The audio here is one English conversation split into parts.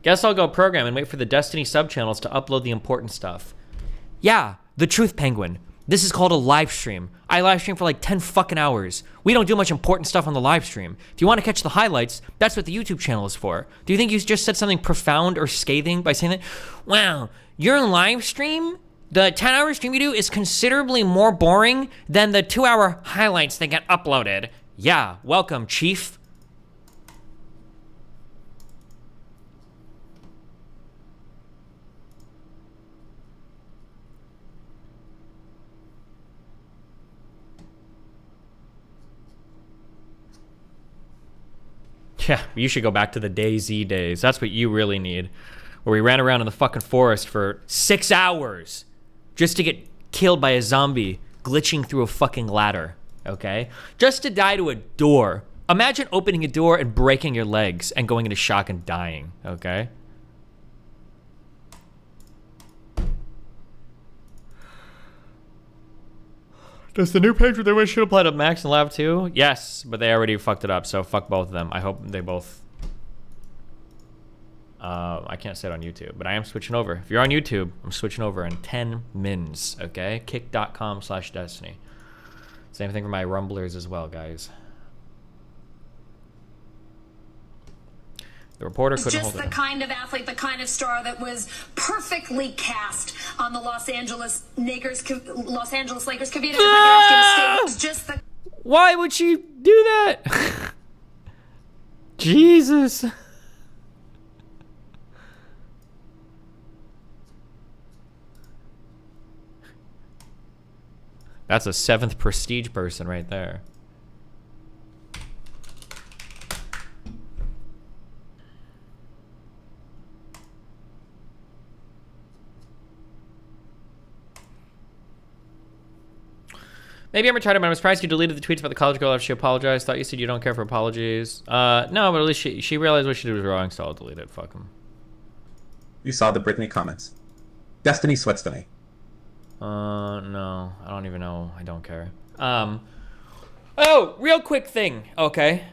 Guess I'll go program and wait for the Destiny sub-channels to upload the important stuff. Yeah, the Truth Penguin. This is called a live stream. I live stream for like 10 fucking hours. We don't do much important stuff on the live stream. If you want to catch the highlights, that's what the YouTube channel is for. Do you think you just said something profound or scathing by saying that? Wow, your live stream, the 10-hour stream you do is considerably more boring than the 2-hour highlights that get uploaded. Yeah, welcome, Chief. Yeah, you should go back to the DayZ days. That's what you really need. Where we ran around in the fucking forest for 6 hours just to get killed by a zombie glitching through a fucking ladder, okay? Just to die to a door. Imagine opening a door and breaking your legs and going into shock and dying, okay? Does the new page where they wish should apply to Max and Lab too? Yes, but they already fucked it up, so fuck both of them. I hope they both... I can't say it on YouTube, but I am switching over. If you're on YouTube, I'm switching over in 10 mins, okay? Kick.com/Destiny. Same thing for my Rumblers as well, guys. The reporter couldn't hold it. Just the kind of athlete, the kind of star that was perfectly cast on the Los Angeles Lakers. Kavita, it was just the... Why would she do that? Jesus. That's a 7th prestige person right there. Maybe I'm retarded, but I'm surprised you deleted the tweets about the college girl after she apologized. Thought you said you don't care for apologies. No, but at least she realized what she did was wrong, so I'll delete it. Fuck him. You saw the Brittany comments. Destiny sweats tonight. No. I don't even know. I don't care. Oh, real quick thing, okay?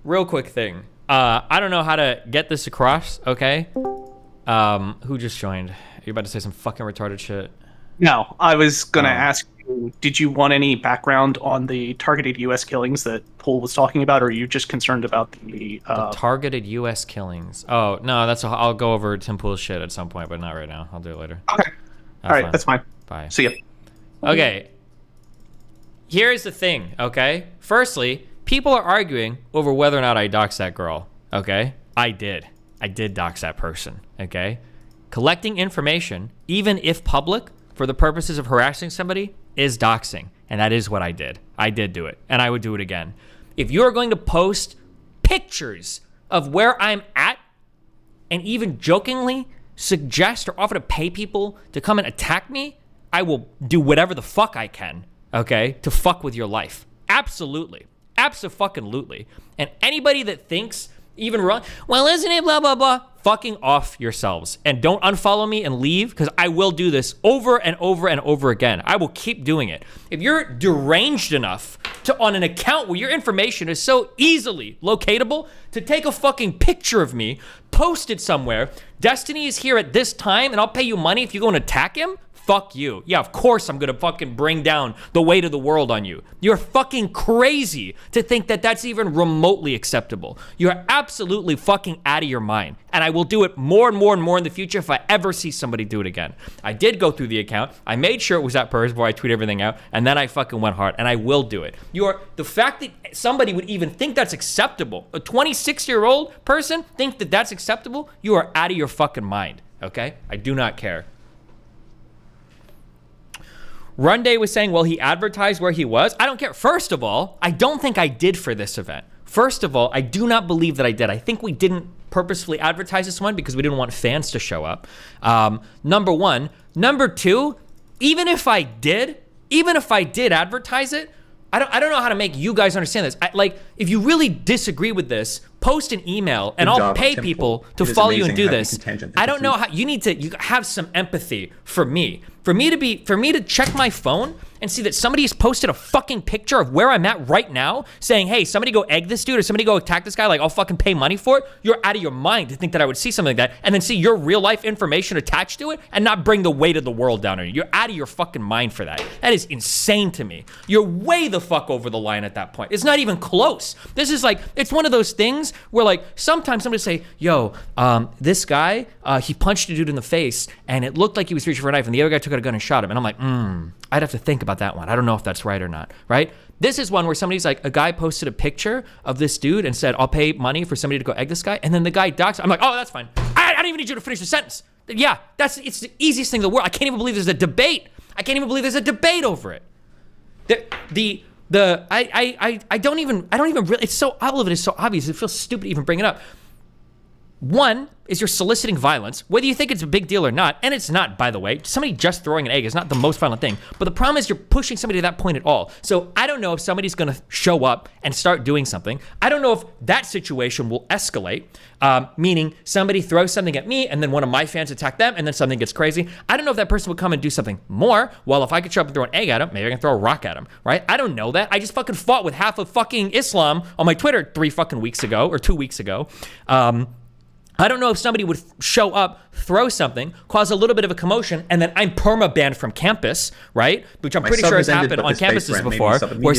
Real quick thing. I don't know how to get this across, okay? Who just joined? Are you about to say some fucking retarded shit? No, I was gonna ask you, did you want any background on the targeted U.S. killings that Paul was talking about, or are you just concerned about the targeted U.S. killings? Oh, no, I'll go over Tim Pool's shit at some point, but not right now. I'll do it later. Okay. All right, that's fine. Bye. See ya. Okay. Here's the thing, okay? Firstly, people are arguing over whether or not I doxed that girl, okay? I did. I did dox that person, okay? Collecting information, even if public, for the purposes of harassing somebody, is doxing. And that is what I did. I did do it. And I would do it again. If you're going to post pictures of where I'm at, and even jokingly suggest or offer to pay people to come and attack me, I will do whatever the fuck I can, okay, to fuck with your life. Absolutely. Abso-fucking-lutely. And anybody that thinks even wrong, well, isn't it blah, blah, blah, fucking off yourselves. And don't unfollow me and leave, because I will do this over and over and over again. I will keep doing it. If you're deranged enough to, on an account where your information is so easily locatable, to take a fucking picture of me, post it somewhere, Destiny is here at this time, and I'll pay you money if you go and attack him, fuck you. Yeah, of course I'm gonna fucking bring down the weight of the world on you. You're fucking crazy to think that that's even remotely acceptable. You're absolutely fucking out of your mind. And I will do it more and more and more in the future if I ever see somebody do it again. I did go through the account. I made sure it was that person before I tweet everything out, and then I fucking went hard, and I will do it. The fact that somebody would even think that's acceptable, a 26-year-old person think that that's acceptable, you are out of your fucking mind, okay? I do not care. Runday was saying, well, he advertised where he was. I don't care. First of all, I don't think I did for this event. First of all, I do not believe that I did. I think we didn't purposefully advertise this one because we didn't want fans to show up. Number one. Number two, even if I did advertise it, I don't know how to make you guys understand this. If you really disagree with this, post an email and Good I'll job, pay Tim people Pool. to It is follow you and amazing do how you this. can tangent I into don't know tweet. how you have some empathy for me. For me to check my phone and see that somebody's posted a fucking picture of where I'm at right now, saying, hey, somebody go egg this dude or somebody go attack this guy, like I'll fucking pay money for it. You're out of your mind to think that I would see something like that and then see your real life information attached to it and not bring the weight of the world down on you. You're out of your fucking mind for that. That is insane to me. You're way the fuck over the line at that point. It's not even close. This is like, it's one of those things where like sometimes somebody say, yo, this guy, he punched a dude in the face and it looked like he was reaching for a knife and the other guy took out a gun and shot him. And I'm like, I'd have to think about that one. I don't know if that's right or not, right? This is one where somebody's like, a guy posted a picture of this dude and said, I'll pay money for somebody to go egg this guy. And then the guy docs. I'm like, oh, that's fine. I don't even need you to finish the sentence. Yeah, it's the easiest thing in the world. I can't even believe there's a debate. I can't even believe there's a debate over it. I don't even really, it's so, all of it is so obvious. It feels stupid to even bring it up. One is you're soliciting violence, whether you think it's a big deal or not, and it's not, by the way. Somebody just throwing an egg is not the most violent thing, but the problem is you're pushing somebody to that point at all. So I don't know if somebody's gonna show up and start doing something. I don't know if that situation will escalate, meaning somebody throws something at me and then one of my fans attack them and then something gets crazy. I don't know if that person would come and do something more. Well, if I could show up and throw an egg at him, maybe I can throw a rock at him, right? I don't know that. I just fucking fought with half of fucking Islam on my Twitter 3 fucking weeks ago, or 2 weeks ago. I don't know if somebody would show up, throw something, cause a little bit of a commotion, and then I'm perma-banned from campus, right? Which I'm pretty sure has happened on campuses before, where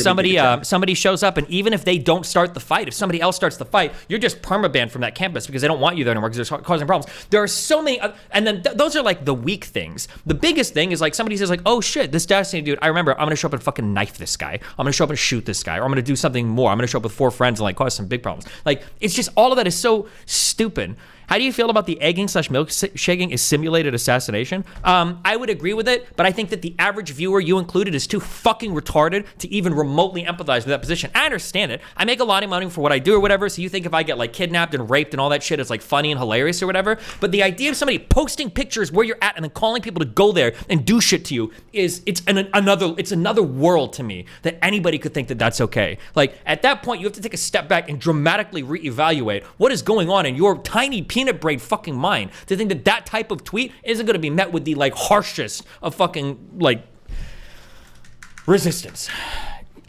somebody shows up, and even if they don't start the fight, if somebody else starts the fight, you're just perma-banned from that campus because they don't want you there anymore because they're causing problems. There are so many, and then those are like the weak things. The biggest thing is like somebody says like, oh shit, this Destiny dude, I remember I'm gonna show up and fucking knife this guy. I'm gonna show up and shoot this guy, or I'm gonna do something more. I'm gonna show up with 4 friends and like cause some big problems. Like, it's just, all of that is so stupid. How do you feel about the egging/milkshaking is simulated assassination? I would agree with it, but I think that the average viewer, you included, is too fucking retarded to even remotely empathize with that position. I understand it. I make a lot of money for what I do or whatever, so you think if I get like kidnapped and raped and all that shit, it's like funny and hilarious or whatever. But the idea of somebody posting pictures where you're at and then calling people to go there and do shit to you it's another world to me that anybody could think that that's okay. Like, at that point, you have to take a step back and dramatically reevaluate what is going on in your tiny peanut brain fucking mind to think that that type of tweet isn't going to be met with the like harshest of fucking like resistance.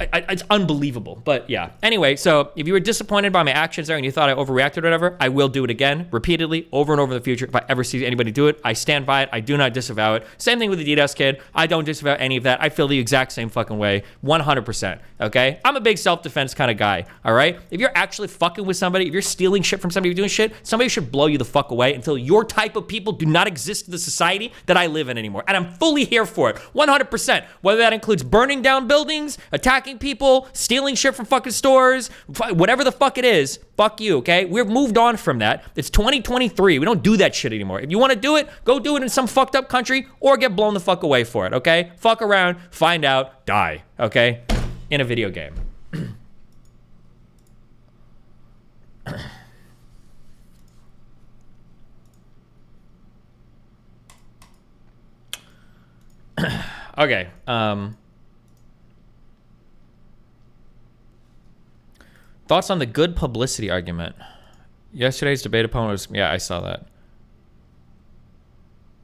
It's unbelievable. But yeah. Anyway, so if you were disappointed by my actions there and you thought I overreacted or whatever, I will do it again, repeatedly, over and over in the future. If I ever see anybody do it, I stand by it. I do not disavow it. Same thing with the DDoS kid. I don't disavow any of that. I feel the exact same fucking way, 100%. Okay? I'm a big self-defense kind of guy. All right? If you're actually fucking with somebody, if you're stealing shit from somebody, you're doing shit, somebody should blow you the fuck away until your type of people do not exist in the society that I live in anymore. And I'm fully here for it, 100%. Whether that includes burning down buildings, attacking people, stealing shit from fucking stores, whatever the fuck it is, fuck you, okay? We've moved on from that. It's 2023. We don't do that shit anymore. If you want to do it, go do it in some fucked up country or get blown the fuck away for it, okay? Fuck around, find out, die, okay? In a video game. Okay, thoughts on the good publicity argument? Yesterday's debate opponent was, yeah, I saw that.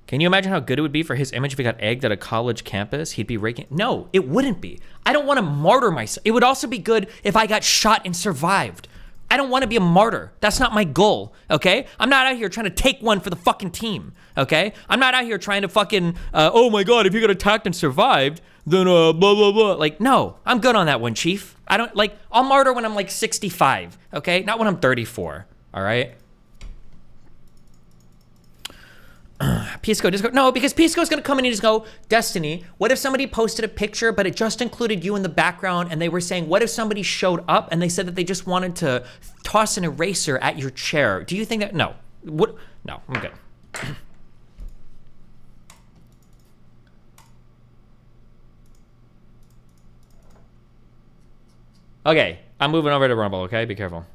Can you imagine how good it would be for his image if he got egged at a college campus? He'd be raking. No, it wouldn't be. I don't want to martyr myself. It would also be good if I got shot and survived. I don't want to be a martyr. That's not my goal, okay? I'm not out here trying to take one for the fucking team, okay? I'm not out here trying to fucking, oh my God, if you got attacked and survived, then blah, blah, blah. Like, no, I'm good on that one, Chief. I don't, like, I'll martyr when I'm like 65, okay? Not when I'm 34, all right? Pisco just go, no, because Pisco's gonna come in and just go, Destiny, what if somebody posted a picture, but it just included you in the background, and they were saying, what if somebody showed up and they said that they just wanted to toss an eraser at your chair? Do you think that, no. What? No, I'm good. Okay, I'm moving over to Rumble, okay? Be careful.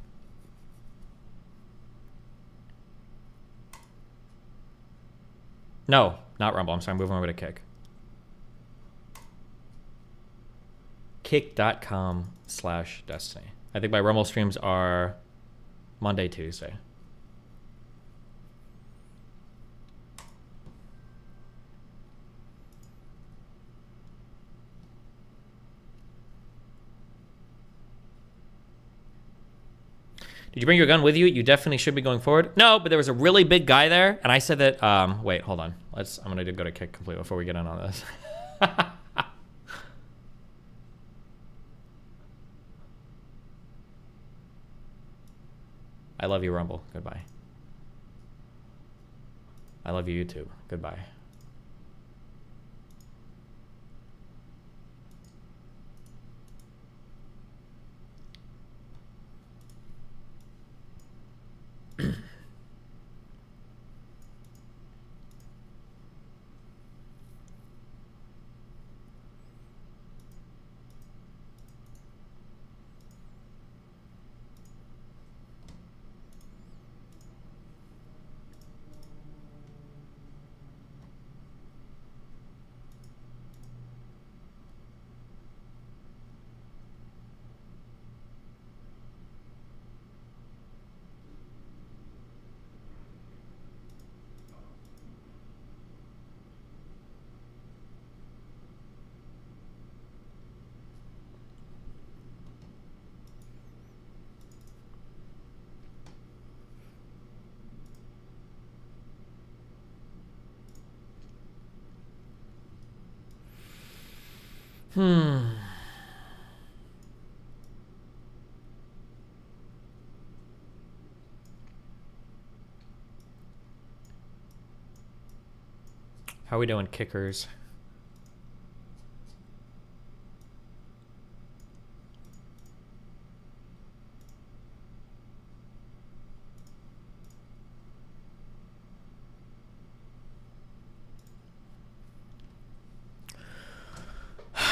No, not Rumble. I'm sorry, I'm moving over to Kick. Kick.com/Destiny. I think my Rumble streams are Monday, Tuesday. Did you bring your gun with you? You definitely should be going forward. No, but there was a really big guy there, and I said that. Wait, hold on. I'm gonna go to kick complete before we get in on this. I love you, Rumble. Goodbye. I love you, YouTube. Goodbye. How are we doing, kickers?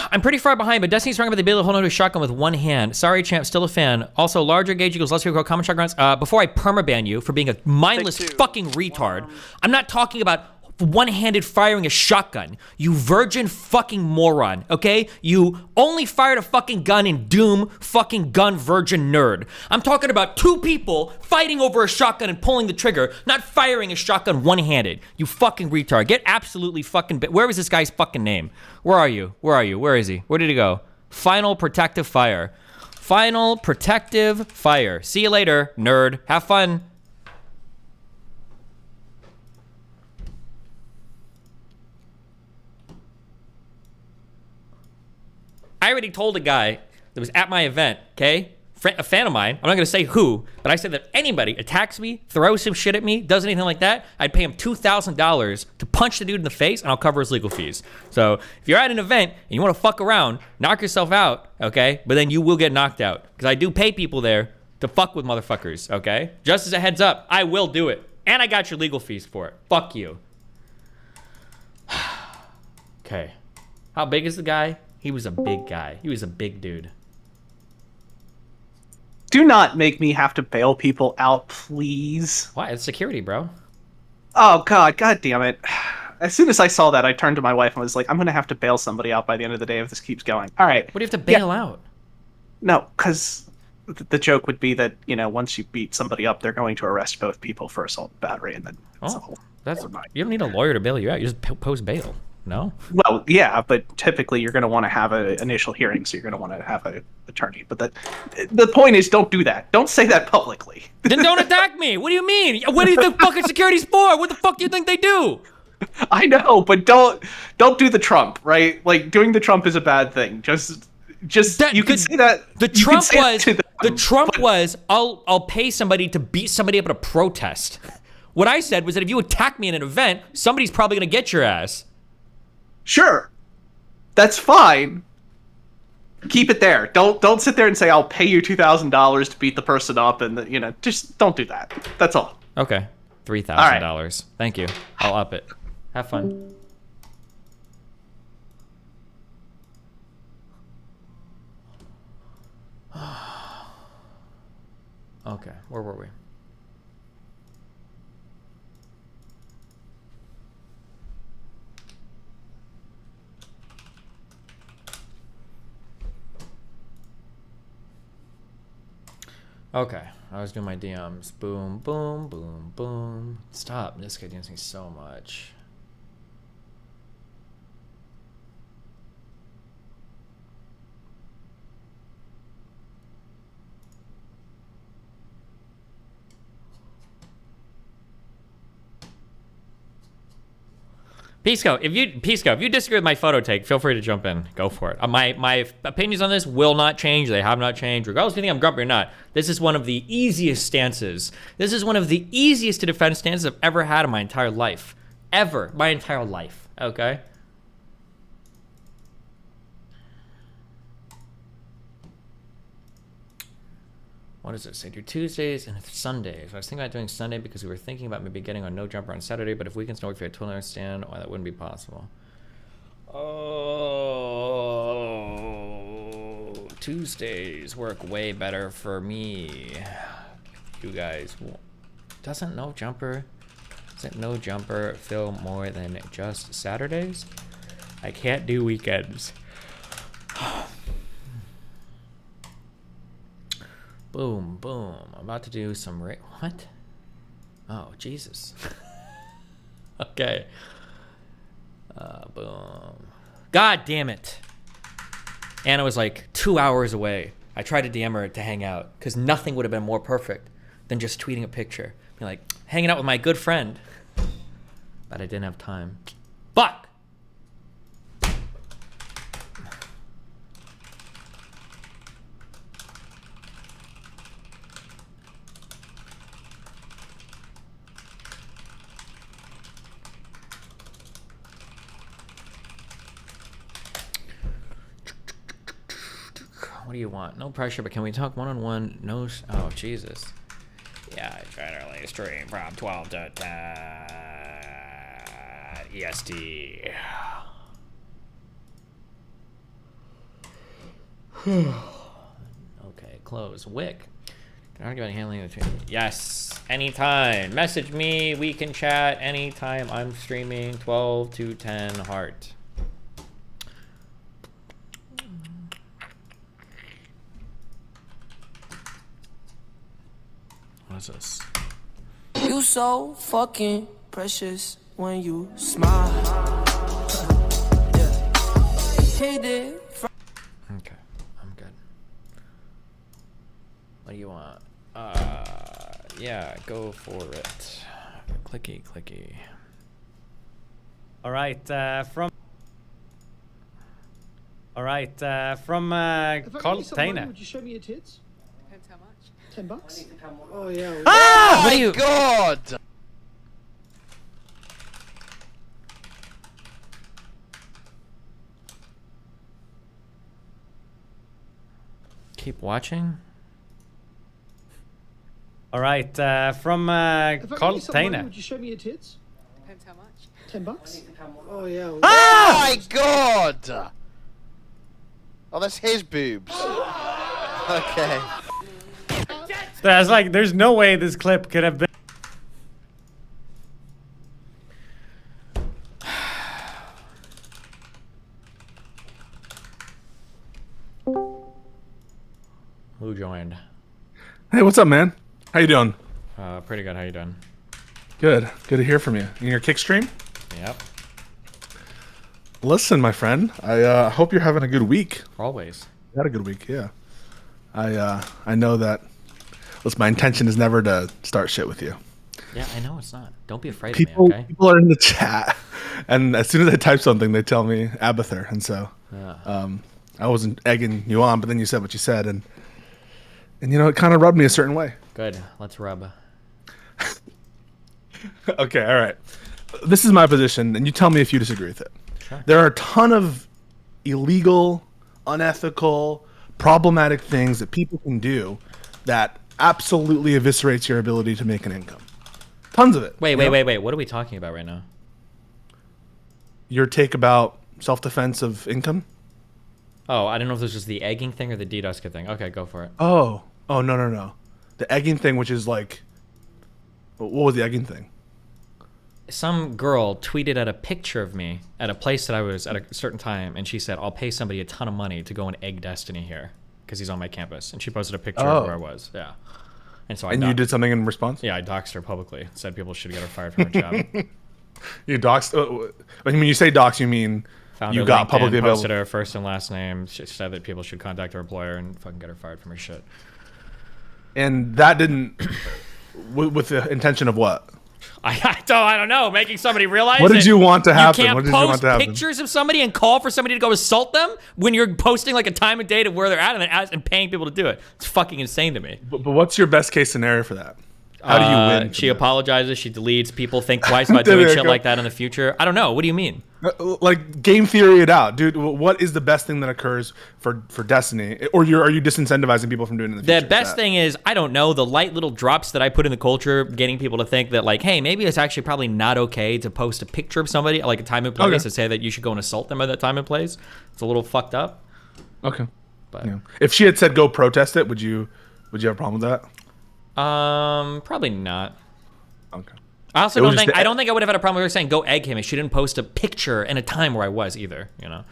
I'm pretty far behind, but Destiny's strong about the ability to hold on to a shotgun with one hand. Sorry, champ, still a fan. Also, larger gauge equals less recoil, common shotguns. Before I permaban you for being a mindless fucking retard, I'm not talking about one-handed firing a shotgun. You virgin fucking moron, okay? You only fired a fucking gun in Doom, fucking gun virgin nerd. I'm talking about two people fighting over a shotgun and pulling the trigger, not firing a shotgun one-handed. You fucking retard. Get absolutely fucking... Where was this guy's fucking name? Where are you? Where are you? Where is he? Where did he go? Final protective fire. Final protective fire. See you later, nerd. Have fun. I already told a guy that was at my event, okay? A fan of mine, I'm not gonna say who, but I said that anybody attacks me, throws some shit at me, does anything like that, I'd pay him $2,000 to punch the dude in the face and I'll cover his legal fees. So if you're at an event and you wanna fuck around, knock yourself out, okay? But then you will get knocked out. Because I do pay people there to fuck with motherfuckers, okay? Just as a heads up, I will do it. And I got your legal fees for it. Fuck you. Okay. How big is the guy? He was a big guy. He was a big dude. Do not make me have to bail people out, please. Why? It's security, bro. Oh, God damn it. As soon as I saw that, I turned to my wife and was like, I'm going to have to bail somebody out by the end of the day if this keeps going. All right. What do you have to bail out? No, because the joke would be that, you know, once you beat somebody up, they're going to arrest both people for assault and battery, and then You don't need a lawyer to bail you out. You just post bail. No? Well, yeah, but typically you're going to want to have an initial hearing, so you're going to want to have an attorney. But the point is, don't do that. Don't say that publicly. Then don't attack me. What do you mean? What do you think fucking security's for? What the fuck do you think they do? I know, but don't do the Trump, right? Like, doing the Trump is a bad thing. Just you can say that. The Trump was I'll pay somebody to beat somebody up at a protest. What I said was that if you attack me in an event, somebody's probably going to get your ass. Sure, that's fine. Keep it there. Don't sit there and say I'll pay you $2,000 to beat the person up, and you know, just don't do that. That's all. Okay, $3,000. Thank you. I'll up it. Have fun. Okay, where were we? Okay, I was doing my DMs. Boom, boom, boom, boom. Stop. This guy DMs me so much. Pisco, if you disagree with my photo take, feel free to jump in. Go for it. My opinions on this will not change. They have not changed, regardless if you think I'm grumpy or not. This is one of the easiest stances. This is one of the easiest to defend stances I've ever had in my entire life. Ever. My entire life. Okay? What does it say? Do Tuesdays and Sundays. I was thinking about doing Sunday because we were thinking about maybe getting on No Jumper on Saturday, but if weekends don't work for you, I totally understand why that wouldn't be possible. Oh, Tuesdays work way better for me. You guys, doesn't No Jumper fill more than just Saturdays? I can't do weekends. Boom, boom. I'm about to do some what? Oh, Jesus. Okay. Boom. God damn it. Anna was like 2 hours away. I tried to DM her to hang out because nothing would have been more perfect than just tweeting a picture. Be like, hanging out with my good friend. But I didn't have time. Fuck! What do you want? No pressure, but can we talk one-on-one? No. Oh, Jesus. Yeah, I generally stream from 12 to 10 EST. Okay, close. Wick. Can I argue about handling the stream? Yes, anytime. Message me. We can chat anytime. I'm streaming 12 to 10 heart. What's this? You so fucking precious when you smile. Yeah. Hit it. Okay, I'm good. What do you want? Yeah, go for it. Clicky, clicky. All right, from Coltainer. Would you show me your tits? Depends how much. $10? Oh yeah. Oh my God! Keep watching. All right, from Coltainer. Would you show me your tits? Depends how much. $10? Oh yeah. Oh my God! Oh, that's his boobs. Okay. That's like, there's no way this clip could have been. Who joined? Hey, what's up, man? How you doing? Pretty good. How you doing? Good. Good to hear from you. In your kick stream? Yep. Listen, my friend. I hope you're having a good week. Always. You had a good week, yeah. I know that. Listen, my intention is never to start shit with you. Yeah, I know it's not. Don't be afraid People, of me, okay? people are in the chat, and as soon as I type something, they tell me Abathur, and so I wasn't egging you on, but then you said what you said, and you know, it kind of rubbed me a certain way. Good. Let's rub. Okay, all right. This is my position, and you tell me if you disagree with it. Sure. There are a ton of illegal, unethical, problematic things that people can do that absolutely eviscerates your ability to make an income. Tons of it. Wait. What are we talking about right now? Your take about self-defense of income? Oh, I don't know if this was the egging thing or the DDoS thing. Okay, go for it. Oh, no. The egging thing, which is like, what was the egging thing? Some girl tweeted at a picture of me at a place that I was at a certain time, and she said, I'll pay somebody a ton of money to go and egg Destiny here because he's on my campus. And she posted a picture of where I was. Yeah. And so And you did something in response? Yeah, I doxed her publicly. Said people should get her fired from her job. You doxed? When you say dox, you mean Found you her got LinkedIn, publicly available? posted her first and last name. She said that people should contact her employer and fucking get her fired from her shit. And that didn't, with the intention of what? I don't know. Making somebody realize. What did you want to happen? You can't What did you want post to happen? pictures of somebody and call for somebody to go assault them when you're posting like a time and date of where they're at and paying people to do it. It's fucking insane to me. But what's your best case scenario for that? How do you win? She apologizes. She deletes. People think twice about doing shit like that in the future. I don't know. What do you mean? Like game theory it out, dude. What is the best thing that occurs for Destiny? Or are you disincentivizing people from doing it in the future? The best thing is, I don't know, the light little drops that I put in the culture, getting people to think that, like, hey, maybe it's actually probably not okay to post a picture of somebody, like a time and place, and say that you should go and assault them at that time and place. It's a little fucked up. Okay. But yeah. If she had said go protest it, would you have a problem with that? Probably not. Okay. I also don't think I would have had a problem with her saying go egg him if she didn't post a picture in a time where I was either, you know.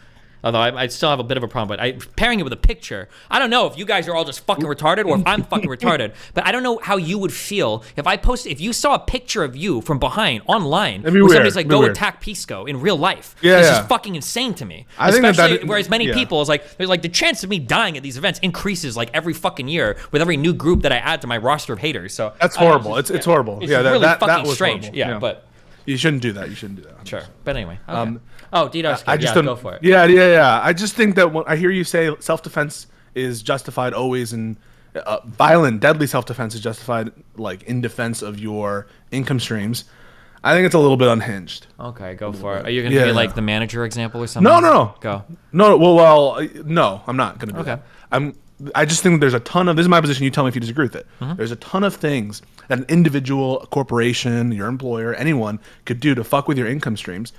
Although I still have a bit of a problem, but pairing it with a picture, I don't know if you guys are all just fucking retarded or if I'm fucking retarded, but I don't know how you would feel if you saw a picture of you from behind online where somebody's like, go attack Pisco in real life. This is fucking insane to me. I think Especially whereas many people is like, there's like the chance of me dying at these events increases like every fucking year with every new group that I add to my roster of haters. So that's horrible. It's horrible. It's really fucking that was strange. horrible. Yeah, but you shouldn't do that. You shouldn't do that. Sure. But anyway. Okay. DDoS. I just go for it. Yeah. I just think that when I hear you say self-defense is justified always, and violent, deadly self-defense is justified, like in defense of your income streams, I think it's a little bit unhinged. Okay, go for it. Are you going to give me like the manager example or something? No. Go. No. Well, no. I'm not going to do that. I just think there's a ton of, this is my position, you tell me if you disagree with it. Mm-hmm. There's a ton of things that an individual, a corporation, your employer, anyone could do to fuck with your income streams.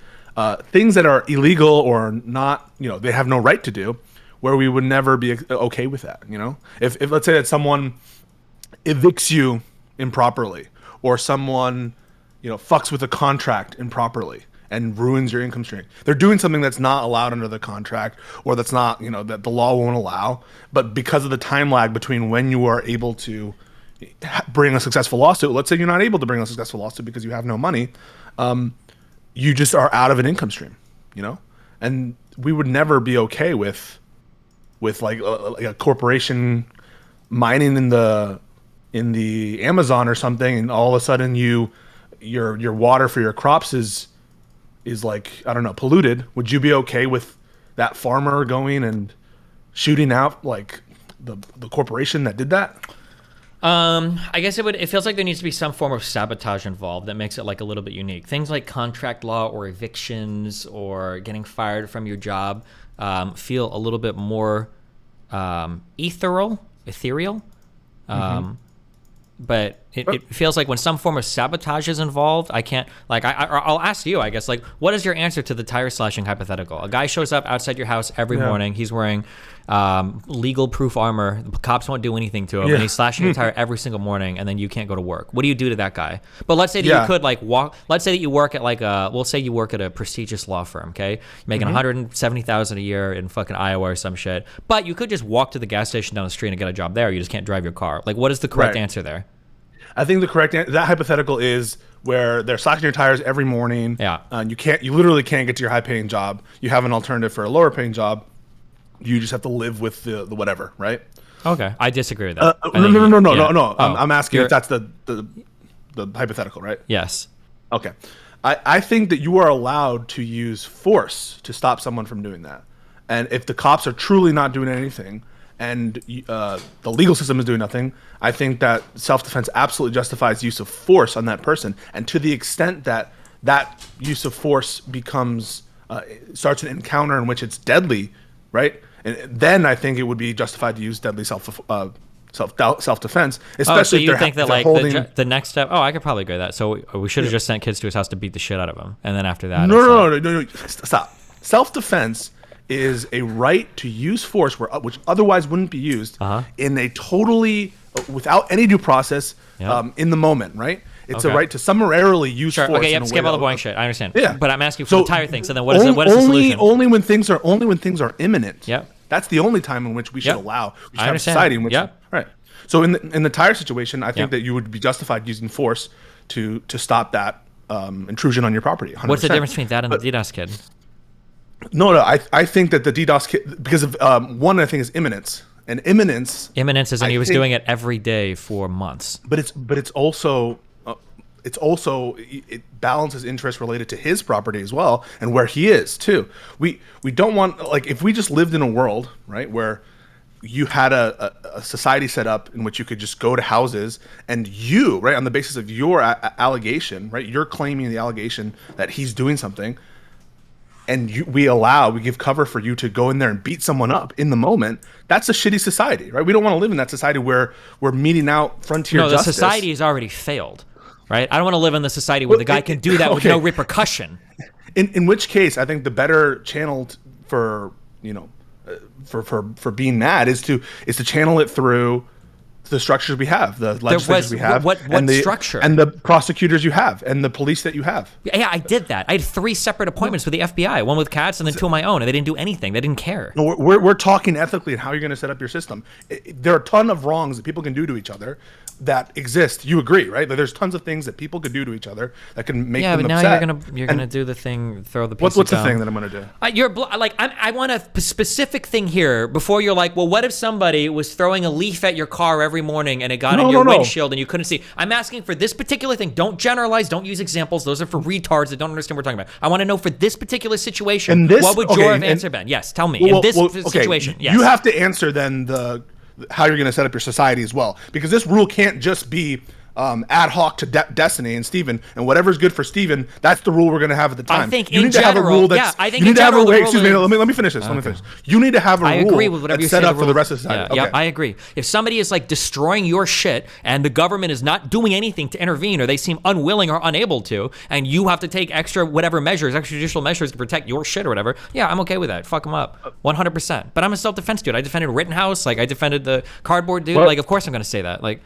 Things that are illegal or not, they have no right to do, where we would never be okay with that, If let's say that someone evicts you improperly, or someone, fucks with a contract improperly and ruins your income stream. They're doing something that's not allowed under the contract, or that's not, that the law won't allow. But because of the time lag between when you are able to bring a successful lawsuit, let's say you're not able to bring a successful lawsuit because you have no money, you just are out of an income stream, and we would never be okay with like a corporation mining in the Amazon or something, and all of a sudden your water for your crops is like, I don't know, polluted. Would you be okay with that farmer going and shooting out like the corporation that did that? I guess it feels like there needs to be some form of sabotage involved that makes it like a little bit unique. Things like contract law or evictions or getting fired from your job feel a little bit more ethereal. But it feels like when some form of sabotage is involved, I can't, like, I'll ask you, I guess, like, what is your answer to the tire slashing hypothetical? A guy shows up outside your house every morning. He's wearing legal proof armor. The cops won't do anything to him. And he's slashing your tire every single morning, and then you can't go to work. What do you do to that guy? But let's say that you could, like, let's say that you work at, like, we'll say you work at a prestigious law firm, okay? You're making $170,000 a year in fucking Iowa or some shit. But you could just walk to the gas station down the street and get a job there. You just can't drive your car. Like, what is the correct answer there? I think the correct that hypothetical is where they're slashing your tires every morning. Yeah. You literally can't get to your high paying job. You have an alternative for a lower paying job. You just have to live with the whatever, right? Okay. I disagree with that. No. I'm asking if that's the hypothetical, right? Yes. Okay. I think that you are allowed to use force to stop someone from doing that. And if the cops are truly not doing anything, and the legal system is doing nothing, I think that self-defense absolutely justifies use of force on that person. And to the extent that that use of force becomes starts an encounter in which it's deadly, right? And then I think it would be justified to use deadly self-defense, especially so you if think that, like, holding... the next step? Oh, I could probably agree with that. So we should have just sent kids to his house to beat the shit out of him, and then after that, No. Stop. Self-defense is a right to use force which otherwise wouldn't be used in a totally without any due process in the moment, right? It's a right to summarily use force. Okay, you have to skip all the boring shit. I understand. Yeah, but I'm asking for the entire thing. So then, what is the solution? Only when things are imminent. Yep. That's the only time in which we should allow. We should have a society in which. Yep. Right. So in the tire situation, I think that you would be justified using force to stop that intrusion on your property. 100%. What's the difference between that and the DDoS kid? No, I think that the DDoS kid, because of one, I think is imminence. And imminence is, and he was doing it every day for months. But it's also it balances interest related to his property as well, and where he is too. We don't want, like, if we just lived in a world, right, where you had a society set up in which you could just go to houses and you, right, on the basis of your allegation, right, you're claiming the allegation that he's doing something, and we give cover for you to go in there and beat someone up in the moment. That's a shitty society, right? We don't want to live in that society where we're meting out frontier justice. No, the society has already failed, right? I don't want to live in the society where the guy can do that with no repercussion. In which case, I think the better channel for being mad is to channel it through the structures we have, the legislatures we have, what and the structure, and the prosecutors you have, and the police that you have. Yeah, I did that. I had 3 separate appointments with the FBI, one with Katz and then 2 of my own, and they didn't do anything. They didn't care. No, we're talking ethically and how you're going to set up your system. There are a ton of wrongs that people can do to each other that exist. You agree, right? There's tons of things that people could do to each other that can make them upset. Yeah, but now you're gonna do the thing, throw the piece what's down. the thing that I'm gonna do? I want a specific thing here before you're like, well, what if somebody was throwing a leaf at your car every morning and it got in your windshield and you couldn't see? I'm asking for this particular thing. Don't generalize. Don't use examples. Those are for retards that don't understand what we're talking about. I want to know for this particular situation, what would your answer been? Yes, tell me. In this situation, yes. You have to answer then how you're going to set up your society as well, because this rule can't just be ad hoc to Destiny and Steven, and whatever's good for Steven, that's the rule we're going to have at the time. I think you in need general, to have a rule that's, I think you need in to have general, a way. Excuse me. Let me finish this. Let me finish. You need to have a rule. I agree with whatever that's you set say. up for the rest of society. Yeah, I agree. If somebody is like destroying your shit and the government is not doing anything to intervene, or they seem unwilling or unable to, and you have to take extra extrajudicial measures to protect your shit or whatever, yeah, I'm okay with that. Fuck them up, 100%. But I'm a self-defense dude. I defended Rittenhouse. Like, I defended the cardboard dude. Like, of course I'm going to say that. Like,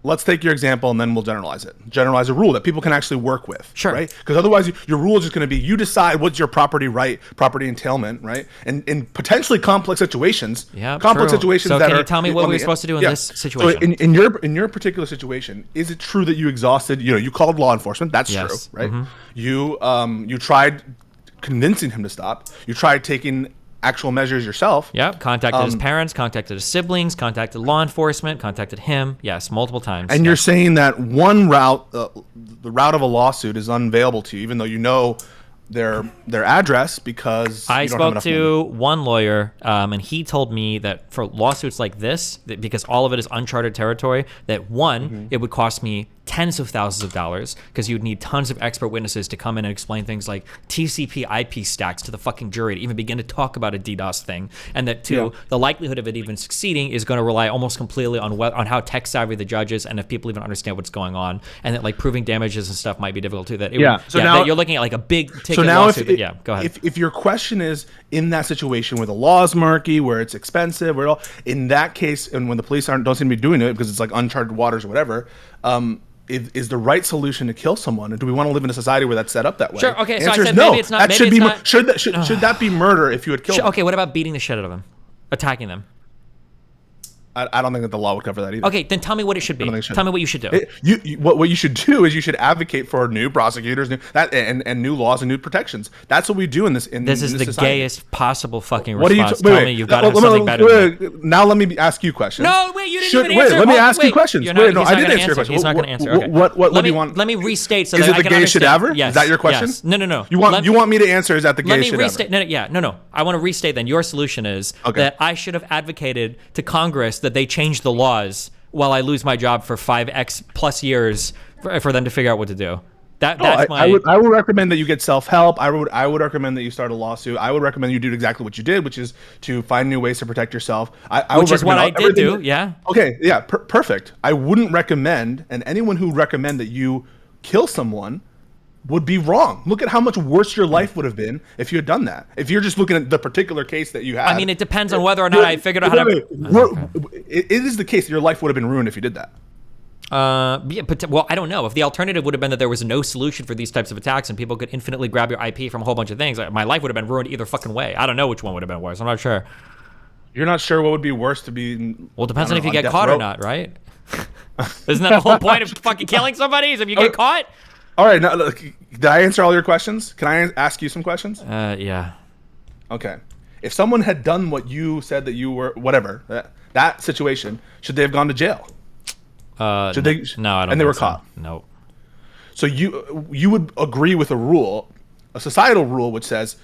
let's take your example and then we'll generalize it. Generalize a rule that people can actually work with. Sure. Right? Because otherwise your rule is just going to be, you decide what's your property right, property entailment, right? And in potentially complex situations. Yeah, complex true. situations so that can are... you tell me what we were supposed to do in this situation? So in your particular situation, is it true that you exhausted, you called law enforcement? That's true, right? Mm-hmm. You tried convincing him to stop. You tried taking actual measures yourself. Yep. Contacted his parents, contacted his siblings, contacted law enforcement, contacted him. Yes, multiple times. And you're saying that one route, the route of a lawsuit, is unavailable to you, even though you know their address, because I you don't have spoke enough to money. one lawyer, and he told me that for lawsuits like this, that because all of it is uncharted territory, that one, it would cost me tens of thousands of dollars, because you'd need tons of expert witnesses to come in and explain things like TCP IP stacks to the fucking jury to even begin to talk about a DDoS thing, and that two, the likelihood of it even succeeding is going to rely almost completely on how tech savvy the judge is, and if people even understand what's going on, and that like proving damages and stuff might be difficult too. That that you're looking at like a big ticket lawsuit. Go ahead. If your question is in that situation where the law is murky, where it's expensive, in that case, and when the police don't seem to be doing it because it's like uncharted waters or whatever, is the right solution to kill someone? And do we want to live in a society where that's set up that way? Sure. Okay. The So I answer is said no. maybe it's not. That Maybe should it's be not. should that be murder if you had killed them? Okay. What about beating the shit out of them, attacking them? I don't think that the law would cover that either. Okay, then tell me what it should be. Tell me what you should do. What you should do is you should advocate for new prosecutors, and new laws and new protections. That's what we do in this. This is the society. gayest possible fucking What response. Tell me you've got to have something better. Now let me ask you questions. No, wait, you didn't even answer. Let me ask you questions. I didn't answer your question. He's not going to answer. Okay. What do you want? Let me restate so is that it I the can gayest shit understand. ever? Yes. Is that your question? Yes. No. You want me to answer? Is that the gayest shit ever? Let me restate. No. I want to restate. Then your solution is that I should have advocated to Congress that they change the laws while I lose my job for 5x plus years for them to figure out what to do. I would recommend that you get self-help. I would recommend that you start a lawsuit. I would recommend you do exactly what you did, which is to find new ways to protect yourself. Which is what I did do, yeah. Okay, yeah, perfect. I wouldn't recommend, and anyone who recommend that you kill someone would be wrong. Look at how much worse your life would have been if you had done that. If you're just looking at the particular case that you had. I mean, it depends on whether or not I figured out how to... It is the case that your life would have been ruined if you did that. Well, I don't know. If the alternative would have been that there was no solution for these types of attacks and people could infinitely grab your IP from a whole bunch of things, my life would have been ruined either fucking way. I don't know which one would have been worse. I'm not sure. You're not sure what would be worse to be. Well, it depends I on don't if you know, get on caught death or row? not, right? Isn't that the whole point of fucking killing somebody? Is if you get caught? All right. Now, look, did I answer all your questions? Can I ask you some questions? Yeah. Okay. If someone had done what you said that you were, whatever, that situation, should they have gone to jail? Should they? No, I don't. And they were think so. caught. No. So you would agree with a rule, a societal rule, which says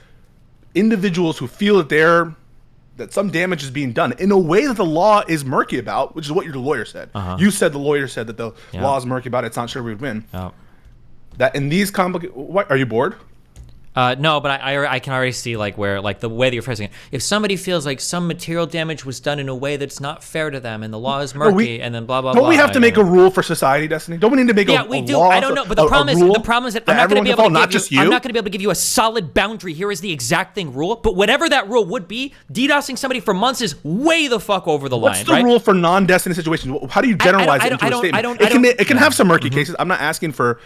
individuals who feel that some damage is being done in a way that the law is murky about, which is what your lawyer said. You said the lawyer said that the law is murky about it. It's not sure we would win. Oh. That in these complicated. What are you bored? No, but I can already see like where like the way that you're phrasing it. If somebody feels like some material damage was done in a way that's not fair to them, and the law is murky, and then blah blah blah. Don't we have to make a rule for society, Destiny? Don't we need to make yeah, a we do. law? I don't know, but the problem is that I'm not going to be able to not give just you. I'm not going to be able to give you a solid boundary. Here is the exact thing rule. But whatever that rule would be, DDoSing somebody for months is way the fuck over the line. What's the rule for non-Destiny situations? How do you generalize it into a statement? It can have some murky cases. I'm not asking for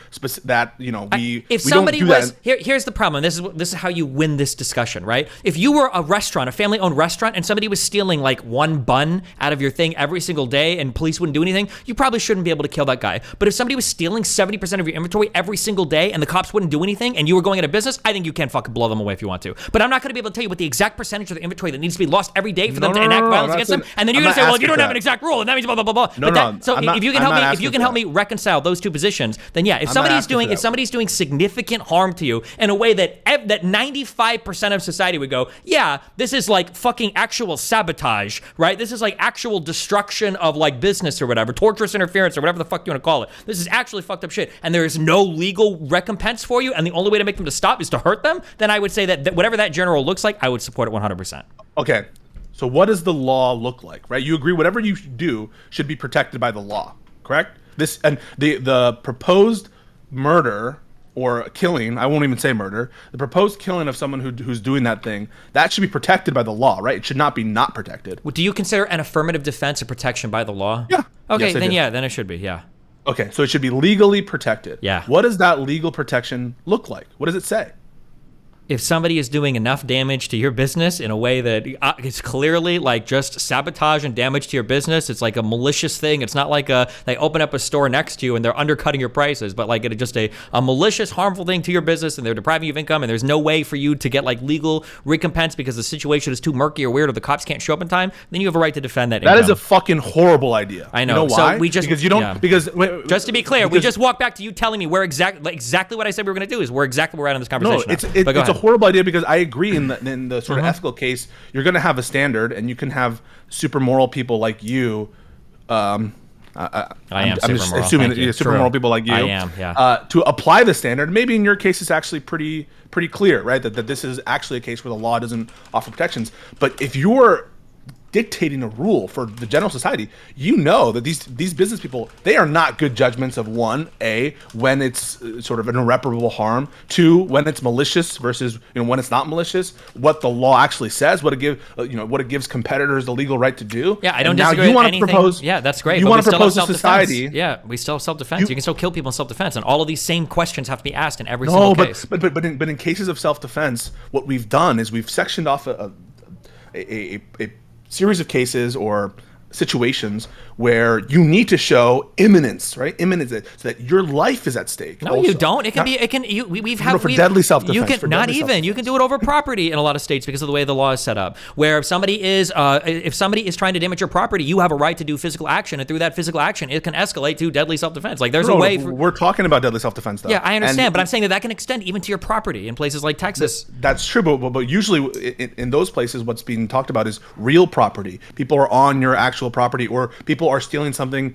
that. You know, if somebody was here's the problem. This is how you win this discussion, right? If you were a restaurant, a family-owned restaurant, and somebody was stealing like one bun out of your thing every single day and police wouldn't do anything, you probably shouldn't be able to kill that guy. But if somebody was stealing 70% of your inventory every single day and the cops wouldn't do anything and you were going out of business, I think you can fucking blow them away if you want to. But I'm not going to be able to tell you what the exact percentage of the inventory that needs to be lost every day for them to enact violence against them. And then you're going to say, well, you don't have an exact rule, and that means blah, blah, blah, blah. So if you can help me reconcile those two positions, then yeah, if somebody's doing significant harm to you in a way that 95% of society would go, yeah, this is like fucking actual sabotage, right? This is like actual destruction of like business or whatever, torturous interference or whatever the fuck you want to call it. This is actually fucked up shit, and there is no legal recompense for you, and the only way to make them to stop is to hurt them, then I would say that whatever that general looks like, I would support it 100%. Okay, so what does the law look like, right? You agree whatever you do should be protected by the law, correct? This and the proposed murder or killing, I won't even say murder, the proposed killing of someone who's doing that thing, that should be protected by the law, right? It should not be not protected. Do you consider an affirmative defense a protection by the law? Yeah. Okay, Yes, then it should be, yeah. Okay, so it should be legally protected. Yeah. What does that legal protection look like? What does it say? If somebody is doing enough damage to your business in a way that it's clearly like just sabotage and damage to your business, it's like a malicious thing. It's not like they open up a store next to you and they're undercutting your prices, but like it's just a malicious, harmful thing to your business, and they're depriving you of income, and there's no way for you to get like legal recompense because the situation is too murky or weird or the cops can't show up in time, then you have a right to defend that income. That is a fucking horrible idea. I know. You know why? So we just because you don't yeah. because just to be clear, we just walked back to you telling me where exactly what I said we were going to do is where exactly we're at in this conversation. No, it's a horrible idea because I agree in the sort of ethical case, you're going to have a standard, and you can have super moral people like you. I'm just assuming that you're super moral people like you. I am, yeah. To apply the standard, maybe in your case it's actually pretty clear, right? That this is actually a case where the law doesn't offer protections. But if you're dictating a rule for the general society, you know that these business people, they are not good judgments of when it's sort of an irreparable harm, two, when it's malicious versus when it's not malicious, what the law actually says, what it gives competitors the legal right to do. Yeah, I don't and disagree now you with want anything. to propose. Yeah, that's great. You but want to we still propose have to self-defense. society. Yeah, we still have self-defense. You can still kill people in self-defense, and all of these same questions have to be asked in every single case. But in cases of self-defense, what we've done is we've sectioned off a series of cases or situations where you need to show imminence, right? Imminence, so that your life is at stake. No, you don't. It can be. It can. For deadly self-defense. You can not even. You can do it over property in a lot of states because of the way the law is set up. Where if somebody is trying to damage your property, you have a right to do physical action, and through that physical action, it can escalate to deadly self-defense. Like there's a way. We're talking about deadly self-defense, though. Yeah, I understand, but I'm saying that can extend even to your property in places like Texas. That's true, but usually in those places, what's being talked about is real property. People are on your actual property, or people are stealing something.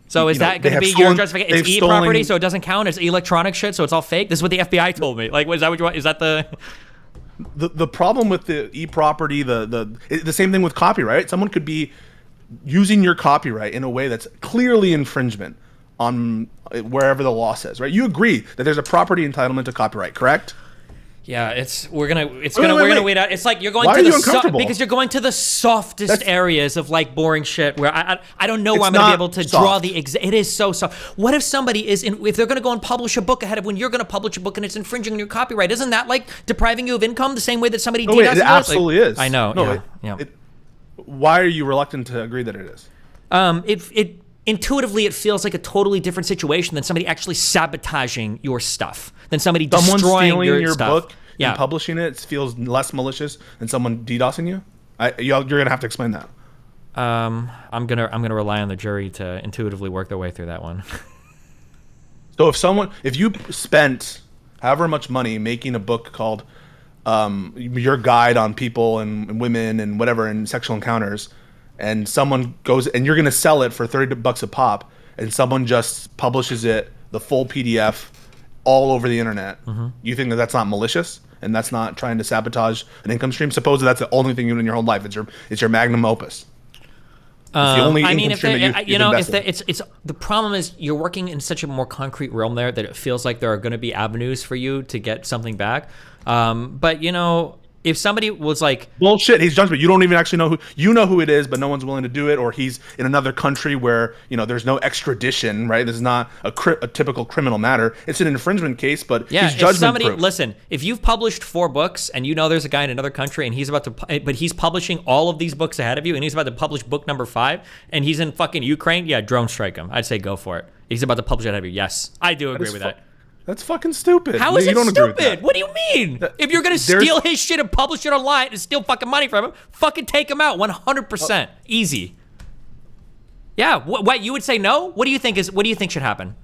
So is that going to be your justification? It's e-property, so it doesn't count. It's electronic shit, so it's all fake. This is what the FBI told me. Like, is that what you want? Is that the problem with the e-property? The same thing with copyright. Someone could be using your copyright in a way that's clearly infringement on wherever the law says. Right? You agree that there's a property entitlement to copyright, correct? Yeah, we're gonna wait out. It's like you're going because you're going to the softest areas of like boring shit where I don't know where I'm gonna be able to draw the it is so soft. What if somebody if they're gonna go and publish a book ahead of when you're gonna publish a book and it's infringing on your copyright? Isn't that like depriving you of income the same way that somebody it absolutely is. I know. No, yeah. Why are you reluctant to agree that it is? It intuitively it feels like a totally different situation than somebody actually sabotaging your stuff, than somebody Someone destroying stealing your stuff. book Yeah. and publishing it feels less malicious than someone DDoSing you. You're gonna have to explain that. I'm gonna rely on the jury to intuitively work their way through that one. So if you spent however much money making a book called your guide on people and women and whatever and sexual encounters, and someone goes and you're gonna sell it for $30 a pop, and someone just publishes it, the full PDF, all over the internet, you think that that's not malicious and that's not trying to sabotage an income stream? Suppose that's the only thing you do in your whole life. It's your magnum opus. It's the only income stream that you've invested in. it's the problem is you're working in such a more concrete realm there that it feels like there are going to be avenues for you to get something back. But if somebody was like, bullshit, he's judgment. You don't even actually know who it is, but no one's willing to do it, or he's in another country where there's no extradition, right? This is not a typical criminal matter. It's an infringement case, but he's judgment proof. Listen, if you've published 4 books and there's a guy in another country and he's publishing all of these books ahead of you and he's about to publish book number 5 and he's in fucking Ukraine, yeah, drone strike him. I'd say go for it. He's about to publish it ahead of you. Yes, I do agree with that. That's fucking stupid. How is you it don't agree with stupid? that. What do you mean? If you're gonna steal his shit and publish it online and steal fucking money from him, fucking take him out 100%. Easy. Yeah. What you would say no? What do you think should happen?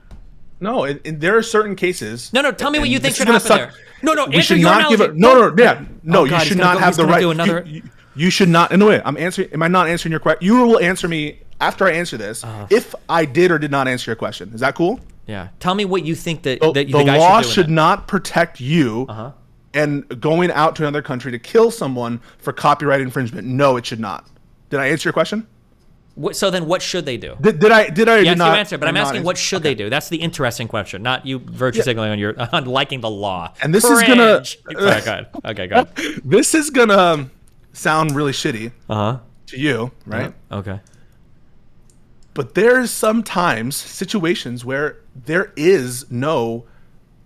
No, there are certain cases. No. Tell me what you think should gonna happen there. No. We Answer should your not give analogy. it. No. You God, should not have the right. You should not. In the way, I'm answering. Am I not answering your question? You will answer me after I answer this. If I did or did not answer your question, is that cool? Yeah. Tell me what you think that the guy law should not protect you and going out to another country to kill someone for copyright infringement. No, it should not. Did I answer your question? So then what should they do? Did I? Yes, not, you answered, but I'm asking what should they do? That's the interesting question, not you virtue signaling on liking the law. And this is gonna. Sorry, go ahead. Okay, go ahead. This is gonna sound really shitty to you, right? Okay. But there's sometimes situations where there is no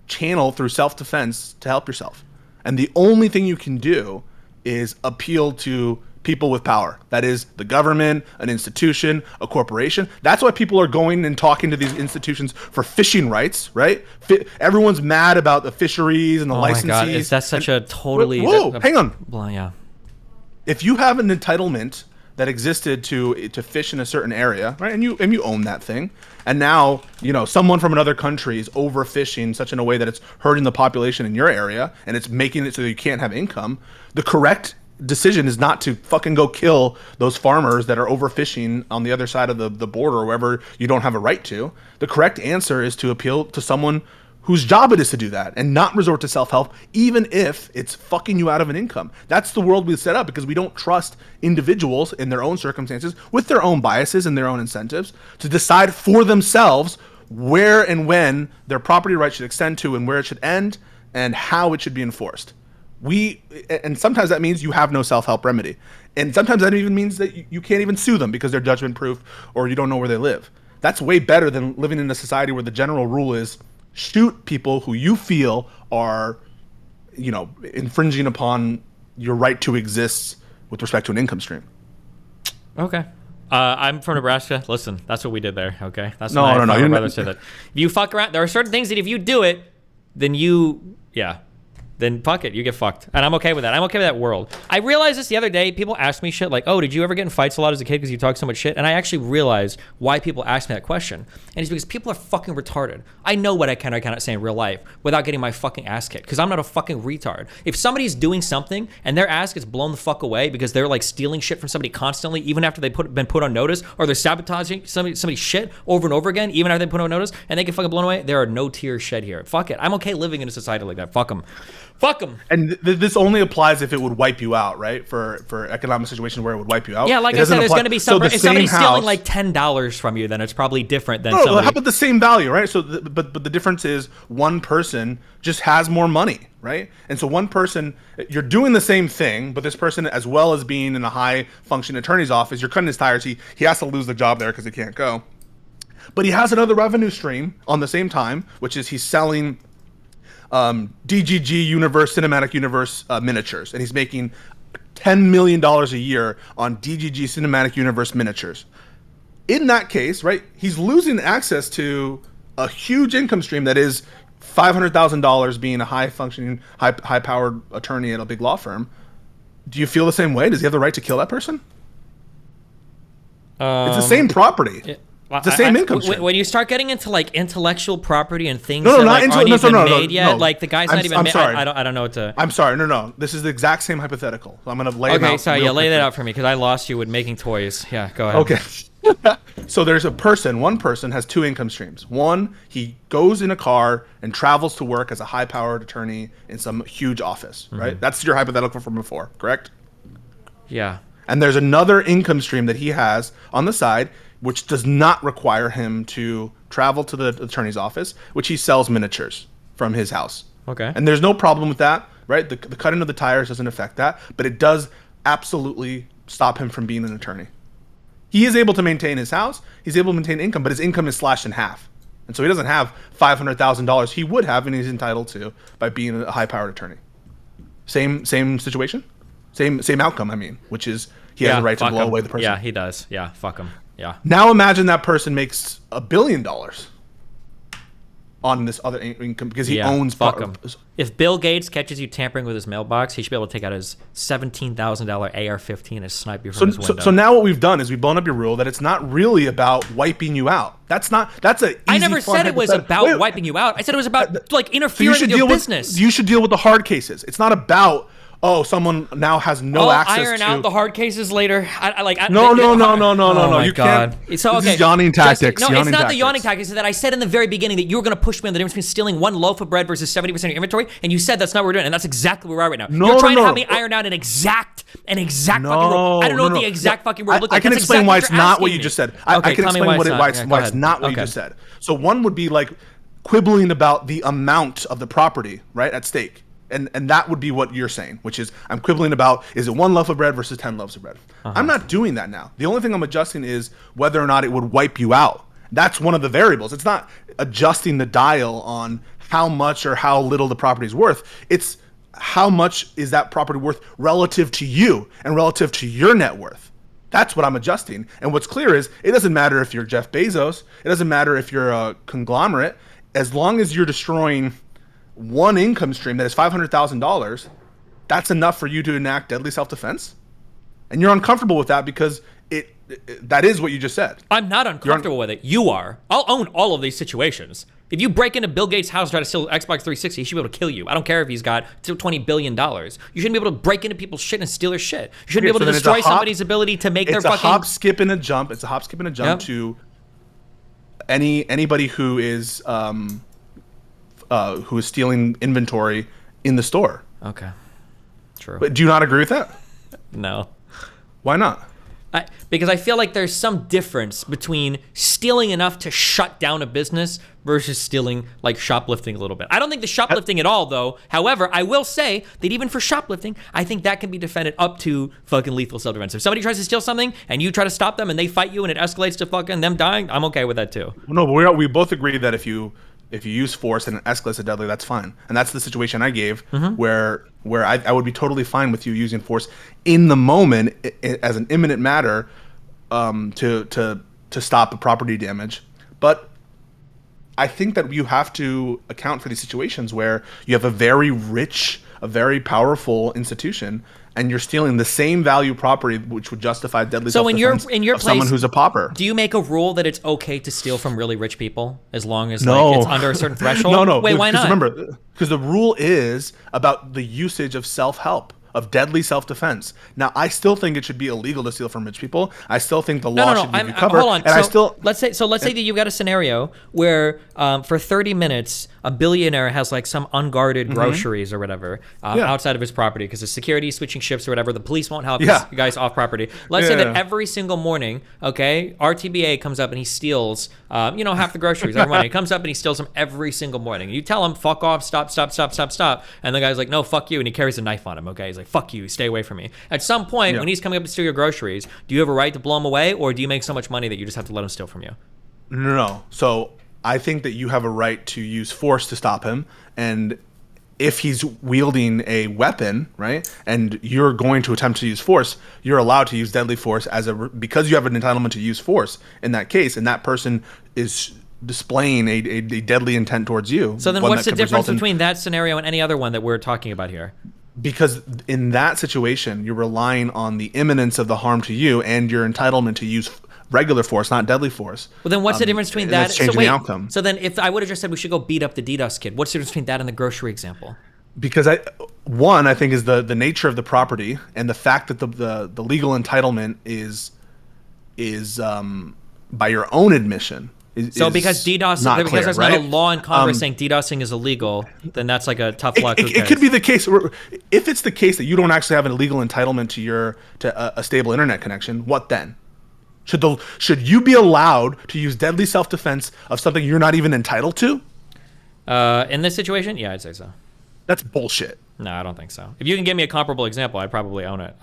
channel through self-defense to help yourself. And the only thing you can do is appeal to people with power. That is the government, an institution, a corporation. That's why people are going and talking to these institutions for fishing rights, right? Everyone's mad about the fisheries and the licensees. Oh my God, that's such a totally... hang on. Well, yeah. If you have an entitlement that existed to fish in a certain area, right? And you own that thing. And now, someone from another country is overfishing such in a way that it's hurting the population in your area and it's making it so that you can't have income. The correct decision is not to fucking go kill those farmers that are overfishing on the other side of the border, wherever you don't have a right to. The correct answer is to appeal to someone whose job it is to do that and not resort to self-help, even if it's fucking you out of an income. That's the world we've set up because we don't trust individuals in their own circumstances with their own biases and their own incentives to decide for themselves where and when their property rights should extend to and where it should end and how it should be enforced. And sometimes that means you have no self-help remedy. And sometimes that even means that you can't even sue them because they're judgment proof or you don't know where they live. That's way better than living in a society where the general rule is shoot people who you feel are, infringing upon your right to exist with respect to an income stream. Okay. I'm from Nebraska. Listen, that's what we did there. Okay. That's no. My brother said that. If you fuck around, there are certain things that if you do it, then then fuck it, you get fucked. And I'm okay with that. I'm okay with that world. I realized this the other day. People ask me shit like, oh, did you ever get in fights a lot as a kid because you talk so much shit? And I actually realized why people ask me that question. And it's because people are fucking retarded. I know what I can or cannot say in real life without getting my fucking ass kicked because I'm not a fucking retard. If somebody's doing something and their ass gets blown the fuck away because they're like stealing shit from somebody constantly, even after they've been put on notice, or they're sabotaging somebody's shit over and over again, even after they've been put on notice, and they get fucking blown away, there are no tears shed here. Fuck it. I'm okay living in a society like that. Fuck them. Fuck them. And this only applies if it would wipe you out, right? For economic situations where it would wipe you out. Yeah, like I said, there's going to be some. If somebody's stealing like $10 from you, then it's probably different than somebody. How about the same value, right? So, but the difference is one person just has more money, right? And so one person, you're doing the same thing, but this person, as well as being in a high function attorney's office, you're cutting his tires. He has to lose the job there because he can't go. But he has another revenue stream on the same time, which is he's selling DGG universe, cinematic universe miniatures, and he's making $10 million a year on DGG Cinematic Universe miniatures. In that case, right, he's losing access to a huge income stream that is $500,000 being a high-functioning, high-powered attorney at a big law firm. Do you feel the same way? Does he have the right to kill that person? It's the same property. It's the same income stream. When you start getting into like intellectual property and things No, that not like, into- aren't no, even no, made yet, no. like the guy's not I'm even made. sorry. I don't know what to. I'm sorry. No. This is the exact same hypothetical. I'm going to lay them Okay, out. sorry. real Yeah, lay that quickly. out for me because I lost you with making toys. Yeah, go ahead. Okay. So there's one person has two income streams. One, he goes in a car and travels to work as a high-powered attorney in some huge office, right? That's your hypothetical from before, correct? Yeah. And there's another income stream that he has on the side, which does not require him to travel to the attorney's office, which he sells miniatures from his house. Okay. And there's no problem with that, right? The cutting of the tires doesn't affect that, but it does absolutely stop him from being an attorney. He is able to maintain his house. He's able to maintain income, but his income is slashed in half. And so he doesn't have $500,000 he would have and he's entitled to by being a high-powered attorney. Same situation? Same outcome, I mean, which is he has a right to fuck blow him. away the person. Yeah, he does. Yeah, fuck him. Yeah. Now imagine that person makes $1 billion on this other income because he owns. Fuck him. If Bill Gates catches you tampering with his mailbox, he should be able to take out his $17,000 AR-15 and snipe you from his window. So now what we've done is we've blown up your rule that it's not really about wiping you out. That's a easy, I never fun said it was hypothetical. about wiping you out. I said it was about like So you interfering should with your deal business. you should deal with the hard cases. It's not about someone now has no I'll access iron to. out the hard cases later. No. Oh my You God. can't. So This okay. is yawning tactics. No, it's yawning not the tactics. yawning tactics. It's that I said in the very beginning that you were going to push me on the difference between stealing one loaf of bread versus 70% of your inventory, and you said that's not what we're doing, and that's exactly where we're at right now. No, You're trying no, to no. have me iron out an exact fucking rule. I don't know what the exact fucking rule looked I like. can That's explain exactly why what it's you're not what asking you me. just said. Okay, I can tell me explain why why it's it's not. Yeah, go not ahead. what you Okay. just said. So one would be like quibbling about the amount of the property, right, at stake. And that would be what you're saying, which is I'm quibbling about is it one loaf of bread versus 10 loaves of bread. I'm not doing that now. The only thing I'm adjusting is whether or not it would wipe you out. That's one of the variables. It's not adjusting the dial on how much or how little the property is worth. It's how much is that property worth relative to you and relative to your net worth. That's what I'm adjusting. And what's clear is it doesn't matter if you're Jeff Bezos. It doesn't matter if you're a conglomerate. As long as you're destroying one income stream that is $500,000, that's enough for you to enact deadly self-defense? And you're uncomfortable with that because that is what you just said. I'm not uncomfortable with it. You are. I'll own all of these situations. If you break into Bill Gates' house and try to steal Xbox 360, he should be able to kill you. I don't care if he's got $20 billion. You shouldn't be able to break into people's shit and steal their shit. You shouldn't be able to destroy somebody's ability to make their fucking... It's a hop, skip, and a jump. It's a hop, skip, and a jump Yep. to anybody who is stealing inventory in the store. Okay. True. But do you not agree with that? No. Why not? Because I feel like there's some difference between stealing enough to shut down a business versus stealing, like shoplifting a little bit. I don't think the shoplifting at all, though. However, I will say that even for shoplifting, I think that can be defended up to fucking lethal self-defense. If somebody tries to steal something and you try to stop them and they fight you and it escalates to fucking them dying, I'm okay with that too. No, but we both agree that if you use force and it escalates to deadly, that's fine. And that's the situation I gave, where I would be totally fine with you using force in the moment as an imminent matter to stop a property damage. But I think that you have to account for these situations where you have a very rich, a very powerful institution, and you're stealing the same value property which would justify deadly So when you're self-defense in your of place, someone who's a pauper. do you make a rule that it's okay to steal from really rich people as long as No. like, it's under a certain threshold? No. Wait, why not? Remember, because the rule is about the usage of self-help, of deadly self-defense. Now, I still think it should be illegal to steal from rich people. I still think the law should give you cover. Hold on. And So let's say that you've got a scenario where for 30 minutes a billionaire has like some unguarded groceries or whatever outside of his property because the security is switching shifts or whatever. The police won't help these guys off property. Let's say that every single morning, okay, RTBA comes up and he steals, half the groceries every morning. He comes up and he steals them every single morning. You tell him, fuck off, stop. And the guy's like, no, fuck you. And he carries a knife on him, okay? He's like, fuck you, stay away from me. At some point, when he's coming up to steal your groceries, do you have a right to blow him away, or do you make so much money that you just have to let him steal from you? No. So I think that you have a right to use force to stop him. And if he's wielding a weapon, right, and you're going to attempt to use force, you're allowed to use deadly force because you have an entitlement to use force in that case, and that person is displaying a deadly intent towards you. So then one what's that the could difference result in- between that scenario and any other one that we're talking about here? Because in that situation, you're relying on the imminence of the harm to you and your entitlement to use regular force, not deadly force. Well, then what's the difference between and that? that's changing so wait, the outcome. So then if I would have just said we should go beat up the DDoS kid, what's the difference between that and the grocery example? Because I think is the nature of the property and the fact that the legal entitlement is by your own admission. So because DDoS, not because clear, there's right? not a law in Congress saying DDoSing is illegal, then that's like a tough luck. It could be the case if it's the case that you don't actually have a legal entitlement to a stable internet connection. What then? Should you be allowed to use deadly self-defense of something you're not even entitled to? In this situation, yeah, I'd say so. That's bullshit. No, I don't think so. If you can give me a comparable example, I'd probably own it.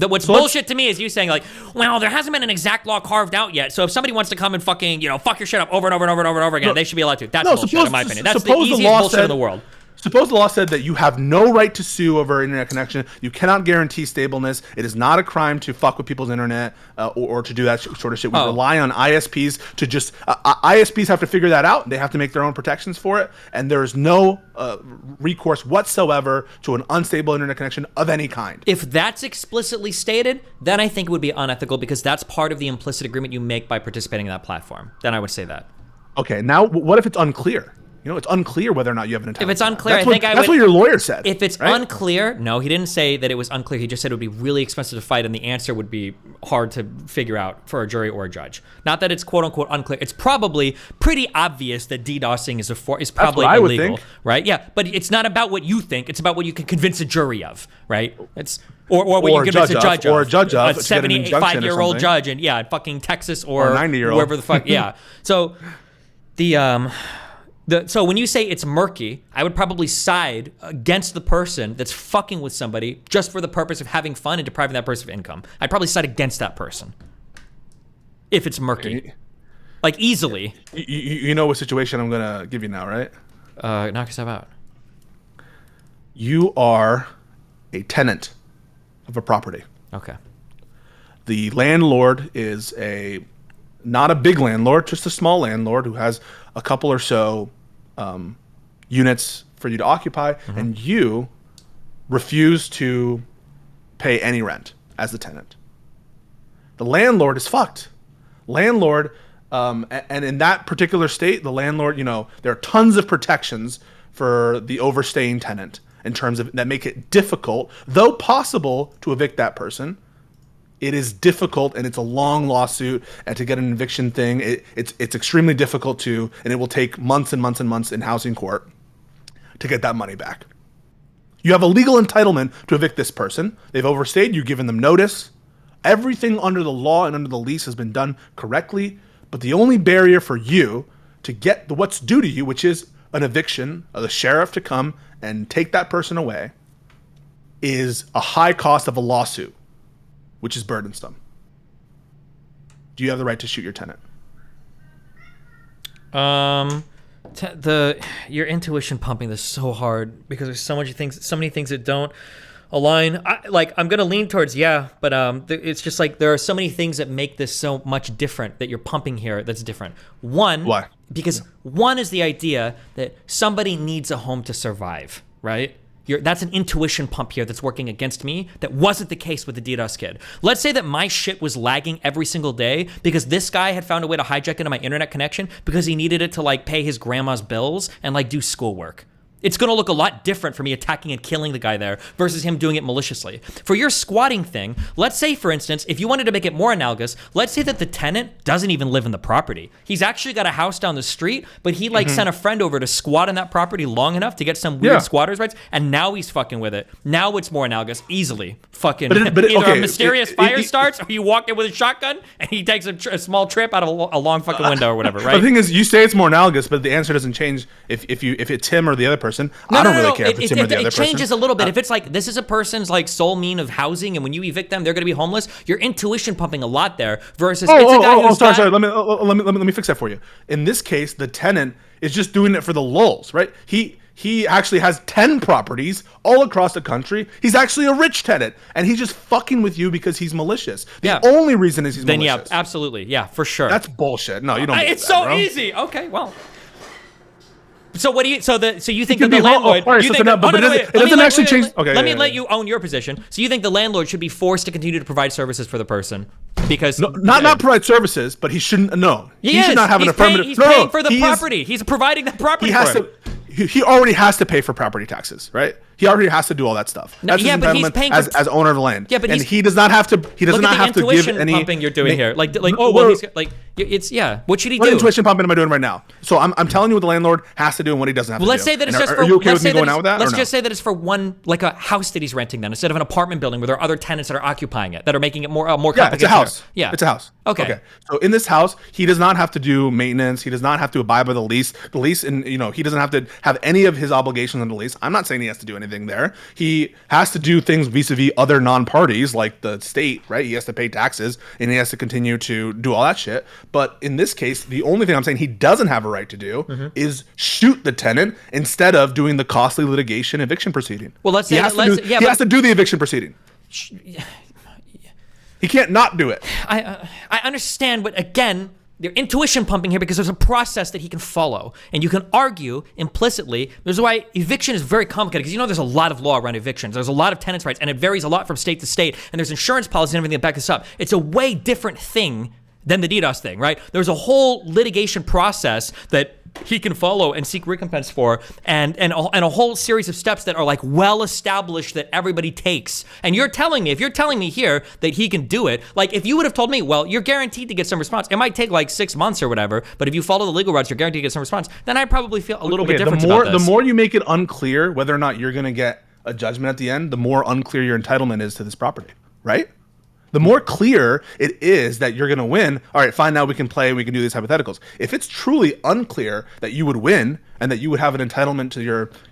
What's bullshit to me is you saying like, well, there hasn't been an exact law carved out yet. So if somebody wants to come and fucking, fuck your shit up over and over and over and over and over again, they should be allowed to. That's bullshit, in my opinion. That's the easiest bullshit in the world. Suppose the law said that you have no right to sue over internet connection. You cannot guarantee stableness. It is not a crime to fuck with people's internet or to do that sort of shit. We rely on ISPs to just ISPs have to figure that out. They have to make their own protections for it, and there is no recourse whatsoever to an unstable internet connection of any kind. If that's explicitly stated, then I think it would be unethical because that's part of the implicit agreement you make by participating in that platform. Then I would say that. Okay, now what if it's unclear? It's unclear whether or not you have an entitlement. If it's unclear, that's what your lawyer said. If it's right? unclear, no, he didn't say that it was unclear. He just said it would be really expensive to fight, and the answer would be hard to figure out for a jury or a judge. Not that it's quote unquote unclear. It's probably pretty obvious that DDoSing is probably illegal, illegal, right? Yeah, but it's not about what you think. It's about what you can convince a jury of, right? It's or what you convince a judge of, or a judge of, a 75-year-old judge in fucking Texas or 90-year-old, wherever the fuck. Yeah. So so when you say it's murky, I would probably side against the person that's fucking with somebody just for the purpose of having fun and depriving that person of income. I'd probably side against that person if it's murky, like easily. You know what situation I'm gonna give you now, right? Knock yourself out. You are a tenant of a property. Okay. The landlord is not a big landlord, just a small landlord who has a couple or so units for you to occupy, and you refuse to pay any rent as the tenant. The landlord is fucked. Landlord, and in that particular state, the landlord, there are tons of protections for the overstaying tenant in terms of that make it difficult, though possible, to evict that person. It is difficult, and it's a long lawsuit, and to get an eviction thing, it's extremely difficult to, and it will take months and months and months in housing court to get that money back. You have a legal entitlement to evict this person. They've overstayed. You've given them notice. Everything under the law and under the lease has been done correctly, but the only barrier for you to get what's due to you, which is an eviction, of the sheriff to come and take that person away, is a high cost of a lawsuit, which is burdensome. Do you have the right to shoot your tenant? Your intuition pumping this so hard because there's so many things that don't align. I'm gonna lean towards but it's just like there are so many things that make this so much different that you're pumping here. That's different. Why? Because one is the idea that somebody needs a home to survive, right? That's an intuition pump here that's working against me. That wasn't the case with the DDoS kid. Let's say that my shit was lagging every single day because this guy had found a way to hijack into my internet connection because he needed it to pay his grandma's bills and do schoolwork. It's going to look a lot different for me attacking and killing the guy there versus him doing it maliciously. For your squatting thing, let's say, for instance, if you wanted to make it more analogous, let's say that the tenant doesn't even live in the property. He's actually got a house down the street, but he sent a friend over to squat in that property long enough to get some weird squatters' rights, and now he's fucking with it. Now it's more analogous. Easily. Fucking either a mysterious fire starts or you walk in with a shotgun and he takes a small trip out of a long fucking window or whatever, right? The thing is, you say it's more analogous, but the answer doesn't change if it's him or the other person. I don't really care if it's him or the other person. It changes a little bit. If it's this is a person's sole mean of housing, and when you evict them, they're going to be homeless. Your intuition pumping a lot there versus it's a guy who's sorry. Let me fix that for you. In this case, the tenant is just doing it for the lulz, right? He actually has 10 properties all across the country. He's actually a rich tenant, and he's just fucking with you because he's malicious. The only reason is he's then malicious. yeah, absolutely, yeah, for sure. That's bullshit. No, you don't. It's do so that, bro. easy. Okay, well. So what do you? So you think It that can the be landlord? all right, you so think no, that, but oh, it no, doesn't- wait, it let me doesn't let- actually wait, change- wait, okay, let me yeah, let yeah. you own your position. So you think the landlord should be forced to continue to provide services for the person because Not provide services, but he shouldn't. No, he should not have an affirmative. He's no, paying for the he is- property. He's providing that property. He has for to. him. He already has to pay for property taxes, right? He already has to do all that stuff. No, That's his yeah, but he's entitlement paying as, for- as owner of the land. Yeah, but and he's- he does not have to. He does Look not at the have to give intuition any pumping you're doing here. Like oh well, Well, he's like it's What should he What do? intuition pumping am I doing right now? So I'm telling you what the landlord has to do and what he doesn't have Well, to let's do. say that it's And just are, for. Are you okay let's with me say going that out with that? Let's or no? just say that it's for one, like a house that he's renting. Then instead of an apartment building where there are other tenants that are occupying it that are making it more Yeah, complicated. it's a house. Yeah, It's a house. Okay. So in this house, he does not have to do maintenance. He does not have to abide by the lease. The lease, and he doesn't have to have any of his obligations on the lease. I'm not saying he has to do anything there. He has to do things vis-a-vis other non-parties like the state, right? He has to pay taxes and he has to continue to do all that shit. But in this case, the only thing I'm saying he doesn't have a right to do is shoot the tenant instead of doing the costly litigation eviction proceeding. Well, let's he say has that- to let's- do, yeah, he but- has to do the eviction proceeding. He can't not do it. I understand, but again, they're intuition pumping here because there's a process that he can follow, and you can argue implicitly. There's why eviction is very complicated because there's a lot of law around evictions. There's a lot of tenants' rights, and it varies a lot from state to state. And there's insurance policies and everything that back this up. It's a way different thing than the DDoS thing, right? There's a whole litigation process that he can follow and seek recompense for, and a whole series of steps that are like well established that everybody takes. And if you're telling me here that he can do it, like if you would have told me, well, you're guaranteed to get some response. It might take like 6 months or whatever, but if you follow the legal routes, you're guaranteed to get some response. Then I'd probably feel a little bit different about this. The more you make it unclear whether or not you're going to get a judgment at the end, the more unclear your entitlement is to this property, right? The more clear it is that you're going to win, all right, fine, now we can play, we can do these hypotheticals. If it's truly unclear that you would win and that you would have an entitlement to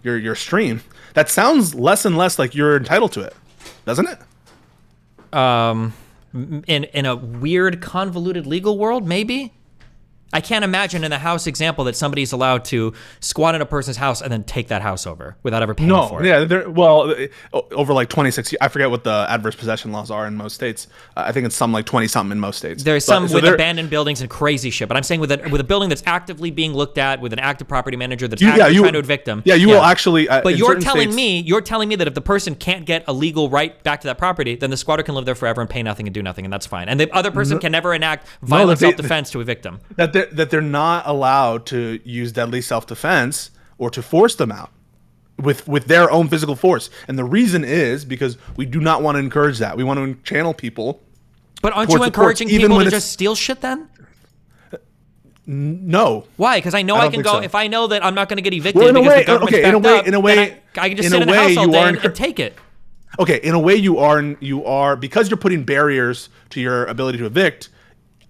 your stream, that sounds less and less like you're entitled to it, doesn't it? In a weird, convoluted legal world, maybe. I can't imagine in the house example that somebody's allowed to squat in a person's house and then take that house over without ever paying for it. Over like 26 years, I forget what the adverse possession laws are in most states. I think it's some like 20 something in most states. There's some with abandoned buildings and crazy shit, but I'm saying with a building that's actively being looked at, with an active property manager that's actively trying to evict them. Yeah, you will actually. But you're telling me that if the person can't get a legal right back to that property, then the squatter can live there forever and pay nothing and do nothing, and that's fine. And the other person can never enact violent self-defense to evict them. That they're not allowed to use deadly self-defense or to force them out with their own physical force. And the reason is because we do not want to encourage that. We want to channel people. But aren't you encouraging people to just steal shit then? No. Why? Because I know I can go, if I know that I'm not going to get evicted Well, because the government's backed up, in a way, then I can just sit in the house all day and take it. Okay, in a way you are because you're putting barriers to your ability to evict.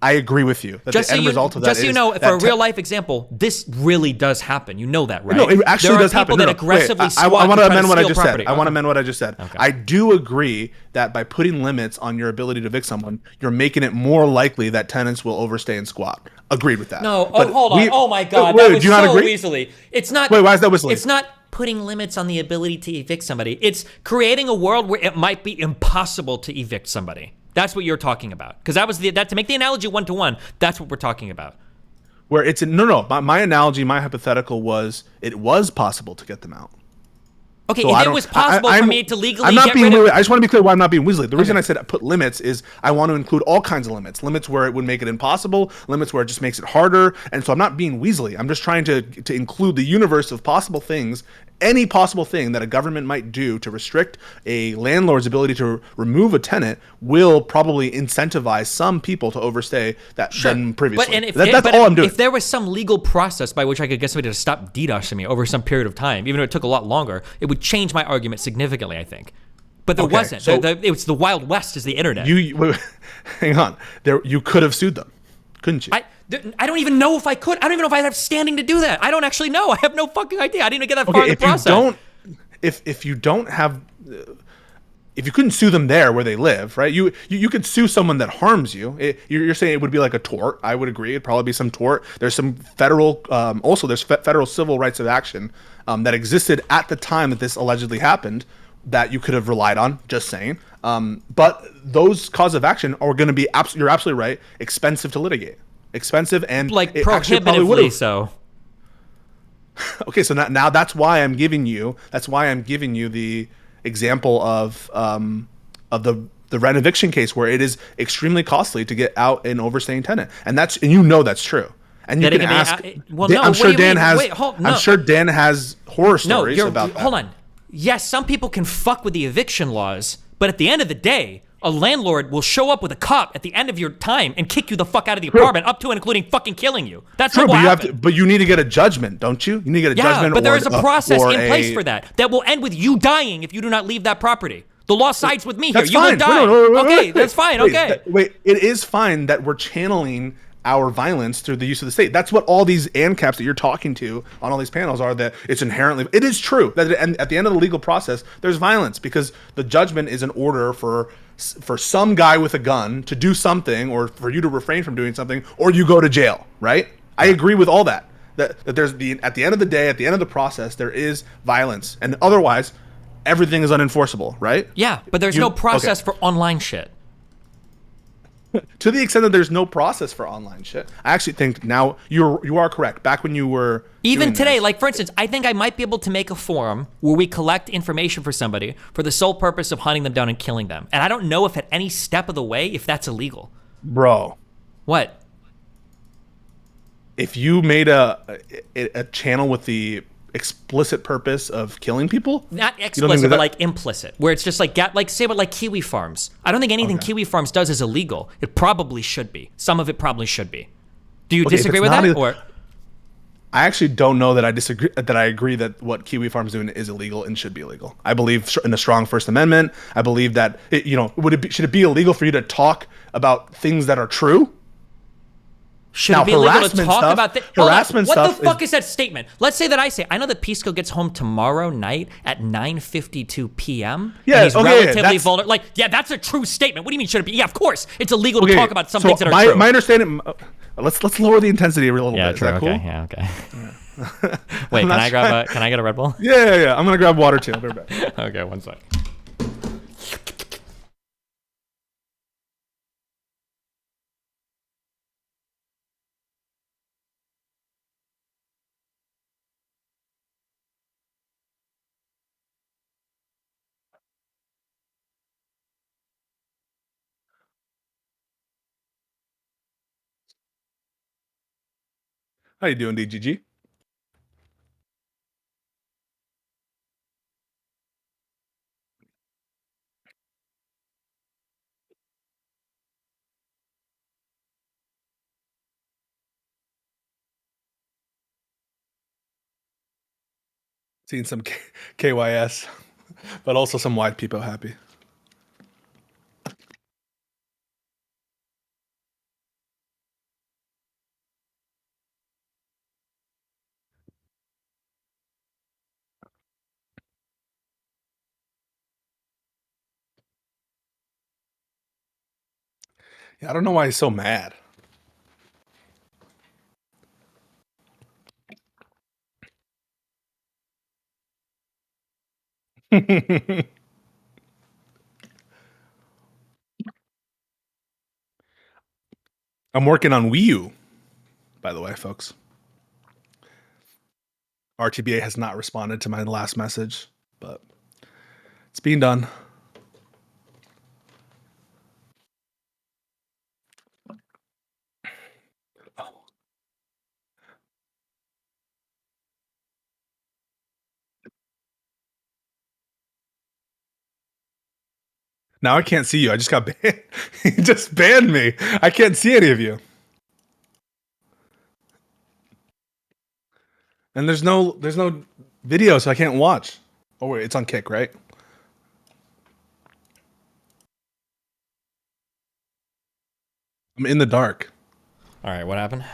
I agree with you. That the end result of that just so you know, for a real life example, this really does happen. You know that, right? No, it actually does happen. There are people that aggressively I want to amend what I just property. said. I want to amend what I just said. Okay. I do agree that by putting limits on your ability to evict someone, you're making it more likely that tenants will overstay and squat. Agreed with that. No, But hold on. Oh my God, wait, that was do you not so agree? weaselly. It's not. Wait, why is that weaselly? It's not putting limits on the ability to evict somebody. It's creating a world where it might be impossible to evict somebody. That's what you're talking about. Because that was to make the analogy 1-to-1. That's what we're talking about. Where it's my analogy, my hypothetical was it was possible to get them out. Okay, So if it was possible for me to legally I'm not get being rid of... I just want to be clear why I'm not being weaselly. The reason I said put limits is I want to include all kinds of limits. Limits where it would make it impossible, limits where it just makes it harder. And so I'm not being weaselly. I'm just trying to include the universe of possible things, any possible thing that a government might do to restrict a landlord's ability to remove a tenant will probably incentivize some people to overstay than previously. That's all I'm doing. If there was some legal process by which I could get somebody to stop DDoSing me over some period of time, even if it took a lot longer, it would change my argument significantly, I think. But there wasn't. So it was the Wild West is the internet. Hang on. You could have sued them, couldn't you? I don't even know if I could. I don't even know if I have standing to do that. I don't actually know. I have no fucking idea. I didn't even get that far in the process. If you don't have, if you couldn't sue them there where they live, right? You could sue someone that harms you. You're saying it would be like a tort. I would agree. It'd probably be some tort. There's some federal, also there's federal civil rights of action that existed at the time that this allegedly happened that you could have relied on. Just saying. But those cause of action are going to be you're absolutely right. Expensive to litigate. Expensive and like it actually probably prohibitively would've- so. Okay, so now that's why I'm giving you the example of the rent eviction case where it is extremely costly to get out an overstaying tenant, and that's true. And you That it can can be- ask. well, Dan- no, I'm what sure do you Dan mean? has. Wait, no. I'm sure Dan has horror stories about that. Hold on. Yes, some people can fuck with the eviction laws, but at the end of the day, a landlord will show up with a cop at the end of your time and kick you the fuck out of the apartment, up to and including fucking killing you. That's True, what will but happen. but you need to get a judgment, don't you? You need to get a Yeah, judgment. but there or is a process or in place a- for that will end with you dying if you do not leave that property. The law sides with me here. That's You will fine. die. Wait, Okay, that's fine. Wait, Okay. Wait, it is fine that we're channeling our violence through the use of the state. That's what all these ANCAPs that you're talking to on all these panels are, that it's inherently, it is true that at the end of the legal process, there's violence because the judgment is an order for some guy with a gun to do something or for you to refrain from doing something or you go to jail, right? I agree with all that. That there's at the end of the day, at the end of the process, there is violence, and otherwise everything is unenforceable, right? Yeah, but there's no process for online shit. To the extent that there's no process for online shit, I actually think now you are correct. Back when you were Even doing today, this- like for instance, I think I might be able to make a forum where we collect information for somebody for the sole purpose of hunting them down and killing them. And I don't know if at any step of the way, if that's illegal. bro, What? if you made a channel with the explicit purpose of killing people, Not you don't think explicit, that- but like implicit, where it's just like say what like Kiwi Farms. I don't think anything Kiwi Farms does is illegal. It probably should be. Some of it probably should be. Do you Okay, if disagree it's with not that? ill- Or I actually don't know that I disagree. That I agree that what Kiwi Farms doing is illegal and should be illegal. I believe in the strong First Amendment. I believe that should it be illegal for you to talk about things that are true? should Now, it be illegal to harassment talk stuff- about harassment What stuff the fuck is that statement? Let's say that I say, I know that Pisco gets home tomorrow night at 9:52 p.m. Yeah, and he's okay, relatively that's- vulnerable. Like, yeah, that's a true statement. What do you mean should it be? Yeah, of course. It's illegal to Okay, talk about some so things that are my, true. My understanding. Let's lower the intensity a little bit. Is that cool? Yeah, okay. Wait, can I get a Red Bull? Yeah. I'm gonna grab water too. I'll be right back. Okay, one sec. How you doing, DGG? Seeing some KYS, but also some white people happy. Yeah, I don't know why he's so mad. I'm working on Wii U, by the way, folks. RTBA has not responded to my last message, but it's being done. Now I can't see you. I just got banned. He just banned me. I can't see any of you. And there's no video, so I can't watch. Oh wait, it's on Kick, right? I'm in the dark. All right, what happened?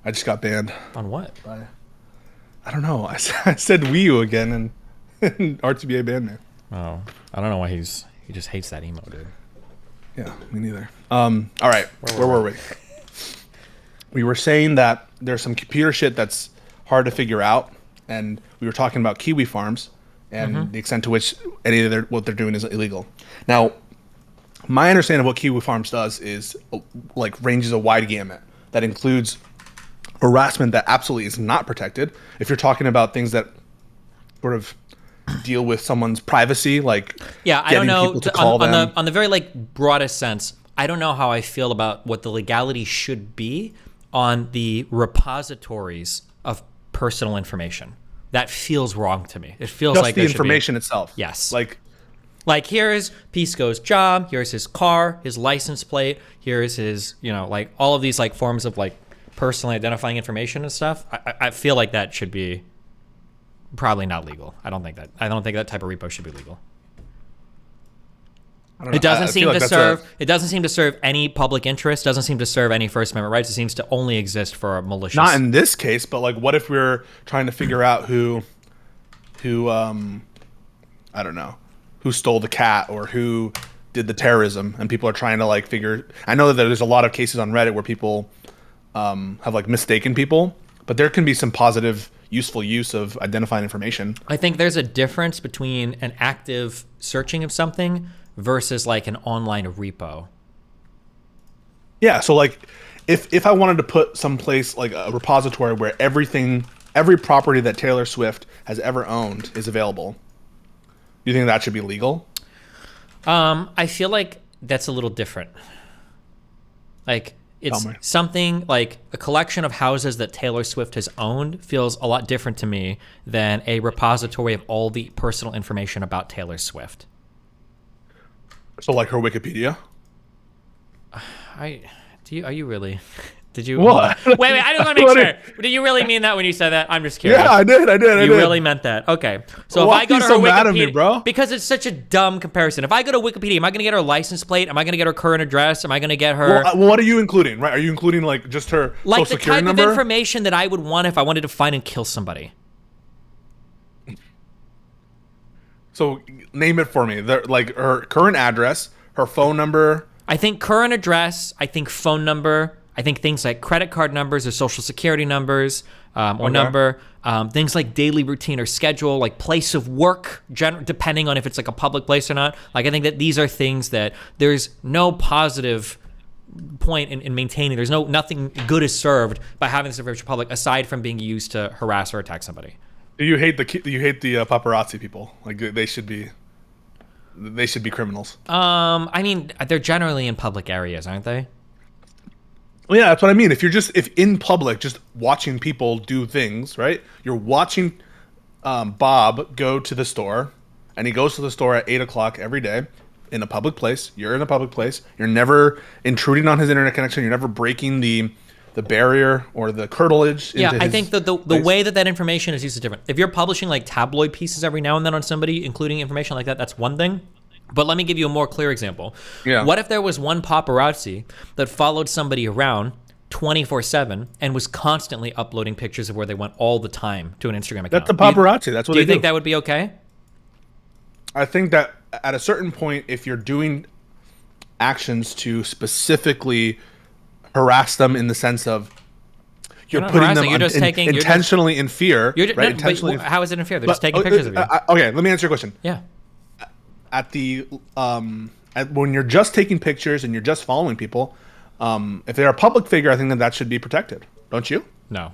I just got banned. On what? I don't know. I said Wii U again, and RTBA banned me. Oh, I don't know why he just hates that emo dude. Yeah, me neither. All right, where were we? We were saying that there's some computer shit that's hard to figure out, and we were talking about Kiwi Farms and the extent to which what they're doing is illegal. Now, my understanding of what Kiwi Farms does is like ranges a wide gamut that includes harassment that absolutely is not protected. If you're talking about things that sort of deal with someone's privacy, like I don't know people to call them. on the very like broadest sense. I don't know how I feel about what the legality should be on the repositories of personal information. That feels wrong to me. It feels just like the there should be- information itself. Yes. Like here's Pisco's job, here's his car, his license plate, here's his, like all of these like forms of like personally identifying information and stuff. I feel like that should be probably not legal. I don't think that type of repo should be legal. I don't know. It doesn't I seem feel like to that's serve. It doesn't seem to serve any public interest. Doesn't seem to serve any First Amendment rights. It seems to only exist for malicious. not in this case, but like, what if we're trying to figure out who, I don't know, who stole the cat or who did the terrorism, and people are trying to like figure. I know that there's a lot of cases on Reddit where people have like mistaken people, but there can be some positive, useful use of identifying information. I think there's a difference between an active searching of something versus like an online repo. Yeah, so like if I wanted to put someplace like a repository where every property that Taylor Swift has ever owned is available, do you think that should be legal? I feel like that's a little different. Like it's something like a collection of houses that Taylor Swift has owned feels a lot different to me than a repository of all the personal information about Taylor Swift. So like her Wikipedia? Are you really? Did you? What? Wait, I just want to make sure. Did you really mean that when you said that? I'm just curious. Yeah, I did. You really meant that. Okay. So Why if I go are to you her so mad Wikipedia, at me, bro? because it's such a dumb comparison. If I go to Wikipedia, am I going to get her license plate? Am I going to get her current address? Am I going to get her Well, what are you including? Right? Are you including like just her like social the security type number? of information that I would want if I wanted to find and kill somebody? So name it for me. Like her current address, her phone number. I think current address. I think phone number. I think things like credit card numbers or social security numbers or number. Things like daily routine or schedule, like place of work, depending on if it's like a public place or not. Like I think that these are things that there's no positive point in maintaining. There's nothing good is served by having this information public aside from being used to harass or attack somebody. Do you hate the paparazzi people? Like they should be criminals. I mean, they're generally in public areas, aren't they? Well, yeah, that's what I mean. If in public, just watching people do things, right? You're watching Bob go to the store, and he goes to the store at 8:00 every day in a public place. You're in a public place. You're never intruding on his internet connection. You're never breaking the barrier or the curtilage. Yeah, into I his think the way that information is used is different. If you're publishing like tabloid pieces every now and then on somebody, including information like that, that's one thing. But let me give you a more clear example. Yeah. What if there was one paparazzi that followed somebody around 24/7 and was constantly uploading pictures of where they went all the time to an Instagram account? That's the paparazzi. That's what do they you think do. that would be okay? I think that at a certain point, if you're doing actions to specifically harass them in the sense of you're not putting them harassing, you're just taking- you're just- intentionally in fear, You're just, right? no, Intentionally. but how is it unfair? They're But- just taking pictures of you. Okay, let me answer your question. Yeah. At the when you're just taking pictures and you're just following people, if they're a public figure, I think that should be protected. Don't you? No.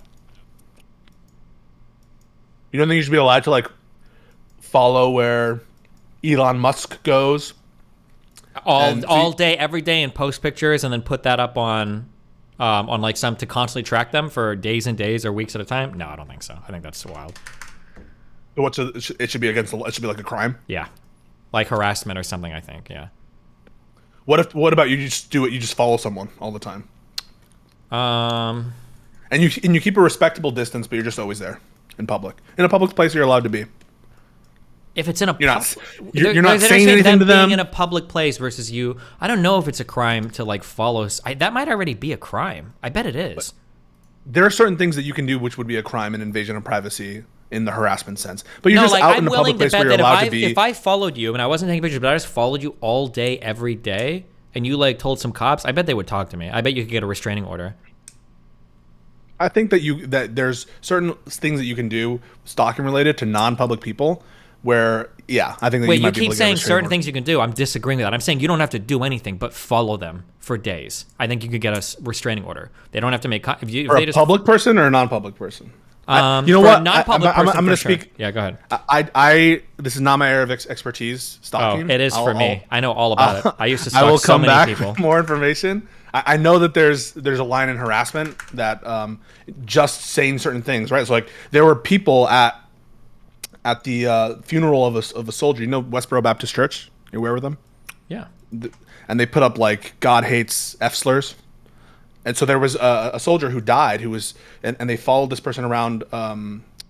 You don't think you should be allowed to like follow where Elon Musk goes All day, every day, and post pictures and then put that up on like some to constantly track them for days and days or weeks at a time? No, I don't think so. I think that's wild. It should be against the law. It should be like a crime. Yeah. Like harassment or something, I think, yeah. What about you just do it? You just follow someone all the time, and you keep a respectable distance, but you're just always there in public. In a public place, you're allowed to be. If it's in a You're not there's saying anything to them. being in a public place versus you. I don't know if it's a crime to like follow. That might already be a crime. I bet it is. There are certain things that you can do which would be a crime, an invasion of privacy, in the harassment sense. But you're No, just like out I'm in the willing public to place where bet you're that allowed to be. if I followed you and I wasn't taking pictures, but I just followed you all day, every day, and you like told some cops, I bet they would talk to me. I bet you could get a restraining order. I think that there's certain things that you can do stalking related to non-public people where I think that Wait, you you might be keep able to get a saying restraining certain order. things you can do. I'm disagreeing with that. I'm saying you don't have to do anything but follow them for days. I think you could get a restraining order. They don't have to make if For they a just public person or a non-public person? You know for what? a non-public I'm person, going to for sure. speak. Yeah, go ahead. I this is not my area of expertise. Oh, Stalking. it is for me. I know all about it. I used to I will stalk so come many back people. with more information. I know that there's a line in harassment that just saying certain things, right? So like there were people at the funeral of a soldier. You know Westboro Baptist Church? You aware of them? Yeah. And they put up like God hates F slurs. And so there was a soldier who died and they followed this person around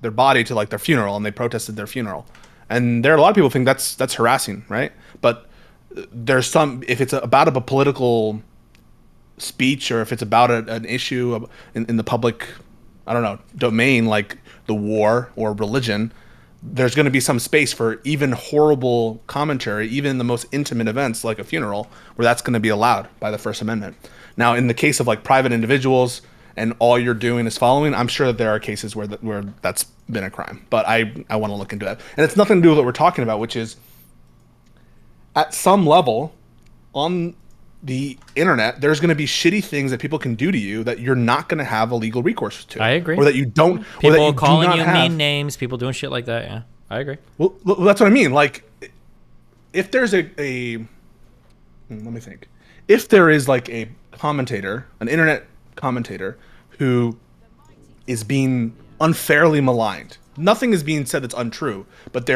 their body to like their funeral, and they protested their funeral. And there are a lot of people think that's harassing, right? But there's some, if it's about a political speech or if it's about an issue in the public, I don't know, domain, like the war or religion, there's going to be some space for even horrible commentary, even in the most intimate events like a funeral, where that's going to be allowed by the First Amendment. Now, in the case of like private individuals and all you're doing is following, I'm sure that there are cases where that's been a crime. But I want to look into that. And it's nothing to do with what we're talking about, which is at some level on the internet, there's going to be shitty things that people can do to you that you're not going to have a legal recourse to. I agree. Or that you don't. People or that you calling do not you have. mean names, people doing shit like that. Yeah, I agree. Well, that's what I mean. Like, if there's let me think. If there is like a commentator, an internet commentator, who is being unfairly maligned, nothing is being said that's untrue, but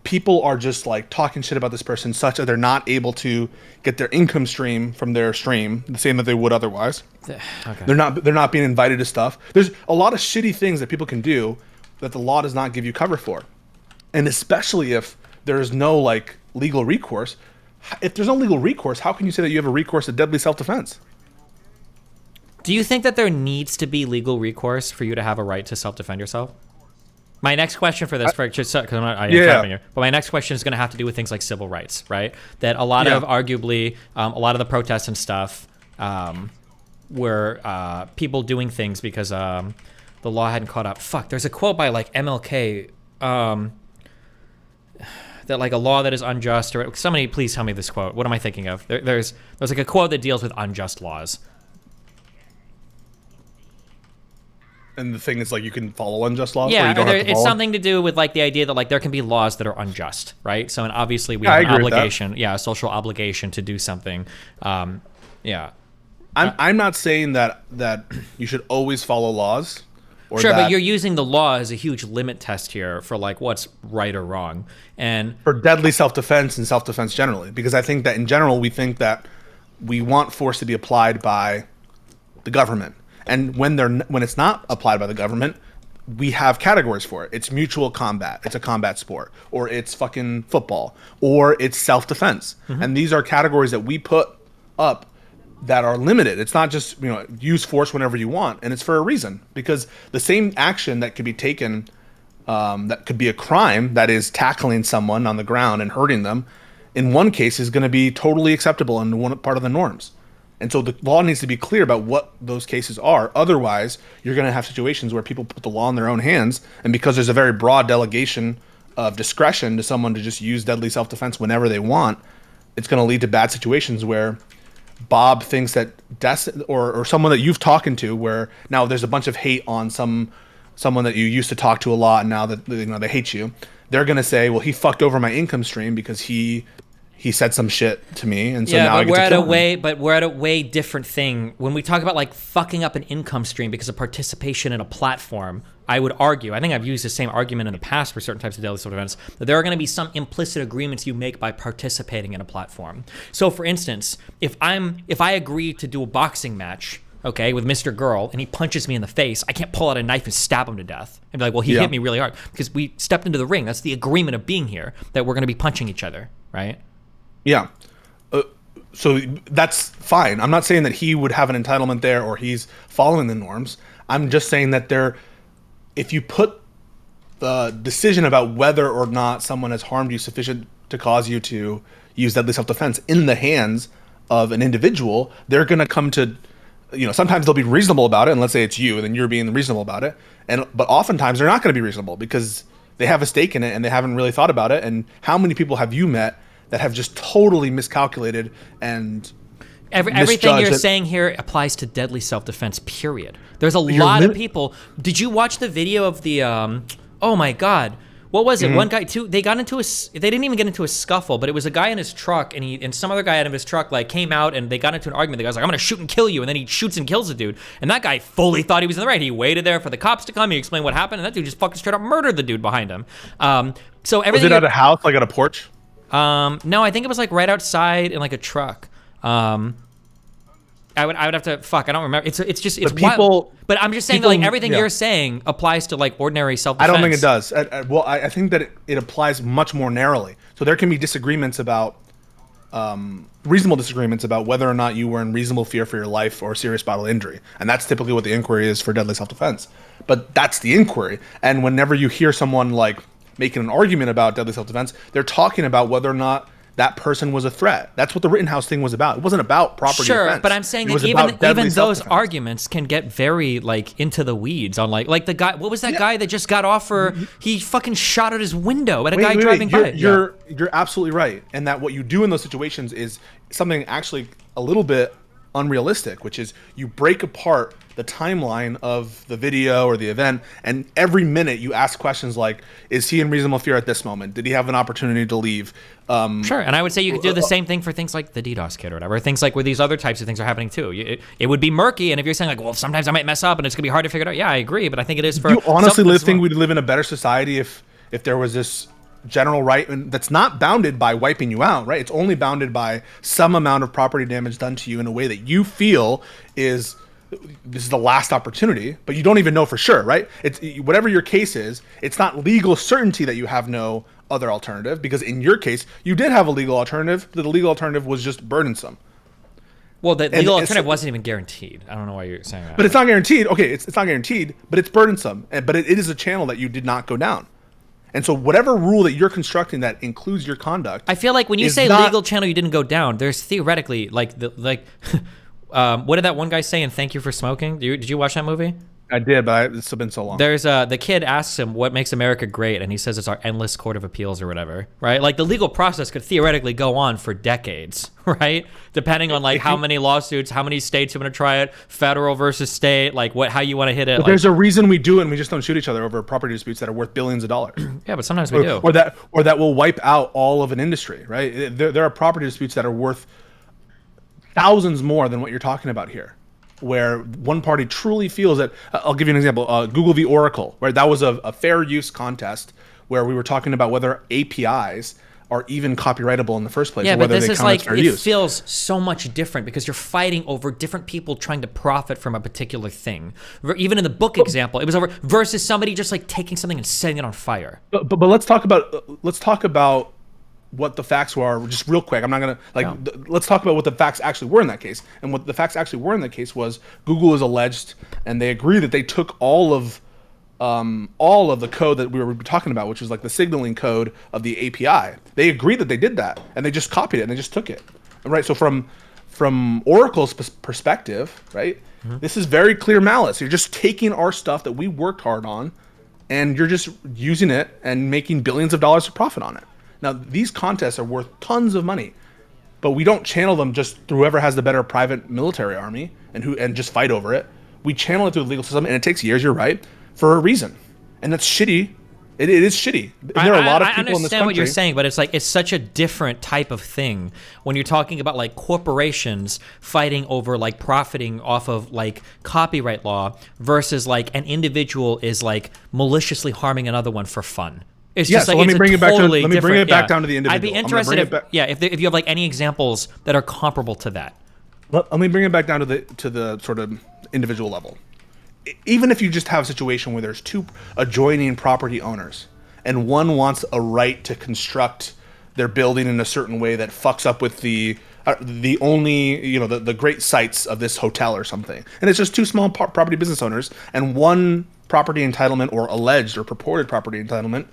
people are just like talking shit about this person such that they're not able to get their income stream from their stream the same that they would otherwise. Okay. They're not being invited to stuff. There's a lot of shitty things that people can do that the law does not give you cover for. And especially if there's no like legal recourse. If there's no legal recourse, how can you say that you have a recourse to deadly self-defense? Do you think that there needs to be legal recourse for you to have a right to self-defend yourself? My next question for this, because I'm not interrupting you, but my next question is going to have to do with things like civil rights, right? That a lot of, arguably, a lot of the protests and stuff were people doing things because the law hadn't caught up. Fuck, there's a quote by like MLK that like a law that is unjust, or somebody please tell me this quote. What am I thinking of? There's like a quote that deals with unjust laws. And the thing is, like, you can follow unjust laws. Yeah, or you don't have to it's follow something to do with like the idea that like there can be laws that are unjust, right? So, and obviously we Yeah, have I an agree with that. obligation, a social obligation to do something. Yeah, I'm not saying that you should always follow laws. Or sure, that but you're using the law as a huge limit test here for like what's right or wrong, and for deadly self-defense and self-defense generally, because I think that in general we think that we want force to be applied by the government. And when it's not applied by the government, we have categories for it. It's mutual combat. It's a combat sport. Or it's fucking football. Or it's self-defense. Mm-hmm. And these are categories that we put up that are limited. It's not just, use force whenever you want. And it's for a reason. Because the same action that could be taken, that could be a crime, that is tackling someone on the ground and hurting them, in one case is going to be totally acceptable in one part of the norms. And so the law needs to be clear about what those cases are. Otherwise, you're going to have situations where people put the law in their own hands. And because there's a very broad delegation of discretion to someone to just use deadly self-defense whenever they want, it's going to lead to bad situations where Bob thinks that or someone that you've talked to, where now there's a bunch of hate on someone that you used to talk to a lot, and now that they hate you, they're going to say, well, he fucked over my income stream because he said some shit to me, and so now I get to kill him. But we're at a way different thing. When we talk about like fucking up an income stream because of participation in a platform, I would argue, I think I've used the same argument in the past for certain types of deadly self-defense, that there are going to be some implicit agreements you make by participating in a platform. So for instance, if I agree to do a boxing match, okay, with Mr. Girl, and he punches me in the face, I can't pull out a knife and stab him to death and be like, well, he hit me really hard, because we stepped into the ring. That's the agreement of being here, that we're going to be punching each other, right? Yeah. So that's fine. I'm not saying that he would have an entitlement there or he's following the norms. I'm just saying that if you put the decision about whether or not someone has harmed you sufficient to cause you to use deadly self-defense in the hands of an individual, they're going to come to, sometimes they'll be reasonable about it, and let's say it's you, and then you're being reasonable about it, but oftentimes they're not going to be reasonable because they have a stake in it and they haven't really thought about it. And how many people have you met that have just totally miscalculated and everything you're saying here applies to deadly self-defense, period. There's a lot of people. Did you watch the video of the, oh my God, what was it? One guy, they got into they didn't even get into a scuffle, but it was a guy in his truck, and some other guy out of his truck like came out, and they got into an argument. The guy's like, I'm gonna shoot and kill you, and then he shoots and kills the dude, and that guy fully thought he was in the right. He waited there for the cops to come, he explained what happened, and that dude just fucking straight up murdered the dude behind him. So everything. Was it at a house, like at a porch? No, I think it was like right outside in like a truck. I would have to I don't remember. It's people. Wild. But I'm just saying that, like, everything you're saying applies to like ordinary self-defense. I don't think it does. I think that it applies much more narrowly. So there can be disagreements about reasonable disagreements about whether or not you were in reasonable fear for your life or serious bodily injury, and that's typically what the inquiry is for deadly self-defense. But that's the inquiry. And whenever you hear someone like making an argument about deadly self-defense, they're talking about whether or not that person was a threat. That's what the Rittenhouse thing was about. It wasn't about property defense. Offense. But I'm saying that even those arguments can get very like into the weeds on like the guy. What was that guy that just got off for? He fucking shot out his window at a guy driving by. You're absolutely right, and that what you do in those situations is something actually a little bit unrealistic, which is you break apart the timeline of the video or the event, and every minute you ask questions like, is he in reasonable fear at this moment? Did he have an opportunity to leave? Sure, and I would say you could do the same thing for things like the DDoS kit or whatever, things like where these other types of things are happening too. It would be murky, and if you're saying like, well, sometimes I might mess up and it's gonna be hard to figure it out, yeah, I agree, but I think it is for... You honestly think we'd live in a better society if there was this general right, and that's not bounded by wiping you out, right? It's only bounded by some amount of property damage done to you in a way that you feel is... this is the last opportunity, but you don't even know for sure, right? It's whatever your case is, it's not legal certainty that you have no other alternative, because in your case, you did have a legal alternative. The legal alternative was just burdensome. Well, the legal alternative wasn't even guaranteed. I don't know why you're saying that. But it's not guaranteed. Okay, it's not guaranteed, but it's burdensome. But it is a channel that you did not go down. And so whatever rule that you're constructing that includes your conduct, I feel like when you say legal channel you didn't go down, there's theoretically what did that one guy say in Thank You for Smoking? Did you watch that movie? I did, but it's been so long. There's the kid asks him what makes America great, and he says it's our endless court of appeals or whatever, right? Like the legal process could theoretically go on for decades, right? Depending on like how many lawsuits, how many states are going to try it, federal versus state, like how you want to hit it. But there's a reason we do it, and we just don't shoot each other over property disputes that are worth billions of dollars. Yeah, but sometimes we do. Or that will wipe out all of an industry, right? There are property disputes that are worth thousands more than what you're talking about here, where one party truly feels that. I'll give you an example. Google v. Oracle, where that was a fair use contest where we were talking about whether APIs are even copyrightable in the first place, yeah, or whether but this they is count like as fair it use. feels so much different because you're fighting over different people trying to profit from a particular thing. Even in the book example, it was over versus somebody just like taking something and setting it on fire. But let's talk about what the facts were, just real quick. I'm not gonna let's talk about what the facts actually were in that case. And what the facts actually were in that case was Google is alleged, and they agree that they took all of the code that we were talking about, which was like the signaling code of the API. They agreed that they did that, and they just copied it and they just took it, right? So from Oracle's perspective, right, this is very clear malice. You're just taking our stuff that we worked hard on, and you're just using it and making billions of dollars of profit on it. Now, these contests are worth tons of money, but we don't channel them just through whoever has the better private military army and just fight over it. We channel it through the legal system, and it takes years, you're right, for a reason. And that's shitty. It is shitty. And there are a lot of people in this country. I understand what you're saying, but it's like it's such a different type of thing when you're talking about like corporations fighting over like profiting off of like copyright law versus like an individual is like maliciously harming another one for fun. It's just like, let me bring it back down to the individual. I'd be interested if you have like any examples that are comparable to that. Let me bring it back down to the sort of individual level. Even if you just have a situation where there's two adjoining property owners, and one wants a right to construct their building in a certain way that fucks up with the great sites of this hotel or something, and it's just two small property business owners, and one property entitlement or alleged or purported property entitlement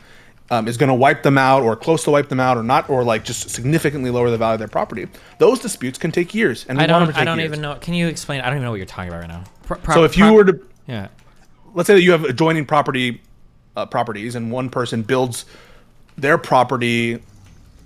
is going to wipe them out or close to wipe them out or not, or like just significantly lower the value of their property, those disputes can take years. And I we want them to don't. I take don't years. even know. Can you explain? I don't even know what you're talking about right now. So if you were to, yeah, let's say that you have adjoining properties and one person builds their property,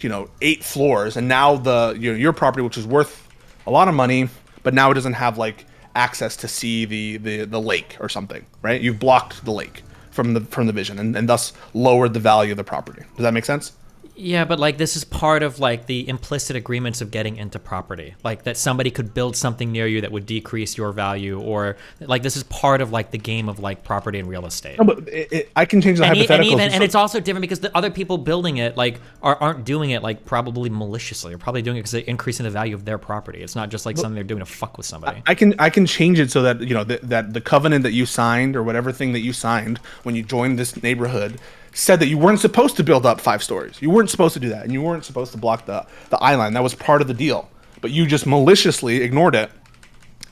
8 floors, and now your property, which is worth a lot of money, but now it doesn't have like access to see the lake or something, right? You've blocked the lake from the vision and thus lowered the value of the property. Does that make sense? Yeah, but like this is part of like the implicit agreements of getting into property, like that somebody could build something near you that would decrease your value, or like this is part of like the game of like property and real estate. No, but I can change the hypothetical. And it's also different because the other people building it like aren't doing it like probably maliciously. They're probably doing it because they're increasing the value of their property. It's not just like something they're doing to fuck with somebody. I can change it so that that the covenant that you signed or whatever thing that you signed when you joined this neighborhood said that you weren't supposed to build up 5 stories. You weren't supposed to do that, and you weren't supposed to block the eye line. That was part of the deal, but you just maliciously ignored it,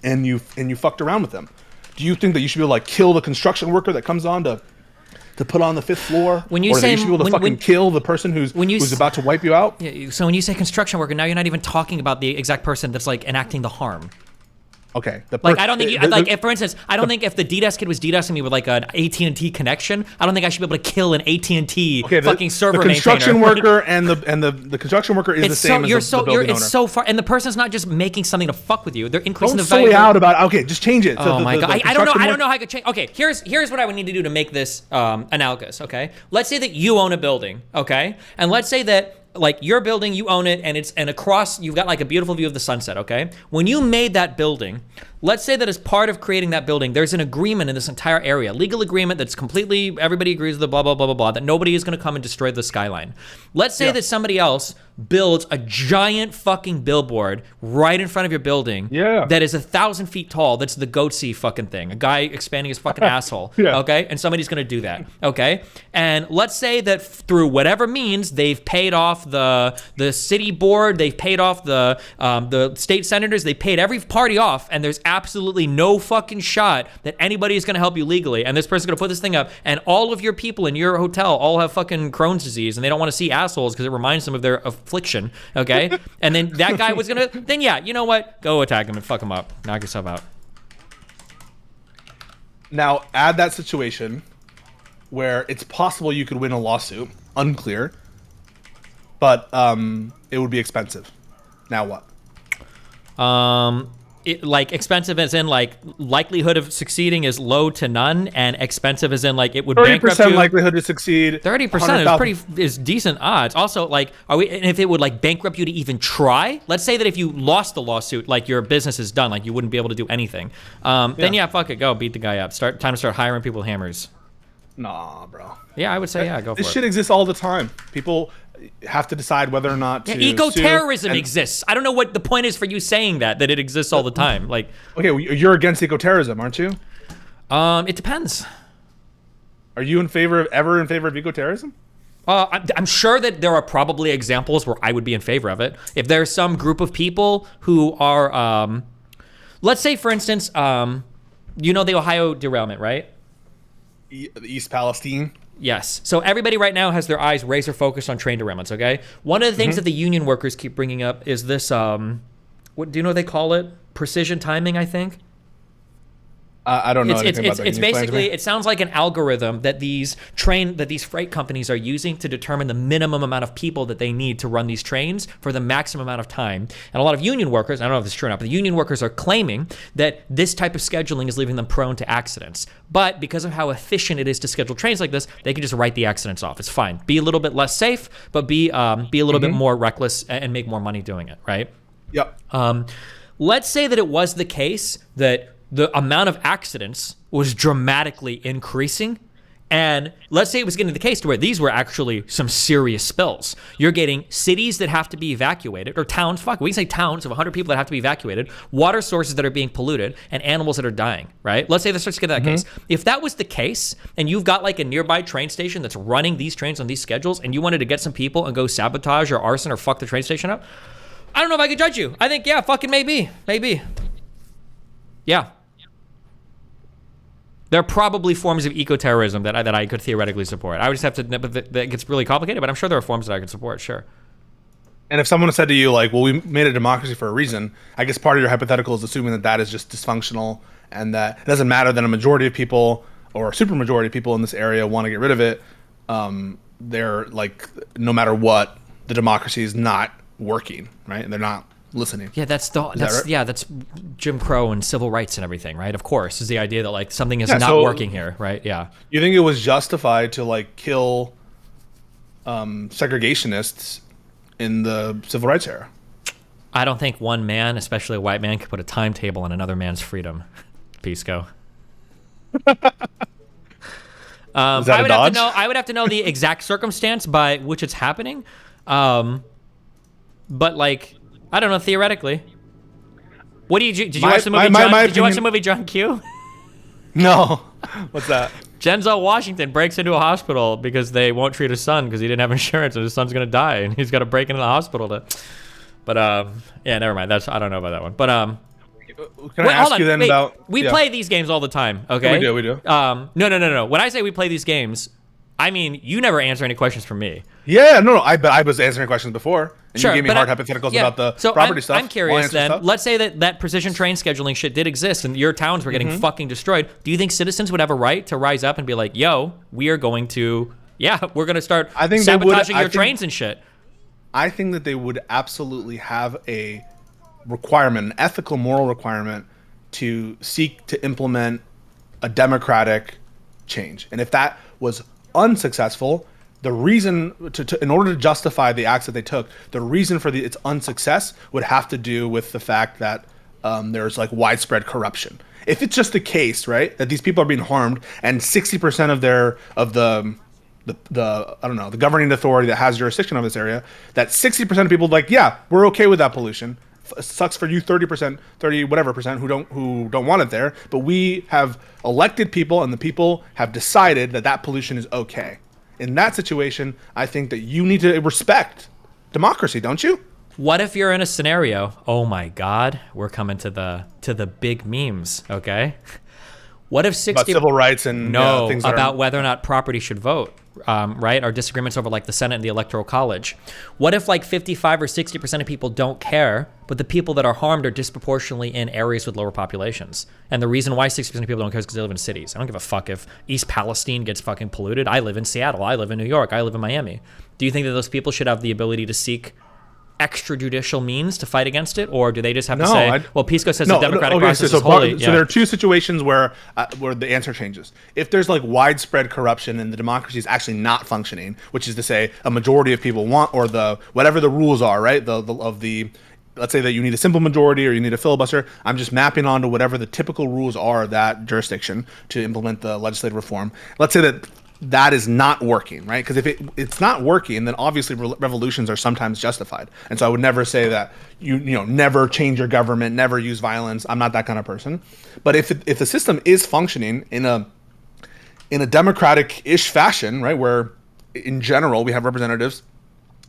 and you fucked around with them. Do you think that you should be able to like kill the construction worker that comes on to put on the 5th floor? When you or say that you should be able to fucking kill the person who's about to wipe you out? Yeah, so when you say construction worker, now you're not even talking about the exact person that's like enacting the harm. Okay. Like I don't think if for instance, I don't think if the DDoS kid was DDoSing me with like an AT&T connection, I don't think I should be able to kill an AT&T fucking server the construction maintainer. worker and the construction worker is the same as the building owner. It's so far, and the person's not just making something to fuck with you; they're increasing Don't the value. soy out about. Okay, just change it. Oh my god, I don't know. I don't know how I could change. Okay, here's what I would need to do to make this analogous. Okay, let's say that you own a building. Okay, and let's say that like your building, you own it, and across you've got like a beautiful view of the sunset. Okay, when you made that building, let's say that as part of creating that building, there's an agreement in this entire area, legal agreement that's completely everybody agrees with the blah blah blah blah blah, that nobody is going to come and destroy the skyline. Let's say that somebody else builds a giant fucking billboard right in front of your building that is 1,000 feet tall. That's the Goatsy fucking thing. A guy expanding his fucking asshole. Okay, and somebody's going to do that. Okay, and let's say that through whatever means they've paid off the city board, they've paid off the state senators, they paid every party off, and there's absolutely no fucking shot that anybody is going to help you legally, and this person's going to put this thing up, and all of your people in your hotel all have fucking Crohn's disease, and they don't want to see assholes because it reminds them of their affliction, okay? And then that guy was going to, then yeah, you know what? Go attack him and fuck him up. Knock yourself out. Now, add that situation where it's possible you could win a lawsuit, unclear, but it would be expensive. Now what? Like expensive as in like likelihood of succeeding is low to none, and expensive as in like it would bankrupt you. 30% likelihood to succeed. 30% is decent odds. Also, like, and if it would like bankrupt you to even try? Let's say that if you lost the lawsuit, like your business is done, like you wouldn't be able to do anything. Then yeah, fuck it, go beat the guy up. Time to start hiring people with hammers. Nah, bro. Yeah, I would say yeah, go for it. This shit exists all the time. People have to decide whether or not to eco-terrorism exists. I don't know what the point is for you saying that it exists all the time. Like, okay, well, you're against eco-terrorism, aren't you? It depends. Are you in favor of eco-terrorism? I'm sure that there are probably examples where I would be in favor of it. If there's some group of people who are, let's say, for instance, you know the Ohio derailment, right? The East Palestine. Yes. So everybody right now has their eyes razor focused on train derailments, okay? One of the things that the union workers keep bringing up is this, what do you know what they call it? Precision timing, I think. I don't know anything about that. It's basically, it sounds like an algorithm that these freight companies are using to determine the minimum amount of people that they need to run these trains for the maximum amount of time. And a lot of union workers, I don't know if this is true or not, but the union workers are claiming that this type of scheduling is leaving them prone to accidents. But because of how efficient it is to schedule trains like this, they can just write the accidents off. It's fine. Be a little bit less safe, but be a little bit more reckless and make more money doing it, right? Yep. Let's say that it was the case that the amount of accidents was dramatically increasing. And let's say it was getting to the case to where these were actually some serious spills. You're getting cities that have to be evacuated, or towns, we can say towns of 100 people that have to be evacuated, water sources that are being polluted, and animals that are dying, right? Let's say this starts to get to that case. If that was the case, and you've got like a nearby train station that's running these trains on these schedules, and you wanted to get some people and go sabotage or arson or fuck the train station up, I don't know if I could judge you. I think, yeah, fucking maybe. Yeah. There are probably forms of eco-terrorism that I could theoretically support. I would just have to, but that gets really complicated, but I'm sure there are forms that I could support, sure. And if someone said to you, like, well, we made a democracy for a reason, I guess part of your hypothetical is assuming that that is just dysfunctional and that it doesn't matter that a majority of people or a super majority of people in this area want to get rid of it. They're like, no matter what, the democracy is not working, right? And they're not listening. Yeah, that's Jim Crow and civil rights and everything, right? Of course, is the idea that like something is not working here, right? Yeah. You think it was justified to like kill segregationists in the civil rights era? I don't think one man, especially a white man, could put a timetable on another man's freedom. Pisco. Is that I would a have to dodge? know. I would have to know the exact circumstance by which it's happening. But like, I don't know. Theoretically, what do you? Did you watch the movie? Did you watch the movie John Q? No. What's that? Denzel Washington breaks into a hospital because they won't treat his son because he didn't have insurance and his son's gonna die and he's got to break into the hospital to. But yeah, never mind. I don't know about that one. But Can I ask you then about? We play these games all the time. Okay. We do. No. When I say we play these games, I mean you never answer any questions from me. Yeah, no. I was answering questions before, and Sure, you gave me but hard hypotheticals about the so property stuff. I'm curious then. Stuff. Let's say that precision train scheduling shit did exist and your towns were getting fucking destroyed. Do you think citizens would have a right to rise up and be like, "Yo, we are going to, we're going to start sabotaging your trains and shit"? I think that they would absolutely have a requirement, an ethical, moral requirement, to seek to implement a democratic change. And if that was unsuccessful, the reason in order to justify the acts that they took, the reason for its unsuccess would have to do with the fact that there's like widespread corruption. If it's just the case, right, that these people are being harmed and 60% of the governing authority that has jurisdiction over this area, that 60% of people like, yeah, we're okay with that pollution. Sucks for you 30%, 30 whatever percent who don't want it there, but we have elected people and the people have decided that pollution is okay. In that situation, I think that you need to respect democracy, don't you? What if you're in a scenario? Oh my God, we're coming to the big memes. Okay. What if 60 about civil rights and things about whether or not property should vote, right? Or disagreements over like the Senate and the Electoral College. What if like 55 or 60% of people don't care, but the people that are harmed are disproportionately in areas with lower populations? And the reason why 60% of people don't care is because they live in cities. I don't give a fuck if East Palestine gets fucking polluted. I live in Seattle. I live in New York. I live in Miami. Do you think that those people should have the ability to seek extrajudicial means to fight against it, or do they just have to say, well, Pisco says the democratic process is holy? So there are two situations where the answer changes. If there's like widespread corruption and the democracy is actually not functioning, which is to say a majority of people want, or whatever the rules are, right? Let's say that you need a simple majority or you need a filibuster. I'm just mapping onto whatever the typical rules are of that jurisdiction to implement the legislative reform. Let's say that is not working, right? Because if it's not working, then obviously revolutions are sometimes justified. And so I would never say that you never change your government, never use violence. I'm not that kind of person. But if the system is functioning in a democratic-ish fashion, right, where in general we have representatives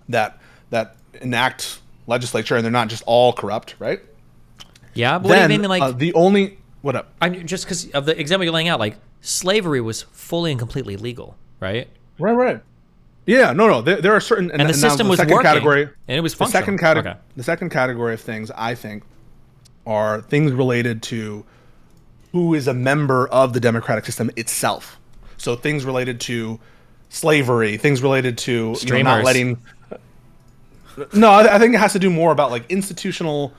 that enact legislature and they're not just all corrupt, right? Yeah, but what do you mean like what up? Just because of the example you're laying out, like slavery was fully and completely legal, right? Right. Yeah, no. There are certain and the system was working, and it was functional. The second category of things I think are things related to who is a member of the democratic system itself. So things related to slavery, things related to not letting. No, I think it has to do more about like institutional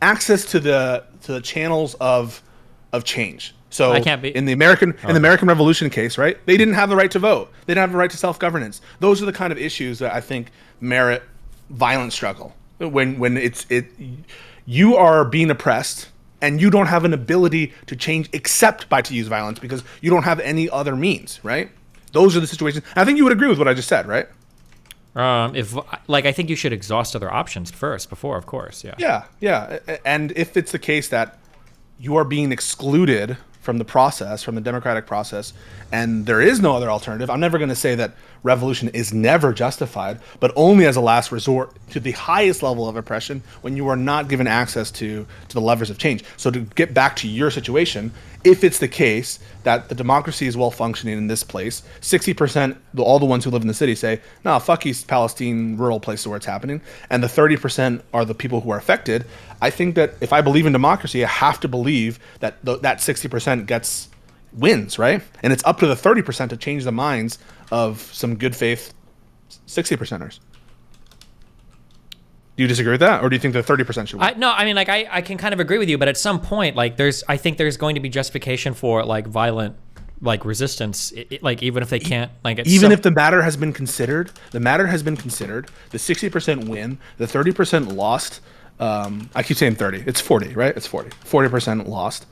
access to the channels of change. So in the American Revolution case, right? They didn't have the right to vote. They didn't have the right to self-governance. Those are the kind of issues that I think merit violent struggle. When you are being oppressed and you don't have an ability to change except to use violence because you don't have any other means, right? Those are the situations. I think you would agree with what I just said, right? I think you should exhaust other options before, of course. Yeah. Yeah. And if it's the case that you are being excluded from the process, from the democratic process, and there is no other alternative, I'm never going to say that revolution is never justified, but only as a last resort to the highest level of oppression when you are not given access to the levers of change. So to get back to your situation, if it's the case that the democracy is well functioning in this place, 60%, all the ones who live in the city say, no, fuck East Palestine, rural places where it's happening, and the 30% are the people who are affected, I think that if I believe in democracy, I have to believe that that 60% wins, right? And it's up to the 30% to change the minds of some good faith 60%ers. Do you disagree with that, or do you think the 30% should win? No, I mean, like, I can kind of agree with you, but at some point, like, I think there's going to be justification for like violent, like, resistance, like, even if they can't, like, even if the matter has been considered, the 60% win, the 30% lost. I keep saying 30. It's 40, right? It's 40. 40% lost,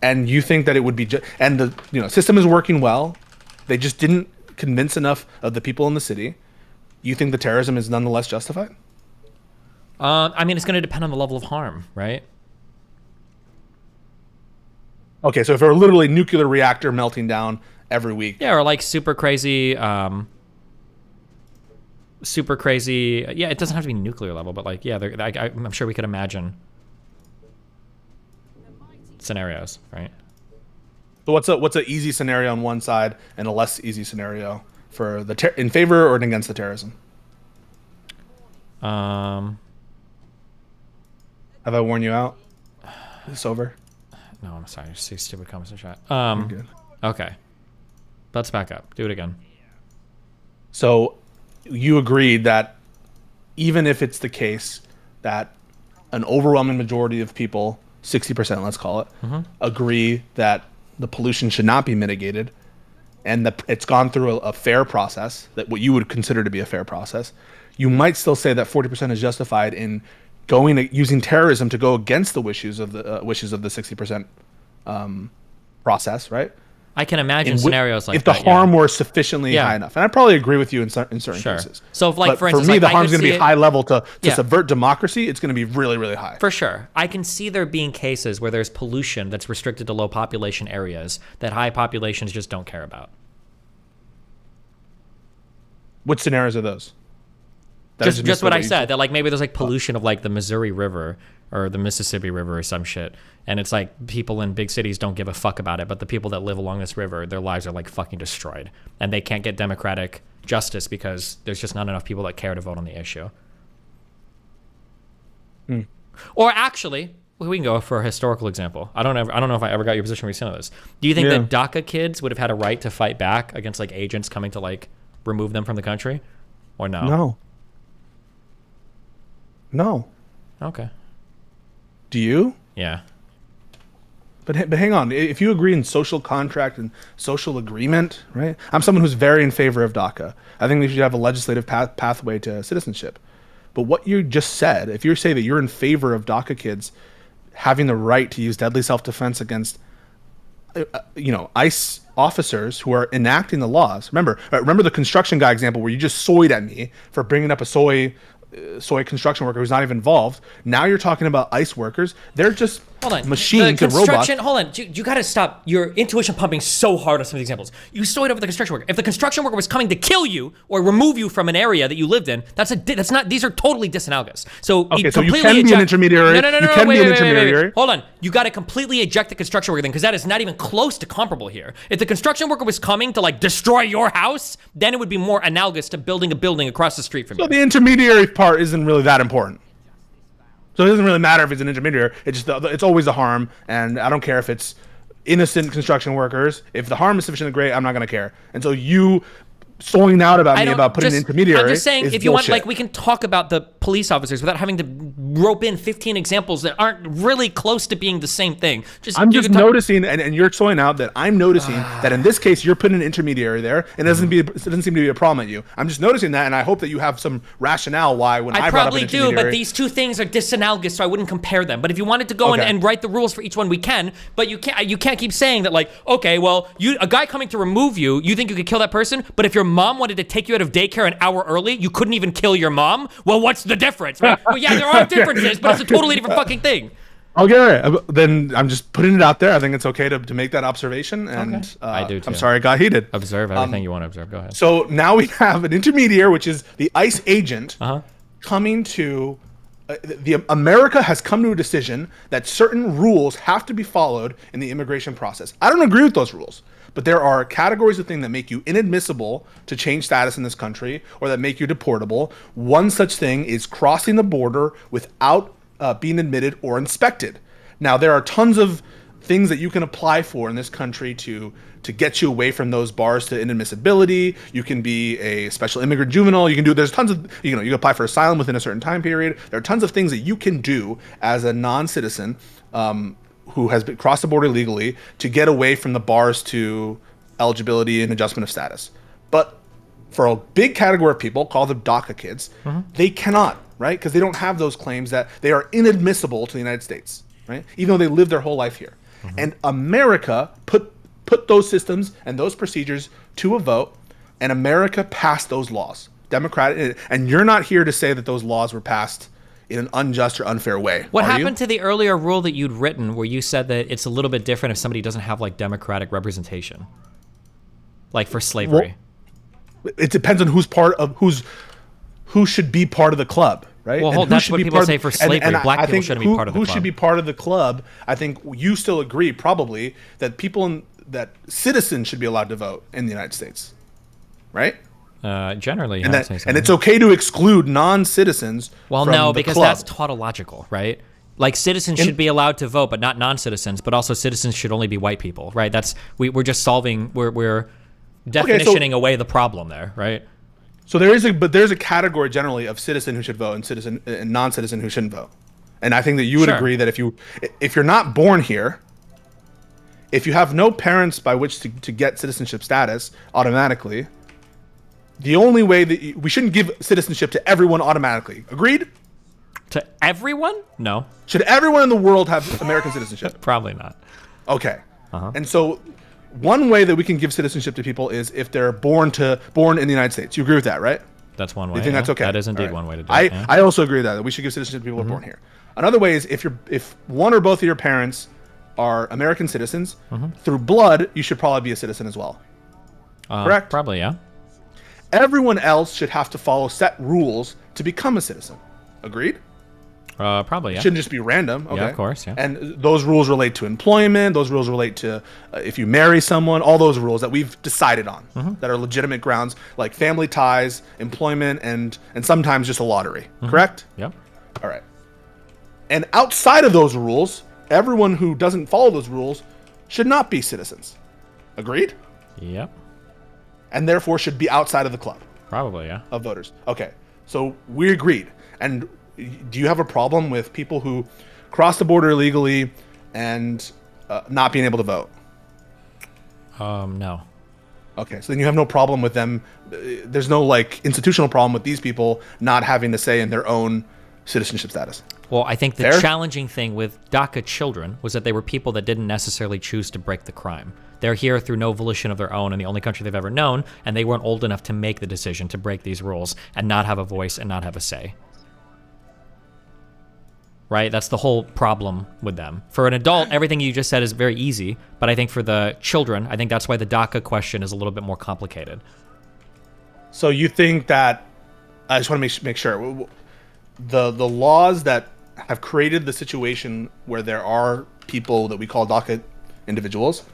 and you think that it would be and the system is working well. They just didn't convince enough of the people in the city. You think the terrorism is nonetheless justified? I mean, it's going to depend on the level of harm, right? Okay, so if it were literally nuclear reactor melting down every week. Yeah, or like super crazy. Yeah, it doesn't have to be nuclear level, but like, yeah, I'm sure we could imagine scenarios, right? So what's a easy scenario on one side and a less easy scenario for in favor or against the terrorism? Have I worn you out? Is this over? No, I'm sorry. I see stupid comments in chat. You're good. Okay. Let's back up. Do it again. So you agreed that even if it's the case that an overwhelming majority of people, 60%, let's call it, agree that the pollution should not be mitigated, and that it's gone through a fair process, that what you would consider to be a fair process, you might still say that 40% is justified in using terrorism to go against the wishes of the 60% process, right? I can imagine scenarios like if that. If the harm were sufficiently high enough, and I probably agree with you in certain cases. So, if, like, for instance, me, like, the harm's going to be high level to Yeah. subvert democracy. It's going to be really, really high. For sure. I can see there being cases where there's pollution that's restricted to low population areas that high populations just don't care about. What scenarios are those? Just what I said, that like maybe there's like pollution of like the Missouri River or the Mississippi River or some shit, and it's like people in big cities don't give a fuck about it, but the people that live along this river, their lives are like fucking destroyed, and they can't get democratic justice because there's just not enough people that care to vote on the issue. Or actually, we can go for a historical example. I don't know if I ever got your position where you said this. Do you think that DACA kids would have had a right to fight back against like agents coming to like remove them from the country, or no? No. Okay. Do you? Yeah. But hang on. If you agree in social contract and social agreement, right? I'm someone who's very in favor of DACA. I think we should have a legislative pathway to citizenship. But what you just said, if you say that you're in favor of DACA kids having the right to use deadly self-defense against, ICE officers who are enacting the laws. Remember the construction guy example where you just soyed at me for bringing up a soy construction worker who's not even involved. Now you're talking about ICE workers. They're just machines and robots. Hold on. You got to stop your intuition pumping so hard on some of the examples. You soyed over the construction worker. If the construction worker was coming to kill you or remove you from an area that you lived in, that's not. These are totally disanalogous. So okay, so you can be an intermediary. No. Wait. Hold on. You got to completely eject the construction worker thing because that is not even close to comparable here. If the construction worker was coming to like destroy your house, then it would be more analogous to building a building across the street from you. So the intermediary part isn't really that important. So it doesn't really matter if it's an intermediary. It's always a harm, and I don't care if it's innocent construction workers. If the harm is sufficiently great, I'm not going to care. And so you soying out about me about putting an intermediary. I'm just saying, if you bullshit. want, like, we can talk about the police officers without having to rope in 15 examples that aren't really close to being the same thing. I'm just noticing, and you're soying out that I'm noticing that in this case you're putting an intermediary there, and it doesn't seem to be a problem at you. I'm just noticing that, and I hope that you have some rationale why when I brought up an intermediary. I probably do, but these two things are disanalogous, so I wouldn't compare them. But if you wanted to go and write the rules for each one, we can. But you can't keep saying that, like, okay, well, a guy coming to remove you, you think you could kill that person, but if your mom wanted to take you out of daycare an hour early, you couldn't even kill your mom? Well, what's the difference? Right? Well, yeah, there are differences, but it's a totally different fucking thing. Okay, then I'm just putting it out there. I think it's okay to make that observation, and I do too. I'm sorry it got heated. Observe everything you want to observe. Go ahead. So now we have an intermediary, which is the ICE agent, coming to the America has come to a decision that certain rules have to be followed in the immigration process. I don't agree with those rules, but there are categories of things that make you inadmissible to change status in this country or that make you deportable. One such thing is crossing the border without being admitted or inspected. Now, there are tons of things that you can apply for in this country to get you away from those bars to inadmissibility. You can be a special immigrant juvenile. You can do, there's tons of, you can apply for asylum within a certain time period. There are tons of things that you can do as a non-citizen who has crossed the border legally to get away from the bars to eligibility and adjustment of status. But for a big category of people, called the DACA kids, they cannot, right? Because they don't have those claims that they are inadmissible to the United States, right? Even though they lived their whole life here. And America put those systems and those procedures to a vote, and America passed those laws. Democratic, and you're not here to say that those laws were passed in an unjust or unfair way. What happened to the earlier rule that you'd written where you said that it's a little bit different if somebody doesn't have like democratic representation? Like for slavery. Well, it depends on who should be part of the club, right? Well, that's what people say for slavery. Black people shouldn't be part of the club. Who should be part of the club? I think you still agree probably that that citizens should be allowed to vote in the United States, right? Generally, and it's okay to exclude non-citizens. Well, from no, the because club. that's tautological, right? Like citizens should be allowed to vote, but not non-citizens. But also, citizens should only be white people, right? That's we're just solving. We're definitioning away the problem there, right? So there's a category generally of citizen who should vote and non-citizen who shouldn't vote. And I think that you would agree that if you're not born here, if you have no parents by which to get citizenship status automatically, the only way that we shouldn't give citizenship to everyone automatically. Agreed? To everyone? No. Should everyone in the world have American citizenship? Probably not. Okay. And so one way that we can give citizenship to people is if they're born in the United States. You agree with that, right? That's one way. You think that's okay? That is indeed one way to do it. I also agree with that we should give citizenship to people who are born here. Another way is if one or both of your parents are American citizens, through blood, you should probably be a citizen as well. Correct? Probably, yeah. Everyone else should have to follow set rules to become a citizen. Agreed? Probably, yeah. It shouldn't just be random. Okay. Yeah, of course, yeah. And those rules relate to employment. Those rules relate to if you marry someone. All those rules that we've decided on that are legitimate grounds, like family ties, employment, and sometimes just a lottery. Correct? Yep. All right. And outside of those rules, everyone who doesn't follow those rules should not be citizens. Agreed? Yep. And therefore should be outside of the club. Probably, yeah. Of voters. Okay. So we agreed. And do you have a problem with people who cross the border illegally and not being able to vote? No. Okay. So then you have no problem with them. There's no institutional problem with these people not having a say in their own citizenship status. Well, I think the challenging thing with DACA children was that they were people that didn't necessarily choose to break the crime. They're here through no volition of their own in the only country they've ever known, and they weren't old enough to make the decision to break these rules and not have a voice and not have a say. Right? That's the whole problem with them. For an adult, everything you just said is very easy, but I think for the children, I think that's why the DACA question is a little bit more complicated. So you think that, I just want to make sure, the laws that have created the situation where there are people that we call DACA individuals,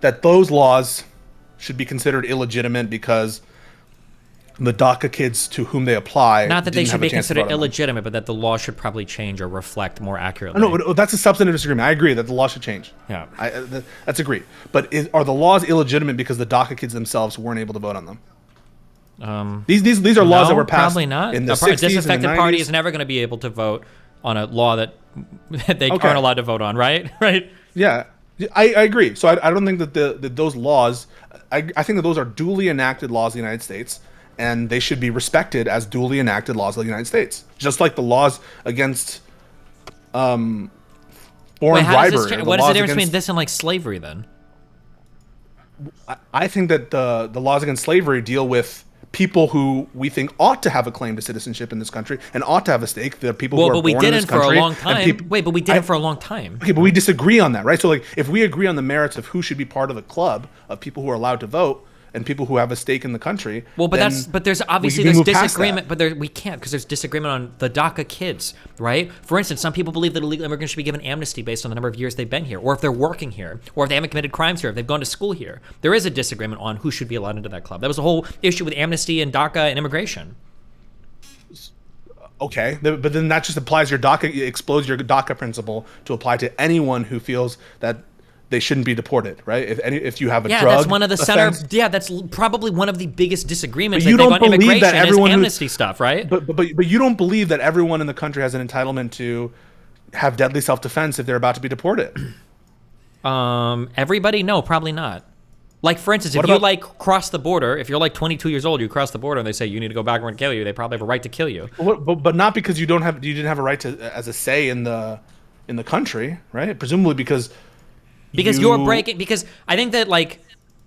that those laws should be considered illegitimate because the DACA kids to whom they apply not that they should be considered illegitimate, but that the law should probably change or reflect more accurately. No, that's a substantive disagreement. I agree that the law should change. Yeah, that's agreed. But are the laws illegitimate because the DACA kids themselves weren't able to vote on them? These are laws that were passed. Probably not. In the a 60s disaffected and the 90s. party is never going to be able to vote on a law that they aren't allowed to vote on, right? Right. Yeah, I agree. So I don't think that those laws. I think that those are duly enacted laws of the United States, and they should be respected as duly enacted laws of the United States, just like the laws against foreign bribery. What is the difference between this and slavery then? I think that the laws against slavery deal with people who we think ought to have a claim to citizenship in this country and ought to have a stake. The people who are born in this country. But we didn't for a long time. Wait, but we didn't for a long time. Okay, but we disagree on that, right? So if we agree on the merits of who should be part of the club of people who are allowed to vote, and people who have a stake in the country. Well, but then there's obviously we can there's move past disagreement, that. but we can't because there's disagreement on the DACA kids, right? For instance, some people believe that illegal immigrants should be given amnesty based on the number of years they've been here, or if they're working here, or if they haven't committed crimes here, if they've gone to school here. There is a disagreement on who should be allowed into that club. That was the whole issue with amnesty and DACA and immigration. Okay, but then that just applies your DACA, it explodes your DACA principle to apply to anyone who feels that they shouldn't be deported, right? If you have a drug that's one of the offense, center. Yeah, that's probably one of the biggest disagreements But you I think don't on believe immigration that everyone is who- amnesty stuff, right? But you don't believe that everyone in the country has an entitlement to have deadly self-defense if they're about to be deported. Everybody? No, probably not. Like, for instance, What if you about- like cross the border, if you're like 22 years old, you cross the border and they say you need to go back and kill you, they probably have a right to kill you. But not because you didn't have a right to as a say in the country, right? Presumably because You're breaking. Because I think that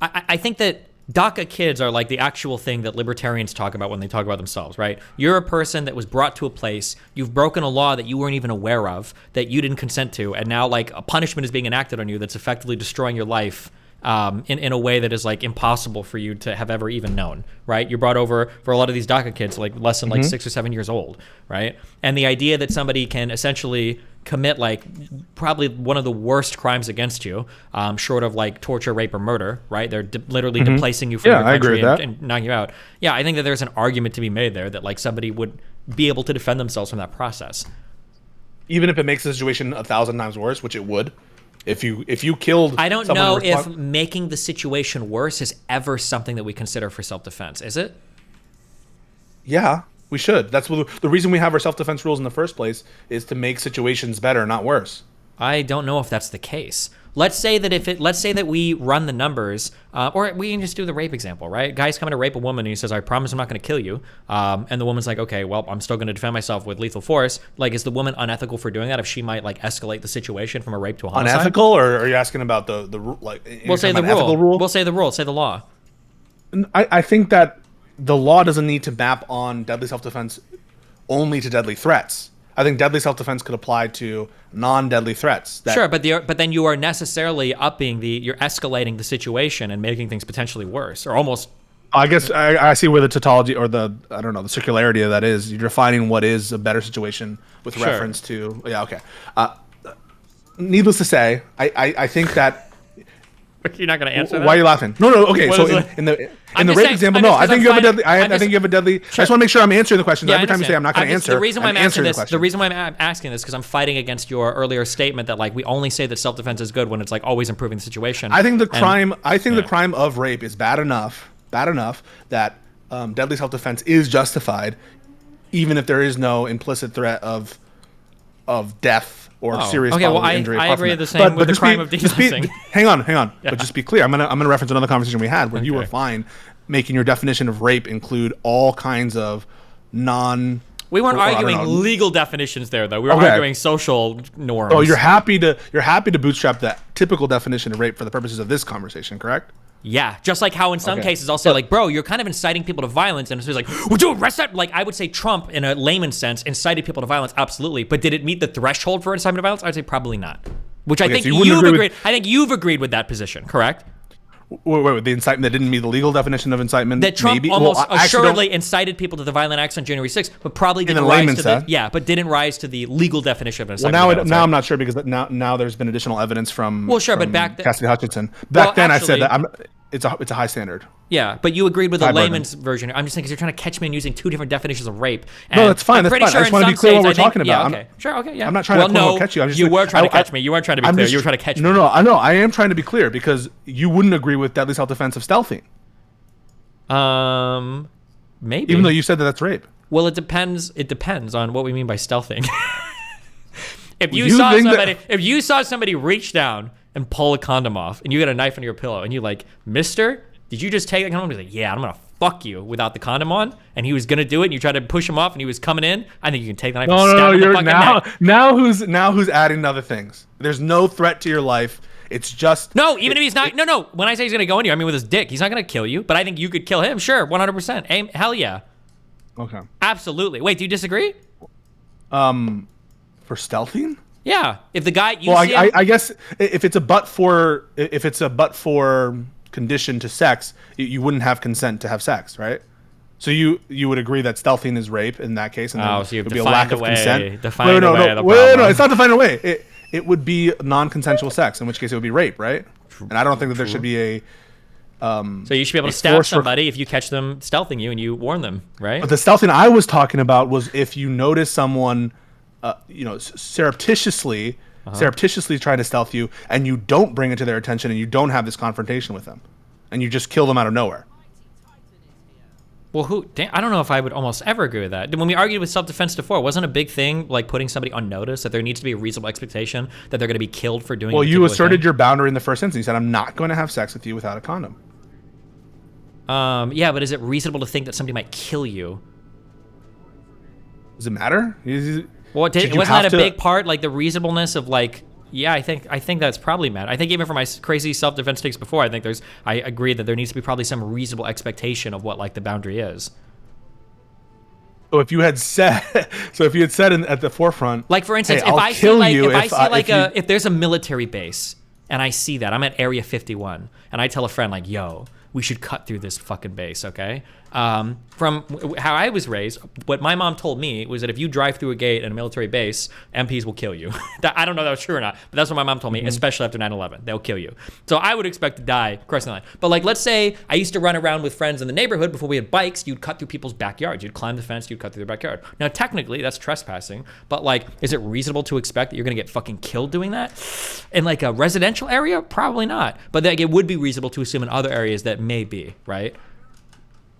I think that DACA kids are like the actual thing that libertarians talk about when they talk about themselves, right? You're a person that was brought to a place, you've broken a law that you weren't even aware of, that you didn't consent to, and now like a punishment is being enacted on you that's effectively destroying your life. In a way that is like impossible for you to have ever even known, right? You're brought over for a lot of these DACA kids, like less than like 6 or 7 years old, right? And the idea that somebody can essentially commit like probably one of the worst crimes against you, short of like torture, rape, or murder, right? They're literally displacing you from Yeah, your I agree country with that. and knocking you out. Yeah, I think that there's an argument to be made there that like somebody would be able to defend themselves from that process. even if it makes the situation 1,000 times worse, which it would. If you killed, I don't someone know in if making the situation worse is ever something that we consider for self-defense. Is it? Yeah, we should. That's what, the reason we have our self-defense rules in the first place is to make situations better, not worse. I don't know if that's the case. Let's say that we run the numbers, or we can just do the rape example, right? Guy's coming to rape a woman and he says, I promise I'm not going to kill you. And the woman's like, okay, well, I'm still going to defend myself with lethal force. Like, is the woman unethical for doing that if she might like escalate the situation from a rape to a homicide? Unethical, or are you asking about the like? We'll say the rule. We'll say the rule. Say the law. I think that the law doesn't need to map on deadly self-defense only to deadly threats. I think deadly self-defense could apply to non-deadly threats. Sure, but then you are necessarily you're escalating the situation and making things potentially worse, or almost. I guess I see where the tautology or the circularity of that is. You're defining what is a better situation with reference to. Yeah, okay. Needless to say, I think that. You're not going to answer that? Why are you laughing? No. Okay, What so is in the rape example, no. I think you have a deadly. I think you have a deadly. I just want to make sure I'm answering the question. Every time you say I'm not going to answer, the reason why I'm asking this, the the reason why I'm asking this, because I'm fighting against your earlier statement that like we only say that self-defense is good when it's like always improving the situation. I think the crime. The crime of rape is bad enough that deadly self-defense is justified, even if there is no implicit threat of death or serious bodily injury. I agree the same with the crime of denuncing. Hang on. Yeah. But just be clear. I'm gonna reference another conversation we had where you were fine making your definition of rape include all kinds of non. We weren't arguing legal definitions there, though. We were arguing social norms. Oh, you're happy to bootstrap that typical definition of rape for the purposes of this conversation, correct? Yeah, just like how in some cases I'll say like, bro, you're kind of inciting people to violence, and it's like, would you arrest that? Like I would say Trump, in a layman's sense, incited people to violence, absolutely. But did it meet the threshold for incitement to violence? I'd say probably not. Which I think so you've agreed. I think you've agreed with that position, correct? Wait, the incitement that didn't meet the legal definition of incitement? That Trump maybe? almost assuredly incited people to the violent acts on January 6th, but probably didn't rise to but didn't rise to the legal definition of an incitement. Well, now I'm not sure because now there's been additional evidence from but back then Cassidy Hutchinson. Back then I said that it's a high standard. Yeah, but you agreed with the layman's version. I'm just saying because you're trying to catch me in using two different definitions of rape. And no, that's fine. That's fine. Sure I just want to be clear what we're talking about. Yeah, okay. Sure, okay, yeah. I'm not trying to catch you. You were trying to catch me. You weren't trying to be clear. You were trying to catch me. No, I know. I am trying to be clear because you wouldn't agree with deadly self-defense of stealthing. Maybe. Even though you said that that's rape. Well, it depends. It depends on what we mean by stealthing. If you saw somebody reach down and pull a condom off, and you got a knife under your pillow, and you like, Mister, did you just take that condom? He's like, yeah, I'm gonna fuck you without the condom on, and he was gonna do it, and you tried to push him off, and he was coming in. I think you can take the knife and stab him in the fucking neck. Now who's adding other things? There's no threat to your life. It's just no. Even if he's not, no. When I say he's gonna go in you, I mean with his dick. He's not gonna kill you, but I think you could kill him. Sure, 100%. Hell yeah. Okay. Absolutely. Wait, do you disagree? For stealthing? Yeah. If the guy I guess if it's a but for condition to sex, you wouldn't have consent to have sex, right? So you would agree that stealthing is rape in that case, and Oh, then so you've it would be a defined lack of away- consent. defined no, away the wait, no, problem. it's not defined away. It would be non-consensual sex, in which case it would be rape, right? And I don't think that there should be a. So you should be able a to stab force for- somebody if you catch them stealthing you and you warn them, right? But the stealthing I was talking about was if you notice someone, surreptitiously trying to stealth you, and you don't bring it to their attention, and you don't have this confrontation with them, and you just kill them out of nowhere. Well, I don't know if I would almost ever agree with that. When we argued with self-defense before, wasn't a big thing like putting somebody on notice that there needs to be a reasonable expectation that they're going to be killed for doing. Well, a you particular asserted thing? your boundary in the first instance. You said, "I'm not going to have sex with you without a condom." Yeah, but is it reasonable to think that somebody might kill you? Does it matter? Well, Did you wasn't have that a to- big part, like the reasonableness of like? Yeah, I think that's probably mad. I think even for my crazy self-defense takes before, I agree that there needs to be probably some reasonable expectation of what like the boundary is. So if you had said, at the forefront, Like for instance, "Hey, if I'll I see kill like you if there's a military base and I see that, I'm at Area 51 and I tell a friend like, "Yo, we should cut through this fucking base," okay? From how I was raised, what my mom told me was that if you drive through a gate in a military base, MPs will kill you. I don't know if that was true or not, but that's what my mom told me, especially after 9/11. They'll kill you. So I would expect to die crossing the line. But like, let's say I used to run around with friends in the neighborhood before we had bikes, you'd cut through people's backyards. You'd climb the fence, you'd cut through their backyard. Now, technically, that's trespassing, but like, is it reasonable to expect that you're gonna get fucking killed doing that? In like a residential area? Probably not. But like, it would be reasonable to assume in other areas that may be, right?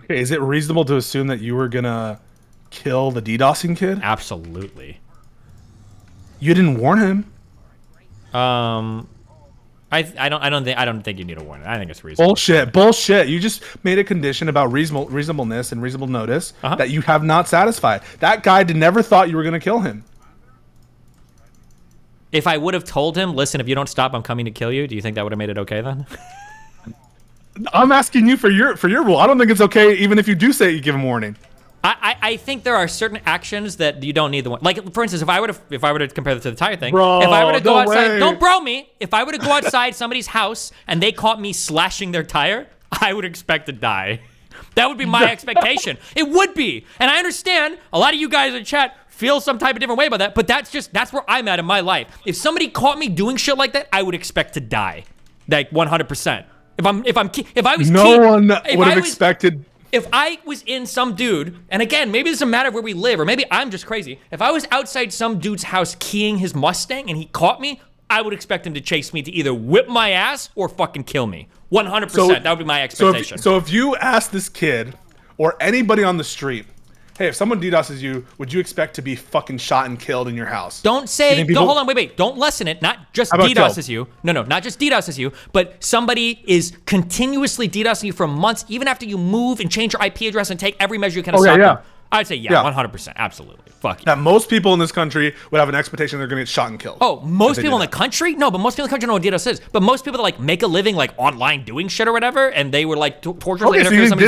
Okay, is it reasonable to assume that you were gonna kill the DDoSing kid? Absolutely. You didn't warn him. I don't think you need a warning. I think it's reasonable. Bullshit. You just made a condition about reasonableness and reasonable notice that you have not satisfied. That guy never thought you were gonna kill him. If I would have told him, listen, if you don't stop, I'm coming to kill you, do you think that would have made it okay then? I'm asking you for your rule. I don't think it's okay even if you do say you give him warning. I think there are certain actions that you don't need the one. Like for instance, if I were to compare this to the tire thing, Bro, if I were to go no outside, way. don't bro me. If I were to go outside somebody's house and they caught me slashing their tire, I would expect to die. That would be my expectation. It would be. And I understand a lot of you guys in chat feel some type of different way about that, but that's where I'm at in my life. If somebody caught me doing shit like that, I would expect to die. Like 100%. If I was in some dude, and again, maybe it's a matter of where we live, or maybe I'm just crazy. If I was outside some dude's house keying his Mustang and he caught me, I would expect him to chase me to either whip my ass or fucking kill me. 100%. That would be my expectation. So if you ask this kid or anybody on the street, hey, if someone DDoSes you, would you expect to be fucking shot and killed in your house? Don't say, hold on, wait. Don't lessen it. Not just DDoSes you. No, not just DDoSes you, but somebody is continuously DDoSing you for months, even after you move and change your IP address and take every measure you can to stop them. I'd say, 100%. Absolutely. Fuck you. That most people in this country would have an expectation they're going to get shot and killed. Oh, most people in the country? No, but most people in the country know what DDoS is. But most people that like make a living like online doing shit or whatever, and they were like torturing. Okay, so you think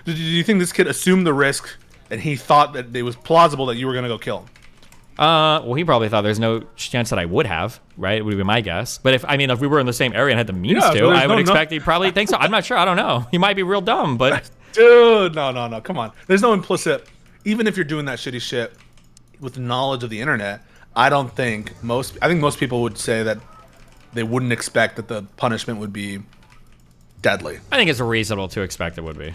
do you think this kid assumed the risk and he thought that it was plausible that you were going to go kill him? Well, he probably thought there's no chance that I would have, right? It would be my guess. But if we were in the same area and had the means to, I would expect he'd probably think so. I'm not sure. I don't know. He might be real dumb, but dude, no, come on. There's no implicit. Even if you're doing that shitty shit with the knowledge of the internet, I think most people would say that they wouldn't expect that the punishment would be deadly. I think it's reasonable to expect it would be.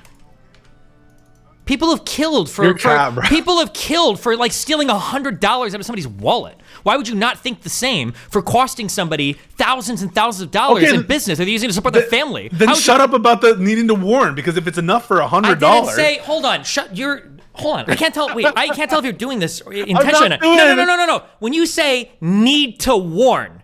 People have killed for like stealing $100 out of somebody's wallet. Why would you not think the same for costing somebody thousands and thousands of dollars in business that they're using to support their family? Then shut up about the needing to warn, because if it's enough for $100, I didn't say. Hold on. Hold on. I can't tell. Wait. I can't tell if you're doing this intentionally. No. When you say need to warn,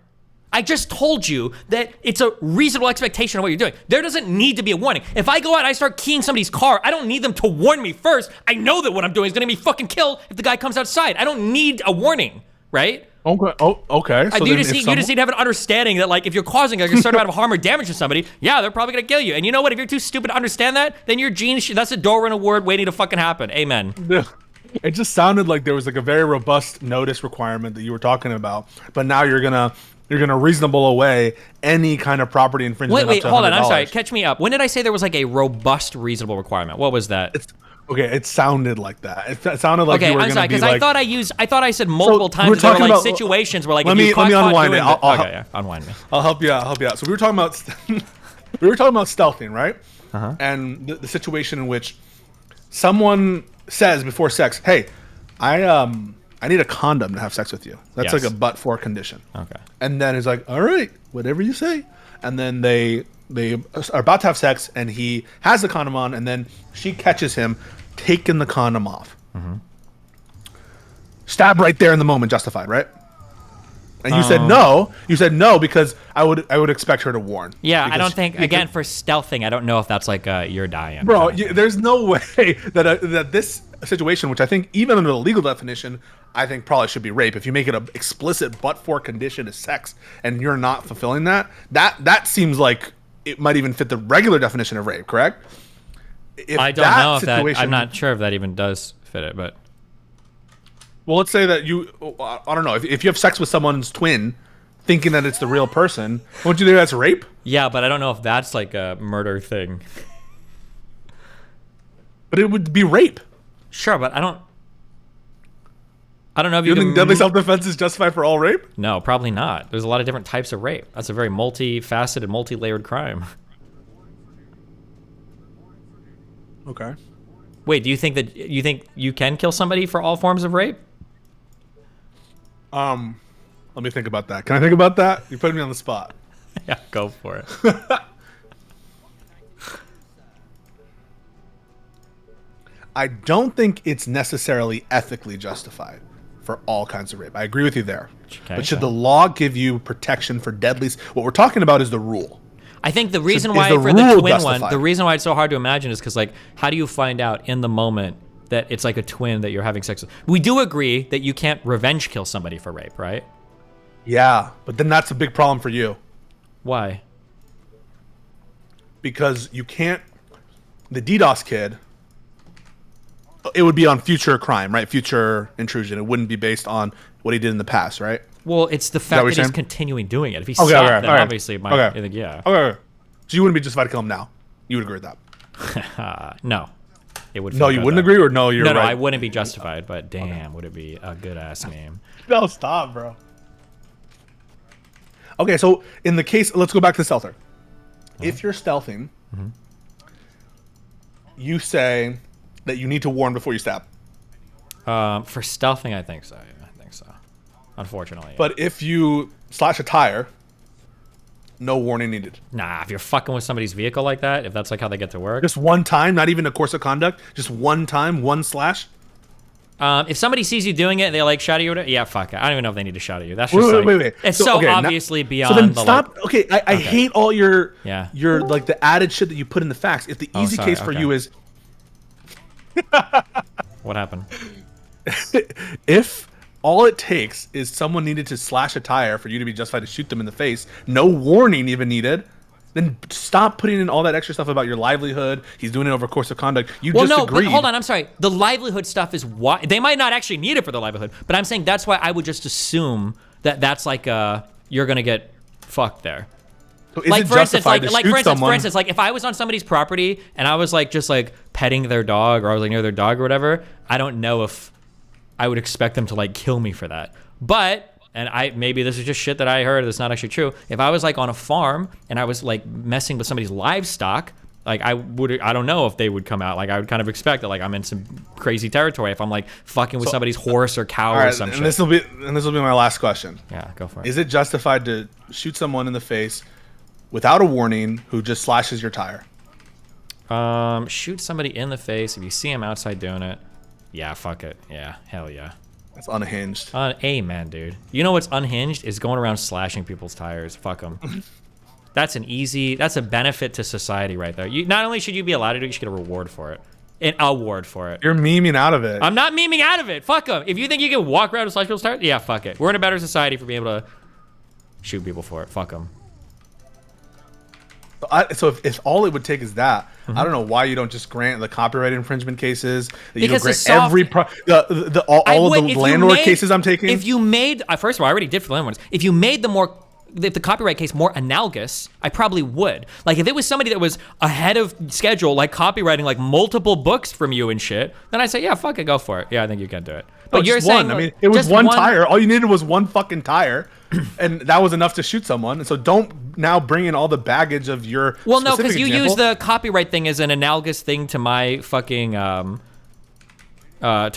I just told you that it's a reasonable expectation of what you're doing. There doesn't need to be a warning. If I go out and I start keying somebody's car, I don't need them to warn me first. I know that what I'm doing is going to be fucking killed if the guy comes outside. I don't need a warning, right? Okay. Oh, okay. So you just need to have an understanding that, like, if you're causing a certain amount of harm or damage to somebody, they're probably going to kill you. And you know what? If you're too stupid to understand that, then your genes, that's a door in a word waiting to fucking happen. Amen. It just sounded like there was like a very robust notice requirement that you were talking about, but now you're gonna you're going to reasonable away any kind of property infringement. Wait, up to hold on. I'm sorry. $100. Catch me up. When did I say there was like a robust, reasonable requirement? What was that? Okay, it sounded like that. It sounded like Okay, you were I'm going sorry to be because like... I thought I said multiple we're times that there were talking like about- situations where like let if you me caught unwind doing it. the- I'll- okay, yeah, unwind me. I'll help you out. So we were talking about stealthing, right? And the situation in which someone says before sex, "Hey, I need a condom to have sex with you." That's Yes. like a but-for condition. Okay. And then he's like, "All right, whatever you say." And then they are about to have sex, and he has the condom on, and then she catches him taking the condom off. Stab right there in the moment, justified, right? And you said no. You said no because I would expect her to warn. Yeah, I Because don't think she- again for stealthing. I don't know if that's like you're dying, Bro, there's no way that this situation, which I think even under the legal definition, I think probably should be rape. If you make it an explicit but-for condition is sex, and you're not fulfilling that seems like it might even fit the regular definition of rape. Correct? If I don't that know if that. situation- I'm not sure if that even does fit it, but Well, let's say that I don't know. If you have sex with someone's twin, thinking that it's the real person, wouldn't you think that's rape? yeah, but I don't know if that's like a murder thing. But it would be rape. Sure, but I don't know if You you think can. deadly self-defense is justified for all rape? No, probably not. There's a lot of different types of rape. That's a very multifaceted, multi-layered crime. Okay. Wait, do you think you can kill somebody for all forms of rape? Let me think about that. Can I think about that? You put me on the spot. Yeah, go for it. I don't think it's necessarily ethically justified for all kinds of rape. I agree with you there. Okay, But should so- the law give you protection for deadly? What we're talking about is the rule. I think the reason is why the for the rule twin justified? one, the reason why it's so hard to imagine is because like, how do you find out in the moment that it's like a twin that you're having sex with? We do agree that you can't revenge kill somebody for rape, right? Yeah, but then that's a big problem for you Why? because you can't. The DDoS kid. It would be on future crime, right? Future intrusion. It wouldn't be based on what he did in the past, right? Well, it's the that fact what that you're he's saying? continuing doing it. If he Okay, stopped, okay, then alright. obviously it might. Okay. I think, yeah. Okay. So you wouldn't be justified to kill him now. You would agree with that. No. It would. No, feel you good, wouldn't though. agree, or no, you're No, right. I wouldn't be justified. But damn, would it be a good ass game? No, stop, bro. Okay, so in the case, let's go back to stealther. If you're stealthing, you say that you need to warn before you stab. For stealthing, I think so. Yeah, I think so. Unfortunately. Yeah. But if you slash a tire, no warning needed. Nah, if you're fucking with somebody's vehicle like that, if that's like how they get to work. Just one time, not even a course of conduct, just one time, one slash. If somebody sees you doing it, they like shout at you. Yeah, fuck it. I don't even know if they need to shout at you. That's Wait, just wait, like, wait, wait. It's So, so okay, now- obviously beyond. So then the, stop. Like, Okay, I hate all your Yeah. like the added shit that you put in the facts. If the Oh, easy sorry, case for okay. you is what happened? if all it takes is someone needed to slash a tire for you to be justified to shoot them in the face, no warning even needed, then stop putting in all that extra stuff about your livelihood. He's doing it over course of conduct. You Well, just no, agreed. but hold on. I'm sorry. The livelihood stuff is why they might not actually need it for their livelihood, but I'm saying that's why I would just assume that that's like you're gonna get fucked there. So is Like it for instance, justified like to like shoot for instance, someone? for instance, like if I was on somebody's property and I was like just like petting their dog or I was like near their dog or whatever, I don't know if I would expect them to like kill me for that. But maybe this is just shit that I heard that's not actually true. If I was like on a farm and I was like messing with somebody's livestock, like I don't know if they would come out. Like I would kind of expect that like I'm in some crazy territory if I'm like fucking with somebody's horse or cow all or right, some shit. and this will be my last question. Yeah, go for it. Is it justified to shoot someone in the face without a warning who just slashes your tire? Shoot somebody in the face if you see him outside doing it. Yeah, fuck it. Yeah, hell yeah. That's unhinged. Amen, dude. You know what's unhinged is going around slashing people's tires. Fuck them. That's a benefit to society right there. Not only should you be allowed to do it, you should get a reward for it. An award for it. You're memeing out of it. I'm not memeing out of it. Fuck them. If you think you can walk around and slash people's tires, yeah, fuck it. We're in a better society for being able to shoot people for it. Fuck them. So if all it would take is that, I don't know why you don't just grant the copyright infringement cases. That you don't Because grant every all of the landlord cases I'm taking. If you made, first of all, I already did for the landlords. If you made them more if the copyright case more analogous, I probably would. Like if it was somebody that was ahead of schedule, like copywriting like multiple books from you and shit, then I'd say, yeah, fuck it, go for it. Yeah, I think you can do it. But you're just saying, one. I mean, it was just one tire. All you needed was one fucking tire, and that was enough to shoot someone. And so don't now bring in all the baggage of your. Well, no, because because you use the copyright thing as an analogous thing to my fucking to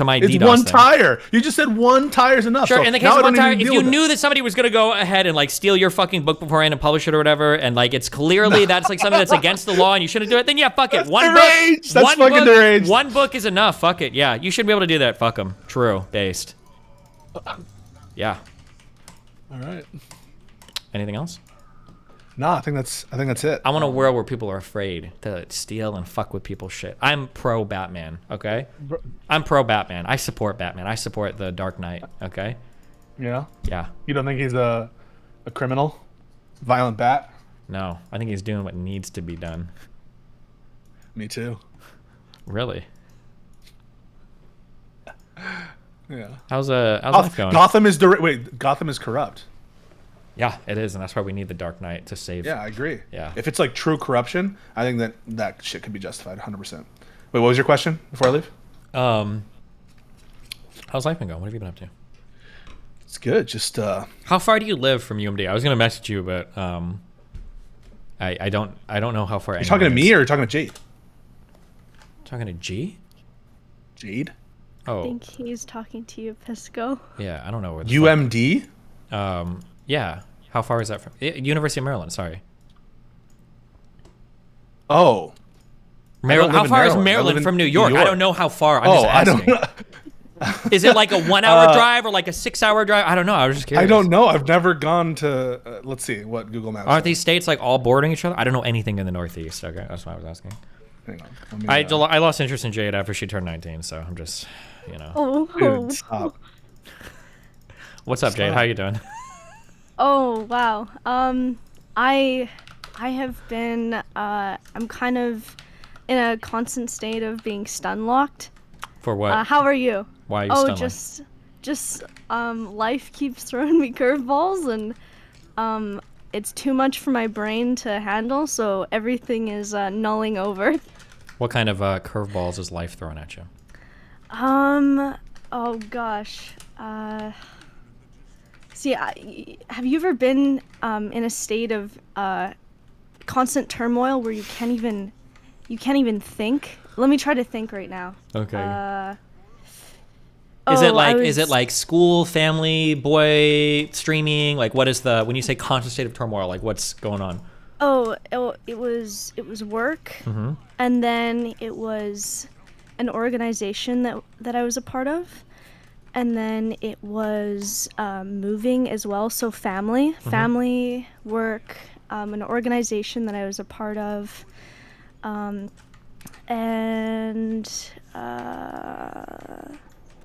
my It's DDoS one thing. tire. You just said one tire is enough. Sure, So in the case now of I one don't tire, even if deal you with it. knew that somebody was gonna go ahead and like steal your fucking book beforehand and publish it or whatever, and like it's clearly that's like something that's against the law and you shouldn't do it, then yeah, fuck it. One deranged. book, That's one fucking book, deranged. one book is enough. Fuck it. Yeah, you should be able to do that. Fuck them. True. Based. Yeah. All right. Anything else? No, I think that's it. I want a world where people are afraid to steal and fuck with people's shit. I'm pro Batman, okay? I'm pro Batman. I support Batman. I support the Dark Knight, okay? Yeah. Yeah. You don't think he's a criminal, violent bat? No, I think he's doing what needs to be done. Me too. Really? Yeah. How's life going? Gotham is Gotham is corrupt. Yeah, it is, and that's why we need the Dark Knight to save. Yeah, I agree. Yeah. If it's like true corruption, I think that shit could be justified 100%. Wait, what was your question before I leave? How's life been going? What have you been up to? It's good. Just How far do you live from UMD? I was gonna message you, but I don't know how far. You're talking to me or you're talking to Jade? Talking to G? Jade? Oh. I think he's talking to you, Pisco. Yeah, I don't know where. The UMD? Yeah. How far is that from? University of Maryland. Sorry. Oh. Maryland. How far is Maryland from New York? I don't know how far. I'm just asking. I don't. Is it like a 1 hour drive or like a 6 hour drive? I don't know. I was just curious. I don't know. I've never gone to. Let's see what Google Maps. Aren't these states like all bordering each other? I don't know anything in the Northeast. Okay, that's why I was asking. Hang on. Let me, I lost interest in Jade after she turned 19, so I'm just, you know. Oh. Dude, stop. What's up, Jade? How you doing? Oh wow. I have been. I'm kind of in a constant state of being stun locked. For what? How are you? Why are you stun locked? just life keeps throwing me curveballs and it's too much for my brain to handle, so everything is nulling over. What kind of curveballs is life throwing at you? Oh gosh. See, have you ever been in a state of constant turmoil where you can't even think? Let me try to think right now. Okay. Is it like school, family, boy, streaming? Like what is when you say constant state of turmoil, like what's going on? Oh, it was work, and then it was an organization that I was a part of, and then it was moving as well. So family, work, an organization that I was a part of, and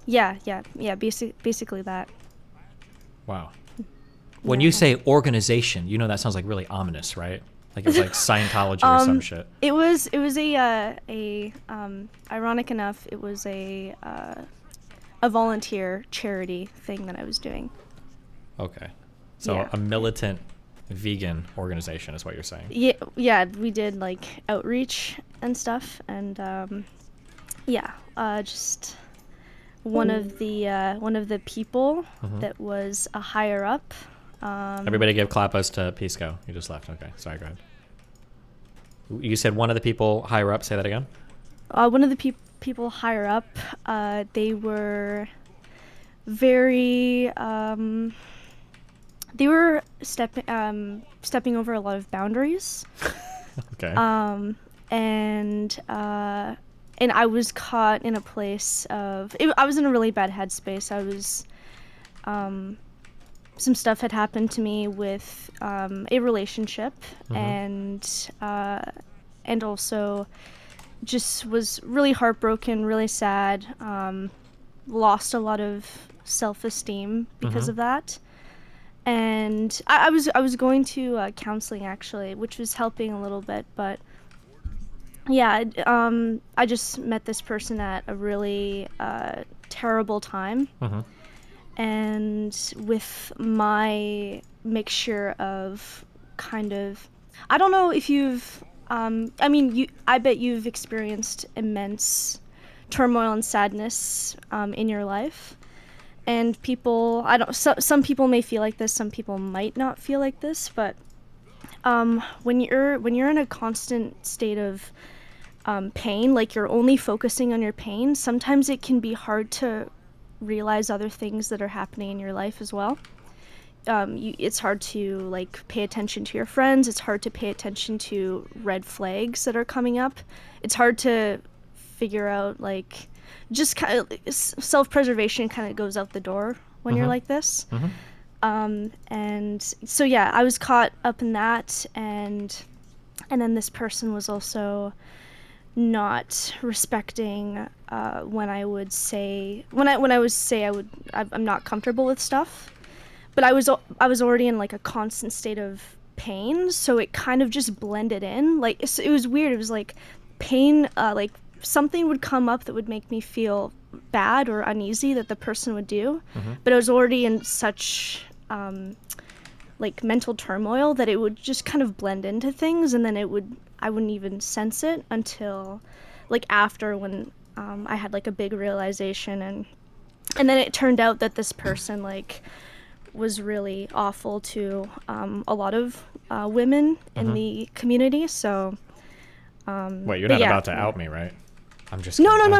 basically that. Wow. When you say organization, you know that sounds like really ominous, right? Like it's like Scientology or some shit. It was a ironic enough, it was a volunteer charity thing that I was doing. Okay. So a militant vegan organization is what you're saying. Yeah, we did like outreach and stuff, and just one of the people that was a higher up. Everybody give clappers to Pisco. You just left. Okay, sorry, go ahead. You said one of the people higher up. Say that again. One of the people higher up, they were very, they were stepping over a lot of boundaries. Okay. And I was caught in a place of, I was in a really bad headspace. I was, some stuff had happened to me with a relationship, and also just was really heartbroken, really sad, lost a lot of self-esteem because of that. And I was going to counseling actually, which was helping a little bit, but yeah, I just met this person at a really terrible time. And with my mixture of kind of, I don't know if you've, I bet you've experienced immense turmoil and sadness in your life. And people, some people may feel like this, some people might not feel like this, but when you're in a constant state of pain, like you're only focusing on your pain, sometimes it can be hard to realize other things that are happening in your life as well. It's hard to like pay attention to your friends. It's hard to pay attention to red flags that are coming up. It's hard to figure out like just kind of self-preservation kind of goes out the door when you're like this. And so yeah, I was caught up in that, and then this person was also not respecting when I would say I'm not comfortable with stuff, but I was already in like a constant state of pain, so it kind of just blended in. Like it was weird. It was like pain, like something would come up that would make me feel bad or uneasy that the person would do, but I was already in such like mental turmoil that it would just kind of blend into things, and then I wouldn't even sense it until like after, when I had like a big realization, and then it turned out that this person like was really awful to a lot of women in the community. So wait, you're not about to out me, right? I'm just no. I'm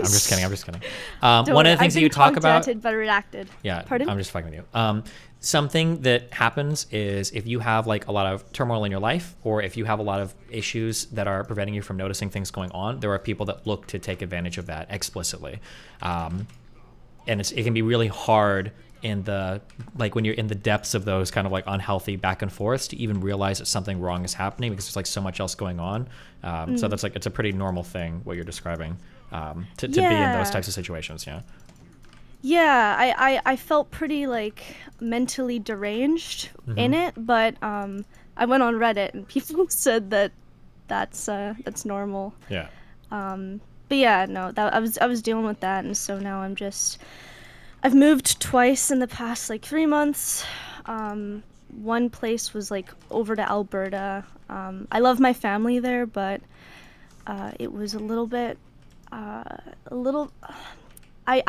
just kidding. One of the things that you talk about, but redacted. Yeah, Pardon? I'm just fucking with you. Something that happens is if you have like a lot of turmoil in your life, or if you have a lot of issues that are preventing you from noticing things going on, there are people that look to take advantage of that explicitly, and it can be really hard in the like when you're in the depths of those kind of like unhealthy back and forths to even realize that something wrong is happening, because there's like so much else going on. So that's like, it's a pretty normal thing what you're describing, to be in those types of situations. Yeah, I felt pretty like mentally deranged in it, but I went on Reddit and people said that that's normal. Yeah. But yeah, no, I was dealing with that, and so now I've moved twice in the past like 3 months. One place was like over to Alberta. I love my family there, but it was a little bit, I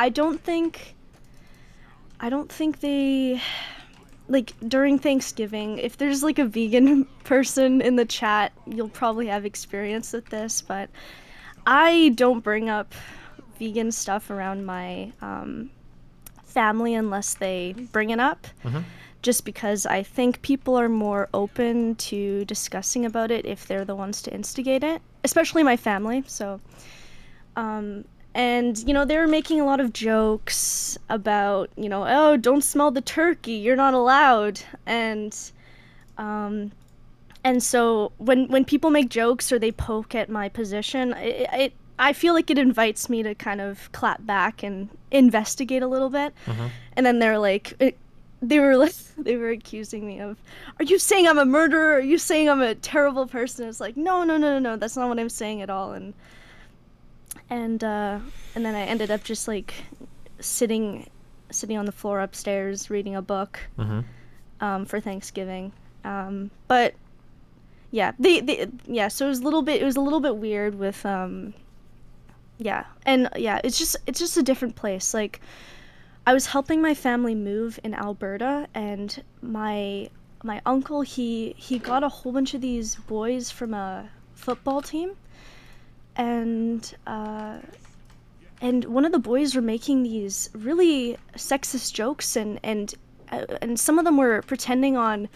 don't think they, like during Thanksgiving, if there's like a vegan person in the chat, you'll probably have experience with this, but I don't bring up vegan stuff around my family unless they bring it up, just because I think people are more open to discussing about it if they're the ones to instigate it, especially my family. So and you know, they were making a lot of jokes about, you know, oh, don't smell the turkey, you're not allowed, and so when people make jokes or they poke at my position, I feel like it invites me to kind of clap back and investigate a little bit. And then they're like, they were accusing me of, are you saying I'm a murderer? Are you saying I'm a terrible person? It's like, no, that's not what I'm saying at all. And then I ended up just like sitting on the floor upstairs reading a book for Thanksgiving. But yeah, so it was a little bit weird with it's just a different place. Like, I was helping my family move in Alberta, and my uncle, he got a whole bunch of these boys from a football team, and one of the boys were making these really sexist jokes, and some of them were pretending on,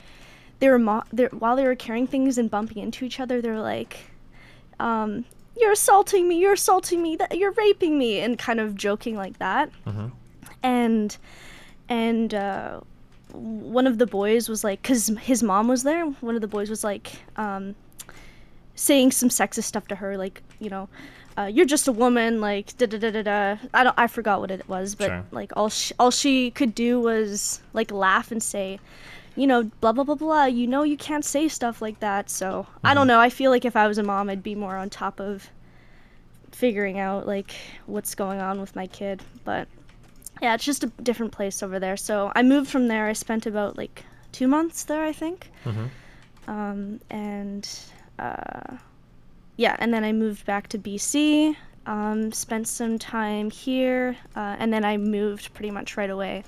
while they were carrying things and bumping into each other, they were like, you're assaulting me, that you're raping me, and kind of joking like that. And one of the boys was like, because his mom was there, one of the boys was like saying some sexist stuff to her, like, you know, you're just a woman, like da da da da da. I forgot what it was, but like all she could do was like laugh and say, you know, blah blah blah blah, you know, you can't say stuff like that. So I don't know, I feel like if I was a mom, I'd be more on top of figuring out like what's going on with my kid. But yeah, it's just a different place over there. So I moved from there. I spent about like 2 months there, I think. Mm-hmm. And then I moved back to BC, spent some time here, and then I moved pretty much right away,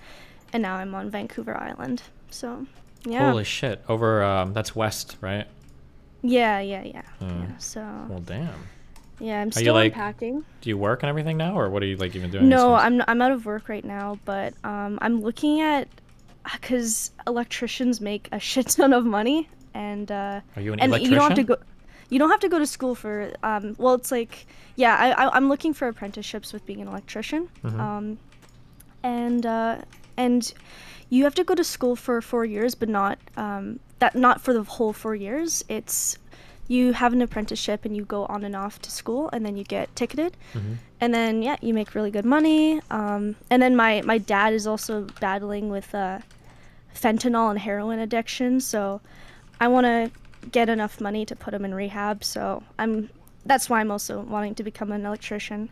and now I'm on Vancouver Island. So, yeah. Holy shit! Over that's west, right? Yeah. So. Well, damn. Yeah, I'm Are still you, like, unpacking. Do you work and everything now, or what are you like even doing? No, these days? I'm out of work right now, but I'm looking at, because electricians make a shit ton of money, and Are you an and electrician? you don't have to go to school for well, it's like, yeah, I'm looking for apprenticeships with being an electrician. Mm-hmm. And you have to go to school for 4 years, but not for the whole 4 years. It's, you have an apprenticeship and you go on and off to school, and then you get ticketed, and then you make really good money. And then my dad is also battling with fentanyl and heroin addiction, so I want to get enough money to put him in rehab. So that's why I'm also wanting to become an electrician.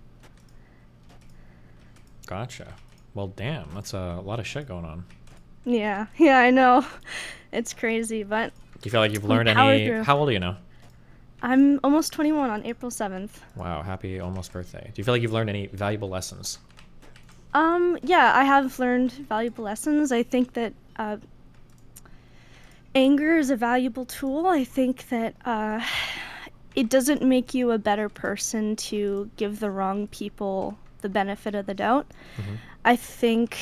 Gotcha. Well, damn, that's a lot of shit going on. Yeah, I know. It's crazy, but Do you feel like you've learned power any? through. How old are you now? I'm almost 21 on April 7th. Wow, happy almost birthday. Do you feel like you've learned any valuable lessons? Yeah, I have learned valuable lessons. I think that anger is a valuable tool. I think that it doesn't make you a better person to give the wrong people the benefit of the doubt. I think,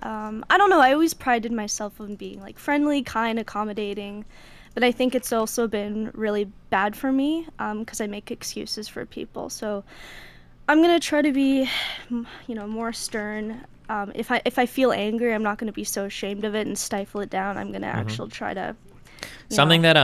I don't know, I always prided myself on being like friendly, kind, accommodating, but I think it's also been really bad for me because I make excuses for people. So I'm gonna try to be, more stern. If I feel angry, I'm not gonna be so ashamed of it and stifle it down. I'm gonna actually try to. Something that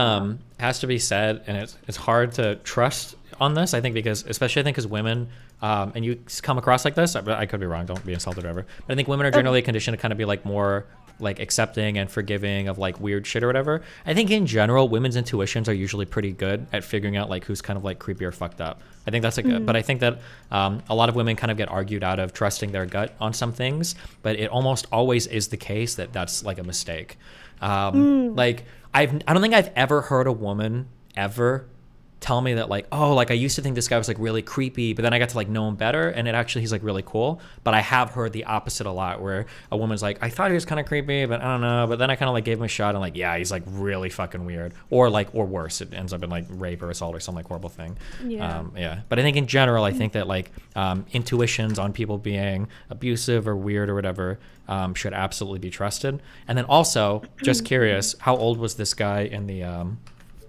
has to be said, and it's hard to trust on this, I think, because women, and you come across like this, I could be wrong, don't be insulted or whatever, but I think women are generally conditioned to kind of be like more like accepting and forgiving of like weird shit or whatever. I think in general, women's intuitions are usually pretty good at figuring out like who's kind of like creepy or fucked up. I think that's like, but I think that a lot of women kind of get argued out of trusting their gut on some things, but it almost always is the case that that's like a mistake. Like I don't think I've ever heard a woman ever tell me that like, oh, like I used to think this guy was like really creepy, but then I got to like know him better, and he's like really cool. But I have heard the opposite a lot, where a woman's like, I thought he was kind of creepy, but I don't know. But then I kind of like gave him a shot, and like, yeah, he's like really fucking weird, or worse, it ends up in like rape or assault or some like horrible thing. Yeah. But I think in general, I think that like intuitions on people being abusive or weird or whatever should absolutely be trusted. And then also, just curious, how old was this guy in the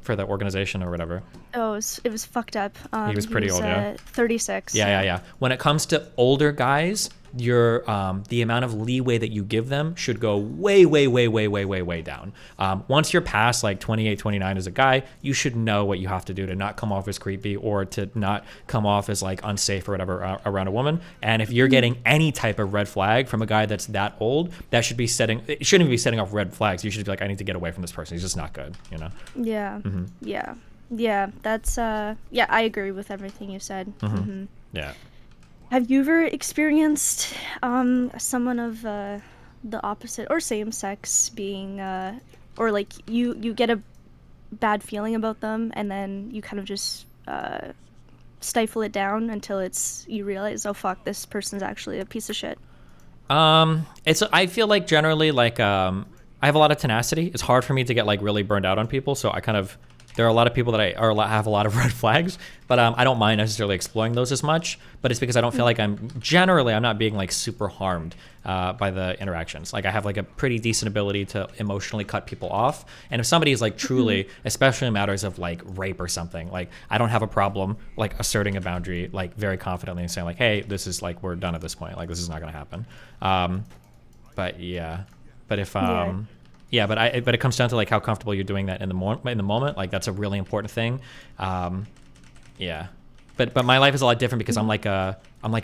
for the organization or whatever? Oh, it was fucked up. He was pretty old, yeah? 36. Yeah. When it comes to older guys, your the amount of leeway that you give them should go way down. Once you're past like 28, 29 as a guy, you should know what you have to do to not come off as creepy or to not come off as like unsafe or whatever around a woman. And if you're getting any type of red flag from a guy that's that old, it shouldn't be setting off red flags. You should be like, I need to get away from this person. He's just not good, you know? Yeah. Yeah. That's I agree with everything you said. Yeah. Have you ever experienced someone of the opposite or same sex being, or like you get a bad feeling about them and then you kind of just stifle it down until you realize, oh fuck, this person's actually a piece of shit? I feel like generally like I have a lot of tenacity. It's hard for me to get like really burned out on people, so there are a lot of people that have a lot of red flags, but I don't mind necessarily exploring those as much. But it's because I don't feel like I'm not being like super harmed by the interactions. Like I have like a pretty decent ability to emotionally cut people off. And if somebody is like truly, especially in matters of like rape or something, like I don't have a problem like asserting a boundary like very confidently and saying like, hey, this is like, we're done at this point. Like this is not going to happen. But yeah, but if yeah, but it comes down to like how comfortable you're doing that in the moment. Like that's a really important thing. Yeah, but my life is a lot different because I'm like a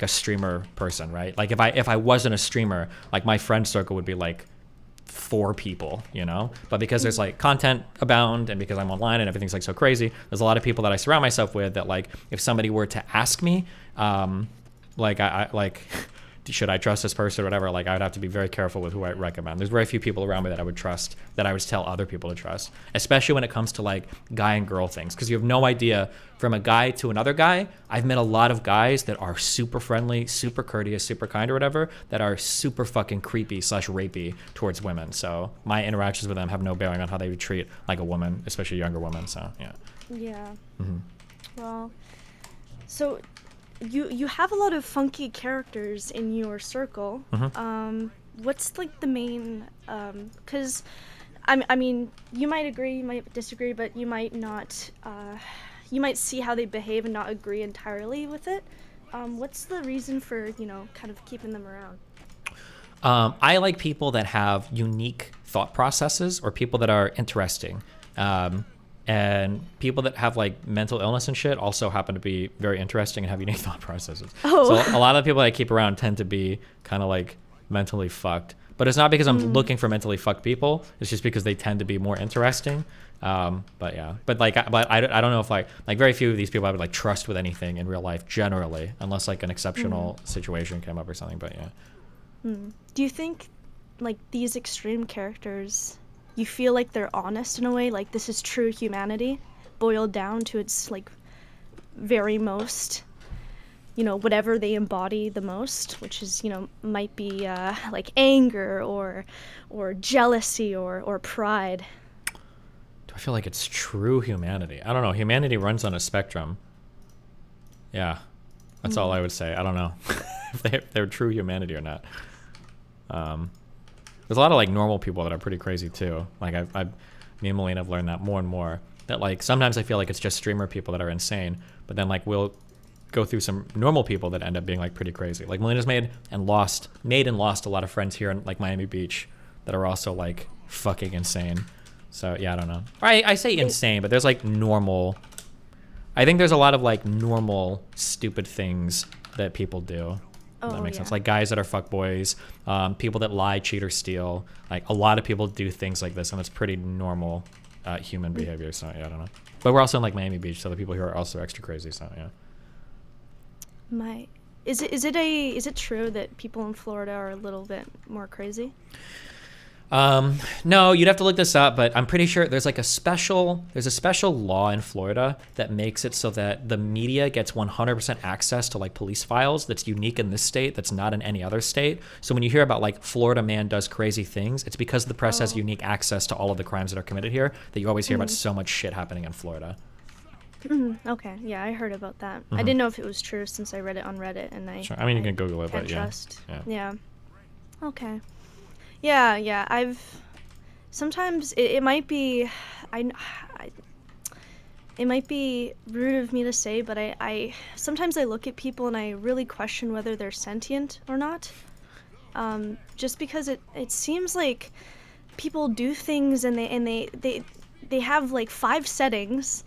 streamer person, right? Like if I wasn't a streamer, like my friend circle would be like 4 people, you know. But because there's like content abound and because I'm online and everything's like so crazy, there's a lot of people that I surround myself with that like if somebody were to ask me, like I like. should I trust this person or whatever, like I would have to be very careful with who I recommend. There's very few people around me that I would trust, that I would tell other people to trust, especially when it comes to like guy and girl things, because you have no idea from a guy to another guy. I've met a lot of guys that are super friendly, super courteous, super kind or whatever, that are super fucking creepy / rapey towards women. So my interactions with them have no bearing on how they would treat like a woman, especially a younger woman. So yeah. Yeah. Mm-hmm. Well, so you have a lot of funky characters in your circle. What's like the main? Because I mean, you might agree, you might disagree, but you might not. You might see how they behave and not agree entirely with it. What's the reason for kind of keeping them around? I like people that have unique thought processes, or people that are interesting. And people that have like mental illness and shit also happen to be very interesting and have unique thought processes. So a lot of the people I keep around tend to be kind of like mentally fucked. But it's not because I'm looking for mentally fucked people. It's just because they tend to be more interesting. But yeah, but I don't know if like very few of these people I would like trust with anything in real life generally, unless like an exceptional situation came up or something. But yeah. Do you think like these extreme characters, you feel like they're honest in a way, like this is true humanity boiled down to its like very most, whatever they embody the most, which is might be like anger or jealousy or pride? Do I feel like it's true humanity? I don't know. Humanity runs on a spectrum. Yeah, that's all I would say. I don't know if they're true humanity or not. There's a lot of like normal people that are pretty crazy too. Like me and Melina have learned that more and more. That like sometimes I feel like it's just streamer people that are insane, but then like we'll go through some normal people that end up being like pretty crazy. Like Melina's made and lost a lot of friends here in like Miami Beach that are also like fucking insane. So yeah, I don't know. I say insane, but there's like normal. I think there's a lot of like normal stupid things that people do. That makes sense. Like guys that are fuckboys, people that lie, cheat, or steal. Like a lot of people do things like this, and it's pretty normal human behavior. So yeah, I don't know. But we're also in like Miami Beach, so the people here are also extra crazy. So yeah. Is it true that people in Florida are a little bit more crazy? No, you'd have to look this up, but I'm pretty sure there's a special law in Florida that makes it so that the media gets 100% access to like police files that's unique in this state, that's not in any other state. So when you hear about like Florida man does crazy things, it's because the press has unique access to all of the crimes that are committed here, that you always hear about so much shit happening in Florida. Okay, yeah, I heard about that. I didn't know if it was true since I read it on Reddit, and Sure. I mean, you can Google it, but trust. Yeah. Okay. Yeah. I've sometimes it might be, it might be rude of me to say, but I sometimes I look at people and I really question whether they're sentient or not. Just because it seems like people do things and they have like 5 settings,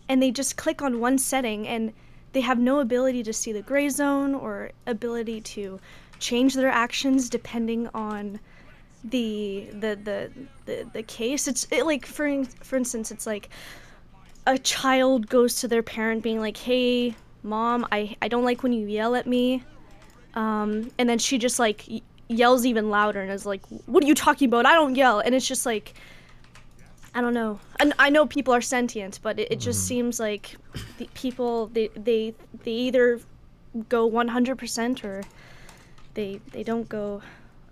and they just click on one setting and they have no ability to see the gray zone or ability to change their actions depending on the case. It's like for instance, it's like a child goes to their parent being like, "Hey mom, I don't like when you yell at me," and then she just like yells even louder and is like, "What are you talking about? I don't yell." And it's just like, I don't know. And I know people are sentient, but it just seems like the people they either go 100% or they don't go.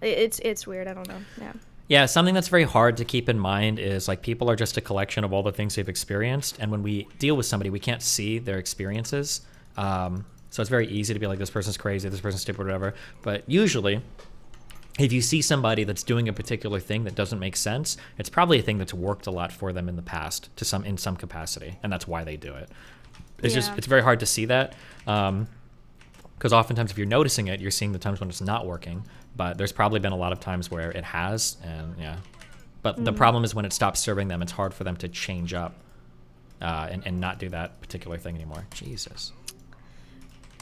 It's weird. I don't know. Yeah. Yeah, something that's very hard to keep in mind is like people are just a collection of all the things they've experienced, and when we deal with somebody, we can't see their experiences. So it's very easy to be like, this person's crazy, this person's stupid, whatever. But usually, if you see somebody that's doing a particular thing that doesn't make sense, it's probably a thing that's worked a lot for them in the past in some capacity, and that's why they do it. It's very hard to see that, because oftentimes if you're noticing it, you're seeing the times when it's not working. But there's probably been a lot of times where it has, and yeah. But the problem is when it stops serving them, it's hard for them to change up and not do that particular thing anymore. Jesus.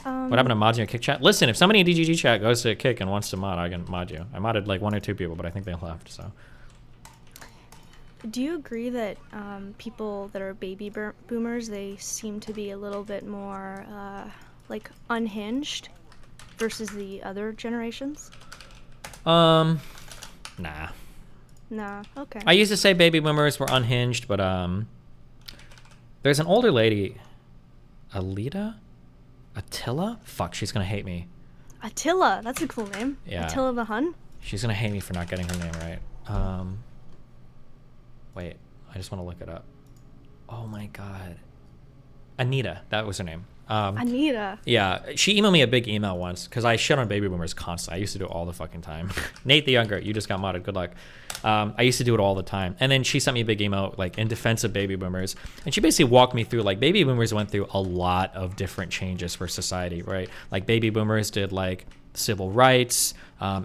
What happened to mods in your Kick chat? Listen, if somebody in DGG chat goes to Kick and wants to mod, I can mod you. I modded like 1 or 2 people, but I think they left, so. Do you agree that people that are baby boomers, they seem to be a little bit more like unhinged? versus the other generations? Nah. Nah. Okay. I used to say baby boomers were unhinged, but there's an older lady, Attila? Fuck, she's gonna hate me. Attila. That's a cool name. Yeah. Attila the Hun. She's gonna hate me for not getting her name right. Wait, I just want to look it up. Oh my god. Anita, that was her name. Anita. Yeah, she emailed me a big email once because I shit on baby boomers constantly. I used to do it all the fucking time. Nate the Younger, you just got modded. Good luck. I used to do it all the time. And then she sent me a big email like in defense of baby boomers. And she basically walked me through like baby boomers went through a lot of different changes for society, right? Like baby boomers did like civil rights,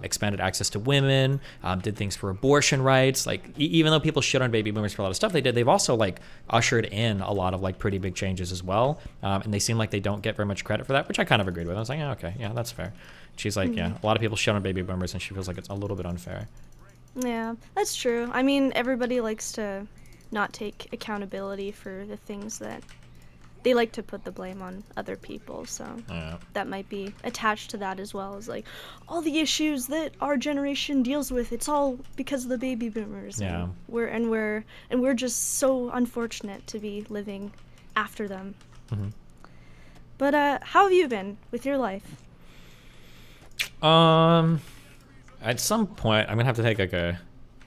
expanded access to women, did things for abortion rights. Like even though people shit on baby boomers for a lot of stuff they did, they've also like ushered in a lot of like pretty big changes as well. And they seem like they don't get very much credit for that, which I kind of agreed with. I was like, yeah, okay, yeah, that's fair. She's like, yeah, a lot of people shit on baby boomers and she feels like it's a little bit unfair. Yeah, that's true. I mean, everybody likes to not take accountability for the things that they like to put the blame on other people, so that might be attached to that as well as like all the issues that our generation deals with. It's all because of the baby boomers. Yeah. And we're just so unfortunate to be living after them. Mm-hmm. But how have you been with your life? At some point, I'm gonna have to take like I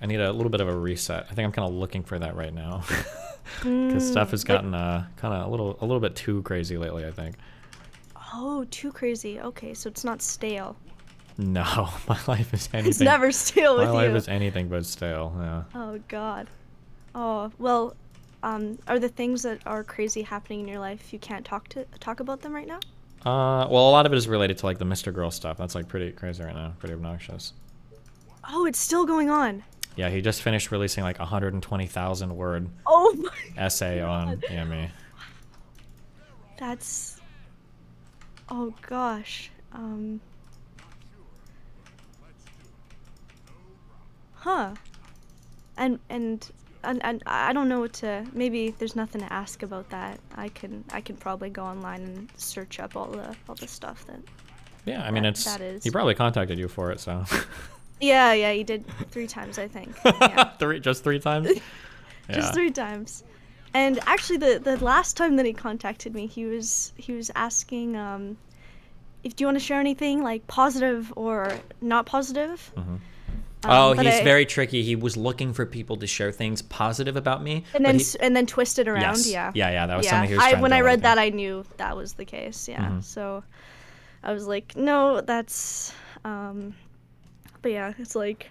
need a little bit of a reset. I think I'm kind of looking for that right now. Because stuff has gotten kind of a little bit too crazy lately, I think. Oh, too crazy. Okay, so it's not stale. No, my life is anything. It's never stale with you. My life is anything but stale. Yeah. Oh God. Oh well. Are the things that are crazy happening in your life you can't talk about them right now? Well, a lot of it is related to like the Mr. Girl stuff. That's like pretty crazy right now. Pretty obnoxious. Oh, it's still going on. Yeah, he just finished releasing like 120,000 word essay on EME. That's. Oh gosh. Huh. And I don't know what to. Maybe there's nothing to ask about that. I can probably go online and search up all the stuff that. Yeah, I mean that is. He probably contacted you for it, so. Yeah, he did 3 times, I think. Yeah. Just 3 times? Just 3 times. And actually, the last time that he contacted me, he was asking, if do you want to share anything like positive or not positive? Mm-hmm. He's very tricky. He was looking for people to share things positive about me, and then twist it around. Yes. Yeah. That was something he was trying to do. When I read that, I knew that was the case. Yeah. Mm-hmm. So I was like, no, that's. But yeah, it's like,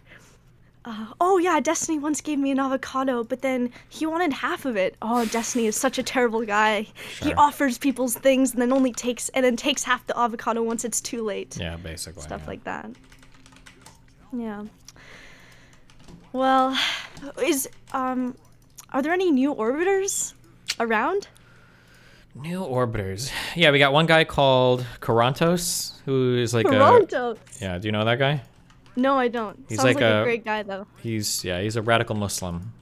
oh yeah, Destiny once gave me an avocado, but then he wanted half of it. Oh, Destiny is such a terrible guy. Sure. He offers people things and then takes half the avocado once it's too late. Yeah, basically. Stuff like that. Yeah. Well, are there any new orbiters around? New orbiters. Yeah, we got one guy called Karantos, who is like Karantos. Yeah, do you know that guy? No, I don't. He's Sounds like a great guy, though. He's a radical Muslim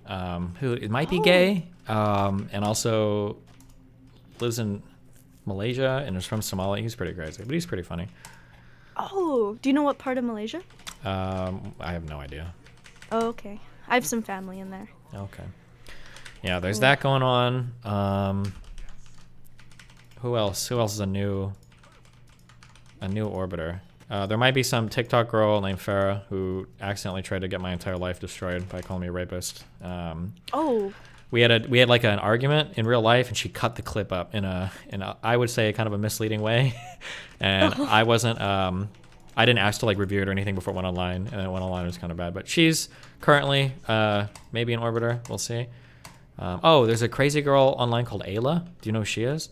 who might be gay, and also lives in Malaysia and is from Somalia. He's pretty crazy, but he's pretty funny. Oh, do you know what part of Malaysia? I have no idea. Oh, okay. I have some family in there. Okay. Yeah, there's that going on. Who else? Who else is a new orbiter? There might be some TikTok girl named Farah who accidentally tried to get my entire life destroyed by calling me a rapist. We had like an argument in real life, and she cut the clip up in a I would say kind of a misleading way, and I wasn't I didn't ask to like review it or anything before it went online, and it went online. It was kind of bad, but she's currently maybe an orbiter. We'll see. There's a crazy girl online called Ayla. Do you know who she is?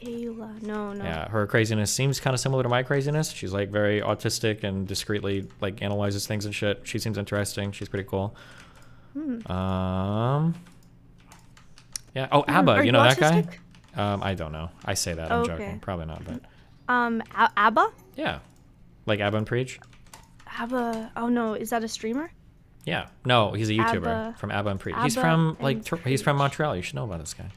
Ayla, no. Yeah, her craziness seems kind of similar to my craziness. She's like very autistic and discreetly like analyzes things and shit. She seems interesting. She's pretty cool. Yeah. Oh, Abba, you know that guy? I don't know. I say that. I'm joking. Probably not, but. Abba? Yeah. Like Abba and Preach? Abba. Oh no, is that a streamer? Yeah. No, he's a YouTuber from Abba and Preach. He's from he's from Montreal. You should know about this guy.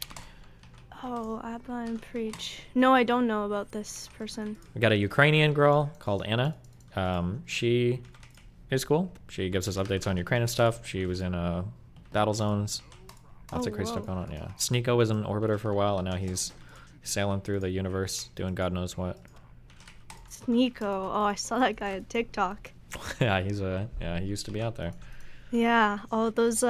Oh, Abba and Preach. No, I don't know about this person. We got a Ukrainian girl called Anna. She is cool. She gives us updates on Ukraine and stuff. She was in battle zones. Lots of crazy stuff going on. Yeah, Sneeko was an orbiter for a while, and now he's sailing through the universe, doing God knows what. Sneeko. Oh, I saw that guy on TikTok. Yeah, he used to be out there. Yeah. Oh, those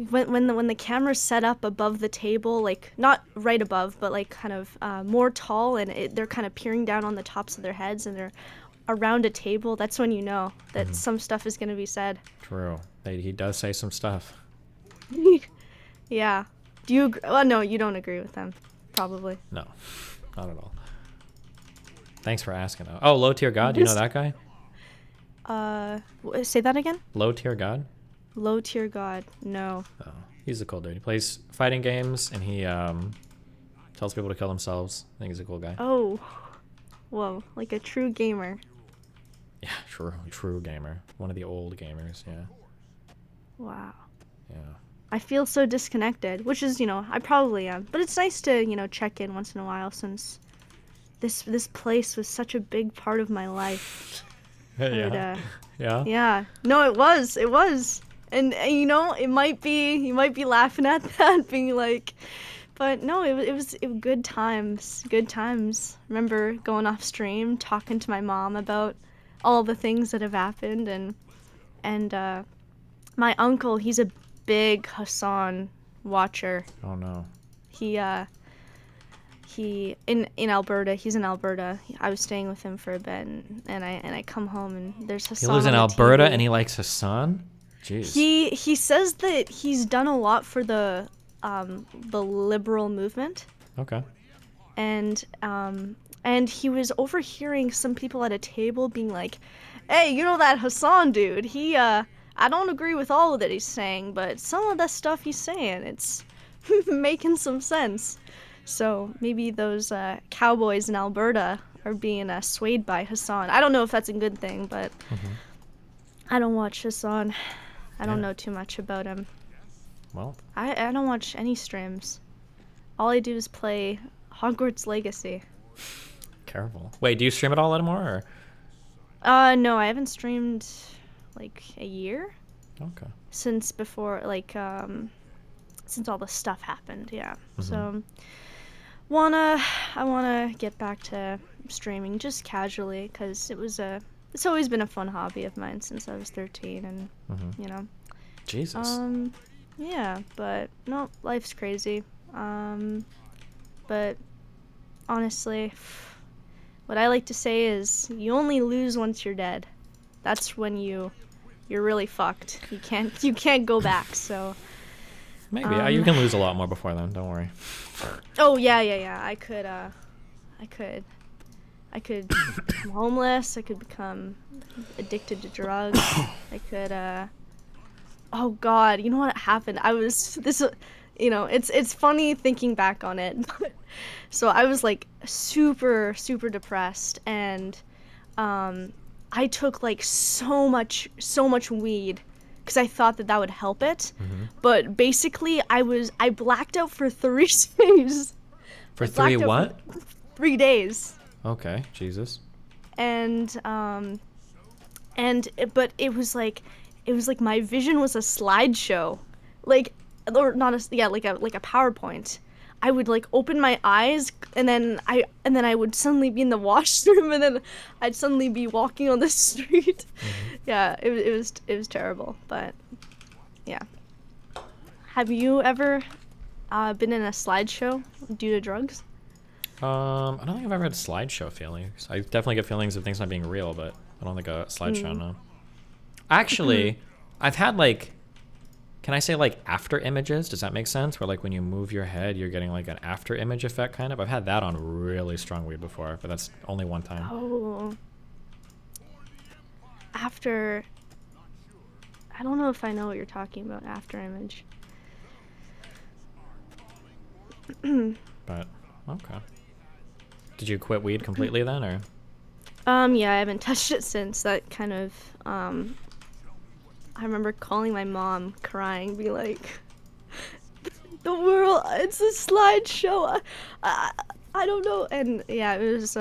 when the camera's set up above the table, like not right above, but like kind of more tall, and they're kind of peering down on the tops of their heads, and they're around a table. That's when you know that some stuff is gonna be said. True. He does say some stuff. Yeah. Do you? Well, no, you don't agree with them, probably. No, not at all. Thanks for asking, though. Oh, Low Tier God. Do you know that guy? Say that again. Low Tier God. Low Tier God. No. Oh, he's a cool dude. He plays fighting games, and he tells people to kill themselves. I think he's a cool guy. Oh. Whoa, like a true gamer. Yeah, true gamer. One of the old gamers. Yeah. Wow. Yeah. I feel so disconnected, which is, I probably am. But it's nice to, check in once in a while since this place was such a big part of my life. Yeah. Yeah. Yeah. No, it was. It was. And you might be laughing at that, being like, but no, it was good times. Good times. Remember going off stream, talking to my mom about all the things that have happened, and my uncle, he's a big Hassan watcher. Oh no. He in Alberta. He's in Alberta. I was staying with him for a bit, and I come home and there's Hassan. He lives in on the Alberta TV. and he likes Hassan. Jeez. He says that he's done a lot for the liberal movement. Okay. And he was overhearing some people at a table being like, "Hey, that Hassan dude? He I don't agree with all that he's saying, but some of the stuff he's saying, it's making some sense." So maybe those cowboys in Alberta are being swayed by Hassan. I don't know if that's a good thing, but I don't watch Hassan. I don't know too much about him. Well, I don't watch any streams. All I do is play Hogwarts Legacy. careful. Wait, do you stream it all anymore? Or? No, I haven't streamed like a year. Okay. Since before, since all the stuff happened, yeah. So, I wanna get back to streaming just casually, cause it's always been a fun hobby of mine since I was 13, and Jesus. Yeah, but no, life's crazy. But honestly, what I like to say is you only lose once you're dead. That's when you're really fucked. You can't go back. So maybe you can lose a lot more before then. Don't worry. Oh yeah. I could become homeless. I could become addicted to drugs. I could. Oh God, you know what happened? It's funny thinking back on it. So I was like super depressed, and I took like so much weed because I thought that would help it. But basically I blacked out for 3 days. For 3 what? 3 days. Okay, Jesus. But it was like my vision was a slideshow, like a PowerPoint. I would like open my eyes, and then I would suddenly be in the washroom, and then I'd suddenly be walking on the street. Yeah, it was terrible, but yeah. Have you ever been in a slideshow due to drugs? I don't think I've ever had slideshow feelings. I definitely get feelings of things not being real, but I don't think a slideshow, no. Actually, I've had can I say after images? Does that make sense? Where when you move your head, you're getting an after image effect kind of. I've had that on really strong weed before, but that's only one time. Oh. After. I don't know if I know what you're talking about. After image. But okay. Did you quit weed completely then, or? Yeah, I haven't touched it since. That kind of I remember calling my mom, crying, be like, the world. It's a slideshow. I don't know. And yeah, it was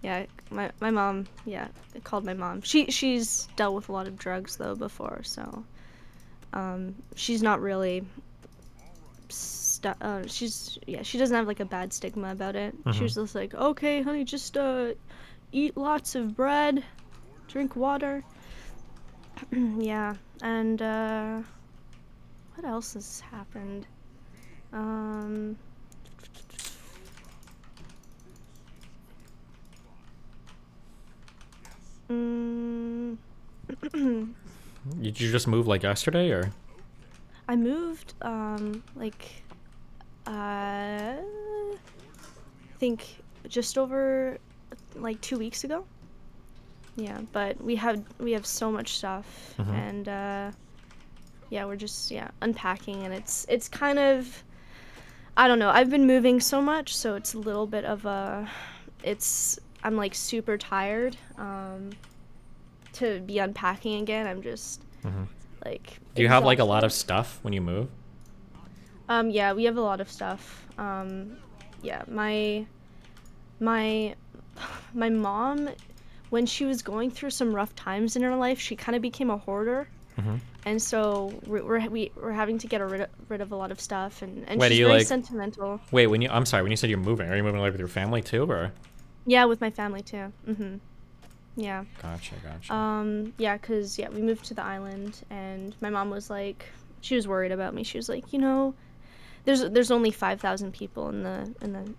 yeah, my mom, yeah, I called my mom. She's dealt with a lot of drugs though before, so she's not really she doesn't have like a bad stigma about it. She was just like, okay, honey, just eat lots of bread, drink water. Yeah, and what else has happened? Did you just move like yesterday, or? I moved like I think just over like 2 weeks ago. Yeah, but we have so much stuff, and yeah, we're just unpacking, and it's kind of, I don't know, I've been moving so much, so it's a little bit of a, I'm like super tired to be unpacking again. I'm just like, do you have like a exhausted. lot of stuff when you move? Yeah, we have a lot of stuff. Yeah, my mom, when she was going through some rough times in her life, she kind of became a hoarder. And so we're having to get rid of a lot of stuff, and Wait, she's are you very like sentimental. Wait, I'm sorry, when you said you're moving, are you moving like with your family too, or? Yeah, with my family too. Yeah. Gotcha. Yeah, cause we moved to the island, and my mom was like, she was worried about me. She was like, you know, there's only 5,000 people in the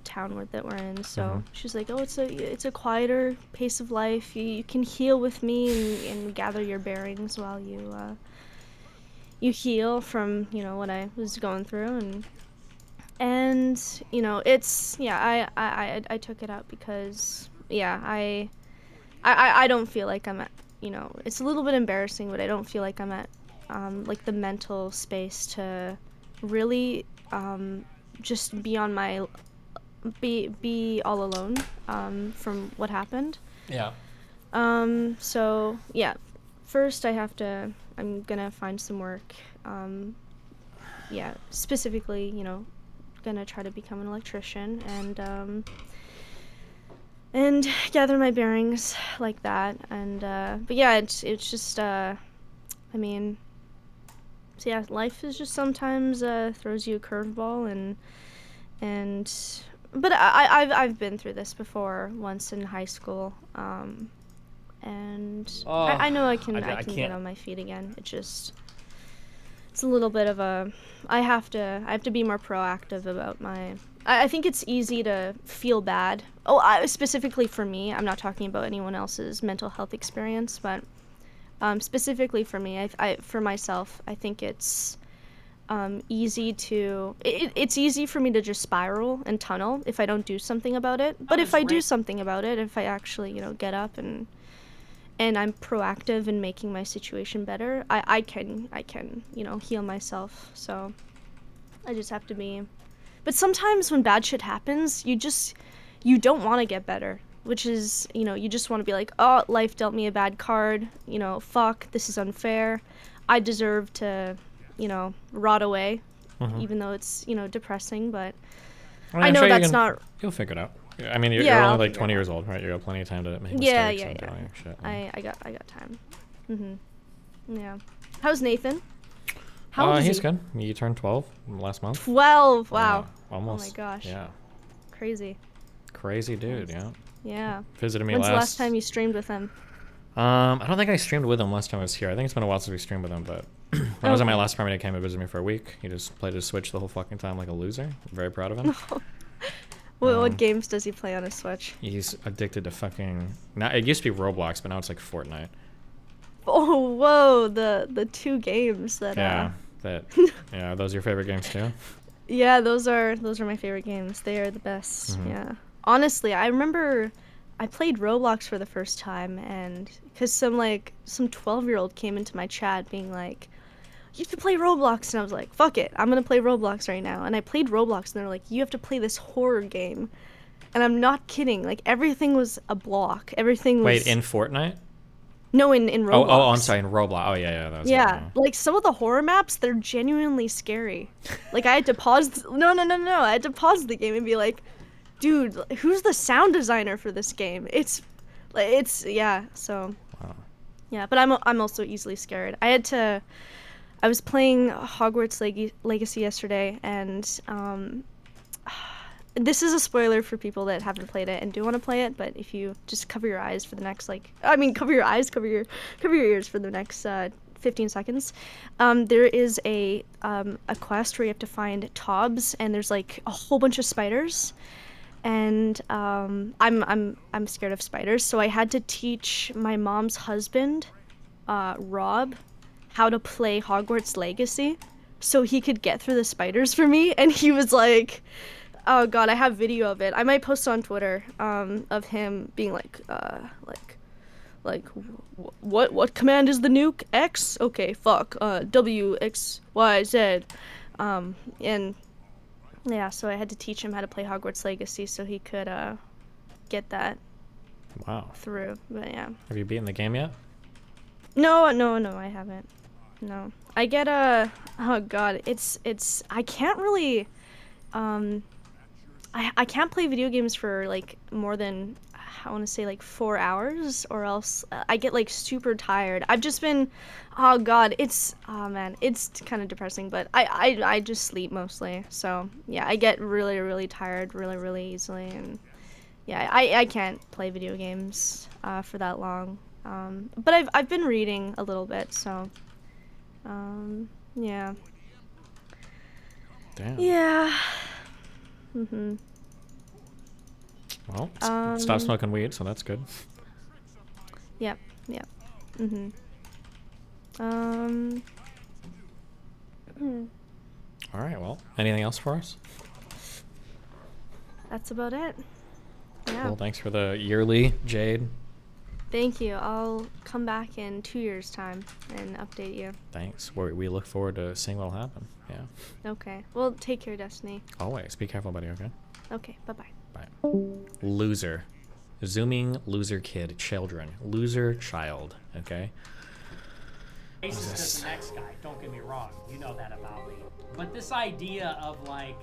town that we're in, so she's like, oh, it's a quieter pace of life. You can heal with me and gather your bearings while you heal from, you know, what I was going through, and you know, it's I took it out because I don't feel like I'm at, you know, it's a little bit embarrassing, but I don't feel like I'm at like the mental space to really just be on my be all alone from what happened. Yeah. So yeah, first I'm gonna find some work. Yeah, specifically, you know, gonna try to become an electrician and gather my bearings like that. And but yeah, it's just I mean, so yeah, life is just sometimes throws you a curveball, and but I've been through this before once in high school, and I know I can get on my feet again. It's a little bit of a, I have to be more proactive about my, I think it's easy to feel bad. Specifically for me, I'm not talking about anyone else's mental health experience, but specifically for me, for myself, I think it's easy to, it's easy for me to just spiral and tunnel if I don't do something about it. But if I do something about it, if I actually, you know, get up and I'm proactive in making my situation better, I can, you know, heal myself. So I just have to be, but sometimes when bad shit happens, you don't want to get better, which is, you know, you just want to be like, oh, life dealt me a bad card, you know, fuck, this is unfair. I deserve to, you know, rot away, even though it's, you know, depressing, but I know that's not... You'll figure it out. I mean, you're only like 20 years old, right? You got plenty of time to make mistakes and do all your shit. I got time. Yeah. How's Nathan? How old is he's he? good. He turned 12 last month. 12, wow. Yeah, almost. Oh my gosh. Yeah. Crazy. Crazy dude, yeah. Yeah. Visited me When's the last time you streamed with him? I don't think I streamed with him last time I was here. I think it's been a while since we streamed with him, but when I was at my last apartment, he came and visited me for a week. He just played his Switch the whole fucking time like a loser. I'm very proud of him. What games does he play on his Switch? He's addicted to fucking... Now, it used to be Roblox, but now it's like Fortnite. Oh, whoa, the two games that... Yeah, those are your favorite games too? Yeah, those are my favorite games. They are the best, yeah. Honestly, I remember I played Roblox for the first time, and because some 12-year-old came into my chat being like, you have to play Roblox, and I was like, fuck it, I'm gonna play Roblox right now. And I played Roblox, and they're like, you have to play this horror game. And I'm not kidding, like, everything was a block. Everything was... Wait, in Fortnite? No, in Roblox. Oh, I'm sorry, in Roblox. Oh, yeah. That's Yeah, like some of the horror maps, they're genuinely scary. Like I had to pause. No. I had to pause the game and be like, dude, who's the sound designer for this game? Yeah. So. Wow. Yeah, but I'm also easily scared. I was playing Hogwarts Legacy yesterday, and this is a spoiler for people that haven't played it and do want to play it. But if you just cover your eyes for the next cover your eyes, cover your ears for the next 15 seconds. There is a quest where you have to find Tobbs, and there's like a whole bunch of spiders. And I'm scared of spiders, so I had to teach my mom's husband, Rob, how to play Hogwarts Legacy, so he could get through the spiders for me. And he was like, "Oh God, I have video of it. I might post on Twitter, of him being like, what command is the nuke? X? Okay, fuck. W X Y Z, and." Yeah, so I had to teach him how to play Hogwarts Legacy so he could get that through. But yeah. Have you beaten the game yet? No, I haven't. No. I get oh god, it's I can't really I can't play video games for like more than, I want to say, like 4 hours, or else I get like super tired. I've just been, oh god, it's kind of depressing, but I just sleep mostly. So yeah, I get really tired really easily, and yeah, I can't play video games for that long. But I've been reading a little bit, so yeah. Damn. Yeah. Well, stop smoking weed, so that's good. Yep. All right, well, anything else for us? That's about it. Yeah. Well, thanks for the yearly, Jade. Thank you. I'll come back in 2 years' time and update you. Thanks. We look forward to seeing what'll happen. Yeah. Okay. Well, take care, Destiny. Always. Be careful, buddy, okay? Okay. Bye-bye. Bye. Loser. Zooming loser kid. Children. Loser child. Okay? Racist as the next guy, don't get me wrong. You know that about me. But this idea of, like,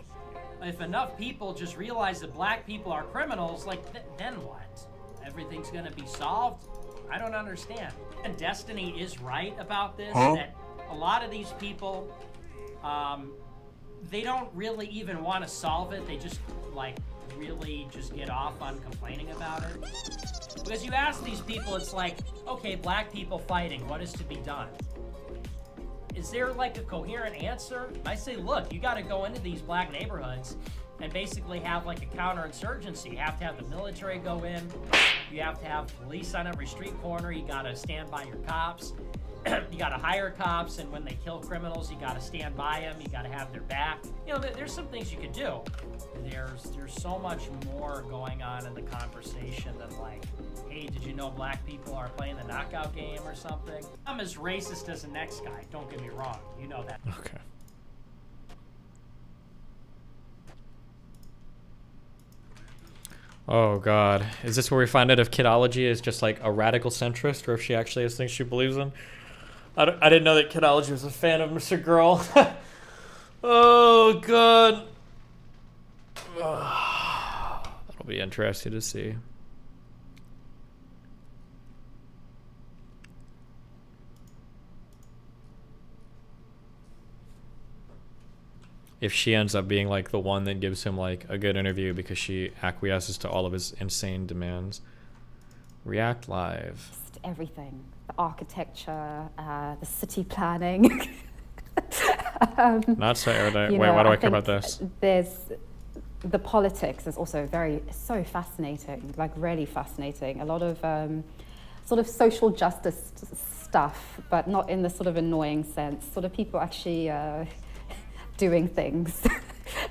if enough people just realize that black people are criminals, like, then what? Everything's gonna be solved? I don't understand. And Destiny is right about this, that a lot of these people, they don't really even want to solve it. They just, like, really just get off on complaining about it. Because you ask these people, it's like, okay, black people fighting, what is to be done? Is there, like, a coherent answer? I say, look, you gotta go into these black neighborhoods and basically have like a counterinsurgency. You have to have the military go in. You have to have police on every street corner. You gotta stand by your cops. You gotta hire cops, and when they kill criminals, you gotta stand by them. You gotta have their back. You know, there's some things you could do. There's so much more going on in the conversation than like, hey, did you know black people are playing the knockout game or something? I'm as racist as the next guy. Don't get me wrong. You know that. Okay. Oh god. Is this where we find out if Kidology is just like a radical centrist, or if she actually has things she believes in? I didn't know that Kidology was a fan of Mr. Girl. Oh god. That'll be interesting to see. If she ends up being like the one that gives him like a good interview because she acquiesces to all of his insane demands. React Live. Just everything. The architecture, the city planning. Not so erudite. Wait, why do I care about this? There's the politics is also so fascinating, like really fascinating. A lot of sort of social justice stuff, but not in the sort of annoying sense. Sort of people actually doing things,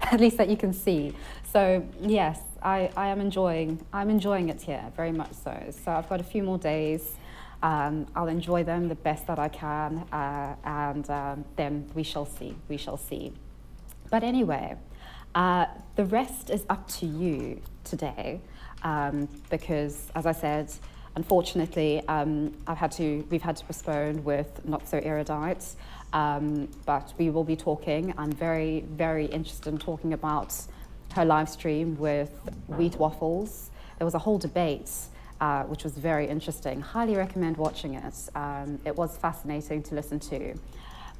at least that you can see. So yes, I'm enjoying it here very much so. So I've got a few more days. I'll enjoy them the best that I can, and then we shall see. But anyway, the rest is up to you today, because as I said, Unfortunately, we've had to postpone with Not So Erudite, but we will be talking. I'm very, very interested in talking about her live stream with Wheat Waffles. There was a whole debate, which was very interesting. Highly recommend watching it. It was fascinating to listen to.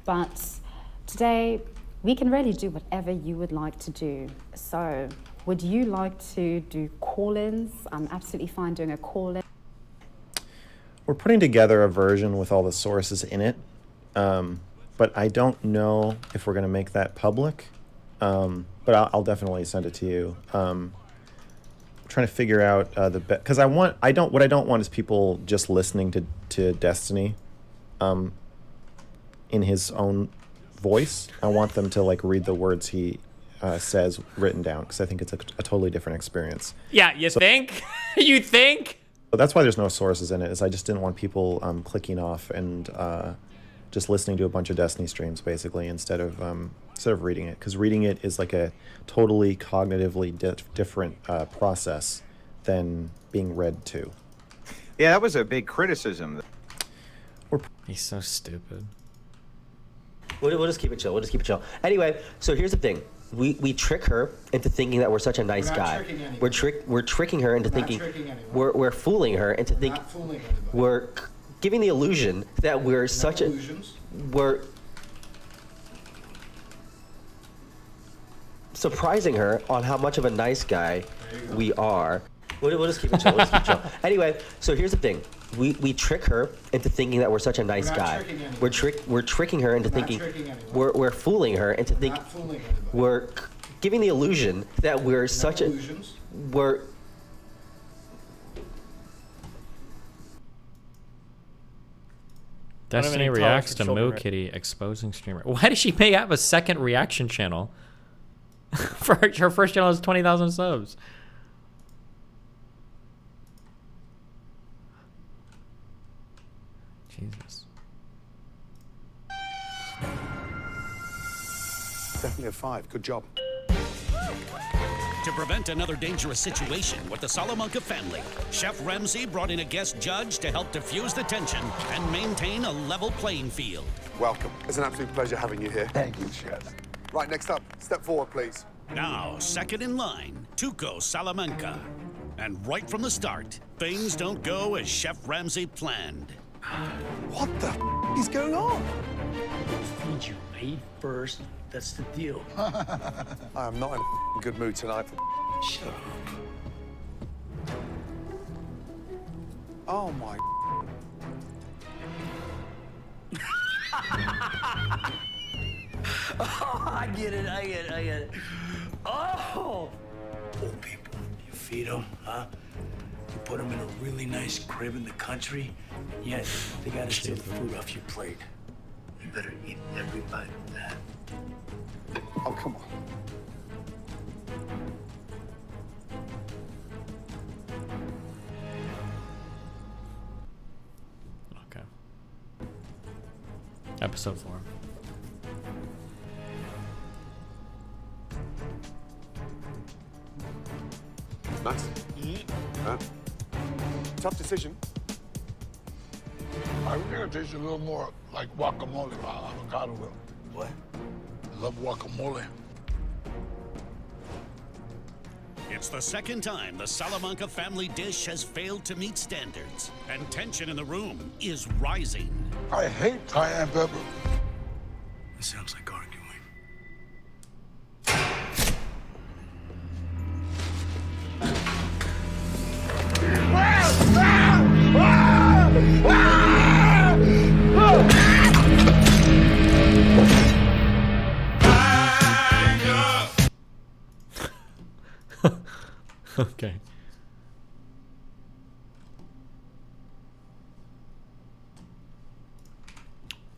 But today, we can really do whatever you would like to do. So, would you like to do call-ins? I'm absolutely fine doing a call-in. We're putting together a version with all the sources in it, but I don't know if we're going to make that public. But I'll definitely send it to you. I'm trying to figure out because what I don't want is people just listening to Destiny, in his own voice. I want them to like read the words he says written down, because I think it's a totally different experience. Yeah, you think? You think? So that's why there's no sources in it, is I just didn't want people clicking off and just listening to a bunch of Destiny streams, basically, instead of reading it. Because reading it is like a totally cognitively different process than being read to. Yeah, that was a big criticism. He's so stupid. We'll just keep it chill. We'll just keep it chill. Anyway, so here's the thing. We trick her into thinking that we're such a nice guy. We're tricking her into thinking we're fooling her into thinking we're giving the illusion that we're such a we're surprising her on how much of a nice guy we are. We'll just keep it chill. We'll just keep it chill. Anyway, so here's the thing. We trick her into thinking that we're such a nice guy. We're tricking her into thinking we're fooling her into thinking we're giving the illusion that we're such a we're Destiny reacts to Moo Kitty exposing streamer. Why does she make up a second reaction channel? For her first channel has 20,000 subs. Jesus. Definitely a 5. Good job. To prevent another dangerous situation with the Salamanca family, Chef Ramsay brought in a guest judge to help diffuse the tension and maintain a level playing field. Welcome. It's an absolute pleasure having you here. Thank you, Chef. Right, next up, step forward, please. Now, second in line, Tuco Salamanca. And right from the start, things don't go as Chef Ramsay planned. What the is going on? Feed you made first. That's the deal. I am not in a good mood tonight. Shut up. Oh my. Oh, I get it. Oh! Old people, you feed them, huh? You put them in a really nice crib in the country, and yet they gotta steal the food off your plate. You better eat every bite of that. Oh, come on. Okay. Episode 4. Nice. Tough decision. I think it tastes a little more like guacamole, avocado will. What? I love guacamole. It's the second time the Salamanca family dish has failed to meet standards, and tension in the room is rising. I hate cayenne pepper. It sounds like arguing. Okay.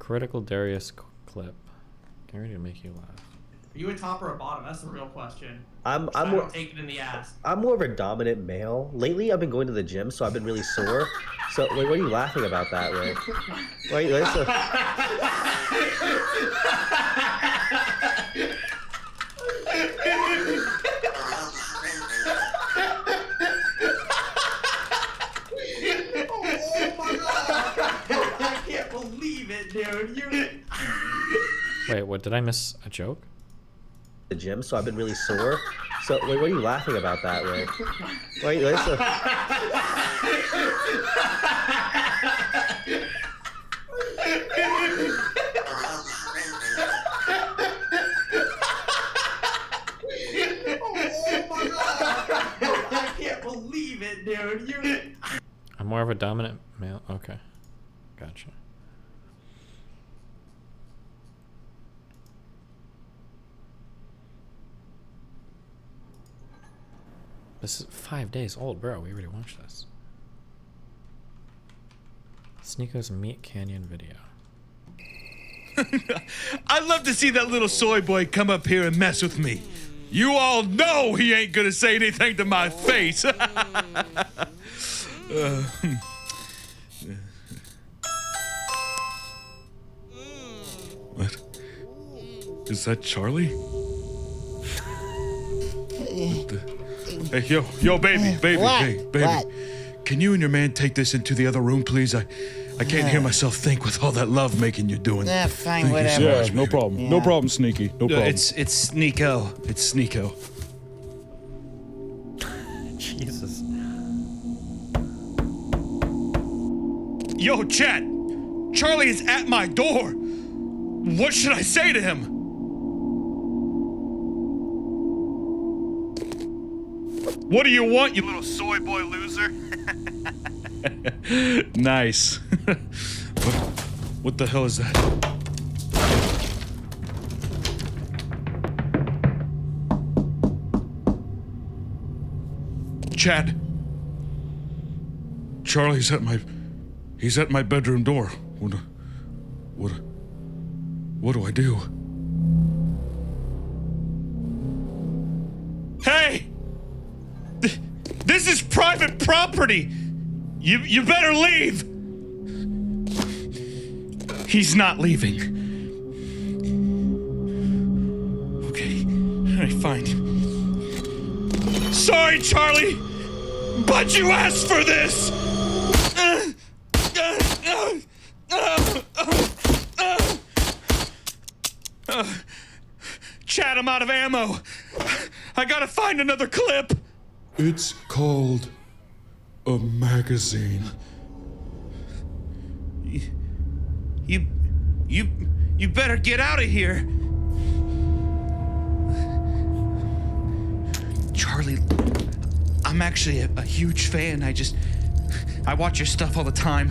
Critical Darius clip. Get ready to make you laugh. Are you a top or a bottom? That's the real question. I'm I more, don't take it in the ass. I'm more of a dominant male. Lately, I've been going to the gym, so I've been really sore. So, wait, what are you laughing about that, Ray? Wait, so... dude. You. Wait, what? Did I miss a joke? The gym, so I've been really sore. So, wait, what are you laughing about that, Ray? Why are you so... Oh my god! I can't believe it, dude. You. I'm more of a dominant male. Okay, gotcha. This is 5 days old, bro. We already watched this. Sneako's Meat Canyon video. I'd love to see that little soy boy come up here and mess with me. You all know he ain't gonna say anything to my face. What? Is that Charlie? What the? Hey, yo, baby, What? hey, baby. What? Can you and your man take this into the other room, please? I can't hear myself think with all that love making you're doing. Fine, Thank you whatever. so much, No baby. problem. Yeah. No problem, Sneaky. No problem. It's Sneeko. It's Sneeko. Jesus. Yo, chat. Charlie is at my door. What should I say to him? What do you want, you little soy boy loser? Nice. What the hell is that? Chad. Charlie's at my bedroom door. What do I do? Hey! This is private property! You better leave! He's not leaving. Okay, alright, fine. Sorry, Charlie! But you asked for this! Chad, I'm out of ammo. I gotta find another clip. It's called a magazine. You better get out of here. Charlie, I'm actually a huge fan. I watch your stuff all the time.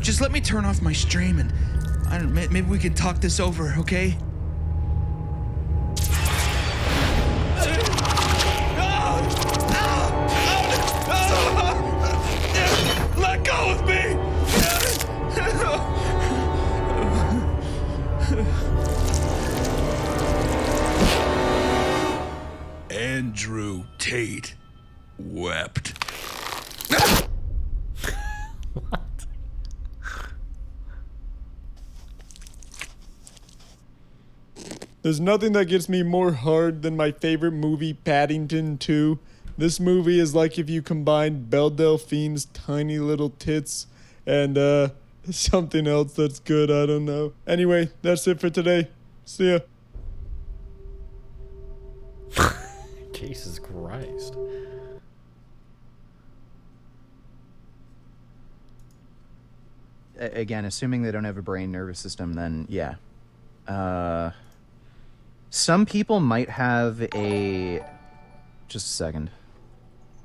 Just let me turn off my stream and I don't know, maybe we can talk this over, okay? Let go of me! Andrew Tate wept. There's nothing that gets me more hard than my favorite movie, Paddington 2. This movie is like if you combined Belle Delphine's tiny little tits and something else that's good, I don't know. Anyway, that's it for today. See ya. Jesus Christ. Again, assuming they don't have a brain nervous system, then yeah. Some people might have a... Just a second.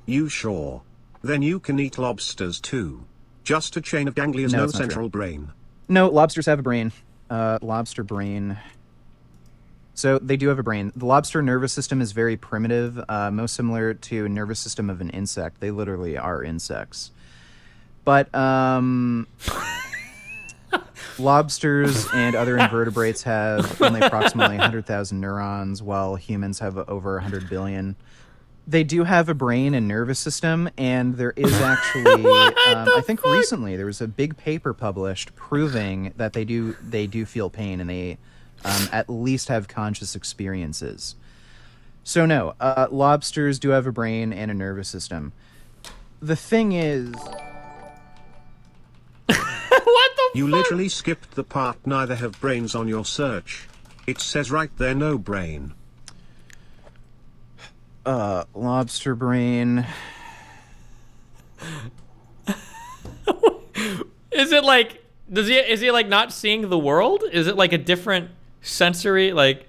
You sure? Then you can eat lobsters too. Just a chain of ganglions, No, no it's not central true. brain. No, lobsters have a brain. Lobster brain. So they do have a brain. The lobster nervous system is very primitive, most similar to a nervous system of an insect. They literally are insects. But lobsters and other invertebrates have only approximately 100,000 neurons, while humans have over 100 billion. They do have a brain and nervous system, and there is actually, I think recently there was a big paper published proving that they do feel pain and they at least have conscious experiences. So no, lobsters do have a brain and a nervous system. The thing is... What the You literally skipped the part neither have brains on your search. It says right there no brain. Lobster brain. Is it like, is he like not seeing the world? Is it like a different sensory, like?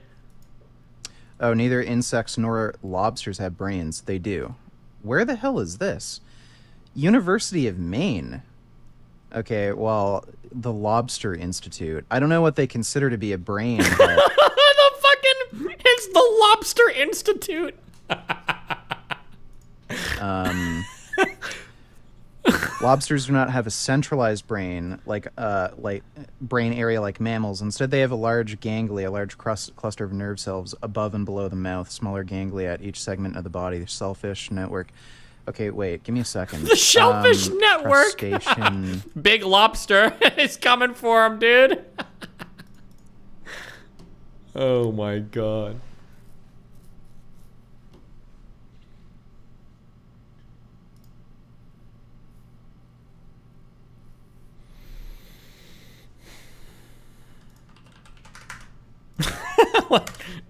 Oh, neither insects nor lobsters have brains. They do. Where the hell is this? University of Maine. Okay, well, the Lobster Institute. I don't know what they consider to be a brain, but... It's the Lobster Institute. Lobsters do not have a centralized brain like brain area like mammals. Instead, they have a large ganglia, a large cluster of nerve cells above and below the mouth, smaller ganglia at each segment of the body. The shellfish network. Okay, wait, give me a second. The shellfish network. Crustacean. Big Lobster is coming for him, dude. Oh my god.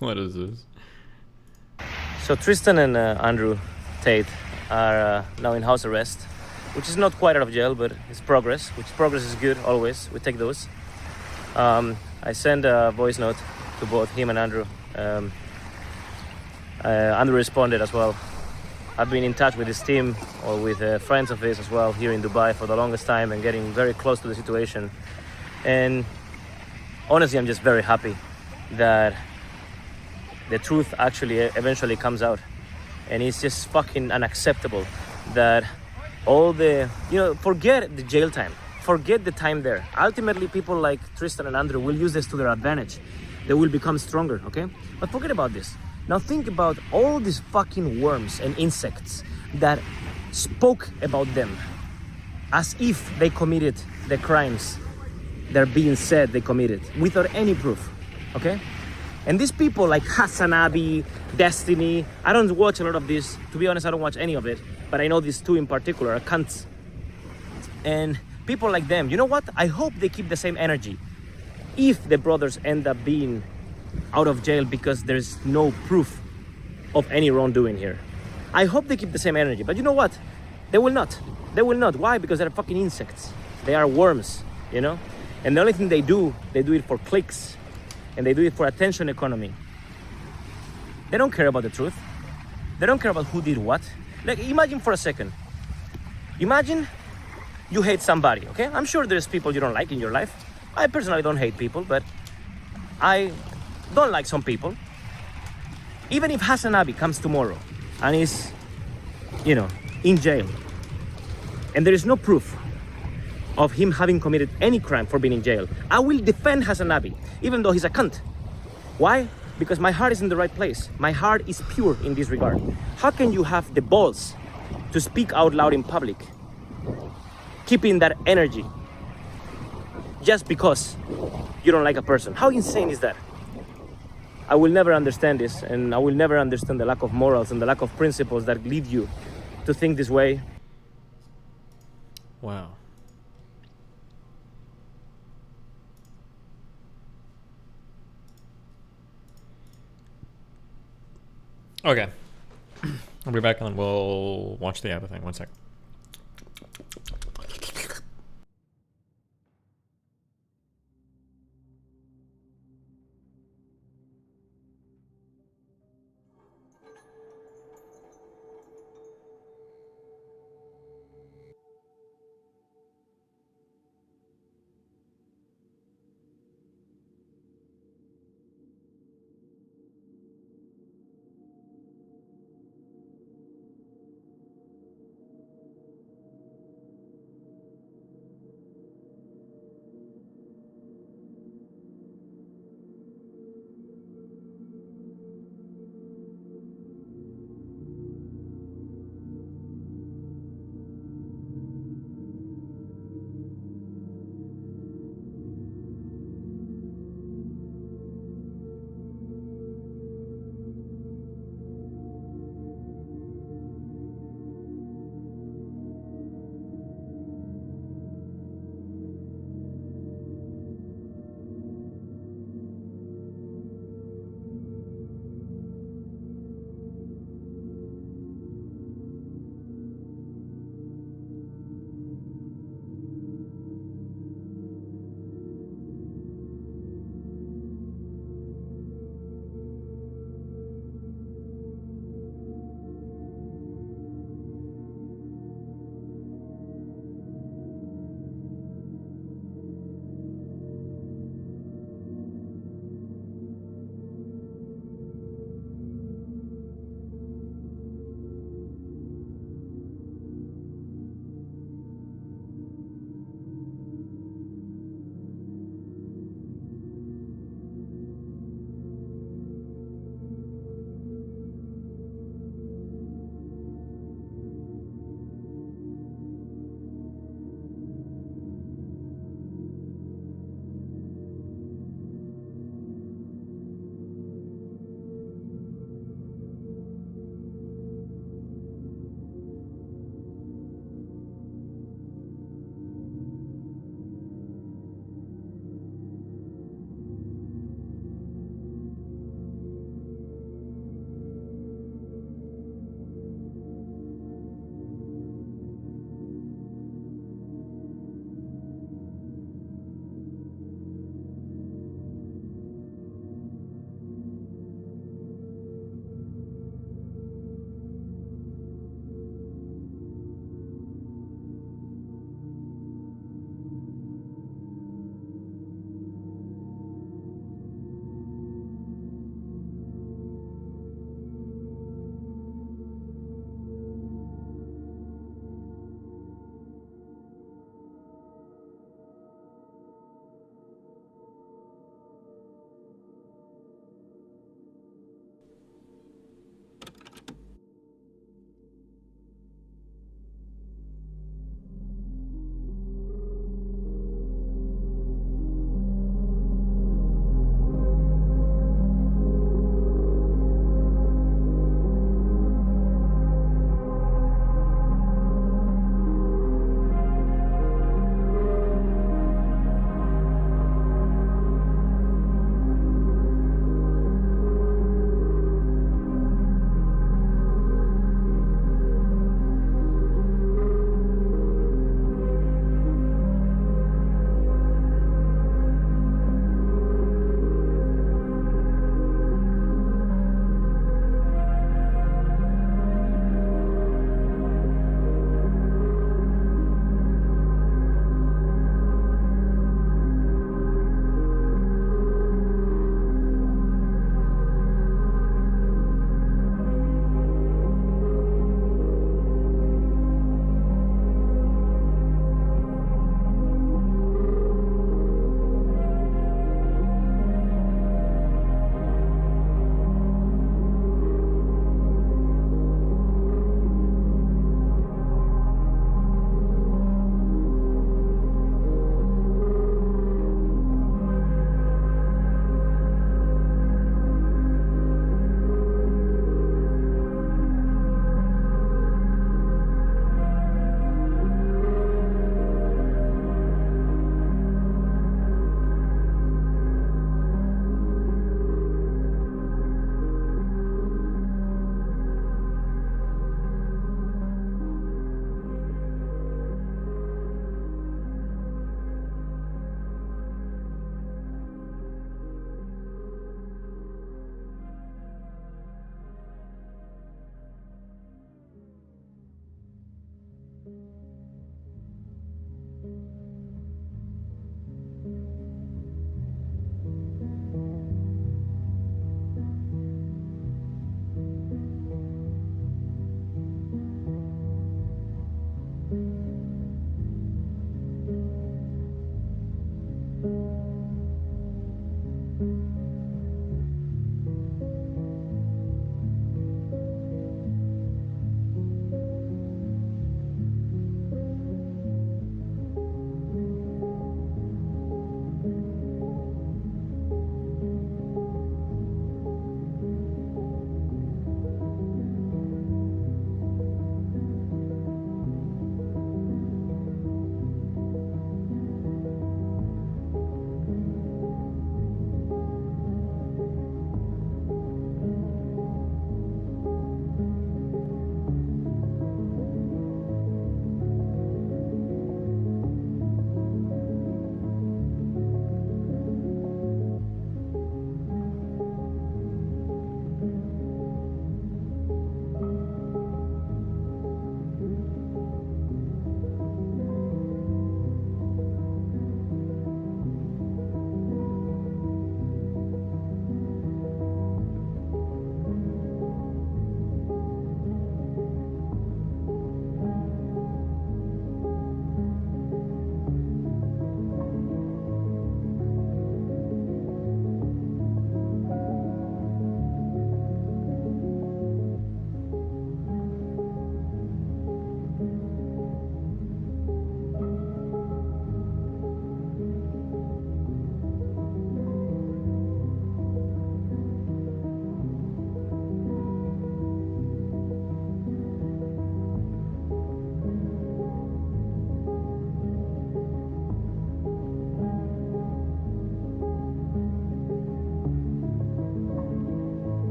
What is this? So Tristan and Andrew Tate are now in house arrest, which is not quite out of jail, but it's progress, which progress is good always. We take those. I send a voice note to both him and Andrew. Andrew responded as well. I've been in touch with his team or with friends of his as well here in Dubai for the longest time and getting very close to the situation. And honestly, I'm just very happy that the truth actually eventually comes out. And it's just fucking unacceptable that all the, forget the jail time, forget the time there. Ultimately, people like Tristan and Andrew will use this to their advantage. They will become stronger, okay? But forget about this. Now think about all these fucking worms and insects that spoke about them as if they committed the crimes they're being said they committed without any proof, okay? And these people like Hasanabi, Destiny, I don't watch a lot of this. To be honest, I don't watch any of it. But I know these two in particular are cunts. And people like them, you know what? I hope they keep the same energy. If the brothers end up being out of jail because there's no proof of any wrongdoing here. I hope they keep the same energy. But you know what? They will not. They will not. Why? Because they're fucking insects. They are worms, And the only thing they do it for clicks. And they do it for attention economy. They don't care about the truth. They don't care about who did what. Like, imagine for a second. Imagine you hate somebody, okay? I'm sure there's people you don't like in your life. I personally don't hate people, but I don't like some people. Even if Hasanabi comes tomorrow and is, in jail, and there is no proof of him having committed any crime for being in jail, I will defend Hasanabi, even though he's a cunt. Why? Because my heart is in the right place. My heart is pure in this regard. How can you have the balls to speak out loud in public, keeping that energy, just because you don't like a person? How insane is that? I will never understand this, and I will never understand the lack of morals and the lack of principles that lead you to think this way. Wow. Okay. I'll be back on. We'll watch the other thing. 1 sec.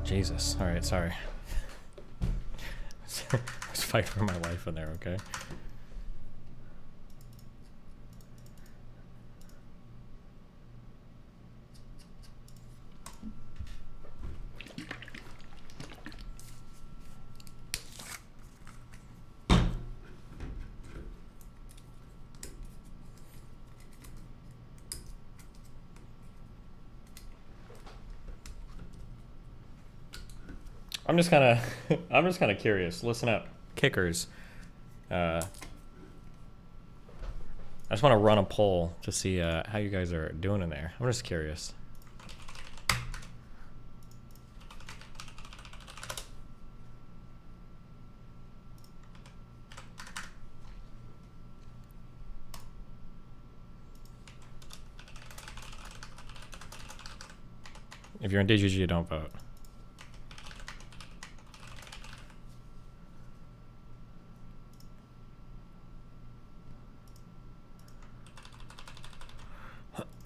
Jesus. All right, sorry. I was fighting for my life in there, okay? I'm just kind of curious. Listen up, kickers. I just want to run a poll to see how you guys are doing in there. I'm just curious. If you're in DGG, don't vote.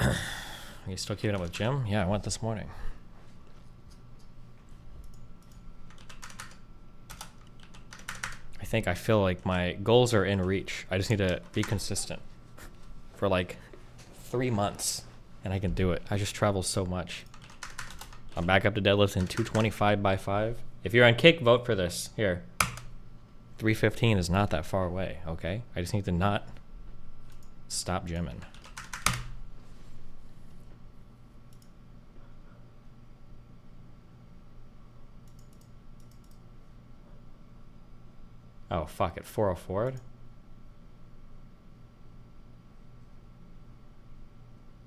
Are you still keeping up with Jim? Yeah, I went this morning. I feel like my goals are in reach. I just need to be consistent for like 3 months and I can do it. I just travel so much. I'm back up to deadlifting 225 by 5. If you're on Kick, vote for this. Here. 315 is not that far away, okay? I just need to not stop gymming. Oh, fuck it. 404'd?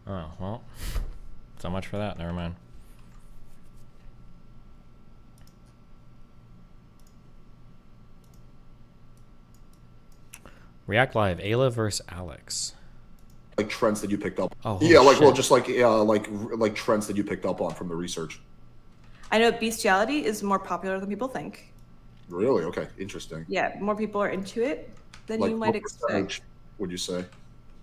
Oh, well. So much for that. Never mind. React Live, Ayla versus Alex. Like trends that you picked up. Oh, yeah, like shit. well, just like trends that you picked up on from the research. I know bestiality is more popular than people think. Really? Okay, interesting. Yeah, more people are into it than Like you might what expect. percentage would you say?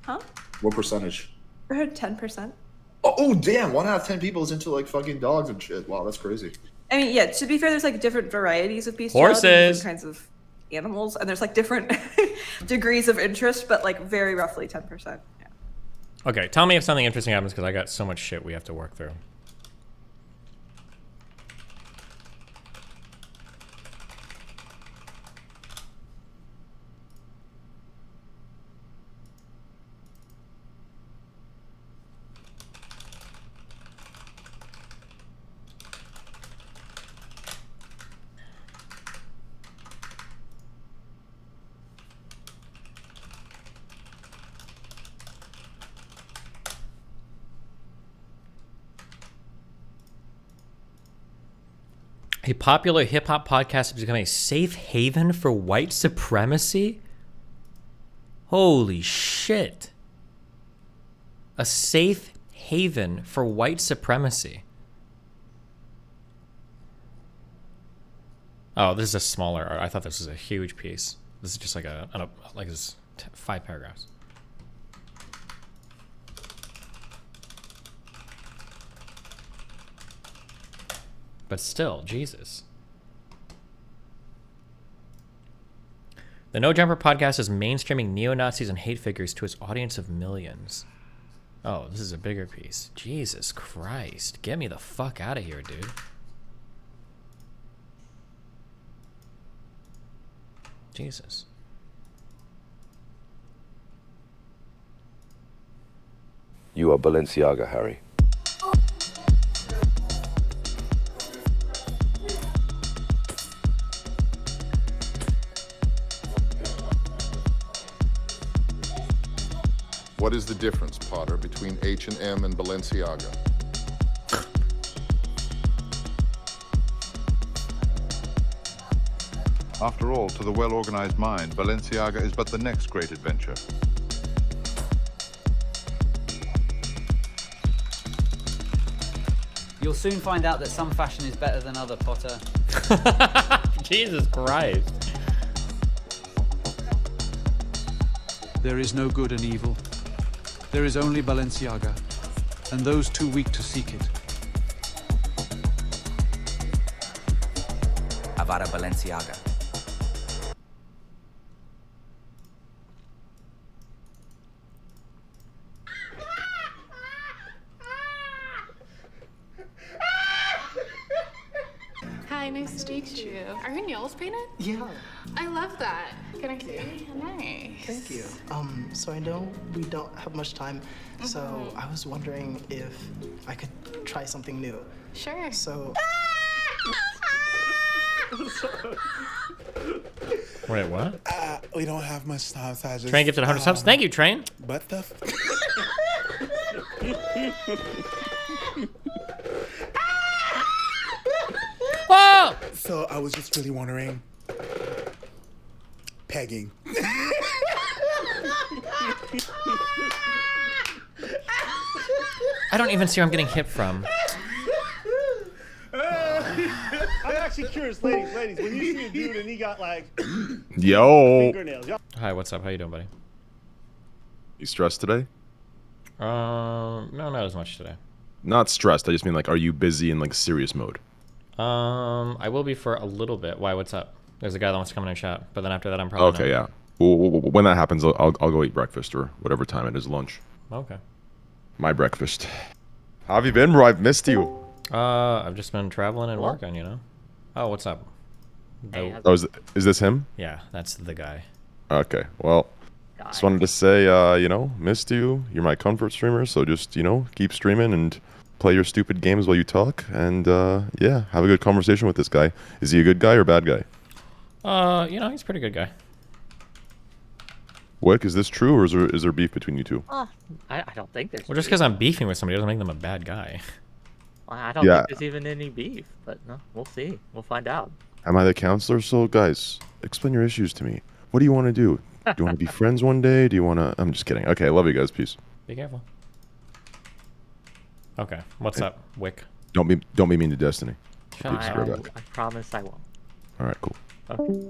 Huh? What percentage? I heard 10%. Oh damn! 1 out of 10 people is into like fucking dogs and shit. Wow, that's crazy. I mean, yeah, to be fair, there's like different varieties of bestiality, Horses. different kinds of animals, and there's like different degrees of interest, but like very roughly 10%. Yeah. Okay, tell me if something interesting happens because I got so much shit we have to work through. A popular hip-hop podcast has become a safe haven for white supremacy? Holy shit. A safe haven for white supremacy. Oh, this is a smaller art. I thought this was a huge piece. This is just like this 5 paragraphs. But still, Jesus. The No Jumper podcast is mainstreaming neo-Nazis and hate figures to its audience of millions. Oh, this is a bigger piece. Jesus Christ. Get me the fuck out of here, dude. Jesus. You are Balenciaga, Harry. What is the difference, Potter, between H&M and Balenciaga? After all, to the well-organized mind, Balenciaga is but the next great adventure. You'll soon find out that some fashion is better than other, Potter. Jesus Christ. There is no good and evil. There is only Balenciaga, and those too weak to seek it. Avada Balenciaga. Hi, nice to meet you. Are your nails painted? Yeah. I love that. Can I see? Nice. Thank you. So I know we don't have much time, so I was wondering if I could try something new. Sure. So. Wait, what? We don't have much time, so I just... Train gifted 100 subs. Thank you, Train. But the... Whoa! So I was just really wondering... Pegging. I don't even see where I'm getting hit from. I'm actually curious, ladies, when you see a dude and he got like Yo. fingernails, y'all- Hi, what's up? How you doing, buddy? You stressed today? No, not as much today. Not stressed. I just mean like, are you busy in like serious mode? I will be for a little bit. Why? What's up? There's a guy that wants to come in and chat, but then after that, I'm probably Okay, yeah. Well, when that happens, I'll go eat breakfast or whatever time it is, lunch. Okay. My breakfast. How have you been, bro? I've missed you. I've just been traveling and working, you know. Oh, what's up? Oh, is this him? Yeah, that's the guy. Okay, well, just wanted to say, missed you. You're my comfort streamer, so just, keep streaming and play your stupid games while you talk. And, yeah, have a good conversation with this guy. Is he a good guy or a bad guy? He's a pretty good guy. Wick, is this true, or is there beef between you two? I don't think there's. Well, just because I'm beefing with somebody doesn't make them a bad guy. I don't think there's even any beef, but no, we'll see. We'll find out. Am I the counselor? So, guys, explain your issues to me. What do you want to do? Do you want to be friends one day? Do you want to... I'm just kidding. Okay, love you guys. Peace. Be careful. Okay, what's up, Wick? Don't be mean to Destiny. I promise I won't. All right, cool. Okay.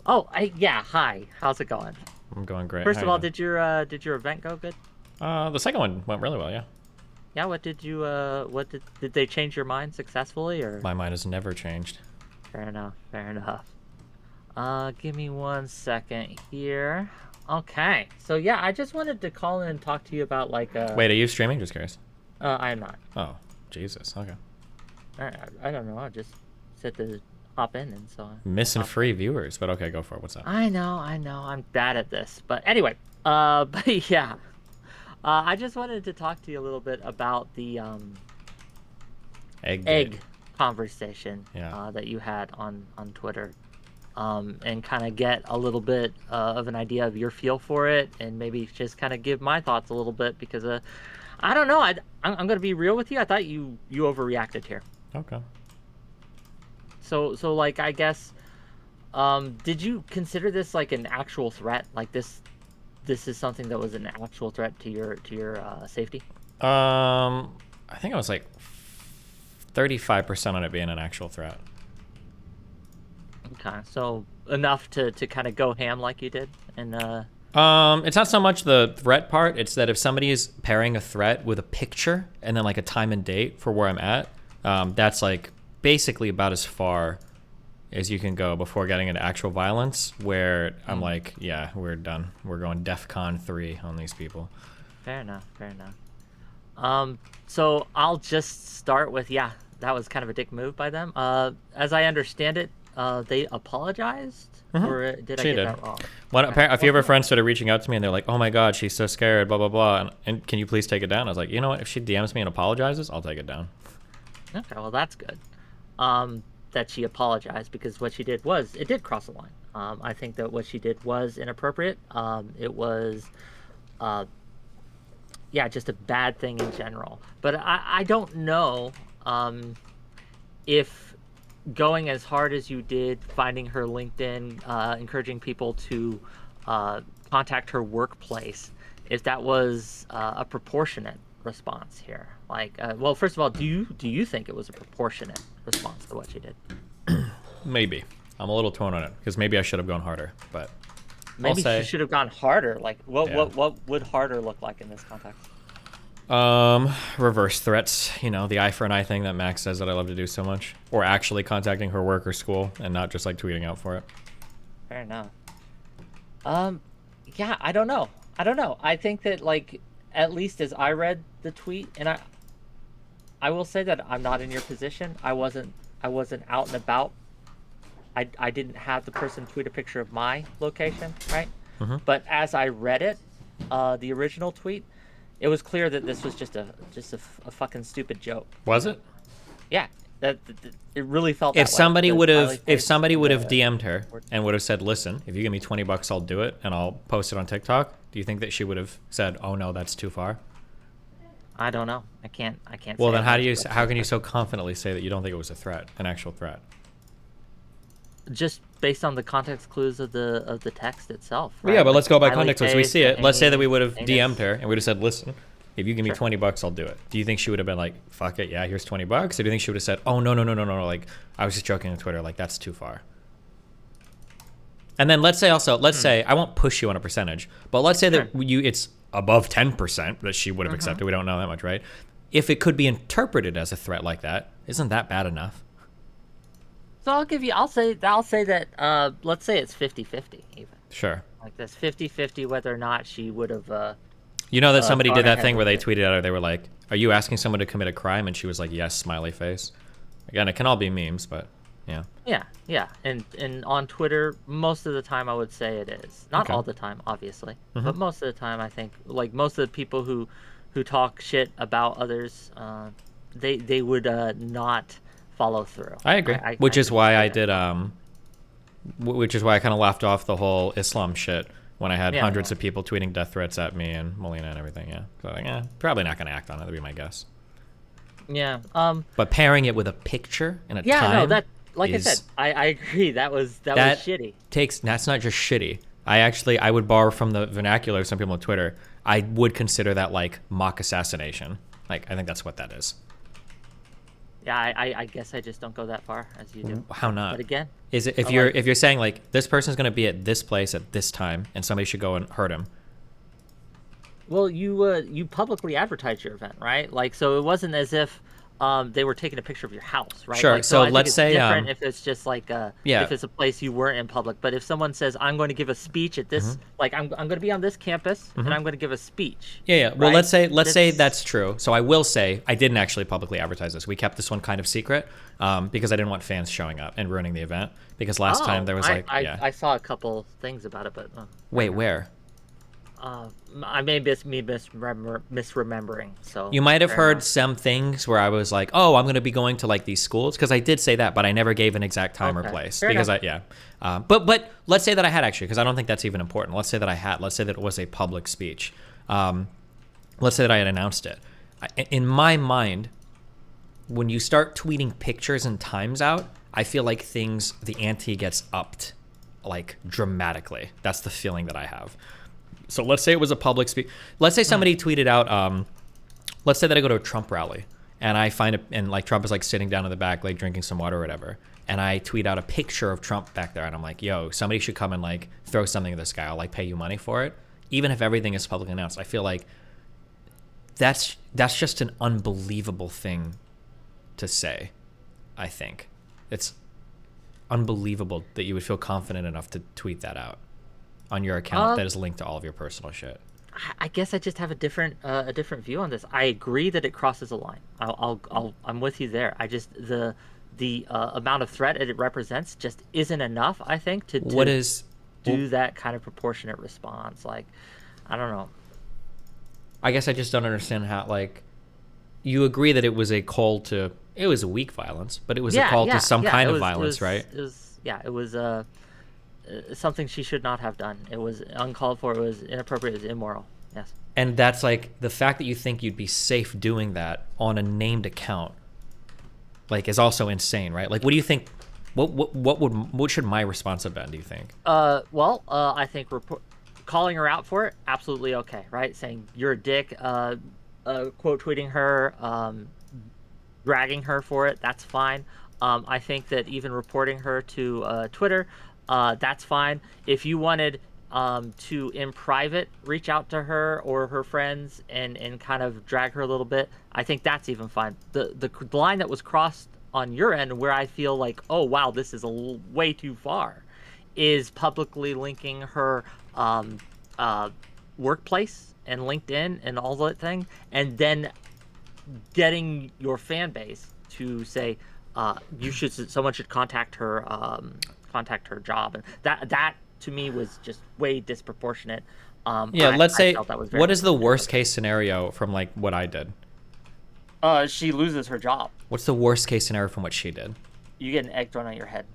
Oh, yeah. Hi. How's it going? I'm going great. First How of you all, doing? did your event go good? The second one went really well, yeah. Yeah. What did did they change your mind successfully, or? My mind has never changed. Fair enough. Fair enough. Give me 1 second here. Okay. So yeah, I just wanted to call in and talk to you about like. Wait, are you streaming? Just curious. I am not. Oh, Jesus. Okay. I don't know. I just said to hop in, and so. Missing free viewers, but okay, go for it. What's up? I know. I'm bad at this, but anyway. But yeah. I just wanted to talk to you a little bit about the egg conversation that you had on Twitter, and kind of get a little bit of an idea of your feel for it, and maybe just kind of give my thoughts a little bit, because I don't know. I'm gonna be real with you. I thought you overreacted here. Okay. So like, I guess, did you consider this like an actual threat? Like this is something that was an actual threat to your safety? I think I was like 35% on it being an actual threat. Okay, so enough to kind of go ham like you did, and it's not so much the threat part. It's that if somebody is pairing a threat with a picture and then like a time and date for where I'm at, that's like basically about as far as you can go before getting into actual violence, where I'm like, yeah, we're done. We're going DEFCON 3 on these people. Fair enough. So I'll just start with, yeah, that was kind of a dick move by them. As I understand it, they apologized, or did I get that wrong? A few of her friends started reaching out to me, and they're like, "Oh my God, she's so scared, blah blah blah." And can you please take it down? I was like, you know what? If she DMs me and apologizes, I'll take it down. Okay, well that's good. That she apologized, because what she did did cross the line. I think that what she did was inappropriate. It was, just a bad thing in general. But I don't know if going as hard as you did, finding her LinkedIn, encouraging people to contact her workplace, if that was a proportionate response here. Like, well, first of all, do you think it was a proportionate response to what she did? Maybe. I'm a little torn on it, because maybe I should have gone harder, but maybe she should have gone harder. Like, what would harder look like in this context? Reverse threats, the eye for an eye thing that Max says that I love to do so much, or actually contacting her work or school and not just like tweeting out for it. Fair enough. Yeah, I don't know. I think that, like, at least as I read the tweet, and I will say that I'm not in your position. I wasn't out and about. I didn't have the person tweet a picture of my location, right? But as I read it, the original tweet, it was clear that this was just a fucking stupid joke. Was it? Yeah, that it really felt. That if somebody would have DM'd her and would have said, "Listen, if you give me $20, I'll do it, and I'll post it on TikTok," do you think that she would have said, "Oh no, that's too far"? I don't know. I can't. Well, then how can you so confidently say that you don't think it was a threat, an actual threat? Just based on the context clues of the text itself. Right? Yeah, but let's go by context as we see it. Let's say that we would have DM'd her and we would have said, "Listen, if you give me $20, I'll do it." Do you think she would have been like, "Fuck it, yeah, here's $20"? Or do you think she would have said, "Oh no, like I was just joking on Twitter, like that's too far"? And then let's say I won't push you on a percentage, but let's say that it's above 10% that she would have accepted. We don't know that much, right? If it could be interpreted as a threat like that, isn't that bad enough? So I'll say that, let's say it's 50-50 even. Sure. Like that's 50-50 whether or not she would have, that somebody did that thing where they tweeted at her, they were like, "Are you asking someone to commit a crime?" And she was like, "Yes," smiley face. Again, it can all be memes, but yeah. Yeah. And on Twitter, most of the time I would say it is. Not all the time, obviously. But most of the time I think, like, most of the people who talk shit about others, they would not follow through. I agree. Which is why I kind of laughed off the whole Islam shit when I had hundreds of people tweeting death threats at me and Molina and everything. Yeah. So like, probably not going to act on it. That'd be my guess. Yeah. But pairing it with a picture and a time. Yeah, no, that, like I said, I agree. That was shitty. That's not just shitty. I would borrow from the vernacular of some people on Twitter. I would consider that like mock assassination. Like, I think that's what that is. Yeah, I guess I just don't go that far as you do. How not? But again, is it if you're saying like this person's going to be at this place at this time and somebody should go and hurt him? Well, you publicly advertised your event, right? Like, so it wasn't as if they were taking a picture of your house, right? Sure. Like, so I think let's it's say different if it's just like if it's a place you weren't in public. But if someone says, "I'm going to give a speech at this," like I'm going to be on this campus and I'm going to give a speech. Yeah. Well, right? let's say that's true. So I will say I didn't actually publicly advertise this. We kept this one kind of secret because I didn't want fans showing up and ruining the event. Because last time there was I saw a couple things about it, but wait, where? I may be misremembering. So you might have heard some things where I was like, "Oh, I'm going to be going to like these schools," because I did say that, but I never gave an exact time or place. Fair because enough. But let's say that I had actually, because I don't think that's even important. Let's say that I had. Let's say that it was a public speech. Let's say that I had announced it. In my mind, when you start tweeting pictures and times out, I feel like the ante gets upped like dramatically. That's the feeling that I have. So let's say it was a public speak. Let's say somebody tweeted out, let's say that I go to a Trump rally and I find it, and like Trump is like sitting down in the back, like drinking some water or whatever. And I tweet out a picture of Trump back there and I'm like, yo, somebody should come and like throw something at this guy. I'll like pay you money for it. Even if everything is publicly announced, I feel like that's just an unbelievable thing to say. I think it's unbelievable that you would feel confident enough to tweet that out on your account that is linked to all of your personal shit. I guess I just have a different view on this. I agree that it crosses a line. I'm with you there. I just the amount of threat it represents just isn't enough, I think, to do that kind of proportionate response. Like, I don't know. I guess I just don't understand how, like, you agree that it was a call to, it was a weak violence, but it was a call to some kind of violence, right? It was something she should not have done. It was uncalled for. It was inappropriate. It was immoral. Yes. And that's like the fact that you think you'd be safe doing that on a named account, like, is also insane, right? Like, what do you think? What should my response have been? Do you think? I think calling her out for it, absolutely okay, right? Saying you're a dick, quote tweeting her, dragging her for it, that's fine. I think that even reporting her to Twitter, that's fine. If you wanted to, in private, reach out to her or her friends and kind of drag her a little bit, I think that's even fine. The line that was crossed on your end, where I feel like, oh wow, this is way too far, is publicly linking her workplace and LinkedIn and all that thing, and then getting your fan base to say someone should contact her job, and that to me was just way disproportionate. Let's say, what is the worst case scenario from like what I did? She loses her job. What's the worst case scenario from what she did? You get an egg thrown at your head.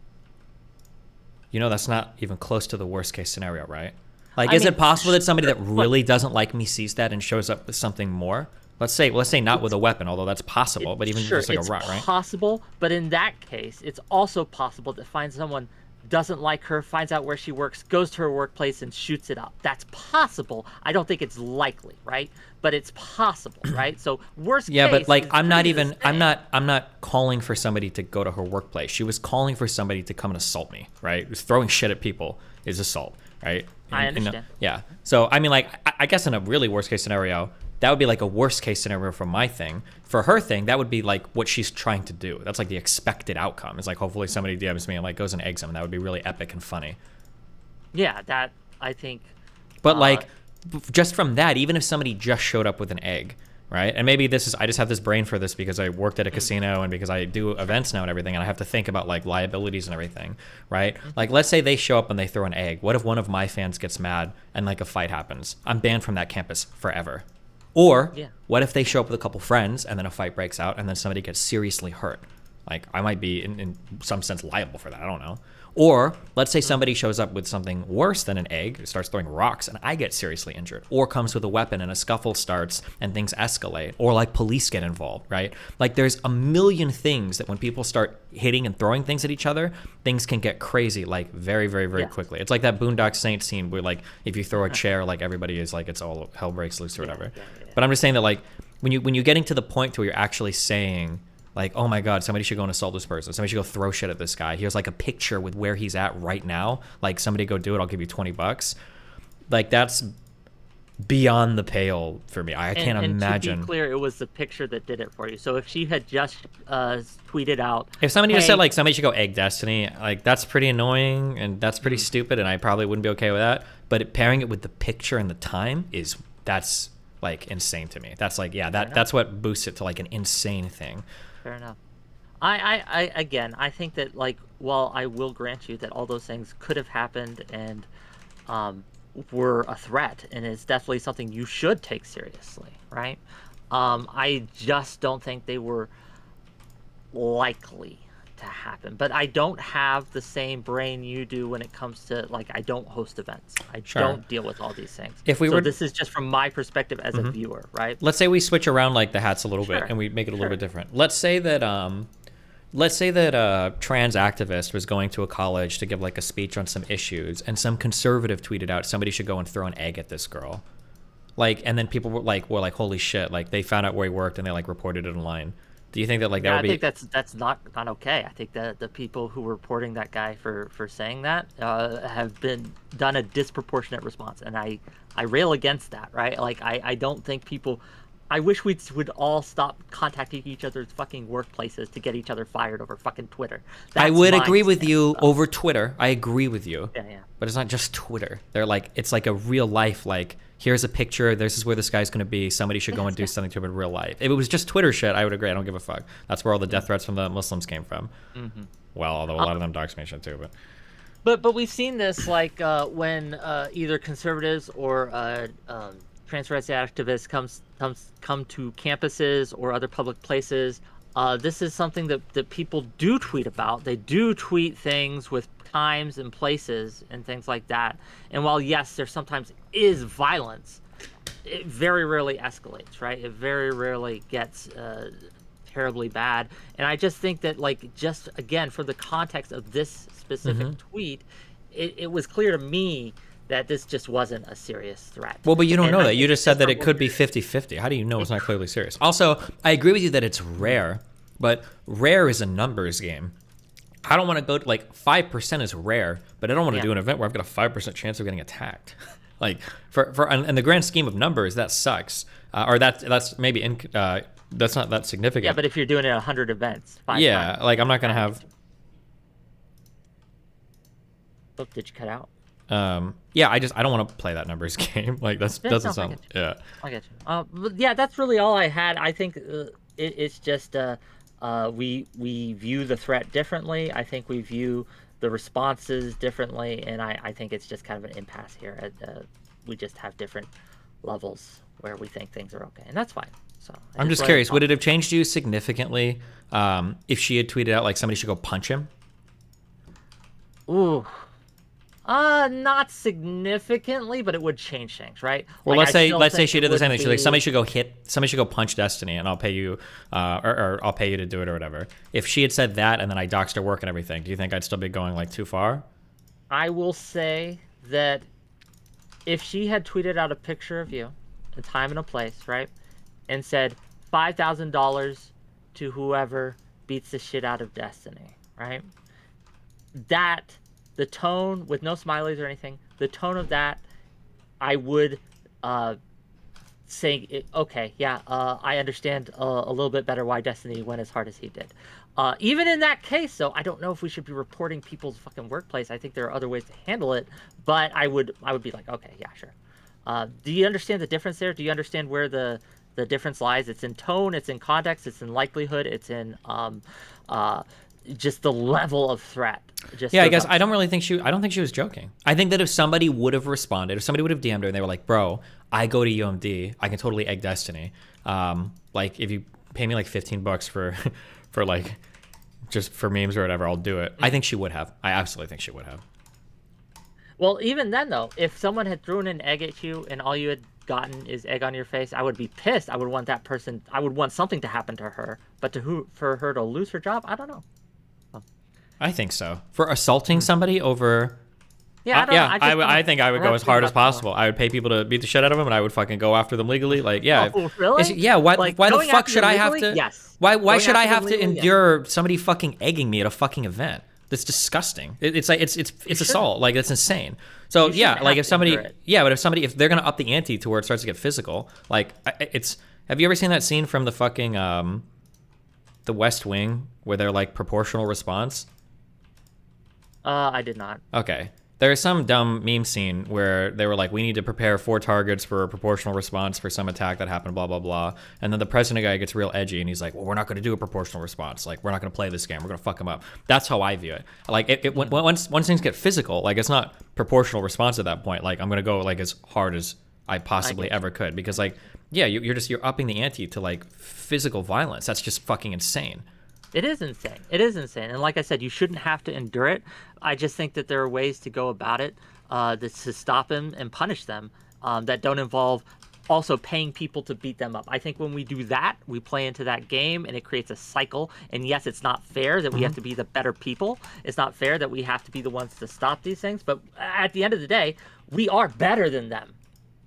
You know, that's not even close to the worst case scenario, right? Like, is it possible that somebody that really doesn't like me sees that and shows up with something more? Let's say not with a weapon, although that's possible, but even just like a rock, right? It's possible, but in that case, it's also possible to find someone doesn't like her, finds out where she works, goes to her workplace and shoots it up. That's possible. I don't think it's likely, right? But it's possible, right? So worst case. Yeah, but like I'm not calling for somebody to go to her workplace. She was calling for somebody to come and assault me, right? Throwing shit at people is assault, right? I understand. Yeah. So I mean, like, I guess in a really worst case scenario, that would be like a worst case scenario for my thing. For her thing, that would be like what she's trying to do. That's like the expected outcome. It's like, hopefully somebody DMs me and like goes and eggs him. That would be really epic and funny. Yeah, that I think. But like, just from that, even if somebody just showed up with an egg, right? And maybe I just have this brain for this because I worked at a casino and because I do events now and everything, and I have to think about like liabilities and everything, right? Like, let's say they show up and they throw an egg. What if one of my fans gets mad and like a fight happens? I'm banned from that campus forever. Or what if they show up with a couple friends and then a fight breaks out and then somebody gets seriously hurt? Like, I might be in some sense liable for that. I don't know. Or let's say somebody shows up with something worse than an egg, starts throwing rocks, and I get seriously injured. Or comes with a weapon and a scuffle starts and things escalate. Or like police get involved, right? Like, there's a million things that when people start hitting and throwing things at each other, things can get crazy like very, very, very quickly. It's like that Boondock Saints scene where like if you throw a chair, like everybody is like, it's all hell breaks loose or whatever. But I'm just saying that like when you're getting to the point to where you're actually saying like, oh my God, somebody should go and assault this person. Somebody should go throw shit at this guy. Here's like a picture with where he's at right now. Like, somebody go do it. I'll give you $20. Like, that's beyond the pale for me. I can't imagine. To be clear, it was the picture that did it for you. So if she had just tweeted out, if somebody just said like somebody should go egg Destiny, like that's pretty annoying and that's pretty stupid, and I probably wouldn't be okay with that. But pairing it with the picture and the time that's like insane to me. That's like, yeah, that's what boosts it to like an insane thing. Fair enough. I think that, like, while I will grant you that all those things could have happened and were a threat, and it's definitely something you should take seriously, right? I just don't think they were likely to happen. But I don't have the same brain you do when it comes to, like, I don't host events. I don't deal with all these things. This is just from my perspective as a viewer, right? Let's say we switch around like the hats a little bit and we make it a little bit different. Let's say that let's say that a trans activist was going to a college to give like a speech on some issues, and some conservative tweeted out somebody should go and throw an egg at this girl. Like, and then people were like, holy shit, like they found out where he worked and they like reported it online. Do you think that like that would be? I think that's not okay. I think that the people who were reporting that guy for saying that have done a disproportionate response, and I rail against that, right? Like I don't think people. I wish we would all stop contacting each other's fucking workplaces to get each other fired over fucking Twitter. I would agree with you over Twitter. I agree with you. Yeah. But it's not just Twitter. They're like, it's like a real life, like, here's a picture, this is where this guy's going to be, somebody should go and do something to him in real life. If it was just Twitter shit, I would agree. I don't give a fuck. That's where all the death threats from the Muslims came from. Mm-hmm. Well, although a lot of them dox me shit too, but we've seen this like when either conservatives or trans rights activists come to campuses or other public places. This is something that people do tweet about. They do tweet things with times and places and things like that. And while yes, there sometimes is violence, it very rarely escalates, right? It very rarely gets terribly bad. And I just think that, like, just again, for the context of this specific tweet, it was clear to me that this just wasn't a serious threat. Well, but you don't know that. You just said that it could be 50-50. How do you know it's not clearly serious? Also, I agree with you that it's rare, but rare is a numbers game. I don't want to go to, like, 5% is rare, but I don't want to do an event where I've got a 5% chance of getting attacked. Like, for in the grand scheme of numbers, that sucks. Or that's maybe, that's not that significant. Yeah, but if you're doing it at 100 events. Yeah, like, I'm not going to have... Oh, did you cut out? Yeah, I don't want to play that numbers game. Like, that doesn't sound... Yeah. I get you. But yeah, that's really all I had. I think it's just we view the threat differently. I think we view the responses differently, and I think it's just kind of an impasse here. We just have different levels where we think things are okay, and that's fine. So I'm just curious, would it have changed you significantly if she had tweeted out like somebody should go punch him? Ooh. Not significantly, but it would change things, right? Well, like, let's say she did the same thing. She's like, somebody should go punch Destiny, and I'll pay you, or I'll pay you to do it or whatever. If she had said that, and then I doxed her work and everything, do you think I'd still be going like too far? I will say that if she had tweeted out a picture of you, a time and a place, right, and said $5,000 to whoever beats the shit out of Destiny, right? That. The tone, with no smileys or anything, the tone of that, I would say, okay, yeah, I understand a little bit better why Destiny went as hard as he did. Even in that case, though, I don't know if we should be reporting people's fucking workplace. I think there are other ways to handle it, but I would be like, okay, yeah, sure. Do you understand the difference there? Do you understand where the difference lies? It's in tone, it's in context, it's in likelihood, it's in just the level of threat. Yeah, I guess I don't think she was joking. I think that if somebody would have responded, if somebody would have DM'd her and they were like, bro, I go to UMD, I can totally egg Destiny. Like, if you pay me like $15 for like, just for memes or whatever, I'll do it. I think she would have. I absolutely think she would have. Well, even then though, if someone had thrown an egg at you and all you had gotten is egg on your face, I would be pissed. I would want that person, I would want something to happen to her, but for her to lose her job, I don't know. I think so. For assaulting somebody over... Yeah, I think I would go as hard as possible. I would pay people to beat the shit out of them, and I would fucking go after them legally. Like, yeah. Oh, really? Yeah, why the fuck should I have to... Yes. Why should I have to endure somebody fucking egging me at a fucking event? That's disgusting. It's like, it's assault. Like, it's insane. So, yeah, like, if somebody... Yeah, but if they're going to up the ante to where it starts to get physical, like, it's... Have you ever seen that scene from the fucking... The West Wing, where they're, like, proportional response? I did not. Okay. There's some dumb meme scene where they were like, we need to prepare 4 targets for a proportional response for some attack that happened, blah, blah, blah. And then the president guy gets real edgy and he's like, well, we're not going to do a proportional response. Like, we're not going to play this game. We're going to fuck him up. That's how I view it. Like, once things get physical, like, it's not proportional response at that point. Like, I'm going to go, like, as hard as I possibly ever could. Because, like, yeah, you're upping the ante to, like, physical violence. That's just fucking insane. It is insane. It is insane. And like I said, you shouldn't have to endure it. I just think that there are ways to go about it to stop them and punish them that don't involve also paying people to beat them up. I think when we do that, we play into that game, and it creates a cycle. And yes, it's not fair that we have to be the better people. It's not fair that we have to be the ones to stop these things. But at the end of the day, we are better than them.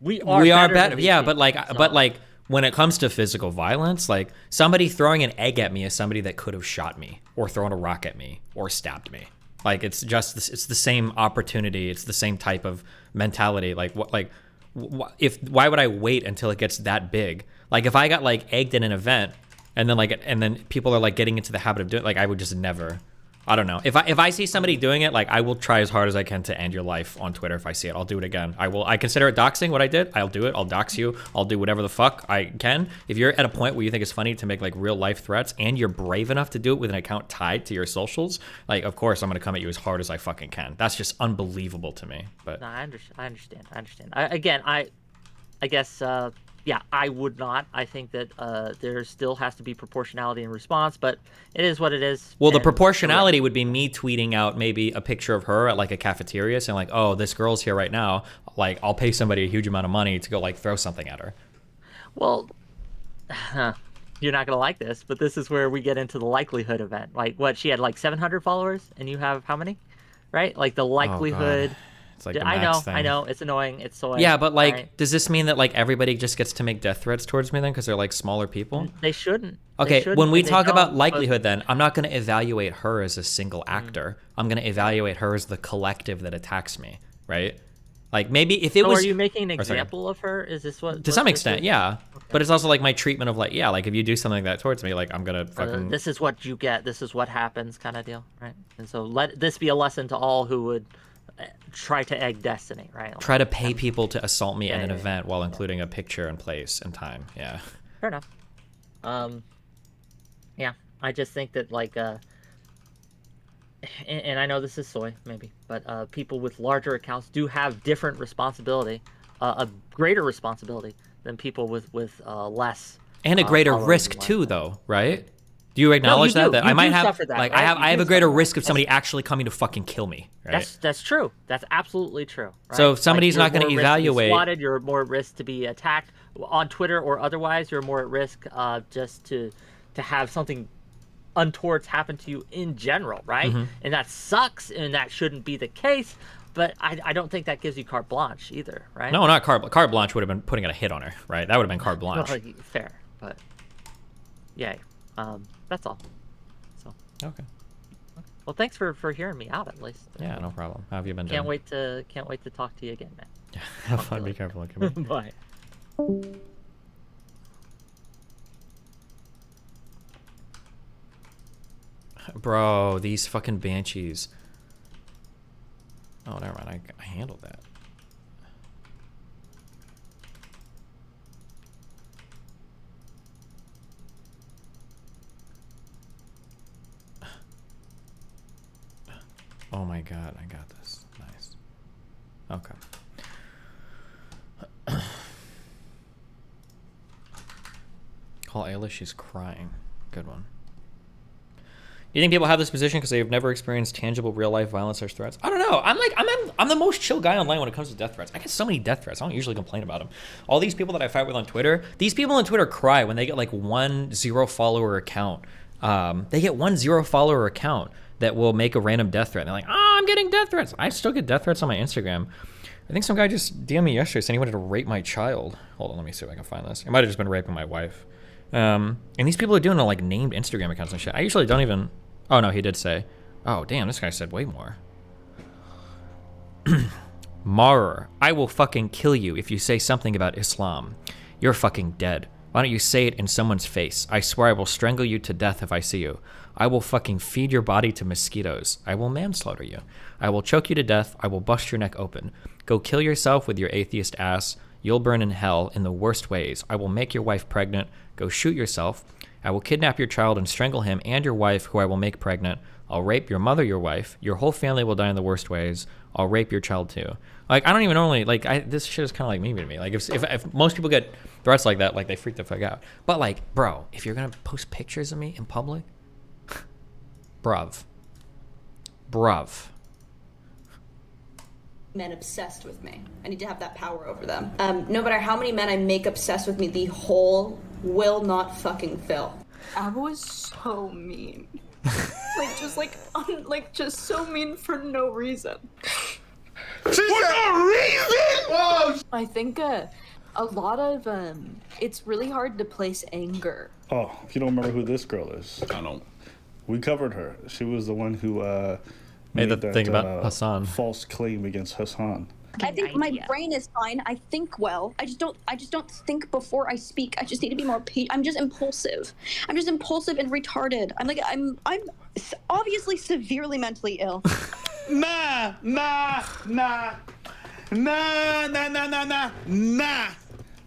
We are better. Yeah, but like when it comes to physical violence, like somebody throwing an egg at me is somebody that could have shot me or thrown a rock at me or stabbed me. Like it's the same opportunity. It's the same type of mentality. Like why would I wait until it gets that big? Like if I got like egged in an event and then people are like getting into the habit of doing it, like I would just never. I don't know. If I see somebody doing it, like I will try as hard as I can to end your life on Twitter. If I see it, I'll do it again. I consider it doxing what I did. I'll do it. I'll dox you. I'll do whatever the fuck I can. If you're at a point where you think it's funny to make like real life threats and you're brave enough to do it with an account tied to your socials, like of course I'm gonna come at you as hard as I fucking can. That's just unbelievable to me. But no, I understand. I guess. Yeah, I would not. I think that there still has to be proportionality in response, but it is what it is. Well, the proportionality would be me tweeting out maybe a picture of her at like a cafeteria saying like, oh, this girl's here right now. Like, I'll pay somebody a huge amount of money to go like throw something at her. Well, you're not going to like this, but this is where we get into the likelihood event. Like what, she had like 700 followers and you have how many? Right? Like the likelihood... It's like the max thing. I know, it's annoying. It's so yeah, but like, does this mean that like everybody just gets to make death threats towards me then because they're like smaller people? They shouldn't. Okay, when we talk about likelihood, then I'm not going to evaluate her as a single actor. I'm going to evaluate her as the collective that attacks me, right? Like maybe if it was. Are you making an example of her? Is this what? To some extent, yeah. Okay. But it's also like my treatment of like, yeah, like if you do something like that towards me, like I'm gonna fucking. This is what you get. This is what happens, kind of deal, right? And so let this be a lesson to all who would try to egg Destiny, right? Like, try to pay people to assault me at an event while including a picture and place and time. Yeah. Fair enough. Yeah, I just think that like, and I know this is soy maybe, but people with larger accounts do have different responsibility, a greater responsibility than people with less. And a greater risk too, though, right? Do you acknowledge that I might have that, like right? I have a greater risk of somebody actually coming to fucking kill me, right? That's true. That's absolutely true. Right? So if somebody's like, not going to evaluate, you're more at risk to be attacked on Twitter or otherwise. You're more at risk just to have something untoward happen to you in general, right? Mm-hmm. And that sucks, and that shouldn't be the case. But I don't think that gives you carte blanche either, right? No, not carte blanche. Would have been putting a hit on her, right? That would have been carte blanche. Well, fair, but yeah. That's all. So okay. Well, thanks for hearing me out at least. Yeah, no problem. How have you been doing? Can't wait to talk to you again, man. Yeah, have fun. Be careful. Okay, bye. Bro, these fucking banshees. Oh, never mind. I handled that. Oh my god, I got this. Nice. Okay. Call Ayla, she's crying. Good one. Do you think people have this position because they've never experienced tangible real life violence or threats? I don't know. I'm the most chill guy online when it comes to death threats. I get so many death threats. I don't usually complain about them. All these people that I fight with on Twitter, these people on Twitter cry when they get like 1 0 follower account. They get 1 0 follower account that will make a random death threat. And they're like, oh, I'm getting death threats. I still get death threats on my Instagram. I think some guy just DM'd me yesterday saying he wanted to rape my child. Hold on, let me see if I can find this. It might have just been raping my wife. And these people are doing like named Instagram accounts and shit. I usually don't even... Oh, no, he did say... Oh, damn, this guy said way more. Marer, I will fucking kill you if you say something about Islam. You're fucking dead. Why don't you say it in someone's face? I swear I will strangle you to death if I see you. I will fucking feed your body to mosquitoes. I will manslaughter you. I will choke you to death. I will bust your neck open. Go kill yourself with your atheist ass. You'll burn in hell in the worst ways. I will make your wife pregnant. Go shoot yourself. I will kidnap your child and strangle him and your wife, who I will make pregnant. I'll rape your mother, your wife. Your whole family will die in the worst ways. I'll rape your child too. Like, I don't even normally, like, this shit is kind of like me to me. Like, if most people get threats like that, like, they freak the fuck out. But, like, bro, if you're going to post pictures of me in public, bruv. men obsessed with me. I need to have that power over them. No matter how many men I make obsessed with me, the whole will not fucking fill. Abba was so mean. Just so mean for no reason. For no reason? Oh. I think a lot of it's really hard to place anger. Oh, if you don't remember who this girl is, I don't. We covered her. She was the one who made the that, thing about Hassan. False claim against Hassan. I think my brain is fine. I think well. I just don't think before I speak. I just need to be more patient. I'm just impulsive. I'm just impulsive and retarded. I'm obviously severely mentally ill. Nah.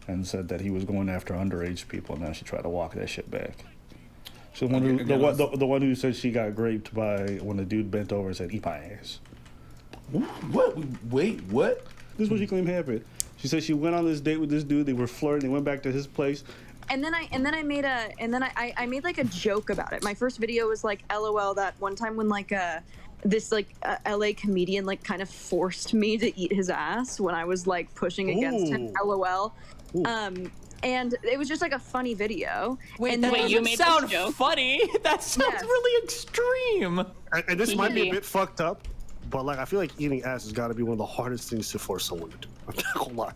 And said that he was going after underage people, and now she tried to walk that shit back. So the one who said she got raped by when the dude bent over and said, "Eat my ass." What? Wait, what? This is what she claimed happened. She said she went on this date with this dude. They were flirting. They went back to his place. And then I made like a joke about it. My first video was like, LOL, that one time when this LA comedian like kind of forced me to eat his ass when I was like pushing against him. LOL. And it was just like a funny video. Wait, and that then doesn't sound funny. That sounds really extreme. And this might be a bit fucked up, but like I feel like eating ass has got to be one of the hardest things to force someone to do. I'm not gonna lie.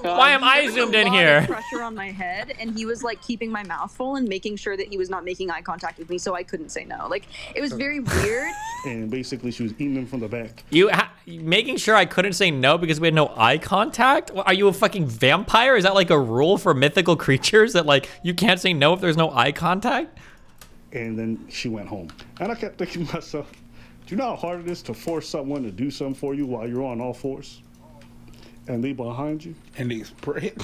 Why am I zoomed in here? Pressure on my head, and he was like keeping my mouth full and making sure that he was not making eye contact with me, so I couldn't say no. Like it was very weird. And basically, she was eating him from the back. You making sure I couldn't say no because we had no eye contact? Are you a fucking vampire? Is that like a rule for mythical creatures that like you can't say no if there's no eye contact? And then she went home, and I kept thinking to myself, do you know how hard it is to force someone to do something for you while you're on all fours? And they behind you? And they spray.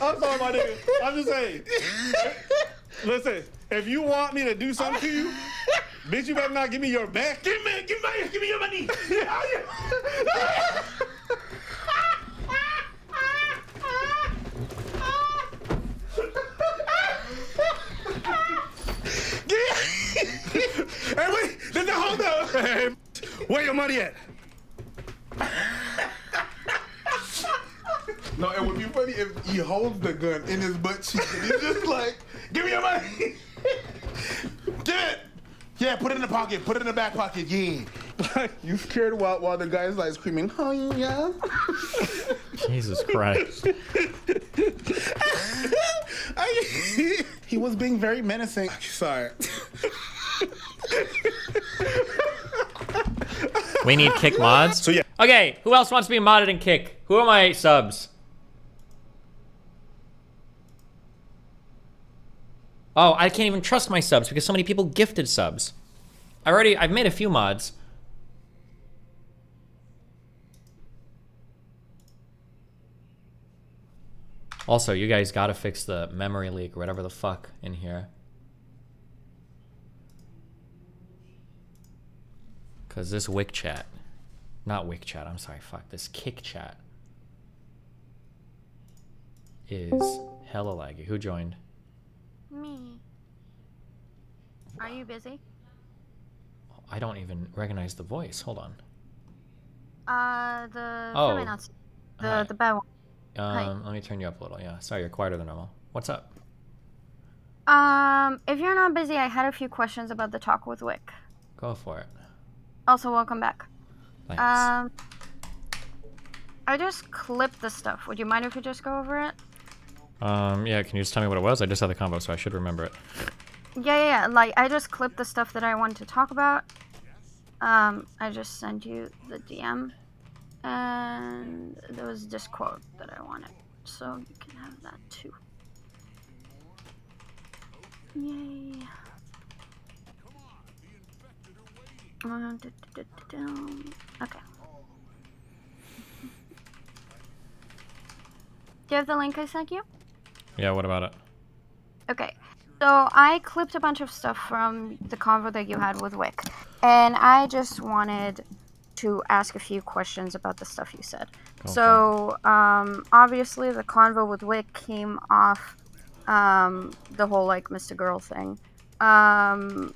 I'm sorry, my nigga. I'm just saying. Listen, if you want me to do something to you, bitch, you better not give me your back. Give me your money. Hey, wait, there's a hold up. Where your money at? No, it would be funny if he holds the gun in his butt cheek and he's just like, give me your money. Get it. Yeah, put it in the pocket. Put it in the back pocket. Yeah. You scared while the guy's like screaming, oh yeah. Jesus Christ. He was being very menacing. Sorry. We need kick mods. So yeah. Okay, who else wants to be modded and kick? Who are my subs? Oh, I can't even trust my subs because so many people gifted subs. I've made a few mods. Also, you guys gotta fix the memory leak or whatever the fuck in here. Cause this Wick chat, not Wick chat, I'm sorry, fuck, this Kick chat is hella laggy. Who joined? Me. Are you busy? I don't even recognize the voice, hold on. The Oh. the bad one. Let me turn you up a little, yeah. Sorry, you're quieter than normal. What's up? If you're not busy, I had a few questions about the talk with Wick. Go for it. Also, welcome back. Thanks. I just clipped the stuff. Would you mind if we just go over it? Yeah, can you just tell me what it was? I just had the combo, so I should remember it. Yeah. Like, I just clipped the stuff that I wanted to talk about. I just sent you the DM. And there was this quote that I wanted. So you can have that too. Yay. Okay. Do you have the link I sent you? Yeah, what about it? Okay. So I clipped a bunch of stuff from the convo that you had with Wick. And I just wanted to ask a few questions about the stuff you said. Okay. So, obviously the convo with Wick came off The whole like Mr. Girl thing. I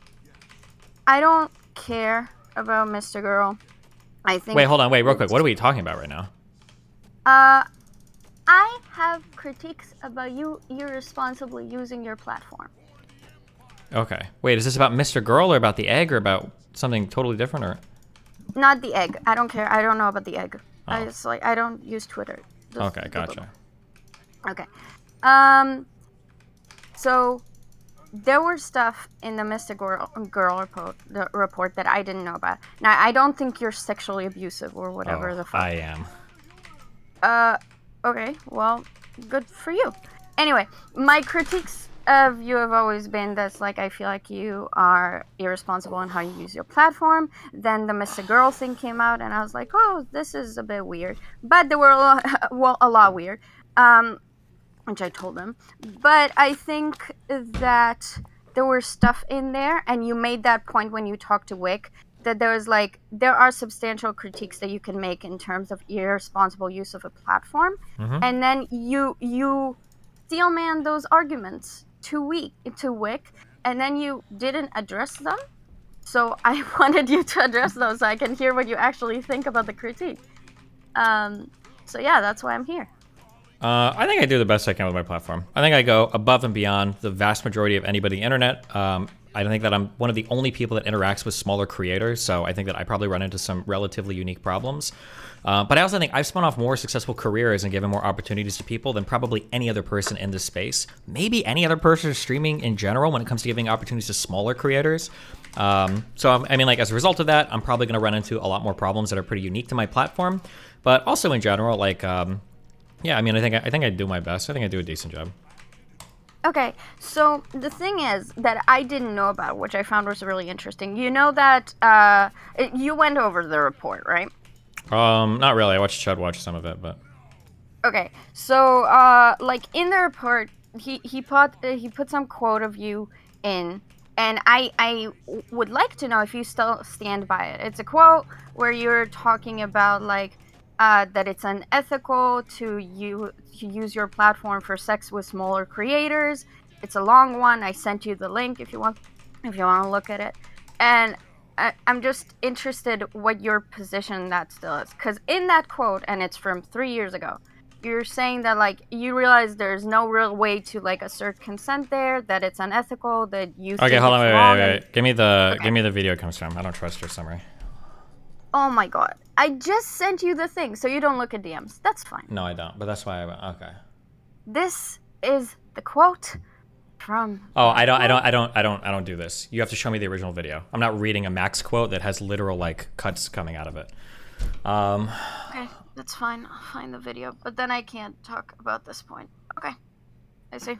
don't care about Mr. Girl. I think. Wait, hold on. Wait, real quick. What are we talking about right now? I have critiques about you irresponsibly using your platform. Okay. Wait, is this about Mr. Girl or about the egg or about something totally different or? Not the egg. I don't care. I don't know about the egg. Oh. I don't use Twitter. Just Okay, gotcha. Okay. So there were stuff in the Mr. Girl report that I didn't know about. Now, I don't think you're sexually abusive or whatever the fuck. I am. Okay, well, good for you. Anyway, my critiques of you have always been this, like, I feel like you are irresponsible in how you use your platform. Then the Mr. Girl thing came out, and I was like, oh, this is a bit weird. But there were a lot weird, which I told them. But I think that there were stuff in there, and you made that point when you talked to Wick, that there are substantial critiques that you can make in terms of irresponsible use of a platform, and then you steelman those arguments to Wick, and then you didn't address them. So I wanted you to address those so I can hear what you actually think about the critique. So yeah, that's why I'm here. I think I do the best I can with my platform. I think I go above and beyond the vast majority of anybody on the internet. I think that I'm one of the only people that interacts with smaller creators, so I think that I probably run into some relatively unique problems. But I also think I've spun off more successful careers and given more opportunities to people than probably any other person in this space. Maybe any other person streaming in general when it comes to giving opportunities to smaller creators. So I mean, like, as a result of that, I'm probably going to run into a lot more problems that are pretty unique to my platform. But also in general, like, yeah, I mean, I think I do my best. I think I do a decent job. Okay, so the thing is that I didn't know about, which I found was really interesting. You know that you went over the report, right? Not really. I watched Chud watch some of it, but. Okay, so like in the report, he put some quote of you in, and I would like to know if you still stand by it. It's a quote where you're talking about like. That it's unethical to use your platform for sex with smaller creators. It's a long one. I sent you the link if you want to look at it. And I'm just interested what your position in that still is. Because in that quote, and it's from 3 years ago, you're saying that like you realize there's no real way to like assert consent there, that it's unethical, that you. Okay, hold on, wait. Give me the video it comes from. I don't trust your summary. Oh my god. I just sent you the thing, so you don't look at DMs. That's fine. No, I don't. But that's why I went. Okay. This is the quote from. Oh, I don't do this. You have to show me the original video. I'm not reading a Max quote that has literal like cuts coming out of it. Okay, that's fine. I'll find the video, but then I can't talk about this point. Okay, I see.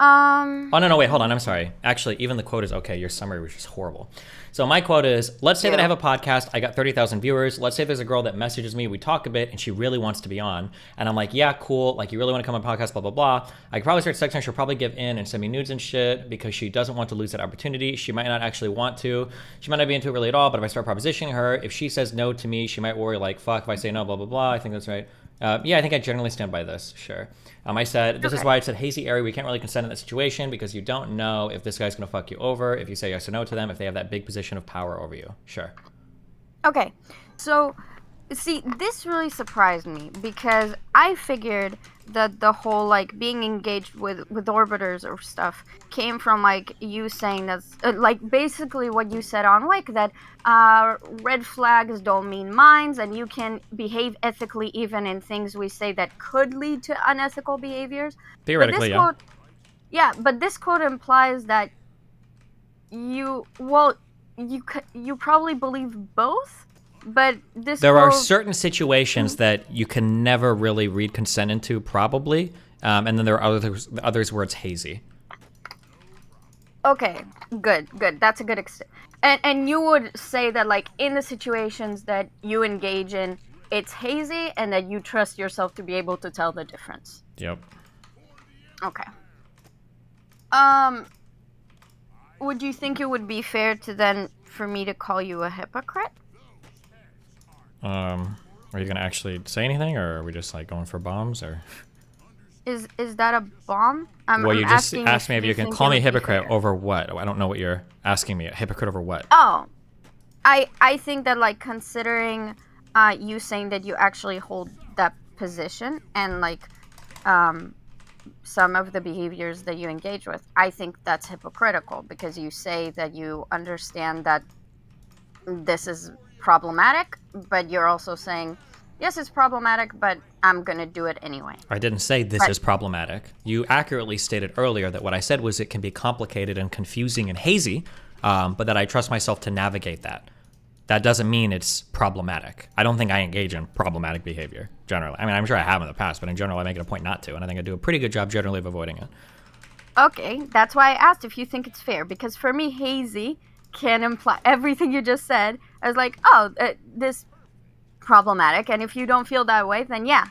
Oh, no, wait, hold on. I'm sorry. Actually, even the quote is okay. Your summary was just horrible. So my quote is, let's say that I have a podcast. I got 30,000 viewers. Let's say there's a girl that messages me. We talk a bit and she really wants to be on. And I'm like, yeah, cool. Like, you really want to come on a podcast, blah, blah, blah. I could probably start texting her. She'll probably give in and send me nudes and shit because she doesn't want to lose that opportunity. She might not actually want to. She might not be into it really at all. But if I start propositioning her, if she says no to me, she might worry like, fuck, if I say no, blah, blah, blah. I think that's right. Yeah, I think I generally stand by this. Sure. I said, this is why I said, Hazy Airy, we can't really consent in that situation because you don't know if this guy's going to fuck you over, if you say yes or no to them, if they have that big position of power over you. Sure. Okay. So, see, this really surprised me because I figured that the whole, like, being engaged with orbiters or stuff came from, like, you saying that's, like, basically what you said on Wick, that red flags don't mean mines and you can behave ethically even in things we say that could lead to unethical behaviors. Theoretically, yeah. Yeah, but this quote implies that you probably believe both? But there are certain situations that you can never really read consent into, probably, and then there are others where it's hazy. Okay, good. That's a good extent. And you would say that, like, in the situations that you engage in, it's hazy, and that you trust yourself to be able to tell the difference. Yep. Okay. Would you think it would be fair to then for me to call you a hypocrite? Are you gonna actually say anything, or are we just like going for bombs, or? Is that a bomb? Well, you I'm just asking asked me if you can think call it me a would be hypocrite fair. over what. I don't know what you're asking me. A hypocrite over what? Oh, I think that like considering you saying that you actually hold that position and like some of the behaviors that you engage with, I think that's hypocritical because you say that you understand that this is problematic, but you're also saying, yes, it's problematic, but I'm going to do it anyway. I didn't say this Right. is problematic. You accurately stated earlier that what I said was it can be complicated and confusing and hazy, but that I trust myself to navigate that. That doesn't mean it's problematic. I don't think I engage in problematic behavior, generally. I mean, I'm sure I have in the past, but in general, I make it a point not to, and I think I do a pretty good job generally of avoiding it. Okay, that's why I asked if you think it's fair, because for me, hazy can imply everything you just said. I was like, oh, this problematic, and if you don't feel that way, then yeah.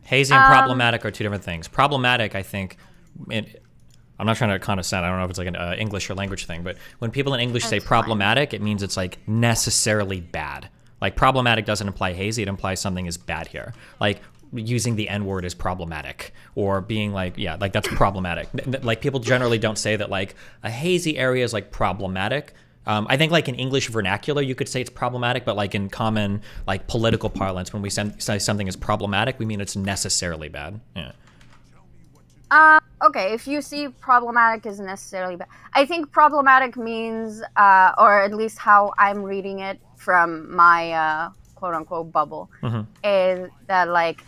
Hazy and problematic are two different things. Problematic, I think, I'm not trying to condescend. I don't know if it's like an English or language thing, but when people in English say problematic, it means it's like necessarily bad. Like problematic doesn't imply hazy. It implies something is bad here. Like using the N-word is problematic, or being like, yeah, like that's problematic. Like people generally don't say that like a hazy area is like problematic. I think like in English vernacular, you could say it's problematic, but like in common like political parlance, when we say something is problematic, we mean it's necessarily bad. Yeah. Okay, if you see problematic is necessarily bad. I think problematic means, or at least how I'm reading it from my quote-unquote bubble, is that like,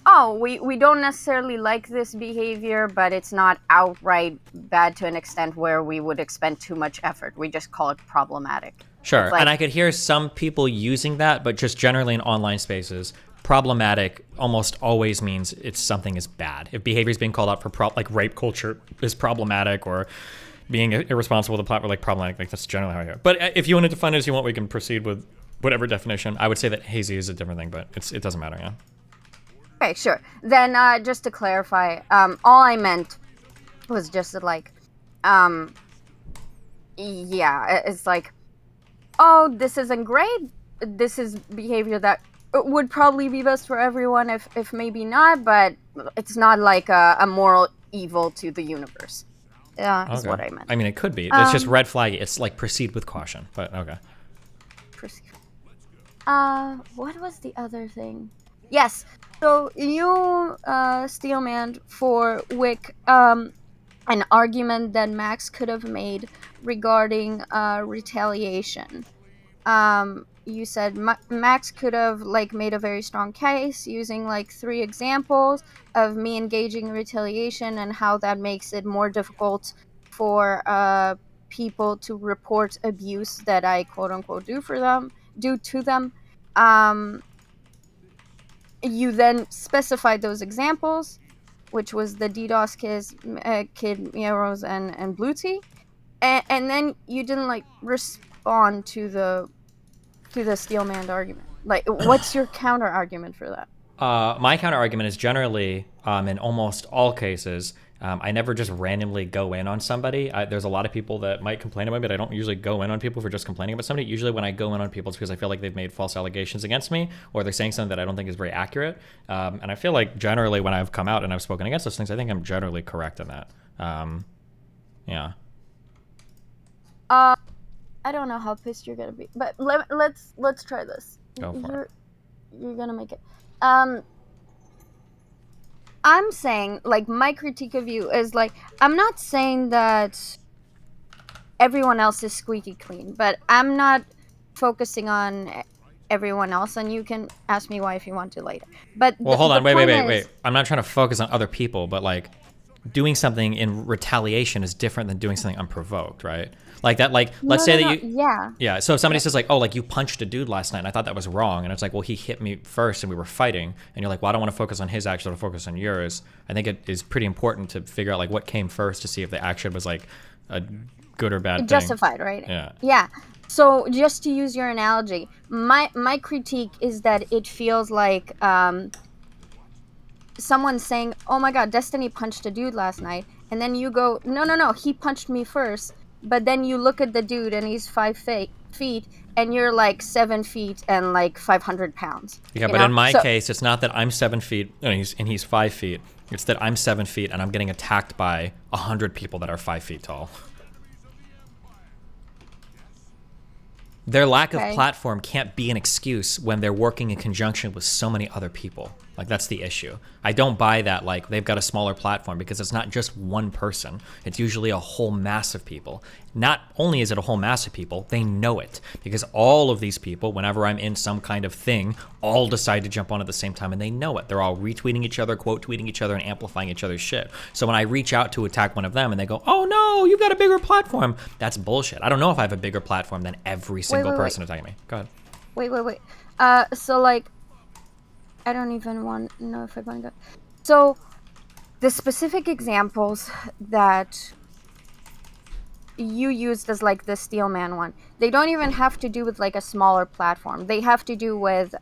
oh, we don't necessarily like this behavior, but it's not outright bad to an extent where we would expend too much effort. We just call it problematic. Sure, Like- and I could hear some people using that, but just generally in online spaces, problematic almost always means it's something is bad. If behavior is being called out for like rape culture is problematic, or being irresponsible with the platform like problematic, like that's generally how I hear it. But if you want to define it as you want, we can proceed with whatever definition. I would say that hazy is a different thing, but it doesn't matter, yeah. Okay, sure. Then just to clarify, all I meant was just that, like, yeah, it's like, oh, this isn't great. This is behavior that would probably be best for everyone, if maybe not, but it's not like a moral evil to the universe. Is Okay. what I meant. I mean, it could be. It's just red flag. It's like proceed with caution, but okay. What was the other thing? Yes. So you, Steelman, for Wick, an argument that Max could have made regarding retaliation. You said Max could have like made a very strong case using like 3 examples of me engaging in retaliation and how that makes it more difficult for people to report abuse that I quote unquote do to them. You then specified those examples, which was the DDoS kid Mieros and Blue Tea, and then you didn't like respond to the Steelman argument. Like, what's your counter argument for that? My counter argument is generally, in almost all cases, I never just randomly go in on somebody. There's a lot of people that might complain about me, but I don't usually go in on people for just complaining about somebody. Usually when I go in on people, it's because I feel like they've made false allegations against me, or they're saying something that I don't think is very accurate. And I feel like generally when I've come out and I've spoken against those things, I think I'm generally correct in that. Yeah. I don't know how pissed you're gonna be, but let's try this. Go for it. You're gonna make it. I'm saying, like, my critique of you is like, I'm not saying that everyone else is squeaky clean, but I'm not focusing on everyone else, and you can ask me why if you want to later. But well, hold on, wait. I'm not trying to focus on other people, but like doing something in retaliation is different than doing something unprovoked, right? Like that, like let's say that you yeah. So if somebody says like, oh, like you punched a dude last night and I thought that was wrong, and it's like, well, he hit me first and we were fighting, and you're like, well, I don't want to focus on his action, I want to focus on yours. I think it is pretty important to figure out like what came first to see if the action was like a good or bad thing. Justified, right? Yeah. So just to use your analogy, my critique is that it feels like someone saying, oh my god, Destiny punched a dude last night, and then you go, no, he punched me first. But then you look at the dude and he's 5 feet and you're like 7 feet and like 500 pounds. Yeah, but in my case, it's not that I'm 7 feet and he's 5 feet. It's that I'm 7 feet and I'm getting attacked by 100 people that are 5 feet tall. Their lack of platform can't be an excuse when they're working in conjunction with so many other people. Like, that's the issue. I don't buy that, like, they've got a smaller platform, because it's not just one person. It's usually a whole mass of people. Not only is it a whole mass of people, they know it. Because all of these people, whenever I'm in some kind of thing, all decide to jump on at the same time, and they know it. They're all retweeting each other, quote tweeting each other, and amplifying each other's shit. So when I reach out to attack one of them and they go, oh no, you've got a bigger platform, that's bullshit. I don't know if I have a bigger platform than every single person attacking me. Go ahead. Wait. So, like, I don't even want to know if I'm going to... So, the specific examples that you used as, like, the Steelman one, they don't even have to do with, like, a smaller platform. They have to do with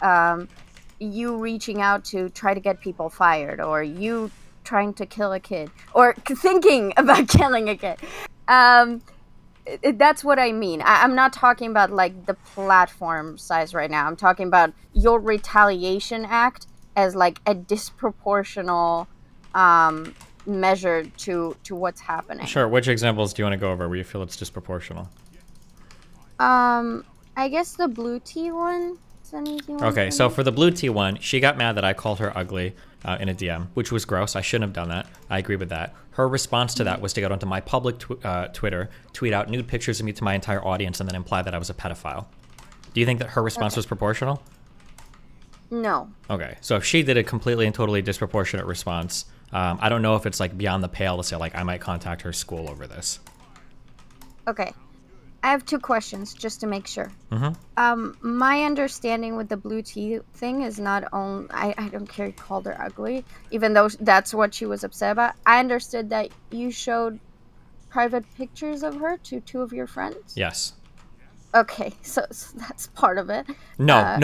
you reaching out to try to get people fired, or you trying to kill a kid, or thinking about killing a kid. That's what I mean. I'm not talking about, like, the platform size right now. I'm talking about your retaliation act as, like, a disproportional measure to what's happening. Sure. Which examples do you want to go over where you feel it's disproportional? I guess the blue tea one. Is that an easy one? Okay, so for the blue tea one, she got mad that I called her ugly in a DM, which was gross. I shouldn't have done that. I agree with that. Her response to that was to go onto my public Twitter, tweet out nude pictures of me to my entire audience, and then imply that I was a pedophile. Do you think that her response was proportional? No. Okay, so if she did a completely and totally disproportionate response, I don't know if it's, like, beyond the pale to say, like, I might contact her school over this. Okay. I have 2 questions just to make sure. Mm-hmm. My understanding with the blue tea thing is not only... I don't care you called her ugly, even though that's what she was upset about. I understood that you showed private pictures of her to 2 of your friends? Yes. Okay, so that's part of it. No.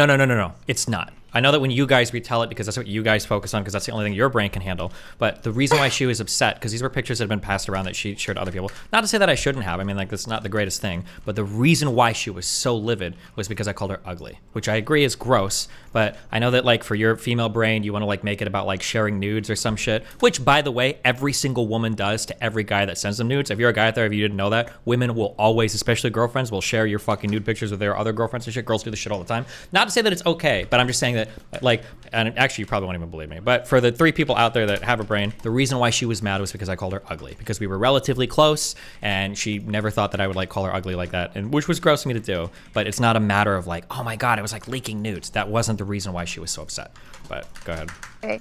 It's not. I know that when you guys retell it, because that's what you guys focus on, because that's the only thing your brain can handle. But the reason why she was upset, because these were pictures that had been passed around that she shared to other people. Not to say that I shouldn't have. I mean, like, that's not the greatest thing. But the reason why she was so livid was because I called her ugly, which I agree is gross. But I know that, like, for your female brain, you want to, like, make it about, like, sharing nudes or some shit. Which, by the way, every single woman does to every guy that sends them nudes. If you're a guy out there, if you didn't know that, women will always, especially girlfriends, will share your fucking nude pictures with their other girlfriends and shit. Girls do this shit all the time. Not to say that it's okay, but I'm just saying that, like... And actually, you probably won't even believe me. But for the 3 people out there that have a brain, the reason why she was mad was because I called her ugly. Because we were relatively close, and she never thought that I would, like, call her ugly like that, and which was gross for me to do. But it's not a matter of, like, oh my god, I was, like, leaking nudes. That wasn't the reason why she was so upset. But go ahead. Okay.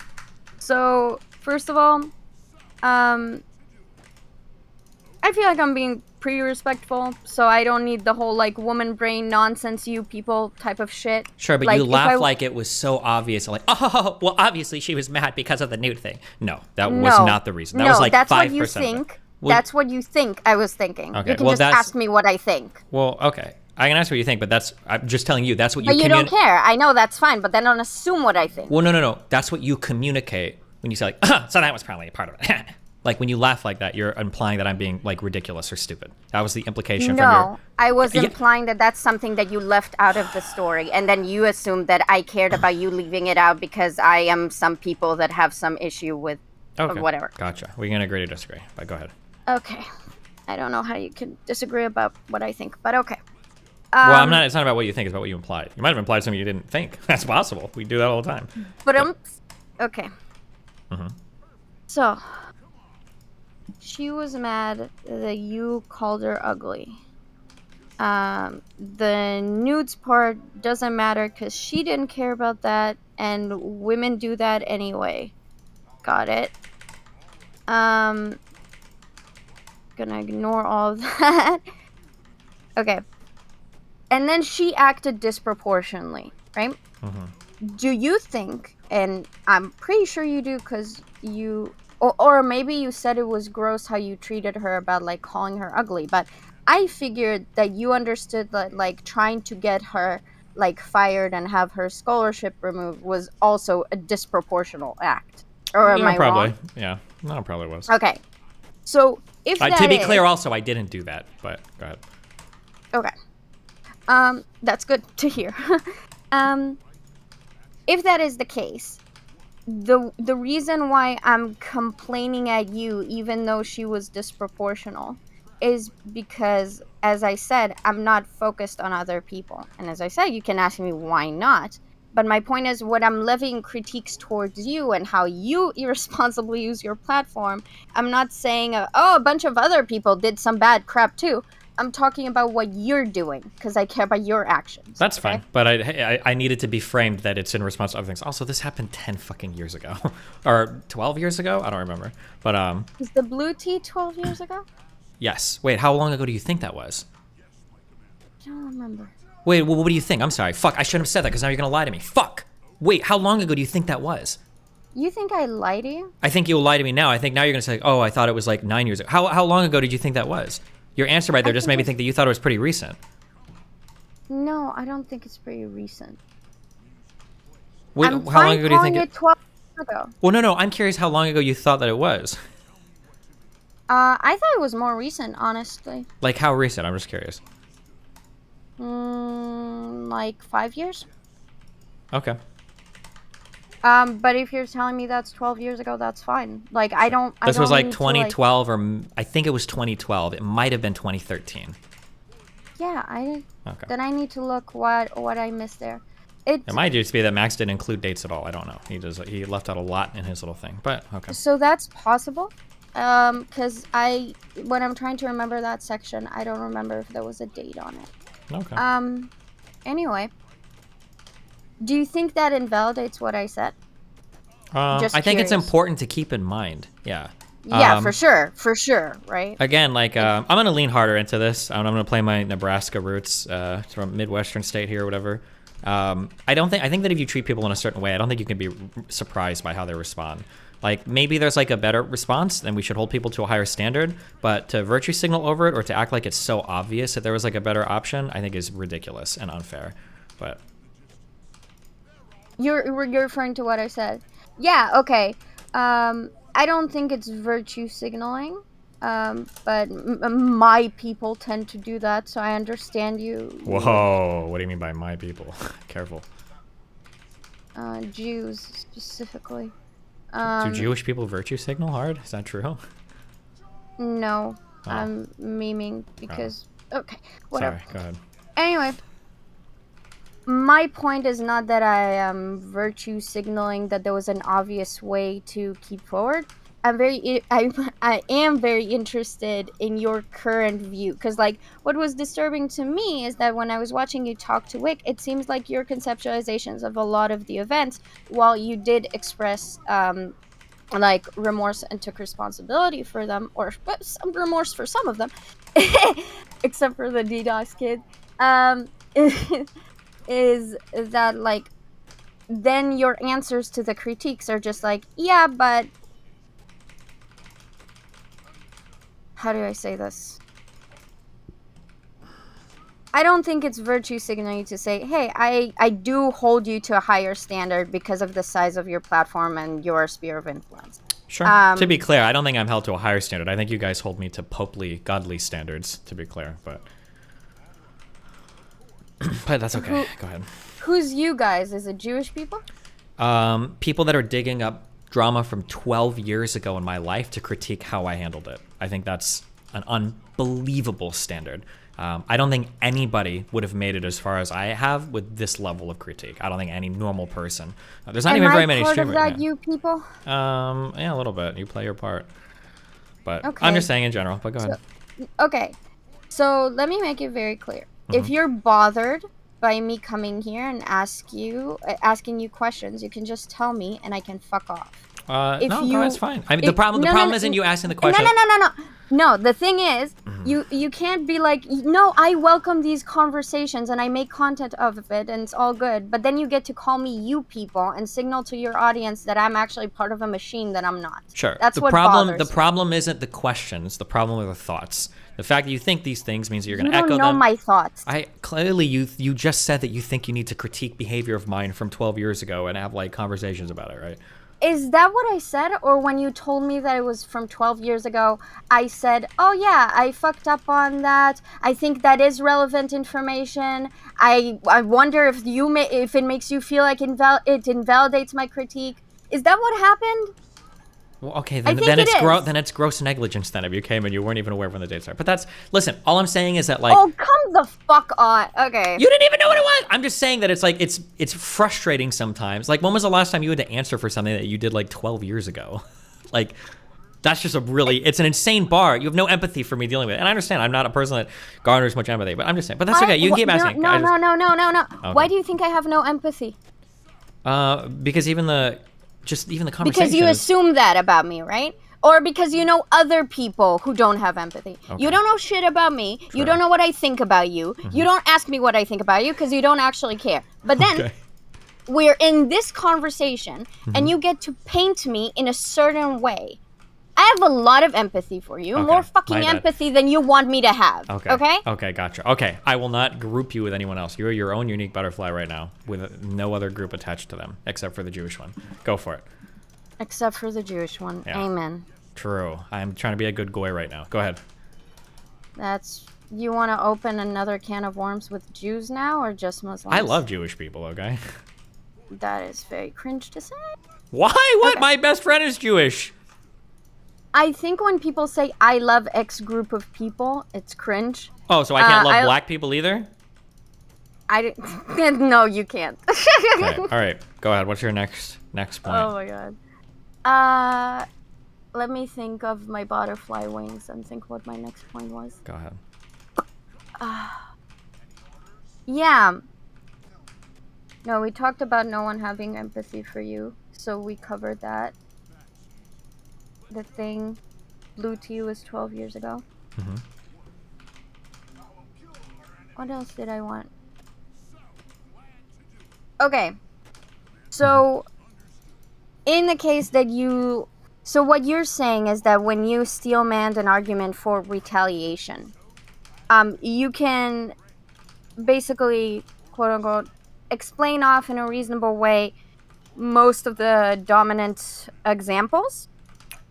So, first of all, I feel like I'm being pretty respectful, so I don't need the whole, like, woman brain nonsense you people type of shit. Sure, but, like, you laugh like it was so obvious, like, oh, well, obviously she was mad because of the nude thing. No, that was not the reason. That was, like, 5% that's what you think. That's what you think I was thinking. Okay, you can just ask me what I think. Well, okay. I can ask what you think, but I'm just telling you, that's what you But you don't care. I know that's fine, but then don't assume what I think. Well, no. That's what you communicate when you say, like, so that was probably a part of it. Like, when you laugh like that, you're implying that I'm being, like, ridiculous or stupid. That was the implication from your... No, I was implying that that's something that you left out of the story, and then you assumed that I cared about you leaving it out because I am some people that have some issue with whatever. Gotcha. We can agree to disagree, but go ahead. Okay. I don't know how you can disagree about what I think, but okay. Well, it's not about what you think, it's about what you implied. You might have implied something you didn't think. That's possible. We do that all the time. But okay. Mm-hmm. So... she was mad that you called her ugly. The nudes part doesn't matter because she didn't care about that, and women do that anyway. Got it. Gonna ignore all of that. Okay. And then she acted disproportionately, right? Mm-hmm. Do you think, and I'm pretty sure you do because you... Or maybe you said it was gross how you treated her about, like, calling her ugly, but I figured that you understood that, like, trying to get her, like, fired and have her scholarship removed was also a disproportional act. Or am I probably wrong? Yeah, no, it probably was. Okay, so if that to be clear, also, I didn't do that, but go ahead. Okay, that's good to hear. If that is the case, the reason why I'm complaining at you, even though she was disproportional, is because, as I said, I'm not focused on other people. And as I said, you can ask me why not. But my point is, when I'm levying critiques towards you and how you irresponsibly use your platform, I'm not saying, a bunch of other people did some bad crap too. I'm talking about what you're doing, because I care about your actions. That's fine, but I need it to be framed that it's in response to other things. Also, this happened 10 fucking years ago. Or 12 years ago? I don't remember. But, Was the blue tea 12 years ago? yes. Wait, how long ago do you think that was? I don't remember. Wait, well, what do you think? I'm sorry. Fuck, I shouldn't have said that because now you're gonna lie to me. Fuck! Wait, how long ago do you think that was? You think I lied to you? I think you'll lie to me now. I think now you're gonna say, oh, I thought it was like 9 years ago. How long ago did you think that was? Your answer right there just made me think that you thought it was pretty recent. No, I don't think it's pretty recent. Wait, I'm how long ago do you think it 12 years ago. Well, no, I'm curious how long ago you thought that it was. I thought it was more recent, honestly. Like, how recent? I'm just curious. Like 5 years. Okay. But if you're telling me that's 12 years ago, that's fine. Like, I don't. This was like 2012, like... or I think it was 2012. It might have been 2013. Yeah, I did. Okay. Then I need to look what I missed there. It might just be that Max didn't include dates at all. I don't know. He left out a lot in his little thing. But okay. So that's possible. Because when I'm trying to remember that section, I don't remember if there was a date on it. Okay. Anyway, do you think that invalidates what I said? I think it's important to keep in mind. Yeah. Yeah, for sure, right? Again, like I'm gonna lean harder into this. I'm gonna play my Nebraska roots from Midwestern state here, or whatever. I think that if you treat people in a certain way, I don't think you can be surprised by how they respond. Like, maybe there's like a better response, and we should hold people to a higher standard, but to virtue signal over it or to act like it's so obvious that there was like a better option, I think is ridiculous and unfair. But you're referring to what I said. Yeah, okay. I don't think it's virtue signaling, but my people tend to do that, so I understand you. Whoa, what do you mean by my people? Careful. Jews specifically. Do Jewish people virtue signal hard? Is that true? No, I'm memeing because... Okay, whatever. Sorry, go ahead. Anyway, my point is not that I am virtue signaling that there was an obvious way to keep forward. I am very interested in your current view, because like what was disturbing to me is that when I was watching you talk to Wick, it seems like your conceptualizations of a lot of the events, while you did express like remorse and took responsibility for them, or some remorse for some of them, except for the DDoS kid, is that like then your answers to the critiques are just like, yeah, but how do I say this? I don't think it's virtue signaling to say, hey, I do hold you to a higher standard because of the size of your platform and your sphere of influence. Sure. To be clear, I don't think I'm held to a higher standard. I think you guys hold me to popely, godly standards, to be clear, but that's okay. Go ahead. Who's you guys? Is it Jewish people? People that are digging up drama from 12 years ago in my life to critique how I handled it. I think that's an unbelievable standard. I don't think anybody would have made it as far as I have with this level of critique. I don't think any normal person. There's not even very many streamers. Am I part of that, you people? Yeah, a little bit. You play your part. But okay. I'm just saying in general, but go ahead. Okay, so let me make it very clear. If you're bothered by me coming here and asking you questions, you can just tell me and I can fuck off. No, it's fine. I mean, the problem isn't you asking the question. No, the thing is, you can't be like, no, I welcome these conversations and I make content of it and it's all good. But then you get to call me you people and signal to your audience that I'm actually part of a machine that I'm not. Sure. That's the what problem. bothers The problem isn't the questions. The problem are the thoughts. The fact that you think these things means you're going to echo them. You don't know my thoughts. Clearly, you just said that you think you need to critique behavior of mine from 12 years ago and have like conversations about it, right? Is that what I said? Or when you told me that it was from 12 years ago, I said, oh yeah, I fucked up on that. I think that is relevant information. I wonder if it makes you feel like it invalidates my critique. Is that what happened? Well, okay, I then, think then it it's is. then it's gross negligence then if you came and you weren't even aware when the dates are. But that's listen. All I'm saying is that like Oh, come the fuck on. Okay. you didn't even know what it was. I'm just saying that it's like it's frustrating sometimes. Like when was the last time you had to answer for something that you did like 12 years ago? Like that's just it's an insane bar. You have no empathy for me dealing with it. And I understand I'm not a person that garners much empathy, but I'm just saying. But that's okay. You can keep asking. No. Okay. Why do you think I have no empathy? Because even the conversation. Because you assume that about me, right? Or because you know other people who don't have empathy. Okay. You don't know shit about me. You don't know what I think about you. You don't ask me what I think about you because you don't actually care. But then we're in this conversation and you get to paint me in a certain way. I have a lot of empathy for you. Okay, More fucking my bad. empathy than you want me to have. Okay? Okay, gotcha. Okay, I will not group you with anyone else. You're your own unique butterfly right now with no other group attached to them except for the Jewish one. Go for it. Except for the Jewish one. Yeah. Amen. True. I'm trying to be a good goy right now. Go ahead. You want to open another can of worms with Jews now or just Muslims? I love Jewish people, okay? That is very cringe to say. Why? What? Okay. My best friend is Jewish. I think when people say I love X group of people, it's cringe. Oh, so I can't love black people either? No, you can't. Okay. All right. Go ahead. What's your next point? Oh my god. Let me think of my butterfly wings and think what my next point was. Go ahead. Yeah. No, we talked about no one having empathy for you, so we covered that. The thing Blue Tea was 12 years ago. Mm-hmm. What else did I want? Okay. So, in the case that so what you're saying is that when you steel-manned an argument for retaliation, you can basically, quote-unquote, explain off in a reasonable way most of the dominant examples.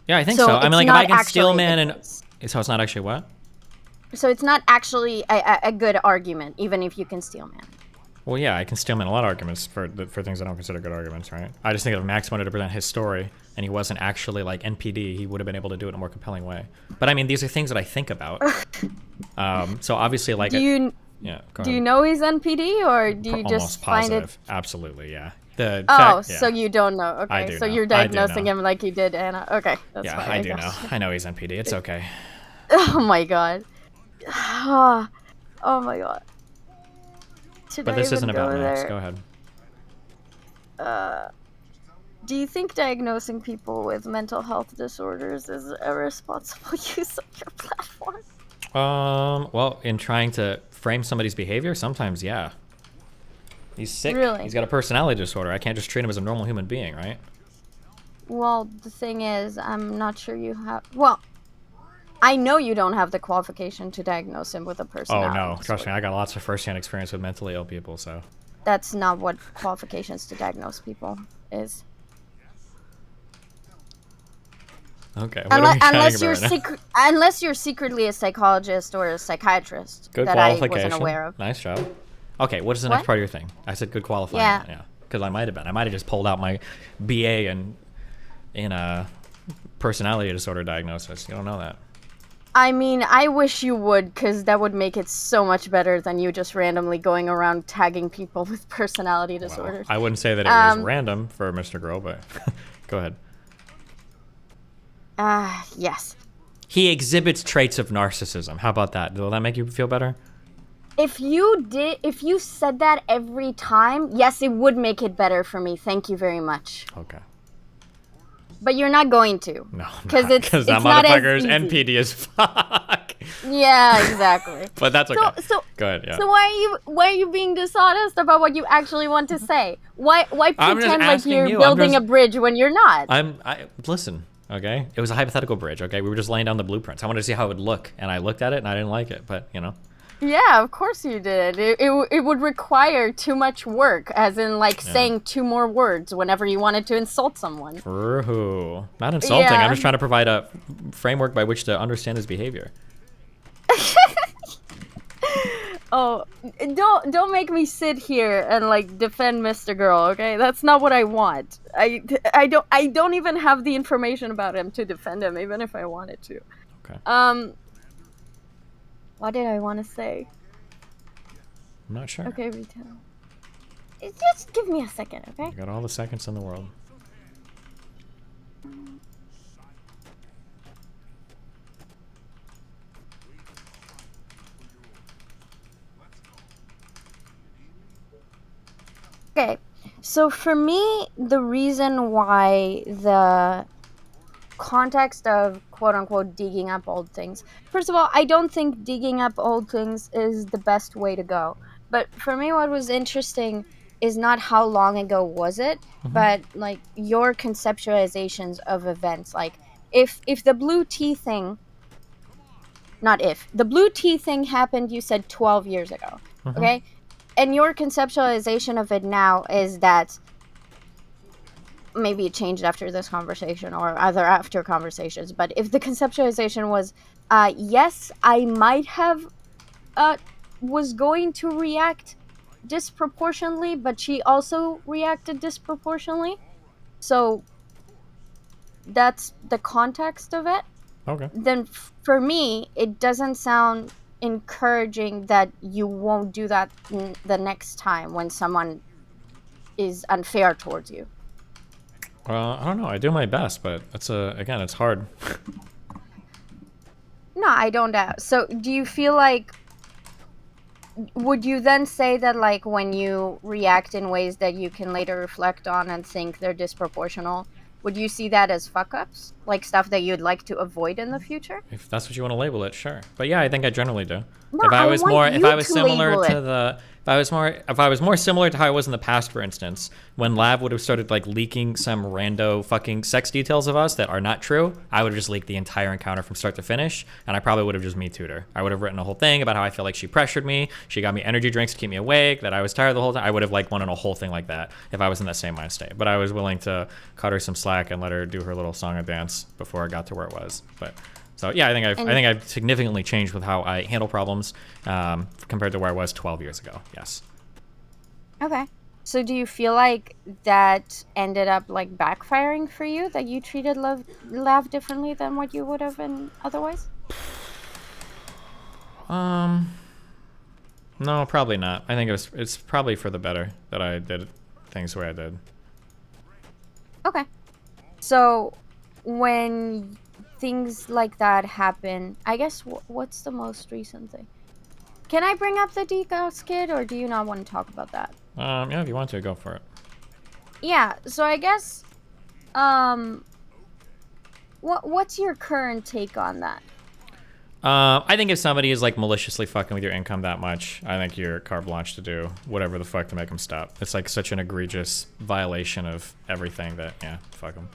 Yeah, I think so. I mean, like, if I can steel-man and... So it's not actually what? So it's not actually a good argument, even if you can steel-man. Well, yeah, I can steel-man a lot of arguments for things I don't consider good arguments, right? I just think if Max wanted to present his story and he wasn't actually, like, NPD, he would have been able to do it in a more compelling way. But, I mean, these are things that I think about. So, obviously, like... Do you know he's NPD, or do you just find it... Absolutely, yeah. So you don't know. Okay, I do so know. you're diagnosing him like you did Anna. Okay, that's fine. I do know. I know he's NPD. It's okay. Oh my god. Oh my god. But this isn't about Max. Go ahead. Do you think diagnosing people with mental health disorders is a responsible use of your platform? Well, in trying to frame somebody's behavior, sometimes, yeah. He's sick. Really? He's got a personality disorder. I can't just treat him as a normal human being, right? Well, the thing is, I'm not sure you have... Well, I know you don't have the qualification to diagnose him with a personality disorder. disorder. Trust me, I got lots of first-hand experience with mentally ill people, so... That's not what qualifications to diagnose people is. Okay, what are we chatting about right now? Unless you're secretly a psychologist or a psychiatrist Good that qualification. I wasn't aware of. Nice job. Okay, what is the next part of your thing? I said good qualifying. Yeah. Because I might have been. I might have just pulled out my BA in a personality disorder diagnosis. You don't know that. I mean, I wish you would, because that would make it so much better than you just randomly going around tagging people with personality disorders. I wouldn't say that it was random for Mr. Girl, but go ahead. Yes. He exhibits traits of narcissism. How about that? Will that make you feel better? If you said that every time, yes, it would make it better for me. Thank you very much. Okay. But you're not going to. No, because that motherfucker is NPD as fuck. Yeah, exactly. But that's okay. Go ahead. Yeah. So why are you being dishonest about what you actually want to say? Why pretend like you're building a bridge when you're not? Listen. Okay, it was a hypothetical bridge. Okay, we were just laying down the blueprints. I wanted to see how it would look, and I looked at it and I didn't like it. But you know. Yeah, of course you did. It would require too much work, as in saying 2 more words whenever you wanted to insult someone. True. Not insulting. I'm just trying to provide a framework by which to understand his behavior. Oh, don't make me sit here and like defend Mr. Girl, okay? That's not what I want. I don't even have the information about him to defend him, even if I wanted to. Okay. What did I want to say? I'm not sure. Okay, retail. Just give me a second, okay? You got all the seconds in the world. Okay, so for me, the reason why the context of quote-unquote digging up old things, first of all, I don't think digging up old things is the best way to go. But for me, what was interesting is not how long ago was it, but like your conceptualizations of events. Like if the blue tea thing, not if, the blue tea thing happened, you said 12 years ago, okay? And your conceptualization of it now is that maybe it changed after this conversation or other after conversations, but if the conceptualization was, yes, I might have was going to react disproportionately, but she also reacted disproportionately. So that's the context of it. Okay. Then for me, it doesn't sound encouraging that you won't do that the next time when someone is unfair towards you. I don't know. I do my best, but again, it's hard. No, I don't doubt. So do you feel like, would you then say that like when you react in ways that you can later reflect on and think they're disproportional, would you see that as fuck-ups? Like stuff that you'd like to avoid in the future? If that's what you want to label it, sure. But yeah, I think I generally do. No, if I was want more, you if I was to similar label to it. the, if I was more similar to how I was in the past, for instance, when Lav would have started like leaking some rando fucking sex details of us that are not true, I would have just leaked the entire encounter from start to finish, and I probably would have just Me Too'd her. I would have written a whole thing about how I feel like she pressured me, she got me energy drinks to keep me awake, that I was tired the whole time. I would have like wanted a whole thing like that if I was in that same mind state. But I was willing to cut her some slack and let her do her little song and dance before I got to where it was. But so yeah, I think I've significantly changed with how I handle problems compared to where I was 12 years ago. Yes. Okay. So do you feel like that ended up like backfiring for you, that you treated Lav differently than what you would have been otherwise? No, probably not. I think it's probably for the better that I did things the way I did. Okay. So when things like that happen, I guess what's the most recent thing? Can I bring up the DDoS kid, or do you not want to talk about that? Yeah, if you want to, go for it. Yeah, so I guess, what's your current take on that? I think if somebody is like maliciously fucking with your income that much, I think you're carte blanche to do whatever the fuck to make them stop. It's like such an egregious violation of everything that, yeah, fuck them.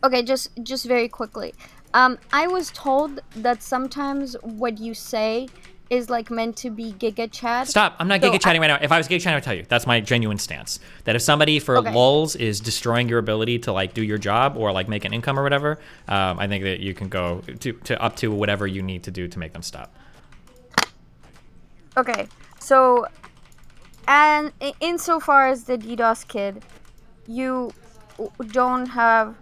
Okay, just very quickly. I was told that sometimes what you say is like meant to be Giga Chat. Stop! I'm not Giga chatting right now. If I was Giga chatting, I would tell you. That's my genuine stance. That if somebody for lulz is destroying your ability to like do your job or like make an income or whatever, I think that you can go to up to whatever you need to do to make them stop. Okay, so, and insofar as the DDoS kid, you don't have.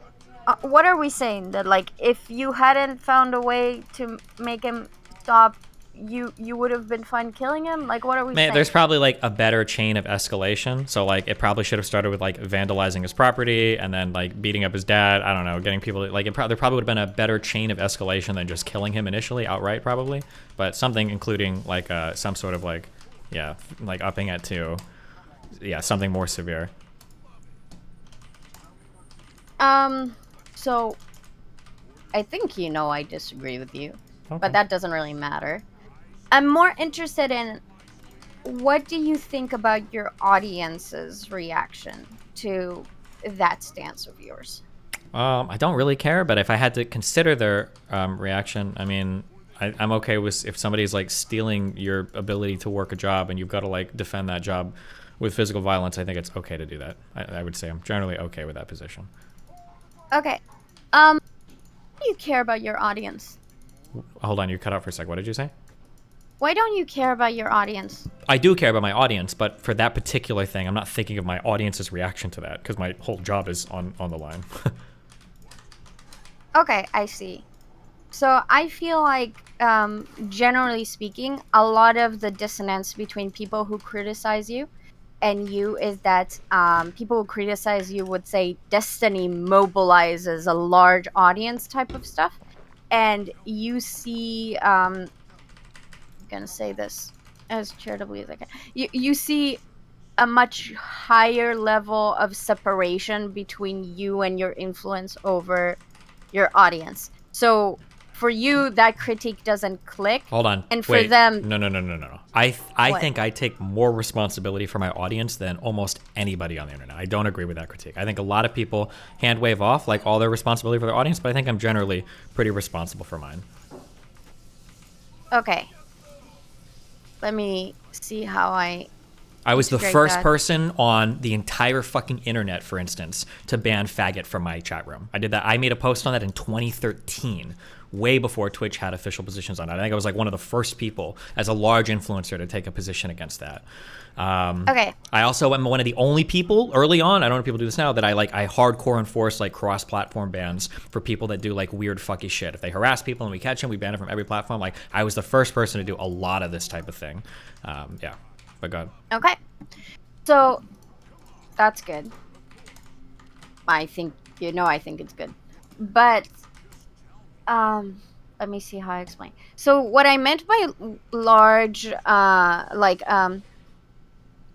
What are we saying? That like if you hadn't found a way to make him stop, you would have been fine killing him? Like, what are we saying? There's probably like a better chain of escalation. So like it probably should have started with like vandalizing his property and then like beating up his dad. I don't know, getting people like there probably would have been a better chain of escalation than just killing him initially outright probably. But something including like some sort of like, yeah, like upping it to, yeah, something more severe. So I think I disagree with you, okay. But that doesn't really matter. I'm more interested in what do you think about your audience's reaction to that stance of yours? I don't really care, but if I had to consider their reaction, I mean, I'm okay with if somebody's like stealing your ability to work a job and you've got to like defend that job with physical violence. I think it's okay to do that. I would say I'm generally okay with that position. Okay. Do you care about your audience? Hold on, you cut out for a sec. What did you say? Why don't you care about your audience? I do care about my audience, but for that particular thing, I'm not thinking of my audience's reaction to that because my whole job is on the line. Okay, I see. So I feel like, generally speaking, a lot of the dissonance between people who criticize you and you is that people who criticize you would say Destiny mobilizes a large audience type of stuff. And you see, I'm going to say this as charitably as I can. You see a much higher level of separation between you and your influence over your audience. So for you, that critique doesn't click. Hold on. And for Wait. them... No. I What? think I take more responsibility for my audience than almost anybody on the internet. I don't agree with that critique. I think a lot of people hand wave off like all their responsibility for their audience, but I think I'm generally pretty responsible for mine. Okay. Let me see how I was the integrate first that. person on the entire fucking internet, for instance, to ban faggot from my chat room. I did that. I made a post on that in 2013, way before Twitch had official positions on it. I think I was like one of the first people as a large influencer to take a position against that. Okay. I also am one of the only people early on, I don't know if people do this now, that I hardcore enforce like cross-platform bans for people that do like weird fucky shit. If they harass people and we catch them, we ban it from every platform. Like I was the first person to do a lot of this type of thing. Yeah, but go ahead. Okay. So, that's good. I think it's good. But, let me see how I explain. So, what I meant by large,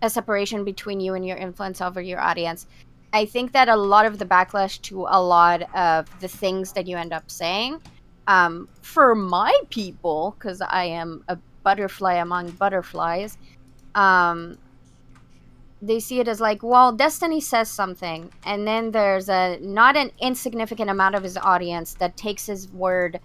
a separation between you and your influence over your audience, I think that a lot of the backlash to a lot of the things that you end up saying, for my people, because I am a butterfly among butterflies, they see it as like, well, Destiny says something, and then there's not an insignificant amount of his audience that takes his word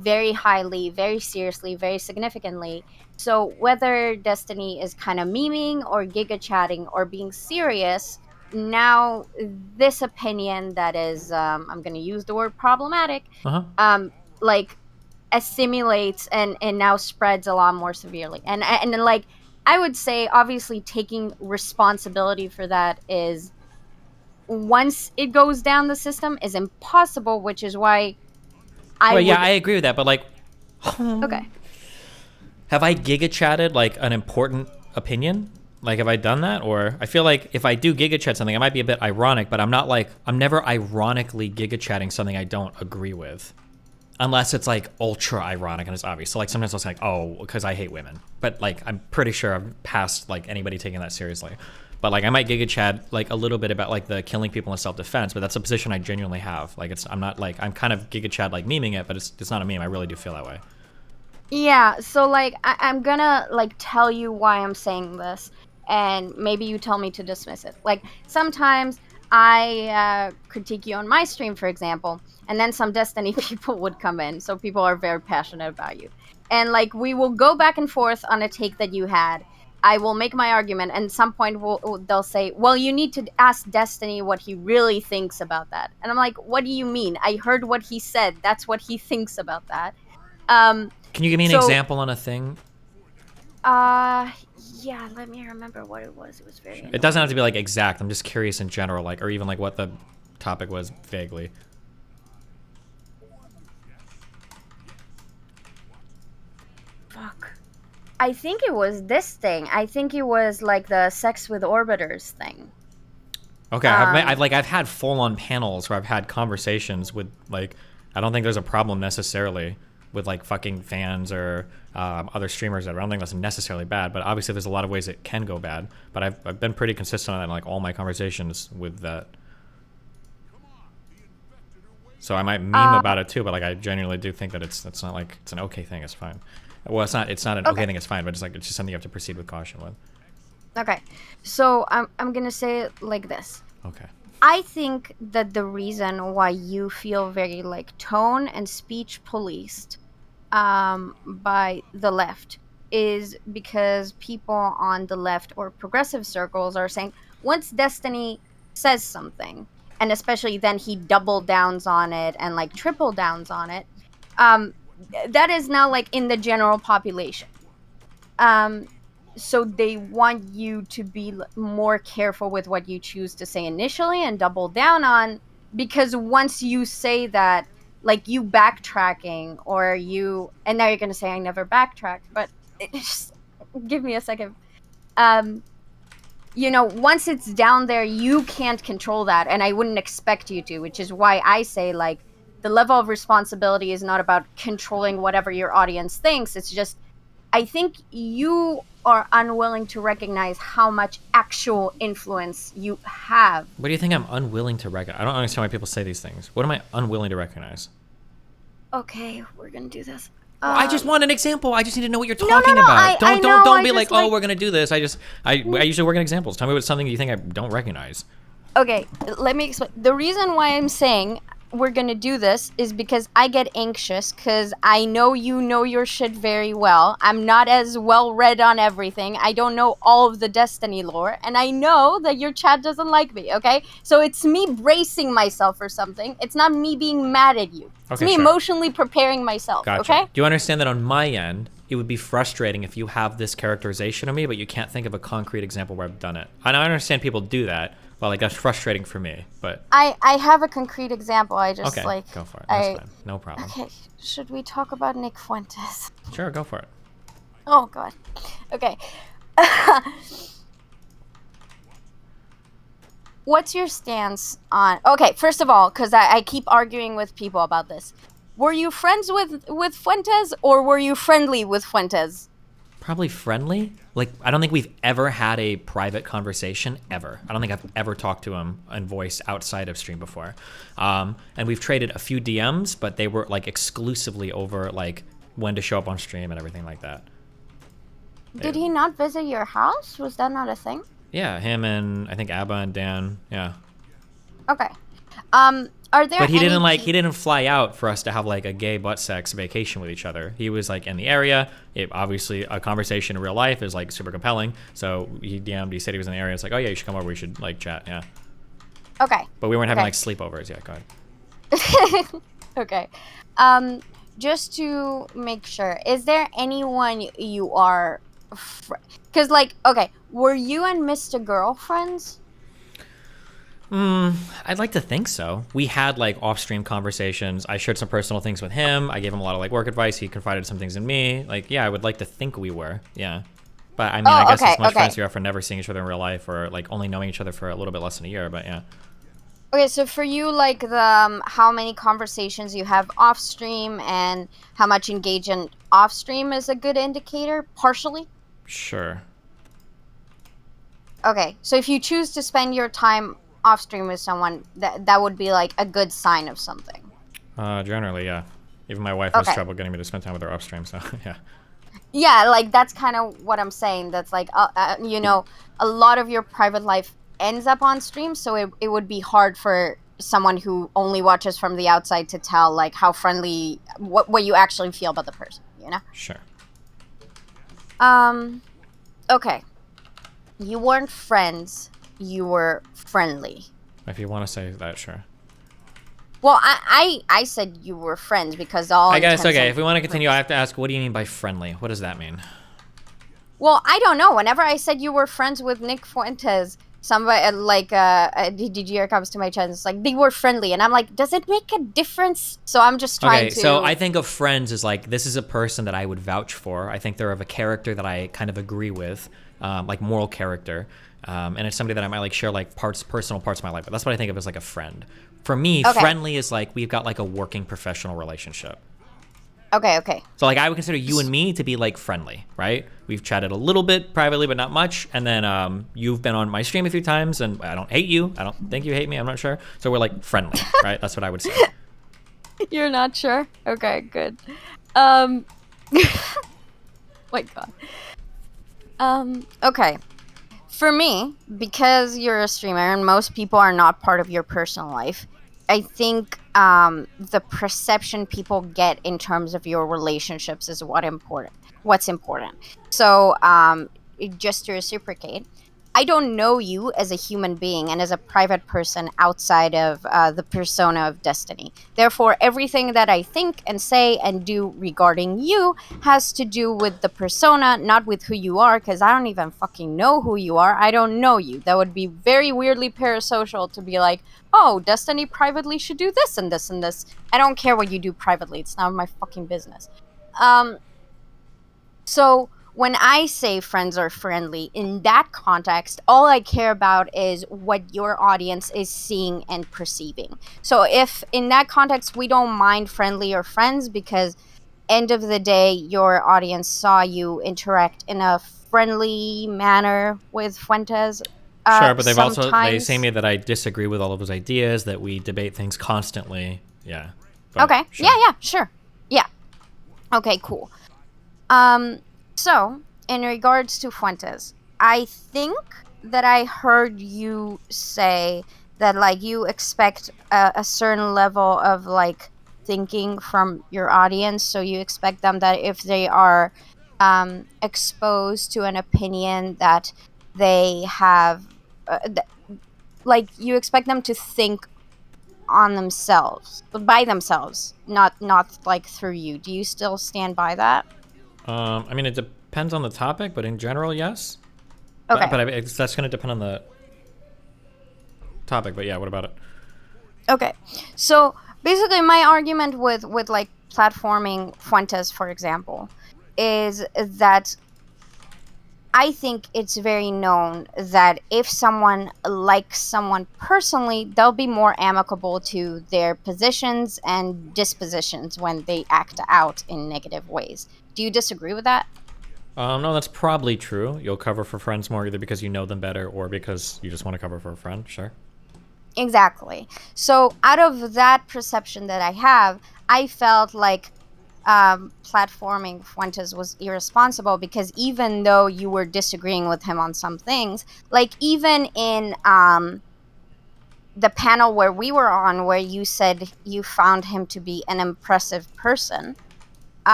very highly, very seriously, very significantly. So whether Destiny is kind of memeing or giga chatting or being serious, now this opinion that is, I'm going to use the word problematic, assimilates and now spreads a lot more severely. And like, I would say, obviously, taking responsibility for that is, once it goes down the system, is impossible, which is why I agree with that, but like... Okay. Have I giga chatted like an important opinion? Like, have I done that? Or I feel like if I do giga chat something, I might be a bit ironic, but I'm never ironically giga chatting something I don't agree with. Unless it's like ultra ironic and it's obvious. So like sometimes I'll say like, oh, because I hate women. But like I'm pretty sure I'm past like anybody taking that seriously. But like I might giga chat like a little bit about like the killing people in self-defense, but that's a position I genuinely have. Like I'm kind of giga chat like memeing it, but it's not a meme. I really do feel that way. Yeah, so like I'm gonna like tell you why I'm saying this, and maybe you tell me to dismiss it. Like sometimes I critique you on my stream, for example, and then some Destiny people would come in, so people are very passionate about you. And like we will go back and forth on a take that you had. I will make my argument, and at some point they'll say, well, you need to ask Destiny what he really thinks about that. And I'm like, what do you mean? I heard what he said. That's what he thinks about that. Can you give me an example on a thing? Yeah, let me remember what it was. It was very... It doesn't have to be like exact. I'm just curious in general, like, or even like what the topic was vaguely. Fuck. I think it was this thing. I think it was like the sex with orbiters thing. Okay, I've had full-on panels where I've had conversations with like, I don't think there's a problem necessarily with like fucking fans or other streamers. I don't think that's necessarily bad, but obviously there's a lot of ways it can go bad. But I've been pretty consistent on that in like all my conversations with that. So I might meme about it too, but like I genuinely do think that it's not like it's an okay thing. It's fine. Well, it's not an okay thing. It's fine, but it's just something you have to proceed with caution with. Okay, so I'm gonna say it like this. Okay. I think that the reason why you feel very like tone and speech policed by the left is because people on the left or progressive circles are saying once Destiny says something, and especially then he double downs on it and like triple downs on it, that is now like in the general population. So they want you to be more careful with what you choose to say initially and double down on, because once you say that, like you backtracking or you, and now you're going to say I never backtracked, but just give me a second. You know, once it's down there, you can't control that, and I wouldn't expect you to, which is why I say, like, the level of responsibility is not about controlling whatever your audience thinks. It's just, I think you are unwilling to recognize how much actual influence you have. What do you think I'm unwilling to recognize? I don't understand why people say these things. What am I unwilling to recognize? Okay, we're gonna do this. I just want an example. I just need to know what you're talking about. Don't be like, oh, we're gonna do this. I usually work in examples. Tell me what's something you think I don't recognize. Okay, let me explain. The reason why I'm saying we're gonna do this is because I get anxious because I know you know your shit very well. I'm not as well read on everything. I don't know all of the Destiny lore, and I know that your chat doesn't like me, okay? So it's me bracing myself for something. It's not me being mad at you. It's me emotionally preparing myself, Gotcha. okay? Do you understand that on my end, it would be frustrating if you have this characterization of me, but you can't think of a concrete example where I've done it? And I understand people do that. Well, like, that's frustrating for me, but... I have a concrete example. I just, okay, like... go for it. That's fine. No problem. Okay, should we talk about Nick Fuentes? Sure, go for it. Oh, God. Okay. What's your stance on... Okay, first of all, because I keep arguing with people about this. Were you friends with Fuentes, or were you friendly with Fuentes? Probably friendly. Like, I don't think we've ever had a private conversation, ever. I don't think I've ever talked to him in voice outside of stream before. And we've traded a few DMs, but they were, like, exclusively over, like, when to show up on stream and everything like that. Did he not visit your house? Was that not a thing? Yeah, him and, I think, Abba and Dan, yeah. Okay. Are there But he any he didn't fly out for us to have like a gay butt sex vacation with each other. He was like in the area. Obviously a conversation in real life is like super compelling. So he DM'd, he said he was in the area. It's like, oh yeah, you should come over. We should like chat. Yeah. Okay. But we weren't having like sleepovers. Yeah, go ahead. Okay. Just to make sure, is there anyone you are, because like, okay, were you and Mr. Girlfriends? I'd like to think so. We had like off-stream conversations. I shared some personal things with him. I gave him a lot of like work advice. He confided some things in me. Like, yeah, I would like to think we were. Yeah. But I mean, I guess as much friends we are for never seeing each other in real life or like only knowing each other for a little bit less than a year, but yeah. Okay, so for you, like the how many conversations you have off-stream and how much engagement off-stream is a good indicator, partially? Sure. Okay, so if you choose to spend your time off stream with someone, that would be like a good sign of something. Generally, yeah. Even my wife has trouble getting me to spend time with her off stream, so yeah. Yeah, like that's kind of what I'm saying. That's like, you know, a lot of your private life ends up on stream, so it would be hard for someone who only watches from the outside to tell like how friendly, what you actually feel about the person, you know? Sure. Okay. You weren't friends. You were friendly. If you want to say that, sure. Well, I said you were friends because all. I guess okay. If we want to continue, I have to ask, what do you mean by friendly? What does that mean? Well, I don't know. Whenever I said you were friends with Nick Fuentes, somebody like DGR comes to my chat and it's like they were friendly, and I'm like, does it make a difference? So I'm just trying to. So I think of friends as like this is a person that I would vouch for. I think they're of a character that I kind of agree with, like moral character. And it's somebody that I might like share like personal parts of my life. But that's what I think of as like a friend. For me, friendly is like we've got like a working professional relationship. Okay. So like I would consider you and me to be like friendly, right? We've chatted a little bit privately, but not much. And then you've been on my stream a few times, and I don't hate you. I don't think you hate me. I'm not sure. So we're like friendly, right? That's what I would say. You're not sure? Okay, good. My God. Okay. For me, because you're a streamer and most people are not part of your personal life, I think the perception people get in terms of your relationships is what's important. So just to reciprocate, I don't know you as a human being and as a private person outside of the persona of Destiny. Therefore, everything that I think and say and do regarding you has to do with the persona, not with who you are, because I don't even fucking know who you are. I don't know you. That would be very weirdly parasocial to be like, oh, Destiny privately should do this and this and this. I don't care what you do privately. It's not my fucking business. So when I say friends are friendly, in that context, all I care about is what your audience is seeing and perceiving. So if in that context we don't mind friendly or friends, because end of the day your audience saw you interact in a friendly manner with Fuentes. Sure, but they sometimes... say me that I disagree with all of his ideas, that we debate things constantly. Yeah. But, okay. sure. Yeah, sure. Yeah. Okay, cool. So, in regards to Fuentes, I think that I heard you say that, like, you expect a certain level of, like, thinking from your audience. So you expect them that if they are exposed to an opinion that they have, like, you expect them to think on themselves, by themselves, not like through you. Do you still stand by that? I mean, it depends on the topic, but in general, yes. Okay. But that's going to depend on the topic. But yeah, what about it? Okay. So basically, my argument with like platforming Fuentes, for example, is that I think it's very known that if someone likes someone personally, they'll be more amicable to their positions and dispositions when they act out in negative ways. Do you disagree with that? No, that's probably true. You'll cover for friends more either because you know them better or because you just want to cover for a friend, sure. Exactly. So out of that perception that I have, I felt like platforming Fuentes was irresponsible because even though you were disagreeing with him on some things, like even in the panel where we were on, where you said you found him to be an impressive person,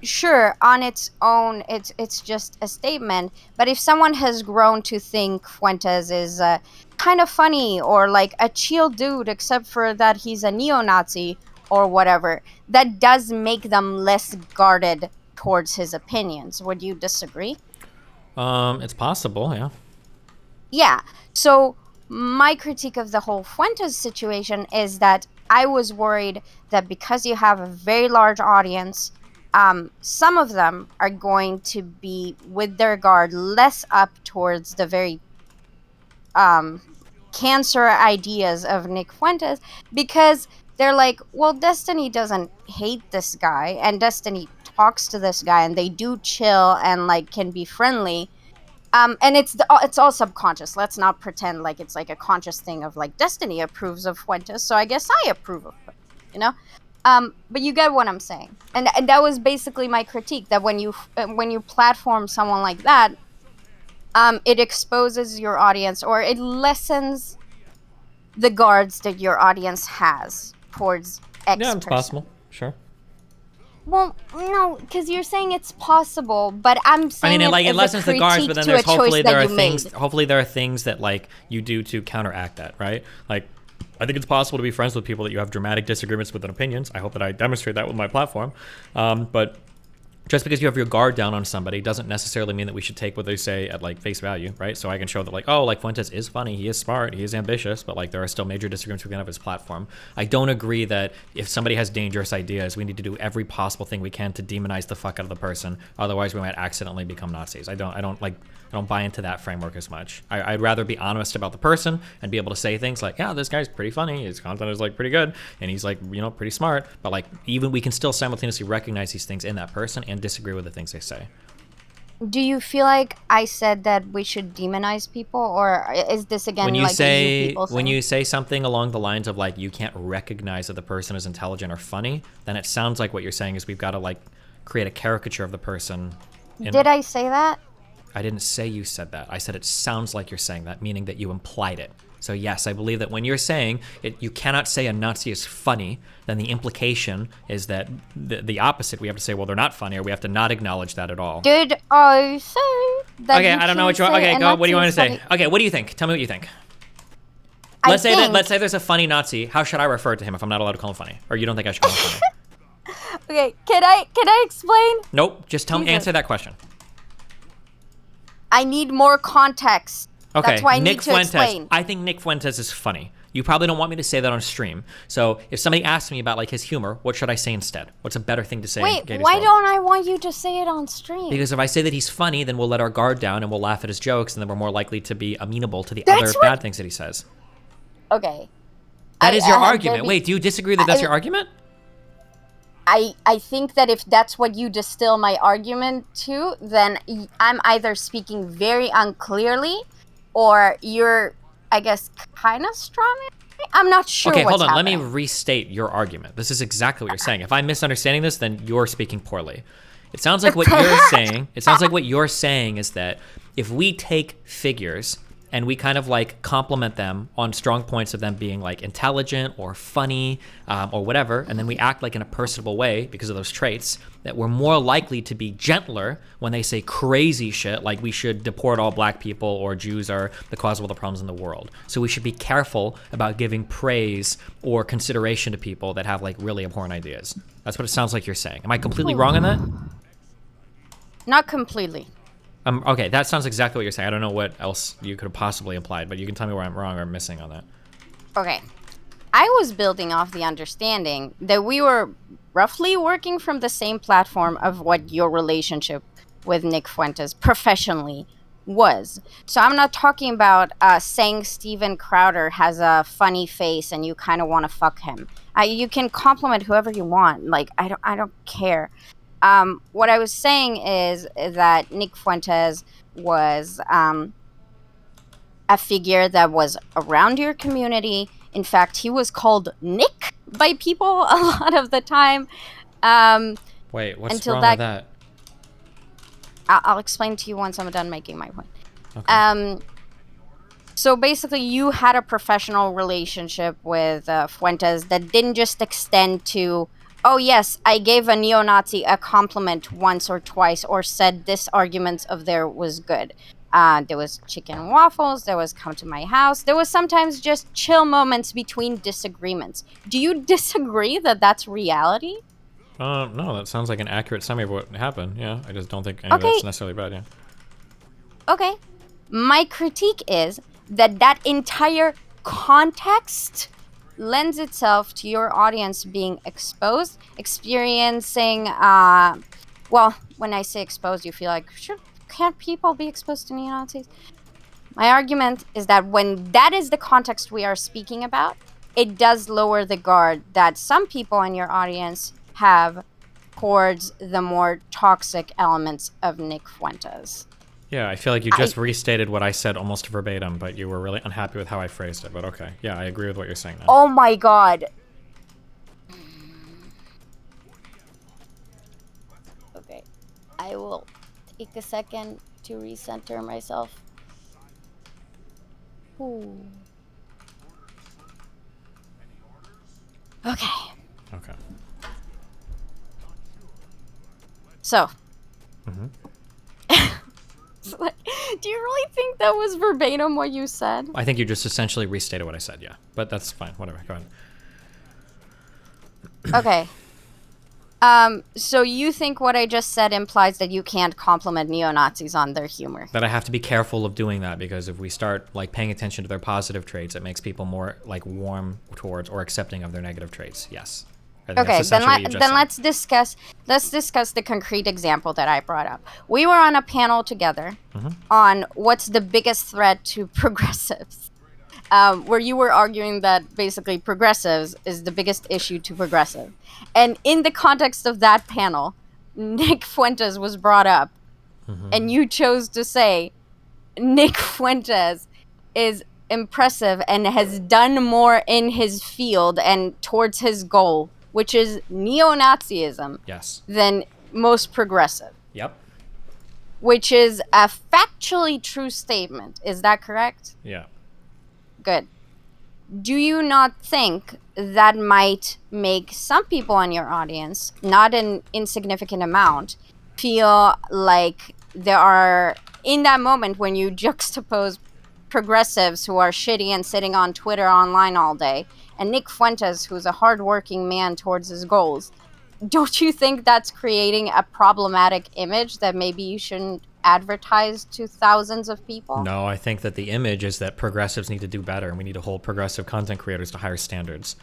sure, on its own, it's just a statement. But if someone has grown to think Fuentes is kind of funny or like a chill dude, except for that he's a neo-Nazi or whatever, that does make them less guarded towards his opinions. Would you disagree? It's possible, yeah. Yeah. So my critique of the whole Fuentes situation is that I was worried that because you have a very large audience, some of them are going to be with their guard less up towards the very cancer ideas of Nick Fuentes, because they're like, well, Destiny doesn't hate this guy, and Destiny talks to this guy, and they do chill and like can be friendly. And it's all subconscious. Let's not pretend like it's like a conscious thing of like Destiny approves of Fuentes, so I guess I approve of him, you know? But you get what I'm saying. And that was basically my critique, that when you platform someone like that, it exposes your audience, or it lessens the guards that your audience has towards X Yeah, it's person. possible. Sure. Well, no, because you're saying it's possible, but I'm saying it lessens the guards, but then there's hopefully there are things that like you do to counteract that, right? Like, I think it's possible to be friends with people that you have dramatic disagreements with and opinions. I hope that I demonstrate that with my platform. But just because you have your guard down on somebody doesn't necessarily mean that we should take what they say at like face value, right? So I can show that like, oh, like Fuentes is funny, he is smart, he is ambitious, but like there are still major disagreements we can have his platform. I don't agree that if somebody has dangerous ideas, we need to do every possible thing we can to demonize the fuck out of the person. Otherwise, we might accidentally become Nazis. I don't buy into that framework as much. I'd rather be honest about the person and be able to say things like, yeah, this guy's pretty funny, his content is like pretty good, and he's like, you know, pretty smart, but like even we can still simultaneously recognize these things in that person and disagree with the things they say. Do you feel like I said that we should demonize people, or is this again when you like say a you people thing? when you say something along the lines of like you can't recognize that the person is intelligent or funny, then it sounds like what you're saying is we've got to like create a caricature of the person. Did I say that? I didn't say you said that. I said it sounds like you're saying that, meaning that you implied it. So yes, I believe that when you're saying you cannot say a Nazi is funny, then the implication is that the opposite. We have to say, well, they're not funny, or we have to not acknowledge that at all. Did I say that? Okay, I don't know what you want. Okay, go. What do you want to say? Okay, what do you think? Tell me what you think. Let's say there's a funny Nazi. How should I refer to him if I'm not allowed to call him funny? Or you don't think I should call him funny? Okay, can I explain? Nope. Just tell me. Answer that question. I need more context. Okay, That's why I Nick need to Fuentes. explain. I think Nick Fuentes is funny. You probably don't want me to say that on stream. So if somebody asks me about like his humor, what should I say instead? What's a better thing to say? Wait, Gators why World? don't I want you to say it on stream? Because if I say that he's funny, then we'll let our guard down and we'll laugh at his jokes, and then we're more likely to be amenable to the other bad things that he says. Okay. That is your argument. Wait, do you disagree that that's your argument? I think that if that's what you distill my argument to, then I'm either speaking very unclearly, or you're, I guess, kind of strong. I'm not sure. Okay, hold on. happening. Let me restate your argument. This is exactly what you're saying. If I'm misunderstanding this, then you're speaking poorly. It sounds like what you're saying. It sounds like what you're saying is that if we take figures and we kind of like compliment them on strong points of them being like intelligent or funny or whatever, and then we act like in a personable way because of those traits, that we're more likely to be gentler when they say crazy shit like we should deport all black people or Jews are the cause of all the problems in the world. So we should be careful about giving praise or consideration to people that have like really abhorrent ideas. That's what it sounds like you're saying. Am I completely wrong on that? Not completely. Okay, that sounds exactly what you're saying. I don't know what else you could have possibly implied, but you can tell me where I'm wrong or missing on that. Okay. I was building off the understanding that we were roughly working from the same platform of what your relationship with Nick Fuentes professionally was. So I'm not talking about saying Steven Crowder has a funny face and you kind of want to fuck him. You can compliment whoever you want. Like, I don't care. What I was saying is that Nick Fuentes was a figure that was around your community. In fact, he was called Nick by people a lot of the time. Wait, what's wrong with that? I'll explain to you once I'm done making my point. Okay. So basically, you had a professional relationship with Fuentes that didn't just extend to, oh yes, I gave a neo-Nazi a compliment once or twice, or said this argument of theirs was good. There was chicken and waffles, there was come to my house, there was sometimes just chill moments between disagreements. Do you disagree that that's reality? No, that sounds like an accurate summary of what happened. Yeah, I just don't think any of that's necessarily bad, yeah. Okay. My critique is that that entire context lends itself to your audience being exposed, experiencing, well, when I say exposed, you feel like, can't people be exposed to neo-Nazis? My argument is that when that is the context we are speaking about, it does lower the guard that some people in your audience have towards the more toxic elements of Nick Fuentes. Yeah, I feel like you just restated what I said almost verbatim, but you were really unhappy with how I phrased it. But okay, yeah, I agree with what you're saying now. Oh my god. Okay, I will take a second to recenter myself. Ooh. Okay. Okay. So. Mm-hmm. Do you really think that was verbatim what you said? I think you just essentially restated what I said, yeah. But that's fine, whatever, go ahead. Okay. So you think what I just said implies that you can't compliment neo-Nazis on their humor? That I have to be careful of doing that, because if we start like paying attention to their positive traits, it makes people more like warm towards or accepting of their negative traits, yes. Okay, then let's discuss the concrete example that I brought up. We were on a panel together on what's the biggest threat to progressives, where you were arguing that basically progressives is the biggest issue to progressive. And in the context of that panel, Nick Fuentes was brought up, and you chose to say Nick Fuentes is impressive and has done more in his field and towards his goal, which is neo-Nazism, yes, than most progressive. Yep. Which is a factually true statement. Is that correct? Yeah. good. Do you not think that might make some people in your audience, not an insignificant amount, feel like there are, in that moment when you juxtapose progressives who are shitty and sitting on Twitter online all day, and Nick Fuentes, who's a hardworking man towards his goals, don't you think that's creating a problematic image that maybe you shouldn't advertise to thousands of people? No, I think that the image is that progressives need to do better, and we need to hold progressive content creators to higher standards.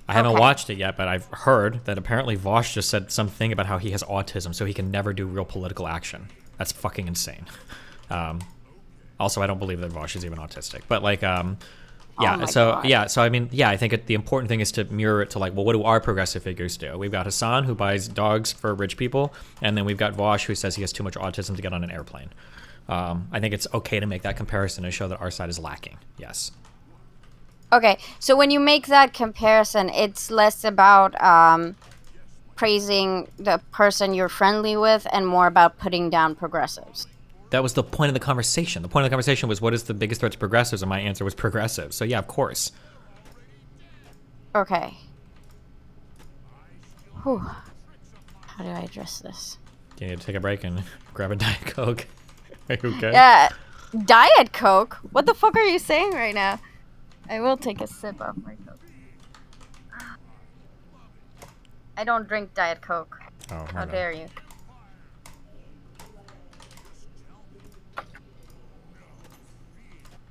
I haven't watched it yet, but I've heard that apparently Vosh just said something about how he has autism, so he can never do real political action. That's fucking insane. Also, I don't believe that Vosh is even autistic, but like, yeah, so I mean, yeah, I think the important thing is to mirror it to like, well, what do our progressive figures do? We've got Hassan, who buys dogs for rich people, and then we've got Vosh, who says he has too much autism to get on an airplane. I think it's okay to make that comparison and show that our side is lacking. Yes. Okay, so when you make that comparison, it's less about praising the person you're friendly with and more about putting down progressives. That was the point of the conversation. The point of the conversation was, what is the biggest threat to progressives? And my answer was progressives. So yeah, of course. Okay. Whew. How do I address this? You need to take a break and grab a Diet Coke. Are you okay? Yeah, Diet Coke? What the fuck are you saying right now? I will take a sip of my Coke. I don't drink Diet Coke. Oh, how dare you?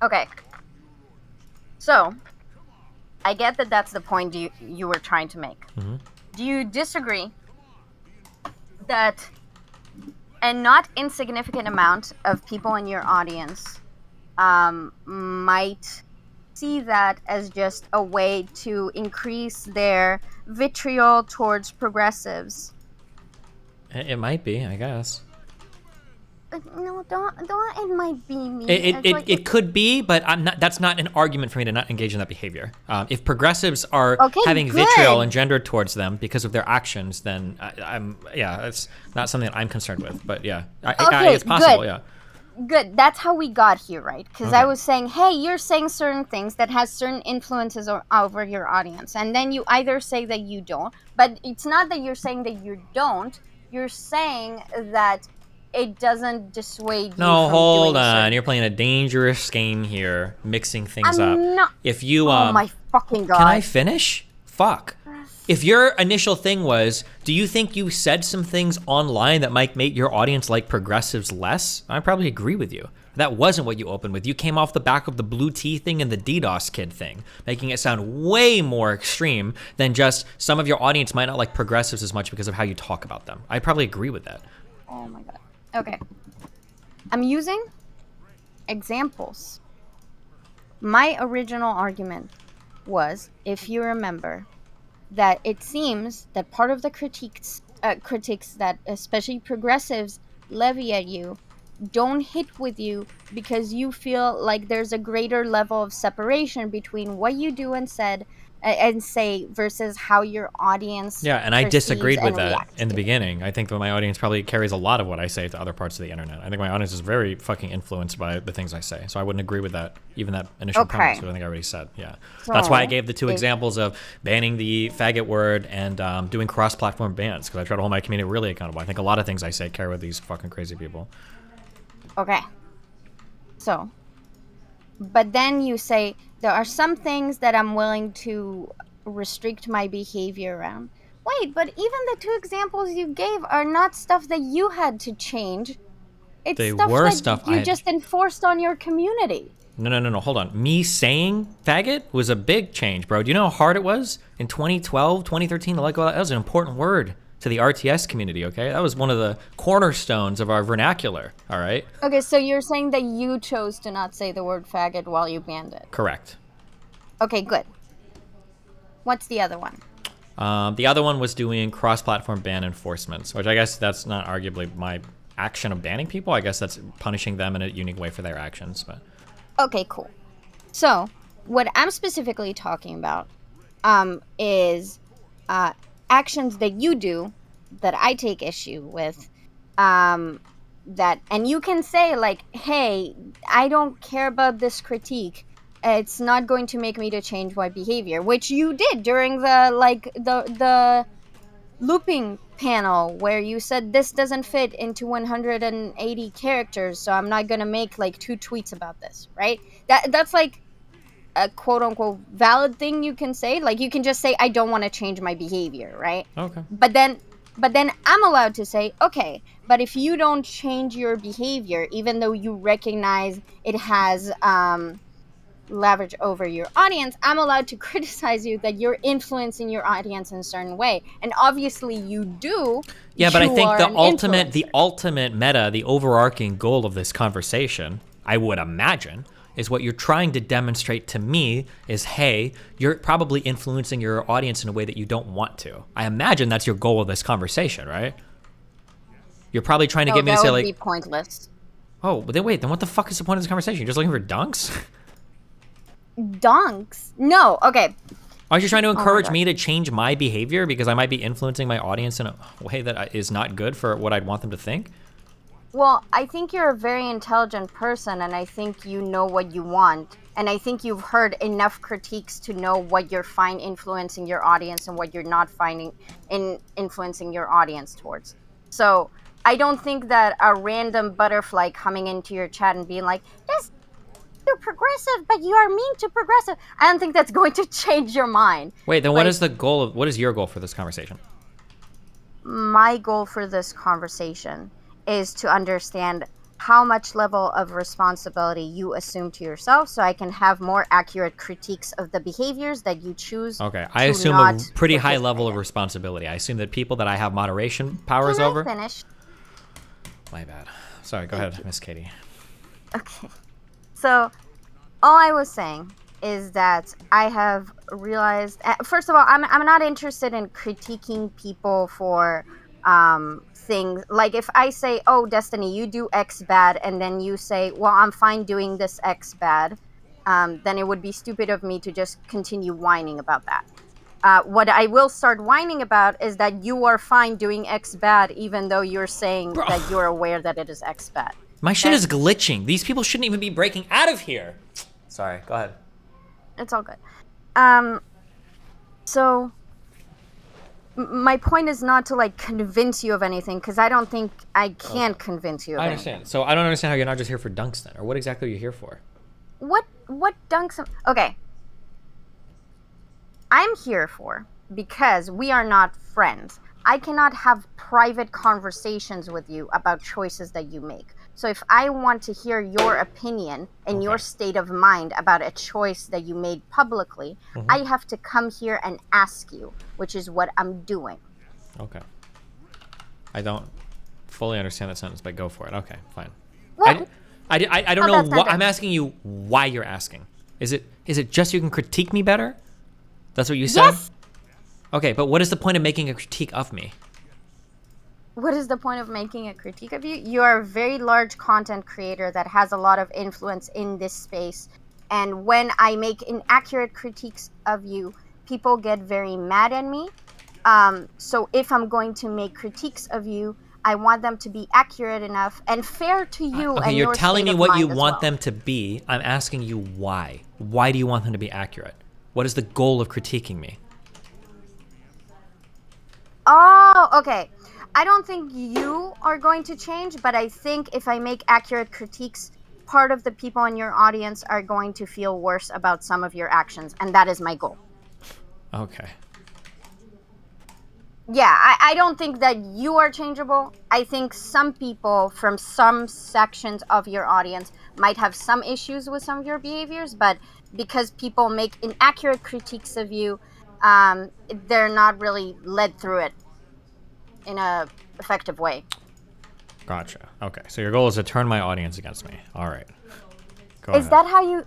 Okay. So, I get that that's the point you were trying to make. Mm-hmm. Do you disagree that a not insignificant amount of people in your audience might see that as just a way to increase their vitriol towards progressives? It might be, I guess. No, don't. It might be me. It could be, but I'm not. That's not an argument for me to not engage in that behavior. If progressives are having vitriol engendered towards them because of their actions, then it's not something that I'm concerned with. But yeah, it's possible. Good. Yeah. Good. That's how we got here, right? Because I was saying, hey, you're saying certain things that has certain influences over your audience, and then you either say that you don't, but it's not that you're saying that you don't. You're saying that it doesn't dissuade you. No, hold on. You're playing a dangerous game here, mixing things up. Not. If you oh my fucking god! Can I finish? Fuck. If your initial thing was, do you think you said some things online that might make your audience like progressives less? I probably agree with you. That wasn't what you opened with. You came off the back of the blue tea thing and the DDoS kid thing, making it sound way more extreme than just some of your audience might not like progressives as much because of how you talk about them. I probably agree with that. Oh my god. Okay. I'm using examples. My original argument was, if you remember, that it seems that part of the critiques that especially progressives levy at you don't hit with you because you feel like there's a greater level of separation between what you do and say versus how your audience and I disagreed with that in the beginning. I think that my audience probably carries a lot of what I say to other parts of the internet. I think my audience is very fucking influenced by the things I say, so I wouldn't agree with that, even that initial premise, which I think I already said. Yeah, so that's why I gave the two examples of banning the faggot word and doing cross-platform bans, because I try to hold my community really accountable. I think a lot of things I say carry with these fucking crazy people. Okay. So, but then you say, there are some things that I'm willing to restrict my behavior around. Wait, but even the two examples you gave are not stuff that you had to change. It's stuff that you just enforced on your community. No, hold on. Me saying faggot was a big change, bro. Do you know how hard it was in 2012, 2013 to let go of that? That was an important word to the RTS community, okay? That was one of the cornerstones of our vernacular, all right? Okay, so you're saying that you chose to not say the word faggot while you banned it? Correct. Okay, good. What's the other one? The other one was doing cross-platform ban enforcements, which I guess that's not arguably my action of banning people. I guess that's punishing them in a unique way for their actions. But okay, cool. So what I'm specifically talking about is actions that you do that I take issue with, that, and you can say like, hey, I don't care about this critique. It's not going to make me to change my behavior, which you did during the looping panel where you said this doesn't fit into 180 characters, so I'm not gonna make like 2 tweets about this, right? That's like a quote unquote valid thing you can say. Like you can just say I don't want to change my behavior, right? Okay. But then I'm allowed to say, okay, but if you don't change your behavior, even though you recognize it has leverage over your audience, I'm allowed to criticize you that you're influencing your audience in a certain way. And obviously you do. Yeah, but I think the influencer. ultimate meta, the overarching goal of this conversation, I would imagine, is what you're trying to demonstrate to me is, hey, you're probably influencing your audience in a way that you don't want to. I imagine that's your goal of this conversation, right? You're probably trying to get me to say like, be pointless. oh, but then wait, then what the fuck is the point of this conversation? You're just looking for dunks? Dunks? No, okay. Aren't you trying to my encourage God. me to change my behavior because I might be influencing my audience in a way that is not good for what I'd want them to think? Well, I think you're a very intelligent person, and I think you know what you want. And I think you've heard enough critiques to know what you're fine influencing your audience and what you're not finding in influencing your audience towards. So I don't think that a random butterfly coming into your chat and being like, you're progressive, but you are mean to progressive, I don't think that's going to change your mind. Wait, then what is the goal of, what is your goal for this conversation? My goal for this conversation is to understand how much level of responsibility you assume to yourself so I can have more accurate critiques of the behaviors that you choose. Okay, I assume a pretty high level of responsibility. I assume that people that I have moderation powers over. Finish? My bad. Sorry, go ahead, Miss Katie. Okay. So, all I was saying is that I have realized, first of all, I'm not interested in critiquing people for things. Like if I say, oh, Destiny, you do X bad, and then you say, well, I'm fine doing this X bad, then it would be stupid of me to just continue whining about that. What I will start whining about is that you are fine doing X bad, even though you're saying that you're aware that it is X bad. My shit is glitching. These people shouldn't even be breaking out of here. Sorry, go ahead. It's all good. So my point is not to like convince you of anything, because I don't think I can convince you of I anything. understand. So I don't understand how you're not just here for dunks then, or what exactly are you here for? What dunks? Okay. I'm here for because we are not friends. I cannot have private conversations with you about choices that you make. So if I want to hear your opinion and your state of mind about a choice that you made publicly, I have to come here and ask you, which is what I'm doing. Okay. I don't fully understand that sentence, but go for it. Okay, fine. Well, I don't know what I'm asking you. Why you're asking? Is it just so you can critique me better? That's what you said? Yes. Okay, but what is the point of making a critique of me? What is the point of making a critique of you? You are a very large content creator that has a lot of influence in this space. And when I make inaccurate critiques of you, people get very mad at me. So if I'm going to make critiques of you, I want them to be accurate enough and fair to you. Okay, and you're your telling state me of what mind you as want well. them to be. I'm asking you why. Why do you want them to be accurate? What is the goal of critiquing me? Oh, okay. I don't think you are going to change, but I think if I make accurate critiques, part of the people in your audience are going to feel worse about some of your actions, and that is my goal. Okay. Yeah, I don't think that you are changeable. I think some people from some sections of your audience might have some issues with some of your behaviors, but because people make inaccurate critiques of you, they're not really led through it in a effective way. Gotcha. Okay, so your goal is to turn my audience against me. All right. Go Is ahead. that how you...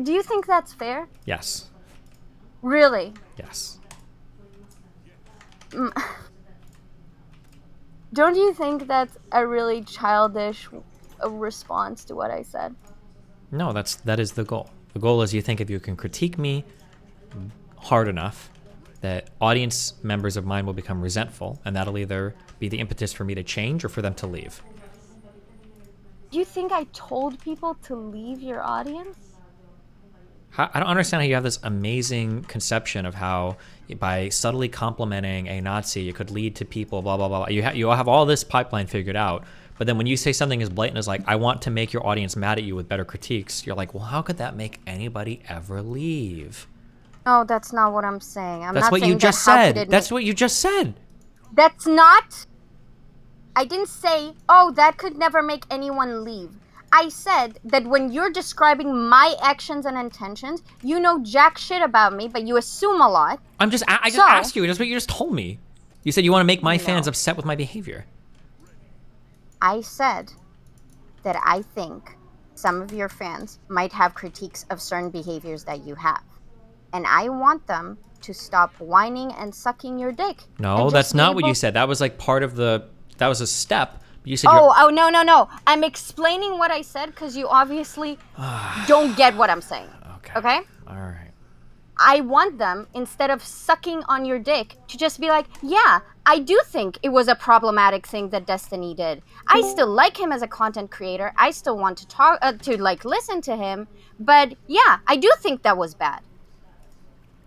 do you think that's fair? Yes. Really? Yes. Don't you think that's a really childish response to what I said? No, that is the goal. The goal is you think if you can critique me hard enough that audience members of mine will become resentful, and that'll either be the impetus for me to change or for them to leave. Do you think I told people to leave your audience? I don't understand how you have this amazing conception of how by subtly complimenting a Nazi, it could lead to people, blah, blah, blah. You have all this pipeline figured out. But then when you say something as blatant as like, I want to make your audience mad at you with better critiques, you're like, well, how could that make anybody ever leave? Oh, that's not what I'm saying. That's what you just said. That's what you just said. That's not... I didn't say, oh, that could never make anyone leave. I said that when you're describing my actions and intentions, you know jack shit about me, but you assume a lot. I just asked you. That's what you just told me. You said you want to make my fans upset with my behavior. I said that I think some of your fans might have critiques of certain behaviors that you have. And I want them to stop whining and sucking your dick. No, that's not what you said. That was like part of the... That was a step. You said Oh, no. I'm explaining what I said because you obviously don't get what I'm saying. Okay? All right. I want them, instead of sucking on your dick, to just be like, yeah, I do think it was a problematic thing that Destiny did. I still like him as a content creator. I still want to talk, listen to him. But yeah, I do think that was bad.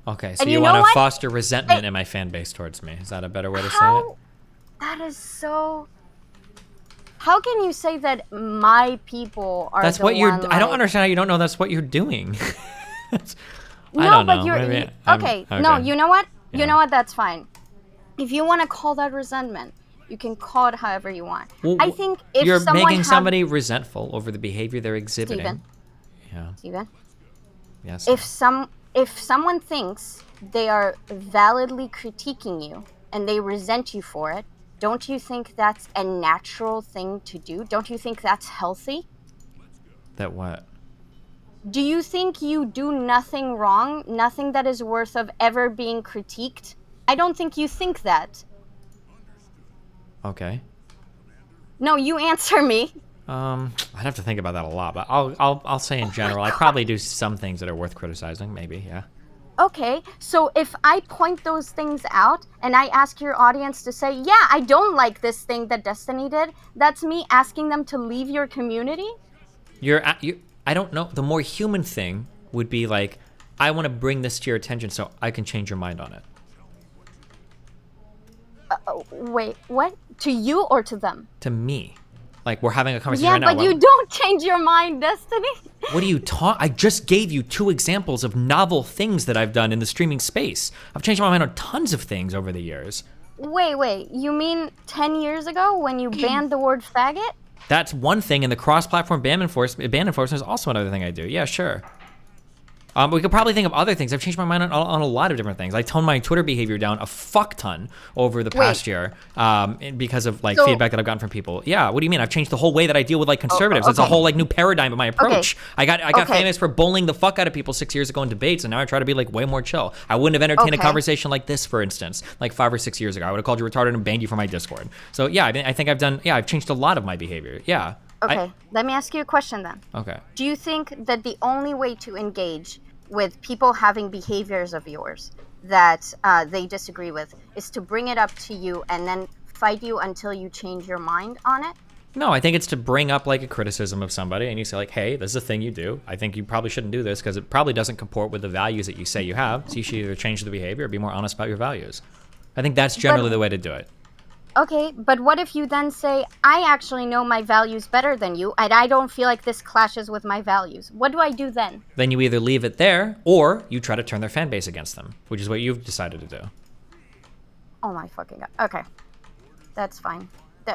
Okay, so you want to foster resentment in my fan base towards me. Is that a better way to say it? That is so... How can you say that my people are That's the what you're... one, I don't understand how you don't know that's what you're doing. No, I don't know. but you're... Maybe okay, no, you know what? You know what? That's fine. If you want to call that resentment, you can call it however you want. Well, I think if you're someone making somebody resentful over the behavior they're exhibiting. Steven. Yeah. Steven? Yes. If someone thinks they are validly critiquing you and they resent you for it, don't you think that's a natural thing to do? Don't you think that's healthy? That what? Do you think you do nothing wrong, nothing that is worth of ever being critiqued? I don't think you think that. Okay. No, you answer me. I'd have to think about that a lot, but I'll say in general, I probably do some things that are worth criticizing, maybe, yeah. Okay, so if I point those things out and I ask your audience to say, yeah, I don't like this thing that Destiny did, that's me asking them to leave your community? I don't know. The more human thing would be like, I want to bring this to your attention so I can change your mind on it. Wait, what? To you or to them? To me. Like, we're having a conversation right now. Yeah, but you don't change your mind, Destiny. What are you talking? I just gave you 2 examples of novel things that I've done in the streaming space. I've changed my mind on tons of things over the years. Wait, you mean 10 years ago when you banned the word faggot? That's one thing, and the cross-platform ban enforcement is also another thing I do. Yeah, sure. We could probably think of other things. I've changed my mind on a lot of different things. I toned my Twitter behavior down a fuck ton over the past year because of like feedback that I've gotten from people. Yeah, what do you mean? I've changed the whole way that I deal with like conservatives. It's a whole like new paradigm of my approach. I got famous for bullying the fuck out of people 6 years ago in debates, and now I try to be like way more chill. I wouldn't have entertained a conversation like this, for instance, like 5 or 6 years ago. I would have called you retarded and banned you from my Discord. So yeah, I think I've changed a lot of my behavior. Yeah. Okay, let me ask you a question then. Okay. Do you think that the only way to engage with people having behaviors of yours that they disagree with is to bring it up to you and then fight you until you change your mind on it? No, I think it's to bring up like a criticism of somebody and you say like, hey, this is a thing you do. I think you probably shouldn't do this because it probably doesn't comport with the values that you say you have. So you should either change the behavior or be more honest about your values. I think that's generally the way to do it. Okay, but what if you then say, I actually know my values better than you, and I don't feel like this clashes with my values? What do I do then? Then you either leave it there, or you try to turn their fan base against them, which is what you've decided to do. Oh my fucking god. Okay. That's fine.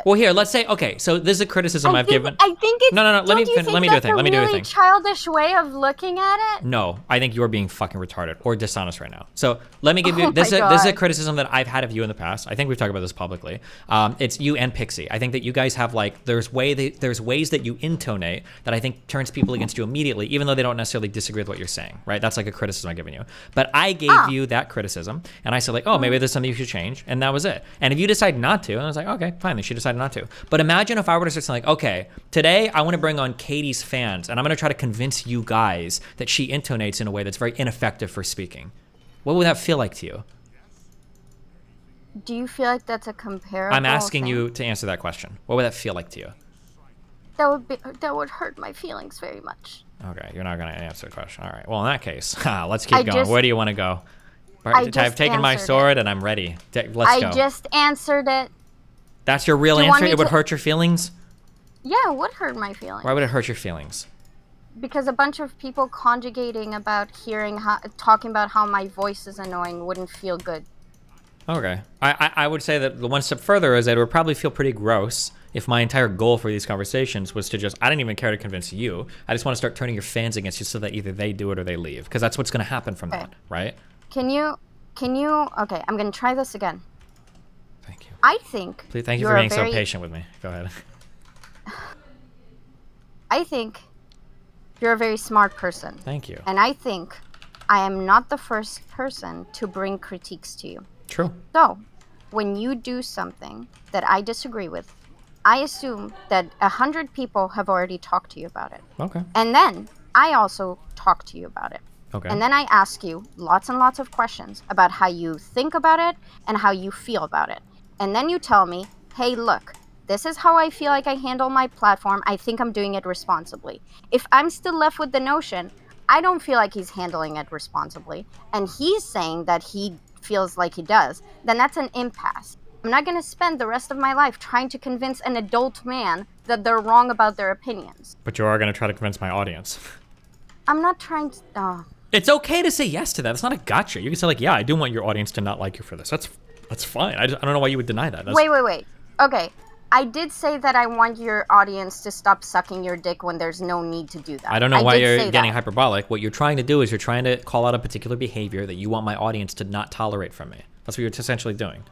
Well, here, let's say, okay, so this is a criticism I've given. I think it's... No, let me do a thing. Let me do a thing. That's a really childish way of looking at it? No, I think you're being fucking retarded or dishonest right now. So let me give you, this is a criticism that I've had of you in the past. I think we've talked about this publicly. It's you and Pixie. I think that you guys have like, there's ways that you intonate that I think turns people against you immediately, even though they don't necessarily disagree with what you're saying, right? That's like a criticism I've given you. But I gave you that criticism and I said like, oh, maybe there's something you should change. And that was it. And if you decide not to, and I was like, okay, fine, then she decided not to. But imagine if I were to say something like, okay, today I want to bring on Katie's fans and I'm going to try to convince you guys that she intonates in a way that's very ineffective for speaking. What would that feel like to you? Do you feel like that's a comparable I'm asking thing? you to answer that question. What would that feel like to you? that would hurt my feelings very much. Okay, you're not gonna answer the question. All right. Well, in that case, let's keep going. just- Where do you want to go? I I've just taken my answered sword and I'm ready. Let's go. I just answered it. That's your real Do you want answer? me It would to- hurt your feelings? Yeah, it would hurt my feelings. Why would it hurt your feelings? Because a bunch of people conjugating about talking about how my voice is annoying wouldn't feel good. Okay. I would say that the one step further is that it would probably feel pretty gross if my entire goal for these conversations was to just, I didn't even care to convince you. I just want to start turning your fans against you so that either they do it or they leave. Because that's what's going to happen from that, right? Can you, okay, I'm going to try this again. Thank you. I think Please, thank you for being so patient with me. Go ahead. I think you're a very smart person. Thank you. And I think I am not the first person to bring critiques to you. True. So, when you do something that I disagree with, I assume that 100 people have already talked to you about it. Okay. And then I also talk to you about it. Okay. And then I ask you lots and lots of questions about how you think about it and how you feel about it. And then you tell me, hey, look, this is how I feel like I handle my platform. I think I'm doing it responsibly. If I'm still left with the notion, I don't feel like he's handling it responsibly, and he's saying that he feels like he does, then that's an impasse. I'm not going to spend the rest of my life trying to convince an adult man that they're wrong about their opinions. But you are going to try to convince my audience. I'm not trying to... It's okay to say yes to that. It's not a gotcha. You can say like, yeah, I do want your audience to not like you for this. That's fine. I don't know why you would deny that. Wait. Okay. I did say that I want your audience to stop sucking your dick when there's no need to do that. I don't know why you're getting hyperbolic. What you're trying to do is you're trying to call out a particular behavior that you want my audience to not tolerate from me. That's what you're essentially doing,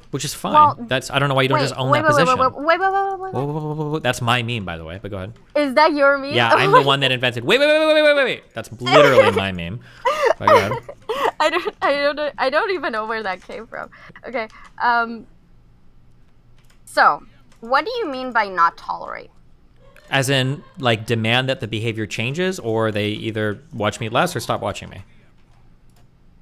which is fine. Well, I don't know why you don't just own that position. Wait. Whoa. That's my meme, by the way, but go ahead. Is that your meme? Yeah, I'm the one that invented. Wait. That's literally my meme. But go ahead. I don't even know where that came from. Okay. So, what do you mean by not tolerate? As in, like, demand that the behavior changes, or they either watch me less or stop watching me.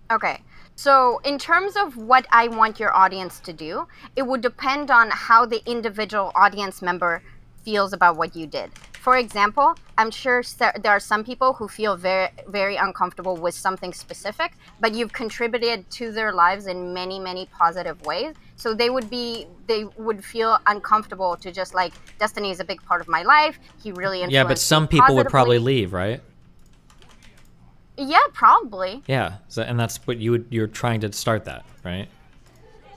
Okay. So, in terms of what I want your audience to do, it would depend on how the individual audience member feels about what you did. For example, I'm sure there are some people who feel very, very uncomfortable with something specific, but you've contributed to their lives in many, many positive ways. So they would feel uncomfortable to just like, Destiny is a big part of my life. He really influenced me. Yeah, but some people would probably positively. leave, right? Yeah, probably. Yeah, and that's what you're trying to start that, right?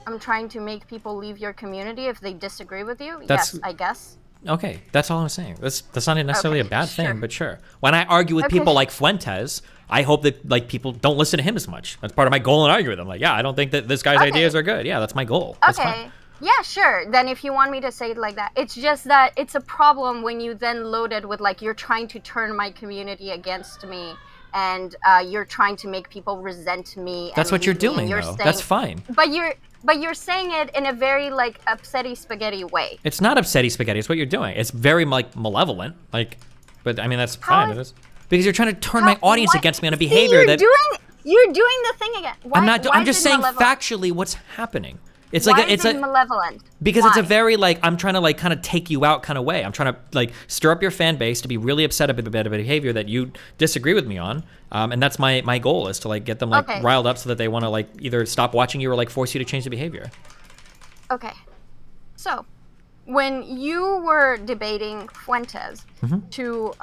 I'm trying to make people leave your community if they disagree with you. That's- Yes, I guess. Okay, that's all I'm saying. That's not necessarily Okay, a bad sure. thing, but sure. When I argue with Okay. people like Fuentes, I hope that like people don't listen to him as much. That's part of my goal in arguing with them. Like, yeah, I don't think that this guy's ideas are good. Yeah, that's my goal. That's Okay. fine. Yeah, sure. Then if you want me to say it like that, it's just that it's a problem when you then load it with like, you're trying to turn my community against me, and you're trying to make people resent me. That's and what you're leave me, and doing, you're though. saying- That's fine. But you're saying it in a very like upsetty spaghetti way. It's not upsetty spaghetti. It's what you're doing. It's very like malevolent. Like, but I mean that's fine. It is because you're trying to turn my audience against me on a behavior that You're doing the thing again. Why, I'm not. why I'm is just it saying malevolent? factually what's happening. It's Why like is it malevolent? because it's a Why? very like I'm trying to like kind of take you out kind of way. I'm trying to like stir up your fan base to be really upset about a behavior that you disagree with me on, and that's my goal is to like get them like Okay. riled up so that they want to like either stop watching you or like force you to change the behavior. Okay. So, when you were debating Fuentes Mhm. to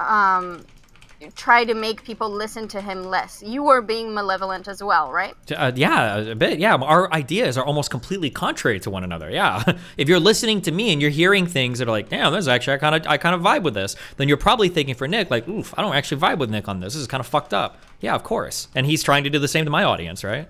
try to make people listen to him less, you were being malevolent as well, right? Yeah, a bit. Yeah, our ideas are almost completely contrary to one another. Yeah, if you're listening to me and you're hearing things that are like, damn, this is actually I kind of vibe with this, then you're probably thinking for Nick like, oof, I don't actually vibe with Nick on this. This is kind of fucked up. Yeah, of course. And he's trying to do the same to my audience, right?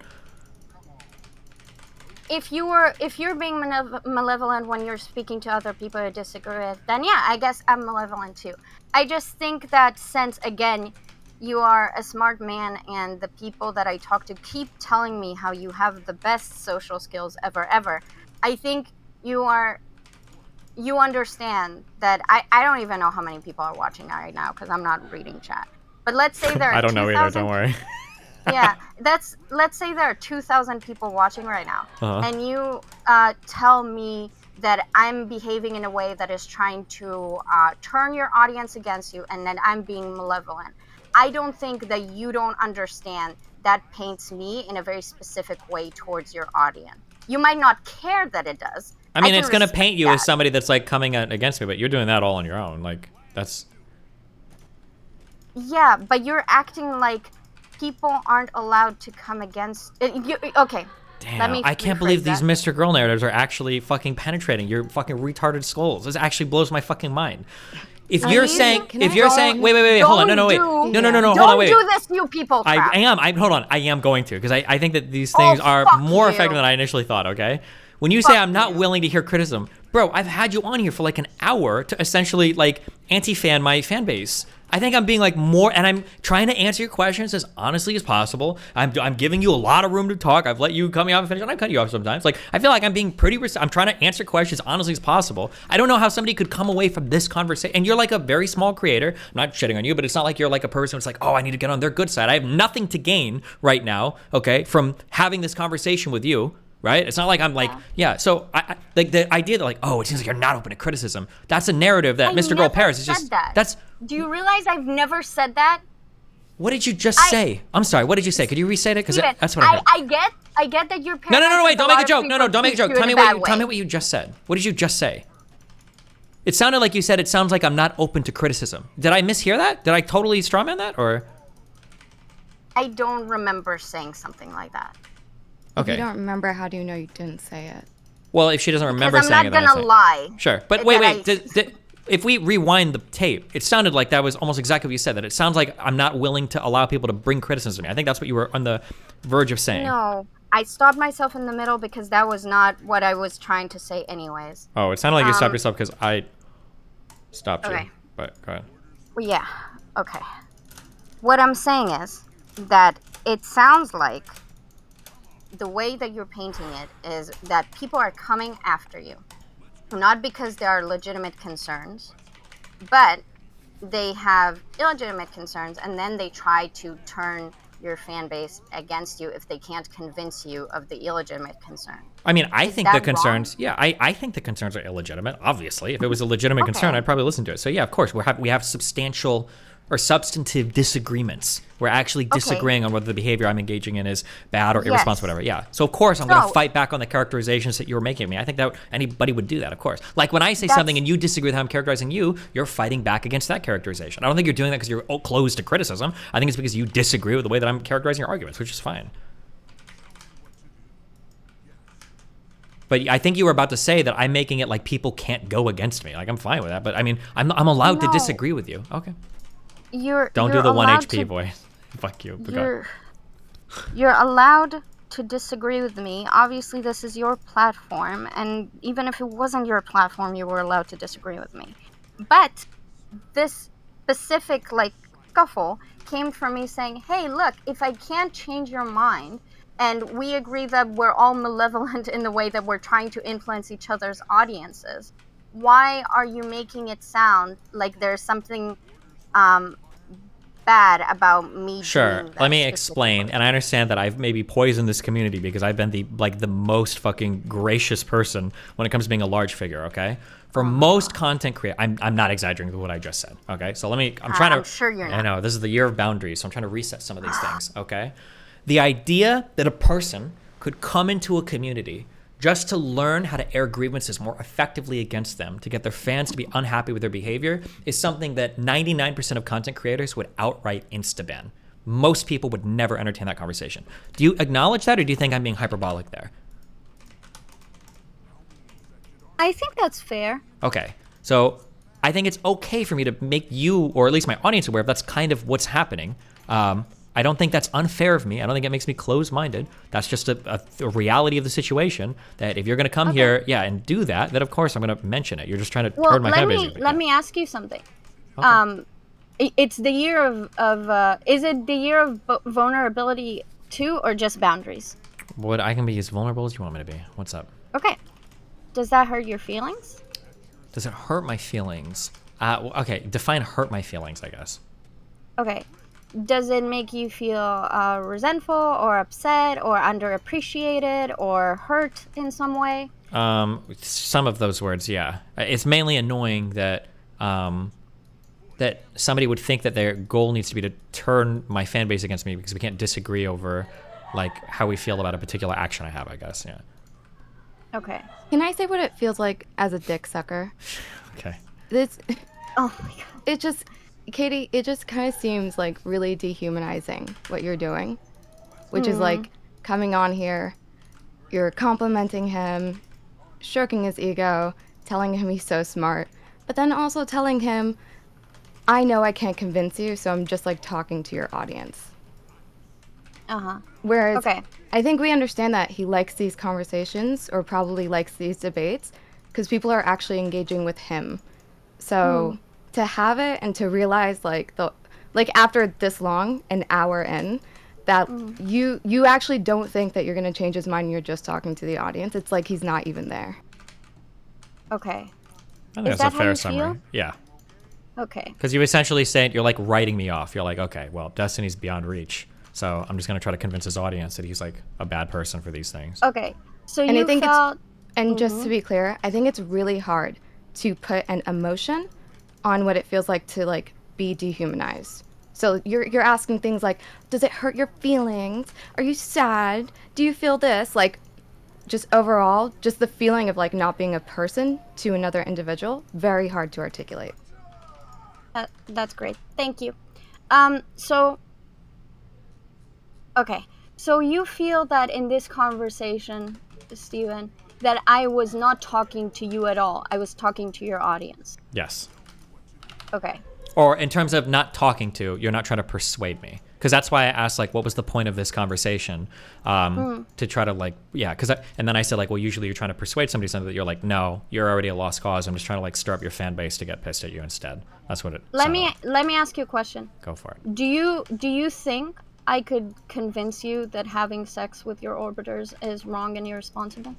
If you're being malevolent when you're speaking to other people you disagree with, then yeah, I guess I'm malevolent too. I just think that since again, you are a smart man and the people that I talk to keep telling me how you have the best social skills ever, I think you understand that I don't even know how many people are watching right now because I'm not reading chat. But let's say there are I don't know either. 2,000 Don't worry. yeah, let's say there are 2,000 people watching right now, Uh-huh. and you tell me that I'm behaving in a way that is trying to turn your audience against you, and that I'm being malevolent. I don't think that you don't understand that paints me in a very specific way towards your audience. You might not care that it does. I mean, can it's gonna respect paint you that. as somebody that's like coming out against me, but you're doing that all on your own. Like that's. Yeah, but you're acting like people aren't allowed to come against. Okay. Damn, I can't believe these Mr. Girl narratives are actually fucking penetrating your fucking retarded skulls. This actually blows my fucking mind. If you're saying, wait, hold on, no, hold on, wait. Don't do this, you people. Crap. Hold on, I am going to, because I think that these things are more effective than I initially thought, okay? When you say I'm not willing to hear criticism, bro, I've had you on here for like an hour to essentially like anti-fan my fan base. I think I'm being like more, and I'm trying to answer your questions as honestly as possible. I'm giving you a lot of room to talk. I've let you cut me off and finish, and I cut you off sometimes. Like, I feel like I'm being pretty, I'm trying to answer questions honestly as possible. I don't know how somebody could come away from this conversation, and you're like a very small creator. I'm not shitting on you, but it's not like you're like a person who's like, oh, I need to get on their good side. I have nothing to gain right now, okay, from having this conversation with you. Right? It's not like I'm like, yeah. So I like the idea that like, oh, it seems like you're not open to criticism. That's a narrative that Mr. Girl Paris is just. That's. Do you realize I've never said that? What did you just say? I'm sorry. What did you say? Could you re-say it? Because that's what I heard. I get that you're. No, wait! Don't make a joke. No, don't make a joke. Tell me what you just said. What did you just say? It sounded like you said, it sounds like I'm not open to criticism. Did I mishear that? Did I totally strawman that, or? I don't remember saying something like that. Okay. If you don't remember, how do you know you didn't say it? Well, if she doesn't remember saying it, then I'm not gonna lie. Sure, but wait. If we rewind the tape, it sounded like that was almost exactly what you said. That it sounds like I'm not willing to allow people to bring criticism to me. I think that's what you were on the verge of saying. No, I stopped myself in the middle because that was not what I was trying to say, anyways. Oh, it sounded like you stopped yourself because I stopped you. But go ahead. Well, yeah. Okay. What I'm saying is that it sounds like the way that you're painting it is that people are coming after you, not because there are legitimate concerns, but they have illegitimate concerns, and then they try to turn your fan base against you if they can't convince you of the illegitimate concern. I mean, I think the concerns, I think the concerns are illegitimate, obviously. If it was a legitimate concern, I'd probably listen to it. So yeah, of course, we have substantial or substantive disagreements. We're actually disagreeing on whether the behavior I'm engaging in is bad or irresponsible, whatever. Yeah. So of course I'm going to fight back on the characterizations that you're making of me. I think that anybody would do that, of course. Like when I say something and you disagree with how I'm characterizing you, you're fighting back against that characterization. I don't think you're doing that because you're closed to criticism. I think it's because you disagree with the way that I'm characterizing your arguments, which is fine. But I think you were about to say that I'm making it like people can't go against me. Like I'm fine with that, but I mean, I'm allowed to disagree with you. Okay. Don't do the 1 HP voice. Fuck you. You're allowed to disagree with me. Obviously, this is your platform, and even if it wasn't your platform, you were allowed to disagree with me. But this specific scuffle came from me saying, hey, look, if I can't change your mind, and we agree that we're all malevolent in the way that we're trying to influence each other's audiences, why are you making it sound like there's something bad about me? Sure, let me explain. And I understand that I've maybe poisoned this community because I've been the most fucking gracious person when it comes to being a large figure, okay? For most content creators, I'm not exaggerating with what I just said, okay? So I'm sure you're not. I know, this is the year of boundaries, so I'm trying to reset some of these things, okay? The idea that a person could come into a community just to learn how to air grievances more effectively against them, to get their fans to be unhappy with their behavior, is something that 99% of content creators would outright insta-ban. Most people would never entertain that conversation. Do you acknowledge that, or do you think I'm being hyperbolic there? I think that's fair. Okay, so I think it's okay for me to make you, or at least my audience, aware of that's kind of what's happening. I don't think that's unfair of me. I don't think it makes me closed-minded. That's just a reality of the situation, that if you're going to come here, and do that, then of course I'm going to mention it. You're just trying to hurt my fan base. Let me ask you something. Okay. It's the year of is it the year of vulnerability too, or just boundaries? What, I can be as vulnerable as you want me to be. What's up? Okay. Does that hurt your feelings? Does it hurt my feelings? Okay, define hurt my feelings, I guess. Okay. Does it make you feel resentful or upset or underappreciated or hurt in some way? Some of those words, yeah. It's mainly annoying that that somebody would think that their goal needs to be to turn my fan base against me because we can't disagree over like how we feel about a particular action I have, I guess. Yeah. Okay. Can I say what it feels like as a dick sucker? Okay. This. Oh my god. It just, Katie. It just kind of seems like really dehumanizing what you're doing, which is like coming on here, you're complimenting him, stroking his ego, telling him he's so smart, but then also telling him, I know I can't convince you, so I'm just like talking to your audience. Whereas I think we understand that he likes these conversations or probably likes these debates because people are actually engaging with him. So to have it and to realize like after this long, an hour in, that you actually don't think that you're going to change his mind, you're just talking to the audience. It's like he's not even there. Okay. I think that's a fair summary. Yeah. Okay. Because you essentially say you're like writing me off. You're like, okay, well, Destiny's beyond reach. So I'm just going to try to convince his audience that he's like a bad person for these things. Okay. So and you I think felt... and just to be clear, I think it's really hard to put an emotion on what it feels like to like be dehumanized. So you're asking things like, does it hurt your feelings? Are you sad? Do you feel this? Like, just overall, just the feeling of like not being a person to another individual, very hard to articulate. That's great. Thank you. Okay. So you feel that in this conversation, Steven, that I was not talking to you at all. I was talking to your audience. Yes. Okay. Or in terms of not talking to, you're not trying to persuade me. Because that's why I asked, like, what was the point of this conversation? To try to, like, yeah. And then I said, like, well, usually you're trying to persuade somebody something that you're like, no, you're already a lost cause. I'm just trying to, like, stir up your fan base to get pissed at you instead. That's what it Let me ask you a question. Go for it. Do you think I could convince you that having sex with your orbiters is wrong and irresponsible?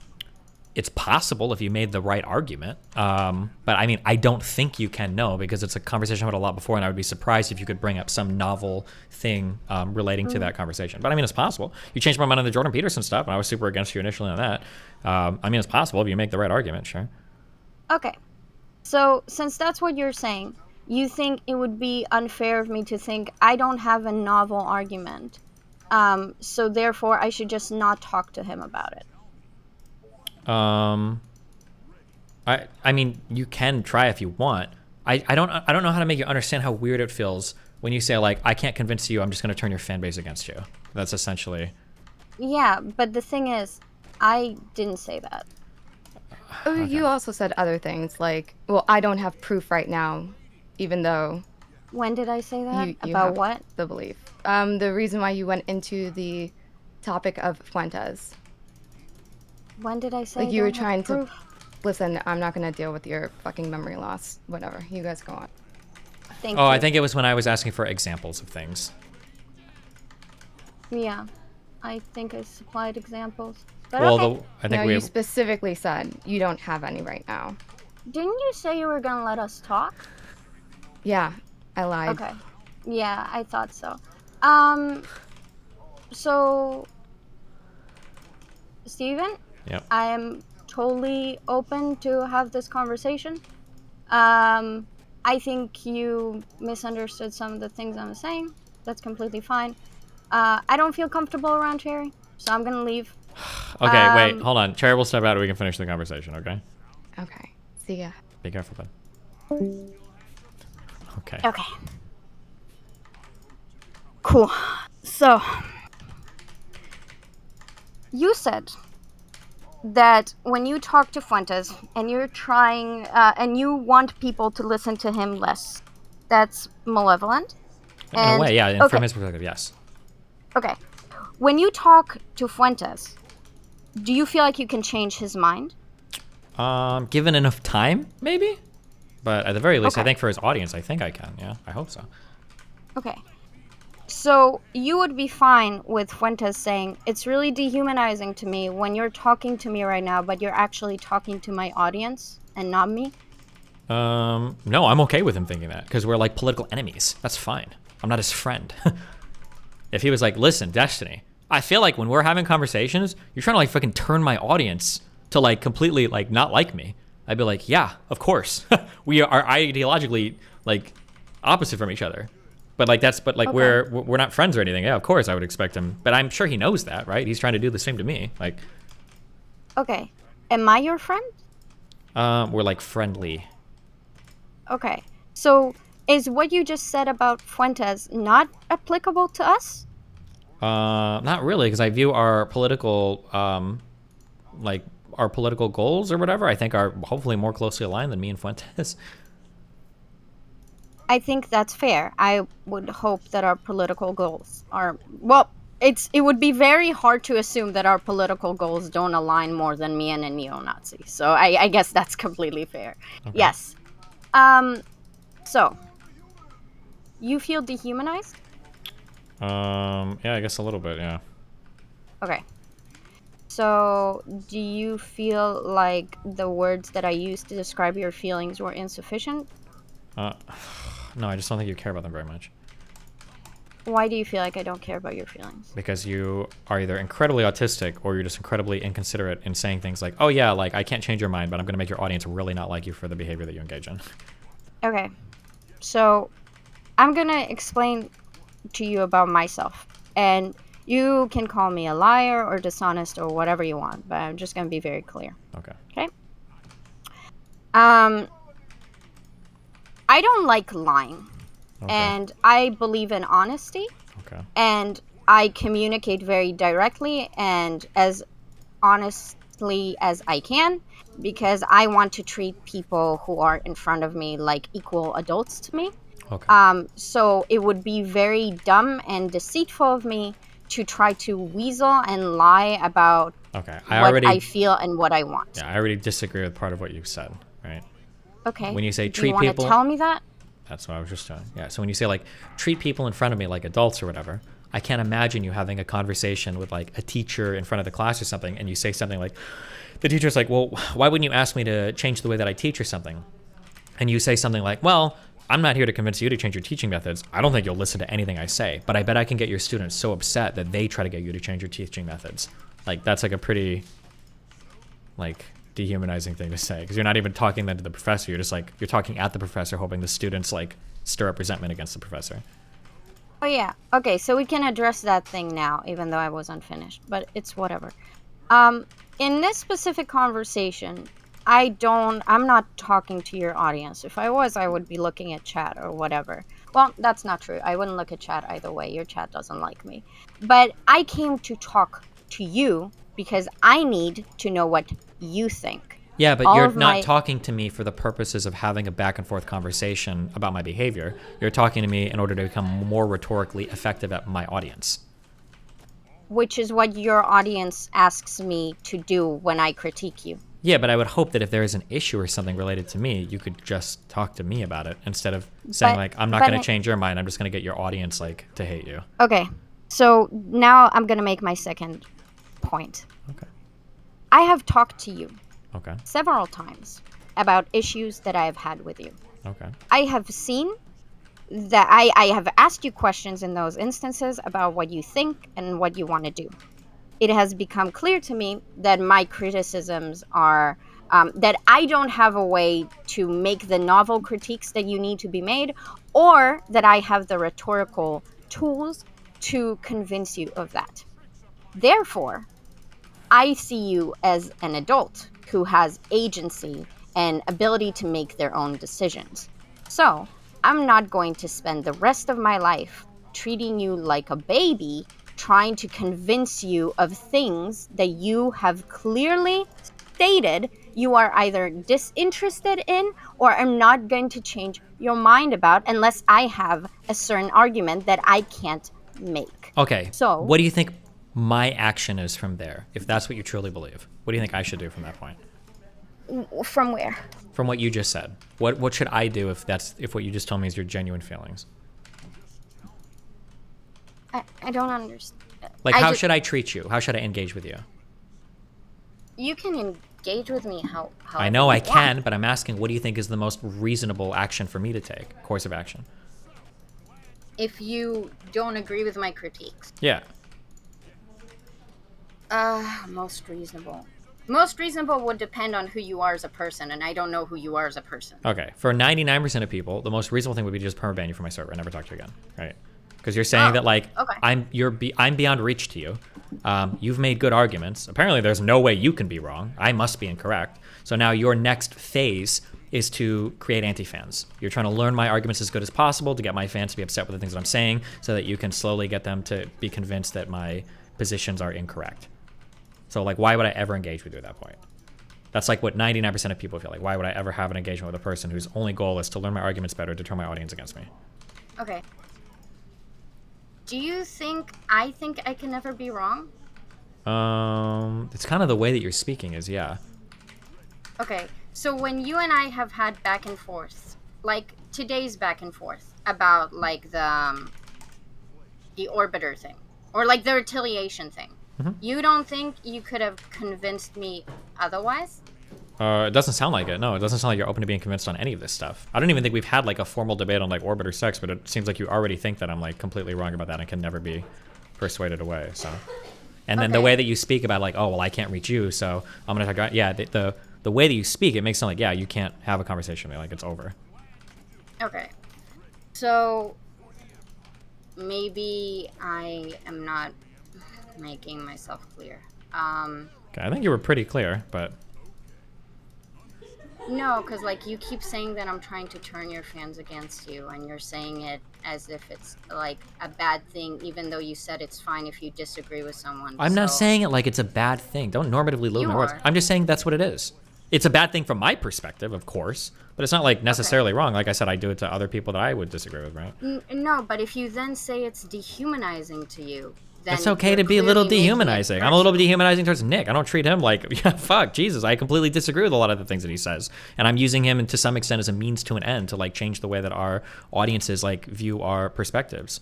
It's possible if you made the right argument. But I mean, I don't think you can know because it's a conversation I've had a lot before, and I would be surprised if you could bring up some novel thing relating to that conversation. But I mean, it's possible. You changed my mind on the Jordan Peterson stuff, and I was super against you initially on that. I mean, it's possible if you make the right argument, sure. Okay. So since that's what you're saying, you think it would be unfair of me to think I don't have a novel argument, so therefore I should just not talk to him about it. I mean, you can try if you want. I don't know how to make you understand how weird it feels when you say like, I can't convince you, I'm just going to turn your fan base against you. That's essentially. Yeah, but the thing is, I didn't say that. Oh, you also said other things like, well, I don't have proof right now, even though. When did I say that? You About have what? The belief. The reason why you went into the topic of Fuentes. When did I say like you were don't have trying proof? to listen, I'm not going to deal with your fucking memory loss. Whatever. You guys go on. Thank you. I think it was when I was asking for examples of things. Yeah. I think I supplied examples. But Well, okay. I think you specifically said you don't have any right now. Didn't you say you were gonna let us talk? Yeah, I lied. Okay. Yeah, I thought so. So, Steven? Yep. I am totally open to have this conversation. I think you misunderstood some of the things I'm saying. That's completely fine. I don't feel comfortable around Cherry, so I'm gonna leave. Okay, wait, hold on. Cherry will step out and we can finish the conversation, okay? Okay. See ya. Be careful, bud. Okay. Okay. Cool. So, you said that when you talk to Fuentes and you're trying, and you want people to listen to him less, that's malevolent? In a way, yeah, okay. from his perspective, yes. Okay. When you talk to Fuentes, do you feel like you can change his mind? Given enough time, maybe? But at the very least, I Okay. think for his audience, I think I can, yeah. I hope so. Okay. So you would be fine with Fuentes saying, it's really dehumanizing to me when you're talking to me right now, but you're actually talking to my audience and not me? No, I'm okay with him thinking that, because we're like political enemies. That's fine. I'm not his friend. If he was like, listen, Destiny, I feel like when we're having conversations, you're trying to like fucking turn my audience to like completely like not like me, I'd be like, yeah, of course. We are ideologically like opposite from each other. But like we're not friends or anything. Yeah, of course I would expect him. But I'm sure he knows that, right? He's trying to do the same to me. Like, Okay. Am I your friend? we're like friendly. Okay. So is what you just said about Fuentes not applicable to us? Not really, because I view our political like our political goals or whatever, I think are hopefully more closely aligned than me and Fuentes. I think that's fair. I would hope that our political goals are, well, it would be very hard to assume that our political goals don't align more than me and a neo-Nazi. So I guess that's completely fair. Okay. Yes. So you feel dehumanized? Yeah, I guess a little bit, yeah. Okay. So do you feel like the words that I used to describe your feelings were insufficient? No, I just don't think you care about them very much. Why do you feel like I don't care about your feelings? Because you are either incredibly autistic or you're just incredibly inconsiderate in saying things like, oh yeah, like I can't change your mind, but I'm going to make your audience really not like you for the behavior that you engage in. Okay. So I'm going to explain to you about myself. And you can call me a liar or dishonest or whatever you want, but I'm just going to be very clear. Okay. Okay? I don't like lying. Okay. And I believe in honesty. Okay. And I communicate very directly and as honestly as I can because I want to treat people who are in front of me like equal adults to me. Okay. So it would be very dumb and deceitful of me to try to weasel and lie about Okay. what I feel and what I want. Yeah, I already disagree with part of what you said, right? Okay. When you say Do treat you want people, to tell me that? that's what I was just doing. Yeah. So when you say like treat people in front of me like adults or whatever, I can't imagine you having a conversation with like a teacher in front of the class or something, and you say something like, the teacher's like, well, why wouldn't you ask me to change the way that I teach or something? And you say something like, well, I'm not here to convince you to change your teaching methods. I don't think you'll listen to anything I say, but I bet I can get your students so upset that they try to get you to change your teaching methods. Like that's like a pretty like dehumanizing thing to say, because you're not even talking then to the professor. You're just like, you're talking at the professor, hoping the students like stir up resentment against the professor. Oh yeah. Okay, so we can address that thing now, even though I was unfinished, but it's whatever. In this specific conversation, I'm not talking to your audience. If I was, I would be looking at chat or whatever. Well, that's not true. I wouldn't look at chat either way. Your chat doesn't like me. But I came to talk to you because I need to know what you think. Yeah, but you're not talking to me for the purposes of having a back and forth conversation about my behavior. You're talking to me in order to become more rhetorically effective at my audience. Which is what your audience asks me to do when I critique you. Yeah, but I would hope that if there is an issue or something related to me, you could just talk to me about it instead of saying like, I'm not going to change your mind. I'm just going to get your audience like to hate you. Okay. So now I'm going to make my second point. Okay. I have talked to you Okay. several times about issues that I have had with you. Okay. I have seen that I have asked you questions in those instances about what you think and what you want to do. It has become clear to me that my criticisms are that I don't have a way to make the novel critiques that you need to be made, or that I have the rhetorical tools to convince you of that. Therefore, I see you as an adult who has agency and ability to make their own decisions. So, I'm not going to spend the rest of my life treating you like a baby, trying to convince you of things that you have clearly stated you are either disinterested in or am not going to change your mind about unless I have a certain argument that I can't make. Okay. So, what do you think my action is from there, if that's what you truly believe? What do you think I should do from that point? From where? From what you just said. What should I do if what you just told me is your genuine feelings? I don't understand. Like, how should I treat you? How should I engage with you? You can engage with me how I know I can, but I'm asking, what do you think is the most reasonable action for me to take? Course of action. If you don't agree with my critiques. Yeah. Most reasonable. Most reasonable would depend on who you are as a person, and I don't know who you are as a person. Okay, for 99% of people, the most reasonable thing would be to just permaban you from my server and never talk to you again, right? Because you're saying that like okay. I'm beyond reach to you. You've made good arguments. Apparently, there's no way you can be wrong. I must be incorrect. So now your next phase is to create anti-fans. You're trying to learn my arguments as good as possible to get my fans to be upset with the things that I'm saying, so that you can slowly get them to be convinced that my positions are incorrect. So like, why would I ever engage with you at that point? That's like what 99% of people feel like. Why would I ever have an engagement with a person whose only goal is to learn my arguments better to turn my audience against me? Okay. Do you think I can never be wrong? It's kind of the way that you're speaking is, yeah. Okay, so when you and I have had back and forth, like today's back and forth about like the orbiter thing, or like the retaliation thing, you don't think you could have convinced me otherwise? It doesn't sound like it. No, it doesn't sound like you're open to being convinced on any of this stuff. I don't even think we've had like a formal debate on like orbiter sex, but it seems like you already think that I'm like completely wrong about that and can never be persuaded away. So, and then the way that you speak about like, oh well, I can't reach you, so I'm gonna talk about, yeah, the way that you speak, it makes it sound like, yeah, you can't have a conversation with me, like it's over. Okay, so maybe I am not making myself clear. Okay, I think you were pretty clear, but. No, because like you keep saying that I'm trying to turn your fans against you, and you're saying it as if it's like a bad thing, even though you said it's fine if you disagree with someone. I'm not saying it like it's a bad thing. Don't normatively load my words. I'm just saying that's what it is. It's a bad thing from my perspective, of course, but it's not like necessarily wrong. Like I said, I do it to other people that I would disagree with, right? No, but if you then say it's dehumanizing to you, then it's okay to be a little dehumanizing. I'm a little bit dehumanizing towards Nick. I don't treat him like, yeah, fuck, Jesus. I completely disagree with a lot of the things that he says. And I'm using him to some extent as a means to an end to like change the way that our audiences like view our perspectives.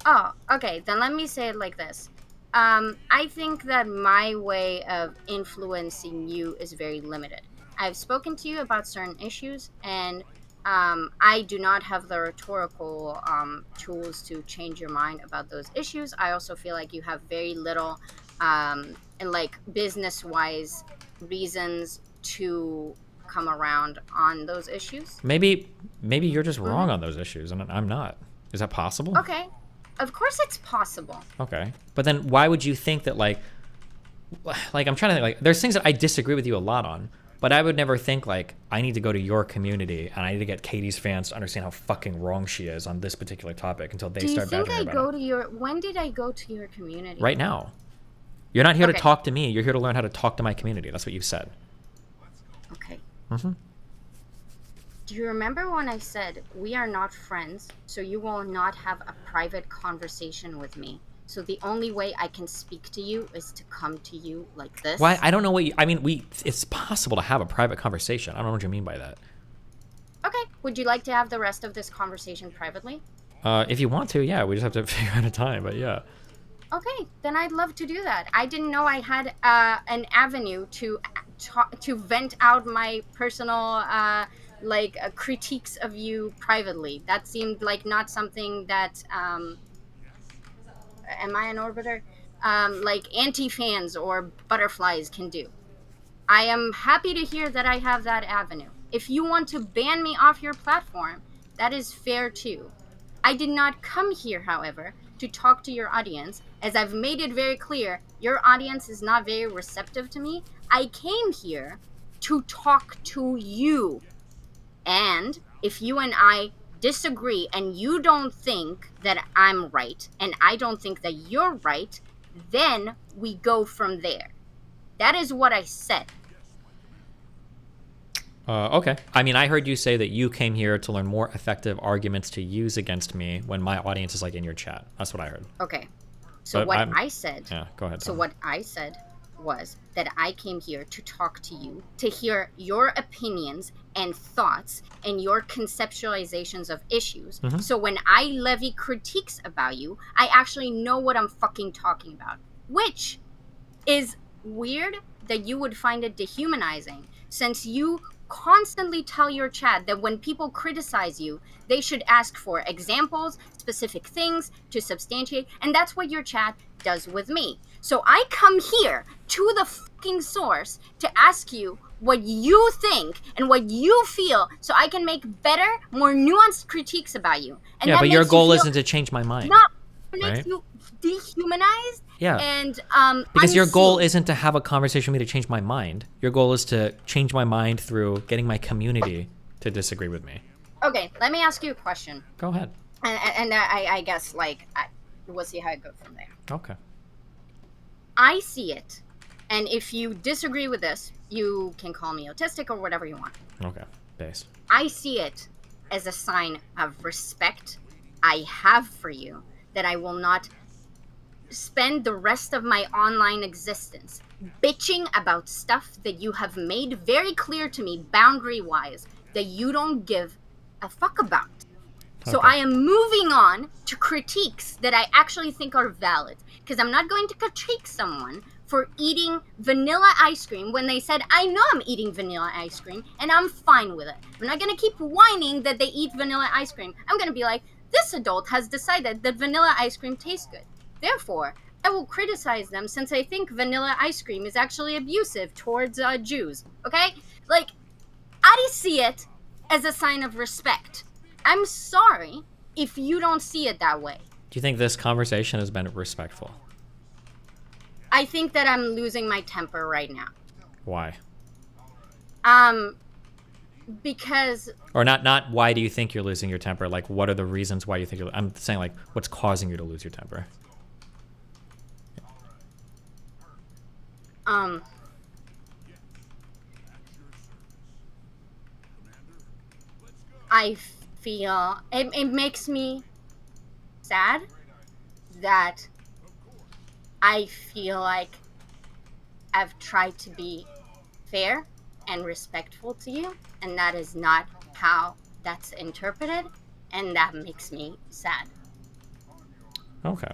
Oh, okay. Then let me say it like this. I think that my way of influencing you is very limited. I've spoken to you about certain issues, and I do not have the rhetorical tools to change your mind about those issues. I also feel like you have very little, and like business-wise reasons to come around on those issues. Maybe you're just wrong on those issues, and I'm not. Is that possible? Okay, of course it's possible. Okay, but then why would you think that like I'm trying to think, like there's things that I disagree with you a lot on. But I would never think like I need to go to your community and I need to get Katie's fans to understand how fucking wrong she is on this particular topic until they start badgering her about it. Do you think I go to your? When did I go to your community? Right now. You're not here to talk to me. You're here to learn how to talk to my community. That's what you said. Okay. Mm-hmm. Do you remember when I said we are not friends, so you will not have a private conversation with me? So the only way I can speak to you is to come to you like this? Why? I don't know what you... I mean, it's possible to have a private conversation. I don't know what you mean by that. Okay. Would you like to have the rest of this conversation privately? If you want to, yeah. We just have to figure out a time, but yeah. Okay. Then I'd love to do that. I didn't know I had an avenue to vent out my personal... critiques of you privately. That seemed like not something that... am I an orbiter? Like anti-fans or butterflies can do. I am happy to hear that I have that avenue. If you want to ban me off your platform, that is fair too. I did not come here, however, to talk to your audience. As I've made it very clear, your audience is not very receptive to me. I came here to talk to you. And if you and I disagree and you don't think that I'm right and I don't think that you're right, then we go from there. That is what I said. Okay. I mean, I heard you say that you came here to learn more effective arguments to use against me when my audience is like in your chat. That's what I heard. Okay. So but I said... Yeah, go ahead. So what I said was that I came here to talk to you, to hear your opinions and thoughts and your conceptualizations of issues. Mm-hmm. So when I levy critiques about you, I actually know what I'm fucking talking about. Which is weird that you would find it dehumanizing, since you constantly tell your chat that when people criticize you, they should ask for examples, specific things to substantiate, and that's what your chat does with me. So I come here to the fucking source to ask you what you think and what you feel so I can make better, more nuanced critiques about you. And yeah, that but your makes you goal feel isn't to change my mind. Not it right? makes you dehumanized. Yeah. And Because your goal unseen. isn't to have a conversation with me to change my mind. Your goal is to change my mind through getting my community to disagree with me. Okay, let me ask you a question. Go ahead. And I guess we'll see how it goes from there. Okay. I see it, and if you disagree with this, you can call me autistic or whatever you want. Okay. Base. I see it as a sign of respect I have for you, that I will not spend the rest of my online existence bitching about stuff that you have made very clear to me, boundary-wise, that you don't give a fuck about. So Okay. I am moving on to critiques that I actually think are valid, because I'm not going to critique someone for eating vanilla ice cream when they said, I know I'm eating vanilla ice cream and I'm fine with it. I'm not going to keep whining that they eat vanilla ice cream. I'm going to be like, this adult has decided that vanilla ice cream tastes good. Therefore, I will criticize them since I think vanilla ice cream is actually abusive towards Jews. Okay? Like, I see it as a sign of respect. I'm sorry if you don't see it that way. Do you think this conversation has been respectful? I think that I'm losing my temper right now. Why? Because Or not why do you think you're losing your temper? Like, what are the reasons why you think I'm saying, like, what's causing you to lose your temper? I feel it makes me sad that I feel like I've tried to be fair and respectful to you, and that is not how that's interpreted, and that makes me sad. Okay.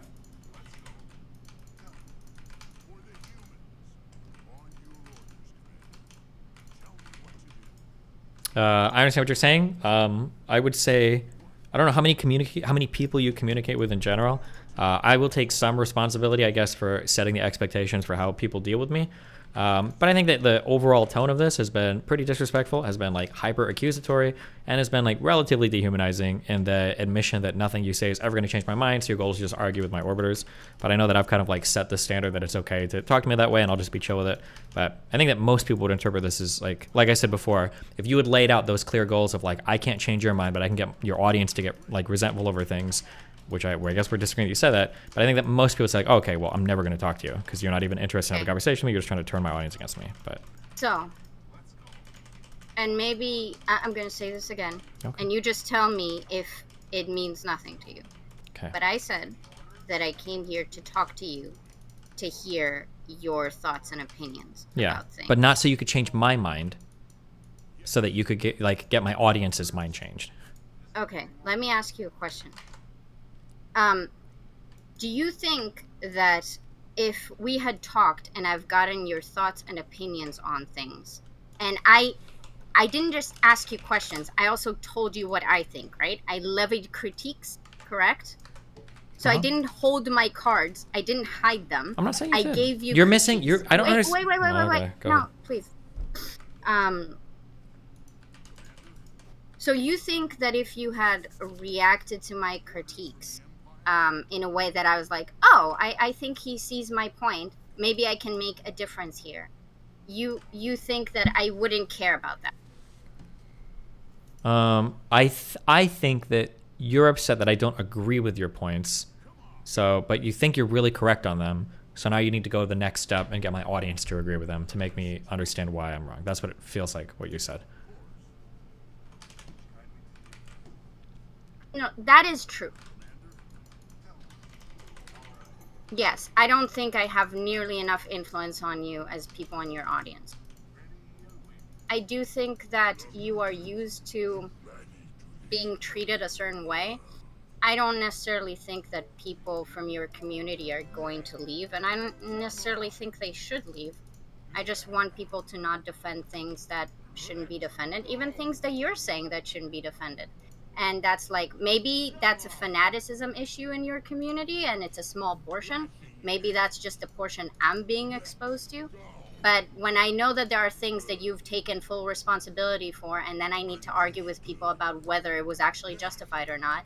I understand what you're saying. I would say, I don't know how many people you communicate with in general. I will take some responsibility, I guess, for setting the expectations for how people deal with me. But I think that the overall tone of this has been pretty disrespectful, has been like hyper accusatory, and has been like relatively dehumanizing in the admission that nothing you say is ever going to change my mind. So your goal is to just argue with my orbiters. But I know that I've kind of like set the standard that it's okay to talk to me that way, and I'll just be chill with it. But I think that most people would interpret this as like I said before, if you had laid out those clear goals of like, I can't change your mind, but I can get your audience to get like resentful over things, which I guess we're disagreeing that you said that, but I think that most people say, like, oh, okay, well, I'm never going to talk to you because you're not even interested in having a conversation with me. You're just trying to turn my audience against me. But So, and maybe I'm going to say this again, Okay. and you just tell me if it means nothing to you. Okay. But I said that I came here to talk to you, to hear your thoughts and opinions yeah, about things. but not so you could change my mind, so that you could get my audience's mind changed. Okay, let me ask you a question. Do you think that if we had talked and I've gotten your thoughts and opinions on things, and I didn't just ask you questions, I also told you what I think, right? I levied critiques, correct? So I didn't hold my cards. I didn't hide them. I'm not saying you I did. gave you. You're missing. critiques. I don't Wait, understand. Wait. Okay, go No, ahead. please. So you think that if you had reacted to my critiques in a way that I was like, oh, I think he sees my point, maybe I can make a difference here. You think that I wouldn't care about that? I think that you're upset that I don't agree with your points. So, but you think you're really correct on them. So now you need to go the next step and get my audience to agree with them to make me understand why I'm wrong. That's what it feels like, what you said. No, that is true. Yes, I don't think I have nearly enough influence on you as people in your audience. I do think that you are used to being treated a certain way. I don't necessarily think that people from your community are going to leave, and I don't necessarily think they should leave. I just want people to not defend things that shouldn't be defended, even things that you're saying that shouldn't be defended. And that's like, maybe that's a fanaticism issue in your community and it's a small portion, maybe that's just the portion I'm being exposed to. But when I know that there are things that you've taken full responsibility for, and then I need to argue with people about whether it was actually justified or not,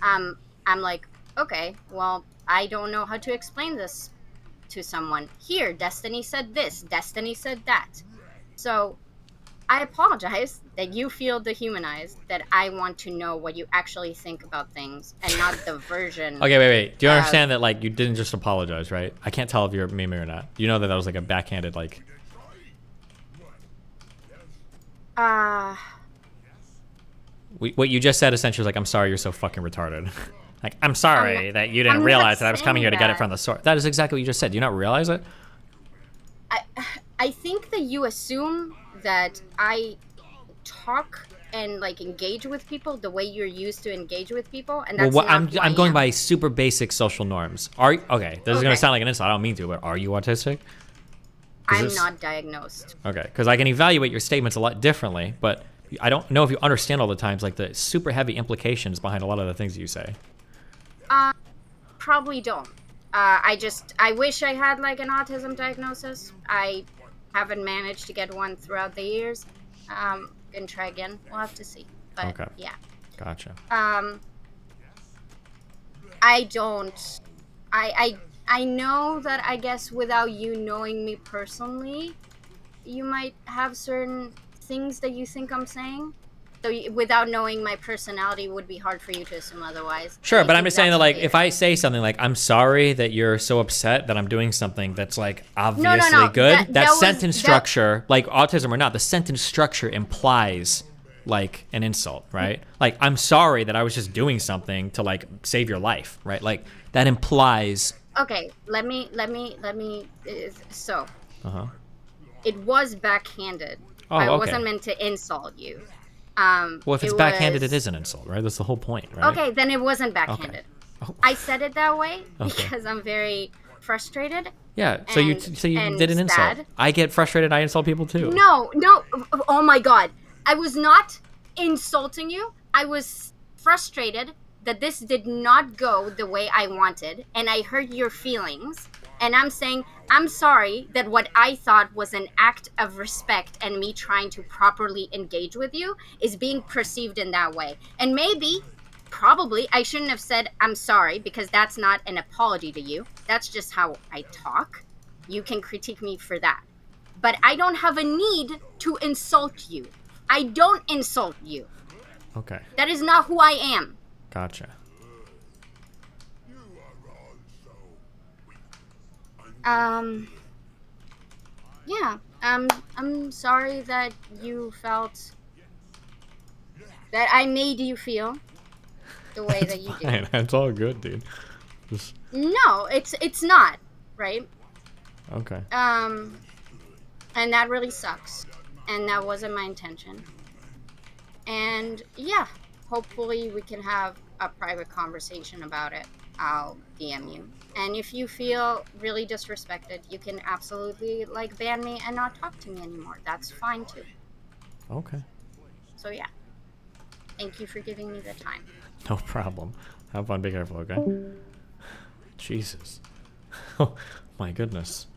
I'm like, okay, well, I don't know how to explain this to someone. Here, Destiny said this, Destiny said that. So I apologize that you feel dehumanized, that I want to know what you actually think about things and not the version. Okay, wait. Do you understand that, like, you didn't just apologize, right? I can't tell if you're Mimi or not. You know that was, like, a backhanded, like... What you just said essentially was like, I'm sorry you're so fucking retarded. Like, I'm sorry that you didn't realize that I was coming here to get it from the source. That is exactly what you just said. Do you not realize it? I think that you assume that I talk and like engage with people the way you're used to engage with people, and that's not who I'm going am. by super basic social norms. Okay? This is gonna sound like an insult. I don't mean to, but are you autistic? I'm not diagnosed. Okay, because I can evaluate your statements a lot differently, but I don't know if you understand all the times like the super heavy implications behind a lot of the things you say. Probably don't. I wish I had like an autism diagnosis. I haven't managed to get one throughout the years. Gonna try again. We'll have to see. But Okay. yeah. Gotcha. I don't. I know that I guess without you knowing me personally, you might have certain things that you think I'm saying. So without knowing my personality, it would be hard for you to assume otherwise. Sure, but I'm think just saying that, that's like, fair. if I say something like, I'm sorry that you're so upset that I'm doing something that's, like, obviously no. good, That was- sentence structure, like, autism or not, the sentence structure implies, like, an insult, right? Like, I'm sorry that I was just doing something to, like, save your life, right? Like, that implies... Okay, let me. So, Uh-huh. it was backhanded. Oh, I okay. wasn't meant to insult you. Well, if it's it backhanded, was- it is an insult, right? That's the whole point, right? Okay, then it wasn't backhanded. Oh. I said it that way Okay. because I'm very frustrated. Yeah, so you and did an insult. sad. I get frustrated, I insult people too. No. Oh my god. I was not insulting you. I was frustrated that this did not go the way I wanted, and I hurt your feelings. And I'm saying, I'm sorry that what I thought was an act of respect and me trying to properly engage with you is being perceived in that way. And maybe, probably, I shouldn't have said I'm sorry, because that's not an apology to you. That's just how I talk. You can critique me for that. But I don't have a need to insult you. I don't insult you. Okay, That is not who I am. gotcha. Yeah, I'm sorry that you felt that I made you feel the way that you did. Fine, it's all good, dude. Just, No, it's not, right? okay. And that really sucks. And that wasn't my intention. And yeah, hopefully we can have a private conversation about it. I'll DM you. And if you feel really disrespected, you can absolutely like ban me and not talk to me anymore. That's fine too. Okay. So yeah. Thank you for giving me the time. No problem. Have fun, be careful, okay? Jesus. Oh, my goodness.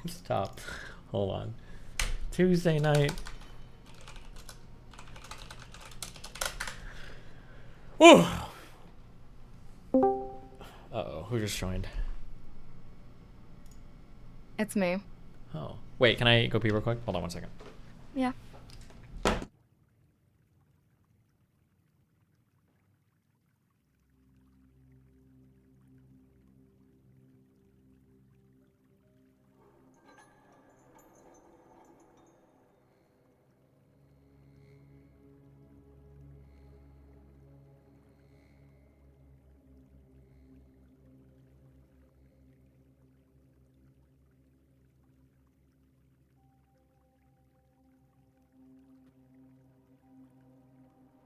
Stop. Hold on. Tuesday night. Woo! Uh-oh, who just joined? It's me. Oh. Wait, can I go pee real quick? Hold on one second. Yeah.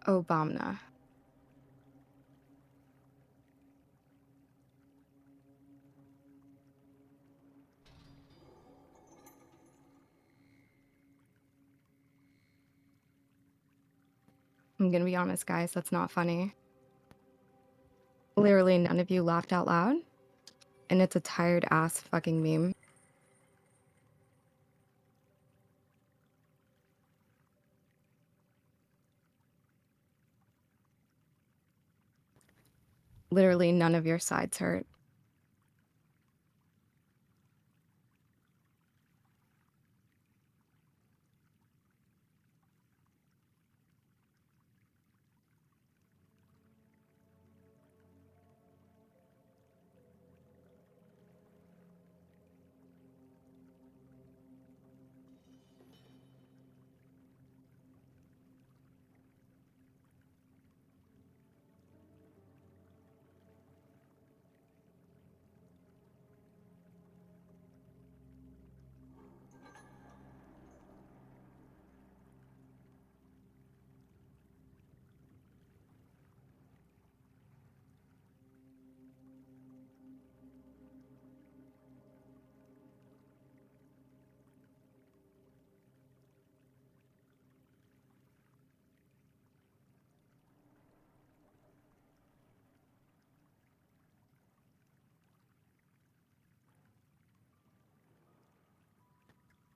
Obama. I'm gonna be honest, guys, that's not funny. Literally none of you laughed out loud, and it's a tired ass fucking meme. Literally none of your sides hurt.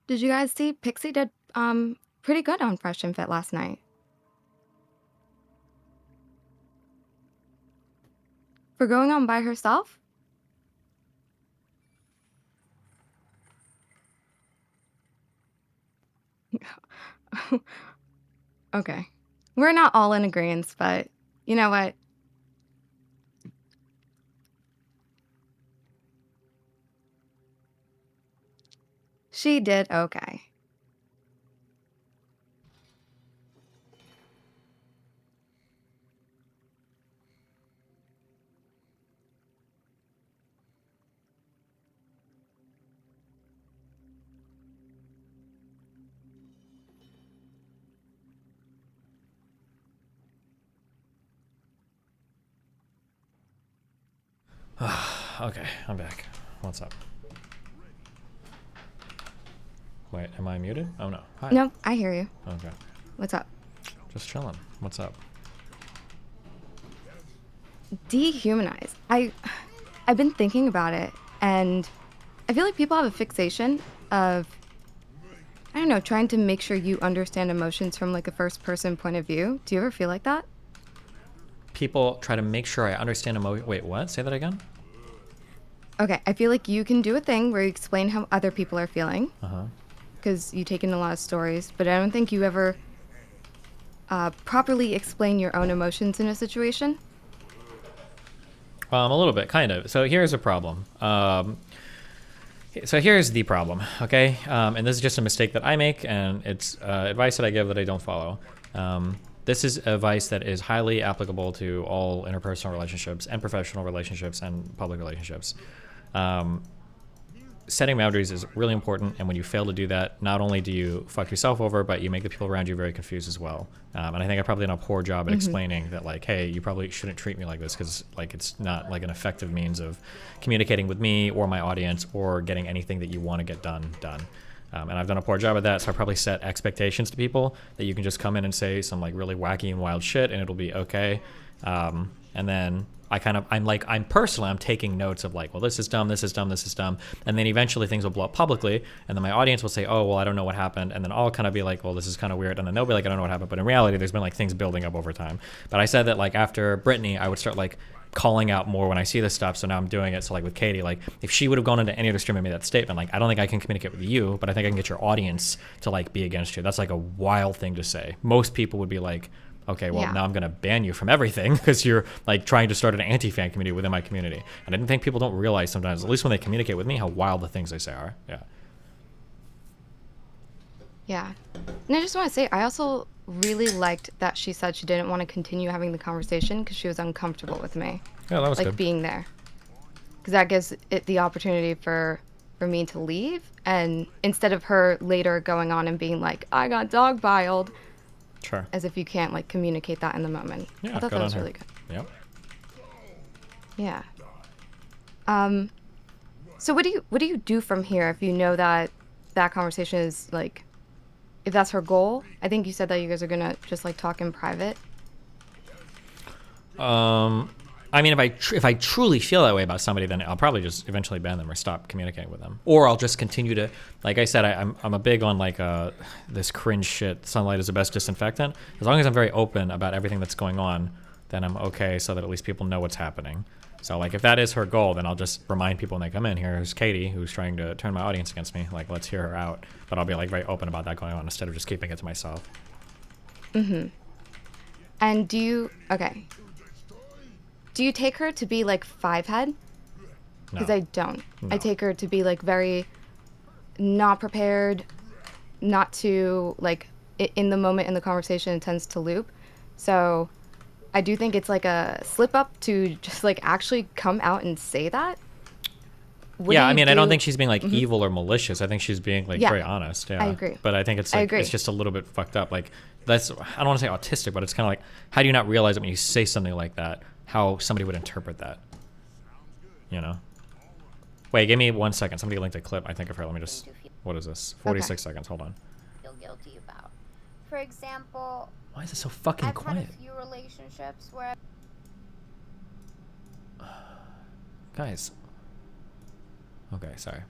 Did you guys see Pixie did pretty good on Fresh and Fit last night? For going on by herself? Okay. We're not all in agreement, but you know what? She did okay. Okay, I'm back. What's up? Wait, am I muted? Oh no. Hi. No, I hear you. Okay. What's up? Just chilling. What's up? Dehumanized. I've been thinking about it, and I feel like people have a fixation of, I don't know, trying to make sure you understand emotions from like a first person point of view. Do you ever feel like that? People try to make sure I understand emotion. Wait, what? Say that again? Okay, I feel like you can do a thing where you explain how other people are feeling. Uh-huh. Because you take in a lot of stories, but I don't think you ever properly explain your own emotions in a situation. A little bit, kind of. So here's a problem. So here's the problem, okay? And this is just a mistake that I make, and it's advice that I give that I don't follow. This is advice that is highly applicable to all interpersonal relationships and professional relationships and public relationships. Setting boundaries is really important, and when you fail to do that, not only do you fuck yourself over, but you make the people around you very confused as well. And I think I probably done a poor job at explaining that, like, hey, you probably shouldn't treat me like this because, like, it's not like an effective means of communicating with me or my audience or getting anything that you want to get done. And I've done a poor job at that, so I probably set expectations to people that you can just come in and say some like really wacky and wild shit and it'll be okay. And then I'm personally taking notes of like, well, this is dumb, this is dumb, this is dumb. And then eventually things will blow up publicly. And then my audience will say, oh, well, I don't know what happened. And then I'll kind of be like, well, this is kind of weird. And then they'll be like, I don't know what happened. But in reality, there's been like things building up over time. But I said that like after Brittany, I would start like calling out more when I see this stuff. So now I'm doing it. So like with Katie, like if she would have gone into any other stream and made that statement, like I don't think I can communicate with you, but I think I can get your audience to like be against you. That's like a wild thing to say. Most people would be like, okay, well, now I'm going to ban you from everything because you're like trying to start an anti-fan community within my community. And I didn't think people don't realize sometimes, at least when they communicate with me, how wild the things they say are. Yeah. Yeah. And I just want to say, I also really liked that she said she didn't want to continue having the conversation because she was uncomfortable with me. Yeah, that was like good. Being there. Because that gives it the opportunity for me to leave. And instead of her later going on and being like, I got dog biled. Sure. As if you can't like communicate that in the moment. Yeah, I thought that was really good. Yep. Yeah. So what do you do from here if you know that that conversation is like, if that's her goal? I think you said that you guys are gonna just like talk in private. I mean, if I truly feel that way about somebody, then I'll probably just eventually ban them or stop communicating with them, or I'll just continue to, like I said, I'm a big on like this cringe shit. Sunlight is the best disinfectant. As long as I'm very open about everything that's going on, then I'm okay, so that at least people know what's happening. So like, if that is her goal, then I'll just remind people when they come in. Here's Katie, who's trying to turn my audience against me. Like, let's hear her out. But I'll be like very open about that going on instead of just keeping it to myself. Mm-hmm. And do you take her to be like 5-head? Because No. I don't. No. I take her to be like very not prepared, not to like in the moment in the conversation it tends to loop. So I do think it's like a slip up to just like actually come out and say that. What Yeah, do I you mean, I don't do- think she's being like Mhm. evil or malicious. I think she's being like Yeah, very honest. Yeah, I agree. But I think it's I like agree. it's just a little bit fucked up. Like that's, I don't want to say autistic, but it's kind of like, how do you not realize that when you say something like that, how somebody would interpret that? You know. Wait, give me 1 second. Somebody linked a clip, I think, of her. Let me just. What is this? 46 seconds. Hold on. Feel guilty about. For example, Why is it so fucking I've quiet? had a few relationships where Guys. Okay, sorry.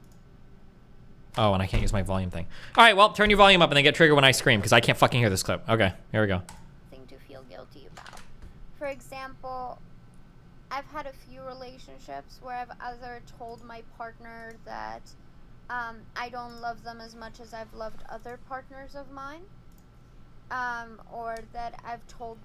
Oh, and I can't use my volume thing. All right, well, turn your volume up and then get triggered when I scream, because I can't fucking hear this clip. Okay, here we go. thing to feel guilty about. For example, I've had a few relationships where I've either told my partner that I don't love them as much as I've loved other partners of mine, or that I've told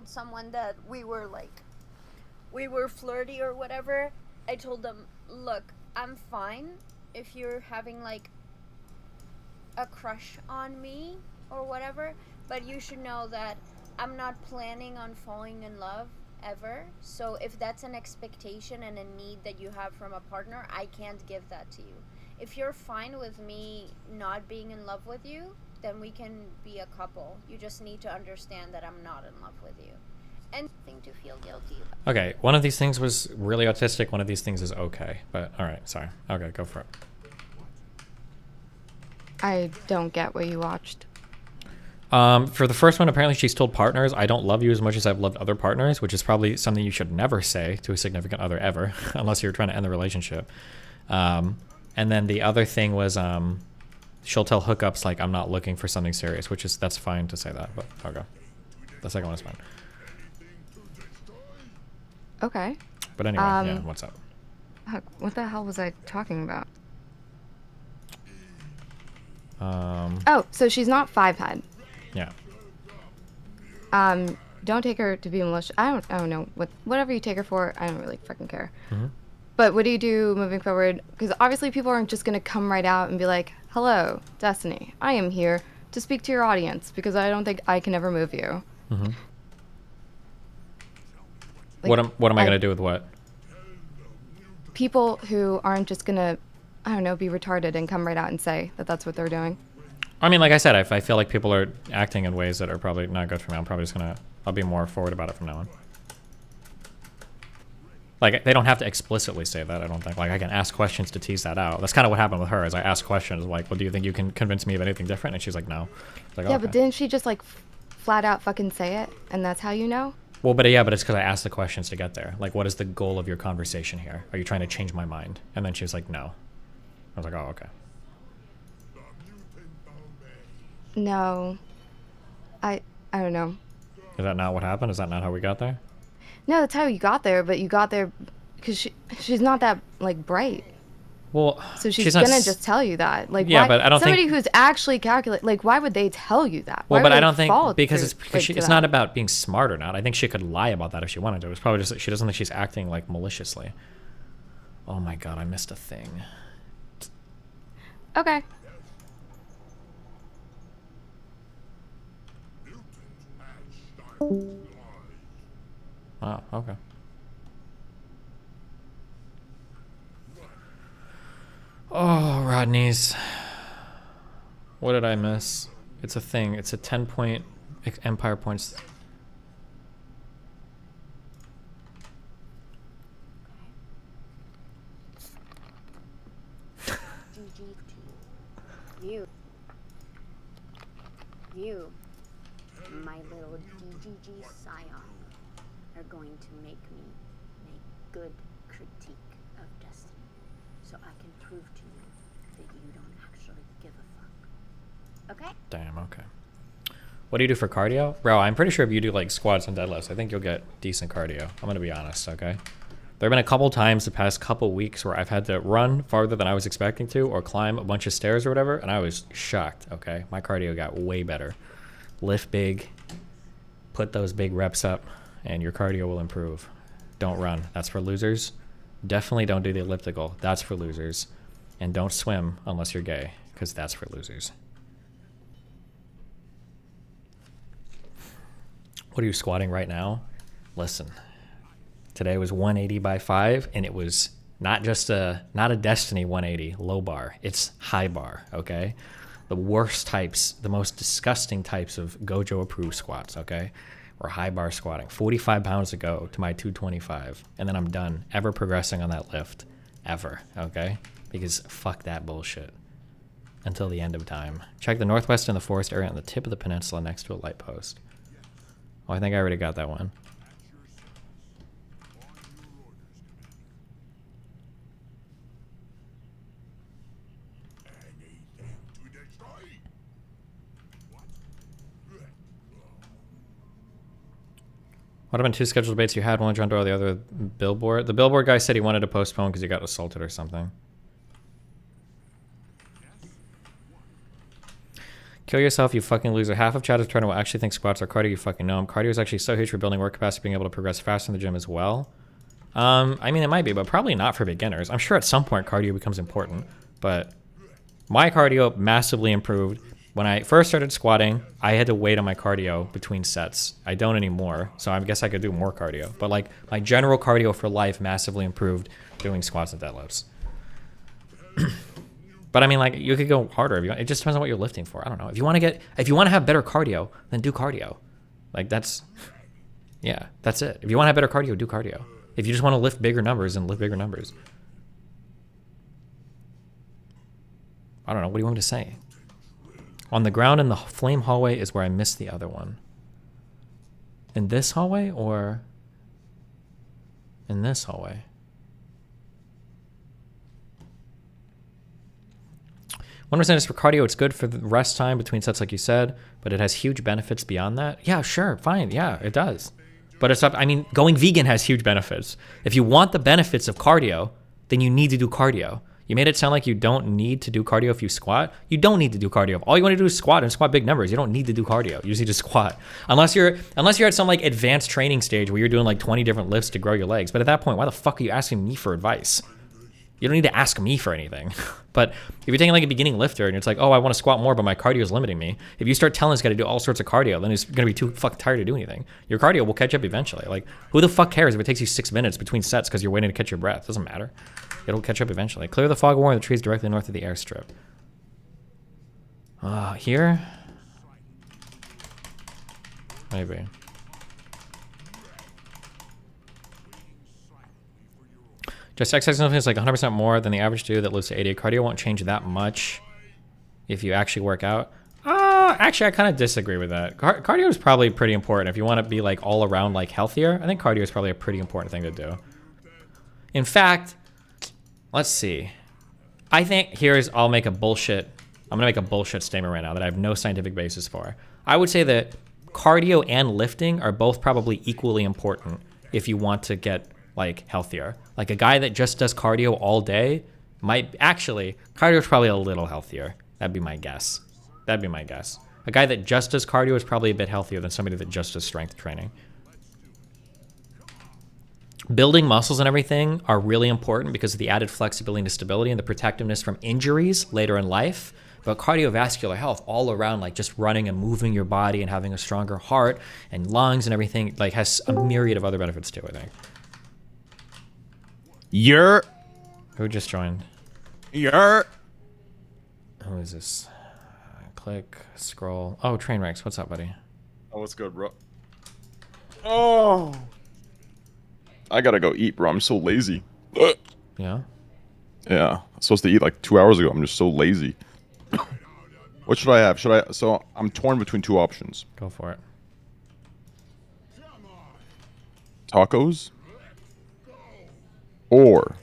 someone that we were flirty or whatever. I told them, look, I'm fine if you're having like a crush on me or whatever, but you should know that I'm not planning on falling in love ever. So if that's an expectation and a need that you have from a partner, I can't give that to you. If you're fine with me not being in love with you, then we can be a couple. You just need to understand that I'm not in love with you. And thing to feel guilty about. Okay, one of these things was really autistic, one of these things is okay. But, all right, sorry. Okay, go for it. I don't get what you watched. For the first one, apparently she's told partners, I don't love you as much as I've loved other partners, which is probably something you should never say to a significant other ever, unless you're trying to end the relationship. And then the other thing was she'll tell hookups, like, I'm not looking for something serious, which is, that's fine to say that, but okay. The second one is fine. Okay. But anyway, yeah, what's up? What the hell was I talking about? Um, Oh, so she's not 5-head. yeah. Don't take her to be malicious. I don't know. Whatever you take her for, I don't really fucking care. Mhm. But what do you do moving forward? Because obviously people aren't just going to come right out and be like, hello, Destiny, I am here to speak to your audience because I don't think I can ever move you. Mm-hmm. Like, what am I going to do with what? People who aren't just going to, I don't know, be retarded and come right out and say that that's what they're doing. I mean, like I said, if I feel like people are acting in ways that are probably not good for me, I'm probably just going to, I'll be more forward about it from now on. Like, they don't have to explicitly say that, I don't think. Like, I can ask questions to tease that out. That's kind of what happened with her, is I asked questions like, well, do you think you can convince me of anything different? And she's like, no. It's like, Yeah, okay. but didn't she just like flat out fucking say it? And that's how you know? Well, but yeah, but it's because I asked the questions to get there. Like, what is the goal of your conversation here? Are you trying to change my mind? And then she was like, no. I was like, oh, okay. No. I don't know. Is that not what happened? Is that not how we got there? No, that's how you got there, but you got there because she's not that like bright. Well, So she's not gonna s- just tell you that. Like, Yeah, why, but I don't somebody think- who's actually calculate. Like, why would they tell you that? Well, Why but would I they don't think fall because through- it's because like, she, to it's that? not about being smart or not. I think she could lie about that if she wanted to. It's probably just that she doesn't think she's acting like maliciously. Oh my god, I missed a thing. Okay. Oh, okay. Oh, Rodney's. What did I miss? It's a thing. It's a 10-point Empire points. You, my little DGG scion, are going to make me make good critique of Destiny, so I can prove to you that you don't actually give a fuck. Okay? Damn, okay. What do you do for cardio? Bro, I'm pretty sure if you do like squats and deadlifts, I think you'll get decent cardio. I'm gonna be honest, okay? There have been a couple times the past couple weeks where I've had to run farther than I was expecting to or climb a bunch of stairs or whatever, and I was shocked, okay? My cardio got way better. Lift big, put those big reps up, and your cardio will improve. Don't run. That's for losers. Definitely don't do the elliptical. That's for losers. And don't swim unless you're gay, because that's for losers. What are you squatting right now? Listen. Today was 180 by 5, and it was not a Destiny 180 low bar. It's high bar, okay? The worst types, the most disgusting types of Gojo approved squats, okay? Or high bar squatting. 45 pounds to go to my 225, and then I'm done ever progressing on that lift, ever, okay? Because fuck that bullshit. Until the end of time. Check the northwest and the forest area on the tip of the peninsula next to a light post. Oh, I think I already got that one. What have been 2 scheduled debates you had? One John Doyle, the other Billboard. The Billboard guy said he wanted to postpone because he got assaulted or something. Kill yourself, you fucking loser. Half of chat is trying to actually think squats are cardio. You fucking know them. Cardio is actually so huge for building work capacity, being able to progress faster in the gym as well. I mean, it might be, but probably not for beginners. I'm sure at some point cardio becomes important, but my cardio massively improved. When I first started squatting, I had to wait on my cardio between sets. I don't anymore, so I guess I could do more cardio. But like my general cardio for life massively improved doing squats and deadlifts. But I mean, like you could go harder if you want. It just depends on what you're lifting for. I don't know. If you want to have better cardio, then do cardio. Like that's it. If you want to have better cardio, do cardio. If you just want to lift bigger numbers, then lift bigger numbers. I don't know. What do you want me to say? On the ground in the flame hallway is where I missed the other one. In this hallway or in this hallway? 1% is for cardio. It's good for the rest time between sets, like you said, but it has huge benefits beyond that. Yeah, sure, fine. Yeah, it does. But it's up. I mean, going vegan has huge benefits. If you want the benefits of cardio, then you need to do cardio. You made it sound like you don't need to do cardio if you squat. You don't need to do cardio. All you want to do is squat and squat big numbers. You don't need to do cardio. You just need to squat. Unless you're at some like advanced training stage where you're doing like 20 different lifts to grow your legs. But at that point, why the fuck are you asking me for advice? You don't need to ask me for anything. But if you're taking like a beginning lifter and it's like, oh, I want to squat more, but my cardio is limiting me. If you start telling this guy to do all sorts of cardio, then he's going to be too fucking tired to do anything. Your cardio will catch up eventually. Like, who the fuck cares if it takes you 6 minutes between sets because you're waiting to catch your breath? Doesn't matter. It'll catch up eventually. Clear the fog war and the trees directly north of the airstrip. Here? Maybe. Just exercise is like 100% more than the average dude that lives to 80. Cardio won't change that much if you actually work out. Actually, I kind of disagree with that. Cardio is probably pretty important. If you want to be like all around like healthier, I think cardio is probably a pretty important thing to do. In fact, let's see. I think I'm gonna make a bullshit statement right now that I have no scientific basis for. I would say that cardio and lifting are both probably equally important if you want to get like healthier. Like a guy that just does cardio all day cardio is probably a little healthier. That'd be my guess. A guy that just does cardio is probably a bit healthier than somebody that just does strength training. Building muscles and everything are really important because of the added flexibility and stability and the protectiveness from injuries later in life. But cardiovascular health all around, like just running and moving your body and having a stronger heart and lungs and everything, like has a myriad of other benefits too, I think. Who just joined? Who is this? Click, scroll. Oh, Trainwrecks. What's up, buddy? Oh, what's good, bro? Oh, I gotta go eat, bro. I'm so lazy. Yeah? Yeah. I'm supposed to eat like 2 hours ago. I'm just so lazy. What should I have? So I'm torn between two options. Go for it. tacos, or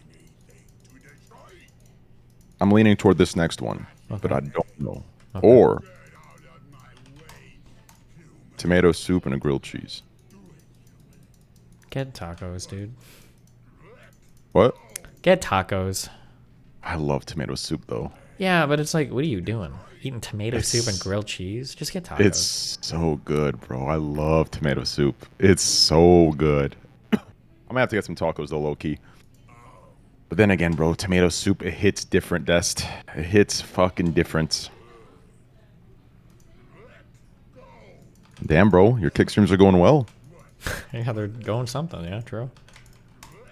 I'm leaning toward this next one, but I don't know. Okay. Or tomato soup and a grilled cheese. Get tacos, dude. What? Get tacos. I love tomato soup though. Yeah, but it's like, what are you doing? Eating tomato soup and grilled cheese? Just get tacos. It's so good, bro. I love tomato soup. It's so good. I'm gonna have to get some tacos though, low key. But then again, bro, tomato soup, it hits different, Dest. It hits fucking different. Damn, bro, your kick streams are going well. Yeah, they're going something. Yeah, true.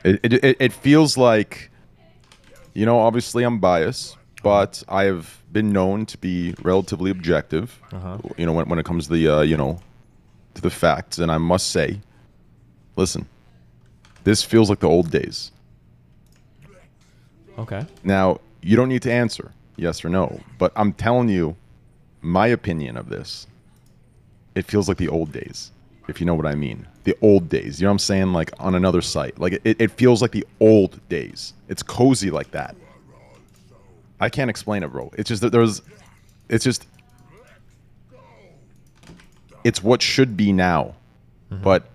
It feels like, you know, obviously I'm biased, but I have been known to be relatively objective. You know, when it comes to the you know, to the facts, and I must say, listen, this feels like the old days. Okay. Now, you don't need to answer yes or no, but I'm telling you my opinion of this. It feels like the old days, if you know what I mean. The old days. You know what I'm saying? Like on another site. Like it feels like the old days. It's cozy like that. I can't explain it, bro. It's just that it's what should be now. But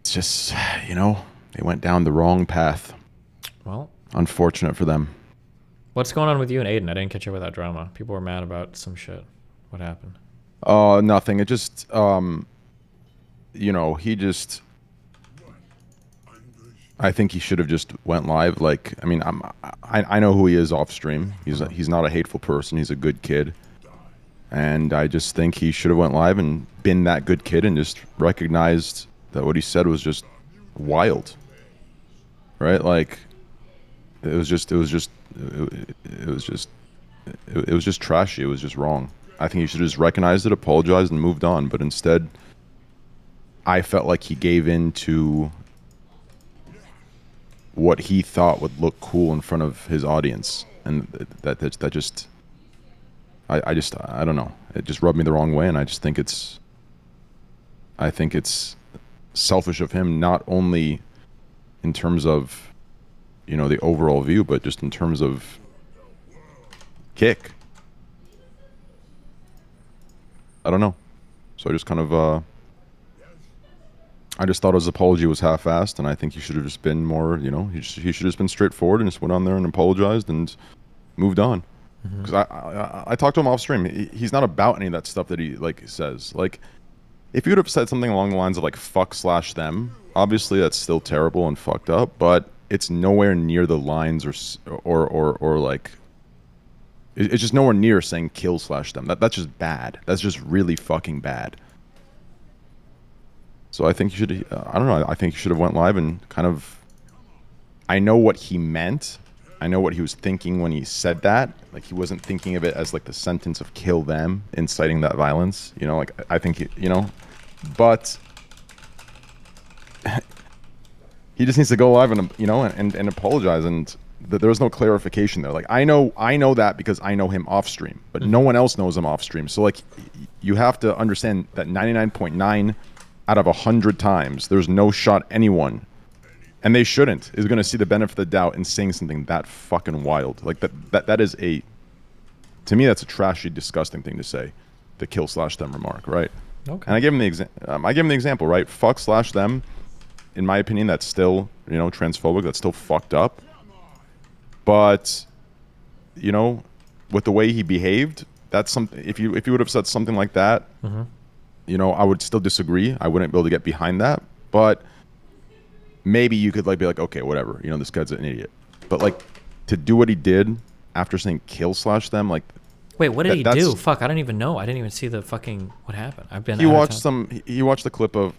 it's just, you know, they went down the wrong path. Well, unfortunate for them. What's going on with you and Aiden? I didn't catch up with that drama. People were mad about some shit. What happened? Nothing. It just, you know, I think he should have just went live. Like, I mean, I know who he is off stream. He's not a hateful person. He's a good kid. And I just think he should have went live and been that good kid and just recognized that what he said was just wild. Right? Like, it was just trashy. It was just wrong. I think he should have just recognized it, apologized, and moved on. But instead, I felt like he gave in to what he thought would look cool in front of his audience, and that just, I don't know. It just rubbed me the wrong way, and I think it's selfish of him, not only in terms of, you know, the overall view, but just in terms of kick. I don't know. So I just kind of, I just thought his apology was half-assed, and I think he should have just been more, you know, he should have just been straightforward and just went on there and apologized and moved on. Because I talked to him off stream. He's not about any of that stuff that he, like, says. Like, if you would have said something along the lines of, like, fuck/them, obviously that's still terrible and fucked up, but it's nowhere near the lines or like, it's just nowhere near saying kill/them. That's just bad. That's just really fucking bad. So I think you should, I don't know, I think you should have went live and kind of, I know what he meant. I know what he was thinking when he said that. Like, he wasn't thinking of it as like the sentence of kill them, inciting that violence. You know, like, I think, you know, but he just needs to go live and, you know, and apologize. And there was no clarification there. Like, I know that because I know him off stream, but no one else knows him off stream. So, like, you have to understand that 99.9 out of 100 times, there's no shot anyone, and they shouldn't, is going to see the benefit of the doubt in saying something that fucking wild. Like, that is a, to me, that's a trashy, disgusting thing to say, the kill/them remark, right? Okay. And I gave him the example, right? Fuck/them, in my opinion, that's still, you know, transphobic. That's still fucked up. But, you know, with the way he behaved, that's something. If you would have said something like that, you know, I would still disagree. I wouldn't be able to get behind that. But maybe you could, like, be like, okay, whatever. You know, this guy's an idiot. But, like, to do what he did after saying kill/them, like. Wait, what did he do? Fuck, I don't even know. I didn't even see the fucking what happened. I've been. He watched the clip of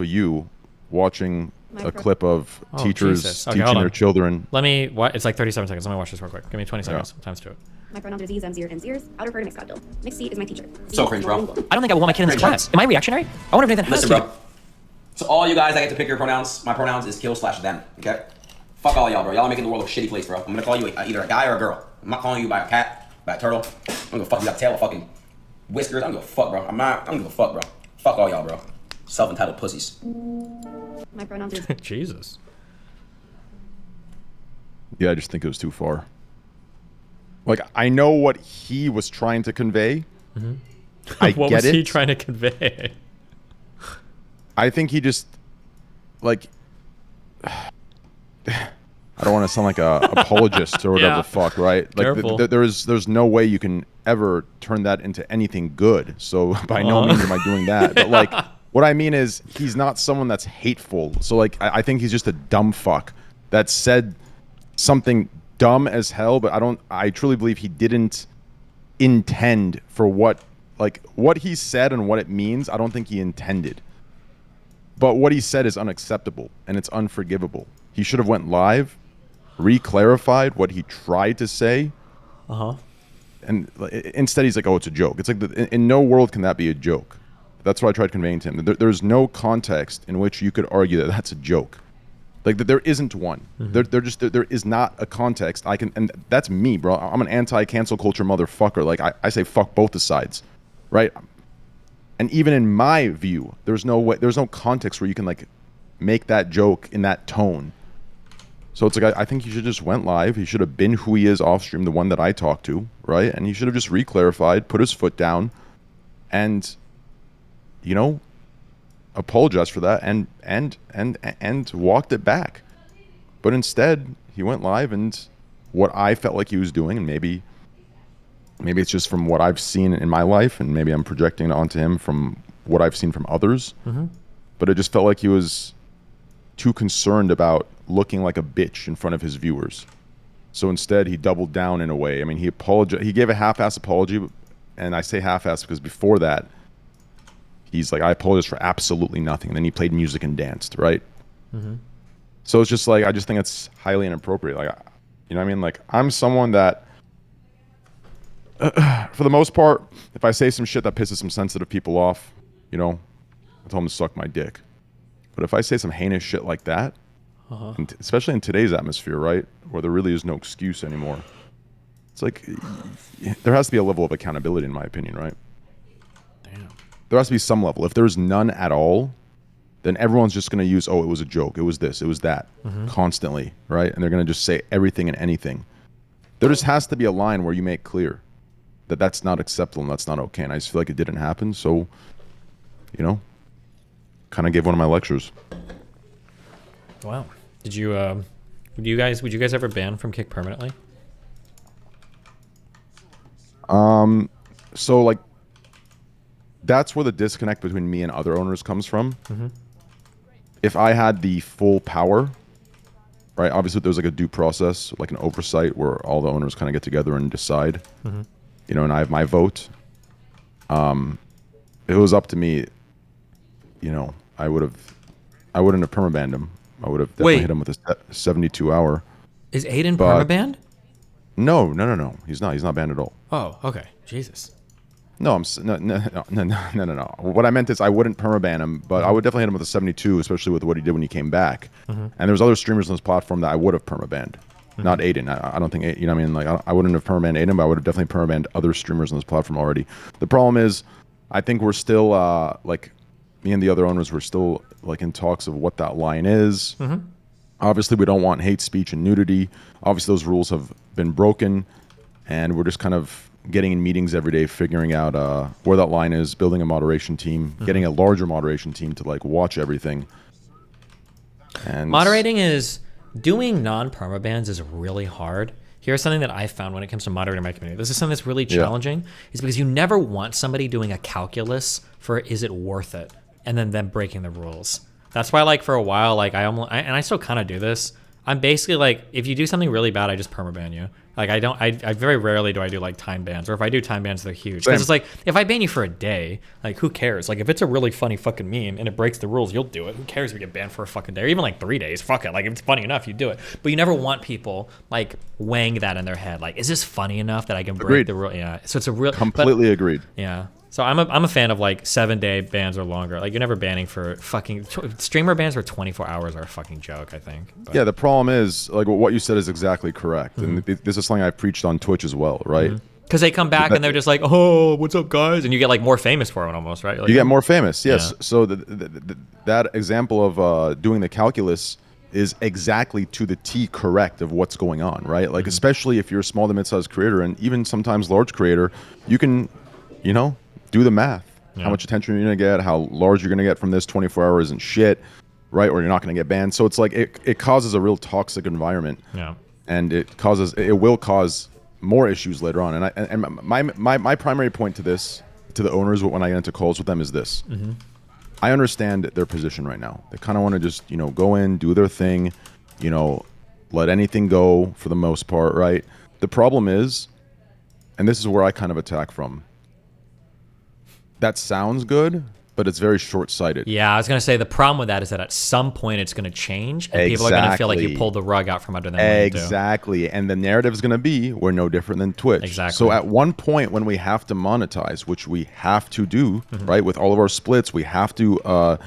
you watching a clip of teachers teaching their children. Let me. It's like 37 seconds. Let me watch this real quick. Give me 20 seconds. Times to it. My pronouns are Z's, M's, and Z's. I would refer to Miss Godbill. Miss C is my teacher. So cringe, bro. I don't think I will want my kid in this class. Am I reactionary? I wonder if Nathan has Listen, to. bro. So all you guys, I get to pick your pronouns. My pronouns is kill/them. Okay. Fuck all y'all, bro. Y'all are making the world a shitty place, bro. I'm gonna call you either a guy or a girl. I'm not calling you by a cat, by a turtle. I'm gonna fuck you got a tail, fucking whiskers. I'm gonna fuck, bro. I'm gonna fuck, bro. Fuck all y'all, bro. Self-entitled pussies. My pronouns is Jesus. Yeah, I just think it was too far. Like, I know what he was trying to convey. I what get was it. he trying to convey? I think he just, like, I don't want to sound like a apologist or whatever Yeah. the fuck, right? Like, Careful. there's no way you can ever turn that into anything good. So by no means am I doing that. But like, what I mean is, he's not someone that's hateful. So like, I think he's just a dumb fuck that said something dumb as hell. But I truly believe he didn't intend for what he said and what it means. I don't think he intended. But what he said is unacceptable and it's unforgivable. He should have went live, re-clarified what he tried to say. And instead he's like, oh, it's a joke. It's like, in no world can that be a joke. That's what I tried conveying to him. There's no context in which you could argue that that's a joke. Like, there isn't one. There is not a context. And that's me, bro. I'm an anti-cancel culture motherfucker. Like, I say fuck both the sides, right? And even in my view, there's no context where you can like make that joke in that tone. So it's like, I think he should just went live. He should have been who he is off stream, the one that I talked to, right? And he should have just re-clarified, put his foot down, and, you know, apologized for that and walked it back. But instead, he went live, and what I felt like he was doing, and maybe it's just from what I've seen in my life, and maybe I'm projecting it onto him from what I've seen from others. But it just felt like he was too concerned about looking like a bitch in front of his viewers. So instead, he doubled down in a way. I mean, he apologized. He gave a half-ass apology, and I say half-ass because before that, he's like, I apologize for absolutely nothing. And then he played music and danced, right? So it's just like, I just think it's highly inappropriate. Like, you know what I mean? Like, I'm someone that, for the most part, if I say some shit that pisses some sensitive people off, you know, I tell them to suck my dick. But if I say some heinous shit like that, and especially in today's atmosphere, right, where there really is no excuse anymore, it's like, there has to be a level of accountability, in my opinion, right? There has to be some level. If there's none at all, then everyone's just going to use, oh, it was a joke, it was this, it was that, constantly, right? And they're going to just say everything and anything. There just has to be a line where you make clear that that's not acceptable and that's not okay. And I just feel like it didn't happen. So, you know, kind of gave one of my lectures. Wow. Did you would you guys ever ban from Kick permanently? So like, that's where the disconnect between me and other owners comes from. If I had the full power, right? Obviously, there's like a due process, like an oversight where all the owners kind of get together and decide. You know, and I have my vote. If it was up to me, you know, I wouldn't have permabanned him. I would have definitely hit him with a 72-hour. Is Aiden permabanned? No. He's not banned at all. Oh, okay. Jesus. No, no. What I meant is I wouldn't permaban him, but I would definitely hit him with a 72, especially with what he did when he came back. And there's other streamers on this platform that I would have permabanned. Not Aiden. I don't think, you know what I mean? Like, I wouldn't have permabanned Aiden, but I would have definitely permabanned other streamers on this platform already. The problem is, I think we're still, like, me and the other owners were still, like, in talks of what that line is. Obviously, we don't want hate speech and nudity. Obviously, those rules have been broken, and we're just kind of getting in meetings every day, figuring out where that line is, building a moderation team, getting a larger moderation team to, like, watch everything. And moderating is... Doing non-permabans is really hard. Here's something that I found when it comes to moderating my community. This is something that's really challenging. Is because you never want somebody doing a calculus for is it worth it, and then them breaking the rules. That's why, like, for a while, like, I still kind of do this. I'm basically like, if you do something really bad, I just permaban you. Like, I very rarely do I do like time bans, or if I do time bans, they're huge. Because it's like, if I ban you for a day, like, who cares? Like, if it's a really funny fucking meme and it breaks the rules, you'll do it. Who cares if you get banned for a fucking day, or even like 3 days? Fuck it. Like, if it's funny enough, you do it. But you never want people like weighing that in their head. Like, is this funny enough that I can break the rule? Yeah. So it's a real completely agreed. Yeah. So I'm a fan of like 7-day bans or longer. Like, you're never banning for fucking streamer bans for 24 hours are a fucking joke, I think. But. Yeah, the problem is, like, what you said is exactly correct, and this is something I preached on Twitch as well, right? Because they come back and they're just like, oh, what's up, guys? And you get like more famous for it almost, right? Like, you get more famous, yes. Yeah. So that example of doing the calculus is exactly to the T correct of what's going on, right? Like, especially if you're a small to mid-sized creator and even sometimes large creator, you can, do the math. Yeah. How much attention you're going to get, how large you're going to get from this 24 hours and shit, right? Or you're not going to get banned. So it's like it causes a real toxic environment. Yeah. And it will cause more issues later on. And my primary point to this, to the owners when I get into calls with them is this. Mm-hmm. I understand their position right now. They kind of want to just, go in, do their thing, let anything go for the most part, right? The problem is, and this is where I kind of attack from, that sounds good, but it's very short-sighted. Yeah, I was going to say the problem with that is that at some point it's going to change and people are going to feel like you pulled the rug out from under them. Exactly. And the narrative is going to be we're no different than Twitch. Exactly. So at one point when we have to monetize, which we have to do, right, with all of our splits, we have to,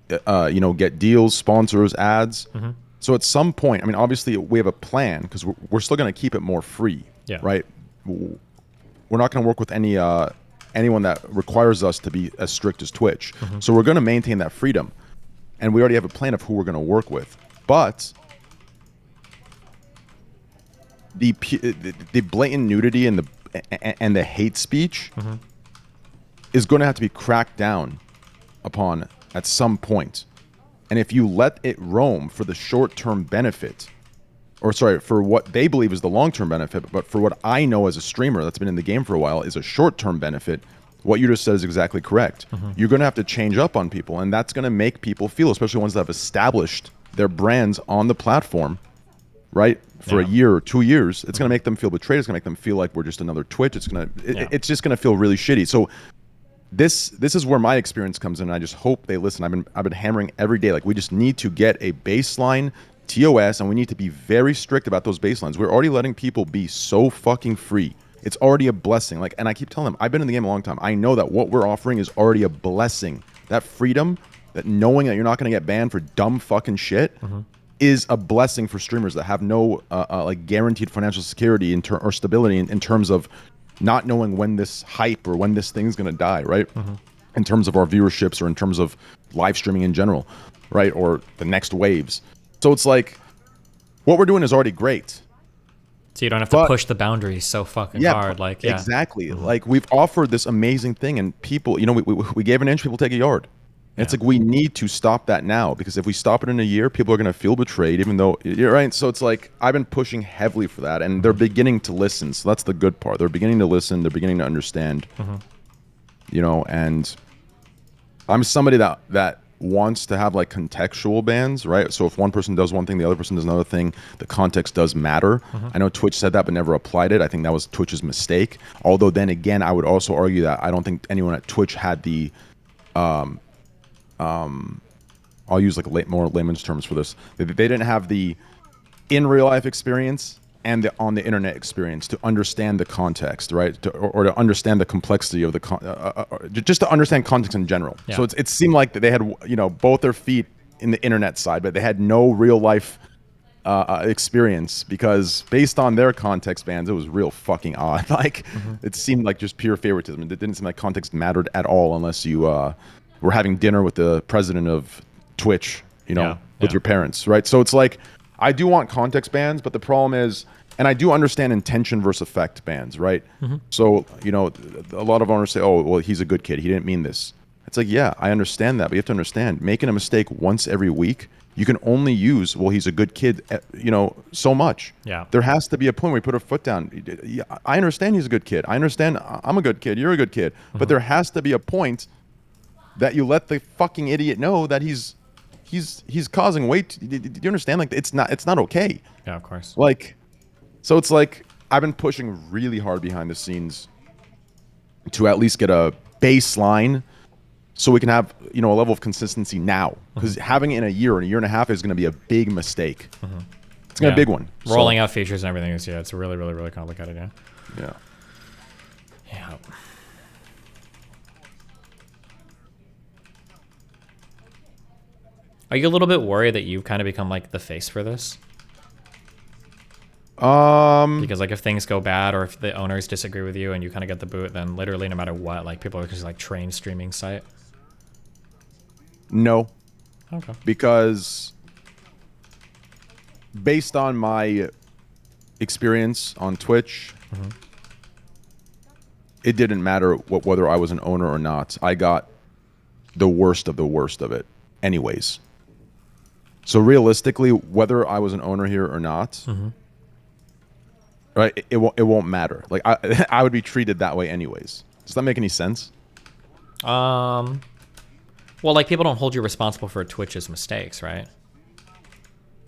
get deals, sponsors, ads. So at some point, I mean, obviously we have a plan because we're still going to keep it more free, right? We're not going to work with anyone that requires us to be as strict as Twitch. So we're going to maintain that freedom. And we already have a plan of who we're going to work with. But the blatant nudity and the hate speech is going to have to be cracked down upon at some point. And if you let it roam for the short-term benefit, or sorry, for what they believe is the long-term benefit, but for what I know as a streamer that's been in the game for a while is a short-term benefit, what you just said is exactly correct. You're going to have to change up on people, and that's going to make people feel, especially ones that have established their brands on the platform, right, for a year or 2 years. It's going to make them feel betrayed. It's going to make them feel like we're just another Twitch. It's just going to feel really shitty. So this is where my experience comes in, and I just hope they listen. I've been hammering every day, like we just need to get a baseline TOS, and we need to be very strict about those baselines. We're already letting people be so fucking free. It's already a blessing. Like, and I keep telling them, I've been in the game a long time. I know that what we're offering is already a blessing. That freedom, that knowing that you're not going to get banned for dumb fucking shit, is a blessing for streamers that have no like guaranteed financial security or stability in terms of not knowing when this hype or when this thing's going to die, right? In terms of our viewerships or in terms of live streaming in general, right? Or the next waves. So it's like, what we're doing is already great. So you don't have to push the boundaries so fucking hard. Like, exactly. Like, we've offered this amazing thing, and people, we gave an inch, people take a yard. And it's like, we need to stop that now, because if we stop it in a year, people are going to feel betrayed, even though, you're right. So it's like, I've been pushing heavily for that, and they're beginning to listen. So that's the good part. They're beginning to listen. They're beginning to understand, and I'm somebody that wants to have like contextual bans, right? So if one person does one thing, the other person does another thing, the context does matter. I know Twitch said that but never applied it. I think that was Twitch's mistake. Although then again, I would also argue that I don't think anyone at Twitch had the I'll use like more layman's terms for this. They didn't have the in real life experience and the on the internet experience to understand the context, right? Or to understand the complexity of the just to understand context in general. So it seemed like that they had both their feet in the internet side, but they had no real life experience, because based on their context bans, it was real fucking odd. Like it seemed like just pure favoritism. It didn't seem like context mattered at all unless you were having dinner with the president of Twitch, with your parents, right? So it's like, I do want context bans, but the problem is, and I do understand intention versus effect bans, right? So, a lot of owners say, oh, well, he's a good kid, he didn't mean this. It's like, yeah, I understand that, but you have to understand, making a mistake once every week, you can only use, well, he's a good kid, so much. Yeah. There has to be a point where you put a foot down. I understand he's a good kid. I understand I'm a good kid, you're a good kid. But there has to be a point that you let the fucking idiot know that he's causing weight. Do you understand? Like, it's not okay. Yeah, of course. Like, so it's like, I've been pushing really hard behind the scenes to at least get a baseline so we can have, a level of consistency now. Because having it in a year and a half is going to be a big mistake. It's going to be a big one. Rolling out features and everything is, it's really, really, really complicated, Yeah. Yeah. Are you a little bit worried that you've kind of become like the face for this? Because like if things go bad or if the owners disagree with you and you kind of get the boot, then literally no matter what, like people are just like train streaming site. No. Okay. Because based on my experience on Twitch, it didn't matter whether I was an owner or not. I got the worst of it anyways. So realistically, whether I was an owner here or not, right, it won't matter. Like I would be treated that way anyways. Does that make any sense? Well, like people don't hold you responsible for Twitch's mistakes, right?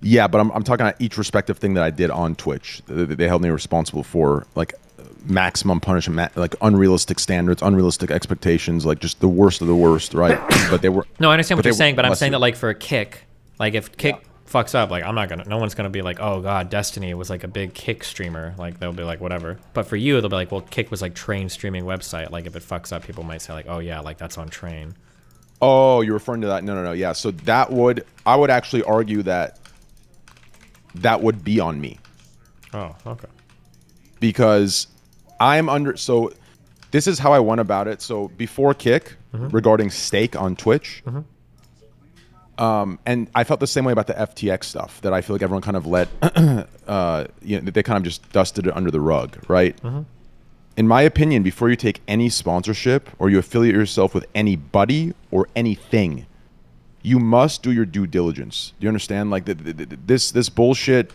Yeah, but I'm talking about each respective thing that I did on Twitch. They held me responsible for like maximum punishment, like unrealistic standards, unrealistic expectations, like just the worst of the worst, right? But they were. No, I understand what you're saying, but I'm saying that like for Kick, like if Kick fucks up, like no one's gonna be like, oh god, Destiny was like a big Kick streamer, like they'll be like whatever. But for you, they'll be like, well, Kick was like Train streaming website. Like if it fucks up, people might say like, oh yeah, like that's on Train. Oh, you're referring to that? No. Yeah, so I would actually argue that would be on me. Oh, okay. Because so this is how I went about it. So before Kick, regarding stake on Twitch, and I felt the same way about the FTX stuff, that I feel like everyone kind of let, they kind of just dusted it under the rug, right? In my opinion, before you take any sponsorship or you affiliate yourself with anybody or anything, you must do your due diligence. Do you understand? Like this bullshit,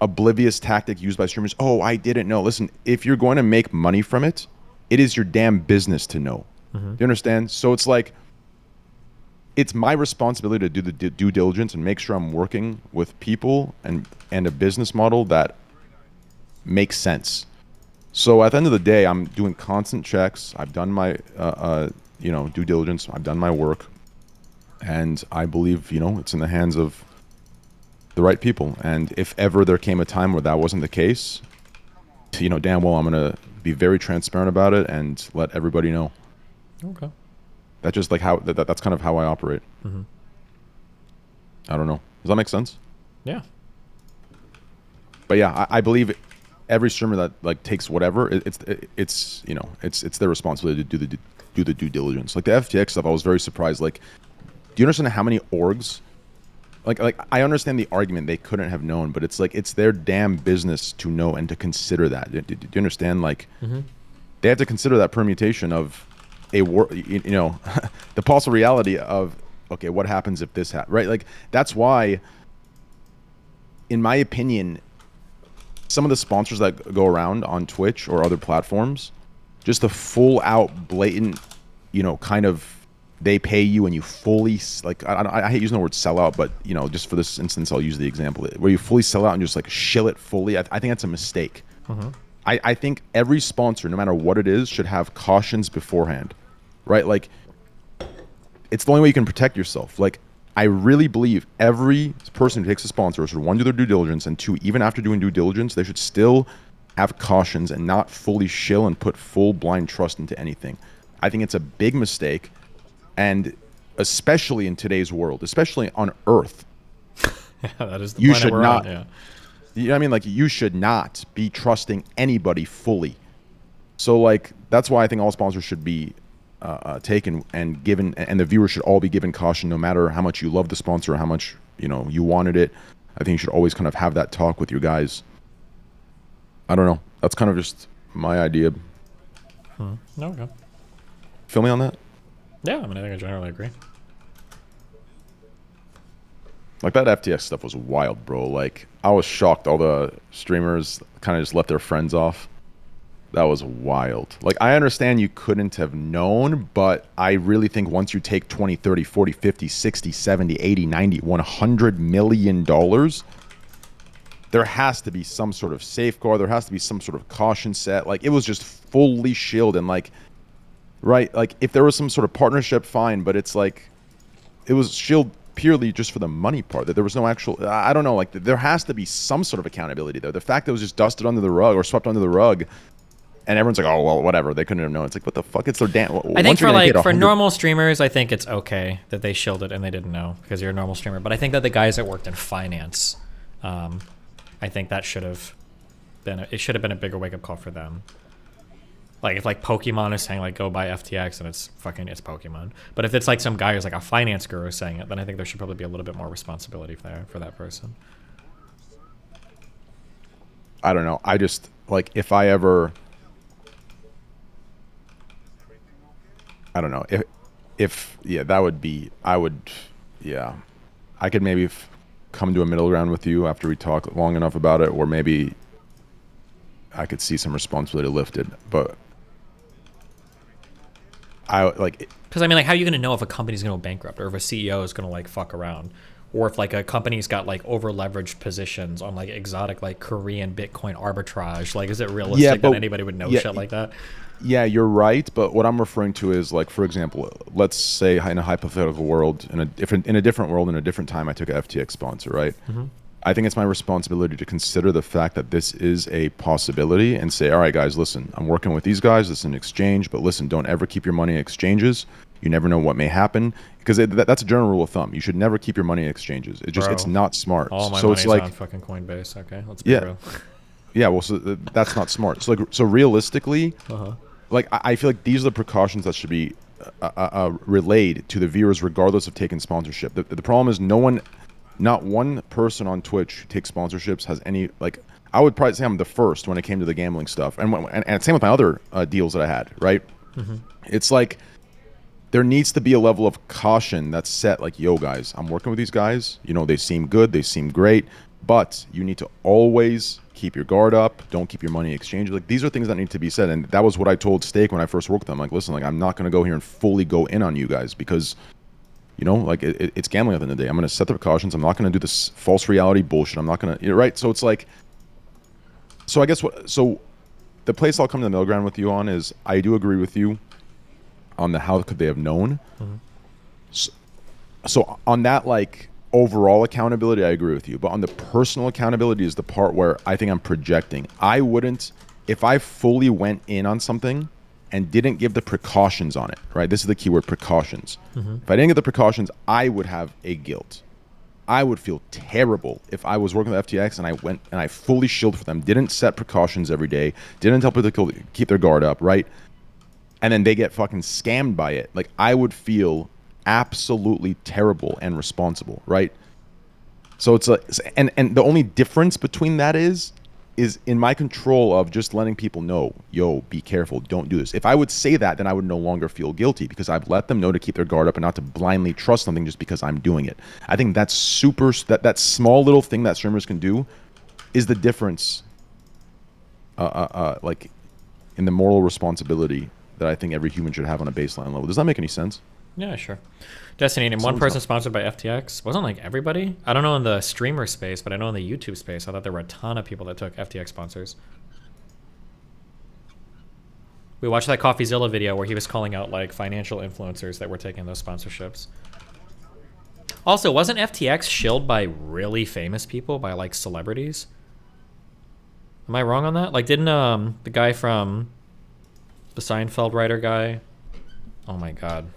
oblivious tactic used by streamers. Oh, I didn't know. Listen, if you're going to make money from it, it is your damn business to know. Do you understand? So it's like, it's my responsibility to do the due diligence and make sure I'm working with people and a business model that makes sense. So at the end of the day, I'm doing constant checks. I've done my, due diligence. I've done my work. And I believe, it's in the hands of the right people. And if ever there came a time where that wasn't the case, damn well, I'm going to be very transparent about it and let everybody know. Okay. That's just like how, that's kind of how I operate. I don't know. Does that make sense? Yeah. But yeah, I believe every streamer that like takes whatever, it's their responsibility to do the due diligence. Like the FTX stuff, I was very surprised. Like, do you understand how many orgs? Like I understand the argument they couldn't have known, but it's like it's their damn business to know and to consider that. Do you understand? Like they have to consider that permutation of the possible reality of, okay, what happens if this happens, right? Like that's why, in my opinion, some of the sponsors that go around on Twitch or other platforms, just the full out blatant, kind of, they pay you and you fully, like, I hate using the word sell out, but just for this instance, I'll use the example where you fully sell out and just like shill it fully. I think that's a mistake. I think every sponsor, no matter what it is, should have cautions beforehand, right? Like, it's the only way you can protect yourself. Like, I really believe every person who takes a sponsor should, one, do their due diligence, and two, even after doing due diligence, they should still have cautions and not fully shill and put full blind trust into anything. I think it's a big mistake, and especially in today's world, especially on Earth, that is the you planet should we're not. on, yeah. You know what I mean? Like, you should not be trusting anybody fully. So, like, that's why I think all sponsors should be taken and given, and the viewers should all be given caution, no matter how much you love the sponsor or how much you wanted it. I think you should always kind of have that talk with your guys. I don't know. That's kind of just my idea. Okay. Feel me on that? Yeah, I mean, I think I generally agree. Like, that FTX stuff was wild, bro. Like, I was shocked all the streamers kind of just let their friends off. That was wild. Like, I understand you couldn't have known, but I really think once you take 20, 30, 40, 50, 60, 70, 80, 90, $100 million, there has to be some sort of safeguard. There has to be some sort of caution set. Like, it was just fully shielded. And, like, right, like, if there was some sort of partnership, fine. But it's like, it was shielded purely just for the money part, that there was no actual, I don't know, like, there has to be some sort of accountability there. The fact that it was just dusted under the rug or swept under the rug, and everyone's like, oh, well, whatever, they couldn't have known. It's like, what the fuck? It's their damn. I think for normal streamers, I think it's okay that they shielded and they didn't know because you're a normal streamer. But I think that the guys that worked in finance, I think that should have been it should have been a bigger wake up call for them. Like if like Pokemon is saying like go buy FTX and it's Pokemon. But if it's like some guy who's like a finance guru saying it, then I think there should probably be a little bit more responsibility there for that person. I don't know. I just like if I ever, I don't know if yeah, that would be, I would, yeah, I could maybe come to a middle ground with you after we talk long enough about it, or maybe I could see some responsibility lifted, but I like, because I mean, like, how are you going to know if a company's going to go bankrupt or if a CEO is going to like fuck around, or if like a company's got like over leveraged positions on like exotic like Korean Bitcoin arbitrage? Like, is it realistic that anybody would know shit like that? Yeah, you're right, but what I'm referring to is like, for example, let's say in a hypothetical world, in a different world, in a different time, I took a FTX sponsor, right? Mm-hmm. I think it's my responsibility to consider the fact that this is a possibility and say, all right, guys, listen, I'm working with these guys. This is an exchange, but listen, don't ever keep your money in exchanges. You never know what may happen, because that's a general rule of thumb. You should never keep your money in exchanges. It's not smart. All my so money's it's like on fucking Coinbase. Okay, let's be real. Yeah, well, so that's not smart. So like, so realistically, like I feel like these are the precautions that should be relayed to the viewers, regardless of taking sponsorship. The problem is not one person on Twitch who takes sponsorships has any, like, I would probably say I'm the first when it came to the gambling stuff, and same with my other deals that I had, right? Mm-hmm. It's like there needs to be a level of caution that's set, like, yo guys, I'm working with these guys, you know, they seem good, they seem great, but you need to always keep your guard up, don't keep your money exchanged. Like, these are things that need to be said, and that was what I told Steak when I first worked with them. Like, listen, like, I'm not going to go here and fully go in on you guys, because you know, like, it's gambling at the end of the day. I'm going to set the precautions. I'm not going to do this false reality bullshit. I'm not going to, right? So it's like, so I guess so the place I'll come to the middle ground with you on is, I do agree with you on the how could they have known. Mm-hmm. So on that, like, overall accountability, I agree with you. But on the personal accountability is the part where I think I'm projecting. I wouldn't, if I fully went in on something and didn't give the precautions on it, right? This is the keyword, precautions. Mm-hmm. If I didn't get the precautions, I would have a guilt. I would feel terrible if I was working with FTX and I went and I fully shielded for them, didn't set precautions every day, didn't tell people to keep their guard up, right? And then they get fucking scammed by it. Like, I would feel absolutely terrible and responsible, right? So it's like, and the only difference between that is in my control of just letting people know, yo, be careful, don't do this. If I would say that, then I would no longer feel guilty, because I've let them know to keep their guard up and not to blindly trust something just because I'm doing it. I think that's super, that small little thing that streamers can do is the difference, like, in the moral responsibility that I think every human should have on a baseline level. Does that make any sense? Yeah, sure. Destiny, and one person sponsored by FTX. Wasn't like everybody? I don't know in the streamer space, but I know in the YouTube space, I thought there were a ton of people that took FTX sponsors. We watched that CoffeeZilla video where he was calling out like financial influencers that were taking those sponsorships. Also, wasn't FTX shilled by really famous people, by like celebrities? Am I wrong on that? Like, didn't the guy from the Seinfeld writer guy? Oh my god.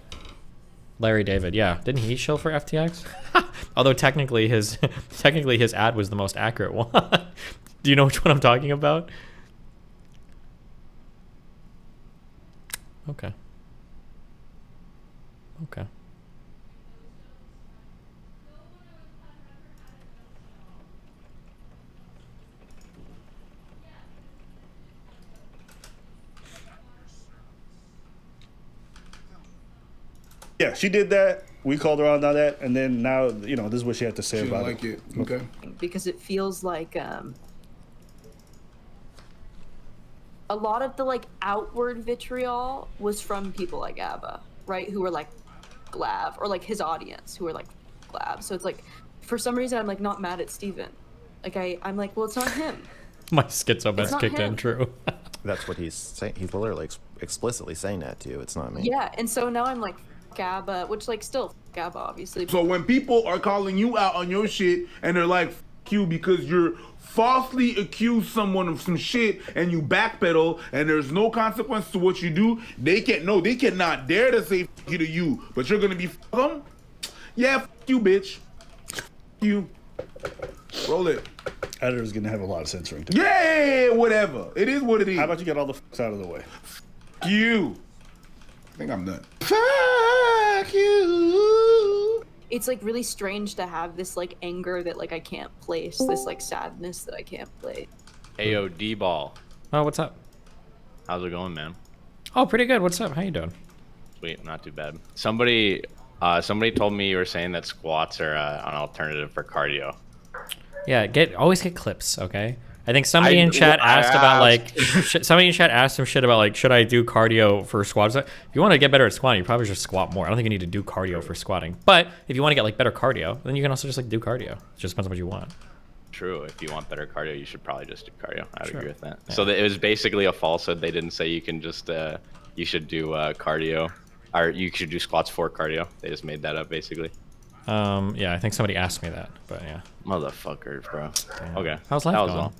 Larry David, yeah. Didn't he shill for FTX? Although technically his ad was the most accurate one. Do you know which one I'm talking about? Okay. Okay. Yeah, she did that. We called her out on that, and then now, you know, this is what she had to say She about didn't like it. Okay. Because it feels like a lot of the like outward vitriol was from people like Abba, right? Who were like Glav, or like his audience who were like Glav. So it's like, for some reason, I'm like not mad at Steven. Like I'm like, well, it's not him. My schizo best kicked in, true. That's what he's saying. He's literally explicitly saying that to you. It's not me. Yeah, and so now I'm like, Gabba, which like still Gabba, obviously. So when people are calling you out on your shit and they're like, F you because you're falsely accused someone of some shit and you backpedal and there's no consequence to what you do, they cannot dare to say F you to you, but you're gonna be F them? Yeah, F you, bitch. F you. Roll it. Editor's gonna have a lot of censoring. To Yeah, whatever. It is what it is. How about you get all the fucks out of the way? You. I think I'm done. Fuck you. It's like really strange to have this like anger that like I can't place, this like sadness that I can't place. Ayo, D-Ball. Oh, what's up? How's it going, man? Oh, pretty good. What's up? How you doing? Sweet, not too bad. Somebody told me you were saying that squats are an alternative for cardio. Yeah, always get clips, okay? I think somebody in chat asked about like somebody in chat asked some shit about like should I do cardio for squats? If you want to get better at squatting, you probably just squat more. I don't think you need to do cardio for squatting. But if you want to get like better cardio, then you can also just like do cardio. It just depends on what you want. True. If you want better cardio, you should probably just do cardio. I'd Sure. agree with that. Yeah. So it was basically a falsehood. They didn't say you can just you should do cardio, or you should do squats for cardio. They just made that up basically. Yeah, I think somebody asked me that, but yeah. Motherfuckers, bro. Damn. Okay. How's life That was going?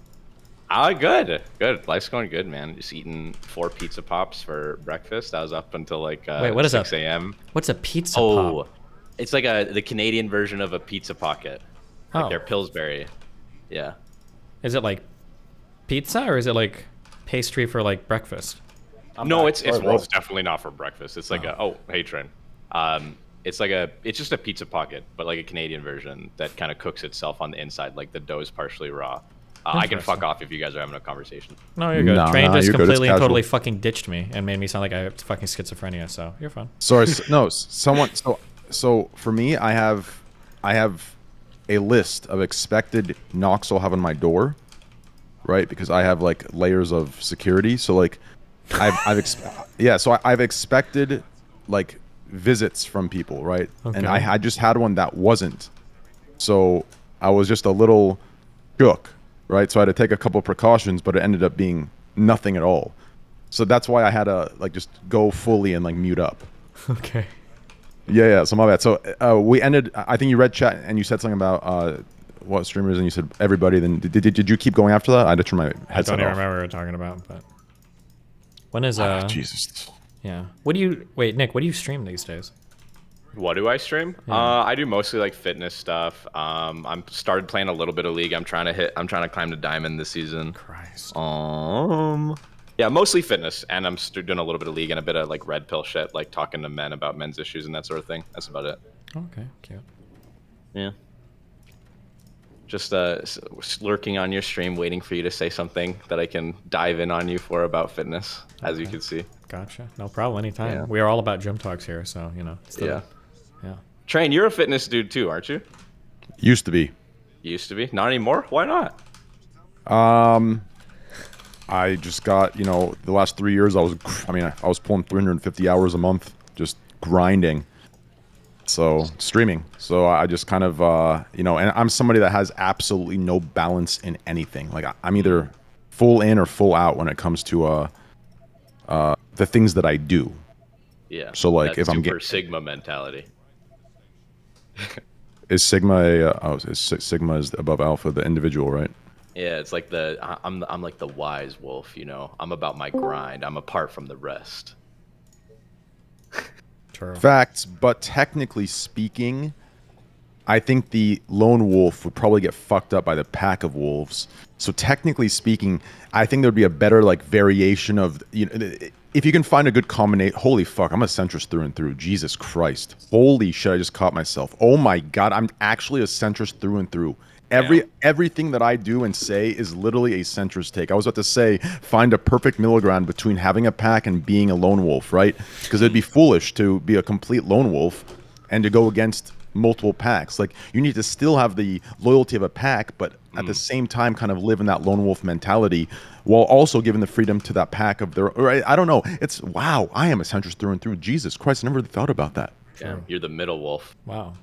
all. Good. Life's going good, man. Just eating 4 pizza pops for breakfast. I was up until like Wait, what is 6 that? a.m. What's a pizza pop? It's like the Canadian version of a pizza pocket. Like they're Pillsbury. Yeah. Is it like pizza or is it like pastry for like breakfast? No, it's definitely not for breakfast. It's like hey Trent. It's just a pizza pocket, but like a Canadian version that kind of cooks itself on the inside, like the dough is partially raw. I can fuck off if you guys are having a conversation. No, you're good. Train just you're good. It's completely and casual. totally fucking ditched me and made me sound like I have fucking schizophrenia, so you're fine. Sorry, no, someone. So for me, I have a list of expected knocks I'll have on my door, right? Because I have like layers of security. So like, I've expected like visits from people, right? And Okay. I just had one that wasn't. So I was just a little shook, right? So I had to take a couple precautions, but it ended up being nothing at all. So that's why I had to like just go fully and like mute up. Okay. Yeah. So my bad. So we ended. I think you read chat and you said something about what streamers, and you said everybody. Then did you keep going after that? I had to turn my I headset don't even off. remember what we were talking about, but when is Jesus. Yeah. What do you wait, Nick? What do you stream these days? What do I stream? Yeah. I do mostly like fitness stuff. I'm started playing a little bit of League. I'm trying to climb to Diamond this season. Christ. Yeah, mostly fitness, and I'm doing a little bit of League and a bit of like red pill shit, like talking to men about men's issues and that sort of thing. That's about it. Okay, cute. Yeah. Just lurking on your stream, waiting for you to say something that I can dive in on you for about fitness, as you can see. Gotcha. No problem. Anytime. Yeah. We are all about gym talks here, so you know. Yeah. Yeah. Train, you're a fitness dude too, aren't you? Used to be. Used to be. Not anymore. Why not? I just got, the last 3 years I was pulling 350 hours a month, just grinding. So streaming. So I just kind of, and I'm somebody that has absolutely no balance in anything. Like I'm either full in or full out when it comes to the things that I do. Yeah. So like that if I'm super getting Sigma mentality. is Sigma Sigma is above Alpha, the individual, right? Yeah, it's like I'm like the wise wolf, I'm about my grind. I'm apart from the rest. True. Facts, but technically speaking, I think the lone wolf would probably get fucked up by the pack of wolves. So technically speaking, I think there'd be a better like variation of if you can find a good combination. Holy fuck, I'm a centrist through and through. Jesus Christ. Holy shit, I just caught myself. Oh my god, I'm actually a centrist through and through. Everything that I do and say is literally a centrist take. I was about to say, find a perfect middle ground between having a pack and being a lone wolf, right? Because it'd be foolish to be a complete lone wolf and to go against multiple packs. Like, you need to still have the loyalty of a pack, but at the same time kind of live in that lone wolf mentality while also giving the freedom to that pack of their... I don't know. It's... Wow, I am a centrist through and through. Jesus Christ, I never really thought about that. Yeah, you're the middle wolf. Wow.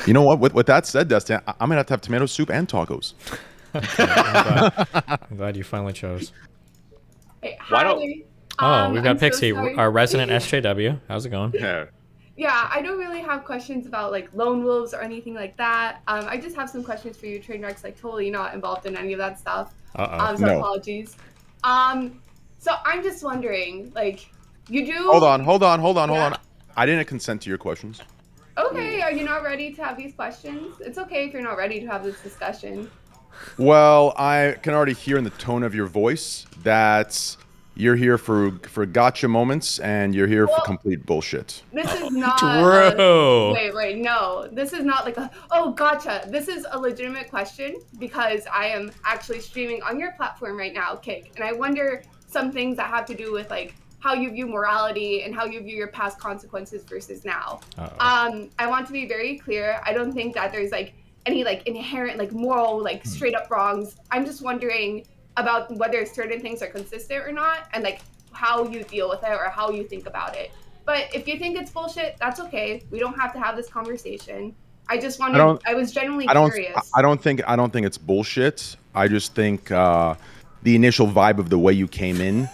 You know what? With that said, Dustin, I'm gonna have to have tomato soup and tacos. I'm glad you finally chose. Hey, Why hi. Oh, we've got I'm so Pixie, sorry. our resident SJW. How's it going? Yeah. Yeah, I don't really have questions about like lone wolves or anything like that. I just have some questions for you, Trainwreck's like totally not involved in any of that stuff. Uh-oh. So No. apologies. So I'm just wondering, like, you do. Hold on. Yeah. I didn't consent to your questions. Okay, are you not ready to have these questions? It's okay if you're not ready to have this discussion. Well, I can already hear in the tone of your voice that you're here for gotcha moments and you're here for complete bullshit. This is not True. wait, no. This is not like oh, gotcha. This is a legitimate question because I am actually streaming on your platform right now, Kick. And I wonder some things that have to do with like how you view morality and how you view your past consequences versus now. I want to be very clear. I don't think that there's like any like inherent like moral like straight up wrongs. I'm just wondering about whether certain things are consistent or not and like how you deal with it or how you think about it. But if you think it's bullshit, that's okay. We don't have to have this conversation. I just wanted I was genuinely curious. I don't think it's bullshit. I just think the initial vibe of the way you came in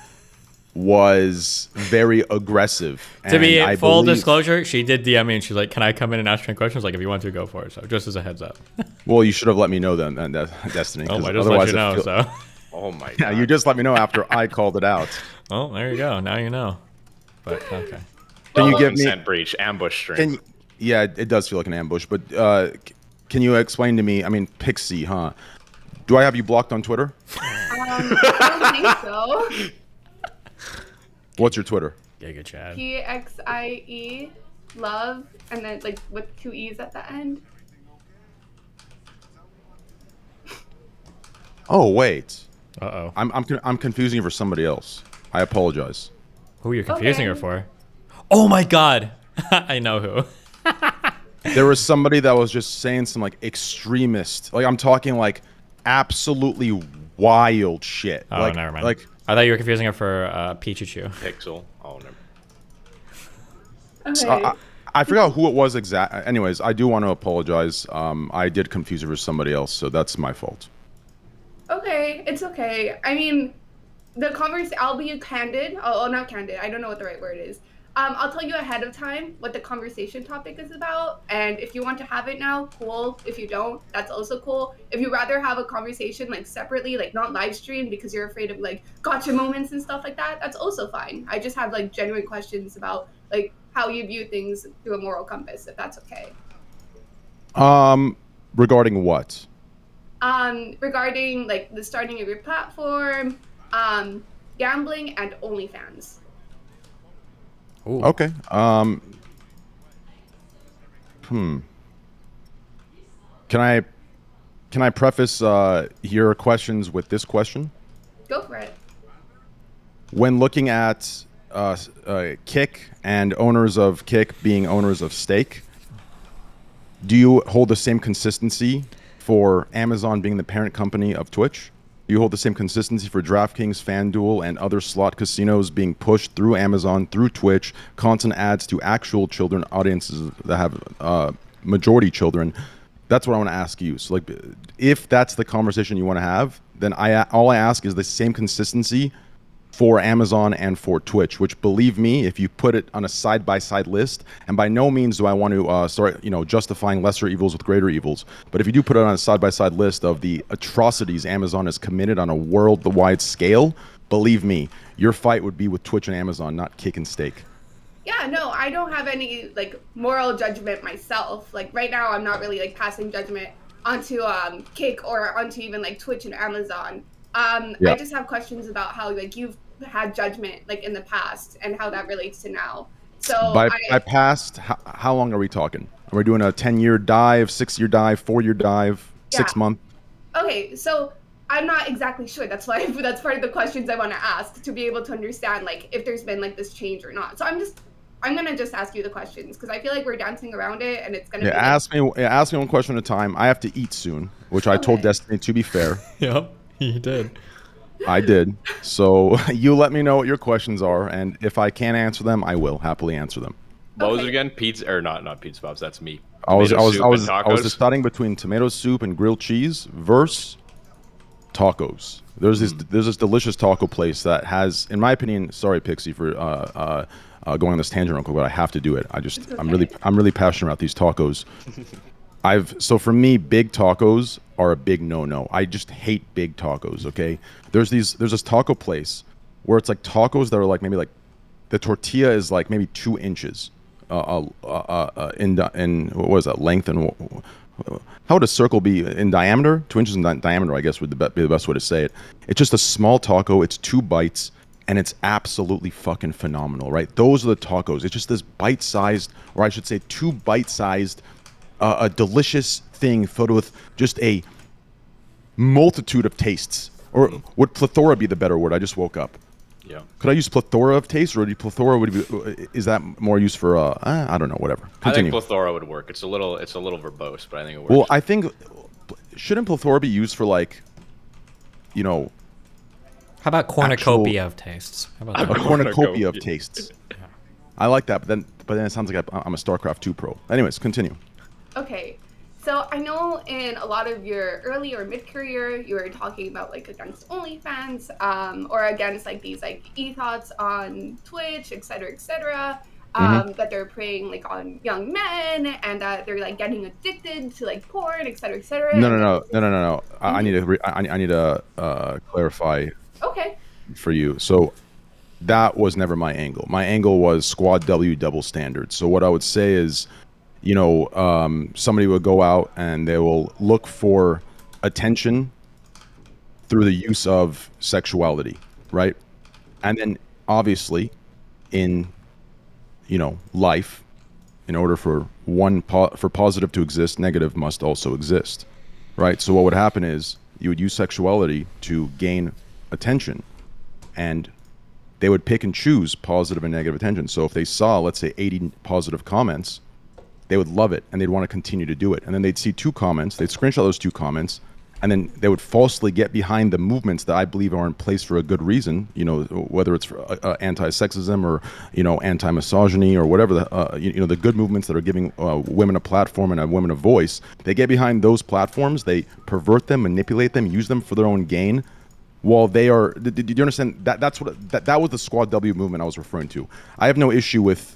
was very aggressive. To be full disclosure, she did DM me and she's like, "Can I come in and ask you questions?" Like, if you want to, go for it. So just as a heads up. Well, you should have let me know then, Destiny. Oh, I just let you know. So. Oh my god. Yeah, you just let me know after I called it out. Oh, there you go. Now you know. But okay. Can you give me consent breach ambush stream? Yeah, it does feel like an ambush. But can you explain to me? I mean, Pixie, huh? Do I have you blocked on Twitter? I don't think so. What's your Twitter? Giga Chad. PXIE love and then like with 2 E's at the end. Oh wait. Uh-oh. I'm confusing you for somebody else. I apologize. Who are you confusing her for? Oh my god. I know who. There was somebody that was just saying some like extremist, like I'm talking like absolutely wild shit. Oh, like, never mind. Like I thought you were confusing her for Pichu. Pixel. Oh, never. Okay. So I forgot who it was exactly. Anyways, I do want to apologize. I did confuse her for somebody else, so that's my fault. Okay, it's okay. I mean, the conversation, I'll be candid. Oh, not candid. I don't know what the right word is. I'll tell you ahead of time what the conversation topic is about. And if you want to have it now, cool. If you don't, that's also cool. If you rather have a conversation like separately, like not live stream because you're afraid of like gotcha moments and stuff like that, that's also fine. I just have like genuine questions about like how you view things through a moral compass, if that's okay. Regarding what? Regarding like the starting of your platform, gambling and OnlyFans. Ooh. Okay. Can I preface your questions with this question? Go for it. When looking at Kick and owners of Kick being owners of Stake, do you hold the same consistency for Amazon being the parent company of Twitch? Do you hold the same consistency for DraftKings, FanDuel, and other slot casinos being pushed through Amazon, through Twitch, content ads to actual children, audiences that have majority children? That's what I want to ask you. So, like, if that's the conversation you want to have, then all I ask is the same consistency for Amazon and for Twitch, which, believe me, if you put it on a side-by-side list, and by no means do I want to start, justifying lesser evils with greater evils, but if you do put it on a side-by-side list of the atrocities Amazon has committed on a worldwide scale, believe me, your fight would be with Twitch and Amazon, not Kick and Stake. Yeah, no, I don't have any like moral judgment myself. Like right now, I'm not really like passing judgment onto Kick or onto even like Twitch and Amazon. Yeah. I just have questions about how like you've had judgment like in the past and how that relates to now. So by past, how long are we talking? Are we doing a 10-year dive, 6-year dive, 4-year dive, 6 month? Okay, so I'm not exactly sure. That's why that's part of the questions I want to ask to be able to understand like if there's been like this change or not. So I'm gonna just ask you the questions because I feel like we're dancing around it and it's gonna. Yeah, ask me one question at a time. I have to eat soon, which I told Destiny to be fair. Yep, he did. I did. So you let me know what your questions are, and if I can't answer them, I will happily answer them. What was it again? Pizza or not pizza pops? That's me. I was Tacos? deciding between tomato soup and grilled cheese versus tacos. There's this delicious taco place that has, in my opinion, sorry Pixie for going on this tangent real quick, but I have to do it. I'm really passionate about these tacos. So for me, big tacos are a big no-no. I just hate big tacos, okay? There's this taco place where it's like tacos that are like maybe like the tortilla is like maybe 2 inches, in what was that, length, and how would a circle be in diameter? 2 inches in diameter, I guess, would be the best way to say it. It's just a small taco. It's 2 bites, and it's absolutely fucking phenomenal, right? Those are the tacos. It's just this bite-sized, or I should say 2 bite-sized, a delicious thing filled with just a multitude of tastes. Or would plethora be the better word? I just woke up. Yeah. Could I use plethora of taste, or is that more used for I don't know, whatever. Continue. I think plethora would work. It's a little verbose, but I think it works. Well, I think shouldn't plethora be used for, like, you know? How about cornucopia of tastes? How about a that? cornucopia of tastes? I like that, but then it sounds like I'm a StarCraft 2 pro. Anyways, continue. Okay, so I know in a lot of your early or mid-career, you were talking about like against OnlyFans, or against like these like e-thoughts on Twitch, etc., that they're preying like on young men, and that they're like getting addicted to like porn, etc. No. I need to clarify. Okay. For you. So that was never my angle. My angle was Squad W double standard. So what I would say is, you know, somebody would go out and they will look for attention through the use of sexuality, right? And then obviously in, you know, life, in order for for positive to exist, negative must also exist, right? So what would happen is you would use sexuality to gain attention, and they would pick and choose positive and negative attention. So if they saw, let's say, 80 positive comments, they would love it and they'd want to continue to do it. And then they'd see 2 comments, they'd screenshot those 2 comments, and then they would falsely get behind the movements that I believe are in place for a good reason, you know, whether it's for anti-sexism or, you know, anti-misogyny or whatever, you know, the good movements that are giving women a platform and women a voice. They get behind those platforms, they pervert them, manipulate them, use them for their own gain. While they are, did you understand that? That was the Squad W movement I was referring to. I have no issue with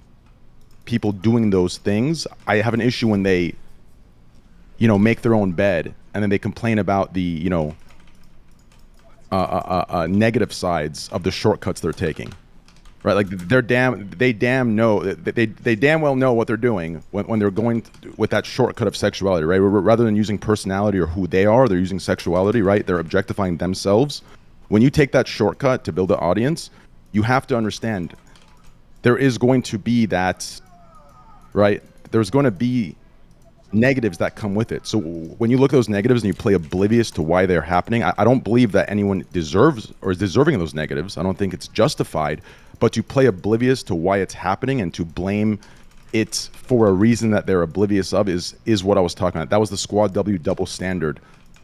people doing those things. I have an issue when they, you know, make their own bed and then they complain about the, you know, negative sides of the shortcuts they're taking, right? Like they damn well know what they're doing when they're going with that shortcut of sexuality, right? Rather than using personality or who they are, they're using sexuality, right? They're objectifying themselves. When you take that shortcut to build an audience, you have to understand there is going to be that, right? There's going to be negatives that come with it. So when you look at those negatives and you play oblivious to why they're happening, I don't believe that anyone deserves or is deserving of those negatives. I don't think it's justified, but to play oblivious to why it's happening and to blame it for a reason that they're oblivious of is what I was talking about. That was the Squad W double standard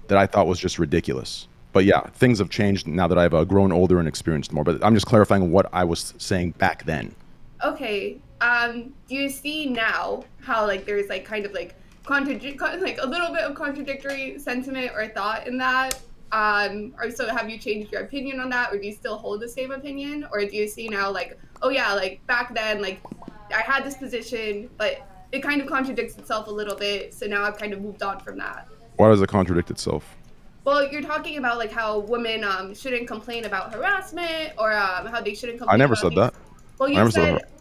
that I thought was just ridiculous. But yeah, things have changed now that I've grown older and experienced more. But I'm just clarifying what I was saying back then. Okay. Do you see now how like there's like kind of like like a little bit of contradictory sentiment or thought in that? Or so have you changed your opinion on that, or do you still hold the same opinion? Or do you see now like, oh yeah, like back then, like I had this position, but it kind of contradicts itself a little bit, so now I've kind of moved on from that. Why does it contradict itself? Well, you're talking about like how women shouldn't complain about harassment, or how they shouldn't complain. I never about said that. Well,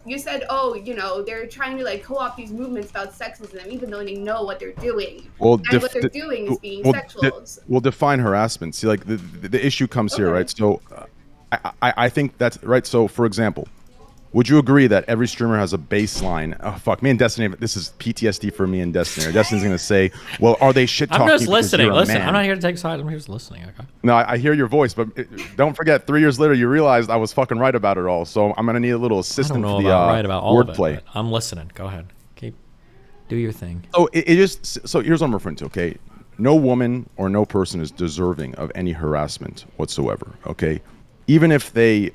you said, oh, you know, they're trying to like co-opt these movements about sexism, even though they know what they're doing. Well, and what they're doing is being sexual. We'll define harassment. See, like the issue comes here, right? So, I think that's right. So, for example, would you agree that every streamer has a baseline? Oh fuck, me and Destiny. This is PTSD for me and Destiny. Destiny's gonna say, "Well, are they shit talking?" I'm just listening. Listen, man? I'm not here to take sides. I'm just listening. Okay. No, I hear your voice, but don't forget, 3 years later, you realized I was fucking right about it all. So I'm gonna need a little assistance I don't know for the about right about all wordplay. of it, but I'm listening. Go ahead. Do your thing. So it just so here's what I'm referring to. Okay, no woman or no person is deserving of any harassment whatsoever. Okay, even if they.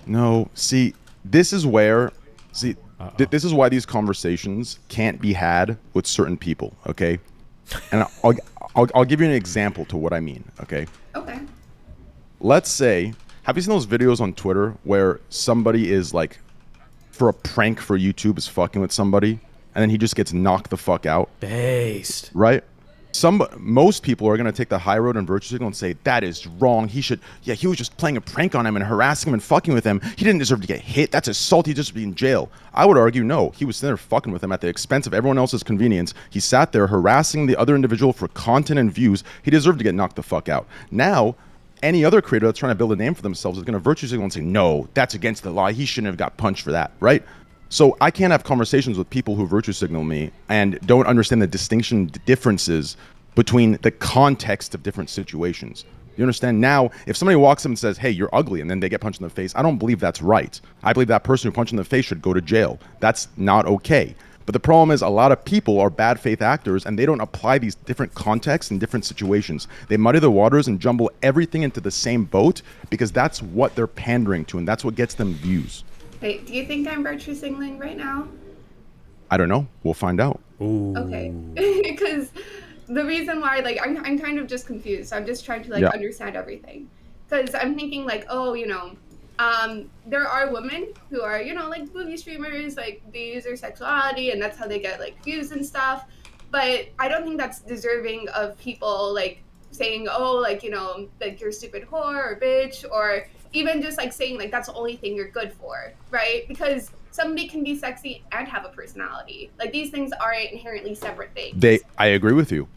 No, see. This is where, this is why these conversations can't be had with certain people, okay? And I'll give you an example to what I mean, okay? Okay. Let's say, have you seen those videos on Twitter where somebody is like, for a prank for YouTube, is fucking with somebody, and then he just gets knocked the fuck out? Based. Right? most people are going to take the high road and virtue signal and say that is wrong. He was just playing a prank on him and harassing him and fucking with him. He didn't deserve to get hit. That's assault. He deserves to be in jail. I would argue no. He was sitting there fucking with him at the expense of everyone else's convenience. He sat there harassing the other individual for content and views. He deserved to get knocked the fuck out. Now, any other creator that's trying to build a name for themselves is going to virtue signal and say, no, that's against the law. He shouldn't have got punched for that, right? So I can't have conversations with people who virtue signal me and don't understand the differences between the context of different situations. You understand? Now, if somebody walks up and says, hey, you're ugly, and then they get punched in the face, I don't believe that's right. I believe that person who punched in the face should go to jail. That's not okay. But the problem is a lot of people are bad faith actors and they don't apply these different contexts and different situations. They muddy the waters and jumble everything into the same boat because that's what they're pandering to and that's what gets them views. Wait, do you think I'm virtue signaling right now? I don't know. We'll find out. Ooh. Okay. Because the reason why, like, I'm kind of just confused. I'm just trying to, like, understand everything. Because I'm thinking, like, oh, you know, there are women who are, you know, like, movie streamers, like, they use their sexuality, and that's how they get, like, views and stuff. But I don't think that's deserving of people, like, saying, oh, like, you know, like, you're a stupid whore or bitch, or even just like saying like that's the only thing you're good for, right? Because somebody can be sexy and have a personality. Like these things aren't inherently separate things. I agree with you.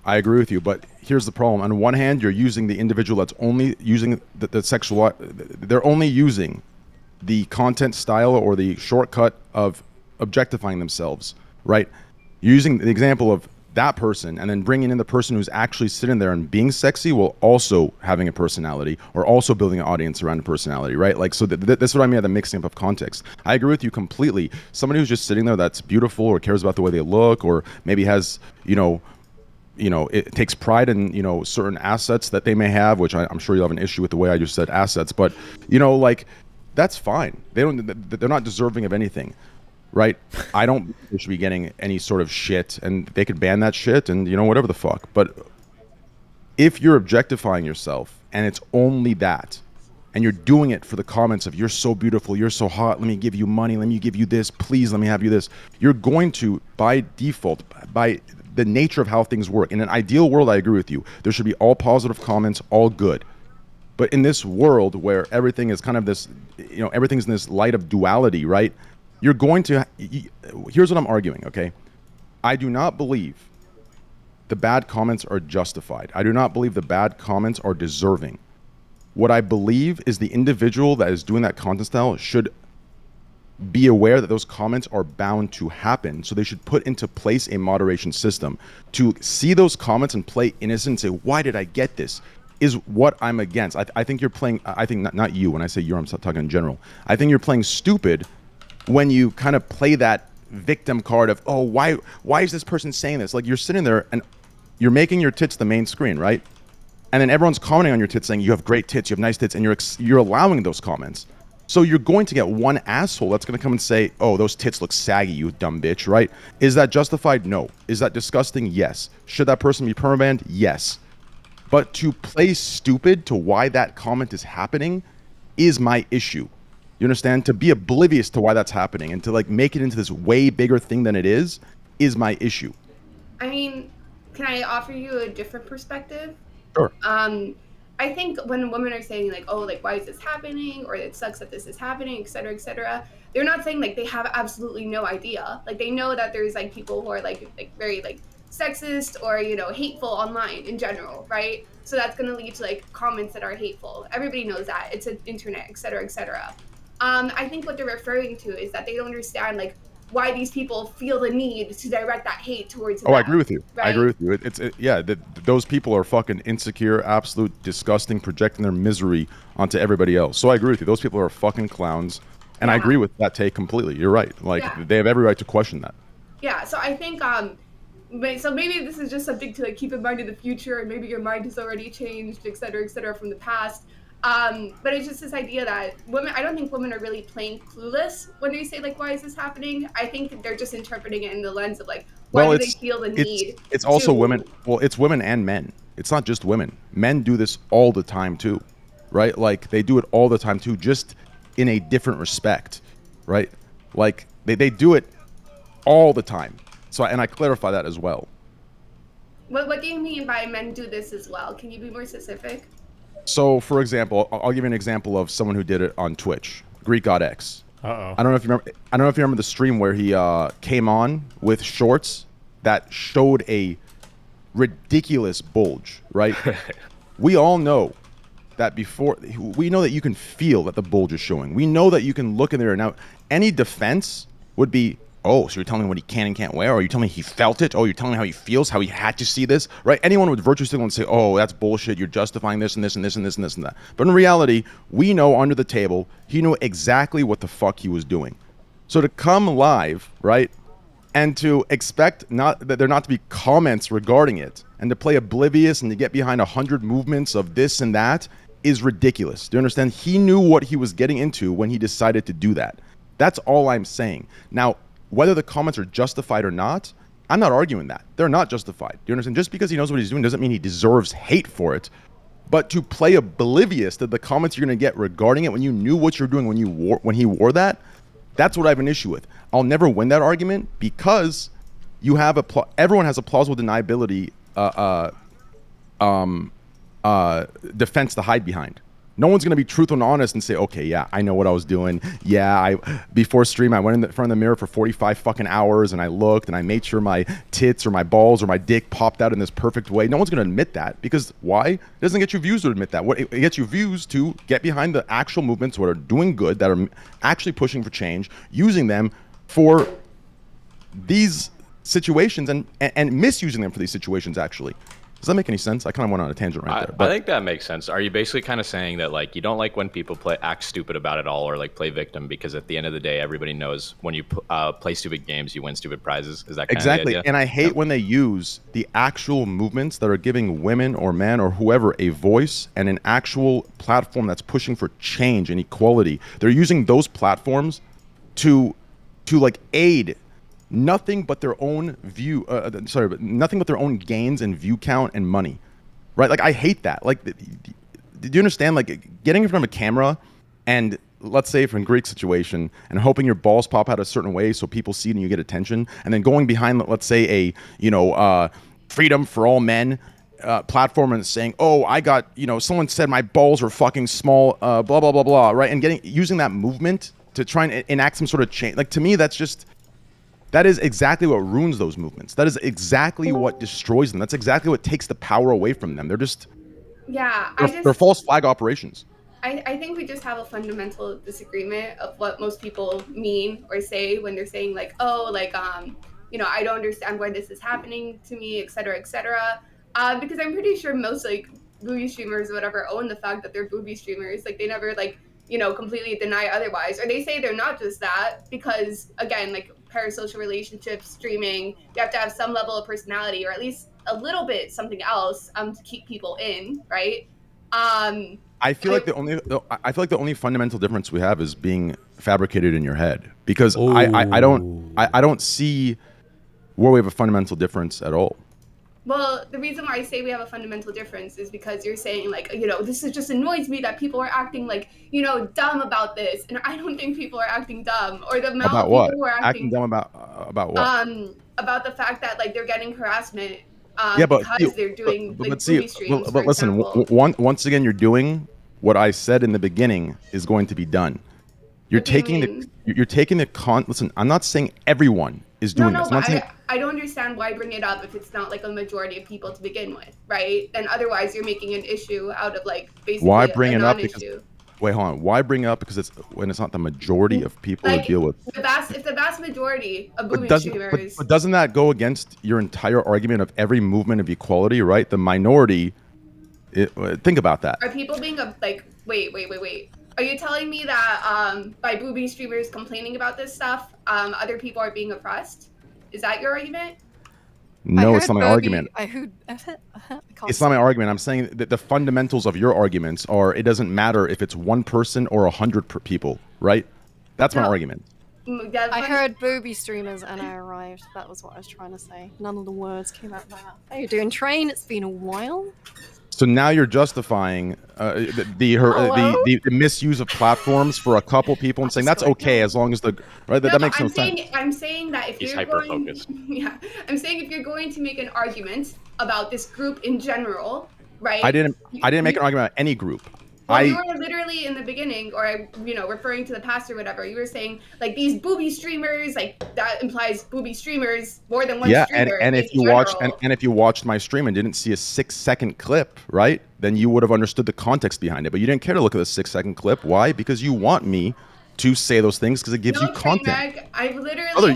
But here's the problem. On one hand, you're using the individual that's only using the sexual. They're only using the content style or the shortcut of objectifying themselves, right? You're using the example of that person and then bringing in the person who's actually sitting there and being sexy while also having a personality or also building an audience around a personality, right? Like, so that's what I mean by the mixing up of context. I agree with you completely. Somebody who's just sitting there that's beautiful or cares about the way they look or maybe has, it takes pride in, certain assets that they may have, which I'm sure you'll have an issue with the way I just said assets, but, like, that's fine. They're not deserving of anything. Right? I don't think they should be getting any sort of shit and they could ban that shit and whatever the fuck. But if you're objectifying yourself and it's only that and you're doing it for the comments of you're so beautiful, you're so hot, let me give you money, let me give you this, please let me have you this, you're going to, by default, by the nature of how things work, in an ideal world, I agree with you, there should be all positive comments, all good. But in this world where everything is kind of this, everything's in this light of duality, right? You're going to, here's what I'm arguing, okay? I do not believe the bad comments are justified. I do not believe the bad comments are deserving. What I believe is the individual that is doing that content style should be aware that those comments are bound to happen. So they should put into place a moderation system. To see those comments and play innocent and say, why did I get this? Is what I'm against. I think you're playing, I think not you, when I say you're, I'm talking in general. I think you're playing stupid when you kind of play that victim card of, oh, why is this person saying this? Like you're sitting there and you're making your tits the main screen, right? And then everyone's commenting on your tits saying you have great tits, you have nice tits, and you're allowing those comments. So you're going to get one asshole that's going to come and say, oh, those tits look saggy, you dumb bitch, right? Is that justified? No. Is that disgusting? Yes. Should that person be permabanned? Yes. But to play stupid to why that comment is happening is my issue. You understand? To be oblivious to why that's happening and to like make it into this way bigger thing than it is my issue. I mean, can I offer you a different perspective? Sure. I think when women are saying like, oh, like, why is this happening? Or it sucks that this is happening, et cetera, they're not saying like they have absolutely no idea. Like they know that there's like people who are like very like sexist or, hateful online in general, right? So that's going to lead to like comments that are hateful. Everybody knows that. It's an internet, et cetera. I think what they're referring to is that they don't understand like why these people feel the need to direct that hate towards them. I agree with you. Right? I agree with you. Those people are fucking insecure, absolute disgusting, projecting their misery onto everybody else. So I agree with you. Those people are fucking clowns. And I agree with that take completely. You're right. Like they have every right to question that. Yeah. So I think, so maybe this is just something to like keep in mind in the future, and maybe your mind has already changed, et cetera, from the past. But it's just this idea that women, I don't think women are really playing clueless when they say like, why is this happening? I think they're just interpreting it in the lens of like, why do they feel the need? It's also women. Well, it's women and men. It's not just women. Men do this all the time too, right? Like they do it all the time too, just in a different respect, right? Like they do it all the time. So, and I clarify that as well. What do you mean by men do this as well? Can you be more specific? So, for example, I'll give you an example of someone who did it on Twitch, Greek God X. Uh-oh. I don't know if you remember the stream where he came on with shorts that showed a ridiculous bulge, right? We all know that we know that you can feel that the bulge is showing. We know that you can look in there. Now, any defense would be, oh, so you're telling me what he can and can't wear? Or you're telling me he felt it? Oh, you're telling me how he feels, how he had to see this, right? Anyone would virtue signal and say, oh, that's bullshit. You're justifying this and this and this and this and this and that. But in reality, we know under the table, he knew exactly what the fuck he was doing. So to come live, right, and to expect there not to be comments regarding it, and to play oblivious and to get behind 100 movements of this and that is ridiculous. Do you understand? He knew what he was getting into when he decided to do that. That's all I'm saying. Now, whether the comments are justified or not, I'm not arguing that. They're not justified. Do you understand? Just because he knows what he's doing doesn't mean he deserves hate for it. But to play oblivious to the comments you're going to get regarding it when you knew what you're doing when he wore that, that's what I have an issue with. I'll never win that argument because you have everyone has a plausible deniability defense to hide behind. No one's gonna be truthful and honest and say, okay, yeah, I know what I was doing. Yeah, before stream I went in front of the mirror for 45 fucking hours and I looked and I made sure my tits or my balls or my dick popped out in this perfect way. No one's gonna admit that because why? It doesn't get you views to admit that. What it gets you views to get behind the actual movements that are doing good, that are actually pushing for change, using them for these situations and misusing them for these situations actually. Does that make any sense? I kind of went on a tangent right there. I think that makes sense. Are you basically kind of saying that like you don't like when people act stupid about it all or like play victim because at the end of the day everybody knows when you play stupid games you win stupid prizes? Is that kind exactly? of the idea? And I hate when they use the actual movements that are giving women or men or whoever a voice and an actual platform that's pushing for change and equality. They're using those platforms to like aid nothing but their own nothing but their own gains and view count and money, right? Like I hate that. Like, do you understand? Like getting in front of a camera and let's say from Greek situation and hoping your balls pop out a certain way so people see it and you get attention, and then going behind, let's say a freedom for all men platform and saying, oh, I got, someone said my balls are fucking small, blah blah blah blah, right? And using that movement to try and enact some sort of change. Like to me, that is exactly what ruins those movements. That is exactly what destroys them. That's exactly what takes the power away from them. They're false flag operations. I think we just have a fundamental disagreement of what most people mean or say when they're saying like, oh, like, I don't understand why this is happening to me, et cetera, because I'm pretty sure most like booby streamers or whatever own the fact that they're booby streamers. Like they never like, completely deny otherwise, or they say they're not just that because again, like parasocial relationships, streaming, you have to have some level of personality or at least a little bit something else to keep people in, right? I feel like the only fundamental difference we have is being fabricated in your head because I don't see where we have a fundamental difference at all. Well, the reason why I say we have a fundamental difference is because you're saying like, this is just annoys me that people are acting like, dumb about this. And I don't think people are acting dumb or the amount of people who are acting dumb about what? About the fact that like they're getting harassment because they're doing movie streams. But listen, once again, you're doing what I said in the beginning is going to be done. You're taking listen, I'm not saying everyone is doing this. I don't understand why bring it up if it's not like a majority of people to begin with, right? And otherwise you're making an issue out of like basically why bring it up? Because, wait, hold on. Why bring it up? Because it's when it's not the majority of people like, to deal with. If the vast majority of booby streamers. But doesn't that go against your entire argument of every movement of equality, right? The minority. Think about that. Are people being wait. Are you telling me that by booby streamers complaining about this stuff, other people are being oppressed? Is that your argument? No, it's not my argument. It's not my argument. I'm saying that the fundamentals of your arguments are it doesn't matter if it's one person or 100 people, right? That's my argument. I heard booby streamers and I arrived. That was what I was trying to say. None of the words came out of that. How you doing, Train? It's been a while. So now you're justifying the misuse of platforms for a couple people and saying that's okay as long as the right. That makes no sense. I'm saying that if He's you're hyper-focused. I'm saying if you're going to make an argument about this group in general, right? I didn't make an argument about any group. Well, you were literally in the beginning, or referring to the past or whatever. You were saying like these booby streamers, like that implies booby streamers more than one streamer. and if you watched and if you watched my stream and didn't see a 6-second clip, right, then you would have understood the context behind it. But you didn't care to look at the 6-second clip. Why? Because you want me to say those things because it gives you content. I've literally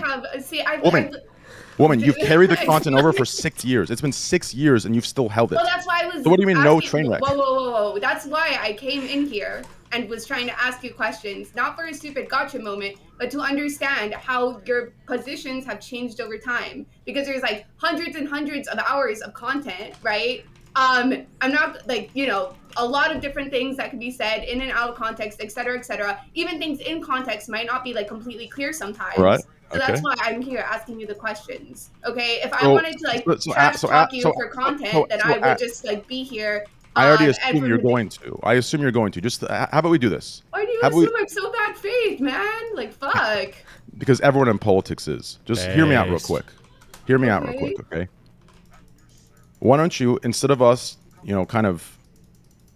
Woman, you've carried the content over for 6 years. It's been 6 years and you've still held it. Well, that's why I was. So what do you mean no train wreck? Whoa! That's why I came in here and was trying to ask you questions, not for a stupid gotcha moment, but to understand how your positions have changed over time. Because there's like hundreds and hundreds of hours of content, right? I'm not like, a lot of different things that can be said in and out of context, et cetera, et cetera. Even things in context might not be like completely clear sometimes. Right. So that's why I'm here asking you the questions. Okay, if I wanted to trash talk you for content, then I would just like be here. I already assume you're going to. I assume you're going to. Just how about we do this? Why do you assume I'm so bad faith, man? Like fuck. Because everyone in politics is. Just hear me out real quick. Hear me out real quick, okay? Why don't you, instead of us, kind of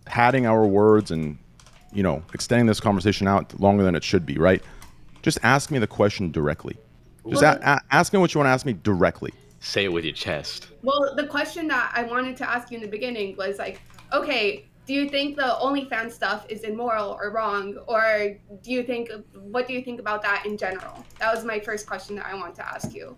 padding our words and, extending this conversation out longer than it should be, right? Just ask me the question directly. Just ask me what you want to ask me directly. Say it with your chest. Well, the question that I wanted to ask you in the beginning was like, okay, do you think the OnlyFans stuff is immoral or wrong? Or what do you think about that in general? That was my first question that I wanted to ask you.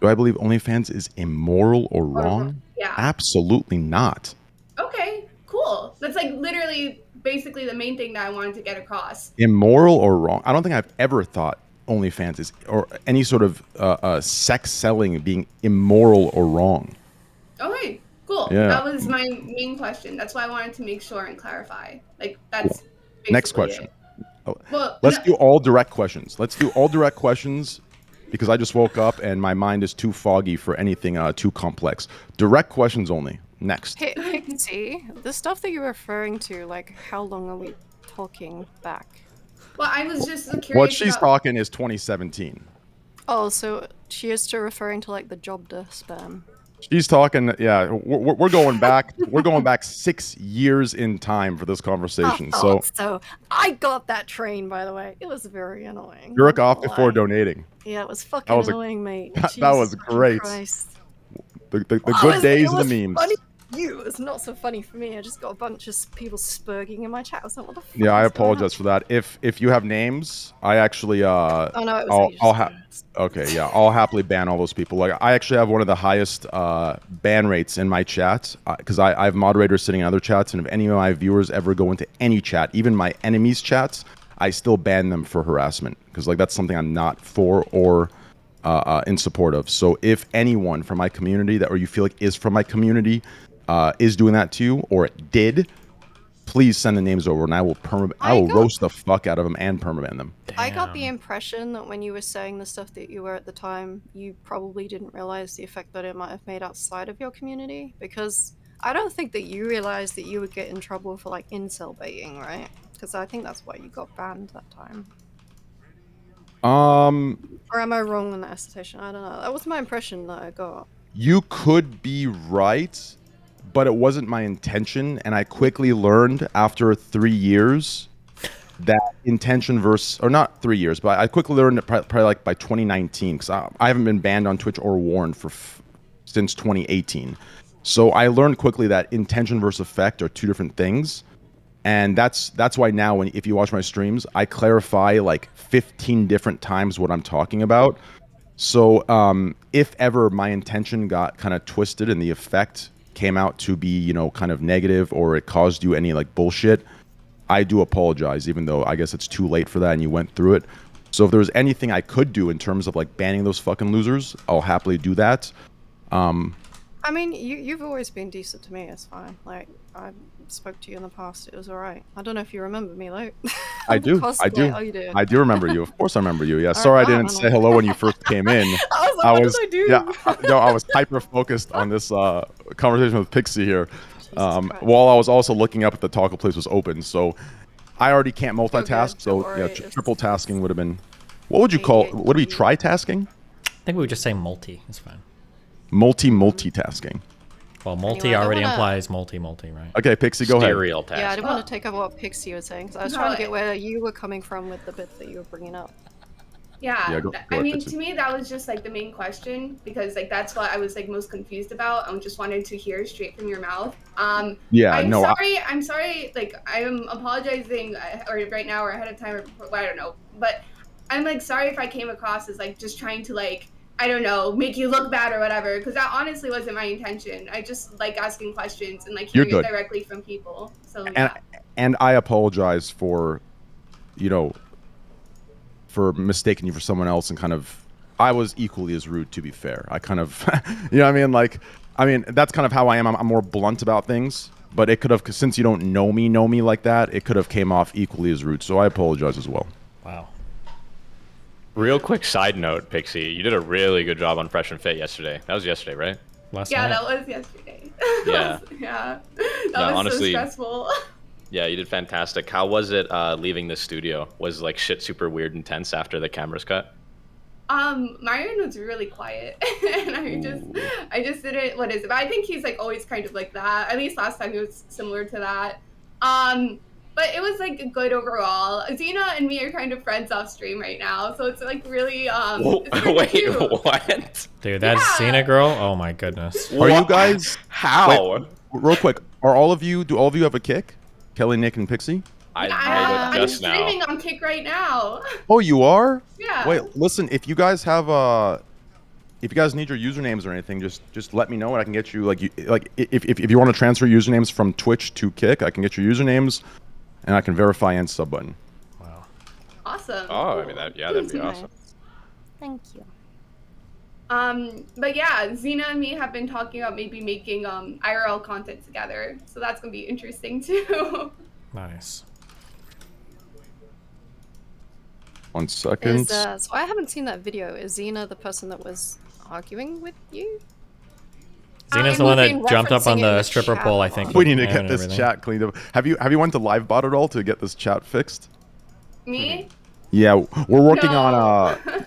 Do I believe OnlyFans is immoral or wrong? Yeah. Absolutely not. Okay, cool. That's like literally basically the main thing that I wanted to get across. Immoral or wrong? I don't think I've ever thought OnlyFans is, or any sort of sex selling being immoral or wrong. Okay, cool. Yeah. That was my main question. That's why I wanted to make sure and clarify. Like that's Next question. Well, Let's do all direct questions. Because I just woke up and my mind is too foggy for anything too complex. Direct questions only. Next. Hey, see, the stuff that you're referring to, like, how long are we talking back? Well, I was just curious. What she's talking is 2017. Oh, so she is still referring to, like, the Jobda spam. She's talking, yeah, we're going back. We're going back 6 years in time for this conversation. So I got that train, by the way. It was very annoying. Jerk off before donating. Yeah, it was fucking annoying, mate. That was great. Christ. The good days and the memes. Funny for you. It's not so funny for me. I just got a bunch of people spurging in my chat. I was like, what the fuck? Yeah, I apologize for that. If you have names, I actually oh no, it was I'll happily ban all those people. Like I actually have one of the highest ban rates in my chat because I have moderators sitting in other chats, and if any of my viewers ever go into any chat, even my enemies' chats, I still ban them for harassment because like that's something I'm not for or in support of. So if anyone from my community or you feel like is from my community is doing that to you or it did, please send the names over and I will roast the fuck out of them and permaban them. I got the impression that when you were saying the stuff that you were at the time, you probably didn't realize the effect that it might have made outside of your community, because I don't think that you realized that you would get in trouble for like incel baiting, right? Because I think that's why you got banned that time. Or am I wrong on that assertion? I don't know. That was my impression that I got. You could be right, but it wasn't my intention, and I quickly learned after 3 years that intention versus, or not 3 years, but I quickly learned it probably like by 2019, because I haven't been banned on Twitch or warned since 2018. So I learned quickly that intention versus effect are two different things. And that's why now, if you watch my streams, I clarify like 15 different times what I'm talking about. So if ever my intention got kind of twisted and the effect came out to be, kind of negative, or it caused you any like bullshit, I do apologize, even though I guess it's too late for that and you went through it. So if there was anything I could do in terms of like banning those fucking losers, I'll happily do that. I mean, you've always been decent to me. It's fine. Like, I spoke to you in the past. It was alright. I don't know if you remember me, though. I do. I do. Oh, you do. I do remember you. Of course, I remember you. Yeah. Alright, Sorry, I wow, didn't say hello when you first came in. I was like, what did I do? Yeah. No, I was hyper focused on this conversation with Pixie here. While I was also looking up if the taco place was open. So I already can't multitask. So yeah, triple tasking would have been. What would you call? Would it be tri-tasking? I think we would just say multi. It's fine. Multitasking. Well, multi Anyway, I already wanna- implies multi, right? Okay, Pixie, go ahead. Yeah, I didn't want to take over what Pixie was saying, because I was trying to get where you were coming from with the bit that you were bringing up. Yeah, Yeah, go I ahead, mean, Pixie. to me, that was just like the main question because like that's what I was like most confused about. I just wanted to hear straight from your mouth. Yeah, I'm no, sorry. I'm sorry. Like I am apologizing, or right now or ahead of time, or before, I don't know. But I'm like sorry if I came across as like just trying to like I don't know make you look bad or whatever because that honestly wasn't my intention. I just like asking questions and like You're hearing it good. directly from people. So yeah. And I apologize for, for mistaking you for someone else and kind of, I was equally as rude, to be fair. I kind of, you know what I mean? Like, that's kind of how I am. I'm more blunt about things, but it could have, since you don't know me like that, it could have came off equally as rude. So I apologize as well. Wow. Real quick side note, Pixie, you did a really good job on Fresh and Fit yesterday. That was yesterday, right? Yeah, that was yesterday. Yeah. Yeah. That No, was honestly- so stressful. Yeah, you did fantastic. How was it leaving the studio? Was like shit super weird and tense after the cameras cut? Myron was really quiet, and I just didn't. What is it? But I think he's like always kind of like that. At least last time he was similar to that. But it was like good overall. Xena and me are kind of friends off stream right now, so it's like really it's really Wait, cute. what? Dude, that Cena girl? Oh my goodness. Are you guys? How? Wait, real quick, do all of you have a Kick? Kelly, Nick, and Pixie? I I'm streaming on Kick right now. Oh, you are? Yeah. Wait, listen, if you guys have if you guys need your usernames or anything, just let me know and I can get you if you want to transfer usernames from Twitch to Kick, I can get your usernames and I can verify and sub button. Awesome. Oh, I mean that'd be awesome. Thank you. But yeah, Xena and me have been talking about maybe making IRL content together, so that's gonna be interesting too. Nice. 1 second. So I haven't seen that video. Is Xena the person that was arguing with you? Xena's the one that jumped up on the stripper pole, I think. We need to with get and this everything. chat cleaned up. Have you went to Livebot at all to get this chat fixed? Me? Yeah, we're working No. on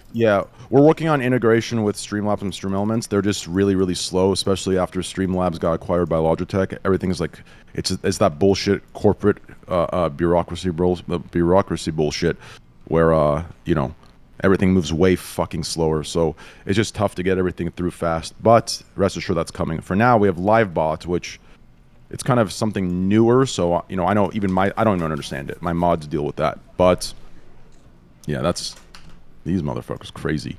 we're working on integration with Streamlabs and StreamElements. They're just really slow, especially after Streamlabs got acquired by Logitech. Everything's like it's that bullshit corporate bureaucracy bullshit where everything moves way fucking slower. So it's just tough to get everything through fast. But rest assured that's coming. For now, we have Livebot, which it's kind of something newer. So I know even I don't even understand it. My mods deal with that, but. Yeah, these motherfuckers crazy.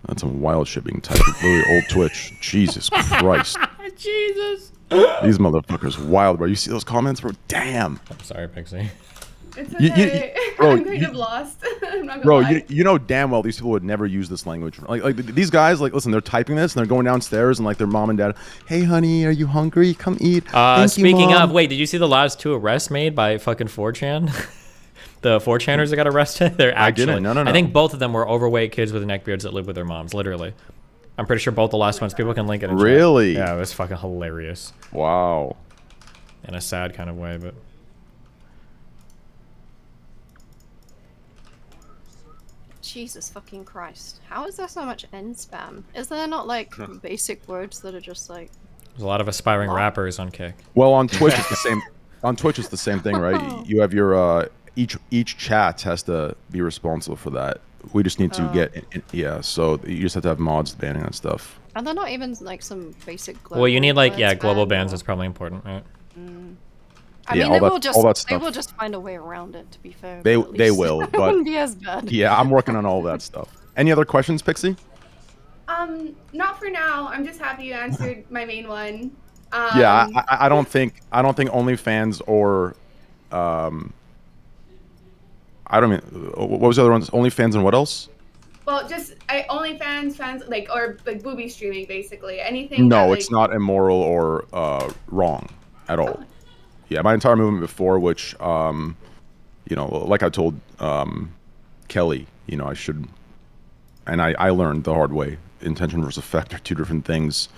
That's some wild shit being typed. Literally old Twitch. Jesus Christ. Jesus. These motherfuckers wild, bro. You see those comments, bro? Damn. I'm sorry, Pixie. It's You- okay. bro, I'm kind of lost. I'm not gonna Bro, lie. you know damn well these people would never use this language. Like these guys, like listen, they're typing this and they're going downstairs and like their mom and dad, hey honey, are you hungry? Come eat. Thank you, Speaking Mom." of, wait, did you see the last 2 arrests made by fucking 4chan? The 4chaners that got arrested? They're I actually. didn't. No. I think both of them were overweight kids with neckbeards that live with their moms, literally. I'm pretty sure both the last ones. People can link it in chat. Really? Yeah, it was fucking hilarious. Wow. In a sad kind of way, but. Jesus fucking Christ. How is there so much end spam? Is there not like basic words that are just like There's a lot of aspiring rappers on Kick. Well, on Twitch it's the same. On Twitch it's the same thing, right? You have your each chat has to be responsible for that. We just need to get so you just have to have mods banning that stuff. are there not even like some basic global Well, you need like words global banned bans. or- That's probably important, right? I Yeah, mean, all that they stuff. will just find a way around it. To be fair, They but at they least will, it but wouldn't be as bad. yeah, I'm working on all that stuff. Any other questions, Pixie? Not for now. I'm just happy you answered my main one. Yeah, I don't think OnlyFans or I don't mean what was the other ones? OnlyFans and what else? Well, just OnlyFans, fans like or like booby streaming, basically anything. No, that, it's not immoral or wrong at all. Yeah, my entire movement before, which you know, like I told Kelly, you know, I should, and I learned the hard way. Intention versus effect are two different things.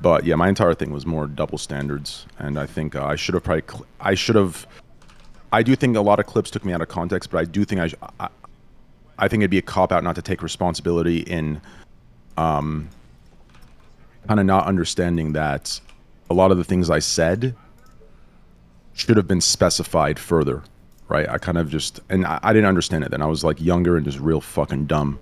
But yeah, my entire thing was more double standards, and I think I should have probably. I do think a lot of clips took me out of context, but I do think I think it'd be a cop out not to take responsibility in, kind of not understanding that a lot of the things I said should have been specified further, right? I kind of just, and I didn't understand it then. I was like younger and just real fucking dumb.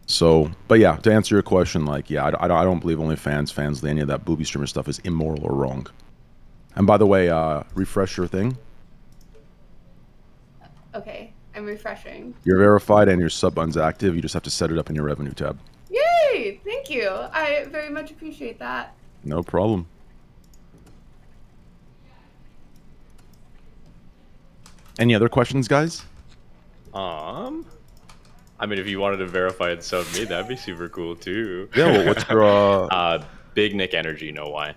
So, but yeah, to answer your question, like, yeah, I don't believe OnlyFans, Fansly, any of that booby streamer stuff is immoral or wrong. And by the way, refresh your thing. Okay, I'm refreshing. You're verified and your sub button's active. You just have to set it up in your revenue tab. Yay! Thank you. I very much appreciate that. No problem. Any other questions, guys? I mean, if you wanted to verify and sub me, that'd be super cool too. Yeah, well, what's your Big Nick Energy? Know why?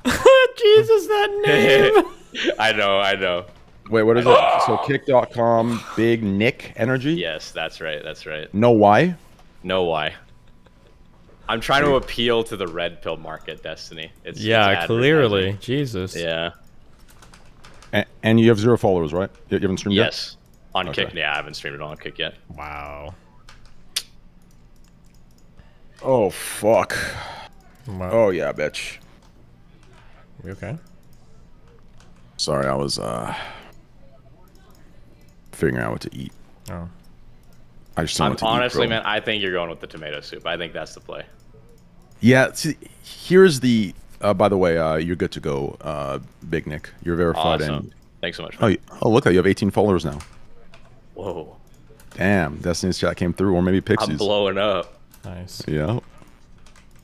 Jesus, that name. I know. Wait, what is it? So kick.com, Big Nick Energy? Yes, that's right. Know why? Know why? I'm trying to appeal to the red pill market, Destiny. It's Clearly. advertising. Jesus. Yeah. And you have 0 followers, right? You haven't streamed yet? Yes. On Kick. Yeah, I haven't streamed it on Kick yet. Wow. Oh, fuck. Wow. Oh, yeah, bitch. You okay? Sorry, I was figuring out what to eat. Oh. I just don't want to eat, honestly, bro. man, I think you're going with the tomato soup. I think that's the play. Yeah, see, here's the... by the way, you're good to go, Big Nick. You're verified. Awesome. And... Thanks so much, Oh, man. look, you have 18 followers now. Whoa. Damn, Destiny's chat came through, or maybe Pixies. I'm blowing up. Nice. Yeah.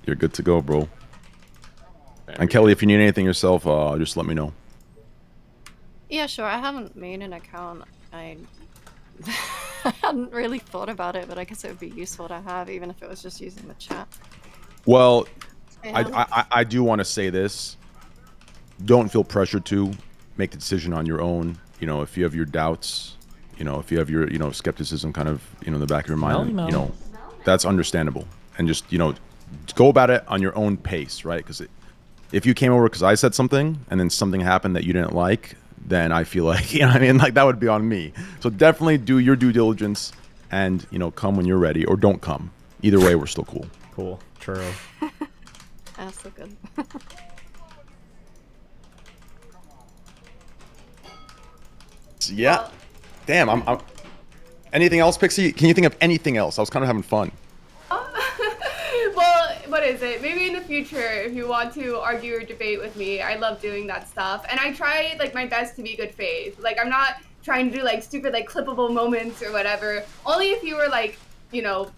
You're good to go, bro. And Kelly, if you need anything yourself, just let me know. Yeah, sure. I haven't made an account. I hadn't really thought about it, but I guess it would be useful to have, even if it was just using the chat. Well, Yeah. I do want to say this. Don't feel pressured to make the decision on your own. You know, if you have your doubts, you know, if you have your, you know, skepticism kind of, you know, in the back of your mind, you know, that's understandable. And just, you know, go about it on your own pace, right? Because if you came over because I said something and then something happened that you didn't like, then I feel like, you know what I mean? Like, that would be on me. So definitely do your due diligence and, you know, come when you're ready or don't come. Either way, we're still cool. Cool. True. That's so good. Yeah. Damn, I'm... Anything else, Pixie? Can you think of anything else? I was kind of having fun. Well, what is it? Maybe in the future, if you want to argue or debate with me, I love doing that stuff. And I try like my best to be good faith. Like, I'm not trying to do like stupid like clippable moments or whatever. Only if you were like, you know,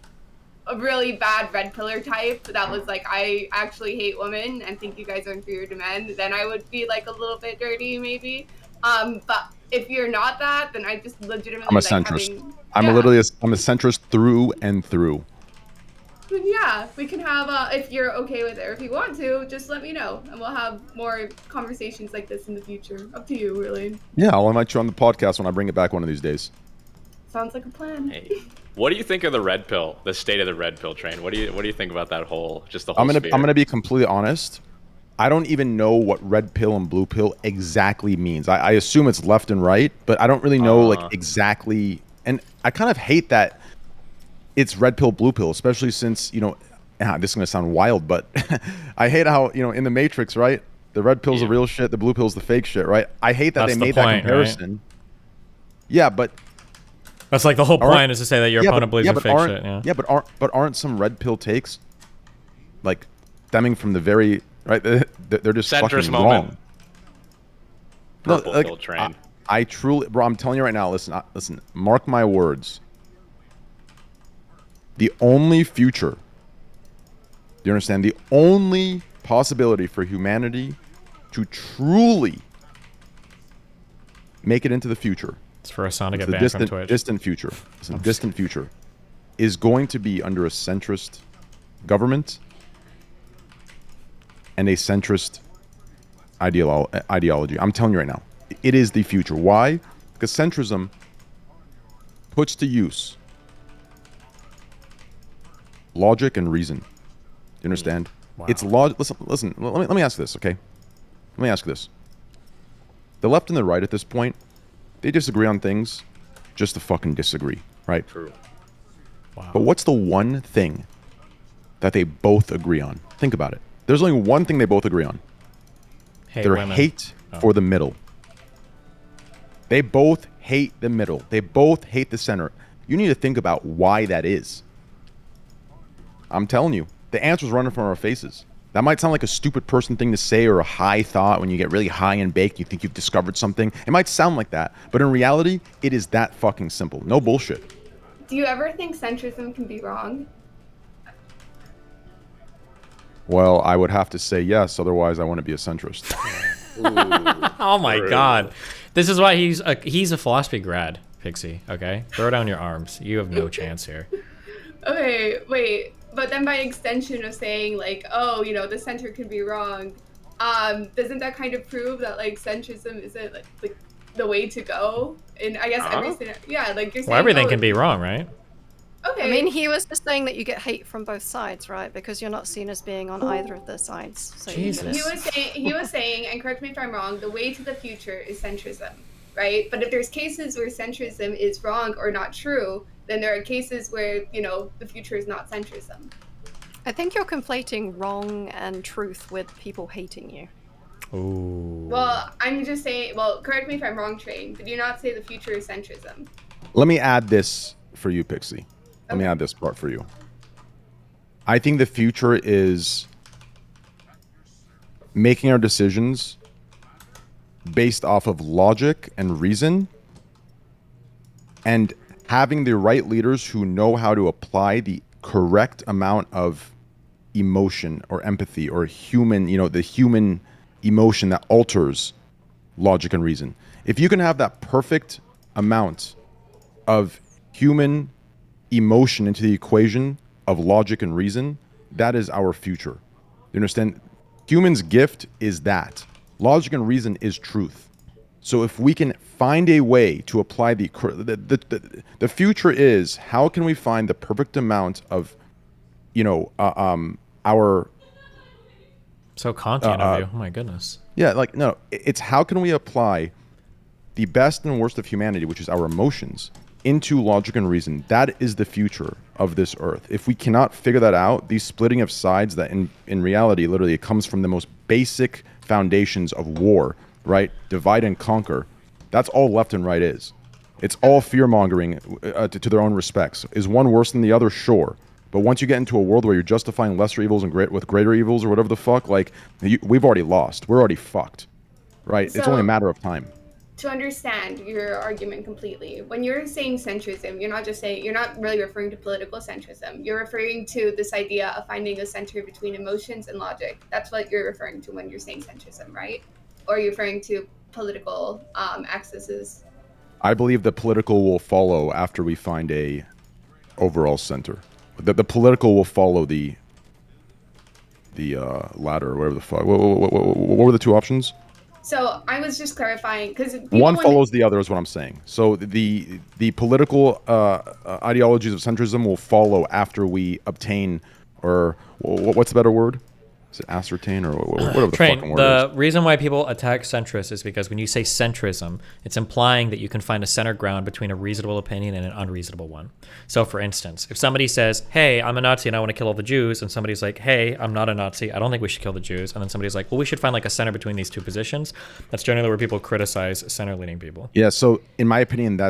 a really bad red pillar type that was like, I actually hate women and think you guys are inferior to men, then I would be like a little bit dirty maybe. But if you're not that, then I just legitimately I'm a like centrist. having... I'm a centrist through and through. Then yeah, we can have, if you're okay with it, or if you want to, just let me know, and we'll have more conversations like this in the future. Up to you, really. Yeah, I'll invite you on the podcast when I bring it back one of these days. Sounds like a plan. Hey, what do you think of the red pill? The state of the red pill train. What do you think about that whole, just the whole I'm sphere? gonna be completely honest. I don't even know what red pill and blue pill exactly means. I assume it's left and right, but I don't really know like exactly. And I kind of hate that it's red pill, blue pill, especially since, you know, this is gonna sound wild, but I hate how, you know, in the Matrix, right? The red pill's the real shit, the blue pill's the fake shit, right? I hate that That's they the made point, that comparison. right? Yeah, but that's like the whole point is to say that your opponent believes in fake shit. Yeah. Yeah, but aren't some red pill takes like stemming from the very right? They're just Centrist fucking moment. wrong. No, Purple like, pill train. I truly, bro, I'm telling you right now. Listen, listen. Mark my words. The only future. Do you understand? The only possibility for humanity to truly make it into the future. It's for a son to get the banned distant, from Twitch. distant future. It's a distant future. is going to be under a centrist government and a centrist ideology. I'm telling you right now, it is the future. Why? Because centrism puts to use logic and reason. Do you understand? Wow. It's logic. Listen. Let me ask this, okay? Let me ask this. The left and the right at this point, they disagree on things just to fucking disagree, right? True. Wow. But what's the one thing that they both agree on? Think about it. There's only one thing they both agree on. Their women. hate Oh. for the middle. They both hate the middle. They both hate the center. You need to think about why that is. I'm telling you, the answer's running from our faces. That might sound like a stupid person thing to say or a high thought when you get really high and baked, you think you've discovered something. It might sound like that, but in reality, it is that fucking simple. No bullshit. Do you ever think centrism can be wrong? Well, I would have to say yes, otherwise I wouldn't be a centrist. Oh my god. This is why he's a philosophy grad, Pixie, okay? Throw down your arms. You have no chance here. Okay, wait. But then by extension of saying like, oh, you know, the center could be wrong, doesn't that kind of prove that like centrism isn't like the way to go? And I guess yeah, like you're saying. Well, everything oh, can be wrong, right? Okay. I mean, he was just saying that you get hate from both sides, right? Because you're not seen as being on either of their sides. So Jesus. He was saying, and correct me if I'm wrong, the way to the future is centrism, right? But if there's cases where centrism is wrong or not true, then there are cases where, you know, the future is not centrism. I think you're conflating wrong and truth with people hating you. Ooh. Well, I'm just saying, well, correct me if I'm wrong, Train, did you not say the future is centrism? Let me add this for you, Pixie. Let me add this part for you. I think the future is making our decisions based off of logic and reason and having the right leaders who know how to apply the correct amount of emotion or empathy or human, you know, the human emotion that alters logic and reason. If you can have that perfect amount of human emotion into the equation of logic and reason, that is our future. You understand? Humans' gift is that. Logic and reason is truth. So if we can find a way to apply the future is, how can we find the perfect amount of, you know, our... So Kantian of you. Oh my goodness. Yeah, like, no, it's how can we apply the best and worst of humanity, which is our emotions, into logic and reason. That is the future of this earth. If we cannot figure that out, these splitting of sides that in reality, literally, it comes from the most basic foundations of war, right? Divide and conquer. That's all left and right is. It's all fear-mongering to their own respects. Is one worse than the other? Sure. But once you get into a world where you're justifying lesser evils and with greater evils or whatever the fuck, like, we've already lost. We're already fucked, right? It's only a matter of time. To understand your argument completely, when you're saying centrism, you're not really referring to political centrism. You're referring to this idea of finding a center between emotions and logic. That's what you're referring to when you're saying centrism, right? Or you're referring to political accesses. I believe the political will follow after we find a overall center. The political will follow the ladder or whatever the fuck. What were the two options? So I was just clarifying because one follows the other is what I'm saying. So the political ideologies of centrism will follow after we obtain, or what's the better word? Is it ascertain or whatever the fucking word is? The reason why people attack centrists is because when you say centrism, it's implying that you can find a center ground between a reasonable opinion and an unreasonable one. So for instance, if somebody says, hey, I'm a Nazi and I want to kill all the Jews, and somebody's like, hey, I'm not a Nazi, I don't think we should kill the Jews, and then somebody's like, well, we should find like a center between these two positions, that's generally where people criticize center-leaning people. Yeah, so in my opinion,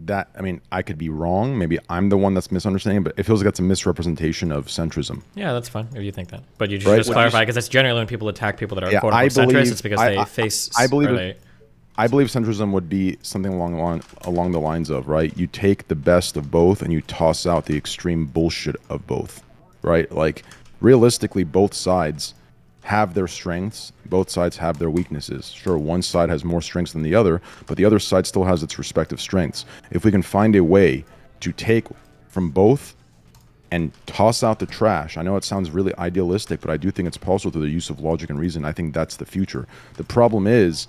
I mean, I could be wrong. Maybe I'm the one that's misunderstanding, but it feels like that's a misrepresentation of centrism. Yeah, that's fine if you think that. But you just clarify, because that's generally when people attack people that are quote-unquote centrists, it's because they face... I believe centrism would be something along the lines of, right? You take the best of both and you toss out the extreme bullshit of both, right? Like, realistically, both sides have their strengths, both sides have their weaknesses. Sure, one side has more strengths than the other, but the other side still has its respective strengths. If we can find a way to take from both and toss out the trash. I know it sounds really idealistic, but I do think it's possible through the use of logic and reason. I think that's the future. The problem is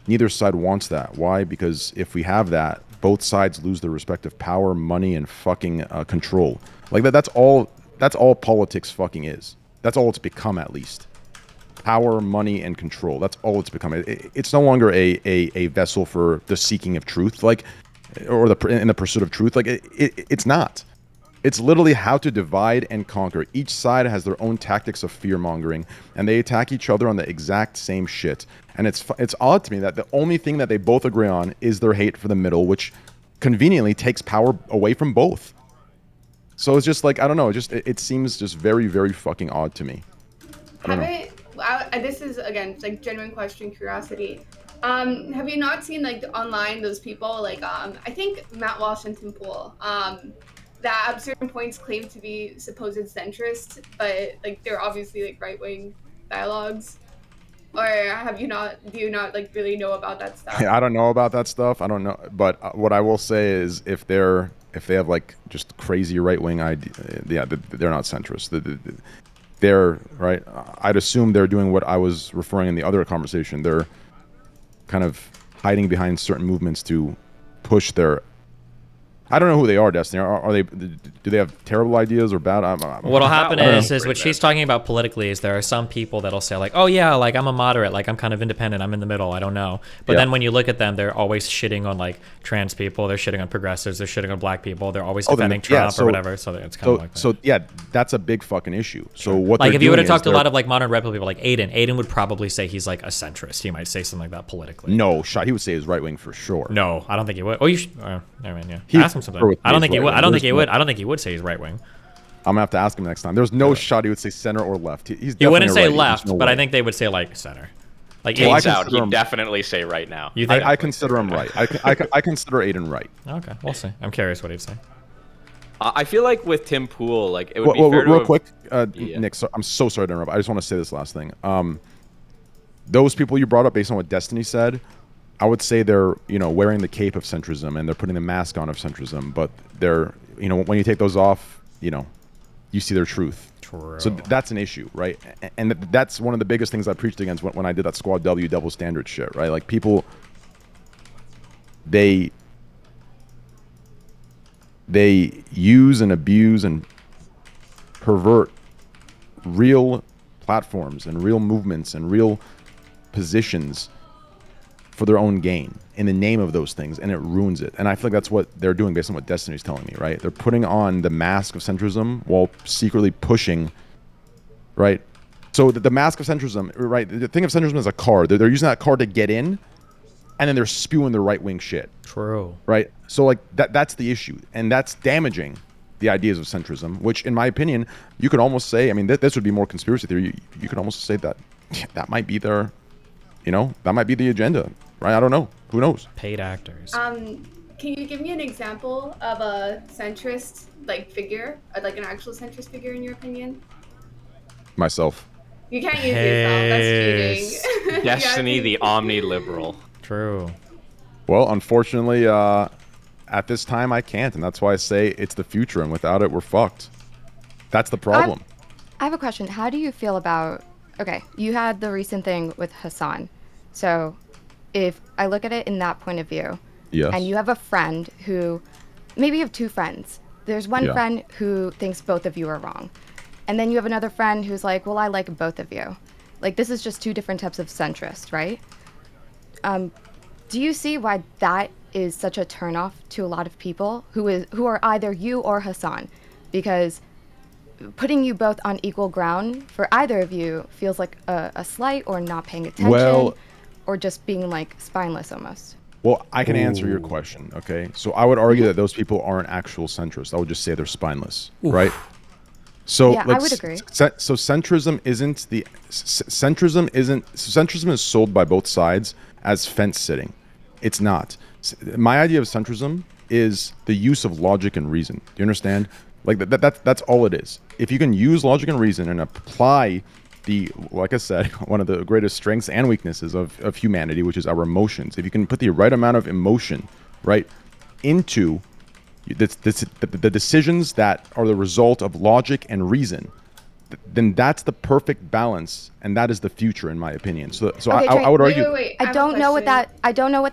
neither side wants that. Why? Because if we have that, both sides lose their respective power, money, and fucking control. Like that's all politics fucking is. That's all it's become, at least. Power, money, and control. That's all it's become. It's no longer a vessel for the seeking of truth, like, or in the pursuit of truth. Like it's not. It's literally how to divide and conquer. Each side has their own tactics of fear-mongering, and they attack each other on the exact same shit. And it's odd to me that the only thing that they both agree on is their hate for the middle, which conveniently takes power away from both. So it's just like, I don't know, it seems just very, very fucking odd to me. This is, again, like genuine question, curiosity. Have you not seen like online those people like I think Matt Walsh and Tim Pool that at certain points claim to be supposed centrist, but like they're obviously like right-wing dialogues? Or do you not like really know about that stuff? I don't know about that stuff. I don't know, but what I will say is if they have like just crazy right-wing idea, yeah, they're not centrist. They're right. I'd assume they're doing what I was referring in the other conversation. They're kind of hiding behind certain movements to push their. I don't know who they are, Destiny. Are they? Do they have terrible ideas or bad? What'll happen is what she's talking about politically is there are some people that'll say like, oh yeah, like I'm a moderate, like I'm kind of independent, I'm in the middle, I don't know. But then when you look at them, they're always shitting on like trans people, they're shitting on progressives, they're shitting on black people, they're always defending Trump or whatever. So it's kind of like that. So yeah, that's a big fucking issue. So what? Like if you would have talked to a lot of like modern rebel people like Aiden would probably say he's like a centrist. He might say something like that politically. No shot. He would say he's right wing for sure. No, I don't think he would. Oh, you should. Never mind. Yeah, ask him something. I don't think he would. I don't think he would say he's right wing. I'm gonna have to ask him next time. There's no shot he would say center or left. He wouldn't say left, but I think they would say like center. Like he'd definitely say right now. You think? I consider him right. I consider Aiden right. Okay, we'll see. I'm curious what he'd say. I feel like with Tim Pool, like it would be fair real quick, Nick. I'm so sorry to interrupt. I just want to say this last thing. Those people you brought up, based on what Destiny said, I would say they're wearing the cape of centrism and they're putting the mask on of centrism, but they're when you take those off, you see their truth. True. So that's an issue, right? And that's one of the biggest things I preached against when I did that Squad W double standard shit, right? Like people, they use and abuse and pervert real platforms and real movements and real positions for their own gain in the name of those things, and it ruins it. And I feel like that's what they're doing based on what Destiny's telling me, right? They're putting on the mask of centrism while secretly pushing, right? So the mask of centrism, right? The thing of centrism is a card. They're using that card to get in, and then they're spewing the right-wing shit. True. Right? So like that's the issue, and that's damaging the ideas of centrism, which in my opinion, you could almost say, I mean, this would be more conspiracy theory. You could almost say that might be their, that might be the agenda, right? I don't know. Who knows? Paid actors. Can you give me an example of a centrist figure, like an actual centrist figure in your opinion? Myself. You can't use yourself. That's cheating. Destiny, the omni-liberal. True. Well, unfortunately, at this time, I can't, and that's why I say it's the future, and without it, we're fucked. That's the problem. I have a question. How do you feel about... Okay, you had the recent thing with Hassan. So if I look at it in that point of view, yes, and you have a friend who... Maybe you have two friends. There's one friend who thinks both of you are wrong. And then you have another friend who's like, well, I like both of you. Like, this is just two different types of centrist, right? Do you see why that is such a turnoff to a lot of people who are either you or Hassan? Because putting you both on equal ground for either of you feels like a slight or not paying attention or just being like spineless almost. Well, I can answer your question, okay? So I would argue that those people aren't actual centrists. I would just say they're spineless, right? So yeah, I would agree. So centrism is sold by both sides as fence sitting. It's not. My idea of centrism is the use of logic and reason. Do you understand? Like that's all it is. If you can use logic and reason and apply like I said, one of the greatest strengths and weaknesses of humanity, which is our emotions. If you can put the right amount of emotion, right, into the decisions that are the result of logic and reason, then that's the perfect balance, and that is the future, in my opinion. So Okay, I would argue. Wait. I don't know what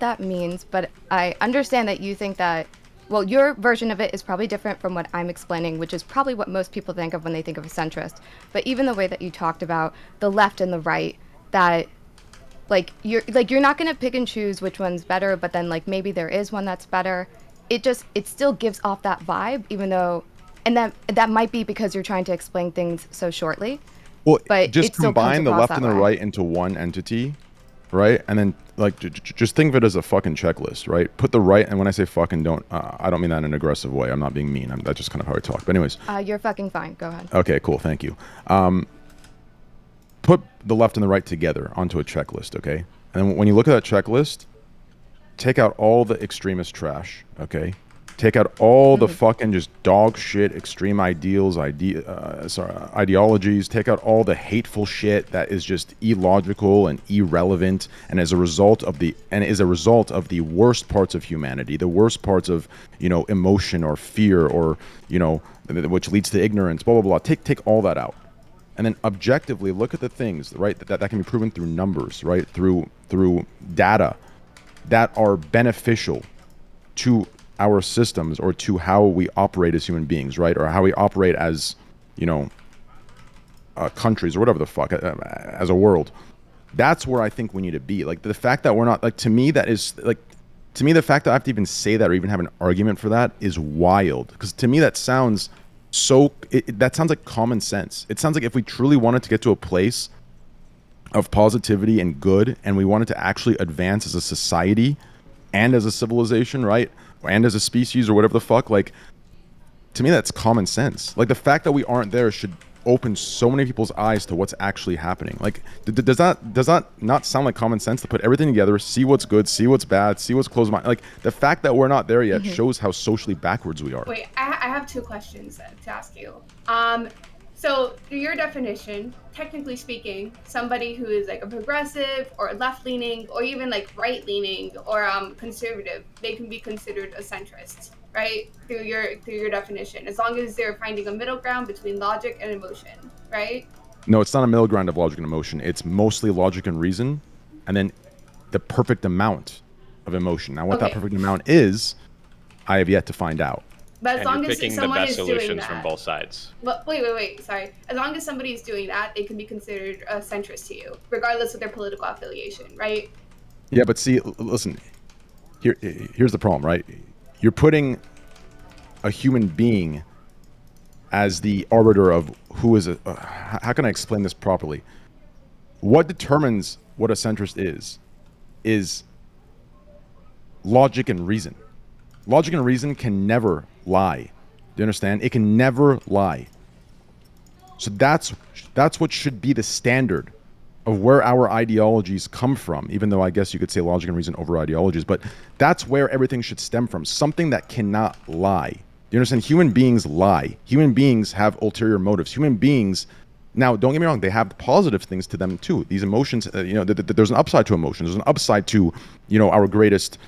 that means, but I understand that you think that. Well, your version of it is probably different from what I'm explaining, which is probably what most people think of when they think of a centrist. But even the way that you talked about the left and the right, that you're not going to pick and choose which one's better, but then like maybe there is one that's better. It still gives off that vibe, even though, and that might be because you're trying to explain things so shortly. Well, but just it still comes combine the across left that and the way. right into one entity, right? And then like just think of it as a fucking checklist, right? Put the right, and when I say fucking, I don't mean that in an aggressive way. I'm not being mean. That's just kind of how I talk. But anyways. You're fucking fine. Go ahead. Okay, cool. Thank you. Put the left and the right together onto a checklist, okay? And when you look at that checklist, take out all the extremist trash, okay? Take out all the fucking just dog shit, extreme ideologies. Take out all the hateful shit that is just illogical and irrelevant, and is a result of the worst parts of humanity, the worst parts of emotion or fear or which leads to ignorance. Blah blah blah. Take all that out, and then objectively look at the things, right? That can be proven through numbers, right? Through data that are beneficial to our systems or to how we operate as human beings, right? Or how we operate as, countries or whatever the fuck, as a world. That's where I think we need to be. Like the fact that we're not, like, to me, the fact that I have to even say that or even have an argument for that is wild. Because to me, that sounds that sounds like common sense. It sounds like if we truly wanted to get to a place of positivity and good, and we wanted to actually advance as a society and as a civilization, right? And as a species or whatever the fuck, like, to me, that's common sense. Like, the fact that we aren't there should open so many people's eyes to what's actually happening. Like, does that not sound like common sense to put everything together, see what's good, see what's bad, see what's closed mind? Like, the fact that we're not there yet shows how socially backwards we are. Wait, I have two questions to ask you. So through your definition, technically speaking, somebody who is like a progressive or left-leaning or even like right-leaning or conservative, they can be considered a centrist, right? Through your definition, as long as they're finding a middle ground between logic and emotion, right? No, it's not a middle ground of logic and emotion. It's mostly logic and reason, and then the perfect amount of emotion. Now, what that perfect amount is, I have yet to find out. But as long you're as picking the someone best is doing solutions that, from both sides. But wait, sorry. As long as somebody is doing that, they can be considered a centrist to you, regardless of their political affiliation, right? Yeah, but see, listen, here's the problem, right? You're putting a human being as the arbiter of who is how can I explain this properly? What determines what a centrist is logic and reason. Logic and reason can never lie. Do you understand? It can never lie. So that's what should be the standard of where our ideologies come from, even though I guess you could say logic and reason over ideologies, but that's where everything should stem from. Something that cannot lie. Do you understand? Human beings lie. Human beings have ulterior motives. Human beings, now don't get me wrong, they have positive things to them too. These emotions, there's an upside to emotions. There's an upside to, our greatest,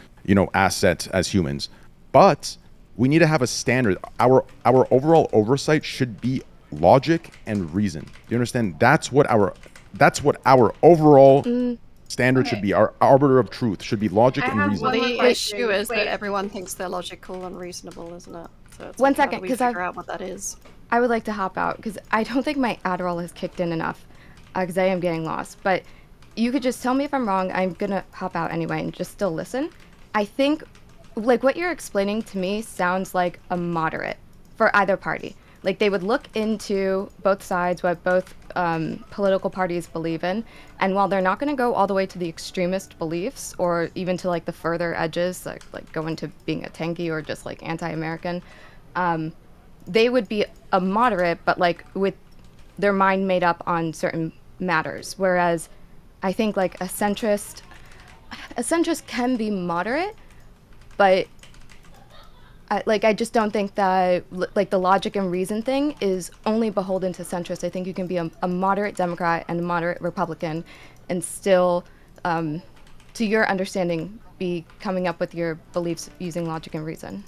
asset as humans. But we need to have a standard. Our overall oversight should be logic and reason. Do you understand? That's what our overall standard should be. Our arbiter of truth should be logic and reason. The issue is that everyone thinks they're logical and reasonable, isn't it? So it's One like, how second, do we because figure out what that is. I would like to hop out because I don't think my Adderall has kicked in enough because I am getting lost. But you could just tell me if I'm wrong. I'm gonna hop out anyway and just still listen. I think, like, what you're explaining to me sounds like a moderate for either party. Like, they would look into both sides, what both political parties believe in, and while they're not going to go all the way to the extremist beliefs or even to like the further edges, like go into being a tanky or just like anti-American, they would be a moderate, but like with their mind made up on certain matters. Whereas I think like a centrist can be moderate, but I just don't think that like the logic and reason thing is only beholden to centrist. I think you can be a moderate Democrat and a moderate Republican and still, to your understanding, be coming up with your beliefs using logic and reason.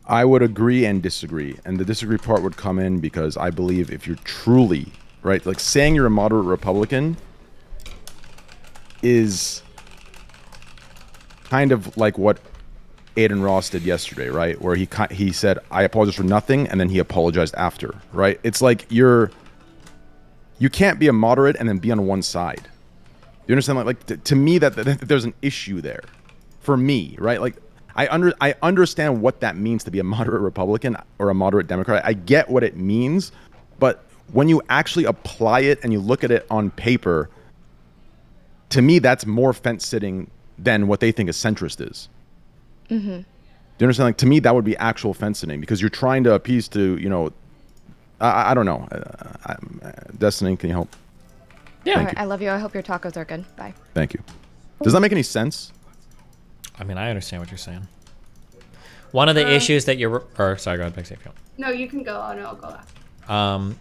I would agree and disagree. And the disagree part would come in because I believe if you're truly, right, like saying you're a moderate Republican is kind of like what Aiden Ross did yesterday, right? Where he said, I apologize for nothing, and then he apologized after, right? It's like you can't be a moderate and then be on one side. You understand? Like to me, that there's an issue there. For me, right? Like, I understand what that means to be a moderate Republican or a moderate Democrat. I get what it means, but when you actually apply it and you look at it on paper, to me, that's more fence-sitting than what they think a centrist is. Mm-hmm. Do you understand? Like, to me, that would be actual fence-sitting because you're trying to appease to, you know, I don't know. Destiny, can you help? Yeah. Thank All right, I love you. I hope your tacos are good. Bye. Thank you. Does that make any sense? I mean, I understand what you're saying. One of the issues that you're... sorry, go ahead, Pixie. If you want. No, you can go. Oh, no, I'll go after.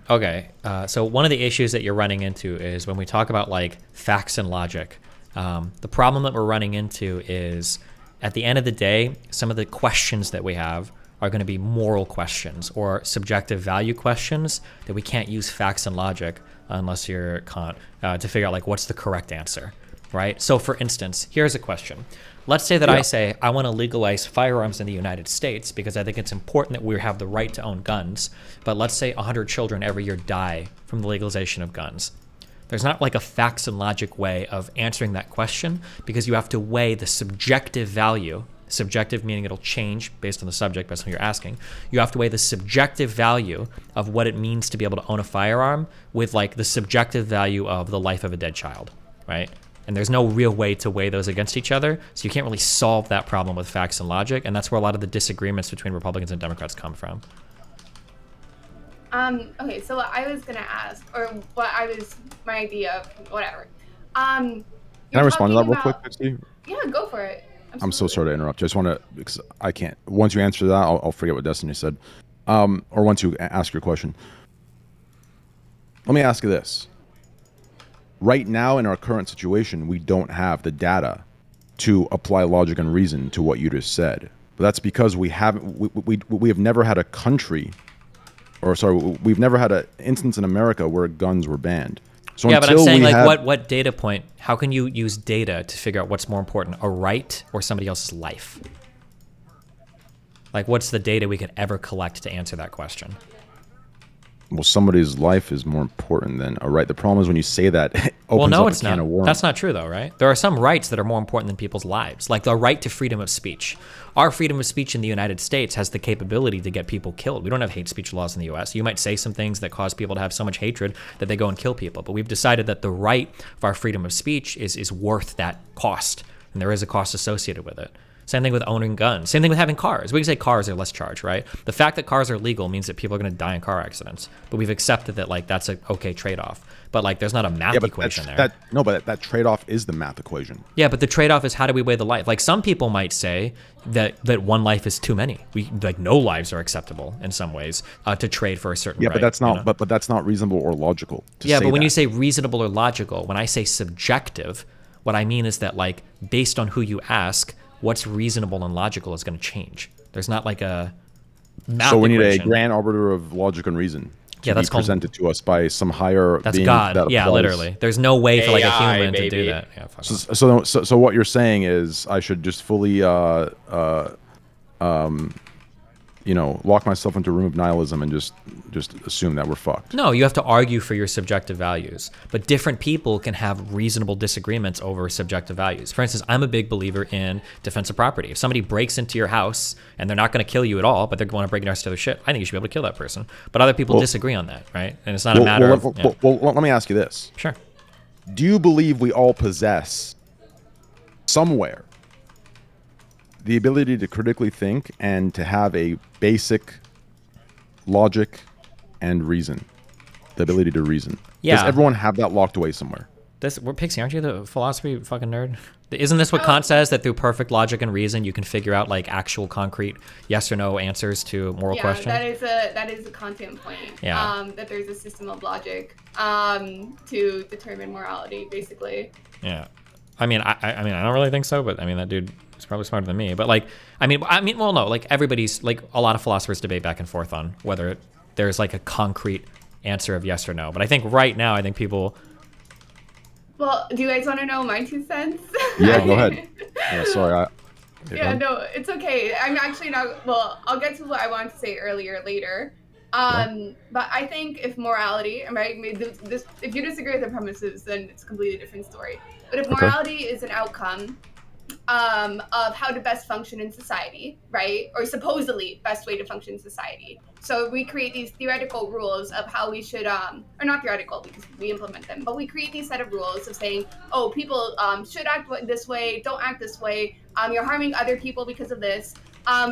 Okay, so one of the issues that you're running into is when we talk about like facts and logic, the problem that we're running into is at the end of the day, some of the questions that we have are going to be moral questions or subjective value questions that we can't use facts and logic unless you're Kant to figure out like what's the correct answer, right? So for instance, here's a question. Let's say that I say I want to legalize firearms in the United States because I think it's important that we have the right to own guns. But let's say 100 children every year die from the legalization of guns. There's not like a facts and logic way of answering that question because you have to weigh the subjective value. Subjective meaning it'll change based on the subject, based on what you're asking. You have to weigh the subjective value of what it means to be able to own a firearm with like the subjective value of the life of a dead child, right? And there's no real way to weigh those against each other. So you can't really solve that problem with facts and logic. And that's where a lot of the disagreements between Republicans and Democrats come from. Okay, so what I was going to ask, or what my idea of whatever. Can I respond to that real quick, Pixie? Yeah, go for it. I'm so sorry to interrupt you. I just want to, because I can't. Once you answer that, I'll forget what Destiny said. Or once you ask your question. Let me ask you this. Right now, in our current situation, we don't have the data to apply logic and reason to what you just said. But that's because we have never had a country, or sorry, we've never had an instance in America where guns were banned. So yeah, but I'm saying like what data point? How can you use data to figure out what's more important, a right or somebody else's life? Like, what's the data we could ever collect to answer that question? Well, somebody's life is more important than a right. The problem is when you say that, it opens well, no, up it's a can not. of worms. That's not true, though, right? There are some rights that are more important than people's lives, like the right to freedom of speech. Our freedom of speech in the United States has the capability to get people killed. We don't have hate speech laws in the U.S. You might say some things that cause people to have so much hatred that they go and kill people. But we've decided that the right of our freedom of speech is worth that cost, and there is a cost associated with it. Same thing with owning guns. Same thing with having cars. We can say cars are less charged, right? The fact that cars are legal means that people are going to die in car accidents. But we've accepted that like that's an okay trade-off. But like there's not a math equation there. But that trade-off is the math equation. Yeah, but the trade-off is how do we weigh the life? Like some people might say that one life is too many. Like no lives are acceptable in some ways to trade for a certain right. Yeah, but that's not. You know? But that's not reasonable or logical. Yeah, but when you say reasonable or logical, when I say subjective, what I mean is that like based on who you ask, what's reasonable and logical is going to change. There's not like a math So we need equation. a grand arbiter of logic and reason to that's be presented to us by some higher That's being God. that Yeah, applies. literally. There's no way for like a AI, human to baby. do that. Yeah, fuck off. So what you're saying is I should just fully lock myself into a room of nihilism and just assume that we're fucked. No, you have to argue for your subjective values. But different people can have reasonable disagreements over subjective values. For instance, I'm a big believer in defense of property. If somebody breaks into your house and they're not going to kill you at all, but they're going to break into other shit, I think you should be able to kill that person. But other people disagree on that, right? And it's not a matter of... Well, let me ask you this. Sure. Do you believe we all possess somewhere the ability to critically think and to have a basic logic and reason, the ability to reason? Yeah. Does everyone have that locked away somewhere? Pixie, aren't you the philosophy fucking nerd? Isn't this what Kant says, that through perfect logic and reason you can figure out like actual concrete yes or no answers to moral questions? that is a content point. Yeah. That there's a system of logic to determine morality, basically. Yeah. I mean, I don't really think so, but I mean, that dude He's probably smarter than me. But like, I mean, well, no, like everybody's like a lot of philosophers debate back and forth on whether there's like a concrete answer of yes or no. But I think right now, I think people. Well, do you guys want to know my 2 cents? Yeah, go ahead. Yeah, sorry. Yeah, no, it's okay. I'm actually not. Well, I'll get to what I wanted to say later. But I think if morality, if you disagree with the premises, then it's a completely different story. But if morality is an outcome of how to best function in society, right? Or supposedly best way to function in society. So we create these theoretical rules of how we should, or not theoretical because we implement them, but we create these set of rules of saying, oh, people should act this way, don't act this way. You're harming other people because of this.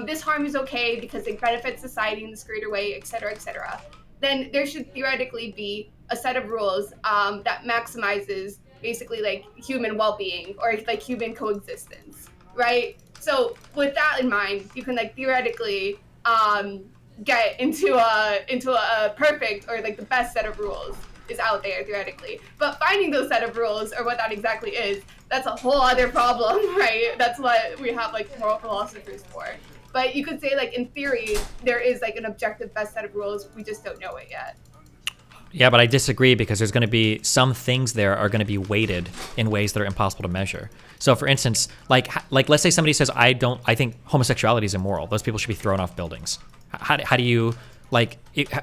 This harm is okay because it benefits society in this greater way, etc., etc. Then there should theoretically be a set of rules that maximizes basically like human well-being or like human coexistence, right? So with that in mind, you can like theoretically get into a perfect or like the best set of rules is out there theoretically. But finding those set of rules or what that exactly is, that's a whole other problem, right? That's what we have like moral philosophers for. But you could say like in theory, there is like an objective best set of rules. We just don't know it yet. Yeah, but I disagree because there's going to be some things there are going to be weighted in ways that are impossible to measure. So for instance, like let's say somebody says, I think homosexuality is immoral. Those people should be thrown off buildings. How do you, like,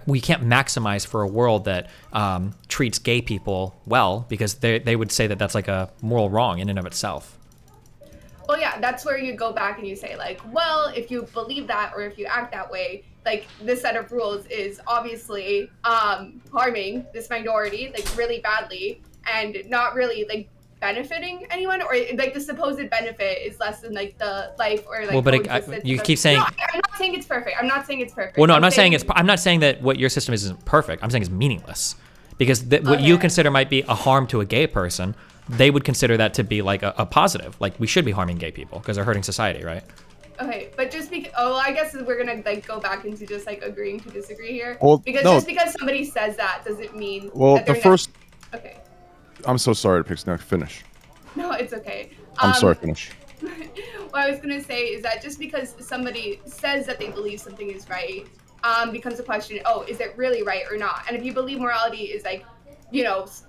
we can't maximize for a world that treats gay people well because they would say that that's like a moral wrong in and of itself. Well, yeah, that's where you go back and you say like, well, if you believe that or if you act that way, like this set of rules is obviously harming this minority like really badly and not really like benefiting anyone, or like the supposed benefit is less than like the life or like. Well, but you keep saying. No, I'm not saying it's perfect. I'm not saying it's perfect. Well, no, I'm not saying that what your system isn't perfect. I'm saying it's meaningless because what you consider might be a harm to a gay person, they would consider that to be like a positive. Like we should be harming gay people because they're hurting society, right? Okay, but just because, I guess we're gonna like go back into just like agreeing to disagree here. Well, because no. just because somebody says that doesn't mean. Well, that the they're first. Okay. I'm so sorry, Pixie. Finish. No, it's okay. I'm sorry, finish. What I was gonna say is that just because somebody says that they believe something is right, becomes a question. Oh, is it really right or not? And if you believe morality is like,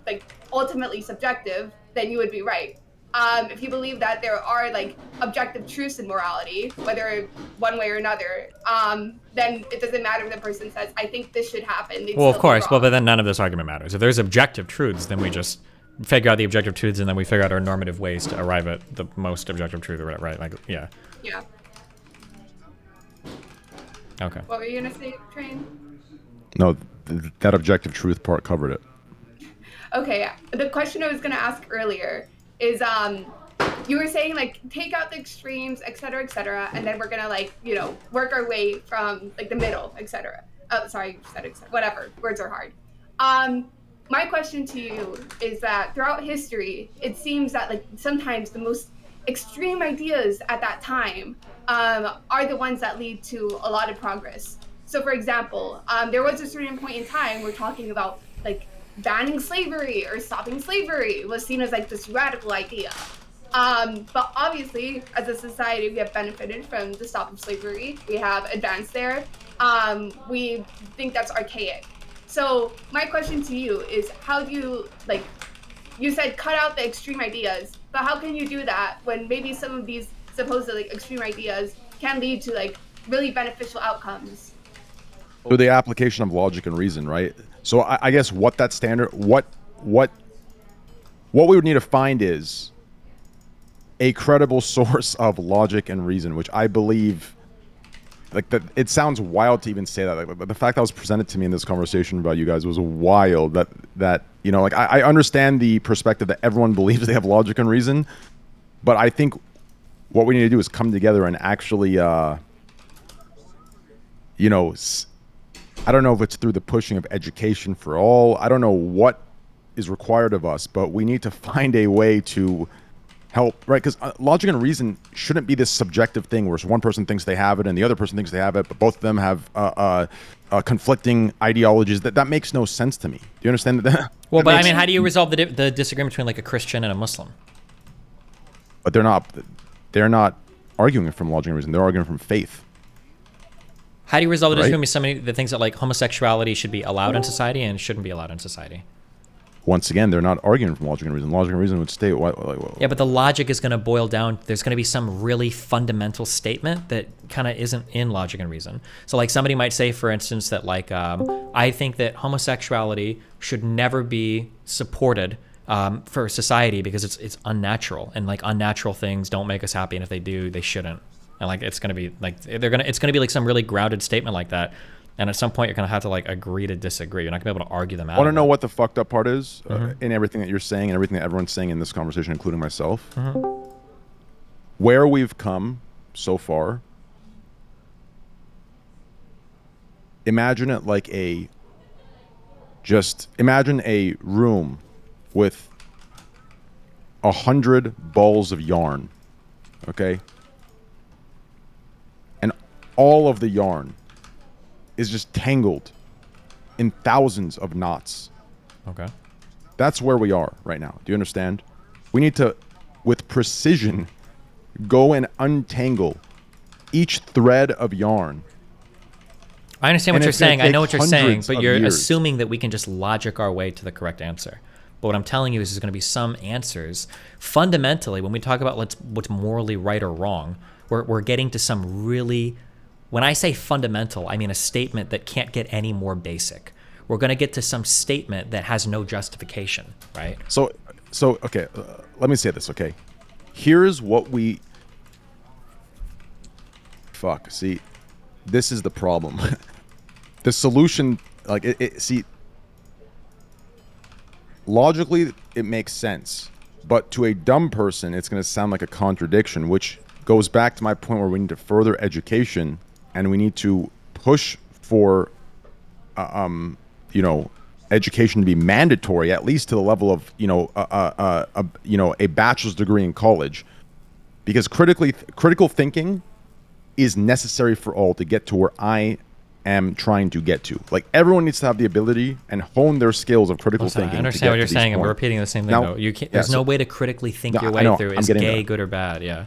like ultimately subjective, then you would be right. If you believe that there are like objective truths in morality, whether one way or another, then it doesn't matter if the person says, I think this should happen. Well, of course. Well, but then none of this argument matters. If there's objective truths, then we just figure out the objective truths and then we figure out our normative ways to arrive at the most objective truth, right? Like, yeah. Yeah. Okay. What were you gonna say, Train? No, that objective truth part covered it. Okay, the question I was gonna ask earlier is you were saying like take out the extremes, etc., and then we're gonna like work our way from like the middle, etc. Oh, sorry, said whatever. Words are hard. My question to you is that throughout history, it seems that like sometimes the most extreme ideas at that time are the ones that lead to a lot of progress. So, for example, there was a certain point in time we're talking about like banning slavery or stopping slavery was seen as like this radical idea. But obviously, as a society, we have benefited from the stop of slavery. We have advanced there. We think that's archaic. So my question to you is, how do you, like, you said cut out the extreme ideas, but how can you do that when maybe some of these supposedly extreme ideas can lead to like really beneficial outcomes? Through the application of logic and reason, right? So I guess what that standard, what we would need to find is a credible source of logic and reason, which I believe, like, that it sounds wild to even say that. Like, the fact that was presented to me in this conversation about you guys was wild. That like I understand the perspective that everyone believes they have logic and reason, but I think what we need to do is come together and actually, I don't know if it's through the pushing of education for all. I don't know what is required of us, but we need to find a way to help, right? Because logic and reason shouldn't be this subjective thing where one person thinks they have it and the other person thinks they have it, but both of them have conflicting ideologies. That makes no sense to me. Do you understand that? Well, but I mean, how do you resolve the disagreement between like a Christian and a Muslim? But they're not arguing from logic and reason. They're arguing from faith. How do you resolve the Right? disagreement with somebody that thinks that like homosexuality should be allowed in society and shouldn't be allowed in society? Once again, they're not arguing from logic and reason. Logic and reason would state Yeah, but the logic is going to boil down. There's going to be some really fundamental statement that kind of isn't in logic and reason. So, like, somebody might say, for instance, that like I think that homosexuality should never be supported for society because it's unnatural, and like unnatural things don't make us happy, and if they do, they shouldn't. And like it's going to be like it's going to be like some really grounded statement like that. And at some point, you're going to have to like agree to disagree. You're not going to be able to argue them out. Want to know what the fucked up part is in everything that you're saying and everything that everyone's saying in this conversation, including myself? Where we've come so far, imagine it like imagine a room with 100 balls of yarn, okay? And all of the yarn is just tangled in thousands of knots. Okay. That's where we are right now. Do you understand? We need to, with precision, go and untangle each thread of yarn. I understand what And you're it's gonna saying. I know what take you're saying, hundreds but of you're years. assuming that we can just logic our way to the correct answer. But what I'm telling you is there's going to be some answers. Fundamentally, when we talk about what's morally right or wrong, we're getting to some really... When I say fundamental, I mean a statement that can't get any more basic. We're going to get to some statement that has no justification, right? So okay, let me say this, okay? Here's what we... Fuck, see, this is the problem. The solution, like, see, logically, it makes sense. But to a dumb person, it's going to sound like a contradiction, which goes back to my point where we need to further education and we need to push for, education to be mandatory, at least to the level of, a bachelor's degree in college, because critical thinking is necessary for all to get to where I am trying to get to. Like, everyone needs to have the ability and hone their skills of critical thinking. I understand what you're saying, and we're repeating the same thing, though. You can't, there's no way to critically think your way through is gay, good, or bad. Yeah.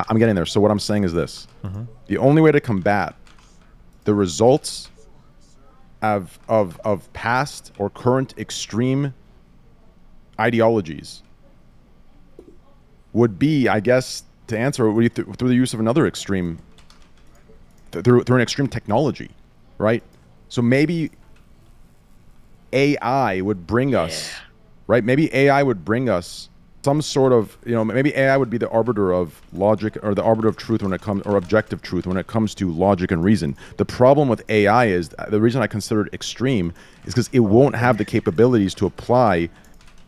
I'm getting there. So what I'm saying is this. Mhm. The only way to combat the results of past or current extreme ideologies would be, I guess, to answer it, through the use of another extreme, through an extreme technology, right? So maybe AI would bring us, right? Maybe AI would bring us some sort of, maybe AI would be the arbiter of logic or the arbiter of truth when it comes, or objective truth when it comes to logic and reason. The problem with AI is, the reason I consider it extreme is because it won't have the capabilities to apply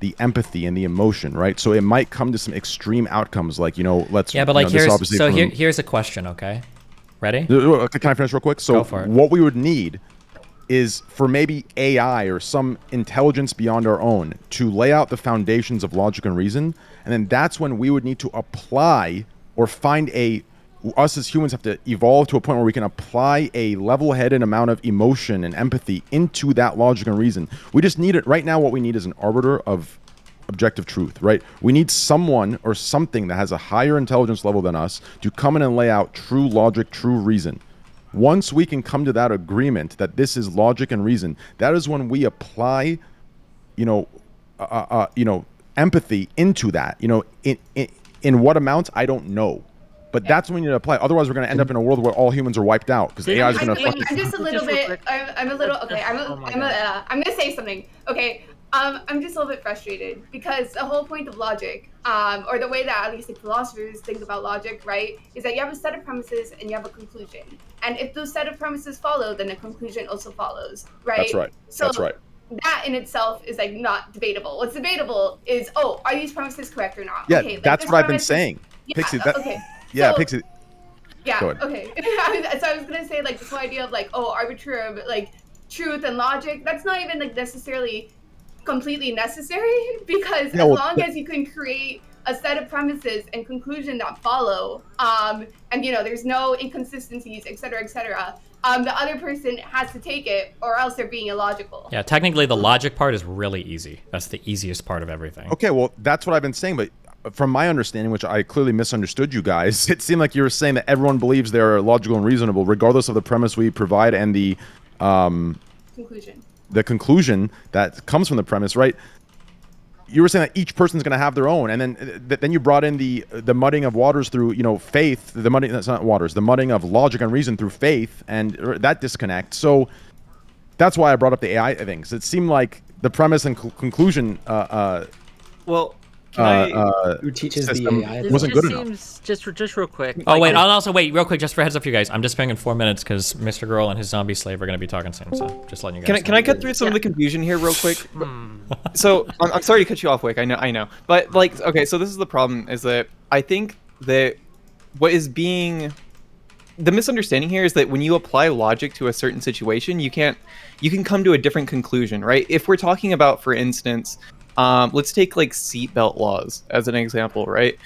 the empathy and the emotion, right? So it might come to some extreme outcomes, like, let's... Yeah, but like, here's a question, okay? Ready? Can I finish real quick? So Go for it. What we would need is for maybe AI or some intelligence beyond our own to lay out the foundations of logic and reason, and then that's when we would need to apply or find us as humans have to evolve to a point where we can apply a level-headed amount of emotion and empathy into that logic and reason. We just need it. Right now, what we need is an arbiter of objective truth, right? We need someone or something that has a higher intelligence level than us to come in and lay out true logic, true reason. Once we can come to that agreement that this is logic and reason, that is when we apply, empathy into that. In what amount, I don't know, but that's when you apply. Otherwise, we're going to end up in a world where all humans are wiped out because AI is going to fucking. I'm just a little bit. I'm a little. Okay. I'm gonna say something. Okay. I'm just a little bit frustrated because the whole point of logic, or the way that at least the philosophers think about logic, right, is that you have a set of premises and you have a conclusion. And if those set of premises follow, then the conclusion also follows, right? That's right. So That's right. that in itself is like not debatable. What's debatable is, are these premises correct or not? Yeah, okay, like, that's this what I've been premise is- saying. Yeah, Pixie, okay. Yeah, So- Pixie. Yeah. Go ahead. Okay. So I was gonna say, like, this whole idea of like, arbitrary, like, truth and logic. That's not even like necessarily completely necessary, because Yeah, well, as long as you can create a set of premises and conclusion that follow, and there's no inconsistencies, et cetera, the other person has to take it, or else they're being illogical. Yeah, technically the logic part is really easy. That's the easiest part of everything. Okay, well, that's what I've been saying, but from my understanding, which I clearly misunderstood you guys, it seemed like you were saying that everyone believes they're logical and reasonable, regardless of the premise we provide and the conclusion that comes from the premise, right? You were saying that each person's going to have their own, and then you brought in the mudding of waters through, you know, faith. The mudding, that's not waters. The mudding of logic and reason through faith, and that disconnect. So that's why I brought up the AI things. It seemed like the premise and conclusion. Who teaches the AI? Wasn't good enough. Just real quick. Oh wait, I'll also wait real quick just for heads up for you guys. I'm just spending 4 minutes because Mr. Girl and his zombie slave are going to be talking soon. So just letting you guys. Can I cut through some of the confusion here real quick? So I'm sorry to cut you off, Wick. I know, but like, okay, so this is the problem: is that I think that what is being the misunderstanding here is that when you apply logic to a certain situation, you can come to a different conclusion, right? If we're talking about, for instance, let's take like seatbelt laws as an example, right?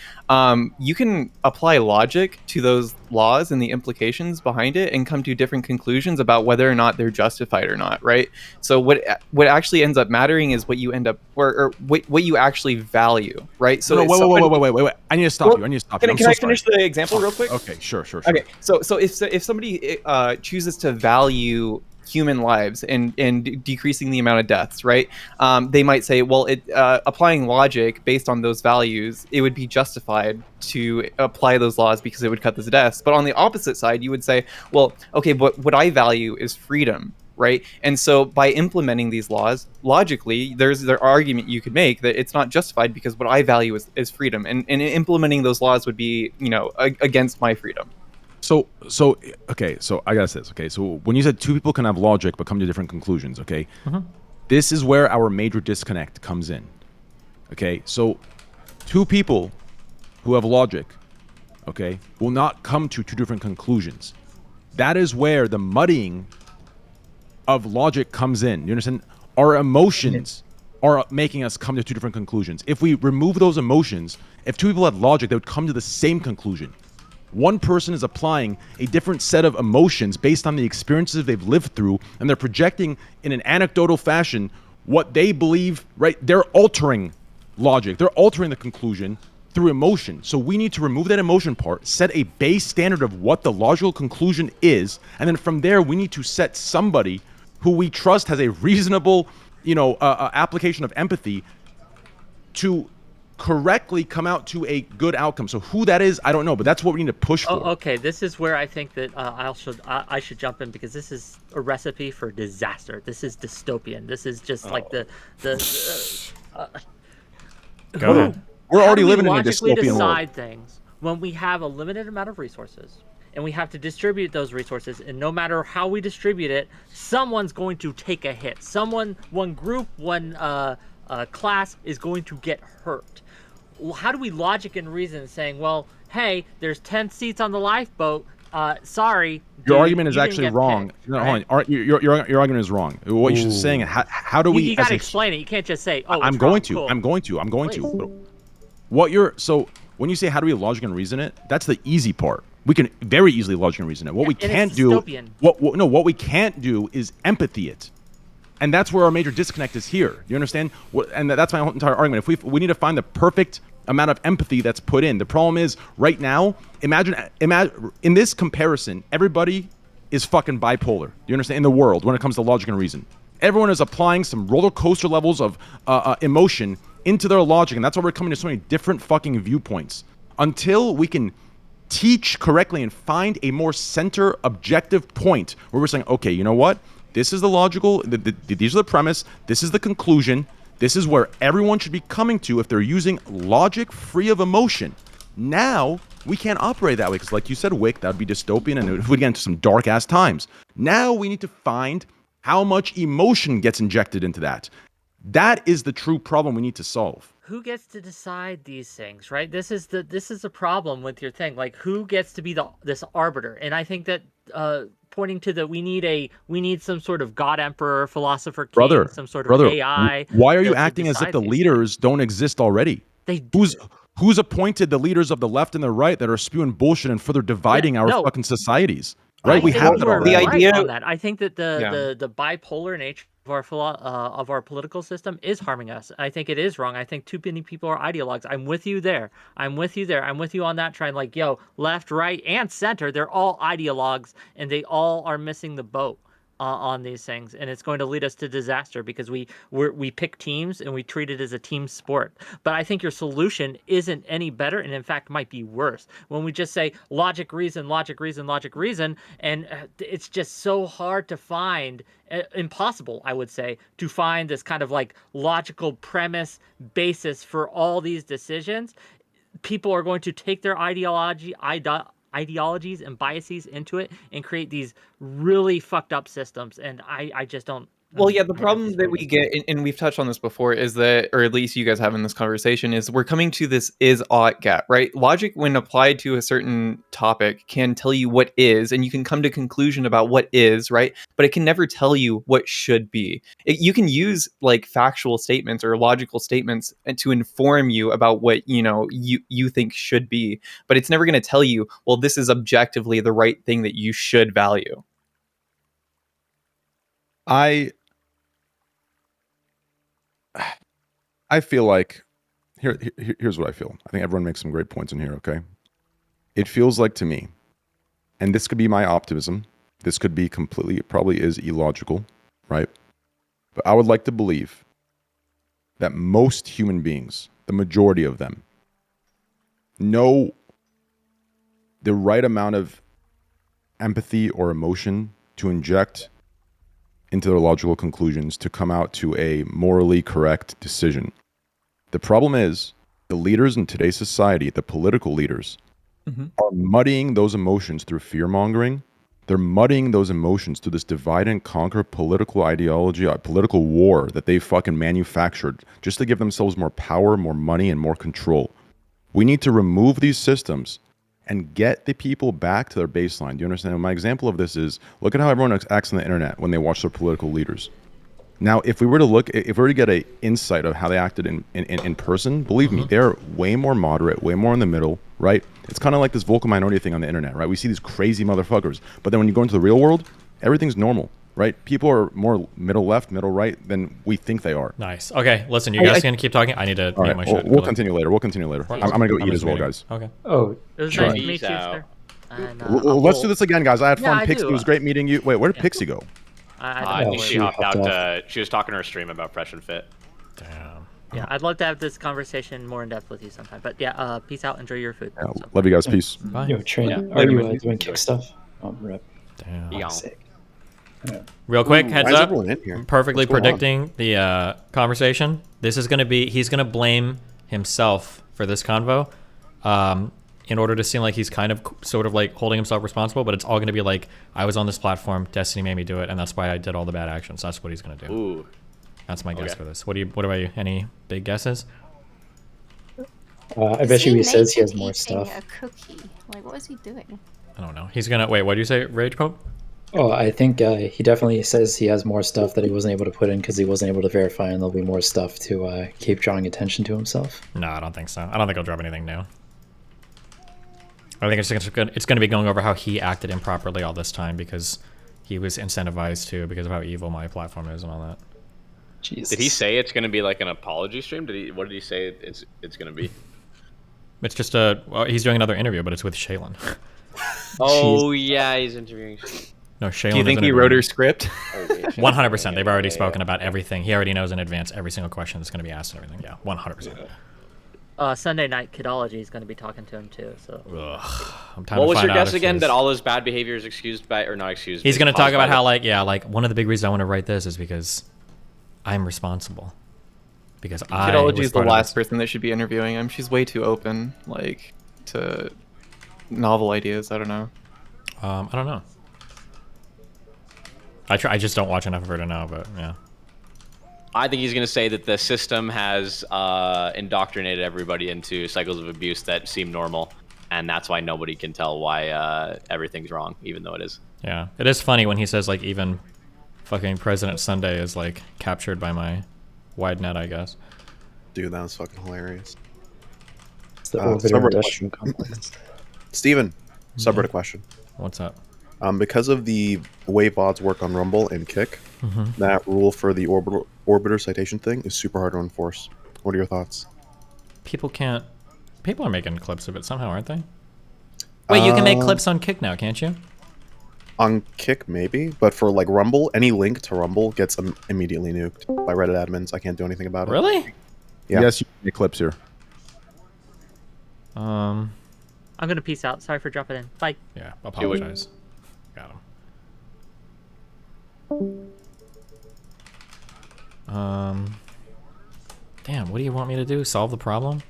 You can apply logic to those laws and the implications behind it and come to different conclusions about whether or not they're justified or not, right? So what actually ends up mattering is what you end up, or what you actually value, right? So wait. I need to stop you. Can I finish the example real quick? Okay, sure. Okay, so if somebody chooses to value human lives and decreasing the amount of deaths, right? They might say, well, applying logic based on those values, it would be justified to apply those laws because it would cut those deaths. But on the opposite side, you would say, well, okay, but what I value is freedom, right? And so by implementing these laws, logically, there's the argument you could make that it's not justified because what I value is freedom. And implementing those laws would be, you know, against my freedom. So okay, so I gotta say this, okay? So when you said two people can have logic but come to different conclusions, okay? This is where our major disconnect comes in, okay? So two people who have logic, okay, will not come to two different conclusions. That is where the muddying of logic comes in. You understand? Our emotions are making us come to two different conclusions. If we remove those emotions, if two people had logic, they would come to the same conclusion. One person is applying a different set of emotions based on the experiences they've lived through, and they're projecting in an anecdotal fashion what they believe, right? They're altering logic. They're altering the conclusion through emotion. So we need to remove that emotion part, set a base standard of what the logical conclusion is, and then from there, we need to set somebody who we trust has a reasonable, you know, application of empathy to correctly come out to a good outcome. So who that is, I don't know, but that's what we need to push for. Okay, this is where I think that I should jump in because this is a recipe for disaster. This is dystopian. This is just like the Go ahead. We're already living in a dystopian world. Decide things when we have a limited amount of resources and we have to distribute those resources, and no matter how we distribute it, someone's going to take a hit. One group, one class is going to get hurt. How do we logic and reason saying, well, hey, there's 10 seats on the lifeboat. Sorry. Your argument is actually wrong. No, hold on. Your argument is wrong. What you should be saying, how do we... You got to explain it. You can't just say, oh, I'm going to. So when you say how do we logic and reason it, that's the easy part. We can very easily logic and reason it. What we can't do... What we can't do is empathy it. And that's where our major disconnect is here. You understand? And that's my whole entire argument. If we need to find the perfect amount of empathy that's put in. The problem is right now, imagine in this comparison, everybody is fucking bipolar. You understand? In the world, when it comes to logic and reason, everyone is applying some roller coaster levels of emotion into their logic, and that's why we're coming to so many different fucking viewpoints. Until we can teach correctly and find a more center objective point where we're saying, okay, you know what? This is the logical, these are the premise, this is the conclusion, this is where everyone should be coming to if they're using logic free of emotion. Now, we can't operate that way, because like you said, Wick, that would be dystopian, and it would get into some dark-ass times. Now we need to find how much emotion gets injected into that. That is the true problem we need to solve. Who gets to decide these things, right? This is the problem with your thing. Like, who gets to be this arbiter? And I think that pointing to we need some sort of god emperor, philosopher king, some sort of AI. Why are you acting as if the leaders don't exist already? Who's appointed the leaders of the left and the right that are spewing bullshit and further dividing our fucking societies? Right? We have that already. The idea on that. I think that the bipolar nature of of our political system is harming us. I think it is wrong. I think too many people are ideologues. I'm with you there. I'm with you on that trend. Like, yo, left, right, and center, they're all ideologues, and they all are missing the boat on these things, and it's going to lead us to disaster because we pick teams and we treat it as a team sport. But I think your solution isn't any better, and in fact might be worse when we just say logic, reason, and it's just so hard to find, impossible, I would say, to find this kind of like logical premise basis for all these decisions. People are going to take their ideologies and biases into it and create these really fucked up systems, and I just don't. Well, yeah, the problem that we get, and we've touched on this before, is that, or at least you guys have in this conversation, is we're coming to this is-ought gap, right? Logic, when applied to a certain topic, can tell you what is, and you can come to conclusion about what is, right? But it can never tell you what should be. You can use like factual statements or logical statements to inform you about what, you think should be, but it's never going to tell you, well, this is objectively the right thing that you should value. I feel like here's what I feel. I think everyone makes some great points in here, okay? It feels like to me, and this could be my optimism, this could be completely, it probably is illogical, right? But I would like to believe that most human beings, the majority of them, know the right amount of empathy or emotion to inject into their logical conclusions to come out to a morally correct decision. The problem is the leaders in today's society, the political leaders, are muddying those emotions through fear-mongering. They're muddying those emotions through this divide and conquer political ideology, political war that they fucking manufactured just to give themselves more power, more money, and more control. We need to remove these systems and get the people back to their baseline. Do you understand? My example of this is, look at how everyone acts on the internet when they watch their political leaders. Now, if we were to get an insight of how they acted in person, believe me, they're way more moderate, way more in the middle, right? It's kind of like this vocal minority thing on the internet, right? We see these crazy motherfuckers, but then when you go into the real world, everything's normal, right? People are more middle left, middle right than we think they are. Nice. Okay, listen, you guys can keep talking. I need to All mute right, my shit. we'll continue later. I'm gonna go eat as well, guys. Okay. Oh, it was nice to meet you, sir. And, let's do this again, guys. I had fun. I Pixie, do. it was great meeting you. Wait, where did Pixie go? I think she hopped out. She was talking to her stream about Fresh and Fit. Damn. Yeah, I'd love to have this conversation more in depth with you sometime. But yeah, peace out. Enjoy your food. Yeah, love you guys. Peace. Bye. Yo, Train, Yeah. are you doing kick stuff? Rep. Damn. Sick. Real quick, Ooh, heads why is up. everyone in here? Perfectly What's going on? predicting the conversation. This is going to be, he's going to blame himself for this convo in order to seem like he's kind of sort of like holding himself responsible, but it's all going to be like, I was on this platform, Destiny made me do it, and that's why I did all the bad actions. That's what he's going to do. Ooh. That's my guess for this. What about you? Any big guesses? I bet you he says he has more stuff. A cookie. Like, what is he doing? I don't know. He's going to, wait, what did you say, Rage Pope? Oh, I think he definitely says he has more stuff that he wasn't able to put in because he wasn't able to verify, and there'll be more stuff to keep drawing attention to himself. No, I don't think so. I don't think he'll drop anything new. I think it's going to be going over how he acted improperly all this time because he was incentivized to because of how evil my platform is and all that. Jesus. Did he say it's going to be like an apology stream? What did he say it's going to be? It's just he's doing another interview, but it's with Shaylin. Oh yeah, he's interviewing. No, Shaylin. Do you think he wrote her script? 100%. They've already spoken about everything. He already knows in advance every single question that's going to be asked and everything. Yeah, 100%. Sunday night Kidology is going to be talking to him too. So. What was your guess again? That all his bad behavior is excused by, or not excused? He's going to talk about how like one of the big reasons I want to write this is because I'm responsible. Because Kidology is the last person that should be interviewing him. She's way too open, like to novel ideas. I don't know. I don't know. I just don't watch enough of her to know, but yeah. I think he's going to say that the system has indoctrinated everybody into cycles of abuse that seem normal, and that's why nobody can tell why everything's wrong, even though it is. Yeah, it is funny when he says like even fucking President Sunday is like captured by my wide net, I guess. Dude, that was fucking hilarious. It's the orbital industrial complex. Steven, subreddit question. What's up? Because of the way VODs work on Rumble and Kick, Mhm. that rule for the orbiter citation thing is super hard to enforce. What are your thoughts? People are making clips of it somehow, aren't they? Wait, you can make clips on Kick now, can't you? On Kick, maybe, but for like Rumble, any link to Rumble gets immediately nuked by Reddit admins. I can't do anything about it. Really? Yeah. Yes, you can make clips here. I'm gonna peace out. Sorry for dropping in. Bye. Yeah, apologize. Got him. Damn, what do you want me to do? Solve the problem?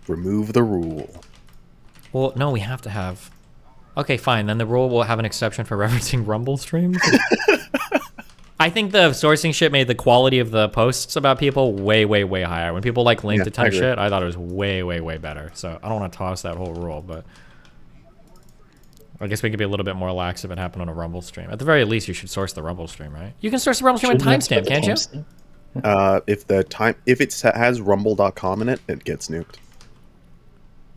Remove the rule. Well, no, we have to have... Okay, fine. Then the rule will have an exception for referencing Rumble streams. I think the sourcing shit made the quality of the posts about people way, way, way higher. When people like linked a ton of shit, I thought it was way, way, way better. So I don't want to toss that whole rule, but I guess we could be a little bit more lax if it happened on a Rumble stream. At the very least, you should source the Rumble stream, right? You can source the Rumble stream on timestamp, can't you? If it has rumble.com in it, it gets nuked.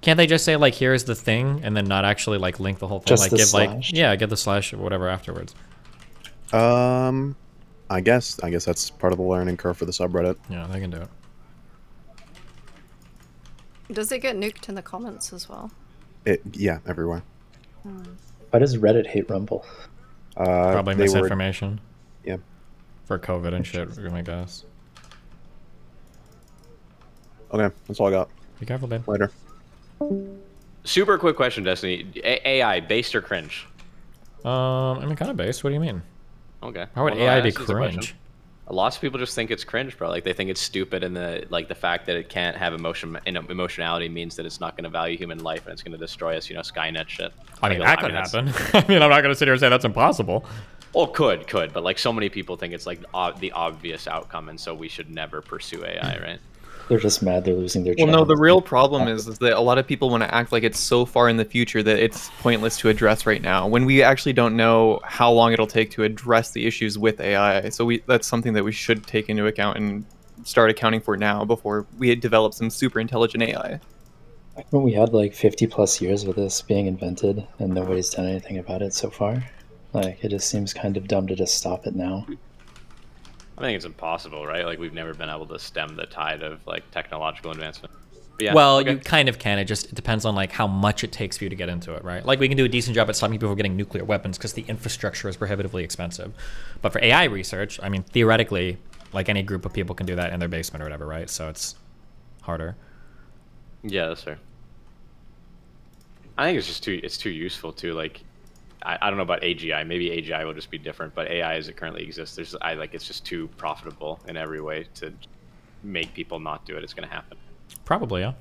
Can't they just say like, here's the thing, and then not actually like link the whole thing? Just like the give slash? like get the slash or whatever afterwards. I guess that's part of the learning curve for the subreddit. Yeah, they can do it. Does it get nuked in the comments as well? Yeah, everywhere. Why does Reddit hate Rumble? Probably misinformation. Yeah. For COVID and shit, I guess. Okay, that's all I got. Be careful, babe. Later. Super quick question, Destiny. AI, based or cringe? I mean, kind of based. What do you mean? Okay. How would Well, no, AI be this is the question. cringe? Lots of people just think it's cringe, bro. Like they think it's stupid, and the fact that it can't have emotionality means that it's not going to value human life and it's going to destroy us. You know, Skynet shit. I mean, that could happen. I mean, I'm not going to sit here and say that's impossible. Well, could, but like so many people think it's like the obvious outcome, and so we should never pursue AI, right? They're just mad they're losing their Well, jobs. no, the real problem is that a lot of people want to act like it's so far in the future that it's pointless to address right now, when we actually don't know how long it'll take to address the issues with AI. So that's something that we should take into account and start accounting for now before we develop some super intelligent AI. Haven't we had like 50 plus years with this being invented and nobody's done anything about it so far? Like, it just seems kind of dumb to just stop it now. I think it's impossible, right? Like we've never been able to stem the tide of like technological advancement. But yeah, Well, okay. you kind of can. It depends on like how much it takes for you to get into it, right? Like we can do a decent job at stopping people from getting nuclear weapons because the infrastructure is prohibitively expensive. But for AI research, I mean, theoretically, like any group of people can do that in their basement or whatever, right? So it's harder. Yeah, that's fair. I think it's too useful too. Like, I don't know about AGI. Maybe AGI will just be different, but AI as it currently exists, it's just too profitable in every way to make people not do it. It's gonna happen. Probably, yeah.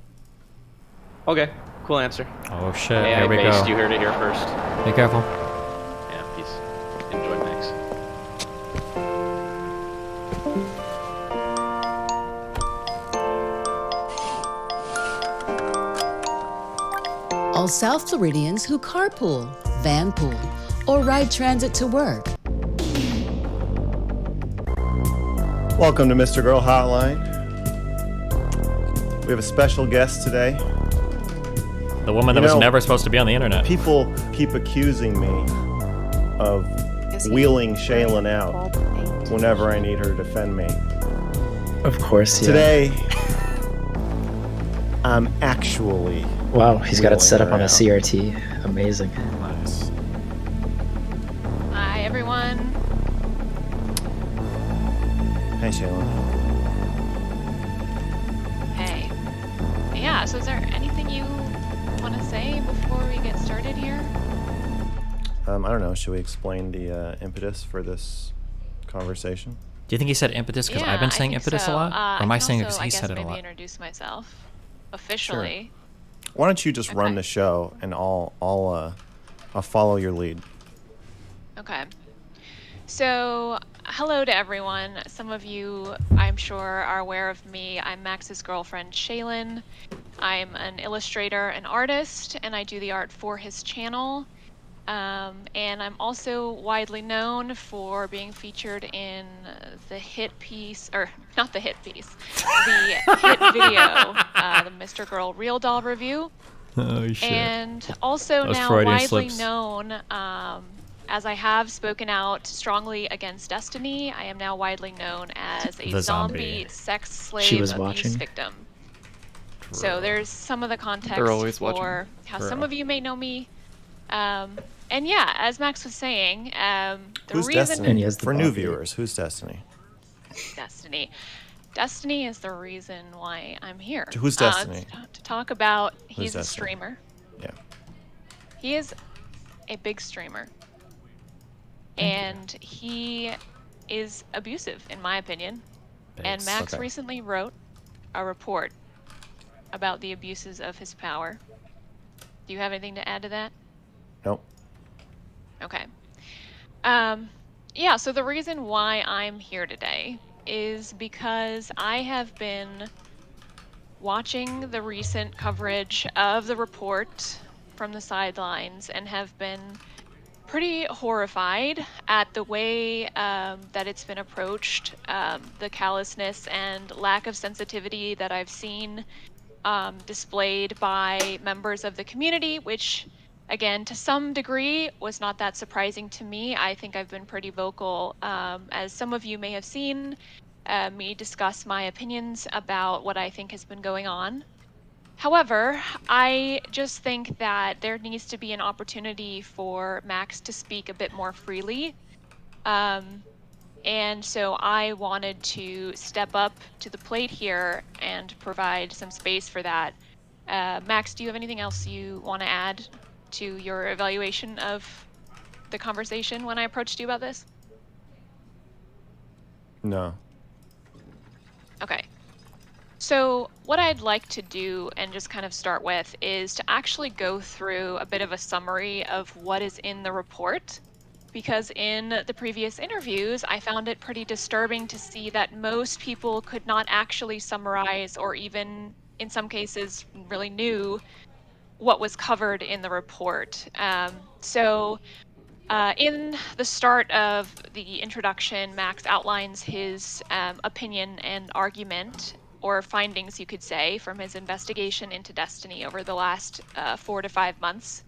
Okay, cool answer. Oh shit! AI Here we based, go. you heard it here first. Be careful. Yeah, peace. Enjoy Max. All South Floridians who carpool, vanpool, or ride transit to work. Welcome to Mr. Girl Hotline. We have a special guest today. The woman that was never supposed to be on the internet. People keep accusing me of wheeling Shaylin out whenever I need her to defend me. Of course, yeah. Today, I'm actually. Wow, he's got it set up on a around. CRT. Amazing. Nice. Hi, everyone. Hey, Shaylin. Hey. Yeah, so is there anything you want to say before we get started here? I don't know. Should we explain the impetus for this conversation? Do you think he said impetus because I've been saying impetus a lot? Or am I saying it because he said it a lot? Maybe introduce myself officially. Why don't you just run the show and I'll follow your lead. Okay. So, hello to everyone. Some of you, I'm sure, are aware of me. I'm Max's girlfriend, Shaylin. I'm an illustrator and artist, and I do the art for his channel. And I'm also widely known for being featured in the hit piece, or not the hit piece, the hit video, the Mr. Girl Real Doll review. Oh shit. And also Those now Freudian widely slips. known as I have spoken out strongly against Destiny, I am now widely known as a The zombie zombie. sex slave She was abuse watching. victim. So there's some of the context They're always for watching. how some True. of you may know me. And yeah, as Max was saying, the Who's reason Destiny? And he has the For new body. viewers, who's Destiny? Destiny is the reason why I'm here. Who's Destiny? To talk about, he's a Destiny? streamer. Yeah. He is a big streamer. And he is abusive, in my opinion. And Thanks. Max Okay. recently wrote a report about the abuses of his power. Do you have anything to add to that? Nope. Okay. Yeah, so the reason why I'm here today is because I have been watching the recent coverage of the report from the sidelines and have been pretty horrified at the way that it's been approached, the callousness and lack of sensitivity that I've seen displayed by members of the community, which, again, to some degree, was not that surprising to me. I think I've been pretty vocal, as some of you may have seen me discuss my opinions about what I think has been going on. However, I just think that there needs to be an opportunity for Max to speak a bit more freely. And so I wanted to step up to the plate here and provide some space for that. Max, do you have anything else you want to add to your evaluation of the conversation when I approached you about this? No. Okay. So what I'd like to do and just kind of start with is to actually go through a bit of a summary of what is in the report, because in the previous interviews, I found it pretty disturbing to see that most people could not actually summarize or even, in some cases, really knew what was covered in the report. In the start of the introduction, Max outlines his opinion and argument, or findings, you could say, from his investigation into Destiny over the last 4 to 5 months.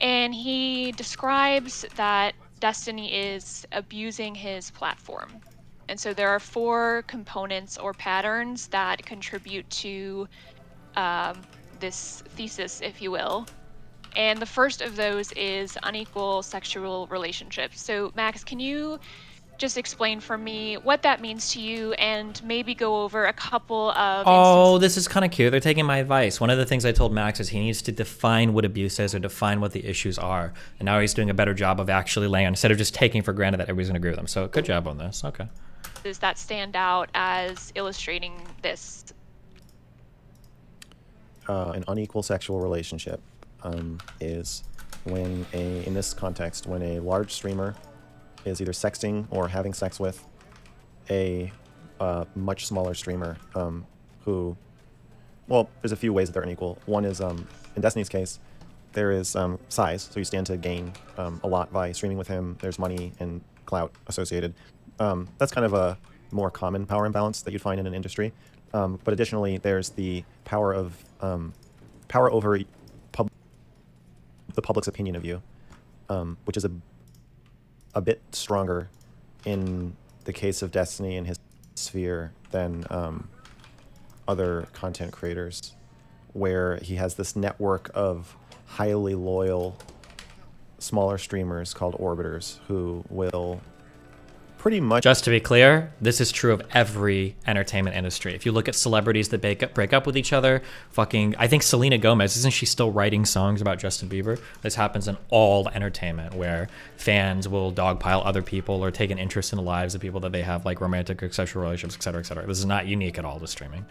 And he describes that Destiny is abusing his platform. And so there are 4 components or patterns that contribute to this thesis, if you will. And the first of those is unequal sexual relationships. So, Max, can you just explain for me what that means to you and maybe go over a couple of Oh, this is kind of cute. They're taking my advice. One of the things I told Max is he needs to define what abuse is or define what the issues are. And now he's doing a better job of actually laying on, instead of just taking for granted that everybody's going to agree with him. So good job on this. Okay. instances that stand out as illustrating this? An unequal sexual relationship is when in this context, when a large streamer is either sexting or having sex with a much smaller streamer who, well, there's a few ways that they're unequal. One is, in Destiny's case, there is size, so you stand to gain a lot by streaming with him. There's money and clout associated. That's kind of a more common power imbalance that you'd find in an industry. But additionally, there's the power of power over the public's opinion of you, which is a bit stronger in the case of Destiny and his sphere than other content creators, where he has this network of highly loyal smaller streamers called orbiters who will pretty much... Just to be clear, this is true of every entertainment industry. If you look at celebrities that break up with each other, I think Selena Gomez, isn't she still writing songs about Justin Bieber? This happens in all entertainment, where fans will dogpile other people or take an interest in the lives of people that they have like romantic or sexual relationships, etc., etc. This is not unique at all to streaming.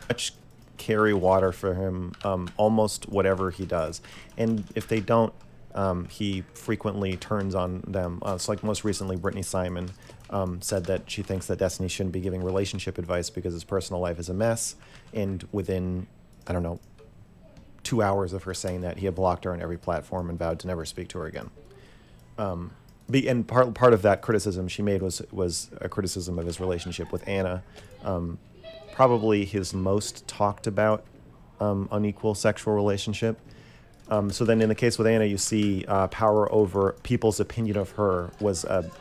Much carry water for him, almost whatever he does. And if they don't, he frequently turns on them. So like most recently, Brittany Simon said that she thinks that Destiny shouldn't be giving relationship advice because his personal life is a mess. And within, I don't know, 2 hours of her saying that, he had blocked her on every platform and vowed to never speak to her again. And part of that criticism she made was a criticism of his relationship with Anna. Probably his most talked about unequal sexual relationship. So then in the case with Anna, you see power over people's opinion of her was a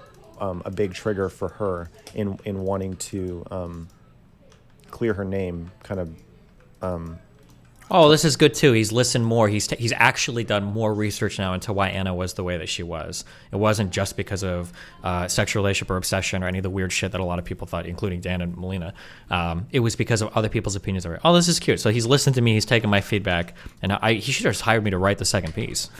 big trigger for her in wanting to clear her name, kind of. Oh, this is good too. He's listened more. He's actually done more research now into why Anna was the way that she was. It wasn't just because of sexual relationship or obsession or any of the weird shit that a lot of people thought, including Dan and Melina. It was because of other people's opinions of her. Oh, this is cute. So he's listened to me. He's taken my feedback, and he should have just hired me to write the second piece.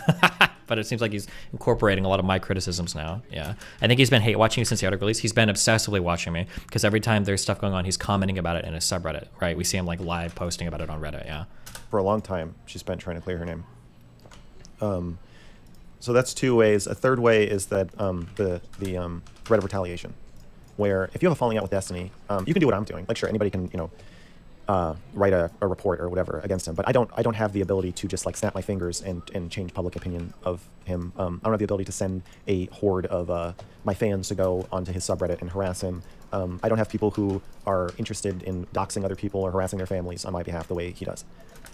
But it seems like he's incorporating a lot of my criticisms now. Yeah, I think he's been hate watching you since the article release. He's been obsessively watching me because every time there's stuff going on, he's commenting about it in a subreddit. Right? We see him like live posting about it on Reddit. Yeah. For a long time, she spent trying to clear her name. So that's two ways. A third way is that the threat of retaliation, where if you have a falling out with Destiny, you can do what I'm doing. Like, sure, anybody can, write a report or whatever against him, but I don't have the ability to just like snap my fingers and change public opinion of him. I don't have the ability to send a horde of my fans to go onto his subreddit and harass him. I don't have people who are interested in doxing other people or harassing their families on my behalf the way he does.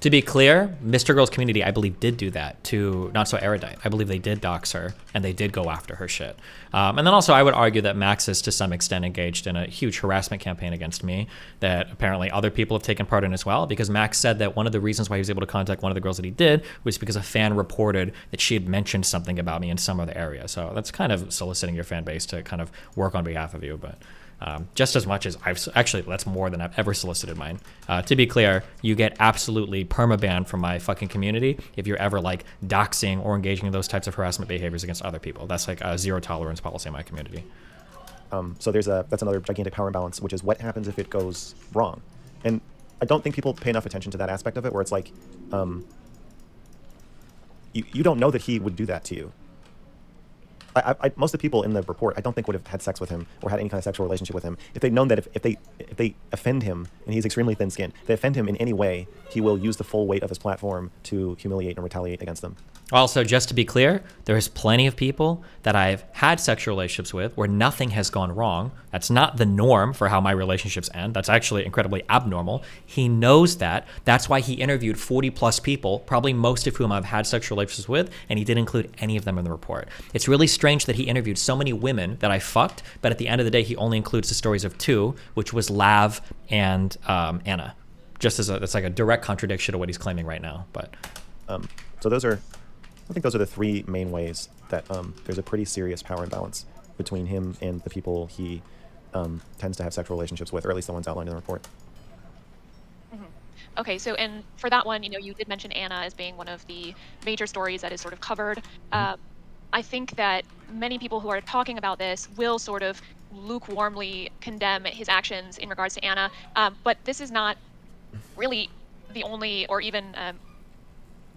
To be clear, Mr. Girl's community, I believe, did do that to Not So Erudite. I believe they did dox her, and they did go after her shit. And then also, I would argue that Max is, to some extent, engaged in a huge harassment campaign against me that apparently other people have taken part in as well, because Max said that one of the reasons why he was able to contact one of the girls that he did was because a fan reported that she had mentioned something about me in some other area. So that's kind of soliciting your fan base to kind of work on behalf of you, but... just as much as that's more than I've ever solicited mine. To be clear, you get absolutely perma-banned from my fucking community if you're ever like doxing or engaging in those types of harassment behaviors against other people. That's like a zero tolerance policy in my community. So that's another gigantic power imbalance, which is what happens if it goes wrong. And I don't think people pay enough attention to that aspect of it, where it's like, you don't know that he would do that to you. Most of the people in the report, I don't think would have had sex with him or had any kind of sexual relationship with him if they'd known that if they offend him, and he's extremely thin-skinned, if they offend him in any way, he will use the full weight of his platform to humiliate and retaliate against them. Also, just to be clear, there's plenty of people that I've had sexual relationships with where nothing has gone wrong. That's not the norm for how my relationships end. That's actually incredibly abnormal. He knows that. That's why he interviewed 40 plus people, probably most of whom I've had sexual relationships with, and he didn't include any of them in the report. It's really strange that he interviewed so many women that I fucked, but at the end of the day, he only includes the stories of two, which was Lav and Anna. Just as that's like a direct contradiction to what he's claiming right now. But so I think those are the three main ways that there's a pretty serious power imbalance between him and the people he tends to have sexual relationships with, or at least the ones outlined in the report. Okay, so and for that one, you did mention Anna as being one of the major stories that is sort of covered. I think that many people who are talking about this will sort of lukewarmly condemn his actions in regards to Anna, but this is not really the only or even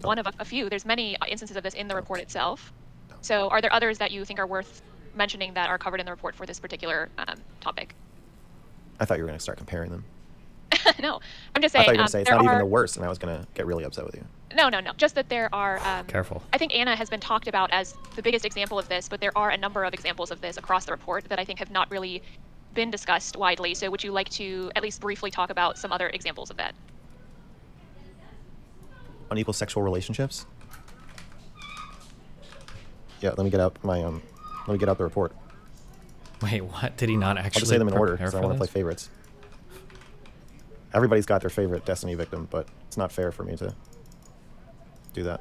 one of a few. There's many instances of this in the report itself. So are there others that you think are worth mentioning that are covered in the report for this particular topic? I thought you were going to start comparing them. No, I'm just saying. I thought you were going to say it's not even the worst, and I was going to get really upset with you. No. Just that there are... Careful. I think Anna has been talked about as the biggest example of this, but there are a number of examples of this across the report that I think have not really been discussed widely. So would you like to at least briefly talk about some other examples of that? Unequal sexual relationships? Yeah, let me get out the report. Wait, what? Did he not actually? I'll just say them in order because I want to play this? favorites. Everybody's got their favorite Destiny victim, but it's not fair for me to do that.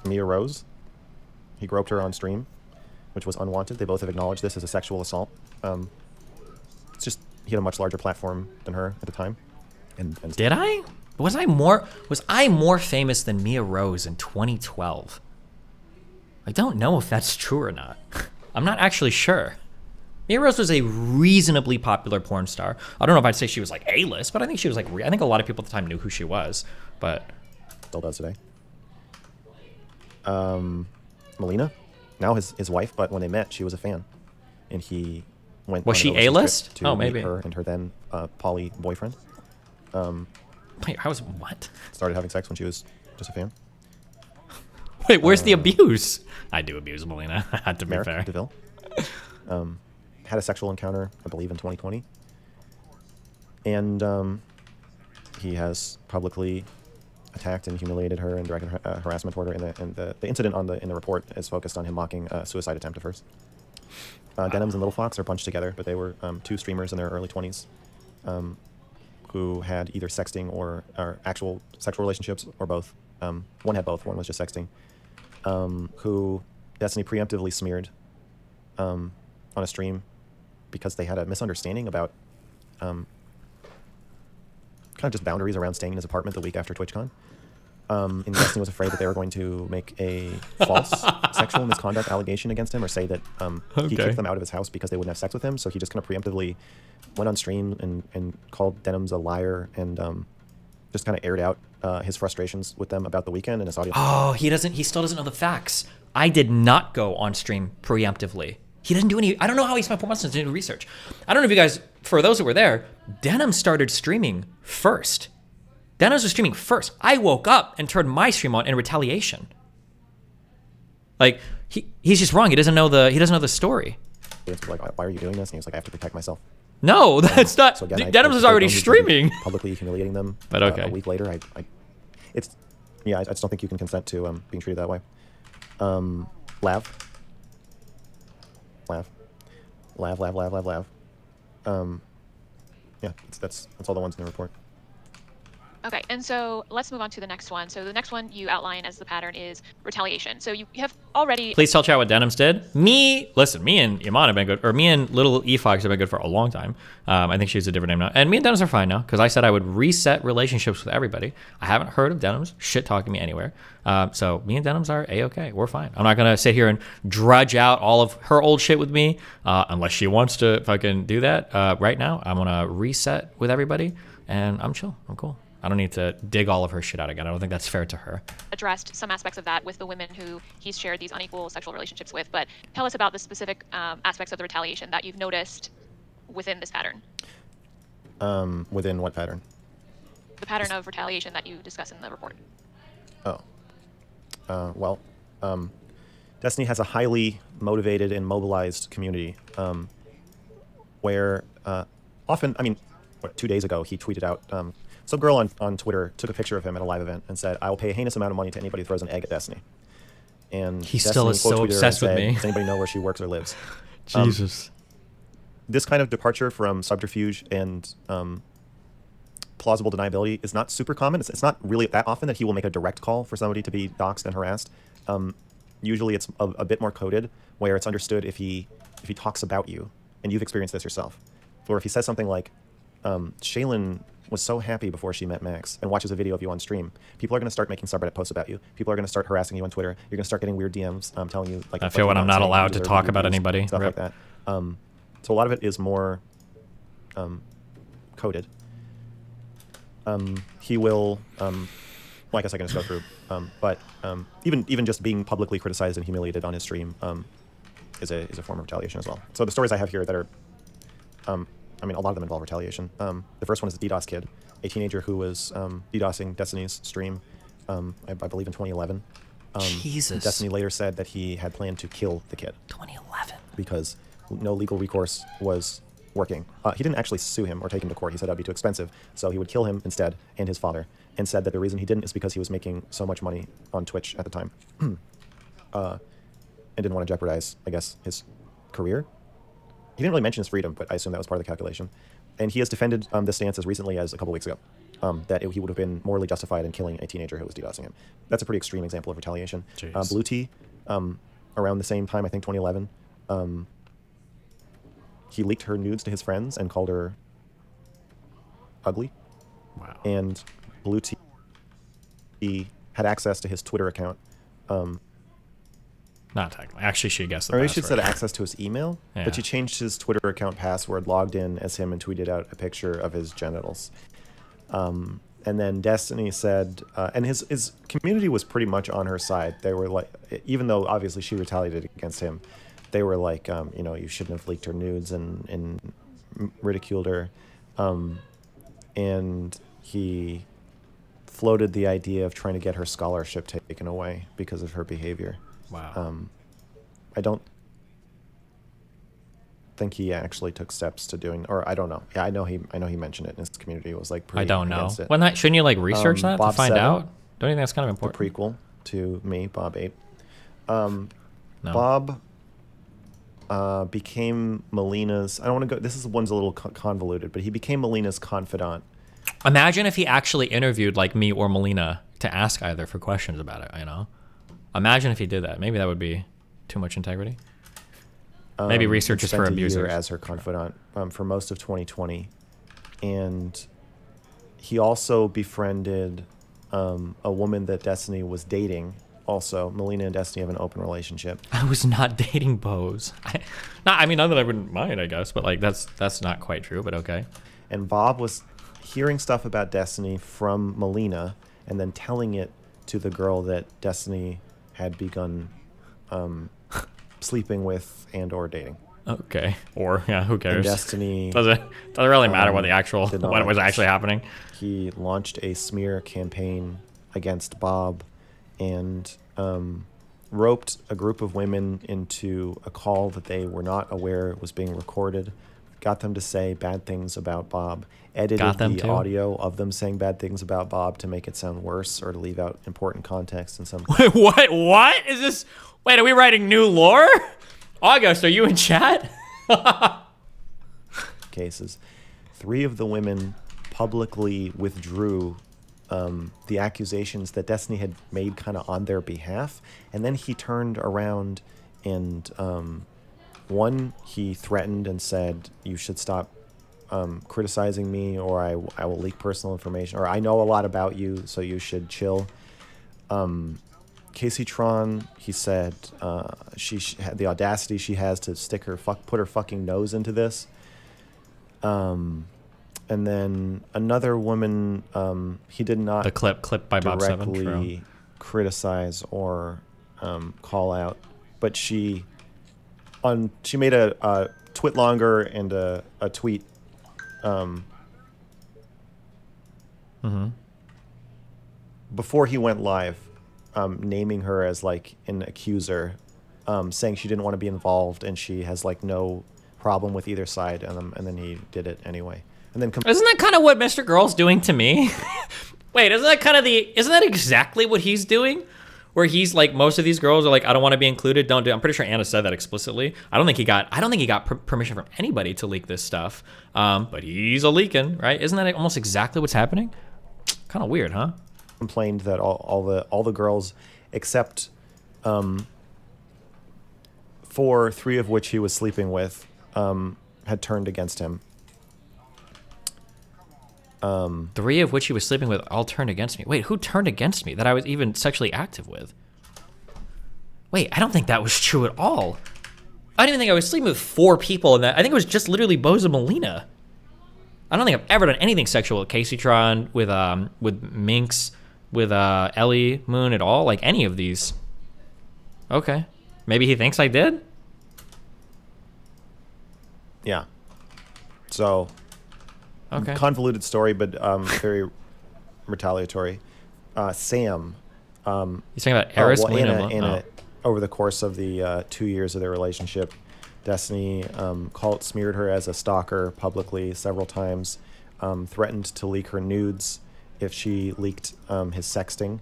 Mia Rose. He groped her on stream, which was unwanted. They both have acknowledged this as a sexual assault. It's just he had a much larger platform than her at the time. And Did I? Was I more famous than Mia Rose in 2012? I don't know if that's true or not. I'm not actually sure. Mia Rose was a reasonably popular porn star. I don't know if I'd say she was like A-list, but I think she was like, I think a lot of people at the time knew who she was, but. Still does today. Melina, now his wife, but when they met, she was a fan. And he went. Was she A-list? To maybe. Meet her and her then poly boyfriend. Wait, how was what? Started having sex when she was just a fan. Wait, where's the abuse? I do abuse Melina, to be Merrick fair. DeVille. Had a sexual encounter, I believe, in 2020. And he has publicly attacked and humiliated her and directed harassment toward her. And the incident in the report is focused on him mocking a suicide attempt of hers. Denims and Little Fox are bunched together, but they were 2 streamers in their early 20s who had either sexting or actual sexual relationships, or both. One had both. One was just sexting. Who Destiny preemptively smeared on a stream because they had a misunderstanding about kind of just boundaries around staying in his apartment the week after TwitchCon. And Destiny was afraid that they were going to make a false sexual misconduct allegation against him, or say that he kicked them out of his house because they wouldn't have sex with him. So he just kind of preemptively went on stream and called Denims a liar, and just kind of aired out his frustrations with them about the weekend and his audience. Oh, he still doesn't know the facts. I did not go on stream preemptively. He didn't do any, I don't know how he spent 4 months to do research. I don't know if you guys, for those that were there, Denim started streaming first. Denims was streaming first. I woke up and turned my stream on in retaliation. Like, he's just wrong. He doesn't know the story. Like, why are you doing this? And he was like, I have to protect myself. No, that's not. So again, Denims was already streaming. Publicly humiliating them. But okay. A week later, I just don't think you can consent to being treated that way. Lav. Yeah, that's all the ones in the report. Okay, and so let's move on to the next one. So the next one you outline as the pattern is retaliation. So you have already... Please tell chat what Denims did. Me and Iman have been good, or me and Little E-Fox have been good for a long time. I think she's a different name now. And me and Denims are fine now, because I said I would reset relationships with everybody. I haven't heard of Denims shit-talking me anywhere. So me and Denims are A-okay. We're fine. I'm not going to sit here and drudge out all of her old shit with me, unless she wants to fucking do that. Right now, I'm going to reset with everybody, and I'm chill. I'm cool. I don't need to dig all of her shit out again. I don't think that's fair to her. Addressed some aspects of that with the women who he's shared these unequal sexual relationships with, but tell us about the specific aspects of the retaliation that you've noticed within this pattern. Within what pattern? The pattern of retaliation that you discuss in the report. Well, Destiny has a highly motivated and mobilized community where often, 2 days ago, he tweeted out, some girl on Twitter took a picture of him at a live event and said, I will pay a heinous amount of money to anybody who throws an egg at Destiny. And he Destiny still is so obsessed with me. Does anybody know where she works or lives? Jesus. This kind of departure from subterfuge and plausible deniability is not super common. It's not really that often that he will make a direct call for somebody to be doxxed and harassed. Usually it's a bit more coded, where it's understood if he talks about you, and you've experienced this yourself. Or if he says something like, Shaylin was so happy before she met Max, and watches a video of you on stream, people are going to start making subreddit posts about you. People are going to start harassing you on Twitter. You're going to start getting weird DMs telling you, like, I feel when I'm not allowed to talk about anybody. Stuff like that. So a lot of it is more coded. He will, well, I guess I can just go through, but even just being publicly criticized and humiliated on his stream is a form of retaliation as well. So the stories I have here that are, a lot of them involve retaliation. The first one is the DDoS kid, a teenager who was DDoSing Destiny's stream, I believe in 2011. Jesus. Destiny later said that he had planned to kill the kid. 2011. Because no legal recourse was working. He didn't actually sue him or take him to court. He said that would be too expensive, so he would kill him instead, and his father, and said that the reason he didn't is because he was making so much money on Twitch at the time, and didn't want to jeopardize, I guess, his career. He didn't really mention his freedom, but I assume that was part of the calculation. And he has defended this stance as recently as a couple weeks ago, that he would have been morally justified in killing a teenager who was DDoSing him. That's a pretty extreme example of retaliation. Blue Tea, around the same time, I think 2011, he leaked her nudes to his friends and called her ugly. Wow. And Blue Tea, he had access to his Twitter account. Not technically. Actually, she guessed the Or password. he should said access to his email, Yeah. but she changed his Twitter account password, logged in as him, and tweeted out a picture of his genitals. And then Destiny said, and his community was pretty much on her side. They were like, even though obviously she retaliated against him, they were like, you shouldn't have leaked her nudes and ridiculed her. And he floated the idea of trying to get her scholarship taken away because of her behavior. Wow. think he actually took steps to doing, or I don't know. Yeah, I know he mentioned it in his community. It was like pretty I don't know. against it. Well, shouldn't you like research that to Bob find 7, out? Don't you think that's kind of important? The prequel to me, Bob 8. No. Bob became Melina's. I don't want to go. This is one's a little convoluted, but he became Melina's confidant. Imagine if he actually interviewed like me or Melina to ask either for questions about it. You know, imagine if he did that. Maybe that would be too much integrity. Maybe research is for spent a year abusers. as her confidant for most of 2020, and he also befriended a woman that Destiny was dating. Also, Melina and Destiny have an open relationship. I was not dating Bose. I mean, not that I wouldn't mind, I guess, but like that's not quite true. But okay. And Bob was hearing stuff about Destiny from Melina, and then telling it to the girl that Destiny had begun sleeping with and or dating. Okay. Or yeah, who cares? And Destiny doesn't really matter what the actual did what was actually happening. He launched a smear campaign against Bob, and roped a group of women into a call that they were not aware was being recorded, got them to say bad things about Bob, edited the audio of them saying bad things about Bob to make it sound worse or to leave out important context in some. Wait, what is this? Wait, are we writing new lore? August, are you in chat? Cases. 3 of the women publicly withdrew the accusations that Destiny had made kind of on their behalf, and then he turned around and one, he threatened and said, you should stop criticizing me, or I will leak personal information, or I know a lot about you, so you should chill. Casey Tron, he said she had the audacity she has to put her fucking nose into this. And then another woman, he did not the clip by Bob 7 directly criticize or call out, but she made a twit longer and a tweet. Before he went live, naming her as like an accuser, saying she didn't want to be involved and she has like no problem with either side, and then he did it anyway. And then isn't that kind of what Mr. Girl's doing to me? Wait, isn't that exactly what he's doing? Where he's like, most of these girls are like, I don't want to be included. Don't do. I'm pretty sure Anna said that explicitly. I don't think he got permission from anybody to leak this stuff. But he's a leaking, right? Isn't that almost exactly what's happening? Kind of weird, huh? Complained that all the girls, except 4, 3 of which he was sleeping with, had turned against him. 3 of which he was sleeping with all turned against me. Wait, who turned against me that I was even sexually active with? Wait, I don't think that was true at all. I didn't even think I was sleeping with 4 people, and I think it was just literally Boza Melina. I don't think I've ever done anything sexual with Casey Tron, with Minx, with Ellie Moon at all, like any of these. Okay, maybe he thinks I did. Yeah. So. Okay. Convoluted story, but very retaliatory. Sam. He's talking about Eris, Anna, over the course of the 2 years of their relationship, Destiny smeared her as a stalker publicly several times, threatened to leak her nudes if she leaked his sexting.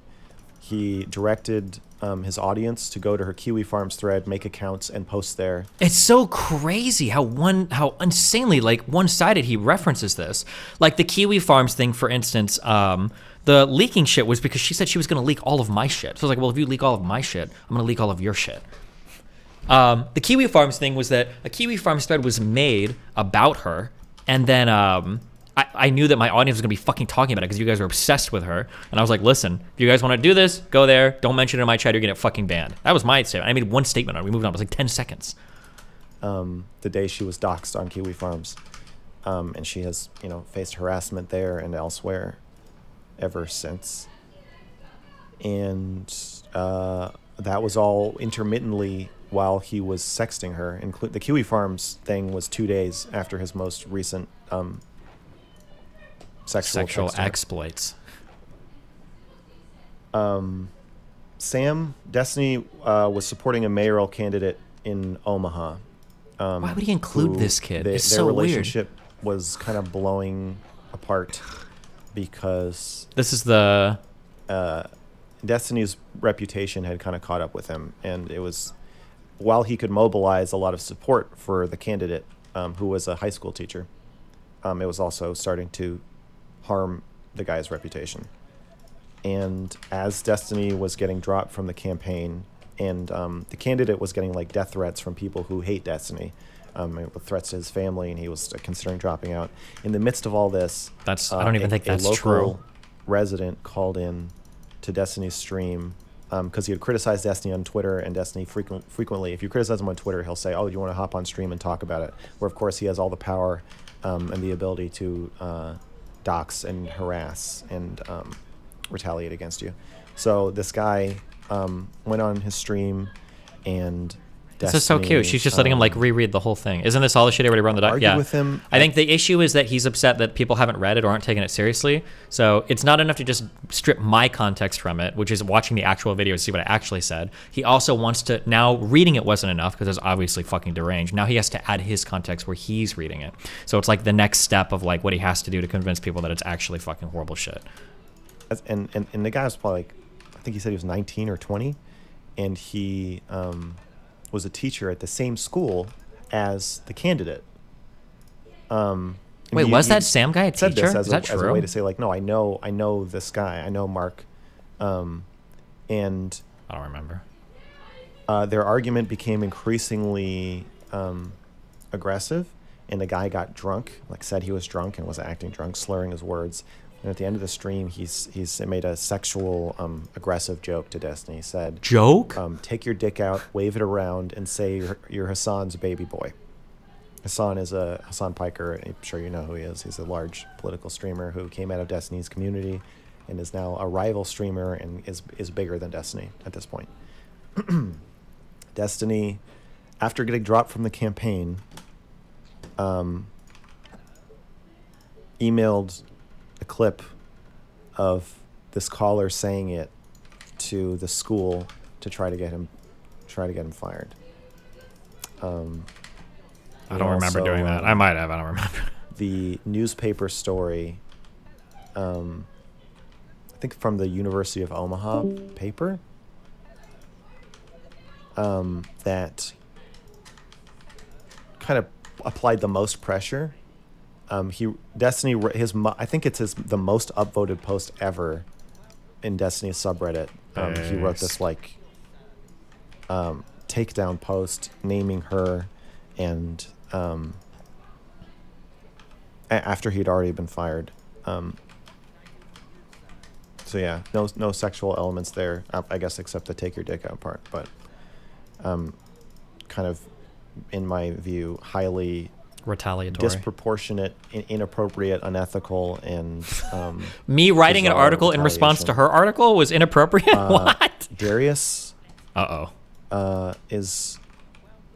He directed his audience to go to her Kiwi Farms thread, make accounts, and post there. It's so crazy how insanely like one-sided he references this. Like the Kiwi Farms thing, for instance, the leaking shit was because she said she was going to leak all of my shit. So I was like, well, if you leak all of my shit, I'm going to leak all of your shit. The Kiwi Farms thing was that a Kiwi Farms thread was made about her, and then I knew that my audience was going to be fucking talking about it because you guys were obsessed with her. And I was like, listen, if you guys want to do this, go there. Don't mention it in my chat. You're going to get fucking banned. That was my statement. I made one statement on it. We moved on. It was like 10 seconds. The day she was doxxed on Kiwi Farms. And she has, faced harassment there and elsewhere ever since. And that was all intermittently while he was sexting her. The Kiwi Farms thing was 2 days after his most recent sexual exploits. Sam, Destiny was supporting a mayoral candidate in Omaha, Why would he include this kid? It's their so weird. relationship was kind of blowing apart because this is the Destiny's reputation had kind of caught up with him, and it was while he could mobilize a lot of support for the candidate who was a high school teacher, it was also starting to harm the guy's reputation. And as Destiny was getting dropped from the campaign, and the candidate was getting like death threats from people who hate Destiny, with threats to his family, and he was considering dropping out. In the midst of all this, I don't even think that's a local true. resident called in to Destiny's stream because he had criticized Destiny on Twitter, and Destiny frequently, if you criticize him on Twitter, he'll say, "Oh, you want to hop on stream and talk about it?" Where of course he has all the power and the ability to dox and harass and retaliate against you. So this guy went on his stream, and this is so cute. She's just letting him like reread the whole thing. Isn't this all the shit everybody wrote on the doc? argued Yeah. with him. I think the issue is that he's upset that people haven't read it or aren't taking it seriously. So it's not enough to just strip my context from it, which is watching the actual video to see what I actually said. He also wants to, now reading it wasn't enough because it's obviously fucking deranged. Now he has to add his context where he's reading it. So it's like the next step of like what he has to do to convince people that it's actually fucking horrible shit. And the guy was probably like, I think he said he was 19 or 20, and he was a teacher at the same school as the candidate. Wait, was that Sam guy a teacher? Said this as Is that as a true? way to say like, no, I know this guy, I know Mark, and I don't remember. Their argument became increasingly aggressive, and the guy got drunk, like said he was drunk and was acting drunk, slurring his words. And at the end of the stream, he's made a sexual aggressive joke to Destiny. He said, "Joke? Take your dick out, wave it around, and say you're Hassan's baby boy." Hassan is Hassan Piker. I'm sure you know who he is. He's a large political streamer who came out of Destiny's community and is now a rival streamer and is bigger than Destiny at this point. Destiny, after getting dropped from the campaign, emailed a clip of this caller saying it to the school to try to get him fired. I don't remember doing that. I might have. I don't remember. The newspaper story, I think from the University of Omaha paper, that kind of applied the most pressure. I think it's the most upvoted post ever in Destiny's subreddit. He wrote this like takedown post naming her, and after he'd already been fired. So yeah, no sexual elements there, I guess, except the take your dick out part, but kind of, in my view, highly retaliatory, disproportionate, inappropriate, unethical, and me writing an bizarre article in response to her article was inappropriate. What? Darius is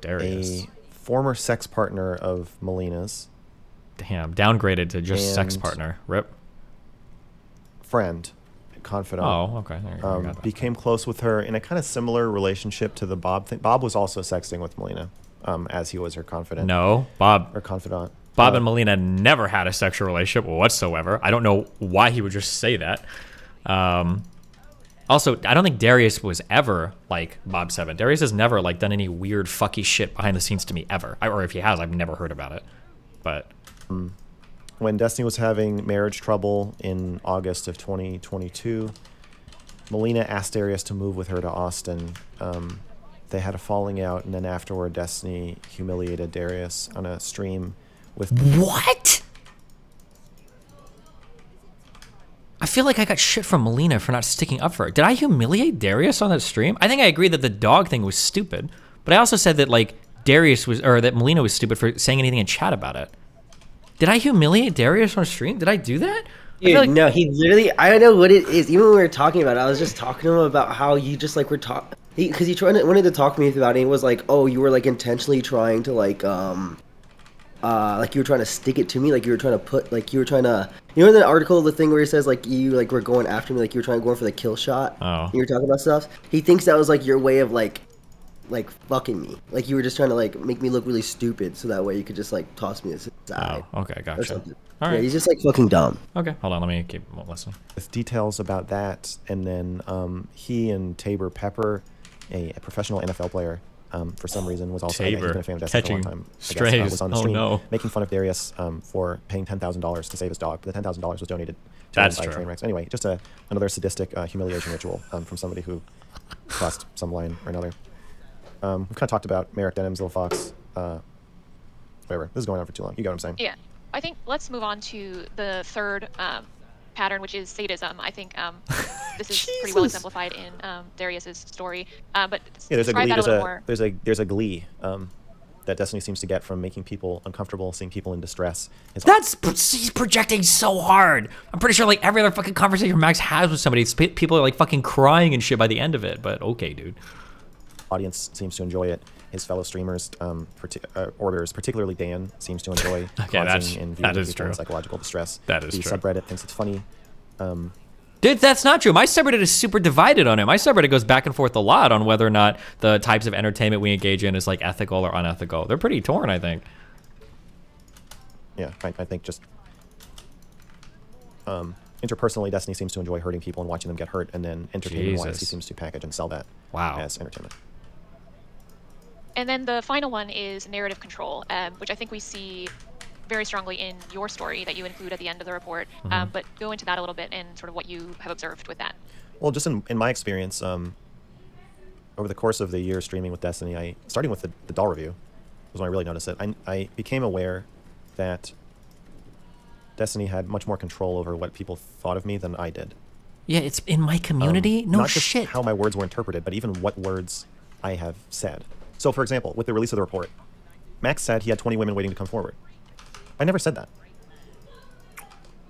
a former sex partner of Melina's. Damn, downgraded to just sex And partner. Rip. Friend, confidant. Oh, okay. There you go. I got that. Became close with her in a kind of similar relationship to the Bob thing. Bob was also sexting with Melina, as he was her confidant. No, Bob. Her confidant. Bob and Melina never had a sexual relationship whatsoever. I don't know why he would just say that. Also, I don't think Darius was ever like Bob 7. Darius has never like done any weird fucky shit behind the scenes to me ever. Or if he has, I've never heard about it. But when Destiny was having marriage trouble in August of 2022, Melina asked Darius to move with her to Austin. They had a falling out, and then afterward, Destiny humiliated Darius on a stream with... What? I feel like I got shit from Melina for not sticking up for her. Did I humiliate Darius on that stream? I think I agreed that the dog thing was stupid, but I also said that like that Melina was stupid for saying anything in chat about it. Did I humiliate Darius on stream? Did I do that? Dude, no, he literally, I don't know what it is. Even when we were talking about it, I was just talking to him about how you just like were talking, because he wanted to talk to me about it. He was like, oh, you were like intentionally trying to like you were trying to stick it to me, like you were trying to put, like you were trying to, you know, in the article, the thing where he says like you like were going after me, like you were going for the kill shot. Oh. You were talking about stuff. He thinks that was like your way of like like fucking me. Like you were just trying to like make me look really stupid, so that way you could just like toss me aside. Oh, okay, or gotcha. something. All Yeah, right. he's just like fucking dumb. Okay, hold on. Let me keep listening. With details about that, and then he and Tabor Pepper, a professional NFL player, for some reason was also he's Tabor, been a fan of Destiny for a long catching time. I guess, strays. was on the Oh, stream no. making fun of Darius for paying $10,000 to save his dog, but the $10,000 was donated to That's him by true. Trainwrecks. Anyway, just another sadistic humiliation ritual from somebody who crossed some line or another. We've kind of talked about Merrick Denham's Little Fox. Whatever. This is going on for too long. You get what I'm saying? Yeah, I think let's move on to the third pattern, which is sadism. I think this is pretty well exemplified in Darius's story. But Yeah, there's a describe glee. that a little more. There's a glee that Destiny seems to get from making people uncomfortable, seeing people in distress. He's projecting so hard. I'm pretty sure like every other fucking conversation Max has with somebody, people are like fucking crying and shit by the end of it. But okay, dude. Audience seems to enjoy it. His fellow streamers, orbiters, particularly Dan, seems to enjoy causing and viewing people in psychological distress. That is the true. subreddit thinks it's funny. Dude, that's not true. My subreddit is super divided on it. My subreddit goes back and forth a lot on whether or not the types of entertainment we engage in is like ethical or unethical. They're pretty torn, I think. Yeah, I think just interpersonally, Destiny seems to enjoy hurting people and watching them get hurt, and then entertainment-wise, he Jesus. seems to package and sell that as entertainment. And then the final one is narrative control, which I think we see very strongly in your story that you include at the end of the report. Mhm. But go into that a little bit and sort of what you have observed with that. Well, just in my experience, over the course of the year streaming with Destiny, starting with the doll review, was when I really noticed it. I became aware that Destiny had much more control over what people thought of me than I did. Yeah, it's in my community. No not just shit. how my words were interpreted, but even what words I have said. So, for example, with the release of the report, Max said he had 20 women waiting to come forward. I never said that.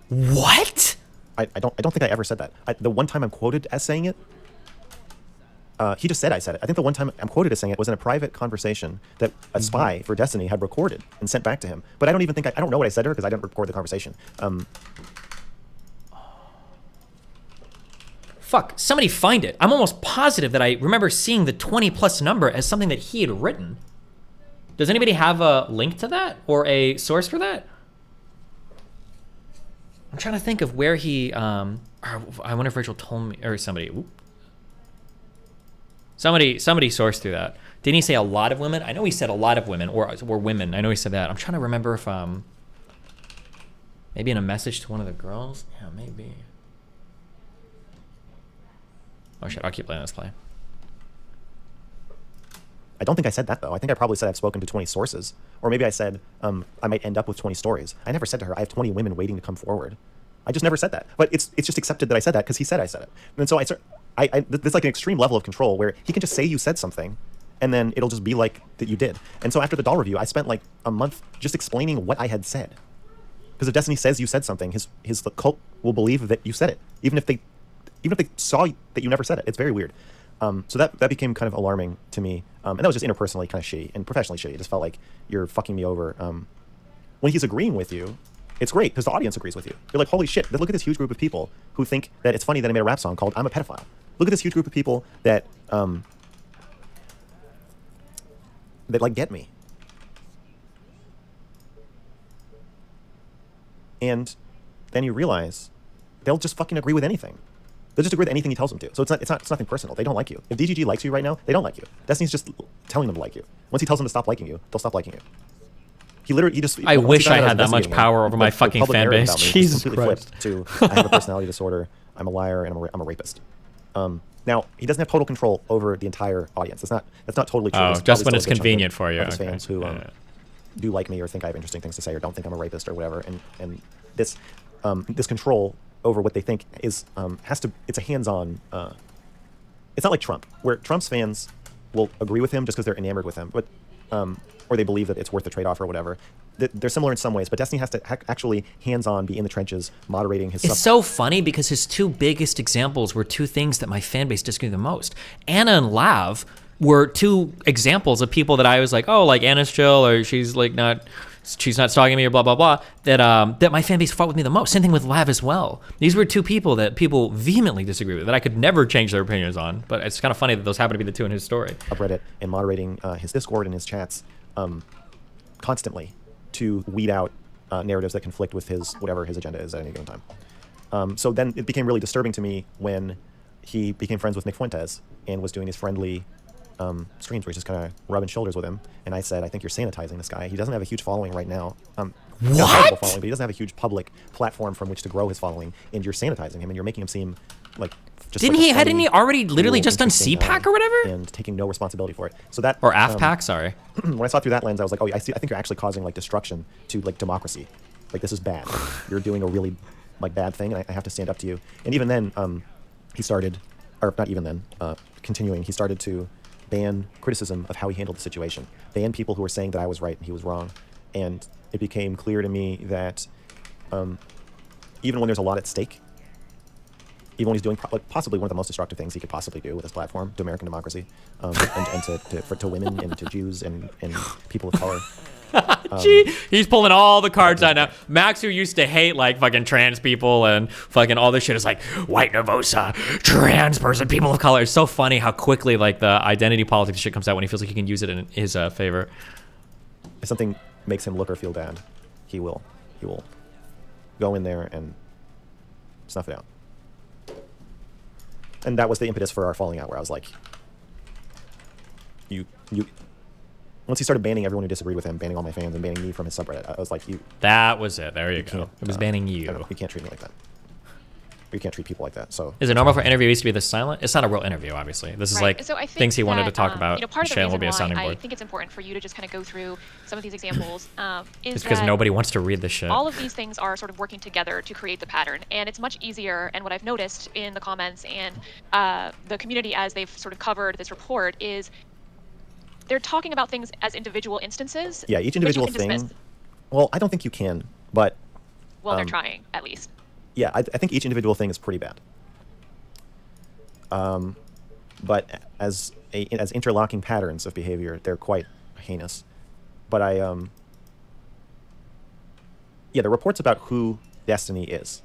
What? I don't think I ever said that. The one time I'm quoted as saying it, he just said I said it. I think the one time I'm quoted as saying it was in a private conversation that a spy for Destiny had recorded and sent back to him. But I don't even think I don't know what I said to her because I didn't record the conversation. Fuck, somebody find it. I'm almost positive that I remember seeing the 20 plus number as something that he had written. Does anybody have a link to that or a source for that? I'm trying to think of where he, I wonder if Rachel told me, or somebody, somebody sourced through that. Didn't he say a lot of women? I know he said a lot of women, or women. I know he said that. I'm trying to remember if, maybe in a message to one of the girls? Yeah, maybe. Oh shit, I'll keep letting this play. I don't think I said that, though. I think I probably said I've spoken to 20 sources. Or maybe I said I might end up with 20 stories. I never said to her, I have 20 women waiting to come forward. I just never said that. But it's just accepted that I said that because he said I said it. And so there's like an extreme level of control where he can just say you said something, and then it'll just be like that you did. And so after the doll review, I spent like a month just explaining what I had said. Because if Destiny says you said something, his cult will believe that you said it, even if they saw that you never said it. It's very weird. So that became kind of alarming to me. And that was just interpersonally kind of shitty and professionally shitty. It just felt like you're fucking me over. When he's agreeing with you, it's great because the audience agrees with you. You're like, holy shit, look at this huge group of people who think that it's funny that I made a rap song called I'm a Pedophile. Look at this huge group of people that like get me. And then you realize they'll just fucking agree with anything. They'll just agree with anything he tells them to. So it's nothing personal. They don't like you. If DGG likes you right now, they don't like you. Destiny's just telling them to like you. Once he tells them to stop liking you, they'll stop liking you. He just. I wish I had that much power over my fucking fan base. Jesus Christ. To I have a personality disorder. I'm a liar and I'm a rapist. Now he doesn't have total control over the entire audience. That's not totally true. Oh, There's just when probably it's still a good chunk convenient for you. of his Okay. fans who do like me or think I have interesting things to say or don't think I'm a rapist or whatever. And this control over what they think is it's a hands-on. It's not like Trump, where Trump's fans will agree with him just because they're enamored with him, but or they believe that it's worth the trade-off or whatever. They're similar in some ways, but Destiny has to actually hands-on be in the trenches, moderating his. It's so funny because his two biggest examples were two things that my fan base disagreed the most. Anna and Lav were two examples of people that I was like, oh, like Anna's chill or she's like not she's not stalking me or blah blah blah, that my fan base fought with me the most. Same thing with Lav as well. These were two people that people vehemently disagree with, that I could never change their opinions on. But it's kind of funny that those happen to be the two in his story. Subreddit and moderating his Discord and his chats constantly to weed out narratives that conflict with whatever his agenda is at any given time. So then it became really disturbing to me when he became friends with Nick Fuentes and was doing his friendly streams where he's just kind of rubbing shoulders with him. And I said, I think you're sanitizing this guy. He doesn't have a huge following right now. What? Following, but he doesn't have a huge public platform from which to grow his following. And you're sanitizing him, and you're making him seem like just Didn't like he? a Hadn't funny, he already literally cool, just done interesting CPAC guy or whatever? and taking no responsibility for it? So that Or AFPAC, sorry. When I saw through that lens, I was like, oh, I think you're actually causing like destruction to like democracy. Like this is bad. You're doing a really like bad thing, and I have to stand up to you. And even then, he started, or not even then, continuing, he started to ban criticism of how he handled the situation, ban people who were saying that I was right and he was wrong. And it became clear to me that even when there's a lot at stake, even when he's doing possibly one of the most destructive things he could possibly do with his platform to American democracy, and to women and to Jews and people of color. Gee, he's pulling all the cards out now. Max, who used to hate like fucking trans people and fucking all this shit, is like white Nervosa, trans person, people of color. It's so funny how quickly like the identity politics shit comes out when he feels like he can use it in his favor. If something makes him look or feel bad, he will go in there and snuff it out. And that was the impetus for our falling out, where I was like, you. Once he started banning everyone who disagreed with him, banning all my fans, and banning me from his subreddit, I was like, you. That was it. There you go. It was banning you. You can't treat me like that. You can't treat people like that. So. Is it normal for interviewees to be this silent? It's not a real interview, obviously. This is like So I think things he wanted to talk that, about. You know, part of the Shane will reason be a why sounding I board. think it's important for you to just kind of go through some of these examples is It's because that nobody wants to read this shit. all of these things are sort of working together to create the pattern, and it's much easier. And what I've noticed in the comments and the community as they've sort of covered this report is they're talking about things as individual instances. Yeah, each that you individual can thing. dismiss. Well, I don't think you can, but. Well, they're trying at least. Yeah, I think each individual thing is pretty bad. But as interlocking patterns of behavior, they're quite heinous. But yeah, the report's about who Destiny is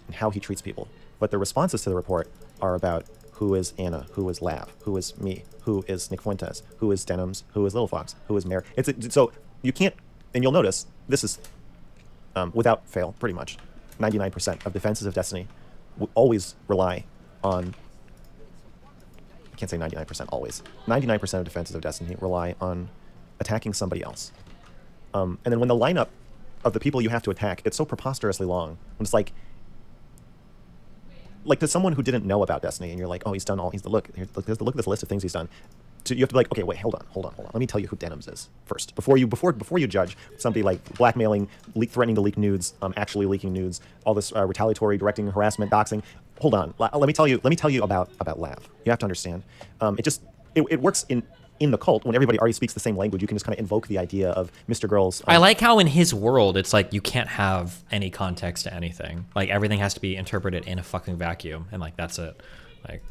and how he treats people. But the responses to the report are about who is Anna, who is Lav, who is me, who is Nick Fuentes, who is Denims, who is Little Fox, who is Mary. So you can't, and you'll notice this is without fail, pretty much 99% of defenses of Destiny always rely on. I can't say 99% always. 99% of defenses of Destiny rely on attacking somebody else. And then when the lineup of the people you have to attack, it's so preposterously long. When it's like to someone who didn't know about Destiny, and you're like, oh, he's done all. Look at this list of things he's done. So you have to be like, okay, wait, hold on. Let me tell you who Denims is first before you judge somebody like blackmailing, threatening to leak nudes, actually leaking nudes, all this retaliatory, directing, harassment, doxing. Hold on, let me tell you about Lav. You have to understand. It works in the cult when everybody already speaks the same language. You can just kind of invoke the idea of Mr. Girls. I like how in his world it's like you can't have any context to anything. Like everything has to be interpreted in a fucking vacuum, and like that's it. Like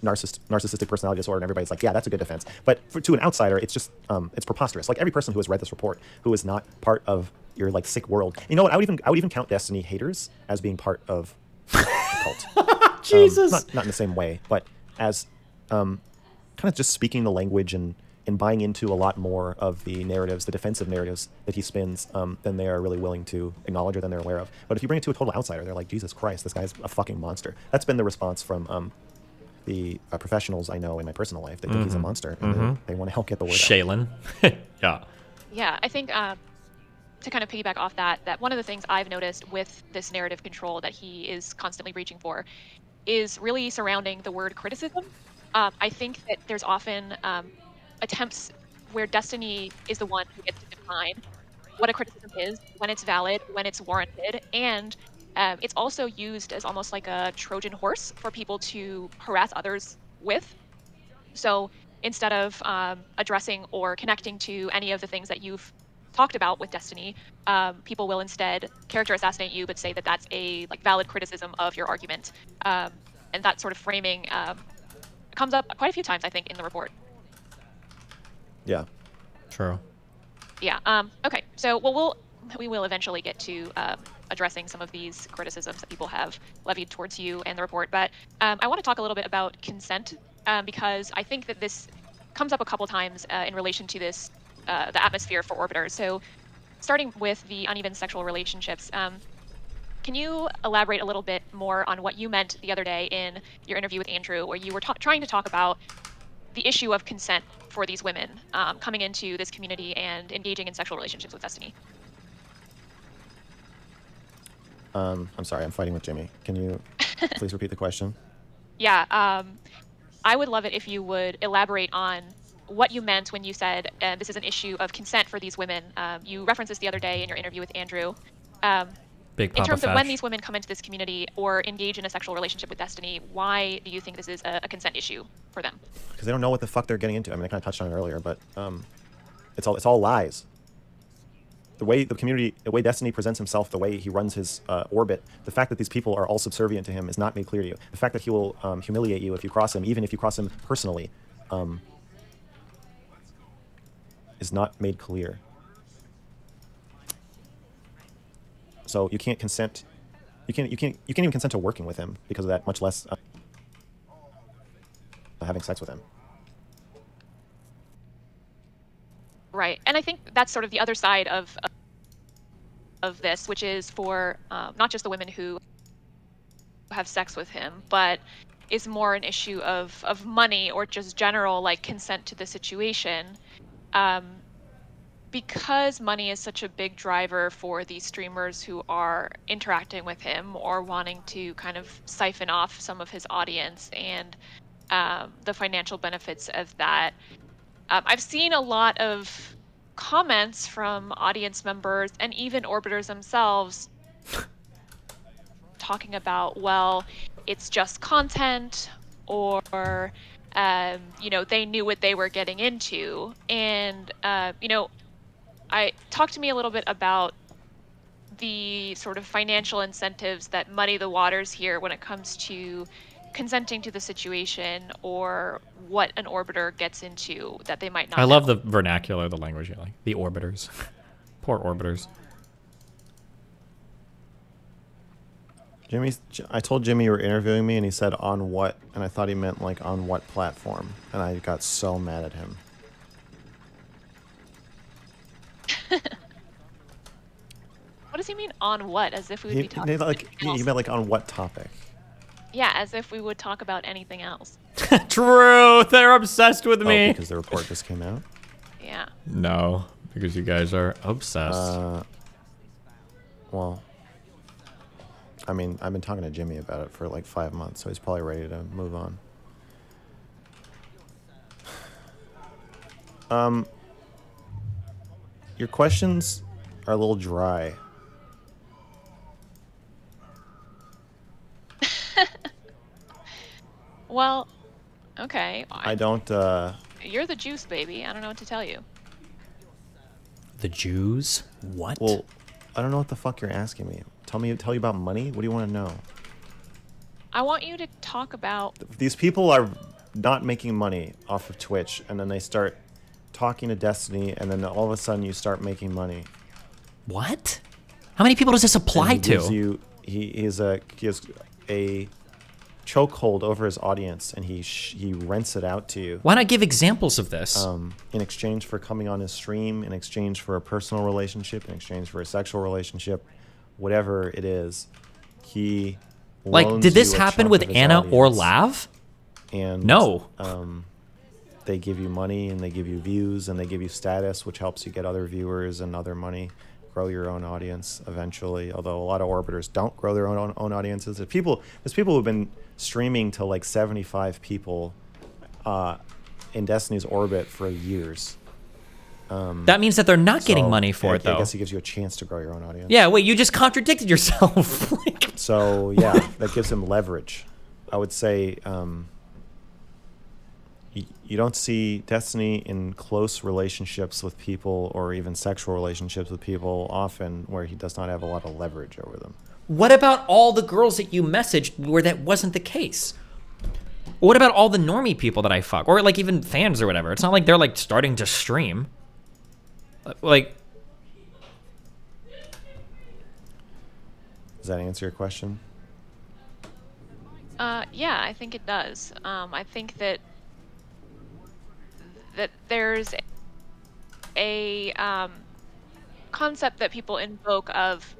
narcissistic personality disorder, and everybody's like, yeah, that's a good defense. But to an outsider, it's just it's preposterous. Like every person who has read this report, who is not part of your like sick world. You know what? I would even count Destiny haters as being part of the cult. Jesus. Not in the same way, but as kind of just speaking the language and buying into a lot more of the narratives, the defensive narratives that he spins, than they are really willing to acknowledge or than they're aware of. But if you bring it to a total outsider, they're like, Jesus Christ, this guy's a fucking monster. That's been the response from the professionals I know in my personal life. They think he's a monster, and they want to help get the word out. Shaylin. Yeah. Yeah, I think to kind of piggyback off that one of the things I've noticed with this narrative control that he is constantly reaching for is really surrounding the word criticism. I think that there's often attempts where Destiny is the one who gets to define what a criticism is, when it's valid, when it's warranted, and it's also used as almost like a Trojan horse for people to harass others with. So instead of addressing or connecting to any of the things that you've talked about with Destiny, people will instead character assassinate you, but say that that's a like valid criticism of your argument, and that sort of framing comes up quite a few times, I think, in the report. Yeah. True. Yeah. Okay. So, well, we will eventually get to addressing some of these criticisms that people have levied towards you and the report. But I want to talk a little bit about consent because I think that this comes up a couple times in relation to this, the atmosphere for orbiters. So, starting with the uneven sexual relationships, can you elaborate a little bit more on what you meant the other day in your interview with Andrew, where you were trying to talk about the issue of consent for these women coming into this community and engaging in sexual relationships with Destiny? I'm sorry, I'm fighting with Jimmy. Can you please repeat the question? Yeah, I would love it if you would elaborate on what you meant when you said this is an issue of consent for these women. You referenced this the other day in your interview with Andrew. Big in terms Papa of when Fesh. these women come into this community or engage in a sexual relationship with Destiny, why do you think this is a consent issue for them? Because they don't know what the fuck they're getting into. I mean, I kind of touched on it earlier, but it's all lies. The way the community, the way Destiny presents himself, the way he runs his orbit, the fact that these people are all subservient to him is not made clear to you. The fact that he will humiliate you if you cross him, even if you cross him personally, is not made clear. So you can't consent. You can't even consent to working with him because of that, much less having sex with him. Right, and I think that's sort of the other side of this, which is for not just the women who have sex with him, but is more an issue of money or just general like consent to the situation. Because money is such a big driver for these streamers who are interacting with him or wanting to kind of siphon off some of his audience and the financial benefits of that. I've seen a lot of comments from audience members and even orbiters themselves talking about, well, it's just content, or they knew what they were getting into. And talk to me a little bit about the sort of financial incentives that muddy the waters here when it comes to consenting to the situation or what an orbiter gets into that they might not I know. love the vernacular, the language you like. The orbiters. Poor orbiters. I told Jimmy you were interviewing me, and he said on what, and I thought he meant like on what platform, and I got so mad at him. What does he mean on what? As if we would be talking about He meant like on what topic? Yeah, as if we would talk about anything else. True, they're obsessed with me. Because the report just came out? Yeah. No, because you guys are obsessed. Well, I mean, I've been talking to Jimmy about it for like 5 months, so he's probably ready to move on. Your questions are a little dry. Well, okay. I don't, You're the juice, baby. I don't know what to tell you. The Jews? What? Well, I don't know what the fuck you're asking me. Tell you about money? What do you want to know? I want you to talk about... These people are not making money off of Twitch, and then they start talking to Destiny, and then all of a sudden you start making money. What? How many people does this apply And he gives to? He has a chokehold over his audience, and he rents it out to you. Why not give examples of this? In exchange for coming on his stream, in exchange for a personal relationship, in exchange for a sexual relationship, whatever it is, he loans did this you a happen chunk with of his Anna or audience. Lav? And No. They give you money, and they give you views, and they give you status, which helps you get other viewers and other money, grow your own audience eventually. Although a lot of orbiters don't grow their own audiences. There's people who've been streaming to like 75 people in Destiny's orbit for years. That means that they're not getting money for it, though. I guess he gives you a chance to grow your own audience. Yeah, wait, you just contradicted yourself. So yeah, that gives him leverage. I would say you don't see Destiny in close relationships with people or even sexual relationships with people often where he does not have a lot of leverage over them. What about all the girls that you messaged where that wasn't the case? What about all the normie people that I fuck? Or like even fans or whatever? It's not like they're like starting to stream. Like, Does that answer your question? Yeah, I think it does. I think that there's a concept that people invoke of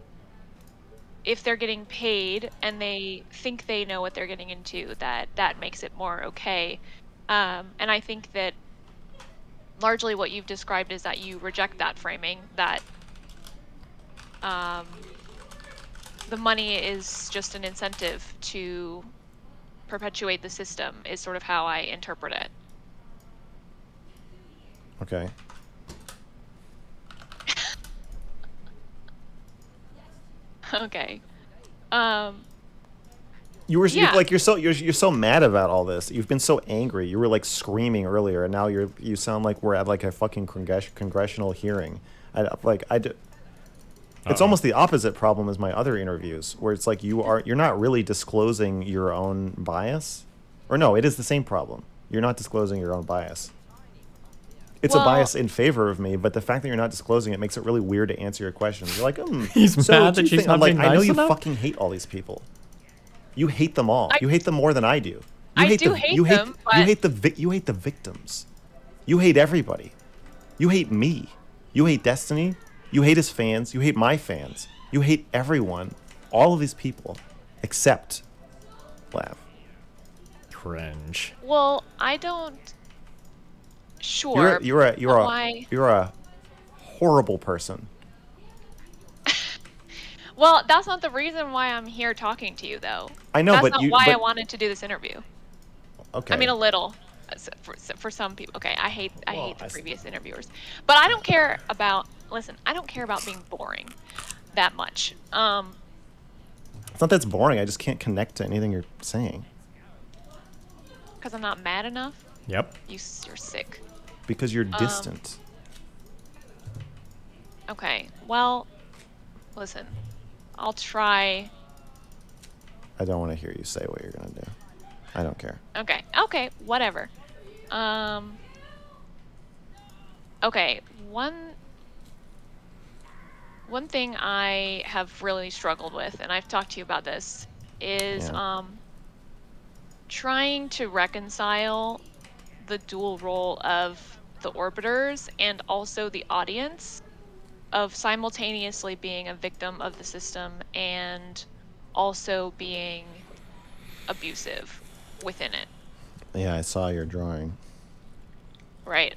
if they're getting paid and they think they know what they're getting into, that makes it more okay. And I think that largely what you've described is that you reject that framing, that the money is just an incentive to perpetuate the system, is sort of how I interpret it. Okay. Okay. You're like you're so mad about all this. You've been so angry. You were like screaming earlier, and now you sound like we're at like a fucking congressional hearing. It's almost the opposite problem as my other interviews, where it's like you're not really disclosing your own bias, or no, it is the same problem. You're not disclosing your own bias. It's a bias in favor of me, but the fact that you're not disclosing it makes it really weird to answer your questions. You're like, He's so mad do that you she's think-" not I'm like, being I know nice you enough? fucking hate all these people. You hate them all. You hate them more than I do. I do hate them, but- You hate the victims. You hate everybody. You hate me. You hate Destiny. You hate his fans. You hate my fans. You hate everyone. All of these people, except Lav. Cringe. Well, I don't. Sure. You're why? a horrible person. Well, that's not the reason why I'm here talking to you, though. I know, that's but not you- why I but- wanted to do this interview. Okay. I mean, a little for some people. Okay, I hate the previous interviewers, but I don't care about. Listen, I don't care about being boring that much. It's not that it's boring. I just can't connect to anything you're saying. Because I'm not mad enough. Yep. You're sick. Because you're distant. Okay. Well, listen. I'll try. I don't want to hear you say what you're gonna do. I don't care. Okay. Okay. Whatever. Okay. One thing I have really struggled with, and I've talked to you about this, is trying to reconcile the dual role of the orbiters and also the audience, of simultaneously being a victim of the system and also being abusive within it. Yeah, I saw your drawing. Right.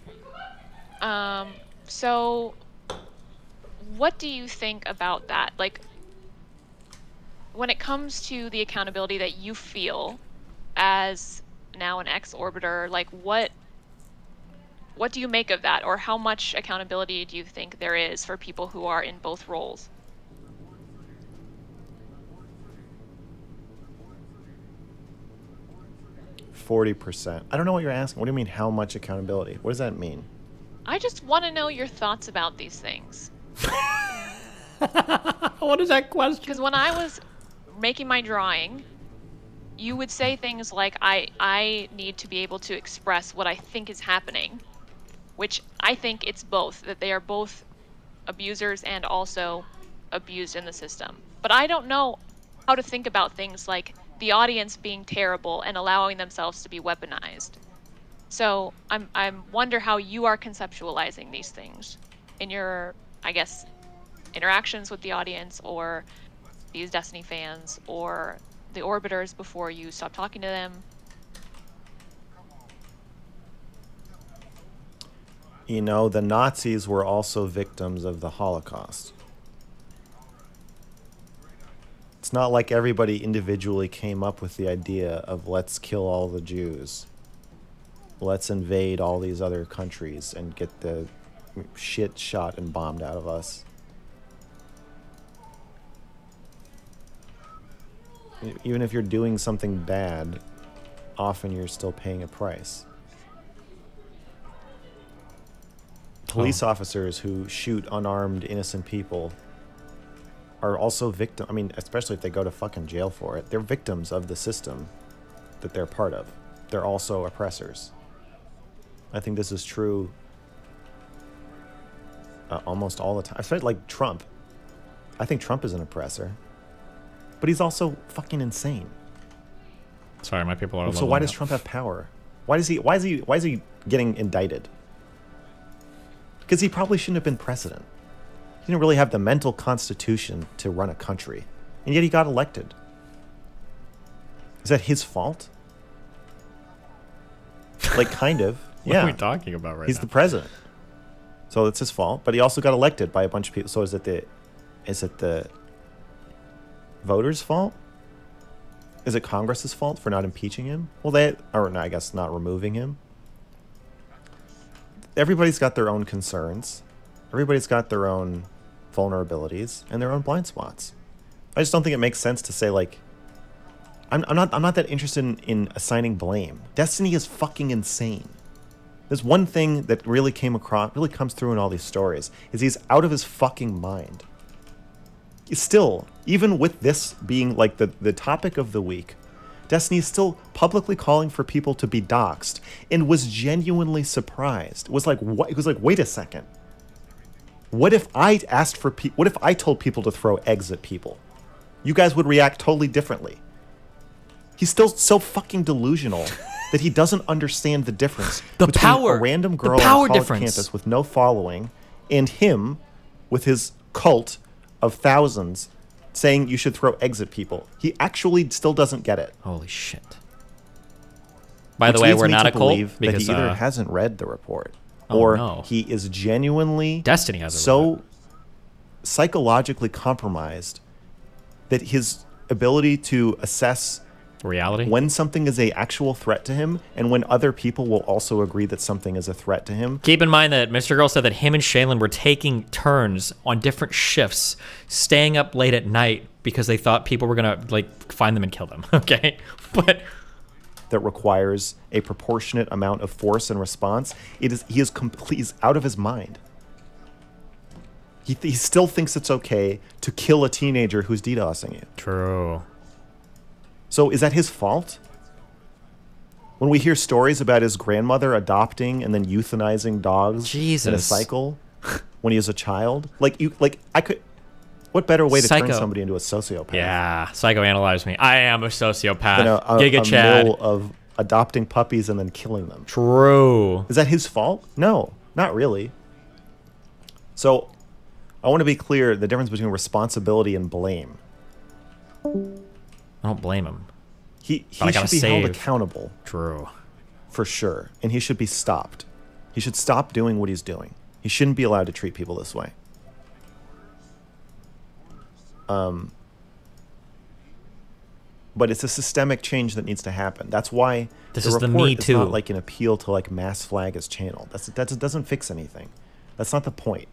So what do you think about that? Like, when it comes to the accountability that you feel as now an ex-orbiter, like what do you make of that? Or how much accountability do you think there is for people who are in both roles? %. I don't know what you're asking. What do you mean, how much accountability? What does that mean? I just want to know your thoughts about these things. What is that question? Because when I was making my drawing, you would say things like, I need to be able to express what I think is happening, which I think it's both, that they are both abusers and also abused in the system. But I don't know how to think about things like the audience being terrible and allowing themselves to be weaponized. So I wonder how you are conceptualizing these things in your, I guess, interactions with the audience, or these Destiny fans, or the orbiters before you stop talking to them. You know, the Nazis were also victims of the Holocaust. It's not like everybody individually came up with the idea of let's kill all the Jews. Let's invade all these other countries and get the shit shot and bombed out of us. Even if you're doing something bad, often you're still paying a price. Police officers who shoot unarmed, innocent people are also victims. I mean, especially if they go to fucking jail for it. They're victims of the system that they're part of. They're also oppressors. I think this is true almost all the time. Especially like Trump. I think Trump is an oppressor. But he's also fucking insane. Sorry, my people are. So why does Trump have power? Why is he getting indicted? Because he probably shouldn't have been president. He didn't really have the mental constitution to run a country, and yet he got elected. Is that his fault? Like, kind of. What Yeah. are we talking about right He's now? the president, so it's his fault. But he also got elected by a bunch of people. So is it the voters' fault? Is it Congress's fault for not impeaching him? Well, I guess not removing him. Everybody's got their own concerns. Everybody's got their own vulnerabilities and their own blind spots. I just don't think it makes sense to say, like, I'm not that interested in assigning blame. Destiny is fucking insane. There's one thing that really comes through in all these stories, is he's out of his fucking mind. Still, even with this being like the topic of the week, Destiny is still publicly calling for people to be doxxed and was genuinely surprised. It was like, what? It was like, wait a second. What if I what if I told people to throw eggs at people? You guys would react totally differently. He's still so fucking delusional that he doesn't understand the difference between a random girl on a college campus with no following and him with his cult of thousands saying you should throw eggs at people. He actually still doesn't get it. Holy shit. By the way, we're not a cult Because because he either hasn't read the report Oh, or no. he is genuinely Destiny hasn't so psychologically compromised that his ability to assess reality when something is a actual threat to him and when other people will also agree that something is a threat to him. Keep in mind that Mr. Girl said that him and Shaylin were taking turns on different shifts, staying up late at night because they thought people were gonna like find them and kill them. Okay, but that requires a proportionate amount of force and response. He is he's out of his mind. He still thinks it's okay to kill a teenager who's DDoSing you. True. So is that his fault? When we hear stories about his grandmother adopting and then euthanizing dogs in a Jesus. cycle when he was a child, what better way to turn Psycho. somebody into a sociopath? Yeah, psychoanalyze me. I am a sociopath. Than Giga Chad. mill of adopting puppies and then killing them. True. Is that his fault? No, not really. So I want to be clear, the difference between responsibility and blame. I don't blame him. He But I gotta should be held save. accountable. True. For sure. And he should be stopped. He should stop doing what he's doing. He shouldn't be allowed to treat people this way. But it's a systemic change that needs to happen. That's why This the is the report Me is Too. not like an appeal to like mass flag his channel. That doesn't fix anything. That's not the point.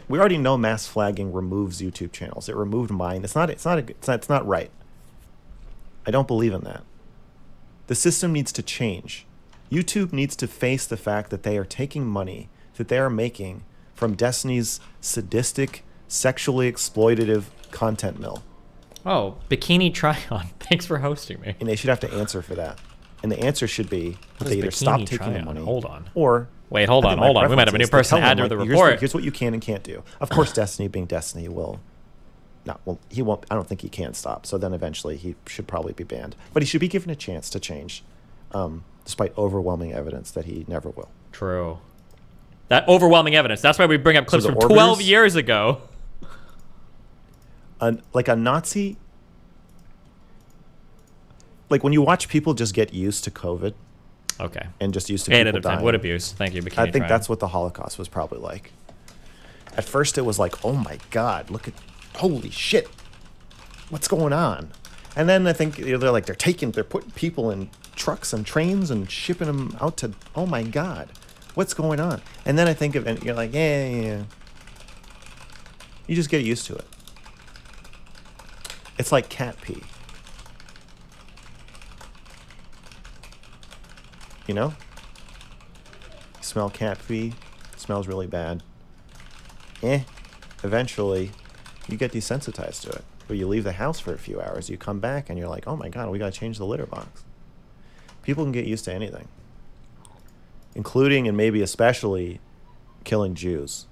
We already know mass flagging removes YouTube channels. It removed mine. It's not right. I don't believe in that. The system needs to change. YouTube needs to face the fact that they are taking money that they are making from Destiny's sadistic, sexually exploitative content mill. Oh, Bikini Try-On. Thanks for hosting me. And they should have to answer for that. And the answer should be that What they is either Bikini stop taking the Try-On? money. Hold on. Or Wait, hold I on, think my hold on. We might have a new preference is to person tell add them, to the like, report. Here's what you can and can't do. Of course, Destiny being Destiny will. No, well, he won't. I don't think he can stop. So then eventually he should probably be banned. But he should be given a chance to change, despite overwhelming evidence that he never will. True. That overwhelming evidence. That's why we bring up clips the from 12 orders- years ago. Like a Nazi. Like when you watch people just get used to COVID. Okay. And just used to Eight people out of 10. dying. Wood abuse. Thank you, Bikini I think Try-On. that's what the Holocaust was probably like. At first, it was like, oh my God, look at, holy shit, what's going on? And then I think they're putting people in trucks and trains and shipping them out to, oh my God, what's going on? And then I think of, and you're like, yeah. You just get used to it. It's like cat pee. You know? Smell cat pee, smells really bad. Eventually, you get desensitized to it. But you leave the house for a few hours, you come back, and you're like, oh my God, we gotta change the litter box. People can get used to anything. Including, and maybe especially, killing Jews.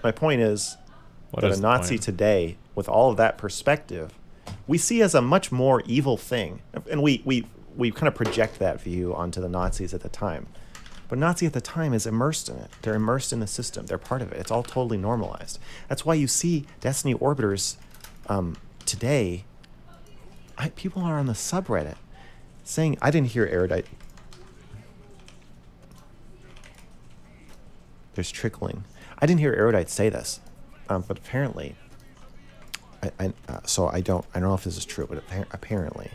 My point is that is a the Nazi point? today, with all of that perspective, we see as a much more evil thing. And we kind of project that view onto the Nazis at the time. But Nazi at the time is immersed in it. They're immersed in the system. They're part of it. It's all totally normalized. That's why you see Destiny Orbiters today. People are on the subreddit saying, I didn't hear Erudite. There's trickling. I didn't hear Erudite say this, but apparently, so I don't know if this is true, but apparently,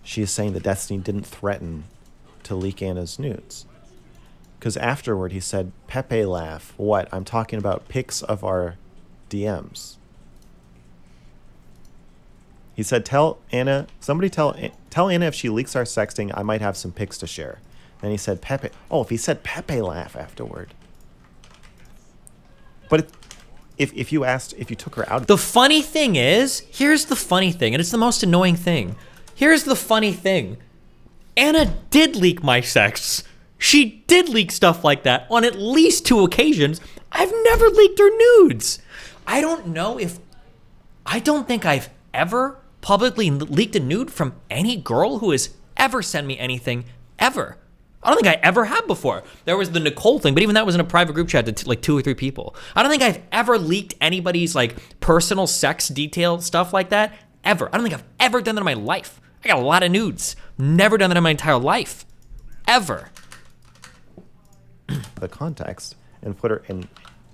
she is saying that Destiny didn't threaten to leak Anna's nudes. Because afterward he said, Pepe laugh, what? I'm talking about pics of our DMs. He said, tell Anna if she leaks our sexting, I might have some pics to share. And he said, Pepe. Oh, if he said Pepe laugh afterward. But if you took her out. The funny thing is, here's the funny thing, and it's the most annoying thing. Here's the funny thing. Anna did leak my sex. She did leak stuff like that on at least 2 occasions. I've never leaked her nudes. I don't think I've ever publicly leaked a nude from any girl who has ever sent me anything, ever. I don't think I ever have before. There was the Nicole thing, but even that was in a private group chat to like 2 or 3 people. I don't think I've ever leaked anybody's like personal sex detail stuff like that, ever. I don't think I've ever done that in my life. I got a lot of nudes. Never done that in my entire life. Ever. The context and put her in,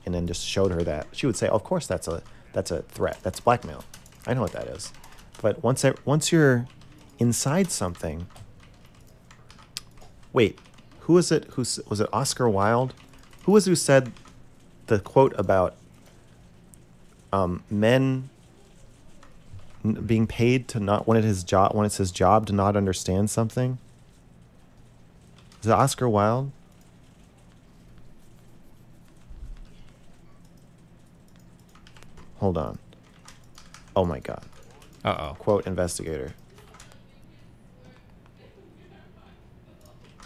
and then just showed her that. She would say, of course that's a threat. That's blackmail. I know what that is. But once you're inside something. Wait, who was it? Was it Oscar Wilde? Who said the quote about men being paid to not when it's his job to not understand something? Is it Oscar Wilde? Hold on. Oh my God. Uh-oh. Quote investigator.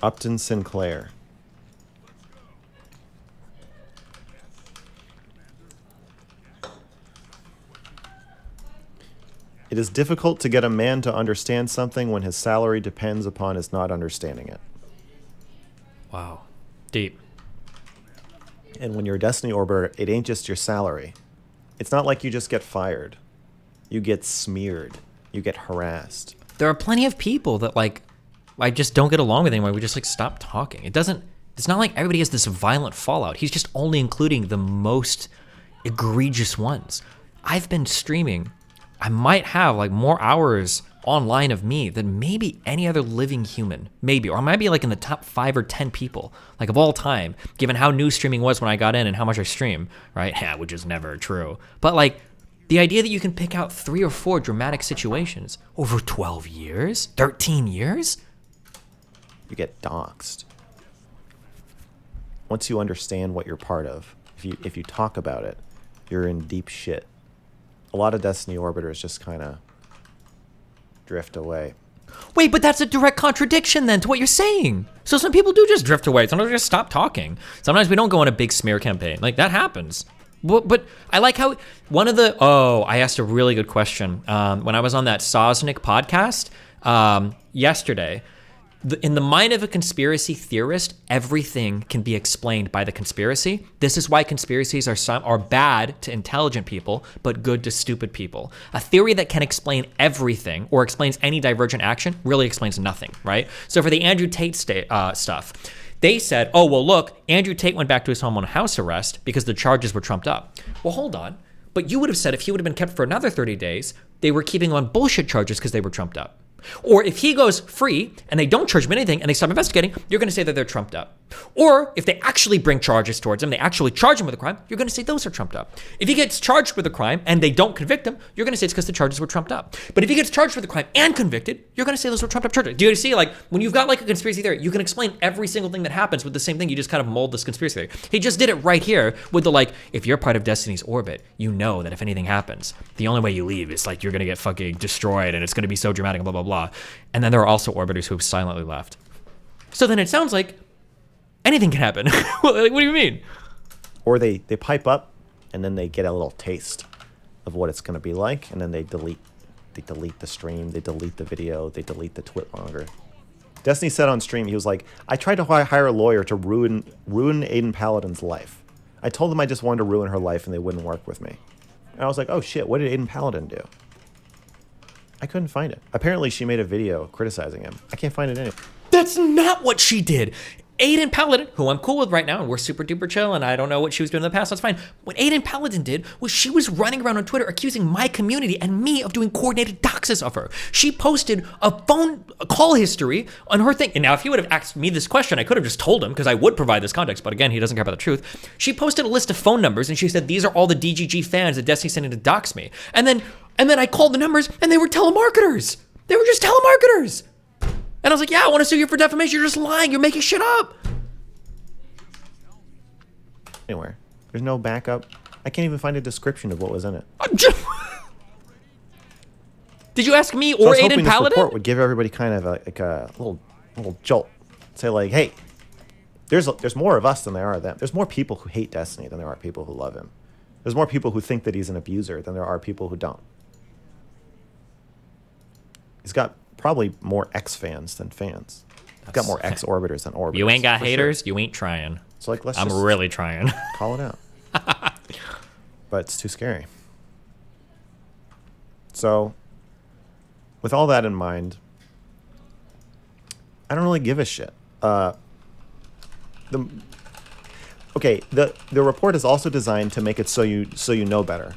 Upton Sinclair. It is difficult to get a man to understand something when his salary depends upon his not understanding it. Wow. Deep. And when you're a Destiny Orbiter, it ain't just your salary. It's not like you just get fired. You get smeared. You get harassed. There are plenty of people that like I just don't get along with anymore. We just like stop talking. It's not like everybody has this violent fallout. He's just only including the most egregious ones. I've been streaming. I might have like more hours online of me than maybe any other living human. Maybe. Or I might be like in the top 5 or 10 people, like of all time, given how new streaming was when I got in and how much I stream, right? Yeah, which is never true. But like the idea that you can pick out 3 or 4 dramatic situations over 12 years, 13 years, you get doxxed. Once you understand what you're part of, if you talk about it, you're in deep shit. A lot of Destiny Orbiters just kind of drift away. Wait, but that's a direct contradiction then to what you're saying. So some people do just drift away. Sometimes we just stop talking. Sometimes we don't go on a big smear campaign. Like that happens. But I like how I asked a really good question when I was on that Sosnick podcast yesterday. In the mind of a conspiracy theorist, everything can be explained by the conspiracy. This is why conspiracies are bad to intelligent people, but good to stupid people. A theory that can explain everything or explains any divergent action really explains nothing, right? So for the Andrew Tate stuff, they said, oh, well, look, Andrew Tate went back to his home on house arrest because the charges were trumped up. Well, hold on. But you would have said if he would have been kept for another 30 days, they were keeping him on bullshit charges because they were trumped up. Or if he goes free and they don't charge him anything and they stop investigating, you're going to say that they're trumped up. Or if they actually bring charges towards him, they actually charge him with a crime, you're going to say those are trumped up. If he gets charged with a crime and they don't convict him, you're going to say it's because the charges were trumped up. But if he gets charged with a crime and convicted, you're going to say those were trumped up charges. Do you see, like, when you've got like a conspiracy theory, you can explain every single thing that happens with the same thing. You just kind of mold this conspiracy theory. He just did it right here with the, like, if you're part of Destiny's orbit, you know that if anything happens, the only way you leave is like you're going to get fucking destroyed and it's going to be so dramatic and blah, blah, blah. And then there are also orbiters who have silently left. So then it sounds like anything can happen. Like, what do you mean? Or they pipe up, and then they get a little taste of what it's going to be like, and then they delete the stream, they delete the video, they delete the twit longer. Destiny said on stream, he was like, I tried to hire a lawyer to ruin Aiden Paladin's life. I told them I just wanted to ruin her life and they wouldn't work with me. And I was like, oh shit, what did Aiden Paladin do? I couldn't find it. Apparently she made a video criticizing him. I can't find it anywhere. That's not what she did. Aiden Paladin, who I'm cool with right now, and we're super duper chill, and I don't know what she was doing in the past, that's fine. What Aiden Paladin did was she was running around on Twitter accusing my community and me of doing coordinated doxes of her. She posted a call history on her thing. And now if he would have asked me this question, I could have just told him, because I would provide this context, but again, he doesn't care about the truth. She posted a list of phone numbers, and she said, these are all the DGG fans that Destiny sent in to dox me. And then I called the numbers, and they were telemarketers. They were just telemarketers. And I was like, yeah, I want to sue you for defamation. You're just lying. You're making shit up. Anywhere. There's no backup. I can't even find a description of what was in it. Did you ask me So I or was Aiden hoping this Paladin? report would give everybody kind of a little jolt. Say like, hey, there's more of us than there are them. There's more people who hate Destiny than there are people who love him. There's more people who think that he's an abuser than there are people who don't. He's got probably more X fans than fans. He's got more X orbiters than orbiters. You ain't got for haters, sure. you ain't trying. So like, I'm really trying. Call it out. But it's too scary. So, with all that in mind, I don't really give a shit. The report is also designed to make it so you know better.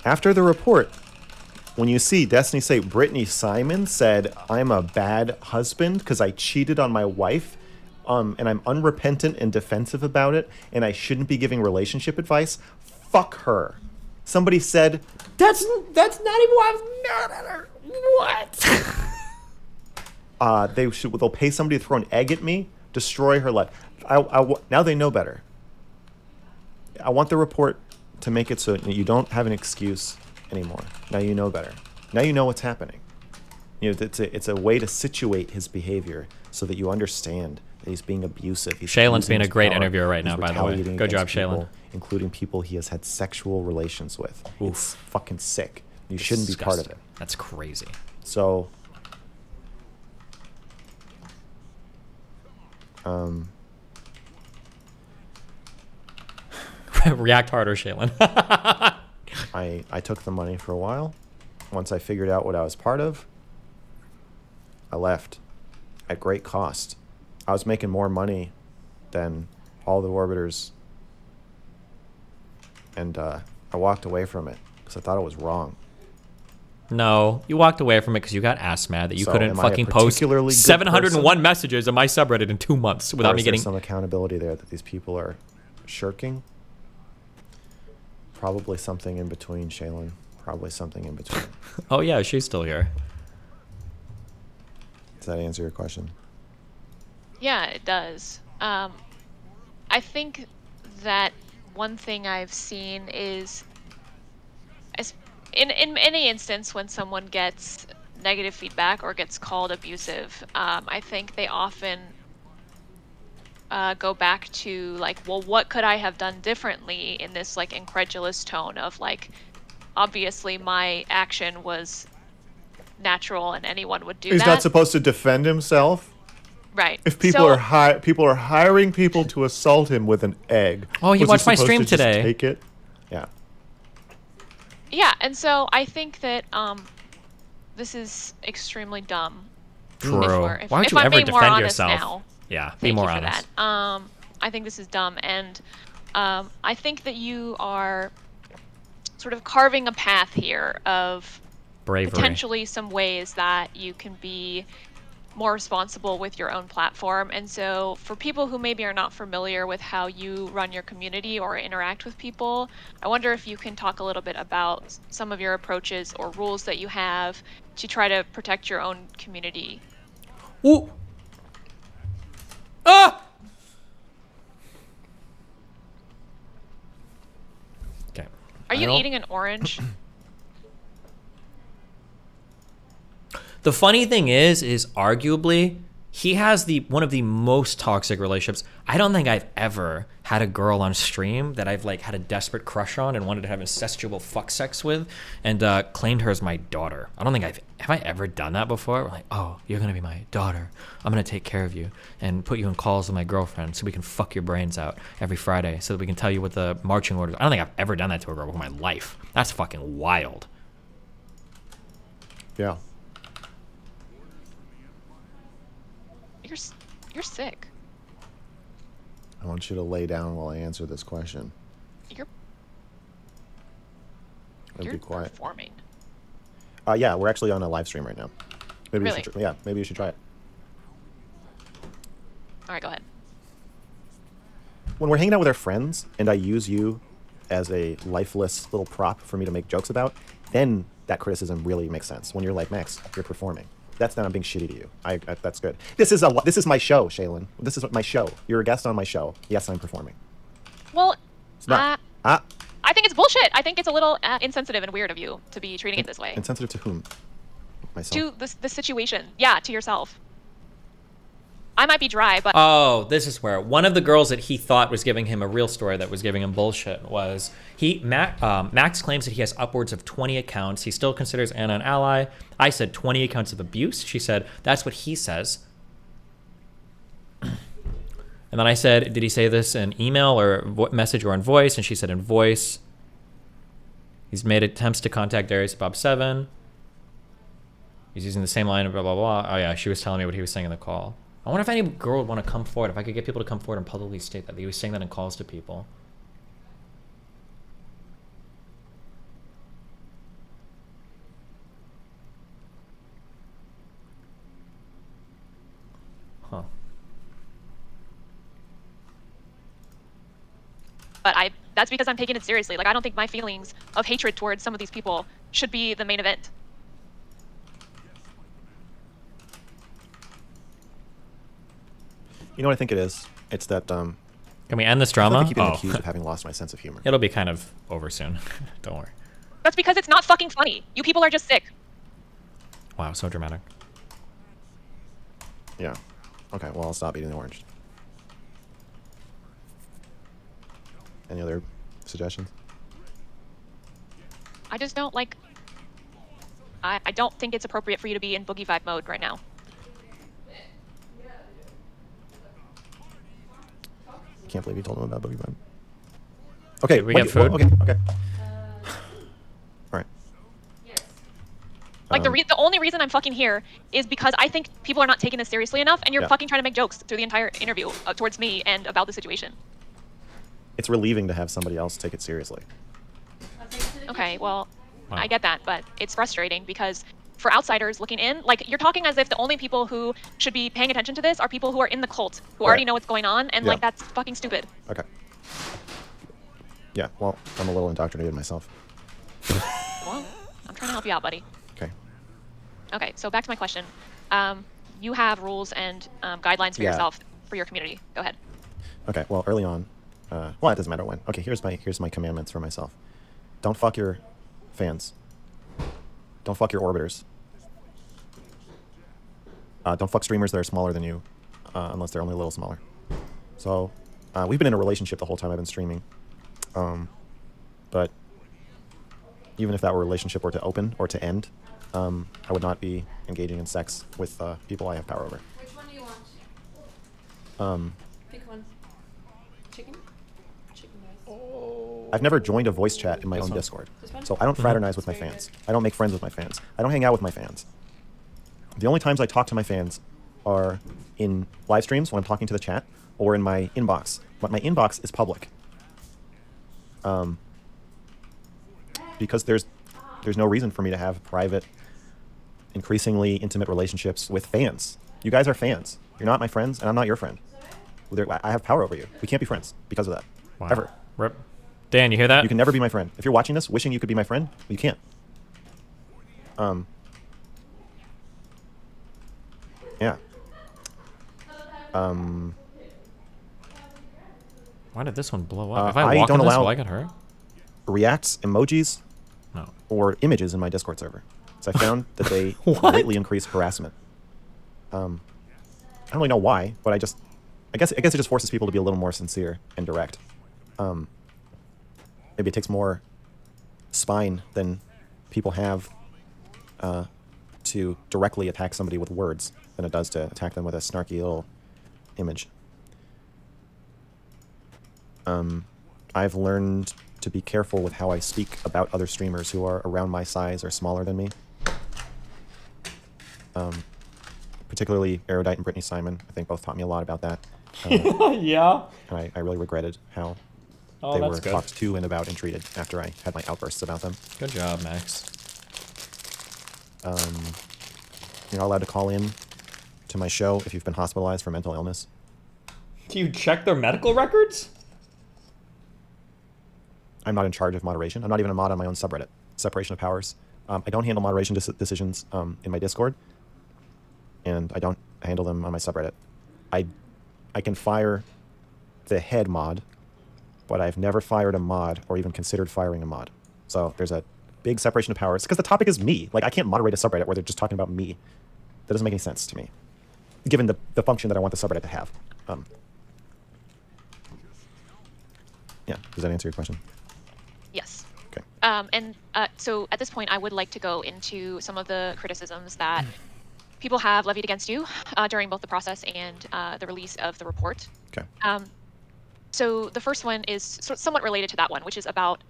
After the report, when you see Destiny say Brittany Simon said, I'm a bad husband because I cheated on my wife, and I'm unrepentant and defensive about it, and I shouldn't be giving relationship advice, fuck her. Somebody said, That's not even what What? they'll pay somebody to throw an egg at me, destroy her life. Now they know better. I want the report to make it so you don't have an excuse anymore. Now you know better. Now you know what's happening. You know, it's a way to situate his behavior so that you understand that he's being abusive. Shaylin's being a great interviewer right now, by the way. Good job, Shaylin. Including people he has had sexual relations with. Oof. It's fucking sick. You shouldn't be part of it. That's crazy. So, react harder, Shaylin. I took the money for a while. Once I figured out what I was part of, I left at great cost. I was making more money than all the orbiters, and I walked away from it because I thought it was wrong. No, you walked away from it because you got ass mad that you couldn't am I a fucking post particularly good 701 person? messages on my subreddit in 2 months without Or me is there getting some accountability there that these people are shirking? Probably something in between, Shaylin. Probably something in between. Oh yeah, she's still here. Does that answer your question? Yeah, it does. I think that one thing I've seen is, in any instance when someone gets negative feedback or gets called abusive, I think they often go back to like, well, what could I have done differently, in this like incredulous tone of like, obviously my action was natural and anyone would do He's that. not supposed to defend himself. Right. If people are hiring people to assault him with an egg. Oh, he was watched my supposed stream to just today. Take it. Yeah. Yeah, and so I think that this is extremely dumb. True. If Why don't you I'm ever being more defend honest yourself? now, Yeah, be thank more you for honest. that. I think this is dumb, and I think that you are sort of carving a path here of Bravery. potentially some ways that you can be more responsible with your own platform. And so for people who maybe are not familiar with how you run your community or interact with people, I wonder if you can talk a little bit about some of your approaches or rules that you have to try to protect your own community. Ooh. Ah! Okay. Are you eating an orange? The funny thing is arguably he has one of the most toxic relationships. I don't think I've ever had a girl on stream that I've like had a desperate crush on and wanted to have incestual fuck sex with, and claimed her as my daughter. I don't think have I ever done that before? We're like, oh, you're gonna be my daughter. I'm gonna take care of you and put you in calls with my girlfriend so we can fuck your brains out every Friday so that we can tell you what the marching orders. I don't think I've ever done that to a girl before in my life. That's fucking wild. Yeah. You're sick. I want you to lay down while I answer this question. You're Be quiet. performing. Yeah, we're actually on a live stream right now. Maybe Really? you should, yeah, maybe you should try it. All right, go ahead. When we're hanging out with our friends and I use you as a lifeless little prop for me to make jokes about, then that criticism really makes sense. When you're like, Max, you're performing. That's not I'm being shitty to you. That's good. This is my show, Shaylin. This is my show. You're a guest on my show. Yes, I'm performing. Well, It's not. I think it's bullshit. I think it's a little insensitive and weird of you to be treating it this way. Insensitive to whom? Myself. To the situation. Yeah, to yourself. I might be dry, but Oh, this is where one of the girls that he thought was giving him a real story that was giving him bullshit was Max claims that he has upwards of 20 accounts. He still considers Anna an ally. I said 20 accounts of abuse. She said that's what he says. And then I said, did he say this in email or message or in voice? And she said in voice. He's made attempts to contact Darius Bob 7. He's using the same line, blah, blah, blah. Oh yeah, she was telling me what he was saying in the call. I wonder if any girl would want to come forward, if I could get people to come forward and publicly state that he was saying that in calls to people. Huh. but that's because I'm taking it seriously. Like, I don't think my feelings of hatred towards some of these people should be the main event. You know what I think it is? It's that Can we end this drama? I keep getting accused of having lost my sense of humor. It'll be kind of over soon. Don't worry. That's because it's not fucking funny. You people are just sick. Wow, so dramatic. Yeah. Okay, well, I'll stop eating the orange. Any other suggestions? I just don't like... I don't think it's appropriate for you to be in boogie vibe mode right now. Can't believe you told him about Boogie Vibe. Okay, we get food. Okay. All right. Like, the only reason I'm fucking here is because I think people are not taking this seriously enough, and you're Yeah. fucking trying to make jokes through the entire interview towards me and about the situation. It's relieving to have somebody else take it seriously. Okay, well, Wow. I get that, but it's frustrating because for outsiders looking in, like, you're talking as if the only people who should be paying attention to this are people who are in the cult, who already know what's going on, and, Yeah. like, that's fucking stupid. Okay. Yeah, well, I'm a little indoctrinated myself. Well, I'm trying to help you out, buddy. Okay. Okay, so back to my question. You have rules and guidelines for Yeah. yourself, for your community. Go ahead. Okay, well, early on, well, it doesn't matter when. Okay, here's my commandments for myself. Don't fuck your fans. Don't fuck your orbiters. Don't fuck streamers that are smaller than you, unless they're only a little smaller. So, we've been in a relationship the whole time I've been streaming. But even if that relationship were to open or to end, I would not be engaging in sex with people I have power over. Which one do you want? Pick one. Chicken? Chicken rice. I've never joined a voice chat in my own Discord, so I don't fraternize with my fans. I don't make friends with my fans. I don't hang out with my fans. The only times I talk to my fans are in live streams when I'm talking to the chat, or in my inbox. But my inbox is public. Because there's no reason for me to have private, increasingly intimate relationships with fans. You guys are fans. You're not my friends, and I'm not your friend. I have power over you. We can't be friends because of that. Wow. Ever. Rip. Dan, you hear that? You can never be my friend. If you're watching this, wishing you could be my friend, you can't. Yeah. Why did this one blow up? If I I walk don't on this, allow will I get hurt? reacts, emojis, No. or images in my Discord server. So I found that they What? greatly increase harassment. don't really know why, but I guess it just forces people to be a little more sincere and direct. Maybe it takes more spine than people have to directly attack somebody with words than it does to attack them with a snarky little image. I've learned to be careful with how I speak about other streamers who are around my size or smaller than me. Particularly Erudite and Brittany Simon, I think both taught me a lot about that. Yeah. And I really regretted how Oh, they that's were good. talked to and about and treated after I had my outbursts about them. Good job, Max. You're not allowed to call in to my show if you've been hospitalized for mental illness. Do you check their medical records? I'm not in charge of moderation. I'm not even a mod on my own subreddit. Separation of powers. I don't handle moderation decisions in my Discord, and I don't handle them on my subreddit. I can fire the head mod, but I've never fired a mod or even considered firing a mod. So there's a big separation of powers because the topic is me. Like, I can't moderate a subreddit where they're just talking about me. That doesn't make any sense to me, given the function that I want the subreddit to have. Yeah, does that answer your question? Yes. Okay. So at this point, I would like to go into some of the criticisms that people have levied against you during both the process and the release of the report. Okay. So the first one is somewhat related to that one, which is about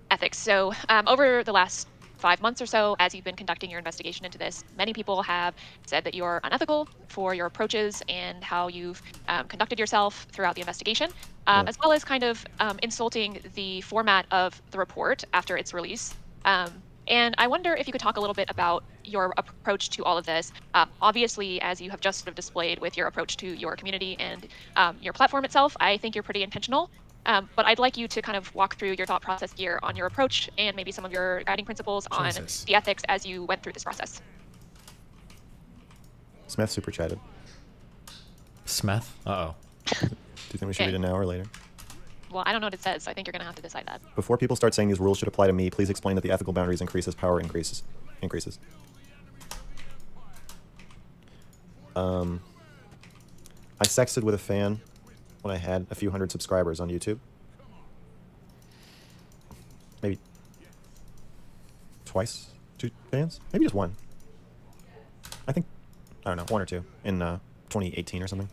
ethics. So over the last 5 months or so, as you've been conducting your investigation into this, many people have said that you're unethical for your approaches and how you've conducted yourself throughout the investigation, as well as kind of insulting the format of the report after its release. And I wonder if you could talk a little bit about your approach to all of this. Obviously, as you have just sort of displayed with your approach to your community and your platform itself, I think you're pretty intentional. But I'd like you to kind of walk through your thought process here on your approach and maybe some of your guiding principles on the ethics as you went through this process. Smith super chatted. Smith? Uh-oh. Do you think we should Okay. read it now or later? Well, I don't know what it says, so I think you're going to have to decide that. Before people start saying these rules should apply to me, please explain that the ethical boundaries increases, power increases. I sexted with a fan when I had a few hundred subscribers on YouTube. Maybe twice, 2 fans? Maybe just one. I don't know, 1 or 2 in 2018 or something.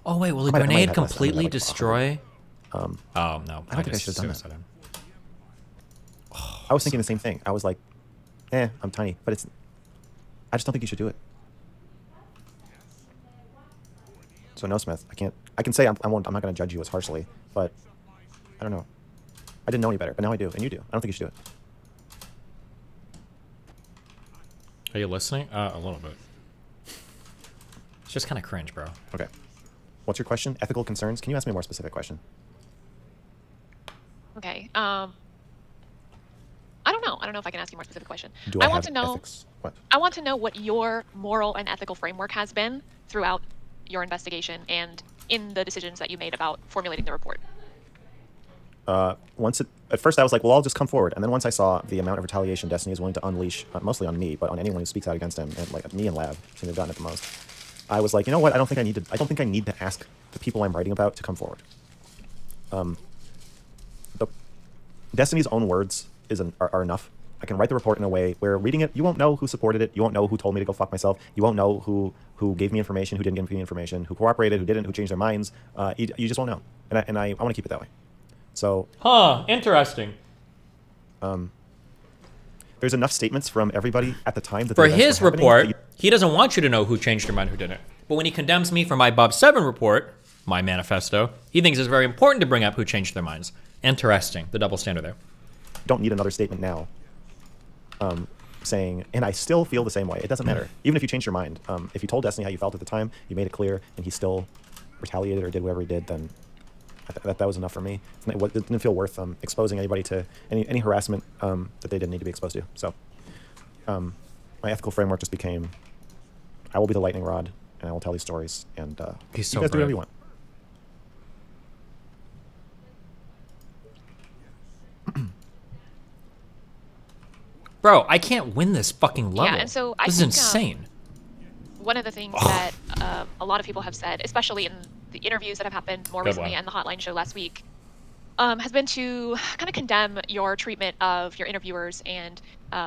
Oh wait, will I a might have grenade had less. I might completely have, like, destroy? Oh no, I don't think I just should have done that. suicided him. I was thinking the same thing. I was like, I'm tiny, but I just don't think you should do it. So no, Smith, I can say I'm not going to judge you as harshly, but I don't know. I didn't know any better, but now I do, and you do. I don't think you should do it. Are you listening? A little bit. It's just kind of cringe, bro. Okay. What's your question? Ethical concerns? Can you ask me a more specific question? Okay. I don't know. I don't know if I can ask you a more specific question. Do I want have to know. ethics? What? I want to know what your moral and ethical framework has been throughout your investigation and in the decisions that you made about formulating the report. At first I was like, well, I'll just come forward. And then once I saw the amount of retaliation Destiny is willing to unleash, mostly on me, but on anyone who speaks out against him, and like me and Lab seem to have gotten it the most, I was like, you know what? I don't think I need to ask the people I'm writing about to come forward. Destiny's own words are enough. I can write the report in a way where reading it, you won't know who supported it, you won't know who told me to go fuck myself, you won't know who gave me information, who didn't give me information, who cooperated, who didn't, who changed their minds. You just won't know. And I want to keep it that way. So. Huh, interesting. There's enough statements from everybody at the time that For the events his were happening report, that you- he doesn't want you to know who changed your mind, who didn't. But when he condemns me for my Bob 7 report, my manifesto, he thinks it's very important to bring up who changed their minds. Interesting, the double standard there. don't need another statement now saying, and I still feel the same way. It doesn't matter. Even if you change your mind. If you told Destiny how you felt at the time, you made it clear, and he still retaliated or did whatever he did, then that was enough for me. It didn't feel worth exposing anybody to any harassment that they didn't need to be exposed to. So my ethical framework just became, I will be the lightning rod, and I will tell these stories, and you so guys do whatever brave. you want. Bro, I can't win this fucking level. Yeah, and so I this think, is insane. One of the things that a lot of people have said, especially in the interviews that have happened more Good recently one. and the hotline show last week, has been to kind of condemn your treatment of your interviewers and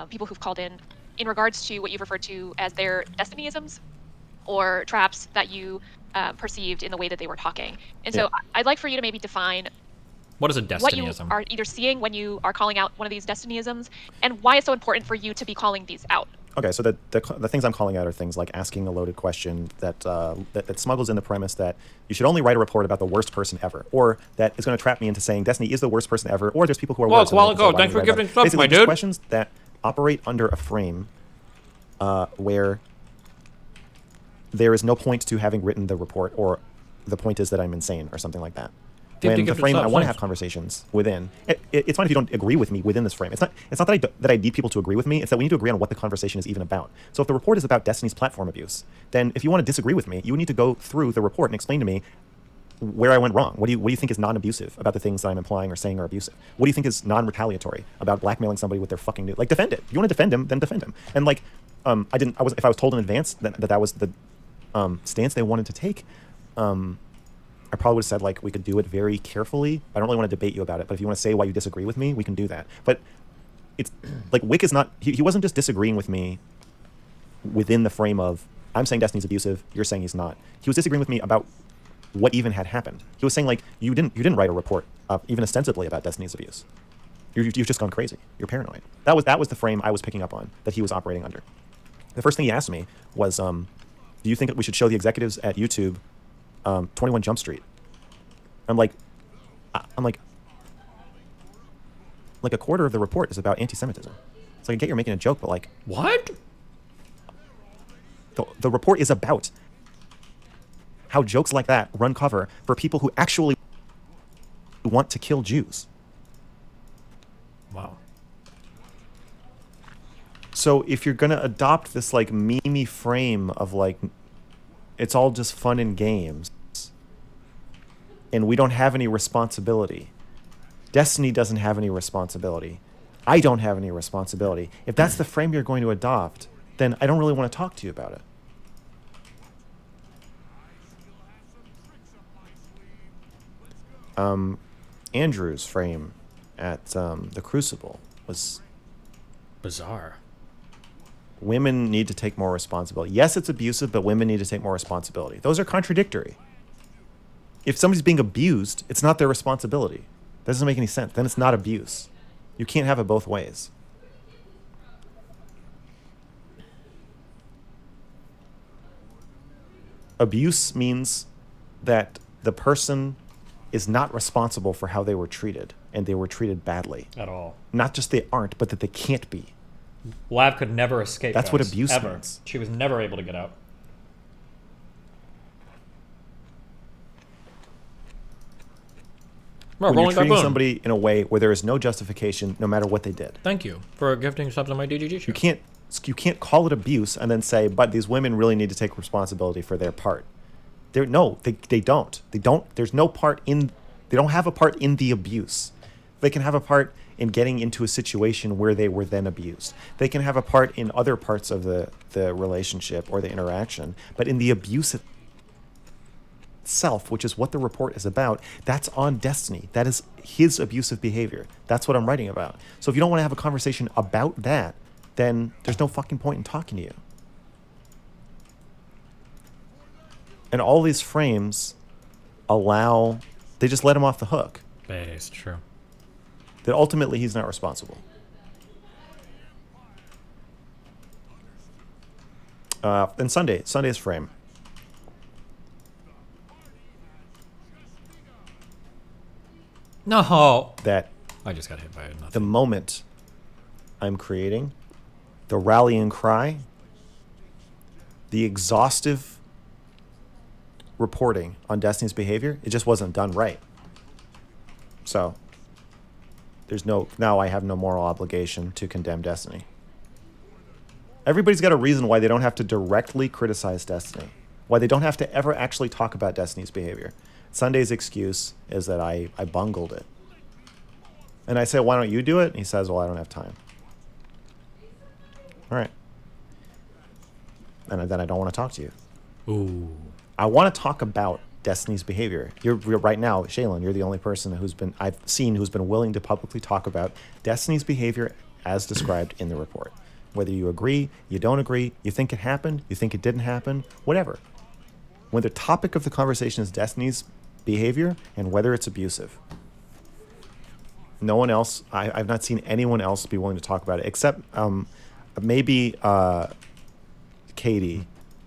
people who've called in regards to what you've referred to as their destinyisms or traps that you perceived in the way that they were talking. And so Yeah. I'd like for you to maybe define What is a what you destinyism? are either seeing when you are calling out one of these destinyisms and why it's so important for you to be calling these out. Okay, so the things I'm calling out are things like asking a loaded question that that smuggles in the premise that you should only write a report about the worst person ever, or that is going to trap me into saying Destiny is the worst person ever, or there's people who are Whoa, worse. than me, Koala so Go, why don't thanks you for write about giving it? subs, Basically, my just dude. questions that operate under a frame where there is no point to having written the report, or the point is that I'm insane, or something like that. Did you When the give it frame I subs? want to Thanks. have conversations within, it's fine if you don't agree with me within this frame. It's not that I need people to agree with me. It's that we need to agree on what the conversation is even about. So if the report is about Destiny's platform abuse, then if you want to disagree with me, you need to go through the report and explain to me where I went wrong. What do you think is non-abusive about the things that I'm implying or saying are abusive? What do you think is non-retaliatory about blackmailing somebody with their fucking nude? Like, defend it. If you want to defend him, then defend him. And like, if I was told in advance that was the stance they wanted to take, I probably would have said, like, we could do it very carefully. I don't really want to debate you about it, but if you want to say why you disagree with me, we can do that. But it's like, Wick is not, he wasn't just disagreeing with me within the frame of, I'm saying Destiny's abusive, you're saying he's not. He was disagreeing with me about what even had happened. He was saying, like, you didn't write a report, even ostensibly, about Destiny's abuse. You've just gone crazy. You're paranoid. That was the frame I was picking up on, that he was operating under. The first thing he asked me was, do you think that we should show the executives at YouTube 21 Jump Street? I'm like, a quarter of the report is about anti-Semitism. So I get you're making a joke, but like, what? The report is about how jokes like that run cover for people who actually want to kill Jews. Wow. So if you're gonna adopt this like meme frame of like, it's all just fun and games, and we don't have any responsibility. Destiny doesn't have any responsibility. I don't have any responsibility. If that's the frame you're going to adopt, then I don't really want to talk to you about it. Andrew's frame at the Crucible was bizarre. Women need to take more responsibility. Yes, it's abusive, but women need to take more responsibility. Those are contradictory. If somebody's being abused, it's not their responsibility. That doesn't make any sense. Then it's not abuse. You can't have it both ways. Abuse means that the person is not responsible for how they were treated, and they were treated badly. At all. Not just they aren't, but that they can't be. Lav could never escape. That's what guys, abuse ever. means. She was never able to get out. When you're rolling treating baboon. somebody in a way where there is no justification, no matter what they did. Thank you for gifting subs on my DGG show. You can't call it abuse and then say, but these women really need to take responsibility for their part. They don't. They don't. There's no part in. They don't have a part in the abuse. They can have a part in getting into a situation where they were then abused. They can have a part in other parts of the relationship or the interaction, but in the abuse itself, which is what the report is about, that's on Destiny. That is his abusive behavior. That's what I'm writing about. So if you don't want to have a conversation about that, then there's no fucking point in talking to you. And all these frames they just let him off the hook. It's true. That ultimately he's not responsible. And Sunday's frame. No. That I just got hit by nothing. The moment I'm creating, the rallying cry, the exhaustive reporting on Destiny's behavior, it just wasn't done right. So now I have no moral obligation to condemn Destiny. Everybody's got a reason why they don't have to directly criticize Destiny, why they don't have to ever actually talk about Destiny's behavior. Sunday's excuse is that I bungled it. And I say, why don't you do it? And he says, well, I don't have time. All right. And then I don't want to talk to you. Ooh. I want to talk about Destiny's behavior. You're right now, Shaylin, you're the only person I've seen who's been willing to publicly talk about Destiny's behavior as described in the report. Whether you agree, you don't agree, you think it happened, you think it didn't happen, whatever. When the topic of the conversation is Destiny's behavior and whether it's abusive. No one else, I've not seen anyone else be willing to talk about it, except maybe Katie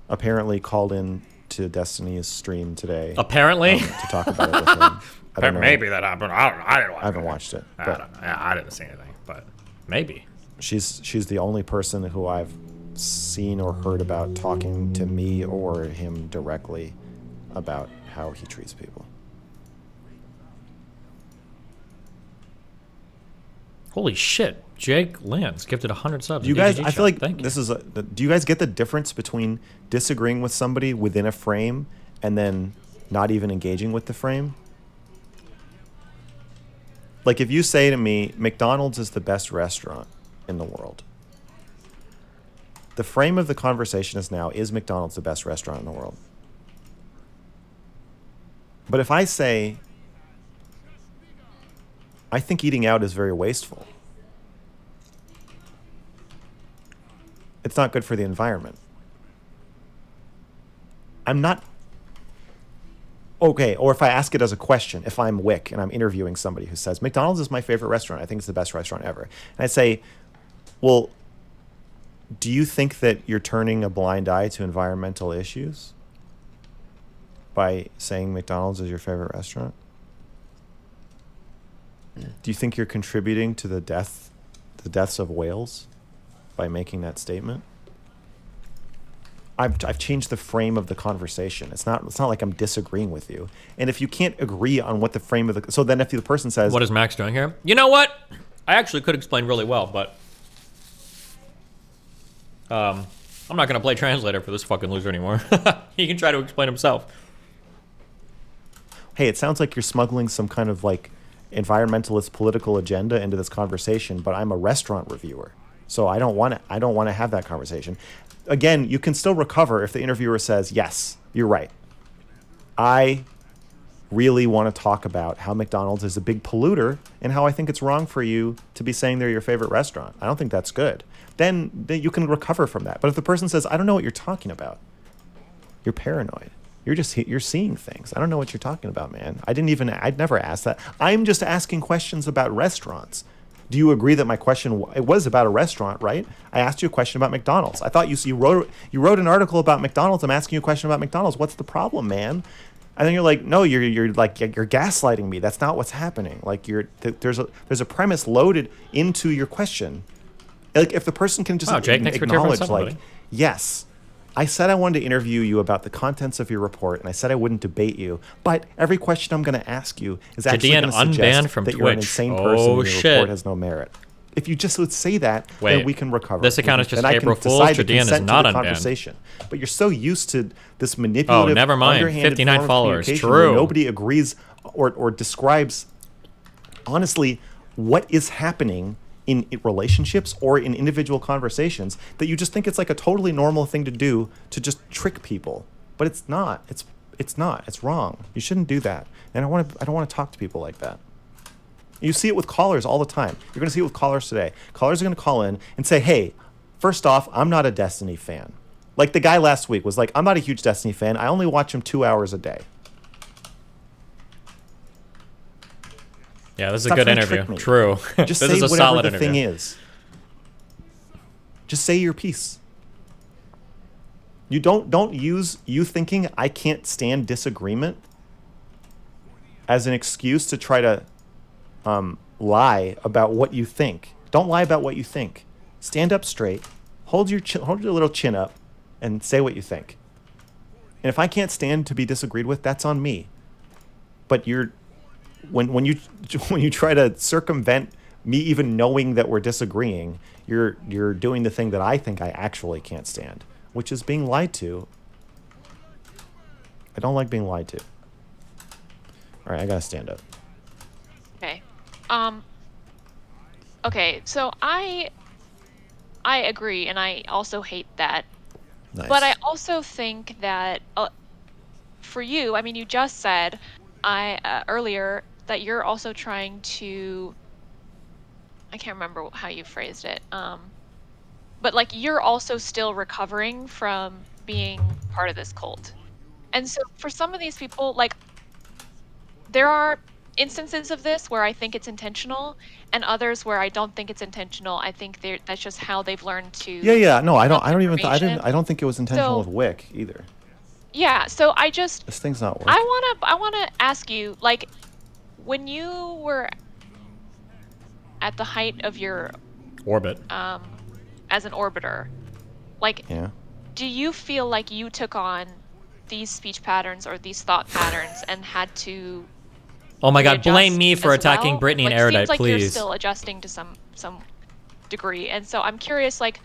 apparently called in to Destiny's stream today. Apparently? To talk about it with him. I don't know. Maybe that happened. I don't know. I didn't watch I haven't watched it. I but don't know. I didn't see anything, but maybe. She's the only person who I've seen or heard about talking to me or him directly about how he treats people. Holy shit. Jake Lance gifted 100 subs. Do you guys, DGG I feel chat. like this is do you guys get the difference between disagreeing with somebody within a frame and then not even engaging with the frame? Like if you say to me, McDonald's is the best restaurant in the world. The frame of the conversation is now, is McDonald's the best restaurant in the world? But if I say, I think eating out is very wasteful, it's not good for the environment. I'm not... Okay, or if I ask it as a question, if I'm Wick and I'm interviewing somebody who says, McDonald's is my favorite restaurant, I think it's the best restaurant ever. And I say, well, do you think that you're turning a blind eye to environmental issues by saying McDonald's is your favorite restaurant? Do you think you're contributing to the deaths of whales by making that statement? I've changed the frame of the conversation. It's not like I'm disagreeing with you. And if you can't agree on what the frame of the... So then if the person says... What is Max doing here? You know what? I actually could explain really well, but... I'm not going to play translator for this fucking loser anymore. He can try to explain himself. Hey, it sounds like you're smuggling some kind of like environmentalist political agenda into this conversation, but I'm a restaurant reviewer. So I don't want to have that conversation. Again, you can still recover if the interviewer says, yes, you're right. I really want to talk about how McDonald's is a big polluter and how I think it's wrong for you to be saying they're your favorite restaurant. I don't think that's good. Then you can recover from that. But if the person says, I don't know what you're talking about, you're paranoid. You're seeing things. I don't know what you're talking about, man. I'd never asked that. I'm just asking questions about restaurants. Do you agree that my question, it was about a restaurant, right? I asked you a question about McDonald's. I thought you wrote an article about McDonald's. I'm asking you a question about McDonald's. What's the problem, man? And then you're like, no, you're gaslighting me. That's not what's happening. Like there's a premise loaded into your question. Like if the person can just acknowledge, like, yes, I said I wanted to interview you about the contents of your report, and I said I wouldn't debate you. But every question I'm going to ask you is actually going to suggest that you're an insane person and your report has no merit. If you just would say that, then we can recover. This account is just April Fool's. Jadian is not unbanned. But you're so used to this manipulative, never mind. underhanded 59 form of followers. communication True. where nobody agrees or describes honestly what is happening in relationships or in individual conversations, that you just think it's like a totally normal thing to do to just trick people. But it's not. It's not. It's wrong. You shouldn't do that. And I don't want to talk to people like that. You see it with callers all the time. You're going to see it with callers today. Callers are going to call in and say, hey, first off, I'm not a Destiny fan. Like the guy last week was like, I'm not a huge Destiny fan. I only watch him 2 hours a day. Yeah, this is a good interview. True. Just this say is a whatever solid the interview. thing is. Just say your piece. You don't use you thinking I can't stand disagreement as an excuse to try to lie about what you think. Don't lie about what you think. Stand up straight. Hold your little chin up and say what you think. And if I can't stand to be disagreed with, that's on me. But when you try to circumvent me even knowing that we're disagreeing, you're doing the thing that I think I actually can't stand, which is being lied to. I don't like being lied to. All right, I gotta stand up. Okay. Okay, so I agree, and I also hate that Nice. But I also think that for you, I mean, you just said earlier that you're also trying to. I can't remember how you phrased it. But like you're also still recovering from being part of this cult. And so for some of these people, like there are instances of this where I think it's intentional and others where I don't think it's intentional. I think that's just how they've learned to Yeah. No, I don't even information. I don't think it was intentional So- with Wick either. Yeah, so I just This thing's not working. I wanna ask you, like, when you were at the height of your Orbit. as an orbiter, like, Yeah. do you feel like you took on these speech patterns or these thought patterns and had to Oh my God! readjust Blame me for as attacking well? Brittany and Like, Erudite, seems like you're please. still adjusting to some degree, and so I'm curious, like,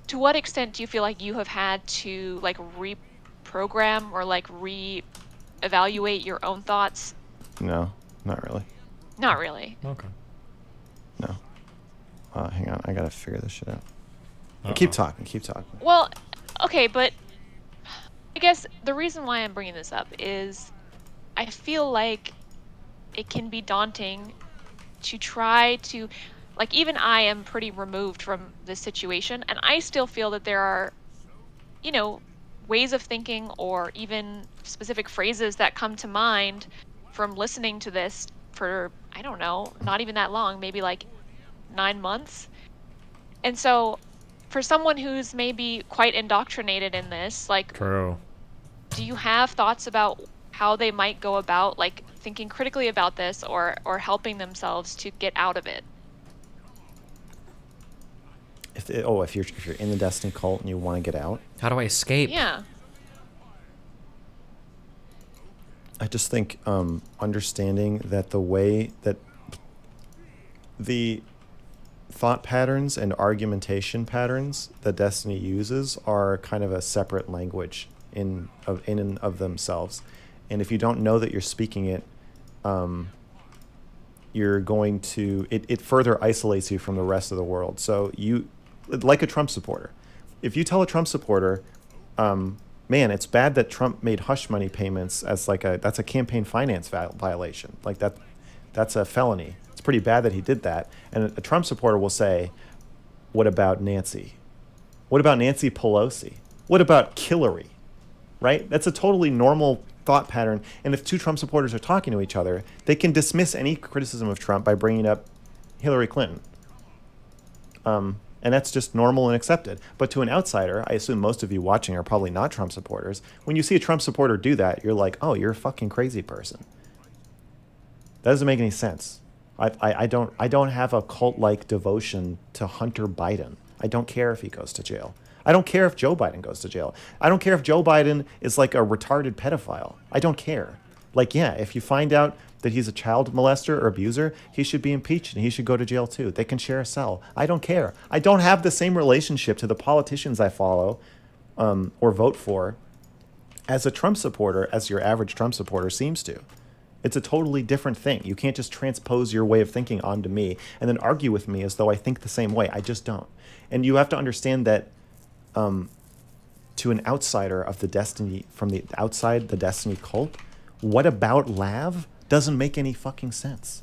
to what extent do you feel like you have had to like reprogram or like re-evaluate your own thoughts? No, not really. Not really. Okay. No. Hang on, I gotta figure this shit out. Keep talking. Well, okay, but I guess the reason why I'm bringing this up is I feel like it can be daunting to try to, like, even I am pretty removed from this situation, and I still feel that there are, you know, ways of thinking or even specific phrases that come to mind from listening to this for, I don't know, not even that long, maybe like 9 months. And so for someone who's maybe quite indoctrinated in this, like, True. do you have thoughts about how they might go about like thinking critically about this or helping themselves to get out of it? If you're in the Destiny cult and you want to get out, how do I escape? Yeah. I just think understanding that the way that the thought patterns and argumentation patterns that Destiny uses are kind of a separate language in and of themselves, and if you don't know that you're speaking it, you're going to it further isolates you from the rest of the world. So you, like a Trump supporter, if you tell a Trump supporter, man, it's bad that Trump made hush money payments as that's a campaign finance violation, like that's a felony. It's pretty bad that he did that. And a Trump supporter will say, what about Nancy? What about Nancy Pelosi? What about Hillary? Right? That's a totally normal thought pattern. And if two Trump supporters are talking to each other, they can dismiss any criticism of Trump by bringing up Hillary Clinton. And that's just normal and accepted. But to an outsider, I assume most of you watching are probably not Trump supporters. When you see a Trump supporter do that, you're like, oh, you're a fucking crazy person. That doesn't make any sense. I don't have a cult-like devotion to Hunter Biden. I don't care if he goes to jail. I don't care if Joe Biden goes to jail. I don't care if Joe Biden is like a retarded pedophile. I don't care. Like, yeah, if you find out that he's a child molester or abuser, he should be impeached and he should go to jail too. They can share a cell. I don't care. I don't have the same relationship to the politicians I follow or vote for as a Trump supporter, as your average Trump supporter seems to. It's a totally different thing. You can't just transpose your way of thinking onto me and then argue with me as though I think the same way. I just don't. And you have to understand that to an outsider of the Destiny, from the outside the Destiny cult, what about Lav doesn't make any fucking sense.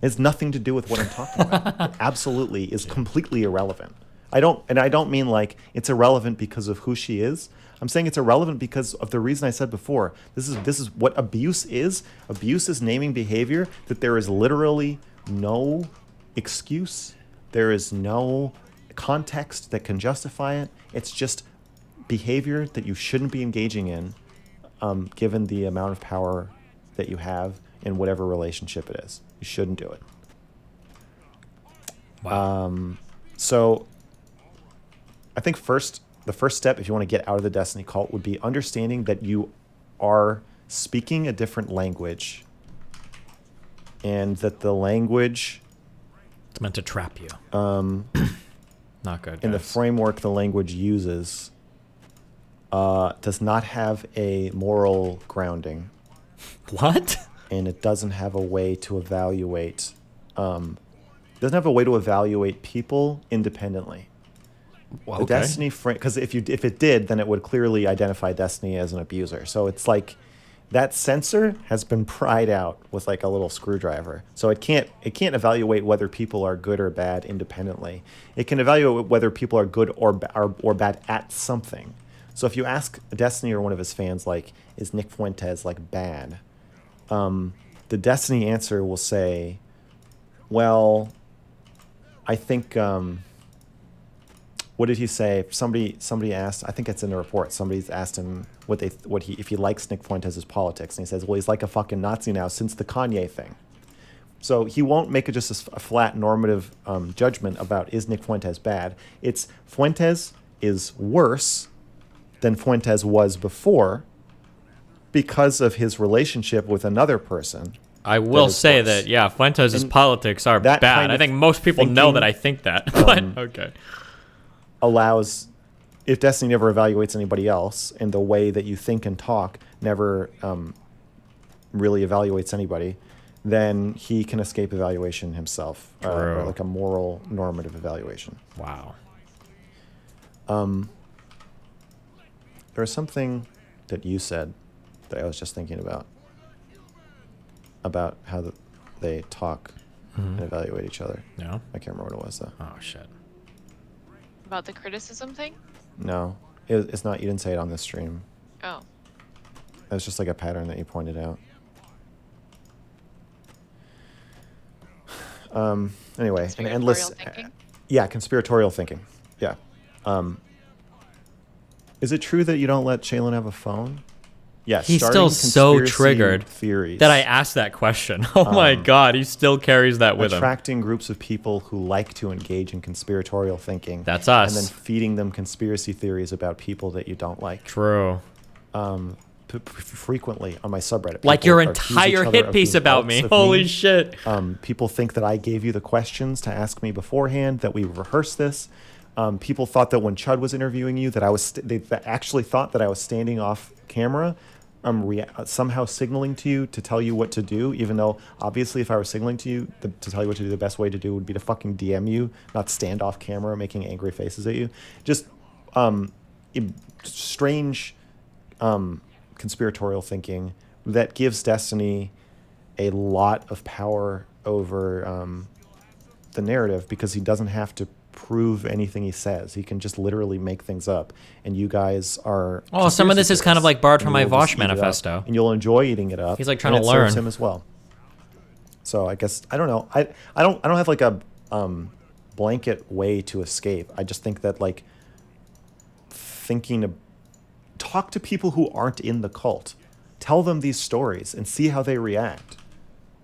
It has nothing to do with what I'm talking about. It absolutely is completely irrelevant. I don't mean like it's irrelevant because of who she is. I'm saying it's irrelevant because of the reason I said before. This is what abuse is. Abuse is naming behavior that there is literally no excuse. There is no context that can justify it. It's just behavior that you shouldn't be engaging in, given the amount of power that you have in whatever relationship it is. You shouldn't do it. Wow. So I think the first step, if you want to get out of the Destiny cult, would be understanding that you are speaking a different language and that the language... It's meant to trap you. Not good, And the guys. framework the language uses does not have a moral grounding. What? And it doesn't have a way to evaluate... doesn't have a way to evaluate people independently. Well, The okay. Destiny frame, because if it did, then it would clearly identify Destiny as an abuser. So it's like that sensor has been pried out with like a little screwdriver. So it can't evaluate whether people are good or bad independently. It can evaluate whether people are good or bad at something. So if you ask Destiny or one of his fans, like, is Nick Fuentes like bad? The Destiny answer will say, well, I think. What did he say? Somebody asked. I think it's in the report. Somebody's asked him if he likes Nick Fuentes' politics, and he says, "Well, he's like a fucking Nazi now since the Kanye thing." So he won't make it just a flat normative judgment about is Nick Fuentes bad. It's Fuentes is worse than Fuentes was before because of his relationship with another person. I will say that, yeah, Fuentes' politics are bad. I think most people know that I think that. But okay. Allows, if Destiny never evaluates anybody else, and the way that you think and talk never really evaluates anybody, then he can escape evaluation himself, or like a moral normative evaluation. Wow. There was something that you said that I was just thinking about how they talk and evaluate each other. Yeah. I can't remember what it was though. Oh shit. About the criticism thing? No, it's not. You didn't say it on this stream. Oh. It's just like a pattern that you pointed out. Anyway, an endless. Thinking? Yeah, conspiratorial thinking. Yeah. Is it true that you don't let Shaylin have a phone? Yes. He's still so triggered theories. that I asked that question. Oh my god, he still carries that with him. Attracting groups of people who like to engage in conspiratorial thinking. That's us. And then feeding them conspiracy theories about people that you don't like. True. Frequently on my subreddit. Like people your accuse each entire other hit of piece being about alts me. of Holy shit. People think that I gave you the questions to ask me beforehand, that we rehearsed this. People thought that when Chud was interviewing you, that they actually thought that I was standing off camera, somehow signaling to you to tell you what to do, even though obviously if I were signaling to you to tell you what to do, the best way to do would be to fucking DM you, not stand off camera making angry faces at you. Just strange conspiratorial thinking that gives Destiny a lot of power over the narrative, because he doesn't have to prove anything he says. He can just literally make things up, and you guys are. Oh, some of this is kind of like borrowed from my Vosh manifesto, and you'll enjoy eating it up. He's like trying and to it serves learn him as well. So I guess I don't know. I don't have like a blanket way to escape. I just think that like talk to people who aren't in the cult. Tell them these stories and see how they react.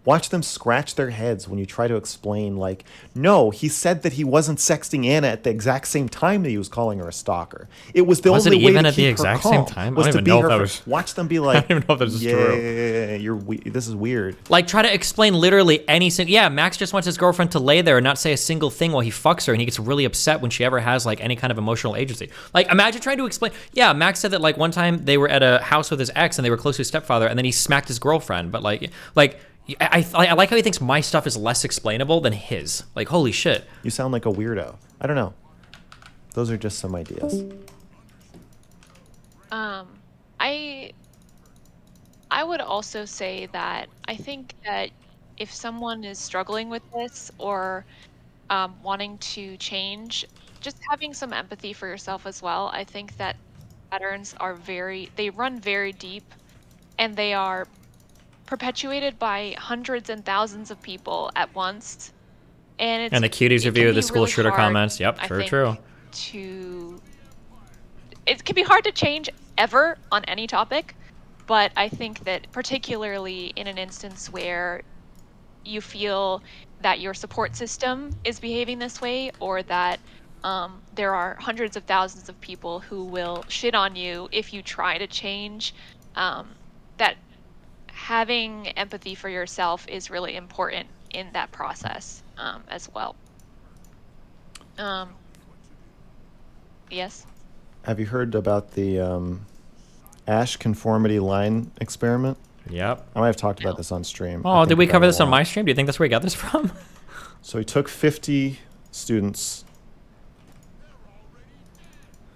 Watch them scratch their heads when you try to explain, like, no, he said that he wasn't sexting Anna at the exact same time that he was calling her a stalker. It was the only way to keep her calm. I don't even know if that was. Watch them be like, I don't even know if this is true. Yeah, this is weird. Like, try to explain literally any single. Yeah, Max just wants his girlfriend to lay there and not say a single thing while he fucks her, and he gets really upset when she ever has like any kind of emotional agency. Like, imagine trying to explain. Yeah, Max said that like one time they were at a house with his ex and they were close to his stepfather, and then he smacked his girlfriend. But like. I like how he thinks my stuff is less explainable than his. Like, holy shit. You sound like a weirdo. I don't know. Those are just some ideas. I would also say that I think that if someone is struggling with this or wanting to change, just having some empathy for yourself as well. I think that patterns they run very deep, and they are perpetuated by hundreds and thousands of people at once, and the cuties review, the school shooter comments. Yep, true. It can be hard to change ever on any topic, but I think that particularly in an instance where you feel that your support system is behaving this way, or that there are hundreds of thousands of people who will shit on you if you try to change, that having empathy for yourself is really important in that process as well. Yes? Have you heard about the Ash conformity line experiment? Yep. I might have talked about this on stream. Oh, did we cover this on my stream? Do you think that's where we got this from? So he took 50 students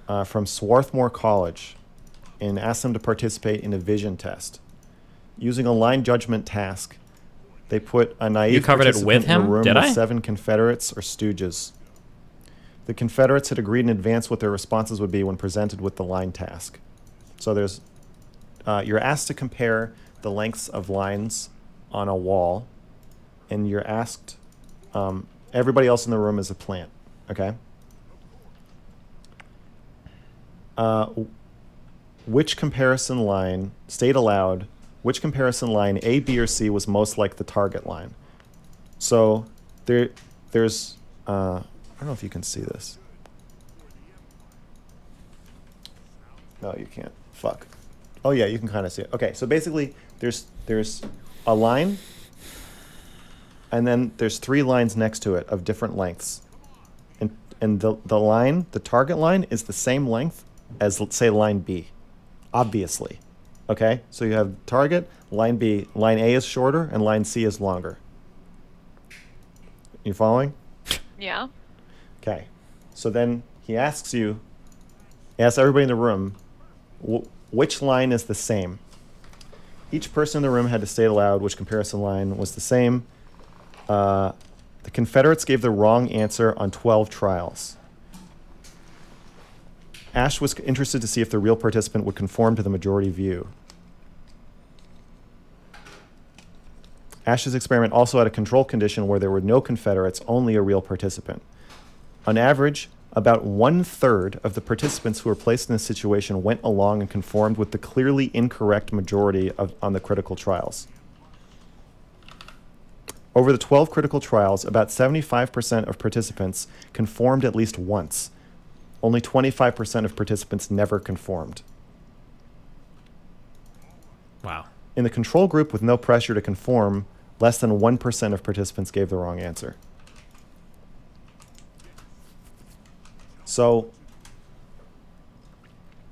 from Swarthmore College and asked them to participate in a vision test. Using a line judgment task, they put a naive You covered it participant with in a him? room Did with I? 7 Confederates or stooges. The Confederates had agreed in advance what their responses would be when presented with the line task. So there's, you're asked to compare the lengths of lines on a wall, and you're asked, everybody else in the room is a plant, okay? Which comparison line, state aloud, which comparison line, A, B, or C, was most like the target line? So there's, I don't know if you can see this. No, you can't. Fuck. Oh yeah, you can kind of see it. Okay, so basically there's a line, and then there's 3 lines next to it of different lengths. And the line, the target line, is the same length as, let's say, line B. Obviously. Okay? So you have target, line B, line A is shorter, and line C is longer. You following? Yeah. Okay. So then he asks everybody in the room, which line is the same? Each person in the room had to state aloud which comparison line was the same. The Confederates gave the wrong answer on 12 trials. Ash was interested to see if the real participant would conform to the majority view. Ash's experiment also had a control condition where there were no Confederates, only a real participant. On average, about 1/3 of the participants who were placed in this situation went along and conformed with the clearly incorrect majority on the critical trials. Over the 12 critical trials, about 75% of participants conformed at least once. Only 25% of participants never conformed. Wow. In the control group with no pressure to conform, less than 1% of participants gave the wrong answer. So,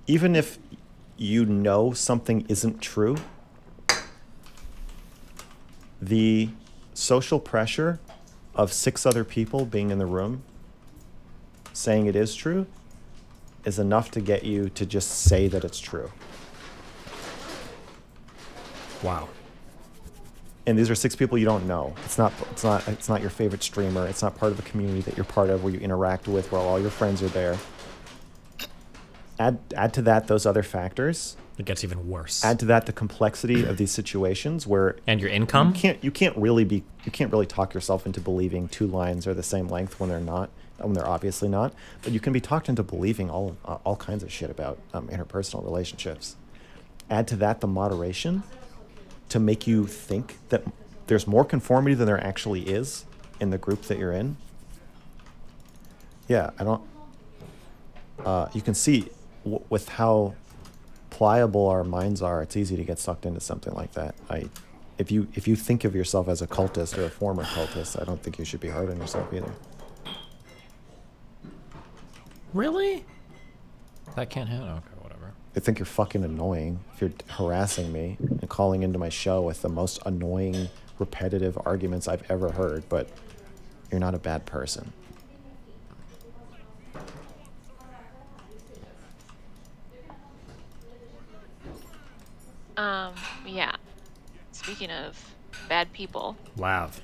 even if you know something isn't true, the social pressure of 6 other people being in the room saying it is true is enough to get you to just say that it's true. Wow. And these are 6 people you don't know. It's not your favorite streamer. It's not part of a community that you're part of where you interact with, where all your friends are there. Add to that those other factors. It gets even worse. Add to that the complexity of these situations where and your income. You can't really talk yourself into believing 2 lines are the same length when they're not, when they're obviously not. But you can be talked into believing all kinds of shit about interpersonal relationships. Add to that the moderation to make you think that there's more conformity than there actually is in the group that you're in. Yeah, I don't. You can see with how pliable our minds are, it's easy to get sucked into something like that. If you think of yourself as a cultist or a former cultist, I don't think you should be hard on yourself either. Really? That can't happen. Okay, whatever. I think you're fucking annoying if you're harassing me and calling into my show with the most annoying, repetitive arguments I've ever heard, but you're not a bad person. Yeah. Speaking of bad people. Lav.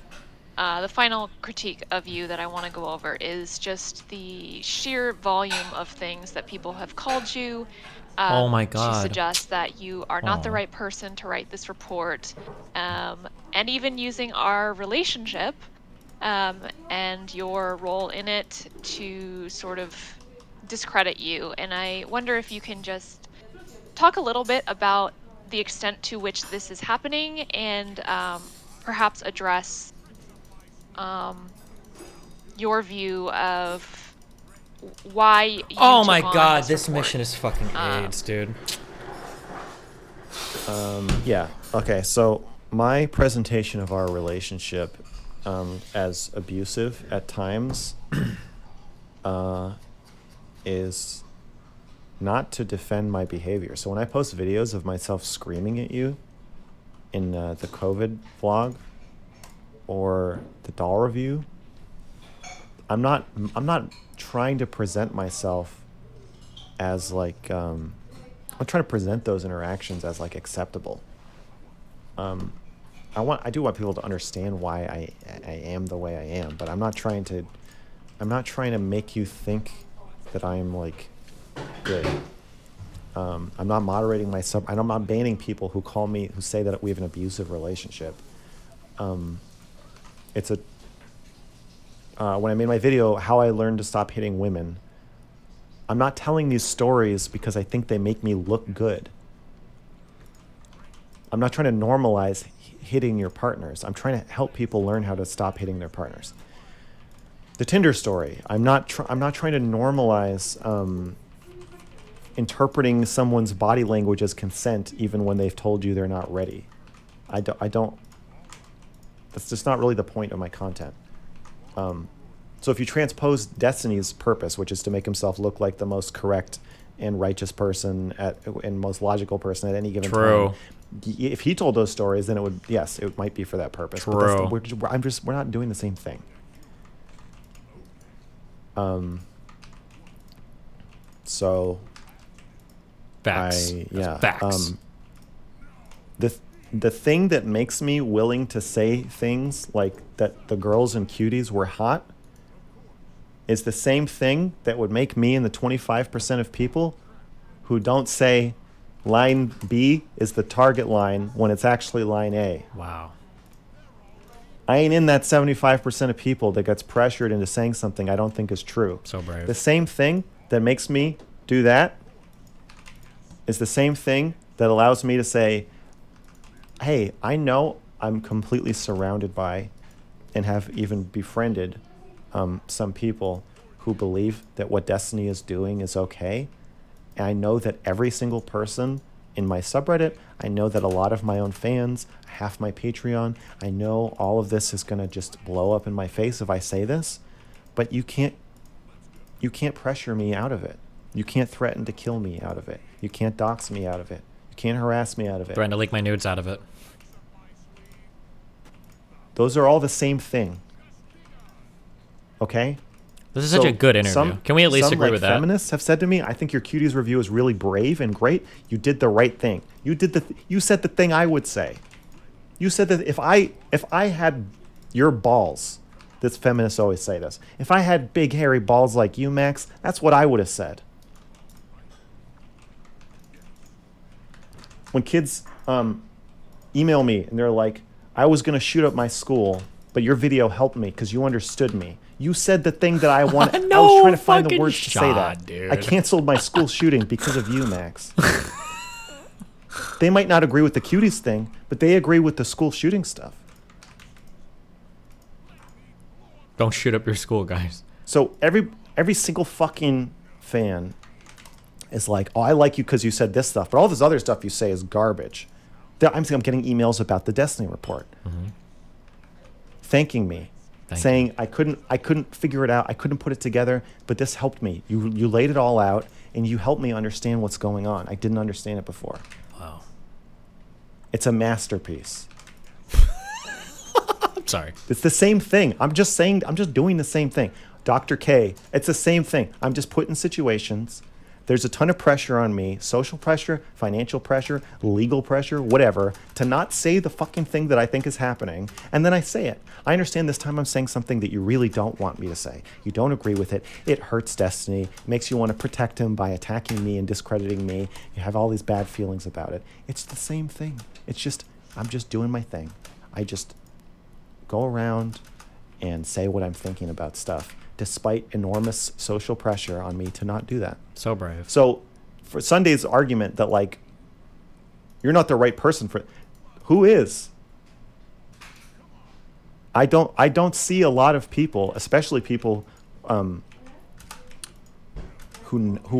The final critique of you that I want to go over is just the sheer volume of things that people have called you. Oh my God. To suggest that you are not the Oh. right person to write this report. And even using our relationship and your role in it to sort of discredit you. And I wonder if you can just talk a little bit about the extent to which this is happening and perhaps address your view of why you Oh took my on God, this this report. mission is fucking AIDS, dude. Yeah. Okay. So my presentation of our relationship as abusive at times is not to defend my behavior. So when I post videos of myself screaming at you in the COVID vlog or the doll review, I'm not trying to present myself as like I'm trying to present those interactions as like acceptable. I do want people to understand why I am the way I am, but I'm not trying to make you think that I'm like good. I'm not moderating myself. I'm not banning people who say that we have an abusive relationship. It's when I made my video, how I learned to stop hitting women, I'm not telling these stories because I think they make me look good. I'm not trying to normalize hitting your partners. I'm trying to help people learn how to stop hitting their partners. The Tinder story, I'm not trying to normalize interpreting someone's body language as consent even when they've told you they're not ready. I don't. That's just not really the point of my content. So if you transpose Destiny's purpose, which is to make himself look like the most correct and righteous person and most logical person at any given time, if he told those stories, then it might be for that purpose. True. But we're not doing the same thing. So. Facts. Facts. The thing that makes me willing to say things like that the girls and cuties were hot is the same thing that would make me and the 25% of people who don't say line B is the target line when it's actually line A. Wow. I ain't in that 75% of people that gets pressured into saying something I don't think is true. So brave. The same thing that makes me do that is the same thing that allows me to say, hey, I know I'm completely surrounded by and have even befriended some people who believe that what Destiny is doing is okay. And I know that every single person in my subreddit, I know that a lot of my own fans, half my Patreon, I know all of this is going to just blow up in my face if I say this, but you can't pressure me out of it. You can't threaten to kill me out of it. You can't dox me out of it. You can't harass me out of it. Trying to leak my nudes out of it. Those are all the same thing. Okay? This is such a good interview. Can we at least agree with that? Feminists have said to me, I think your Cuties review is really brave and great. You did the right thing. You said the thing I would say. You said that if I had your balls, this feminists always say this. If I had big hairy balls like you, Max, that's what I would have said. When kids email me and they're like, I was going to shoot up my school, but your video helped me because you understood me. You said the thing that I wanted. No I was trying to find the words to say shot, that. dude. I canceled my school shooting because of you, Max. They might not agree with the Cuties thing, but they agree with the school shooting stuff. Don't shoot up your school, guys. So every single fucking fan is like, oh, I like you because you said this stuff, but all this other stuff you say is garbage. I'm getting emails about the Destiny report, thanking me, saying I couldn't figure it out, I couldn't put it together, but this helped me. You laid it all out, and you helped me understand what's going on. I didn't understand it before. Wow. It's a masterpiece. I'm sorry. It's the same thing. I'm just doing the same thing. Dr. K, it's the same thing. I'm just put in situations. There's a ton of pressure on me, social pressure, financial pressure, legal pressure, whatever, to not say the fucking thing that I think is happening, and then I say it. I understand this time I'm saying something that you really don't want me to say. You don't agree with it. It hurts Destiny, makes you want to protect him by attacking me and discrediting me. You have all these bad feelings about it. It's the same thing. It's just, I'm just doing my thing. I just go around and say what I'm thinking about stuff, despite enormous social pressure on me to not do that. So brave. So for Sunday's argument that like you're not the right person for, who is? I don't see a lot of people, especially people who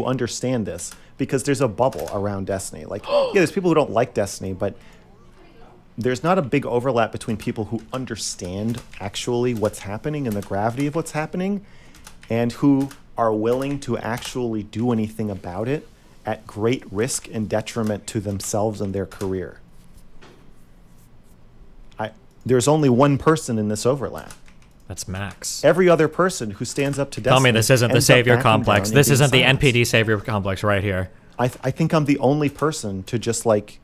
understand this, because there's a bubble around Destiny. Like yeah, there's people who don't like Destiny, but there's not a big overlap between people who understand actually what's happening and the gravity of what's happening and who are willing to actually do anything about it at great risk and detriment to themselves and their career. There's only one person in this overlap. That's Max. Every other person who stands up to Destiny Tell me this isn't the ends up savior backing complex. down and This being isn't the silenced. NPD savior complex right here. I think I'm the only person to just like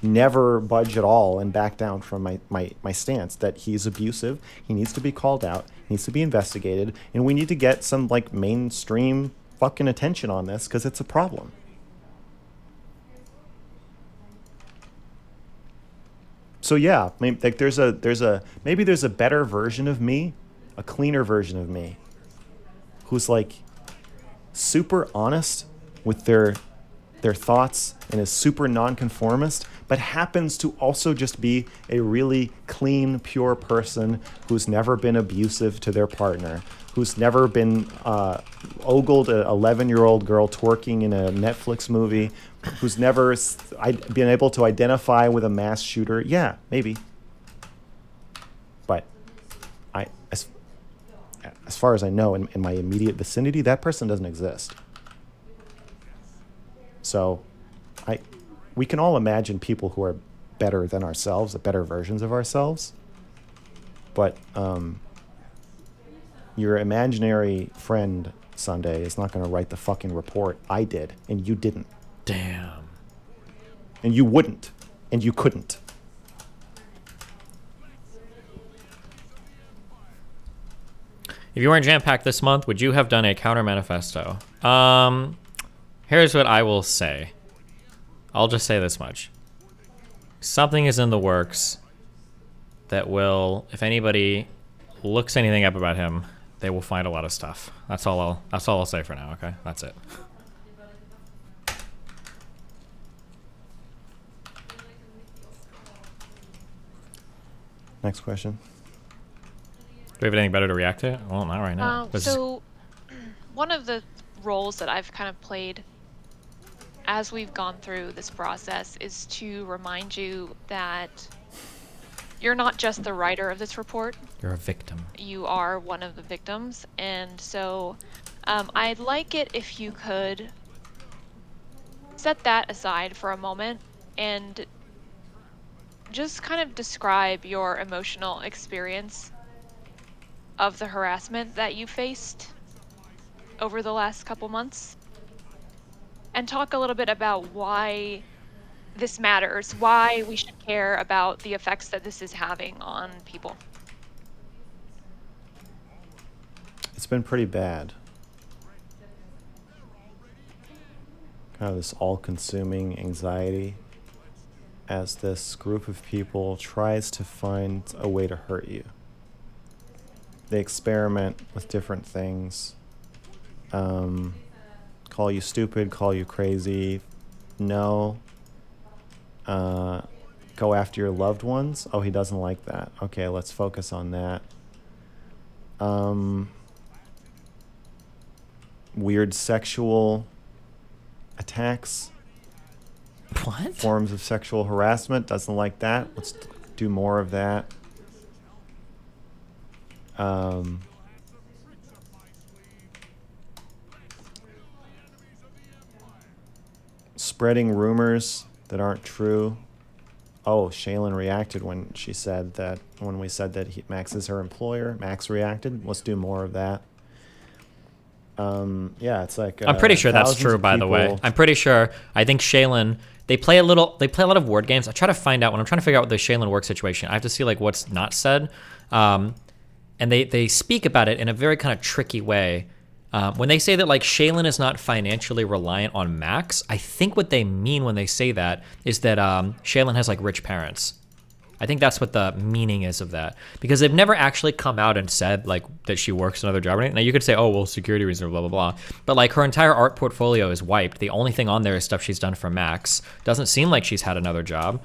never budge at all and back down from my stance that he's abusive. He needs to be called out. He needs to be investigated, and we need to get some like mainstream fucking attention on this because it's a problem. So yeah, maybe, like there's a better version of me, a cleaner version of me, who's like super honest with their thoughts and is super nonconformist, but happens to also just be a really clean, pure person who's never been abusive to their partner, who's never been ogled an 11-year-old girl twerking in a Netflix movie, who's never been able to identify with a mass shooter. Yeah, maybe. But as far as I know, in my immediate vicinity, that person doesn't exist. So we can all imagine people who are better than ourselves, better versions of ourselves. But your imaginary friend, Sunday, is not going to write the fucking report. I did, and you didn't. Damn. And you wouldn't, and you couldn't. If you weren't jam-packed this month, would you have done a counter manifesto? Here's what I will say. I'll just say this much. Something is in the works that will, if anybody looks anything up about him, they will find a lot of stuff. That's all I'll say for now, okay? That's it. Next question. Do we have anything better to react to? Well, not right now. So, one of the roles that I've kind of played as we've gone through this process is to remind you that you're not just the writer of this report. You're a victim. You are one of the victims. And so I'd like it if you could set that aside for a moment and just kind of describe your emotional experience of the harassment that you faced over the last couple months, and talk a little bit about why this matters, why we should care about the effects that this is having on people. It's been pretty bad. Kind of this all-consuming anxiety as this group of people tries to find a way to hurt you. They experiment with different things. Call you stupid, call you crazy. No. Go after your loved ones. Oh, he doesn't like that. Okay, let's focus on that. Weird sexual attacks. What? Forms of sexual harassment. Doesn't like that. Let's do more of that. Spreading rumors that aren't true. Oh, Shaylin reacted when she said that, when we said that Max is her employer. Max reacted. Let's do more of that. Yeah, it's like I'm pretty sure that's thousands true, of by the way. people- I'm pretty sure. I think Shaylin, they play a lot of word games. I try to find out when I'm trying to figure out the Shaylin work situation. I have to see like what's not said. And they speak about it in a very kind of tricky way. When they say that like Shaylin is not financially reliant on Max, I think what they mean when they say that is that Shaylin has like rich parents. I think that's what the meaning is of that, because they've never actually come out and said like that she works another job or anything. Now you could say, oh well, security reasons, blah blah blah, but like her entire art portfolio is wiped. The only thing on there is stuff she's done for Max. Doesn't seem like she's had another job.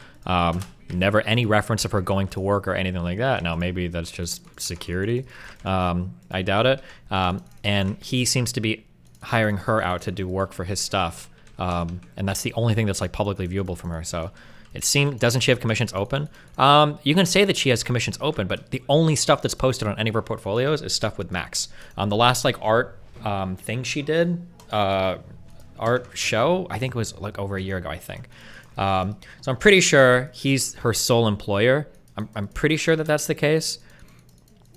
Never any reference of her going to work or anything like that. Now maybe that's just security. I doubt it. And he seems to be hiring her out to do work for his stuff, and that's the only thing that's like publicly viewable from her. So it seems, doesn't she have commissions open? You can say that she has commissions open, but the only stuff that's posted on any of her portfolios is stuff with Max. The last like art thing she did, art show, I think it was like over a year ago, I think. So I'm pretty sure he's her sole employer. I'm pretty sure that that's the case.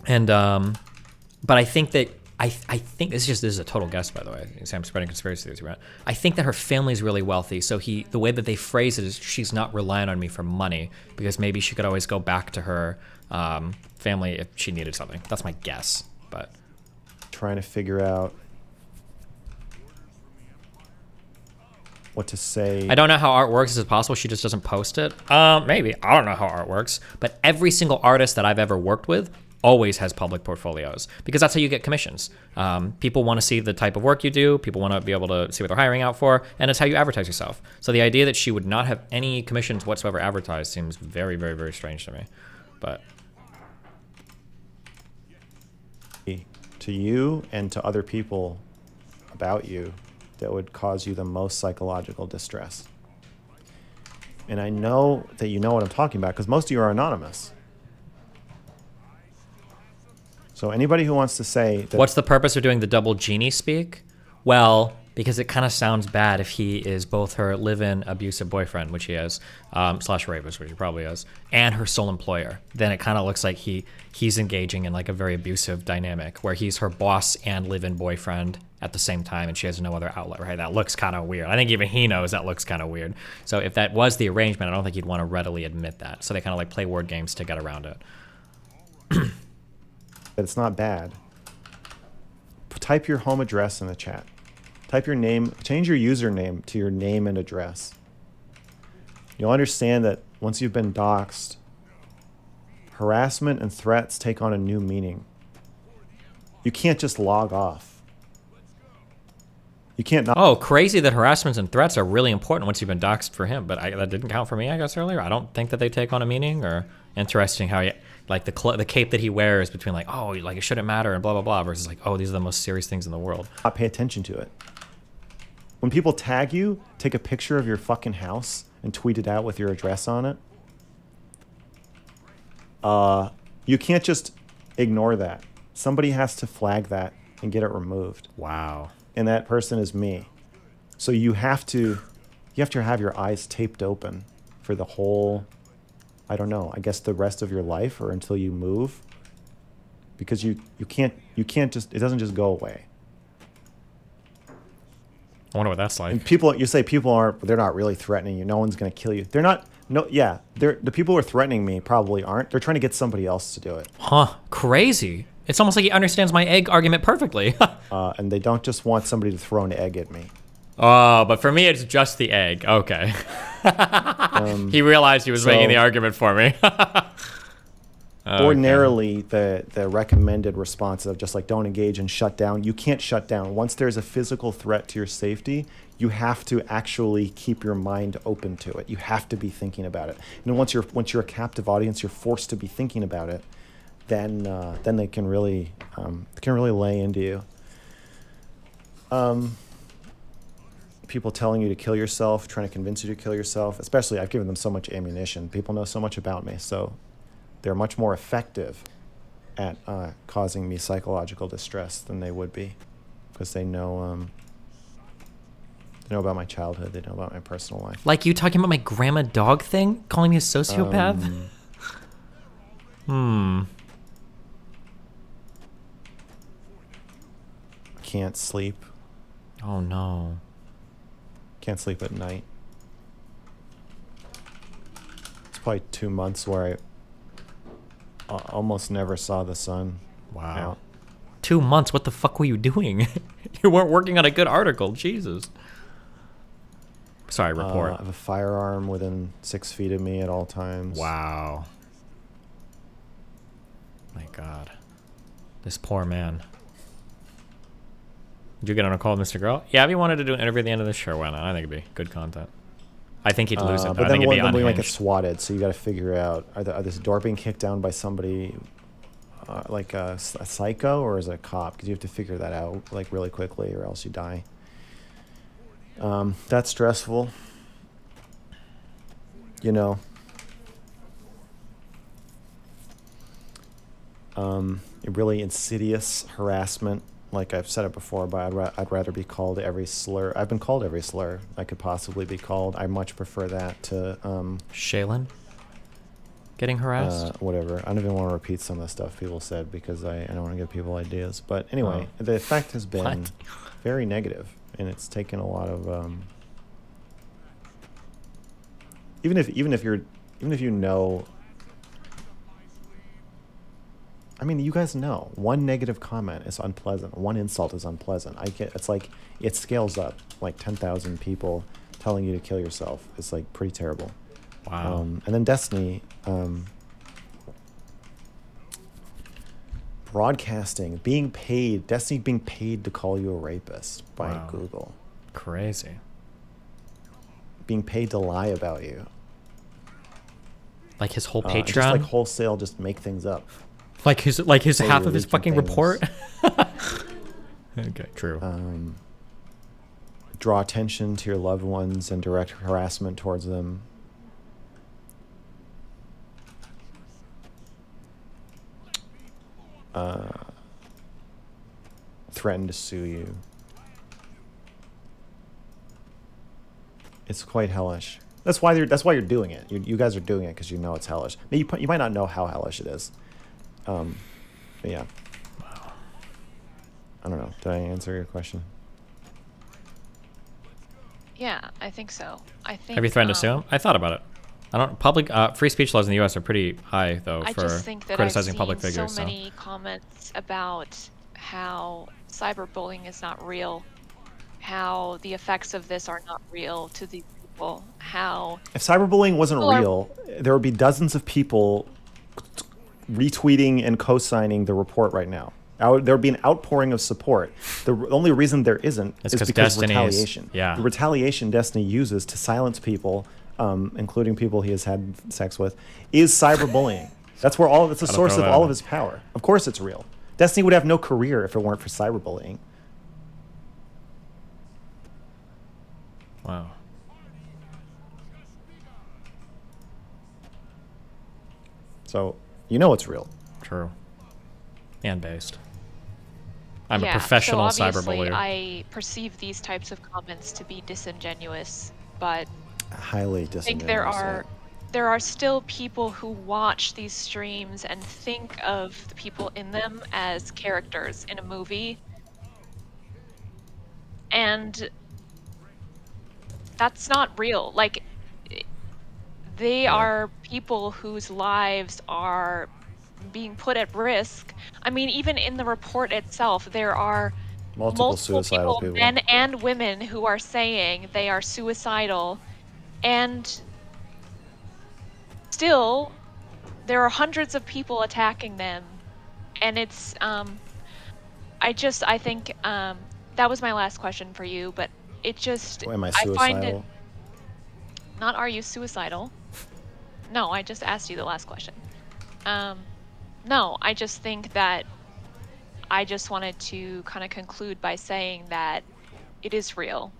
And but I think that I think this is a total guess, by the way. I'm spreading conspiracy theories around. I think that her family's really wealthy, so the way that they phrase it is she's not relying on me for money, because maybe she could always go back to her family if she needed something. That's my guess. But trying to figure out what to say. I don't know how art works. Is it possible she just doesn't post it? Maybe. I don't know how art works. But every single artist that I've ever worked with always has public portfolios, because that's how you get commissions. People want to see the type of work you do. People want to be able to see what they're hiring out for, and it's how you advertise yourself. So the idea that she would not have any commissions whatsoever advertised seems very, very, very strange to me. But to you and to other people about you that would cause you the most psychological distress. And I know that you know what I'm talking about, because most of you are anonymous. So anybody who wants to say that... What's the purpose of doing the double genie speak? Well, because it kind of sounds bad if he is both her live-in abusive boyfriend, which he is, slash rapist, which he probably is, and her sole employer. Then it kind of looks like he's engaging in like a very abusive dynamic where he's her boss and live-in boyfriend at the same time, and she has no other outlet, right? That looks kind of weird. I think even he knows that looks kind of weird. So if that was the arrangement, I don't think he'd want to readily admit that. So they kind of like play word games to get around it. But it's not bad. Type your home address in the chat. Type your name, change your username to your name and address. You'll understand that once you've been doxxed, harassment and threats take on a new meaning. You can't just log off. You can't not. Oh, crazy that harassments and threats are really important once you've been doxxed for him, but that didn't count for me, I guess, earlier. I don't think that they take on a meaning. Or interesting how he, like the cape that he wears between like, oh, like it shouldn't matter and blah, blah, blah, versus like, oh, these are the most serious things in the world. Not pay attention to it. When people tag you, take a picture of your fucking house and tweet it out with your address on it. You can't just ignore that. Somebody has to flag that and get it removed. Wow. And that person is me. So you have to have your eyes taped open for the whole, I don't know, I guess the rest of your life, or until you move. Because you can't just, it doesn't just go away. I wonder what that's like. And you say people they're not really threatening you. No one's going to kill you. They're not, the people who are threatening me probably aren't. They're trying to get somebody else to do it. Huh, crazy. It's almost like he understands my egg argument perfectly. And they don't just want somebody to throw an egg at me. Oh, but for me, it's just the egg. Okay. He realized he was making the argument for me. Ordinarily, the recommended response of just like don't engage and shut down. You can't shut down. Once there's a physical threat to your safety, you have to actually keep your mind open to it. You have to be thinking about it. And once you're a captive audience, you're forced to be thinking about it. Then they can really lay into you. People telling you to kill yourself, trying to convince you to kill yourself. Especially, I've given them so much ammunition. People know so much about me, so they're much more effective at causing me psychological distress than they would be, because they know about my childhood. They know about my personal life. Like you talking about my grandma dog thing, calling me a sociopath. Can't sleep. Oh no. Can't sleep at night. It's probably 2 months where I almost never saw the sun. Wow. Out. 2 months? What the fuck were you doing? You weren't working on a good article. Jesus. Sorry, report. I have a firearm within 6 feet of me at all times. Wow. My God. This poor man. Did you get on a call with Mr. Girl? Yeah, if you wanted to do an interview at the end of the show, why not? I think it'd be good content. I think he'd lose it, though. But I then think it'd be we might get unhinged. swatted, so you got to figure out, are this door being kicked down by somebody like a psycho, or is it a cop? Because you have to figure that out like really quickly, or else you die. That's stressful. You know. Really insidious harassment. Like I've said it before, but I'd rather be called every slur. I've been called every slur I could possibly be called. I much prefer that to... Shaylin? getting harassed? Whatever. I don't even want to repeat some of the stuff people said because I don't want to give people ideas. But anyway, the effect has been What? very negative, and it's taken a lot of. Even if you know. I mean, you guys know one negative comment is unpleasant. One insult is unpleasant. It's like it scales up. Like 10,000 people telling you to kill yourself. It's like pretty terrible. Wow. And then Destiny, broadcasting, being paid, Destiny being paid to call you a rapist by Wow. Google. Crazy. Being paid to lie about you. Like his whole Patreon? Just like wholesale, just make things up. Like his Say half you're of his leaking fucking things. report? Okay, true. Draw attention to your loved ones and direct harassment towards them. Threaten to sue you. It's quite hellish. That's why you're doing it. You guys are doing it because you know it's hellish. You might not know how hellish it is. But yeah. I don't know. Did I answer your question? Yeah, I think so. I think. Have you threatened to sue him? I thought about it. I don't. Public free speech laws in the U.S. are pretty high though I for just think that criticizing I've public seen figures. so many comments about how cyberbullying is not real, how the effects of this are not real to these people, how If cyberbullying wasn't Well, real, there would be dozens of people retweeting and co-signing the report right now. There would be an outpouring of support. The only reason there isn't It's is 'cause because of Destiny is- retaliation. yeah. The retaliation Destiny uses to silence people, including people he has had sex with, is cyberbullying. That's the Gotta source throw of that all in. of his power. Of course it's real. Destiny would have no career if it weren't for cyberbullying. Wow. So you know it's real. True. And based. I'm yeah, a professional so obviously cyberbullier. I perceive these types of comments to be disingenuous, but Highly I disingenuous. think there are still people who watch these streams and think of the people in them as characters in a movie. And that's not real. Like, they are people whose lives are being put at risk. I mean, even in the report itself, there are Multiple suicidal people. men and women, who are saying they are suicidal, and still there are hundreds of people attacking them. And it's I think that was my last question for you, but it just Am I I find it suicidal? not, are you suicidal? No, I just asked you the last question. No, I just think that I just wanted to kind of conclude by saying that it is real.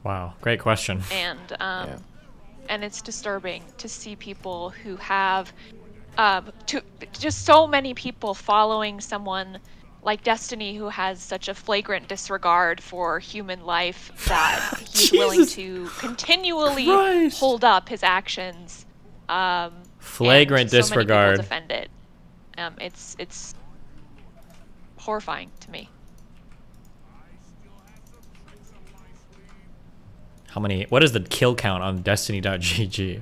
Wow, great question. And it's disturbing to see people who have just so many people following someone like Destiny, who has such a flagrant disregard for human life that he's willing to continually hold up his actions. Flagrant and so disregard. Many people defend it. It's horrifying to me. How many? What is the kill count on Destiny.gg?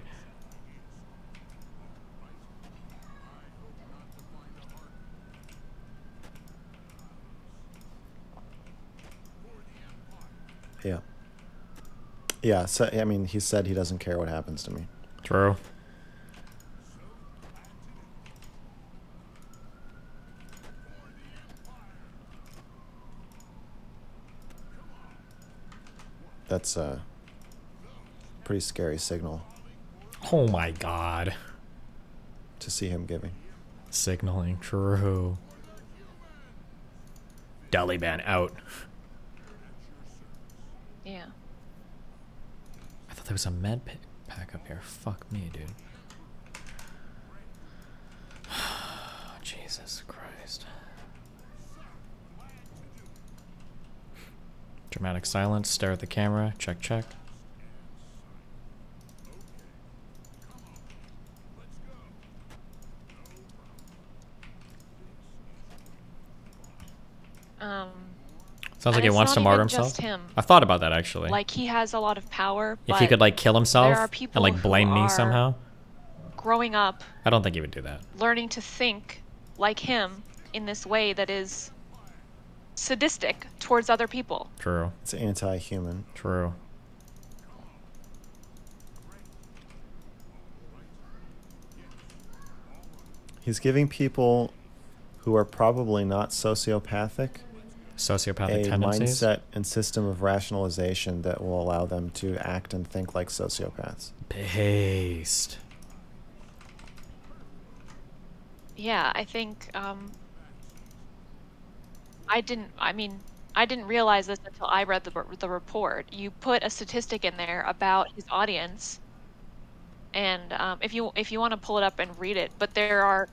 Yeah. Yeah, so I mean, he said he doesn't care what happens to me. True. That's a pretty scary signal Oh my god. to see him giving. Signaling, true. Daliban out. Yeah. I thought there was a med pack up here. Fuck me, dude. Jesus Christ. Dramatic silence. Stare at the camera. Check, check. Sounds like and he it's wants to not martyr even himself. just him. I thought about that actually. Like he has a lot of power. If he could like kill himself there are and people like who blame me are somehow. growing up, I don't think he would do that. learning to think like him in this way that is sadistic towards other people. True. It's anti-human. True. He's giving people who are probably not sociopathic Sociopathic a tendencies. mindset and system of rationalization that will allow them to act and think like sociopaths. Paste. Yeah, I think I didn't realize this until I read the report. You put a statistic in there about his audience, and if you want to pull it up and read it, but there are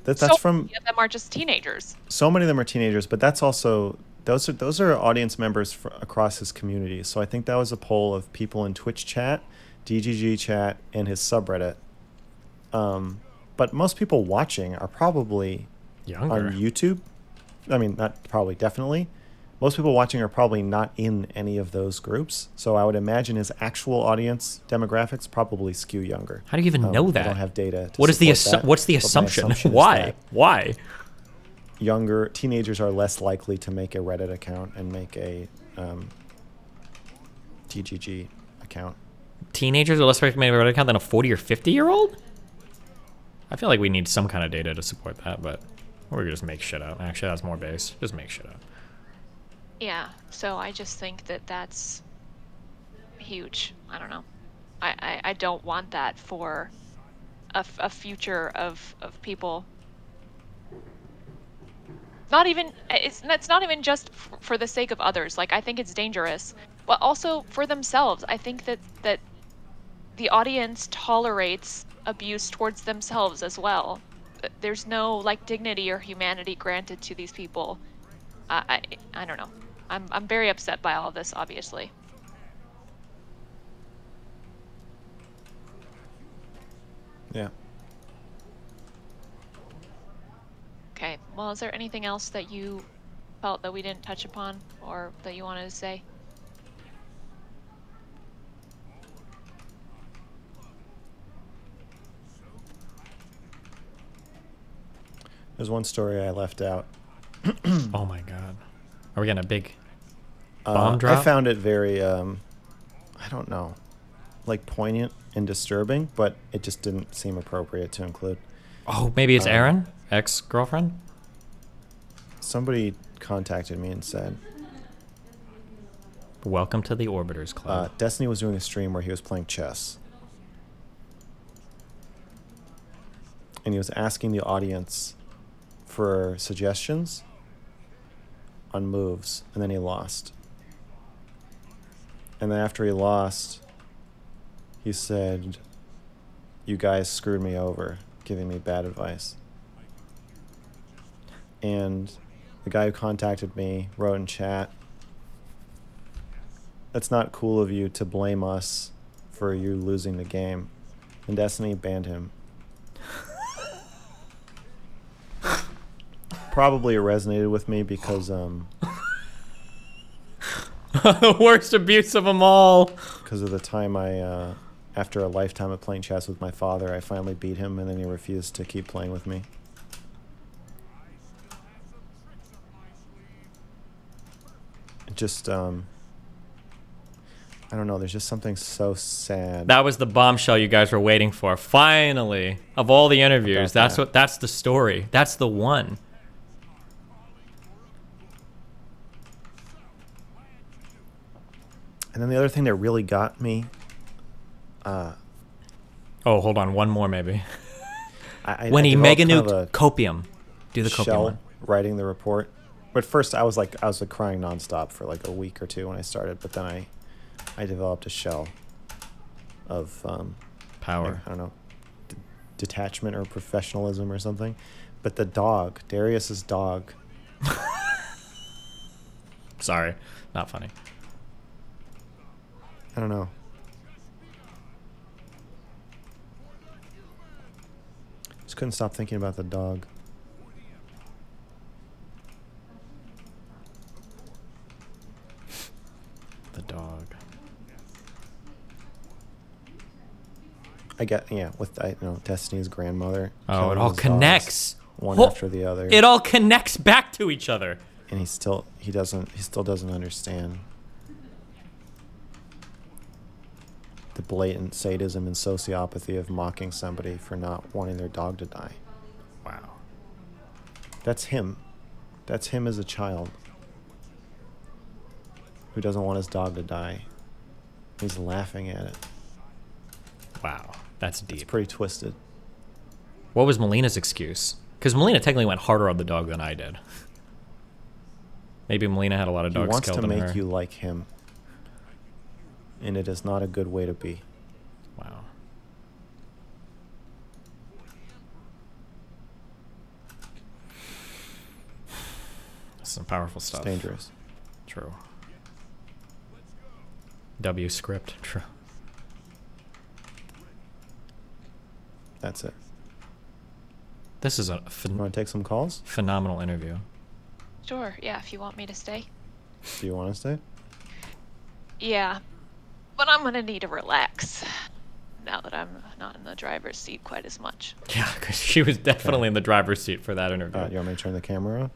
That's so from many of them are just teenagers. so many of them are teenagers, but that's also those are audience members across his community. So I think that was a poll of people in Twitch chat, DGG chat, and his subreddit. But most people watching are probably younger on YouTube. I mean, not probably, definitely. Most people watching are probably not in any of those groups. So I would imagine his actual audience demographics probably skew younger. How do you even know I that? don't have data. To What is the support that, what's the but my assumption? is Why? that Why? Younger teenagers are less likely to make a Reddit account and make a TGG account. Teenagers are less likely to make a Reddit account than a 40 or 50-year-old? I feel like we need some kind of data to support that, but or we just make shit up. Actually, that's more base. Just make shit up. Yeah, so I just think that that's huge. I don't know. I don't want that for a future of people. Not even it's not even just for the sake of others. Like I think it's dangerous, but also for themselves. I think that the audience tolerates abuse towards themselves as well. There's no like dignity or humanity granted to these people. I don't know. I'm very upset by all of this, obviously. Yeah. Okay. Well, is there anything else that you felt that we didn't touch upon or that you wanted to say? There's one story I left out. Oh my god. Are we getting a big bomb I drop? found it very, I don't know, like poignant and disturbing, but it just didn't seem appropriate to include. Oh, maybe it's Aaron, ex-girlfriend? Somebody contacted me and said, Welcome to the Orbiters Club. Destiny was doing a stream where he was playing chess. And he was asking the audience for suggestions on moves, and then he lost. And then after he lost, he said, "You guys screwed me over, giving me bad advice." And the guy who contacted me wrote in chat, "That's not cool of you to blame us for you losing the game." And Destiny banned him. Probably it resonated with me because The worst abuse of them all. Because of the time I, after a lifetime of playing chess with my father, I finally beat him, and then he refused to keep playing with me. It just, I don't know, there's just something so sad. That was the bombshell you guys were waiting for. Finally, of all the interviews, that's the story. That's the one. And then the other thing that really got me. Oh, hold on, one more maybe. When he mega nuked copium. Do the copium shell one. writing the report. But first, I was crying nonstop for like a week or two when I started. But then I developed a shell of power. I don't know, detachment or professionalism or something. But the dog, Darius's dog. Sorry, not funny. I don't know. Just couldn't stop thinking about the dog. I get, yeah, with Destiny's grandmother. Oh, killing it all his dogs, connects. one Whoa. after the other. It all connects back to each other. And he still doesn't understand the blatant sadism and sociopathy of mocking somebody for not wanting their dog to die. Wow. That's him. That's him as a child who doesn't want his dog to die. He's laughing at it. Wow, that's deep. It's pretty twisted. What was Melina's excuse? Because Melina technically went harder on the dog than I did. Maybe Melina had a lot of dogs He wants killed to in make her. you like him. And it is not a good way to be. Wow. That's some powerful stuff. It's dangerous. True. W script. True. That's it. This is a You want to take some calls? phenomenal interview. Sure, yeah, if you want me to stay. Do you want to stay? Yeah, but I'm gonna need to relax now that I'm not in the driver's seat quite as much. Yeah, because she was definitely in the driver's seat for that interview. You want me to turn the camera on?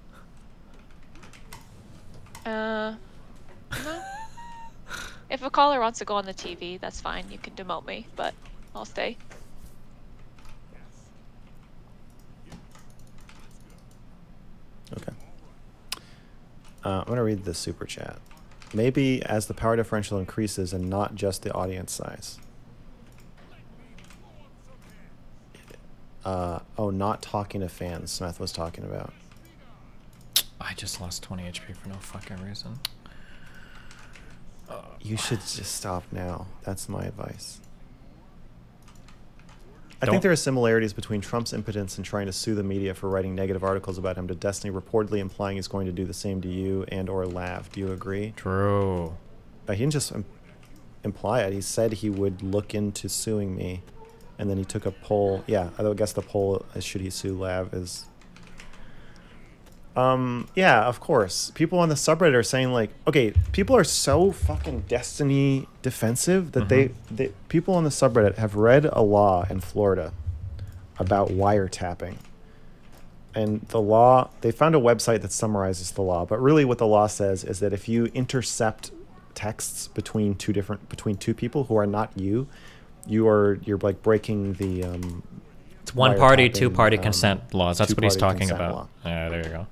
No. If a caller wants to go on the TV, that's fine. You can demote me, but I'll stay. Okay. I'm going to read the super chat. Maybe as the power differential increases and not just the audience size. Not talking to fans, Smith was talking about. I just lost 20 HP for no fucking reason. You should just stop now. That's my advice. I Don't- think there are similarities between Trump's impotence in trying to sue the media for writing negative articles about him to Destiny reportedly implying he's going to do the same to you and or Lav. Do you agree? True. But he didn't just imply it. He said he would look into suing me, and then he took a poll. Yeah, I guess the poll is should he sue Lav is... yeah, of course. People on the subreddit are saying like, okay, people are so fucking Destiny defensive that they people on the subreddit have read a law in Florida about wiretapping. And the law, they found a website that summarizes the law, but really what the law says is that if you intercept texts between two people who are not you're like breaking the It's one party, wiretapping, two-party consent laws. That's what he's two-party talking consent about. law. Yeah, there you go.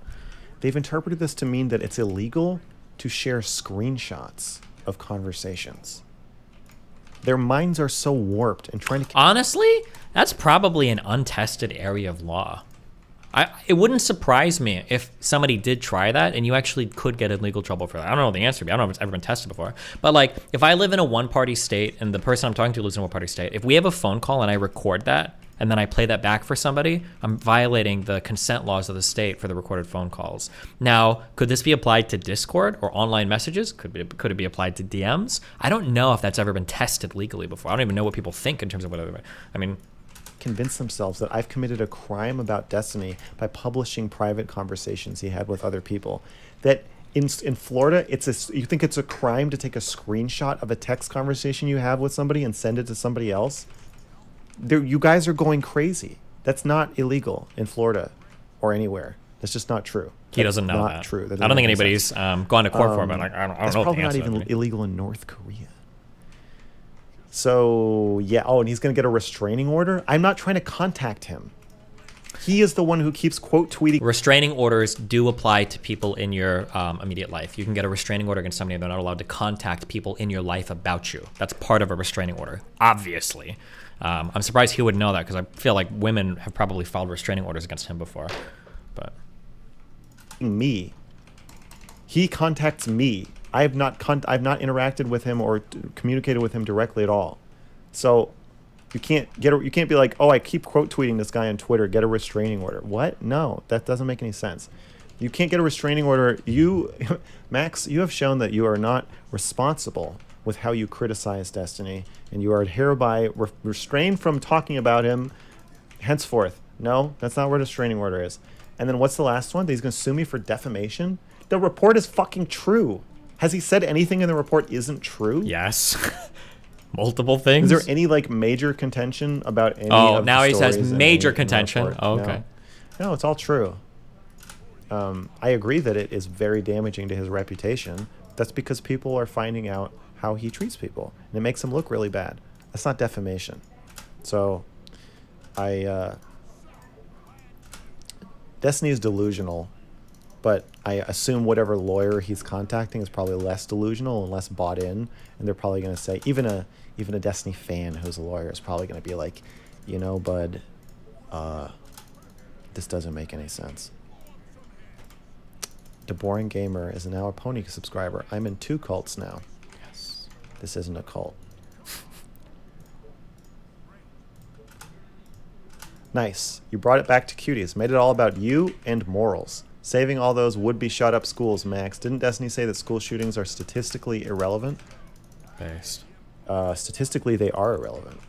They've interpreted this to mean that it's illegal to share screenshots of conversations. Their minds are so warped and trying to... Honestly, that's probably an untested area of law. It wouldn't surprise me if somebody did try that and you actually could get in legal trouble for that. I don't know the answer. I don't know if it's ever been tested before. But like, if I live in a one-party state and the person I'm talking to lives in a one-party state, if we have a phone call and I record that and then I play that back for somebody, I'm violating the consent laws of the state for the recorded phone calls. Now, could this be applied to Discord or online messages? Could it be applied to DMs? I don't know if that's ever been tested legally before. I don't even know what people think in terms of whether, I mean... convince themselves that I've committed a crime about Destiny by publishing private conversations he had with other people. That in Florida, you think it's a crime to take a screenshot of a text conversation you have with somebody and send it to somebody else? You guys are going crazy. That's not illegal in Florida or anywhere. That's just not true. He doesn't know not that. True. That I don't think doesn't make anybody's sense. gone to court for it, but like, I don't That's know what probably the not answer even would be. illegal in North Korea. So, yeah. Oh, and he's going to get a restraining order? I'm not trying to contact him. He is the one who keeps quote tweeting. Restraining orders do apply to people in your immediate life. You can get a restraining order against somebody, and they're not allowed to contact people in your life about you. That's part of a restraining order, obviously. I'm surprised he would know that because I feel like women have probably filed restraining orders against him before. But me. He contacts me. I've not interacted with him or communicated with him directly at all. So you can't be like, oh, I keep quote tweeting this guy on Twitter, get a restraining order. What? No, that doesn't make any sense. You can't get a restraining order. You, Max, you have shown that you are not responsible with how you criticize Destiny, and you are hereby restrained from talking about him henceforth. No, that's not what a restraining order is. And then what's the last one? That he's going to sue me for defamation? The report is fucking true. Has he said anything in the report isn't true? Yes. Multiple things? Is there any like major contention about any Oh, of now the he says stories in major the contention. report? Oh, No. okay. No, it's all true. I agree that it is very damaging to his reputation. That's because people are finding out how he treats people, and it makes him look really bad. That's not defamation. So, Destiny is delusional, but I assume whatever lawyer he's contacting is probably less delusional and less bought in, and they're probably going to say, even a Destiny fan who's a lawyer is probably going to be like, you know, bud, this doesn't make any sense. The Boring Gamer is now a Pony subscriber. I'm in 2 cults now. Yes. This isn't a cult. Nice. You brought it back to cuties. Made it all about you and morals. Saving all those would-be shut-up schools, Max. Didn't Destiny say that school shootings are statistically irrelevant? Based. Statistically, they are irrelevant.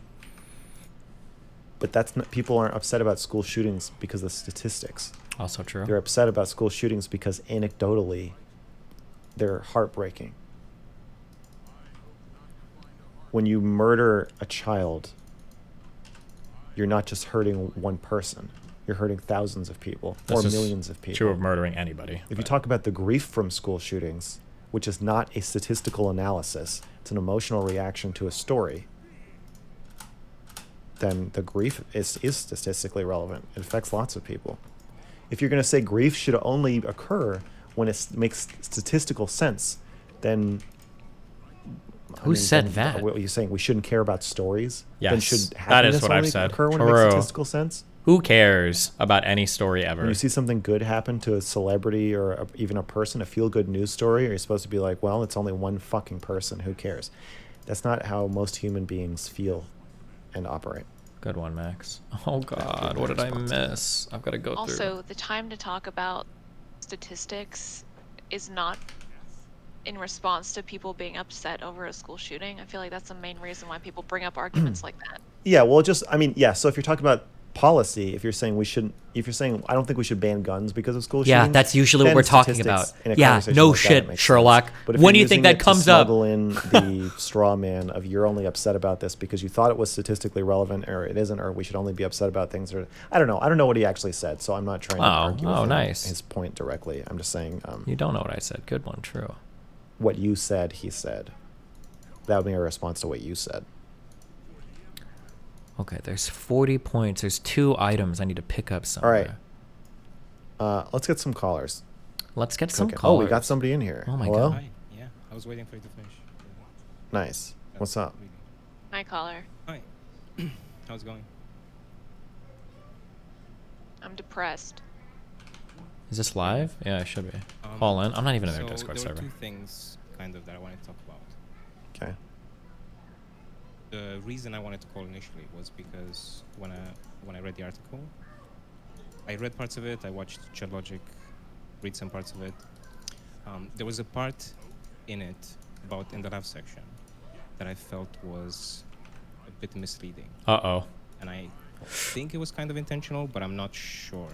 But that's not, people aren't upset about school shootings because of statistics. Also true. They're upset about school shootings because anecdotally, they're heartbreaking. When you murder a child, you're not just hurting one person. You're hurting thousands of people That's or just millions of people. True of murdering anybody. If you talk about the grief from school shootings, which is not a statistical analysis, it's an emotional reaction to a story, then the grief is statistically relevant. It affects lots of people. If you're going to say grief should only occur when it makes statistical sense, then... Who said that? What are you saying? We shouldn't care about stories? Yes, Then should that is happiness what I've only said. occur when it makes statistical sense? Who cares about any story ever? When you see something good happen to a celebrity or even a person, a feel-good news story, are you supposed to be like, well, it's only one fucking person, who cares? That's not how most human beings feel and operate. Good one, Max. Oh God, what did I miss? I've got to go through. Also, the time to talk about statistics is not in response to people being upset over a school shooting. I feel like that's the main reason why people bring up arguments like that. Yeah, well, so if you're talking about policy, if you're saying I don't think we should ban guns because of school shootings. Yeah, that's usually what then we're talking about. statistics in a Yeah, conversation no like that, it shit, makes Sherlock. sense. But if When do you're you think using that it to comes up? smuggle in the straw man of you're only upset about this because you thought it was statistically relevant, or it isn't, or we should only be upset about things, or I don't know what he actually said, so I'm not trying to argue with his point directly. I'm just saying. You don't know what I said. Good one, true. What you said, he said. That would be a response to what you said. Okay, there's 40 points. There's 2 items I need to pick up All somewhere. right. Let's get some callers. Let's get some Okay. callers. Oh, we got somebody in here. Oh my Hello? God. Hi. Yeah, I was waiting for you to finish. Nice. What's up? Hi, caller. Hi. How's it going? I'm depressed. Is this live? Yeah, it should be. Call in. I'm not even in their so Discord there were server. 2 things kind of that I wanted to talk about. Okay. The reason I wanted to call initially was because when I read the article, I read parts of it. I watched ChatLogic read some parts of it. There was a part in it about in the left section that I felt was a bit misleading. Uh-oh. And I think it was kind of intentional, but I'm not sure.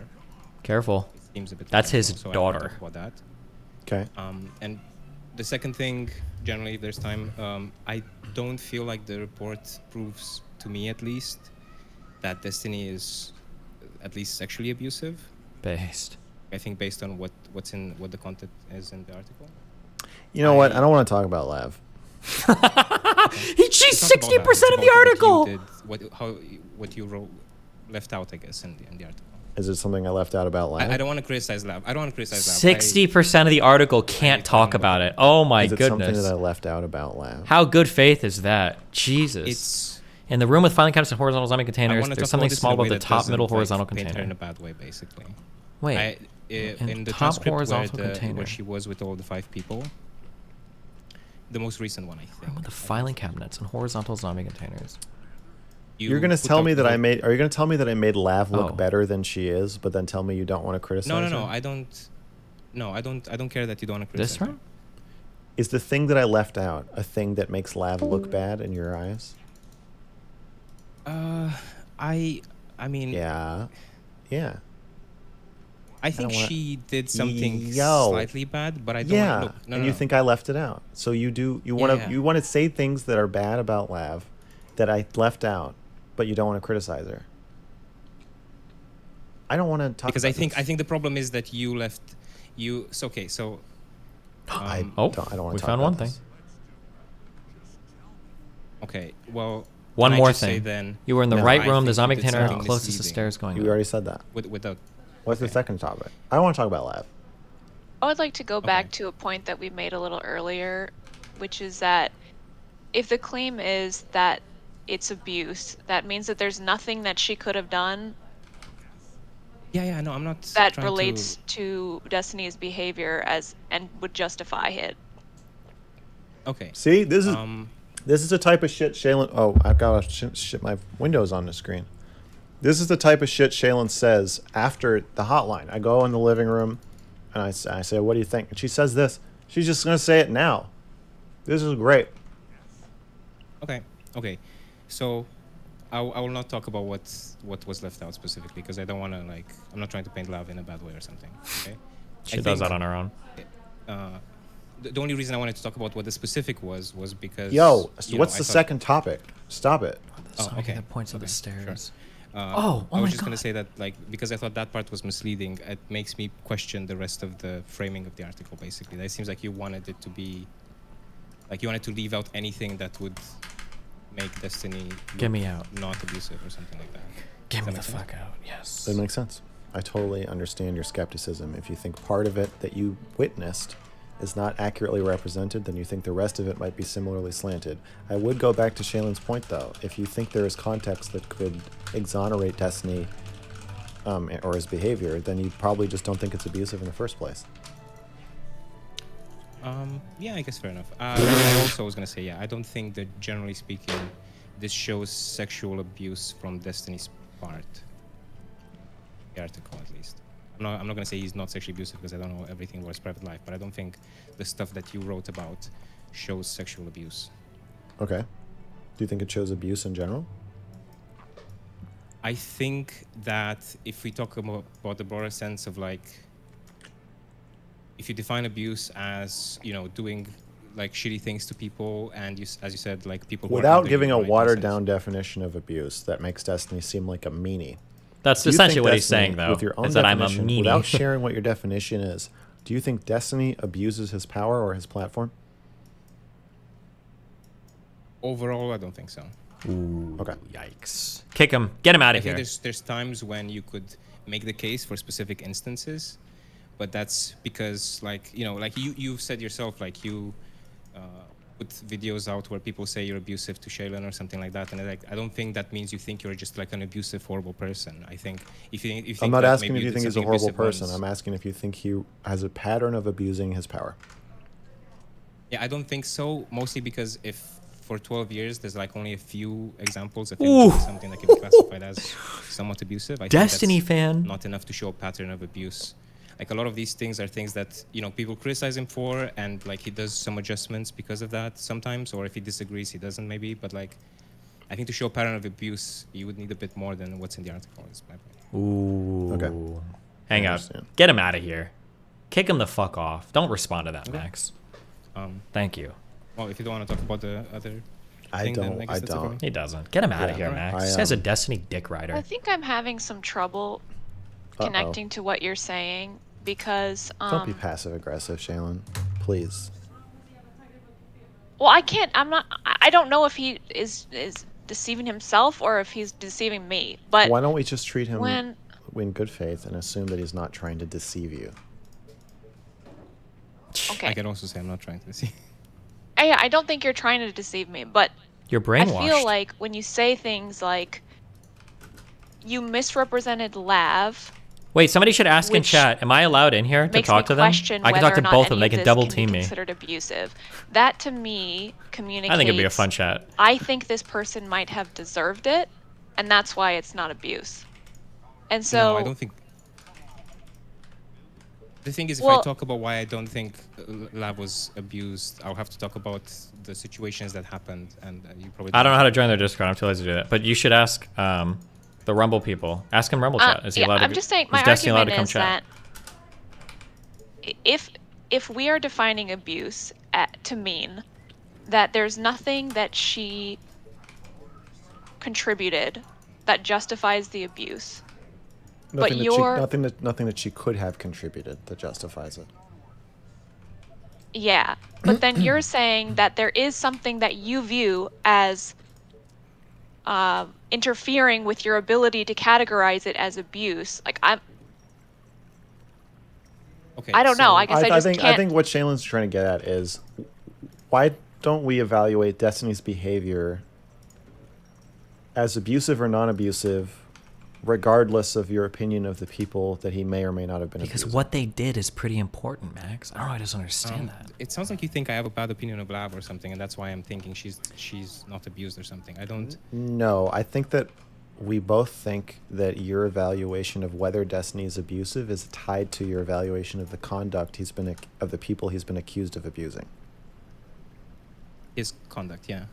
Careful. It seems a bit That's his intentional, so I wanna daughter. talk about that. Okay. And the second thing, generally, if there's time, I don't feel like the report proves, to me at least, that Destiny is at least sexually abusive. Based. I think based on what the content is in the article. You know what? I don't want to talk about Lav. She's It's not about 60% that, it's of the about article. What you left out, I guess, in the article. Is it something I left out about Lav? I don't want to criticize Lav. I don't want to criticize Lav. 60% of the article can't talk about it. Oh my Is it goodness. something that I left out about Lav? How good faith is that? Jesus. In the room with filing cabinets and horizontal zombie containers, there's something small about the top middle horizontal Paint her container. in a bad way, basically. Wait. In the top transcript horizontal where container. she was with all the 5 people, the most recent one, I think. Room with the filing cabinets and horizontal zombie containers. You're gonna put tell up me that the- I made? Are you gonna tell me that I made Lav look Oh. better than she is, but then tell me you don't want to criticize No, her? I don't. No, I don't care that you don't want to criticize. This one? Is the thing that I left out a thing that makes Lav look bad in your eyes? I mean. Yeah. I think wanna- she did something Yo. slightly bad, but I don't Yeah, wanna look. No, and no, you no. think I left it out. So you want to Yeah. you want to say things that are bad about Lav that I left out, but you don't want to criticize her. I don't want to talk Because about I think the problem is that you left you. So okay, so I Oh, don't want we to talk found about one this. thing. okay, well. One can I more just say thing. Then, You were in the No, right I room. The think zombie you did container something closest to misleading. stairs going You up. already said that. Without. What's the second topic? I want to talk about Lav. I would like to go back to a point that we made a little earlier, which is that if the claim is that it's abuse, that means that there's nothing that she could have done Yeah, no, I'm not. that trying relates to Destiny's behavior and would justify it. Okay. See, this is the type of shit Shaylin. Oh, I've got to shit my windows on the screen. This is the type of shit Shaylin says after the hotline. I go in the living room, and I say, "What do you think?" And she says this. She's just gonna say it now. This is great. Okay. So, I will not talk about what was left out specifically because I don't want to like. I'm not trying to paint Lav in a bad way or something. Okay. She does that on her own. The only reason I wanted to talk about what the specific was because. Yo, you what's know, the I thought- second topic? Stop it. Oh, okay. That points to the Sure. stairs. I my was just God. gonna say that, like, because I thought that part was misleading, it makes me question the rest of the framing of the article. Basically, that it seems like you wanted it to be, like, you wanted to leave out anything that would make Destiny Get look me out. not abusive or something like that. Get Does me that the make sense? fuck out. Yes. That makes sense. I totally understand your skepticism. If you think part of it that you witnessed is not accurately represented, then you think the rest of it might be similarly slanted. I would go back to Shaylin's point, though. If you think there is context that could exonerate Destiny or his behavior, then you probably just don't think it's abusive in the first place. Yeah, I guess fair enough. I also was gonna say, yeah, I don't think that generally speaking, this shows sexual abuse from Destiny's part. The article, at least. I'm not gonna say he's not sexually abusive because I don't know everything about his private life, but I don't think the stuff that you wrote about shows sexual abuse. Okay. Do you think it shows abuse in general? I think that if we talk about the broader sense of like, if you define abuse as, you know, doing like shitty things to people and you, as you said, like people who are Without under giving your a right watered consent. down definition of abuse, that makes Destiny seem like a meanie. That's Do you essentially think what he's Destiny, saying, though, with your own is that I'm a definition, meanie. Without sharing what your definition is, do you think Destiny abuses his power or his platform? Overall, I don't think so. Ooh, okay. Yikes. Kick him. Get him out I of think here. there's times when you could make the case for specific instances, but that's because, like, you know, like you've said yourself, like you put videos out where people say you're abusive to Shaylin or something like that, and like I don't think that means you think you're just like an abusive, horrible person. I think if you think I'm not that asking maybe if you did think he's a something horrible abusive person. once. I'm asking if you think he has a pattern of abusing his power. Yeah, I don't think so. Mostly because if for 12 years there's like only a few examples of him Ooh. doing something that can be classified as somewhat abusive. I think Destiny that's fan. Not enough to show a pattern of abuse. Like a lot of these things are things that, you know, people criticize him for, and like he does some adjustments because of that sometimes, or if he disagrees, he doesn't maybe. But like, I think to show a pattern of abuse, you would need a bit more than what's in the article. Is my point. Ooh. Okay. Hang I up. understand. Get him out of here. Kick him the fuck off. Don't respond to that, Okay. Max. Thank you. Well, if you don't want to talk about the other I thing, then don't- I guess I that's don't. okay. He doesn't. Get him out of here, Alright. Max. This guy's a Destiny dick rider. I think I'm having some trouble connecting to what you're saying because Don't be passive aggressive, Shaylin. Please. well, I can't. I'm not. I don't know if he is deceiving himself or if he's deceiving me. But Why don't we just treat him when in good faith and assume that he's not trying to deceive you? okay, I can also say I'm not trying to see. I don't think you're trying to deceive me, but You're I brainwashed. feel like when you say things like you misrepresented Lav, Wait, somebody should ask in which chat. Am I allowed in here to makes talk me to them? question I can whether talk to or not both of them. any They of can this double can team be me. considered abusive. That to me communicates. I think it'd be a fun chat. I think this person might have deserved it, and that's why it's not abuse. And so No, I don't think. The thing is, if I Well- talk about why I don't think Lav was abused, I'll have to talk about the situations that happened, and you probably. I don't know how to join their Discord. I'm too lazy to do that. But you should ask the Rumble people. Ask him Rumble chat. Is he yeah, allowed to I'm just saying my is Destiny allowed argument to come is chat? that if we are defining abuse to mean that there's nothing that she contributed that justifies the abuse, but nothing that she could have contributed that justifies it. Yeah, but then you're saying that there is something that you view as interfering with your ability to categorize it as abuse. Like I don't know. I guess I think can't. I think what Shaylin's trying to get at is why don't we evaluate Destiny's behavior as abusive or non-abusive, regardless of your opinion of the people that he may or may not have been Because abusing. what they did is pretty important, Max. I don't know. I just understand that. It sounds like you think I have a bad opinion of Lab or something, and that's why I'm thinking she's not abused or something. I don't. No, I think that we both think that your evaluation of whether Destiny is abusive is tied to your evaluation of the conduct of the people he's been accused of abusing. His conduct, yeah.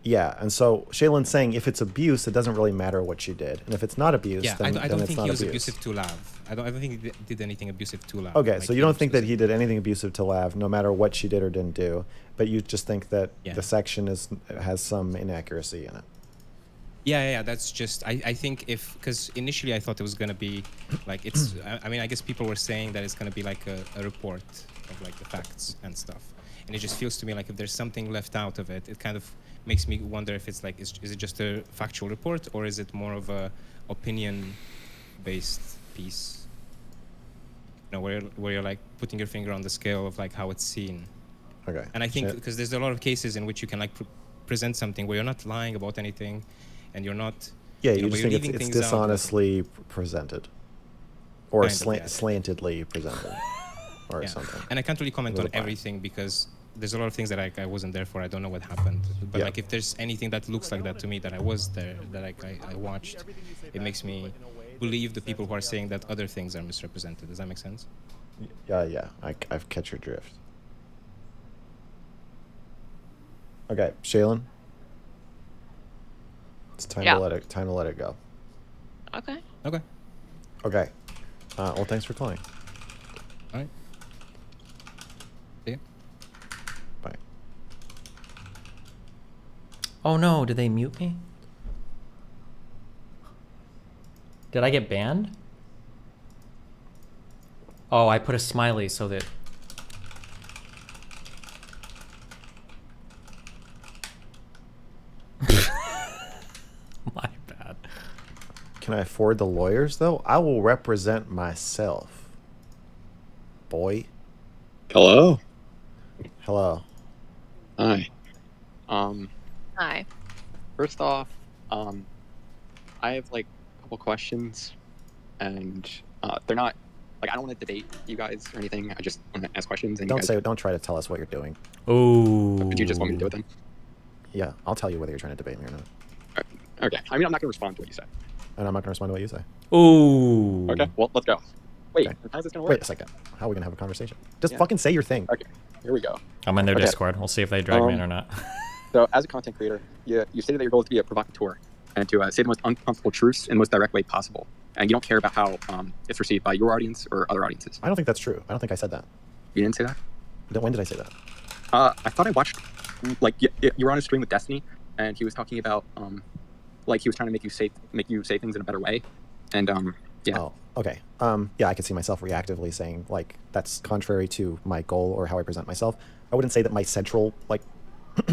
Yeah, and so Shaylin's saying if it's abuse, it doesn't really matter what she did, and if it's not abuse, Yeah, then I don't it's think not he was abuse. abusive to Lav. I don't think he did anything abusive to Lav. Okay, like so you don't think that he did anything abusive to Lav, no matter what she did or didn't do, but you just think that the section has some inaccuracy in it. Yeah, that's just, I think because initially I thought it was going to be, like, it's, I mean, I guess people were saying that it's going to be like a report of, like, the facts and stuff. And it just feels to me like if there's something left out of it, it kind of makes me wonder if it's like, is it just a factual report or is it more of a opinion-based piece? You know, where you're like putting your finger on the scale of like how it's seen. Okay. And I think because there's a lot of cases in which you can like present something where you're not lying about anything, and you're not. Yeah, you know, just but think you're it's leaving things out. dishonestly presented, or Kind of, yeah. slantedly presented, or Yeah. something. And I can't really comment A on little biased. everything because there's a lot of things that I wasn't there for. I don't know what happened. But Yeah. like if there's anything that looks like that to me that I was there, that I watched, it makes me believe the people who are saying that other things are misrepresented. Does that make sense? Yeah, I've catch your drift. Okay, Shaylin. It's time Yeah. to let it go. Okay. Okay. Okay. Well, thanks for calling. All right. See ya. Bye. Oh no, did they mute me? Did I get banned? Oh, I put a smiley so that... My bad. Can I afford the lawyers, though? I will represent myself. Boy. Hello. Hello. Hi. Hi. First off, I have like a couple questions, and they're not like I don't want to debate you guys or anything. I just want to ask questions. And Don't try to tell us what you're doing. Oh. Did you just want me to do it then? Yeah, I'll tell you whether you're trying to debate me or not. Okay. I mean, I'm not going to respond to what you say. And I'm not going to respond to what you say. Ooh. Okay. Well, let's go. Wait. Okay. How's this going to work? Wait a second. How are we going to have a conversation? Just Yeah. fucking say your thing. Okay. Here we go. I'm in their Okay. Discord. We'll see if they drag me in or not. So, as a content creator, you stated that your goal is to be a provocateur and to say the most uncomfortable truths in the most direct way possible. And you don't care about how it's received by your audience or other audiences. I don't think that's true. I don't think I said that. You didn't say that? When did I say that? I thought I watched, like, you were on a stream with Destiny, and he was talking about, like, he was trying to make you say things in a better way. And, yeah. Oh, okay. Yeah, I could see myself reactively saying, like, that's contrary to my goal or how I present myself. I wouldn't say that my central, like,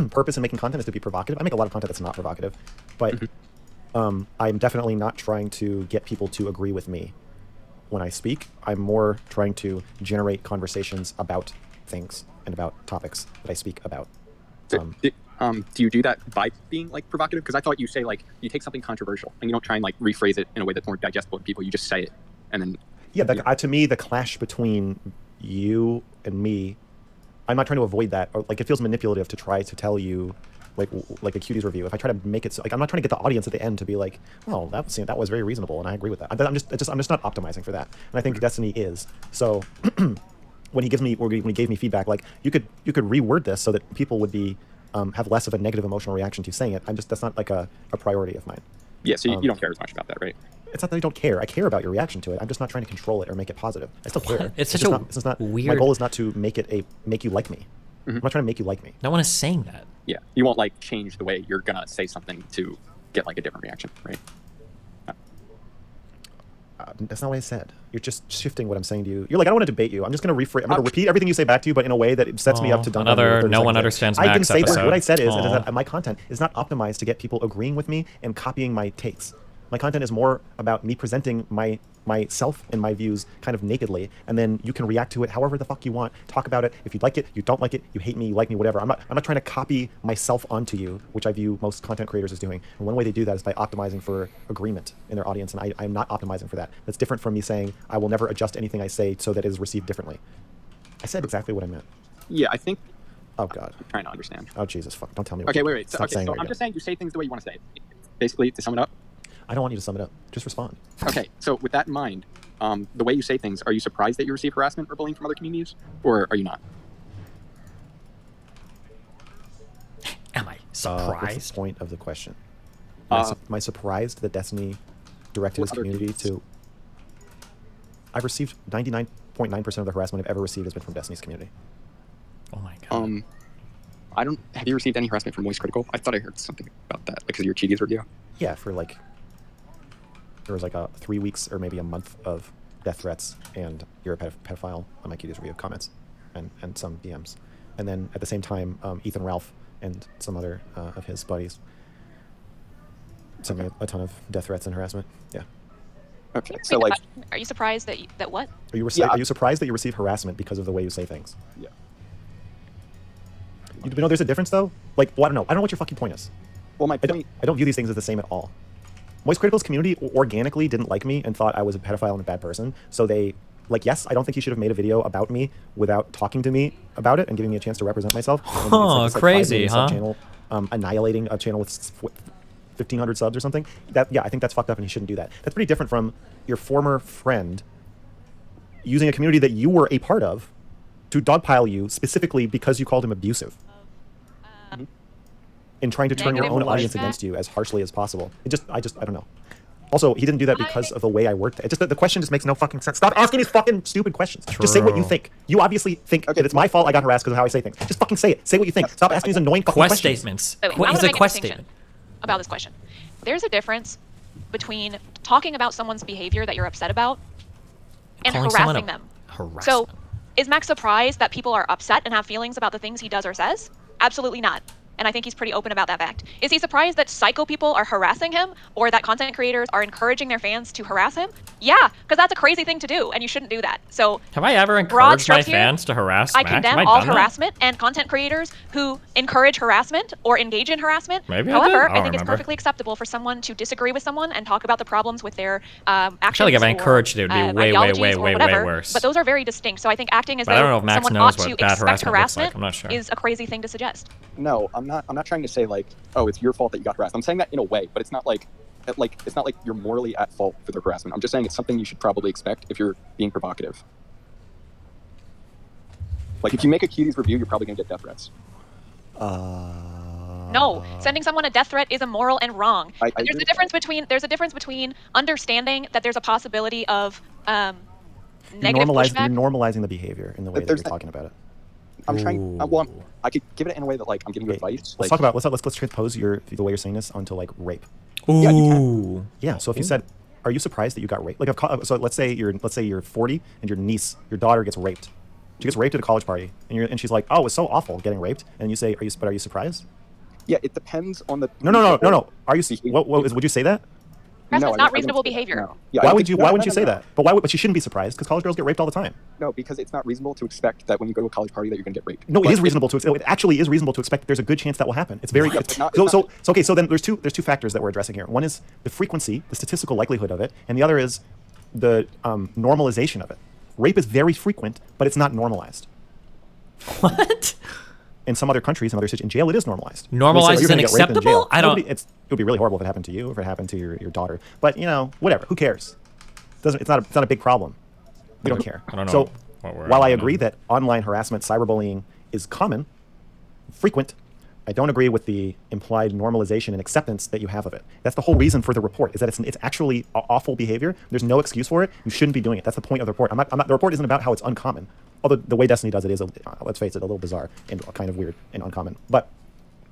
purpose in making content is to be provocative. I make a lot of content that's not provocative, but I'm definitely not trying to get people to agree with me when I speak. I'm more trying to generate conversations about things and about topics that I speak about. Do you do that by being, like, provocative? Because I thought you say, like, you take something controversial and you don't try and, like, rephrase it in a way that's more digestible to people. You just say it, and then... Yeah, to me, the clash between you and me, I'm not trying to avoid that. Or, like, it feels manipulative to try to tell you, like a Cuties review. If I try to make it so, like, I'm not trying to get the audience at the end to be like, "Oh, that was very reasonable," and I agree with that. I'm just not optimizing for that. And I think Destiny is. So when he gave me feedback, like, you could reword this so that people would be have less of a negative emotional reaction to saying it. That's not like a priority of mine. Yeah, so you don't care as much about that, right? It's not that I don't care. I care about your reaction to it. I'm just not trying to control it or make it positive. I still care. It's such just a not, it's not, My weird- goal is not to make you like me. I'm not trying to make you like me. No one is saying that. Yeah, you won't like change the way you're gonna say something to get like a different reaction, right? That's not what I said. You're just shifting what I'm saying to you. You're like, I don't want to debate you. I'm just going to rephrase. I'm going to repeat everything you say back to you, but in a way that it sets me up to dunk on you. Another 30 no one seconds understands later. I can Max say episode. what I said is Aw. that my content is not optimized to get people agreeing with me and copying my takes. My content is more about me presenting myself and my views kind of nakedly, and then you can react to it however the fuck you want. Talk about it. If you like it, you don't like it, you hate me, you like me, whatever. I'm not trying to copy myself onto you, which I view most content creators as doing. And one way they do that is by optimizing for agreement in their audience, and I'm not optimizing for that. That's different from me saying I will never adjust anything I say so that it is received differently. I said exactly what I meant. Yeah, I think. Oh God. I'm trying to understand. Oh Jesus, fuck! Don't tell me. Okay, wait. So, Stop okay, saying so it I'm again. just saying you say things the way you want to say it. Basically, to sum it up. I don't want you to sum it up. Just respond. Okay, so with that in mind, the way you say things, are you surprised that you receive harassment or bullying from other communities, or are you not? Am I What's surprised? the point of the question? Uh, Am I surprised that Destiny directed its What other community to? I've received 99.9% of the harassment I've ever received has been from Destiny's community. Oh my God. I don't. Have you received any harassment from Moist Critical? I thought I heard something about that, because of your Cheaties review. Yeah, for like, there was like 3 weeks or maybe a month of death threats and you're a pedophile on my Cuties review comments and some DMs. And then at the same time, Ethan Ralph and some other of his buddies sent me a ton of death threats and harassment. Yeah. Okay, Repeat so the like, question. Are you surprised that what? Are you, are you surprised that you receive harassment because of the way you say things? Yeah. You know there's a difference though? Like, well, I don't know. I don't know what your fucking point is. Well, my point... I don't view these things as the same at all. Moist Critical's community organically didn't like me and thought I was a pedophile and a bad person. So they, like, yes, I don't think he should have made a video about me without talking to me about it and giving me a chance to represent myself. And Huh, it's like crazy, 5 million huh? Sub-channel, annihilating a channel with 1,500 subs or something. Yeah, I think that's fucked up and he shouldn't do that. That's pretty different from your former friend using a community that you were a part of to dogpile you specifically because you called him abusive. In trying to turn your own audience against you as harshly as possible. I don't know. Also, he didn't do that because of the way I worked. It just the question just makes no fucking sense. Stop asking these fucking stupid questions. Just say what you True. think. You obviously think that it's my fault I got harassed because of how I say things. Just fucking say it. Say what you think. Stop asking these annoying fucking Quest questions. statements. Wait, I It's wanna a make quest distinction statement. about this question. There's a difference between talking about someone's behavior that you're upset about and Calling someone harassing a them. harassment. So, is Max surprised that people are upset and have feelings about the things he does or says? Absolutely not. And I think he's pretty open about that fact. Is he surprised that psycho people are harassing him or that content creators are encouraging their fans to harass him? Yeah, because that's a crazy thing to do and you shouldn't do that. So, Have I ever broad encouraged my strokes here, fans to harass I Max? condemn Have I all done that? harassment and content creators who encourage harassment or engage in harassment. Maybe I However, did. I don't think it's remember. perfectly acceptable for someone to disagree with someone and talk about the problems with their actions. I feel like if I encouraged it, it would be way, way, ideologies way, or way, way whatever, worse. But those are very distinct. So I think acting as But I though don't know if Max someone knows ought to what bad expect harassment looks like. harassment I'm not sure. is a crazy thing to suggest. No, I'm not trying to say like, oh, it's your fault that you got harassed. I'm saying that in a way, but it's not like it's not like you're morally at fault for the harassment. I'm just saying it's something you should probably expect if you're being provocative. Like if you make a Cuties review, you're probably gonna get death threats. No, sending someone a death threat is immoral and wrong. I There's agree. there's a difference between understanding that there's a possibility of You're negative pushback. normalizing the behavior in the way that you're talking about it. I'm trying. I could give it in a way that like I'm giving you advice. Let's talk about let's transpose the way you're saying this onto like rape. Ooh. Yeah. So if you said, "Are you surprised that you got raped?" Like, so let's say you're 40 and your daughter gets raped. She gets raped at a college party, and she's like, "Oh, it's so awful getting raped." And you say, "Are you surprised?" Yeah, it depends on the. No. Are you? Would you say that? Harassment is No, not I reasonable wouldn't say that, behavior. no. Yeah, Why I would think- you? no, Why no, wouldn't you no, say no. that? But she shouldn't be surprised because college girls get raped all the time. No, because it's not reasonable to expect that when you go to a college party that you're gonna get raped. No, it But is reasonable to. It actually is reasonable to expect that there's a good chance that will happen. It's very. Yeah, it's- but not- so okay. So then there's two factors that we're addressing here. One is the frequency, the statistical likelihood of it, and the other is the normalization of it. Rape is very frequent, but it's not normalized. What? In some other countries, in jail, it is normalized. Normalized You're gonna isn't get raped in jail. acceptable? I don't- It would be really horrible if it happened to you, if it happened to your daughter. But whatever. Who cares? It's not a big problem. We don't care. I don't know So what we're while I on. agree that online harassment, cyberbullying is common, frequent, I don't agree with the implied normalization and acceptance that you have of it. That's the whole reason for the report, is that it's actually awful behavior. There's no excuse for it. You shouldn't be doing it. That's the point of the report. The report isn't about how it's uncommon. Although the way Destiny does it is, let's face it, a little bizarre and kind of weird and uncommon. But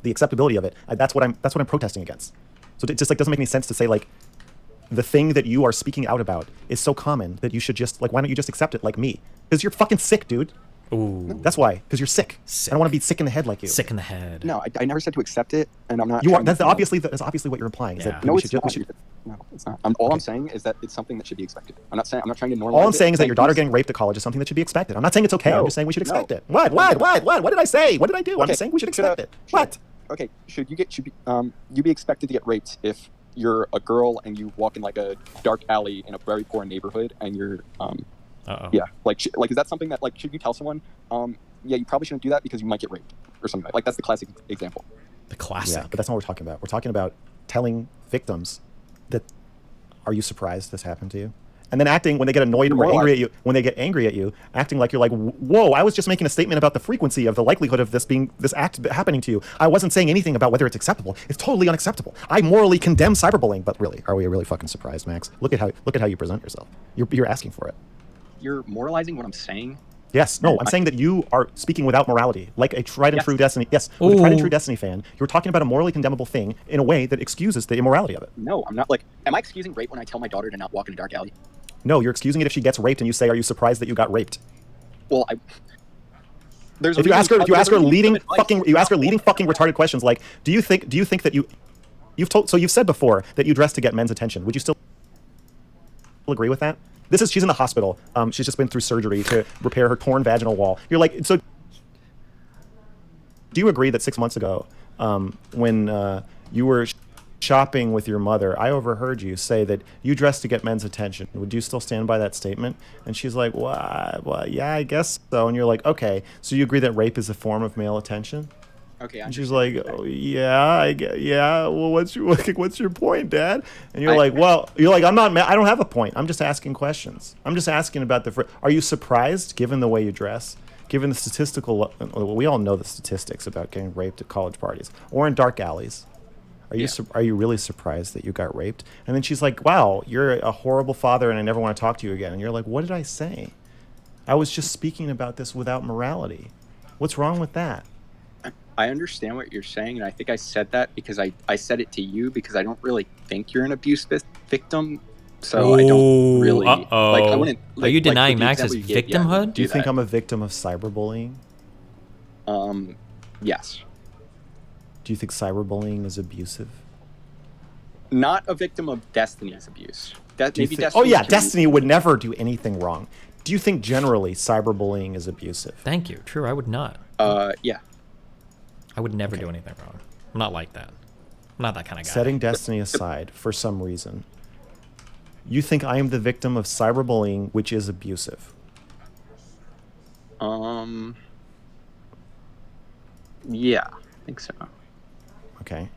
the acceptability of it, that's what I'm protesting against. So it just like doesn't make any sense to say like the thing that you are speaking out about is so common that you should just like, why don't you just accept it like me? Because you're fucking sick, dude. Ooh. That's why, because you're sick. I don't want to be sick in the head like you. Sick in the head. No, I never said to accept it, and I'm not. You are. trying to- That's obviously what you're implying. Is Yeah. that No, we it's should, not. we should, No, it's not. All I'm saying is that it's something that should be expected. I'm not trying to normalize. all I'm it. saying is that Like, your daughter these- getting raped at college is something that should be expected. I'm not saying it's okay. I'm No, just saying we should expect no. it. What did I say? What did I do? I'm Okay, just saying we should should, expect it. What? Okay, should you be expected to get raped if you're a girl and you walk in like a dark alley in a very poor neighborhood and you're Uh-oh. yeah, like is that something that like should you tell someone yeah, you probably shouldn't do that because you might get raped or something like that's the classic example. The classic. Yeah, but that's not what we're talking about. We're talking about telling victims that, are you surprised this happened to you? And then acting when they get annoyed or angry at you, when they get angry at you, acting like you're like, whoa, I was just making a statement about the frequency of the likelihood of this act happening to you. I wasn't saying anything about whether it's acceptable. It's totally unacceptable. I morally condemn cyberbullying. But really, are we really fucking surprised, Max? Look at how you present yourself. You're asking for it. You're moralizing what I'm saying. Yes, no, I'm saying that you are speaking without morality, like a tried and true Destiny. Yes, like a tried and true Destiny fan, you're talking about a morally condemnable thing in a way that excuses the immorality of it. No, I'm not. Like, am I excusing rape when I tell my daughter to not walk in a dark alley? No, you're excusing it if she gets raped and you say, "Are you surprised that you got raped?" Well, there's. If you ask her leading fucking retarded questions like, "Do you think that you've said before that you dress to get men's attention? Would you still agree with that?" She's in the hospital. She's just been through surgery to repair her torn vaginal wall. You're like, so do you agree that 6 months ago, when you were shopping with your mother, I overheard you say that you dressed to get men's attention? Would you still stand by that statement? And she's like, well, yeah, I guess so. And you're like, okay, so you agree that rape is a form of male attention? Okay. And she's like, oh, yeah, yeah. Well, what's your point, Dad? And you're like, I'm not. I don't have a point. I'm just asking questions. I'm just asking about are you surprised, given the way you dress, given the statistical? We all know the statistics about getting raped at college parties or in dark alleys. Are you really surprised that you got raped? And then she's like, wow, you're a horrible father, and I never want to talk to you again. And you're like, what did I say? I was just speaking about this without morality. What's wrong with that? I understand what you're saying, and I think I said that because I said it to you because I don't really think you're an abuse victim, so I don't really like. I wouldn't. Are you denying Max's victimhood? Do you think I'm a victim of cyberbullying? Yes. Do you think cyberbullying is abusive? Not a victim of Destiny's abuse. Destiny would never do anything wrong. Do you think generally cyberbullying is abusive? Thank you. True, I would not. Yeah. I would never do anything wrong. I'm not like that. I'm not that kind of guy. Setting Destiny aside for some reason, you think I am the victim of cyberbullying, which is abusive? Yeah, I think so. Okay.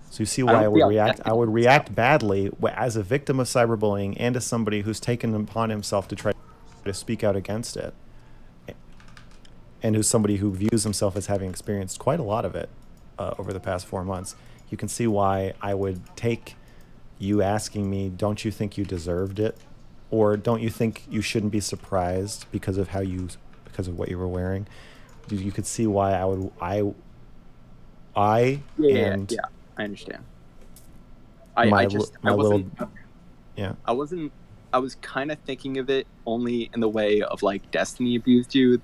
So you see why I would react. I would react badly as a victim of cyberbullying and as somebody who's taken upon himself to try to speak out against it, and who's somebody who views himself as having experienced quite a lot of it over the past 4 months. You can see why I would take you asking me, "Don't you think you deserved it?" or "Don't you think you shouldn't be surprised because of what you were wearing?" You could see why I would. I understand. I was kind of thinking of it only in the way of like Destiny abused you.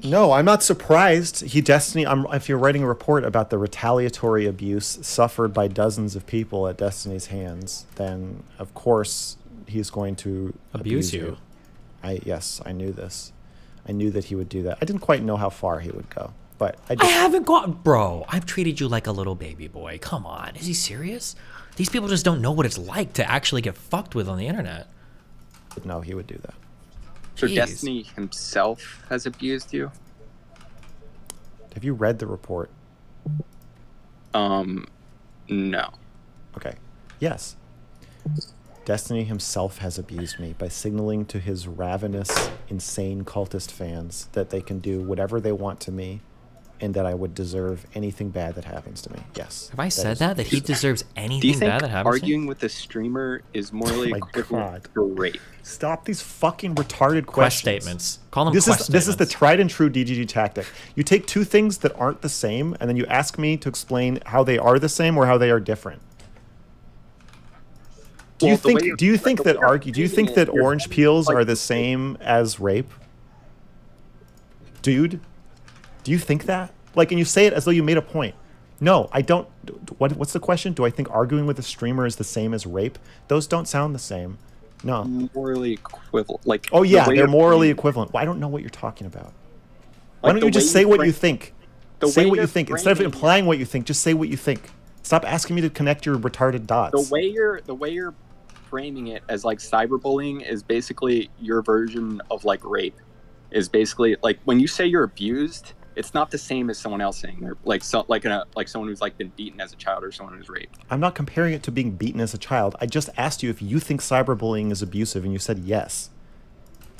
No, I'm not surprised. If you're writing a report about the retaliatory abuse suffered by dozens of people at Destiny's hands, then of course he's going to abuse you. Yes, I knew this. I knew that he would do that. I didn't quite know how far he would go, but I haven't gone, bro. I've treated you like a little baby boy. Come on, is he serious? These people just don't know what it's like to actually get fucked with on the internet. No, he would do that. So Destiny himself has abused you? Have you read the report? No. Okay. Yes. Destiny himself has abused me by signaling to his ravenous, insane cultist fans that they can do whatever they want to me and that I would deserve anything bad that happens to me. Yes. Have I said that? That he deserves Do you anything think bad that happens to arguing with a streamer is morally my equivalent God. to rape? Stop these fucking retarded Quest questions. statements. Call them this quest This is the statements. tried and true DGG tactic. You take two things that aren't the same, and then you ask me to explain how they are the same or how they are different. Do you think that orange peels are the same as rape? Dude, do you think that? Like, and you say it as though you made a point. No, I don't. What's the question? Do I think arguing with a streamer is the same as rape? Those don't sound the same. No. Morally equivalent. Like, Oh yeah, the way they're you're morally framing- equivalent. Well, I don't know what you're talking about. Why Like, don't the you just way say what frame- you think? the Say way what you you're think instead of framing- implying what you think. Just say what you think. Stop asking me to connect your retarded dots. The way you're framing it as like cyberbullying is basically your version of like rape. Is basically like when you say you're abused, it's not the same as someone else saying they're like someone who's like been beaten as a child or someone who's raped. I'm not comparing it to being beaten as a child. I just asked you if you think cyberbullying is abusive, and you said yes.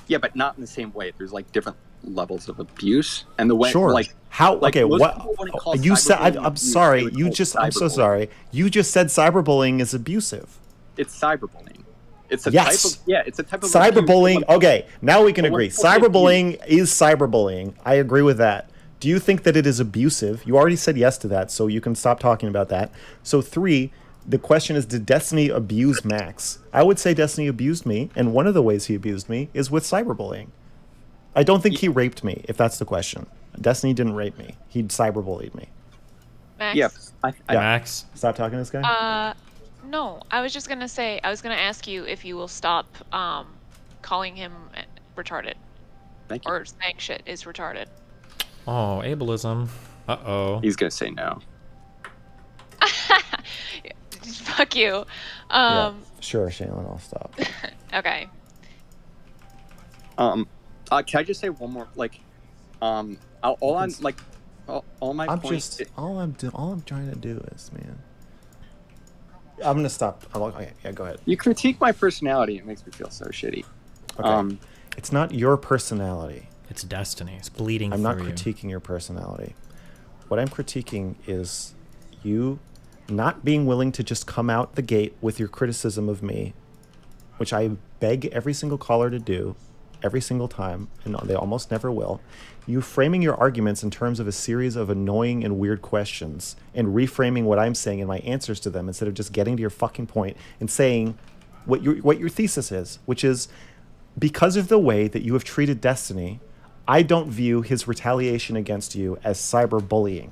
Yeah, but not in the same way. There's like different levels of abuse, and the way Sure. like How? like, Okay. most What? people wouldn't call You said. cyberbullying I'm abuse, sorry. they would You call it just. I'm so cyberbullying. sorry. You just said cyberbullying is abusive. It's cyberbullying. It's a Yes. type of it's a type of Cyberbullying. abuse. Okay, now we can But when agree. people say Cyberbullying is cyberbullying. I agree with that. Do you think that it is abusive? You already said yes to that, so you can stop talking about that. So 3, the question is, did Destiny abuse Max? I would say Destiny abused me, and one of the ways he abused me is with cyberbullying. I don't think he raped me, if that's the question. Destiny didn't rape me. He cyberbullied me. Max? Yeah, Max. Stop talking to this guy. No, I was just gonna say, I was gonna ask you if you will stop calling him retarded. Thank you. Or saying shit is retarded. Oh, ableism. Uh-oh. He's gonna say no. Fuck you. Yeah, sure, Shaylin, I'll stop. Okay. Can I just say one more? Like, all I'm like, all my I'm points. just all I'm trying to do is, man. I'm gonna stop. Okay, yeah, go ahead. You critique my personality. It makes me feel so shitty. Okay. It's not your personality. It's Destiny. It's bleeding I'm not through you. critiquing your personality. What I'm critiquing is you not being willing to just come out the gate with your criticism of me, which I beg every single caller to do every single time, and they almost never will. You framing your arguments in terms of a series of annoying and weird questions and reframing what I'm saying and my answers to them instead of just getting to your fucking point and saying what your thesis is, which is because of the way that you have treated Destiny, I don't view his retaliation against you as cyberbullying.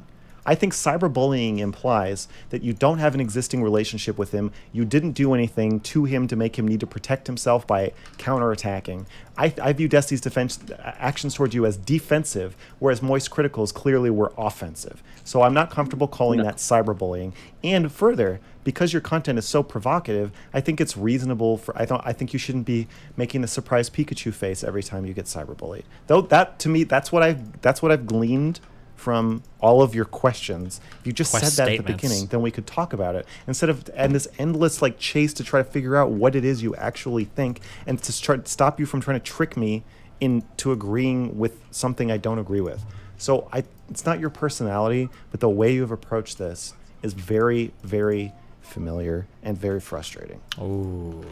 I think cyberbullying implies that you don't have an existing relationship with him. You didn't do anything to him to make him need to protect himself by counterattacking. I view Destiny's actions towards you as defensive, whereas Moist Critical's clearly were offensive. So I'm not comfortable calling that cyberbullying. And further, because your content is so provocative, I think it's reasonable for. I think you shouldn't be making a surprise Pikachu face every time you get cyberbullied. Though that to me, that's what I've gleaned from all of your questions. If you just Quest said that at the statements. beginning, then we could talk about it instead of this endless like chase to try to figure out what it is you actually think and to try to stop you from trying to trick me into agreeing with something I don't agree with. So it's not your personality, but the way you have approached this is very, very familiar and very frustrating. Oh.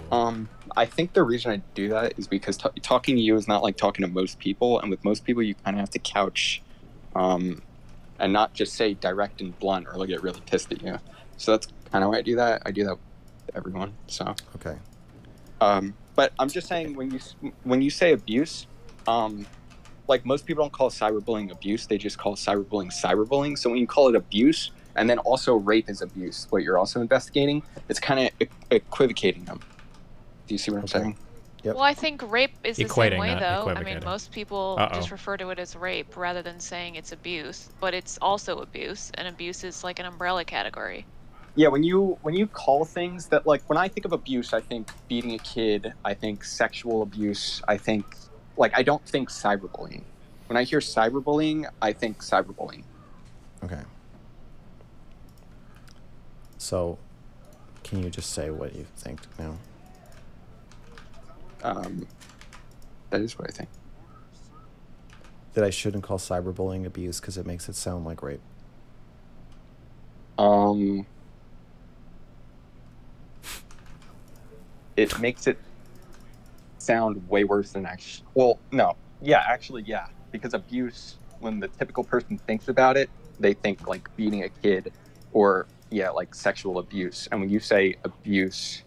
I think the reason I do that is because talking to you is not like talking to most people, and with most people you kind of have to couch and not just say direct and blunt or they'll get really pissed at you. So that's kind of why I do that. I do that with everyone. So okay. But I'm just saying when you say abuse, like most people don't call cyberbullying abuse. They just call cyberbullying cyberbullying. So when you call it abuse and then also rape is abuse, what you're also investigating, it's kind of equivocating them. Do you see what I'm saying? Well, I think rape is the Equating, same way, not though. I mean, equivocating. most people Uh-oh. just refer to it as rape rather than saying it's abuse. But it's also abuse, and abuse is like an umbrella category. Yeah, when you call things that, like, when I think of abuse, I think beating a kid, I think sexual abuse, I think, like, I don't think cyberbullying. When I hear cyberbullying, I think cyberbullying. Okay. So, can you just say what you think now? That is what I think. That I shouldn't call cyberbullying abuse because it makes it sound like rape. It makes it sound way worse than actually. Well, no. Yeah, actually, yeah. Because abuse, when the typical person thinks about it, they think like beating a kid or, yeah, like sexual abuse. And when you say abuse,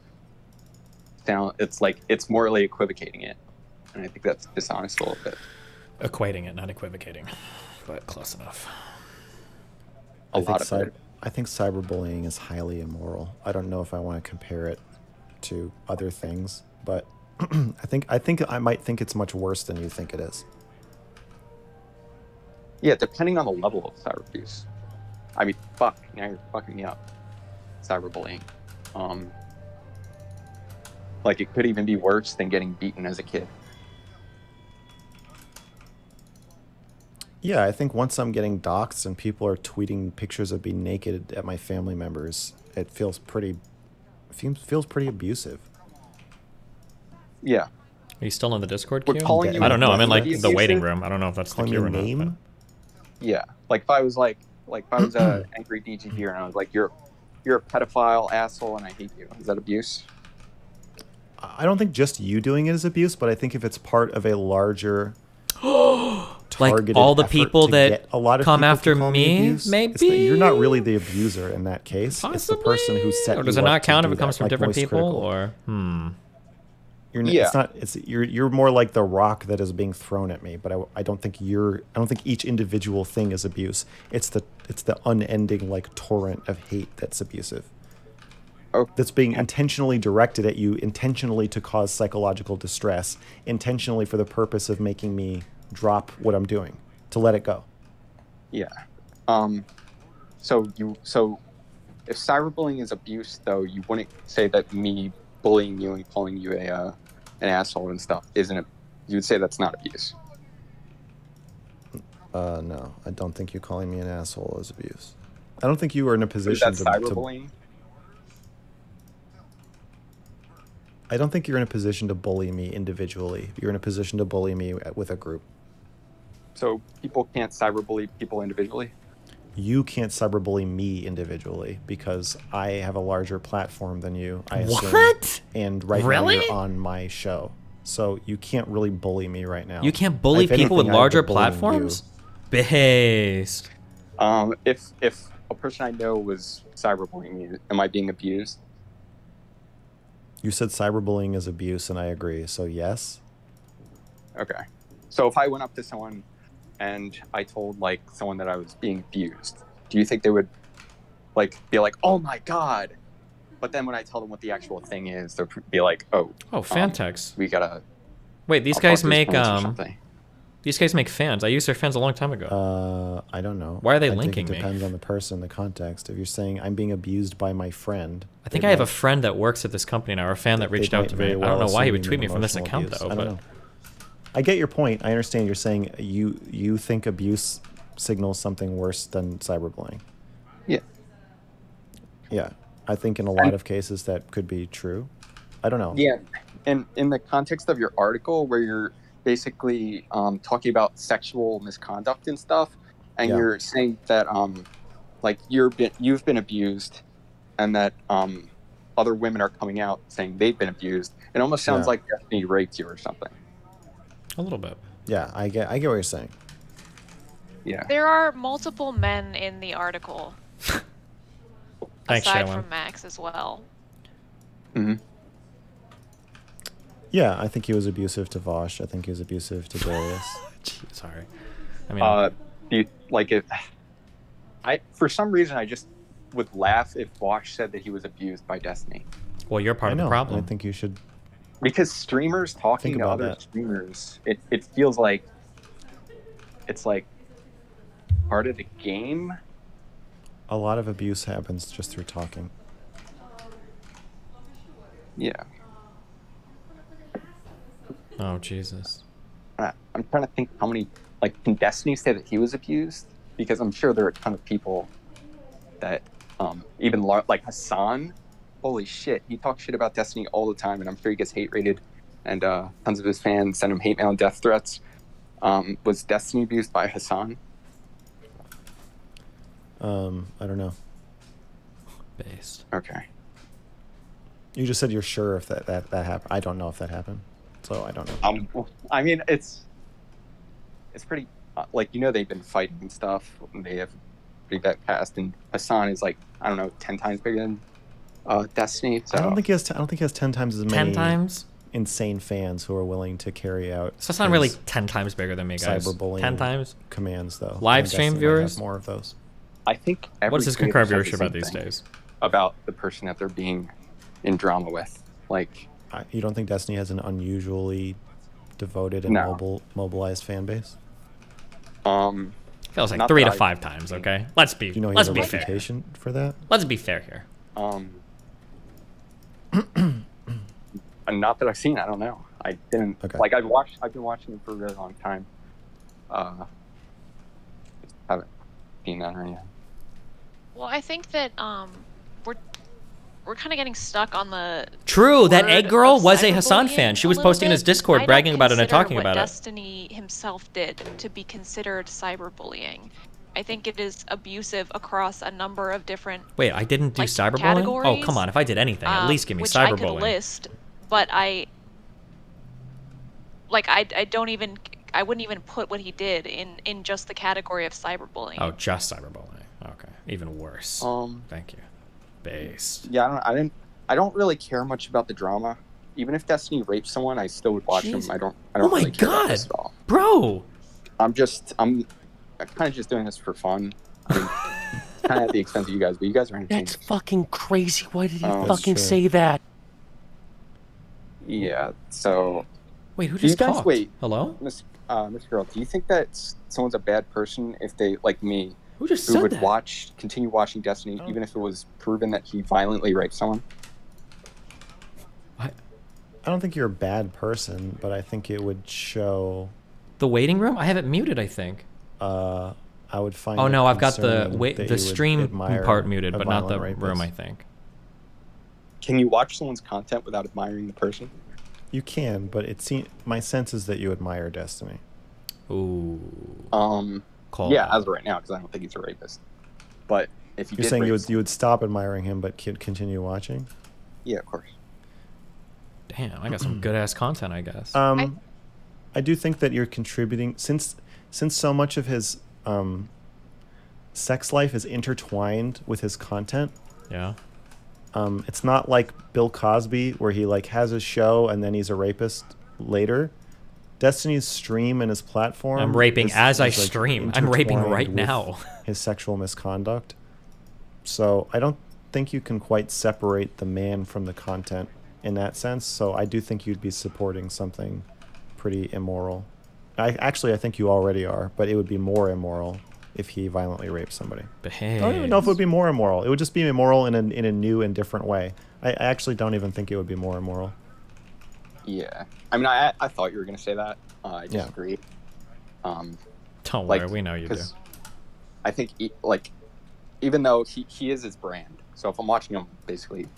it's like it's morally equivocating it. And I think that's dishonest a little bit. Equating it, not equivocating, but close enough. A lot of it. I think cyberbullying is highly immoral. I don't know if I want to compare it to other things, but I think I might think it's much worse than you think it is. Yeah, depending on the level of cyber abuse. I mean, fuck, now you're fucking me up. Cyberbullying. Like, it could even be worse than getting beaten as a kid. Yeah, I think once I'm getting doxxed and people are tweeting pictures of being naked at my family members, it feels pretty abusive. Yeah. Are you still in the Discord We're queue? calling you I don't know. I'm in like abusive? the waiting room. I don't know if that's the Calling queue me or not. name? Yeah. Like if I was a angry DGD and I was like, you're a pedophile asshole and I hate you. Is that abuse? I don't think just you doing it is abuse, but I think if it's part of a larger Like targeted all the effort people to that get a lot of come people to after call me, abuse, maybe? you're not really the abuser in that case. It's the person who set Or you does it up not to count if do it comes that, from like different Moist people? Critical. Or Yeah. It's not. It's you're more like the rock that is being thrown at me. But I don't think each individual thing is abuse. It's the unending like torrent of hate that's abusive. That's being intentionally directed at you, intentionally to cause psychological distress, intentionally for the purpose of making me drop what I'm doing, to let it go. Yeah. So if cyberbullying is abuse, though, you wouldn't say that me bullying you and calling you an asshole and stuff isn't it? You would say that's not abuse. No, I don't think you calling me an asshole is abuse. I don't think you are in a Is position that to cyberbullying? I don't think you're in a position to bully me individually. You're in a position to bully me with a group. So people can't cyberbully people individually? You can't cyberbully me individually because I have a larger platform than you. I assume. What? And right Really? now you're on my show. So you can't really bully me right now. you can't bully If people with anything, I'd be larger bullying platforms? Based. If a person I know was cyberbullying me, am I being abused? You said cyberbullying is abuse, and I agree. So yes. Okay. So if I went up to someone and I told like someone that I was being abused, do you think they would like be like, "Oh my god"? But then when I tell them what the actual thing is, they'll be like, "Oh, Fantex. We gotta." Wait, these I'll guys talk to his make parents or something. these guys make fans. I used their fans a long time ago. I don't know. Why are they I think linking it me? depends on the person, the context. If you're saying I'm being abused by my friend, I think it I have a might- friend that works at this company now, or a fan that reached it out might to me. very I well don't know why he assume would you tweet mean me from this emotional account abuse. though. I don't But know. I get your point. I understand. You're saying you think abuse signals something worse than cyberbullying. Yeah. Yeah. I think in a lot of cases that could be true. I don't know. Yeah, and in the context of your article, where you're basically talking about sexual misconduct and stuff, and Yeah. you're saying that like you've been abused, and that other women are coming out saying they've been abused. It almost sounds Yeah. like Destiny raped you or something. a little bit. Yeah, I get what you're saying. Yeah. There are multiple men in the article. Thanks, aside Shaylin. from Max as well. Mm-hmm. Yeah, I think he was abusive to Vosh. I think he was abusive to Darius. Sorry. I mean, Do you, like it? For some reason I just would laugh if Vosh said that he was abused by Destiny. well, you're part I of know. the problem. I think you should. Because streamers talking Think to about other that. streamers, it feels like it's like part of the game. A lot of abuse happens just through talking. Yeah. Oh Jesus. I'm trying to think how many, like, can Destiny say that he was abused? Because I'm sure there are a ton of people that, even like Hassan, holy shit, he talks shit about Destiny all the time, and I'm sure he gets hate rated and tons of his fans sent him hate mail and death threats. Was Destiny abused by Hassan? I don't know. Based. Okay. You just said you're sure if that happened. I don't know if that happened, so I don't know. I mean, it's pretty like, you know, they've been fighting and stuff. They have pretty bad past, and Hassan is like, I don't know, 10 times bigger than Destiny. So I don't think he has. I don't think he has 10 times as many. 10 times? Insane fans who are willing to carry out. So it's not really 10 times bigger than me, guys. Cyberbullying 10 times commands, though. Live stream Destiny might have viewers? More of those. I think What is his every concurrent creator says the viewership at same these thing days? about the person that they're being in drama with. Like, You don't think Destiny has an unusually devoted and No. mobilized fan base? Feels like not 3 that to I- 5 times. Okay, let's be. Do you know he let's has a be fair. reputation for that? Let's be fair here. Not that I've seen. I don't know. I didn't. Okay. Like, I've been watching him for a really long time. Haven't seen that or anything. Well, I think that we're kind of getting stuck on the True, that word egg girl of was a Hassan cyberbullying fan. She a was little posting in his bit. Discord, I don't bragging about it and consider talking what about it. Destiny himself did to be considered cyberbullying. I think it is abusive across a number of different Wait, I didn't do like, cyberbullying? Oh, categories, come on. If I did anything, at least give me which I could cyberbullying. list, but I don't even, I wouldn't even put what he did in just the category of cyberbullying. Oh, just cyberbullying. Okay, even worse. Thank you. Based. Yeah, I don't really care much about the drama. Even if Destiny raped someone, I still would watch him. I don't Oh my really care about this God. at all. Bro! I'm kind of just doing this for fun. I mean, kind of at the expense of you guys, but you guys are entertaining. That's fucking crazy. Why did he Oh, that's fucking true. say that? Yeah, so... Wait, who do you just guys, talked? wait, Hello? Miss Girl, do you think that someone's a bad person if they, like me, who just who said would that? continue watching Destiny even if it was proven that he violently raped someone? I don't think you're a bad person, but I think it would show. The waiting room? I have it muted, I think. I would find. Oh it no, I've got the concerning that you the would stream admire part muted, a but not the violent room, I rapist. think. Can you watch someone's content without admiring the person? You can, but my sense is that you admire Destiny. Ooh. Call Yeah, that. as of right now, because I don't think he's a rapist. But if you You're did saying rape you would stop admiring him, but continue watching. yeah, of course. Damn, I got some good ass content, I guess. I do think that you're contributing since so much of his sex life is intertwined with his content. Yeah. It's not like Bill Cosby where he like has a show and then he's a rapist later. Destiny's stream and his platform. I'm raping as I like, stream. I'm raping intertwined right with now. His sexual misconduct. So I don't think you can quite separate the man from the content in that sense. So I do think you'd be supporting something pretty immoral. I think you already are, but it would be more immoral if he violently raped somebody. I don't even know if it would be more immoral. It would just be immoral in a new and different way. I actually don't even think it would be more immoral. Yeah. I mean, I thought you were going to say that. I disagree. Don't worry, we know you do. 'cause I think, even though he is his brand, so if I'm watching him, basically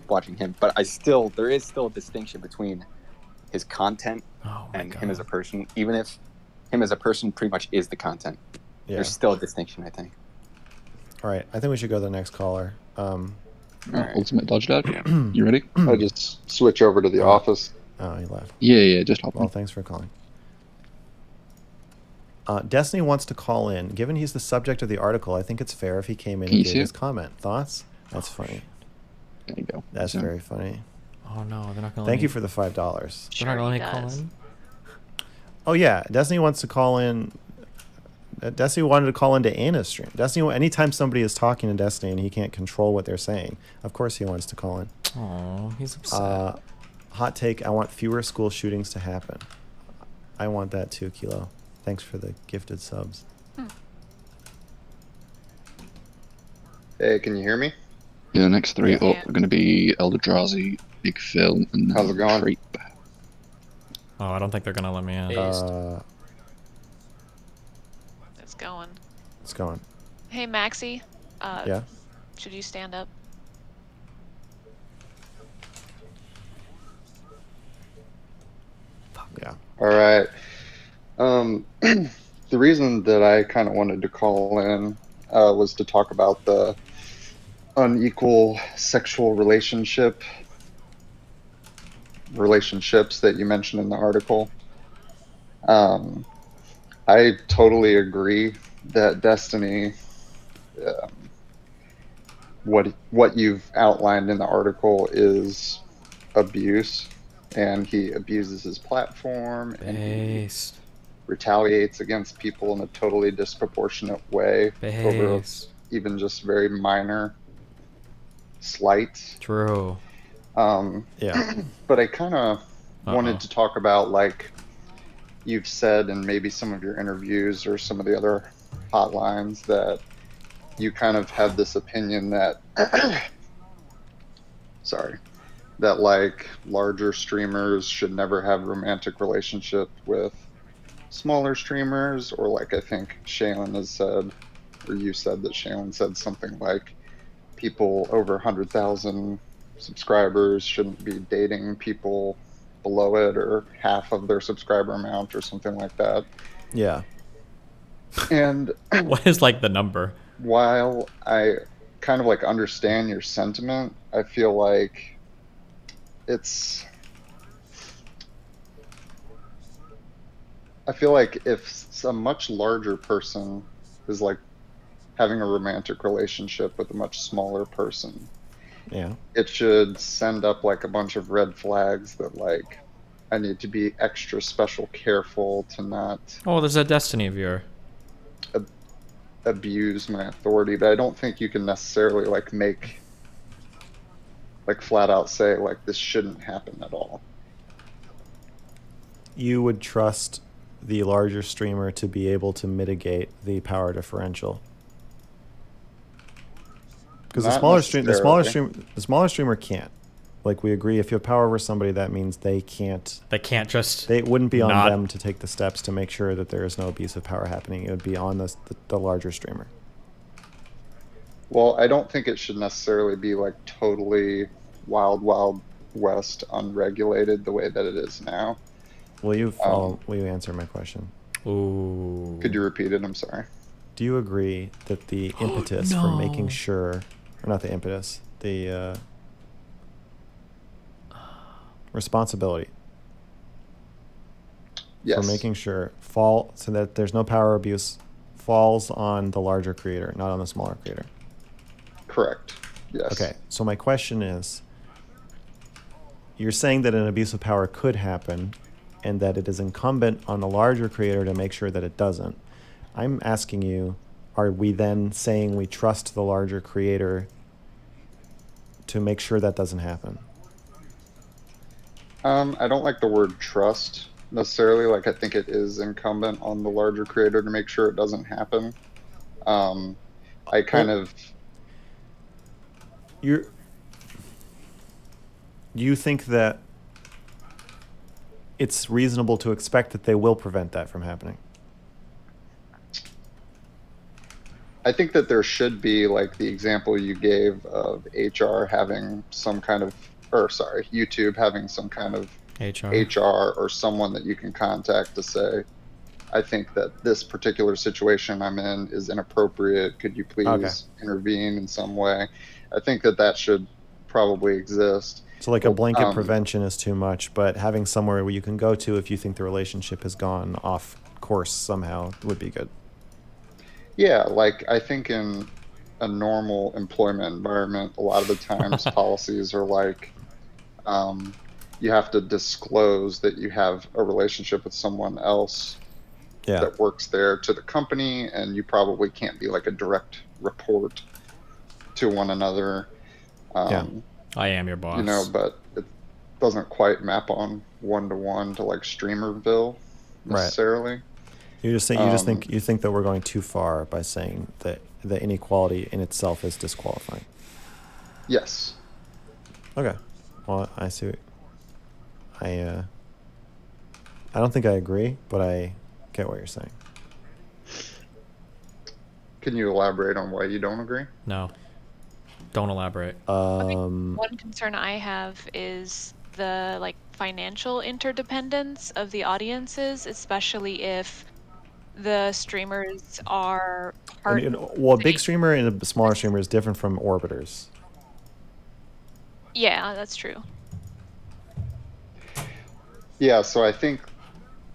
watching him, but there is still a distinction between his content and him as a person, even if him as a person pretty much is the content. Yeah. There's still a distinction, I think. All right, I think we should go to the next caller. Ultimate Dodge Dad. You ready? I just switch over to the office. Oh, he left. Yeah, just hop Well, on. thanks for calling. Destiny wants to call in. Given he's the subject of the article, I think it's fair if he came in and He's gave here. his comment. Thoughts? That's funny. There you go. That's So- very funny. Oh no, they're not going to Thank you for the $5. They're not going to call in? Oh yeah, Destiny wants to call in. Destiny wanted to call into Anna's stream. Destiny, anytime somebody is talking to Destiny and he can't control what they're saying, of course he wants to call in. Oh, he's upset. Hot take: I want fewer school shootings to happen. I want that too, Kilo. Thanks for the gifted subs. Hey, can you hear me? Yeah, the next three up are going to be Eldrazi, Big Phil, and How's it going? Creep. Oh, I don't think they're going to let me in. It's going. It's going. Hey, Maxie. Yeah? Should you stand up? All right. The reason that I kind of wanted to call in was to talk about the unequal sexual relationships that you mentioned in the article. I totally agree that Destiny, what you've outlined in the article is abuse, and he abuses his platform and he retaliates against people in a totally disproportionate way over even just very minor slights. True. Yeah. But I kind of wanted to talk about, like you've said in maybe some of your interviews or some of the other hotlines, that you kind of have this opinion that that like larger streamers should never have a romantic relationship with smaller streamers, or like I think Shaylin has said, or you said that Shaylin said something like people over 100,000 subscribers shouldn't be dating people below it or half of their subscriber amount or something like that. Yeah. And what is like the number? While I kind of like understand your sentiment, I feel like if a much larger person is like having a romantic relationship with a much smaller person, yeah, it should send up like a bunch of red flags that like I need to be extra special careful to not there's a Destiny viewer. Abuse my authority. But I don't think you can necessarily like flat out say like this shouldn't happen at all. You would trust the larger streamer to be able to mitigate the power differential. Because the smaller streamer can't. Like, we agree, if you have power over somebody, that means they can't. They can't just. They wouldn't be on them to take the steps to make sure that there is no abuse of power happening. It would be on the larger streamer. Well, I don't think it should necessarily be like totally wild west unregulated the way that it is now. Will you answer my question? Ooh. Could you repeat it? I'm sorry. Do you agree that the impetus for making sure, or not the impetus, the responsibility for making sure so that there's no power abuse falls on the larger creator, not on the smaller creator? Correct. Yes. Okay, so my question is, you're saying that an abuse of power could happen and that it is incumbent on the larger creator to make sure that it doesn't. I'm asking you, are we then saying we trust the larger creator to make sure that doesn't happen? I don't like the word trust necessarily. Like, I think it is incumbent on the larger creator to make sure it doesn't happen. I kind of... You think that it's reasonable to expect that they will prevent that from happening? I think that there should be, like the example you gave of HR having some kind of, YouTube having some kind of HR or someone that you can contact to say, I think that this particular situation I'm in is inappropriate. Could you please intervene in some way? I think that should probably exist. So like a blanket prevention is too much, but having somewhere where you can go to if you think the relationship has gone off course somehow would be good. Yeah, like I think in a normal employment environment, a lot of the times policies are like, you have to disclose that you have a relationship with someone else that works there to the company, and you probably can't be like a direct report to one another. I am your boss. You know, but it doesn't quite map on one-to-one to like Streamerville necessarily. Right. You think that we're going too far by saying that the inequality in itself is disqualifying. Yes. Okay. Well, I see. I don't think I agree, but I get what you're saying. Can you elaborate on why you don't agree? No. Don't elaborate. One concern I have is the financial interdependence of the audiences, especially if the streamers are Well, a big streamer and a smaller streamer is different from orbiters. Yeah, that's true. Yeah, so I think.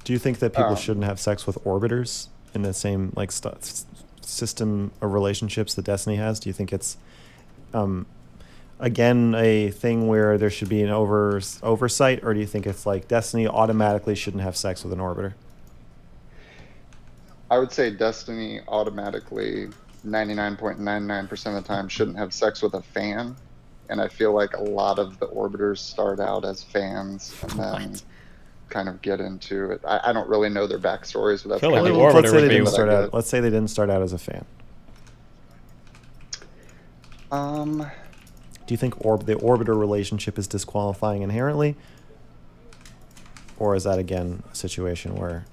Do you think that people shouldn't have sex with orbiters in the same like system of relationships that Destiny has? Do you think it's again a thing where there should be an oversight, or do you think it's like Destiny automatically shouldn't have sex with an orbiter? I would say Destiny automatically 99.99% of the time shouldn't have sex with a fan. And I feel like a lot of the orbiters start out as fans and then kind of get into it. I don't really know their backstories, but that's kind of let's say they didn't start out. Let's say they didn't start out as a fan. Do you think the orbiter relationship is disqualifying inherently, or is that again a situation where?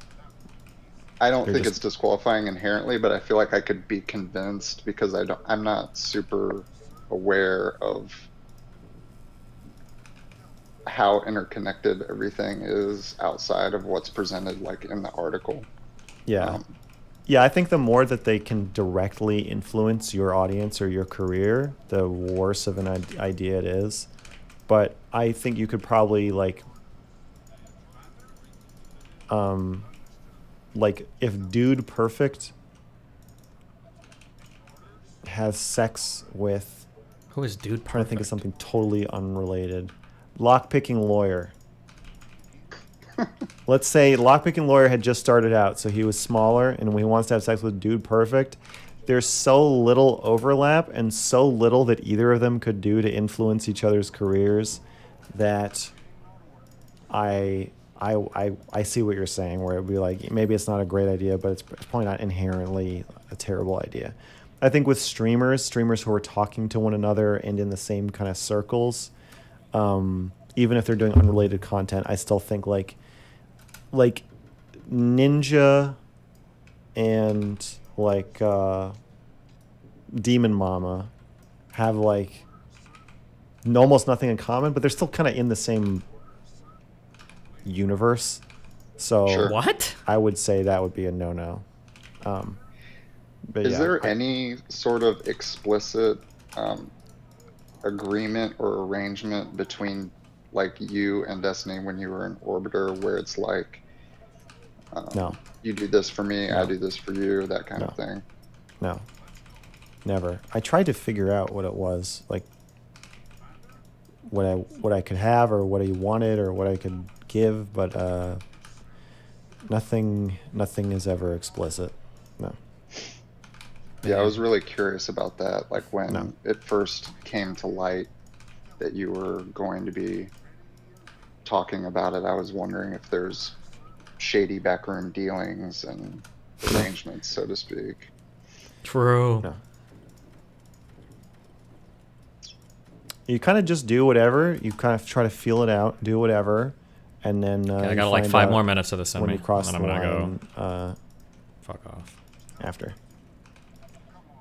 I don't think it's disqualifying inherently, but I feel like I could be convinced because I'm not super aware of how interconnected everything is outside of what's presented like in the article. Yeah. Yeah, I think the more that they can directly influence your audience or your career, the worse of an idea it is. But I think you could probably like if Dude Perfect has sex with... Who is Dude Perfect? I'm trying to think of something totally unrelated. Lockpicking Lawyer. Let's say Lockpicking Lawyer had just started out, so he was smaller, and when he wants to have sex with Dude Perfect, there's so little overlap and so little that either of them could do to influence each other's careers that I see what you're saying, where it'd be like, maybe it's not a great idea, but it's probably not inherently a terrible idea. I think with streamers who are talking to one another and in the same kind of circles, even if they're doing unrelated content, I still think like Ninja and like Demon Mama have like almost nothing in common, but they're still kind of in the same universe. So Sure. What? I would say that would be a no-no. But Is yeah, there any sort of explicit agreement or arrangement between like you and Destiny when you were an orbiter where it's like no, you do this for me, No. I do this for you, that kind of thing? No, never. I tried to figure out what it was, like what I could have or what he wanted or what I could give, but nothing is ever explicit. No. Yeah, I was really curious about that. Like when it first came to light that you were going to be talking about it, I was wondering if there's shady backroom dealings and arrangements, so to speak. True. No. You kind of just do whatever. You kind of try to feel it out, do whatever, and then I you got like find 5 out more minutes of this in when me, you cross and the I'm gonna line. go. Fuck off. After.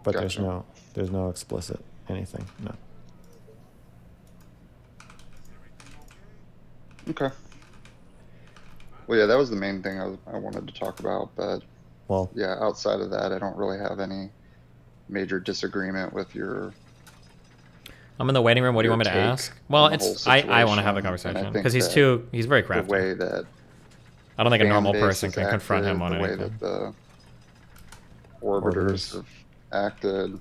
But Gotcha. there's no explicit anything. No. Okay. Well, yeah, that was the main thing I wanted to talk about, but well, yeah, outside of that, I don't really have any major disagreement with your. I'm in the waiting room. What do you your want me to take ask? Well, on the it's whole I want to have a situation, and I conversation think because he's that he's very crafty. The way that I don't think a fan normal base person has can confront him acted, on the way anything. that the orbiters have acted,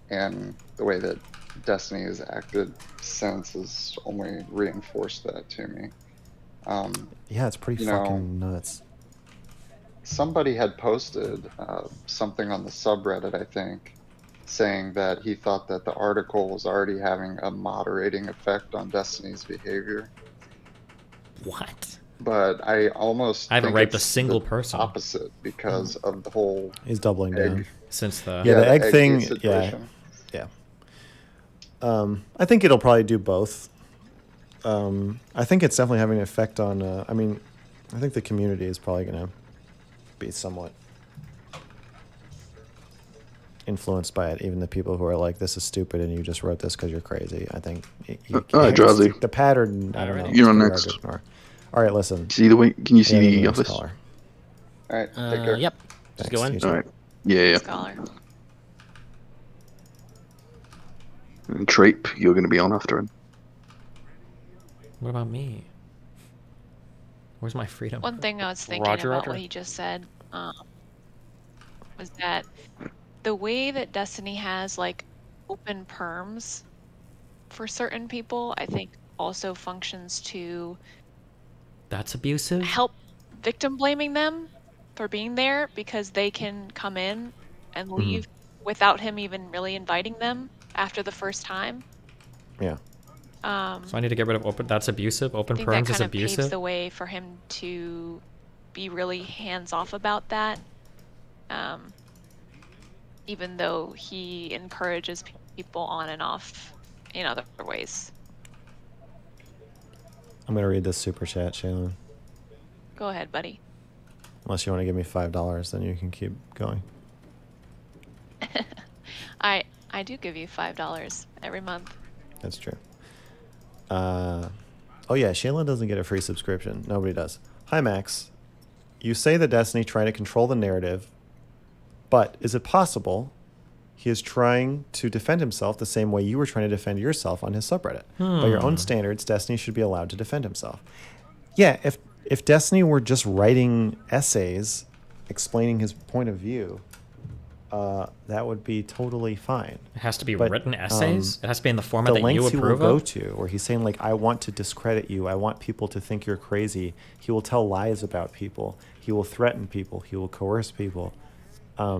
and the way that Destiny has acted since has only reinforced that to me. Yeah, it's pretty fucking nuts. Somebody had posted something on the subreddit, I think, saying that he thought that the article was already having a moderating effect on Destiny's behavior. What? But I almost I haven't think raped a it's single the person. opposite because of the whole He's doubling egg. down Since the the egg thing. situation. Yeah. I think it'll probably do both. I think it's definitely having an effect on. I mean, I think the community is probably going to be somewhat influenced by it. Even the people who are like, "This is stupid," and you just wrote this because you're crazy. I think. All right, Drowsy. The pattern. I don't know. You're on it's pretty hard next. to ignore. All right, listen. See the way? Can you see Yeah, the next office? caller. All right, take care. Yep. Just Thanks, go in. you too. All right. Yeah. Scholar. And Trape, you're going to be on after him. What about me? Where's my freedom? One thing I was thinking about what he just said was that the way that Destiny has like open perms for certain people, I think also functions to That's abusive. help victim blaming them for being there because they can come in and leave without him even really inviting them after the first time. Yeah. So I need to get rid of open. That's abusive. I Open think that perms is kind of paves abusive. the way for him to be really hands off about that. Even though he encourages people on and off in other ways. I'm gonna read this super chat, Shaylin. Go ahead, buddy. Unless you want to give me $5, then you can keep going. I do give you $5 every month. That's true. Oh yeah, Shaylin doesn't get a free subscription. Nobody does. Hi Max. You say that Destiny trying to control the narrative, but is it possible he is trying to defend himself the same way you were trying to defend yourself on his subreddit? By your own standards, Destiny should be allowed to defend himself. Yeah, if Destiny were just writing essays explaining his point of view, that would be totally fine. It has to be written essays? It has to be in the format that you lengths approve he will of? go to, where he's saying, like, I want to discredit you. I want people to think you're crazy. He will tell lies about people. He will threaten people. He will coerce people. I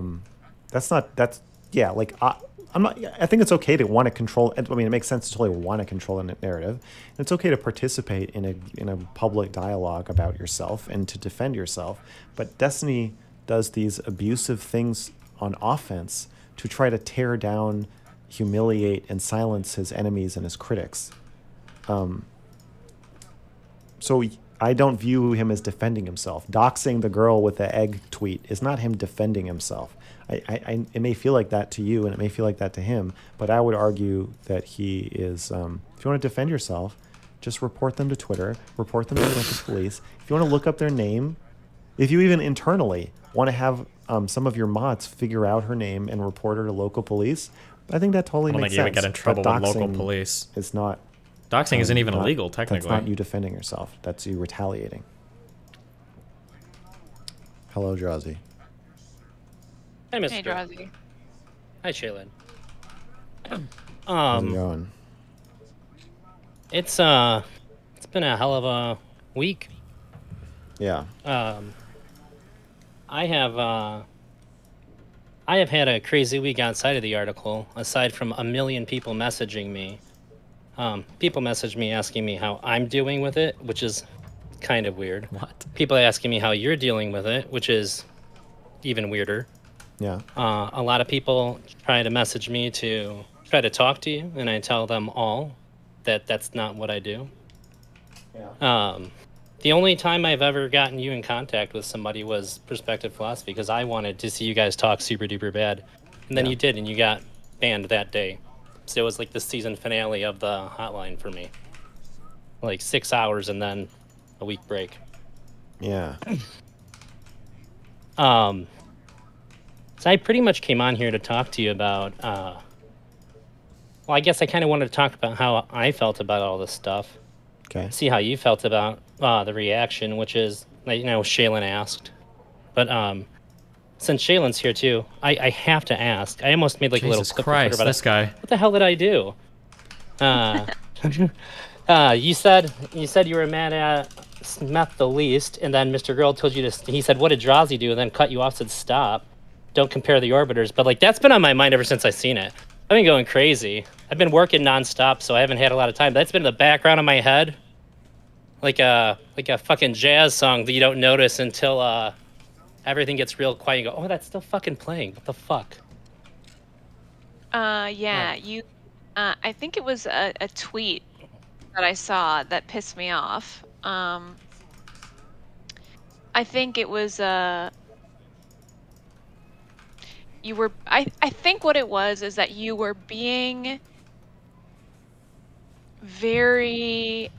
think it's okay to want to control. I mean, it makes sense to totally want to control the narrative. And it's okay to participate in a public dialogue about yourself and to defend yourself. But Destiny does these abusive things on offense to try to tear down, humiliate, and silence his enemies and his critics. So I don't view him as defending himself. Doxing the girl with the egg tweet is not him defending himself. It may feel like that to you, and it may feel like that to him, but I would argue that he is. If you want to defend yourself, just report them to Twitter, report them to the local police. If you want to look up their name, if you even internally want to have some of your mods figure out her name and report her to local police, I think that totally I don't makes think you would sense. get in trouble But with local doxing police. is not. Doxing isn't even not- illegal, technically. That's not you defending yourself. That's you retaliating. Hello, Drowsy. Hey, Mr. Hey, Drowsy. Hi, Shaylin. How's it going? It's been a hell of a week. Yeah. I have had a crazy week outside of the article. Aside from a million people messaging me, people message me asking me how I'm doing with it, which is kind of weird. What? People asking me how you're dealing with it, which is even weirder. Yeah. A lot of people try to message me to try to talk to you, and I tell them all that that's not what I do. Yeah. The only time I've ever gotten you in contact with somebody was Perspective Philosophy, because I wanted to see you guys talk super duper bad. And then you did, and you got banned that day. So it was like the season finale of the hotline for me. Like 6 hours and then a week break. Yeah. So I pretty much came on here to talk to you about, well, I guess I kind of wanted to talk about how I felt about all this stuff. Okay. See how you felt about the reaction, which is, you know, Shaylin asked. But since Shaylin's here too, I have to ask. I almost made like a little Jesus clip on Christ, Twitter, but this guy. What the hell did I do? You said you were mad at Smeth the least, and then Mr. Girl told you to. He said, "What did Drowsy do?" And then cut you off, said, "Stop. Don't compare the orbiters." But like that's been on my mind ever since I seen it. I've been going crazy. I've been working nonstop, so I haven't had a lot of time. That's been in the background of my head, like a fucking jazz song that you don't notice until everything gets real quiet. You go, "Oh, that's still fucking playing. What the fuck?" Yeah, you. I think it was a tweet that I saw that pissed me off. I think it was I think what it was is that you were being very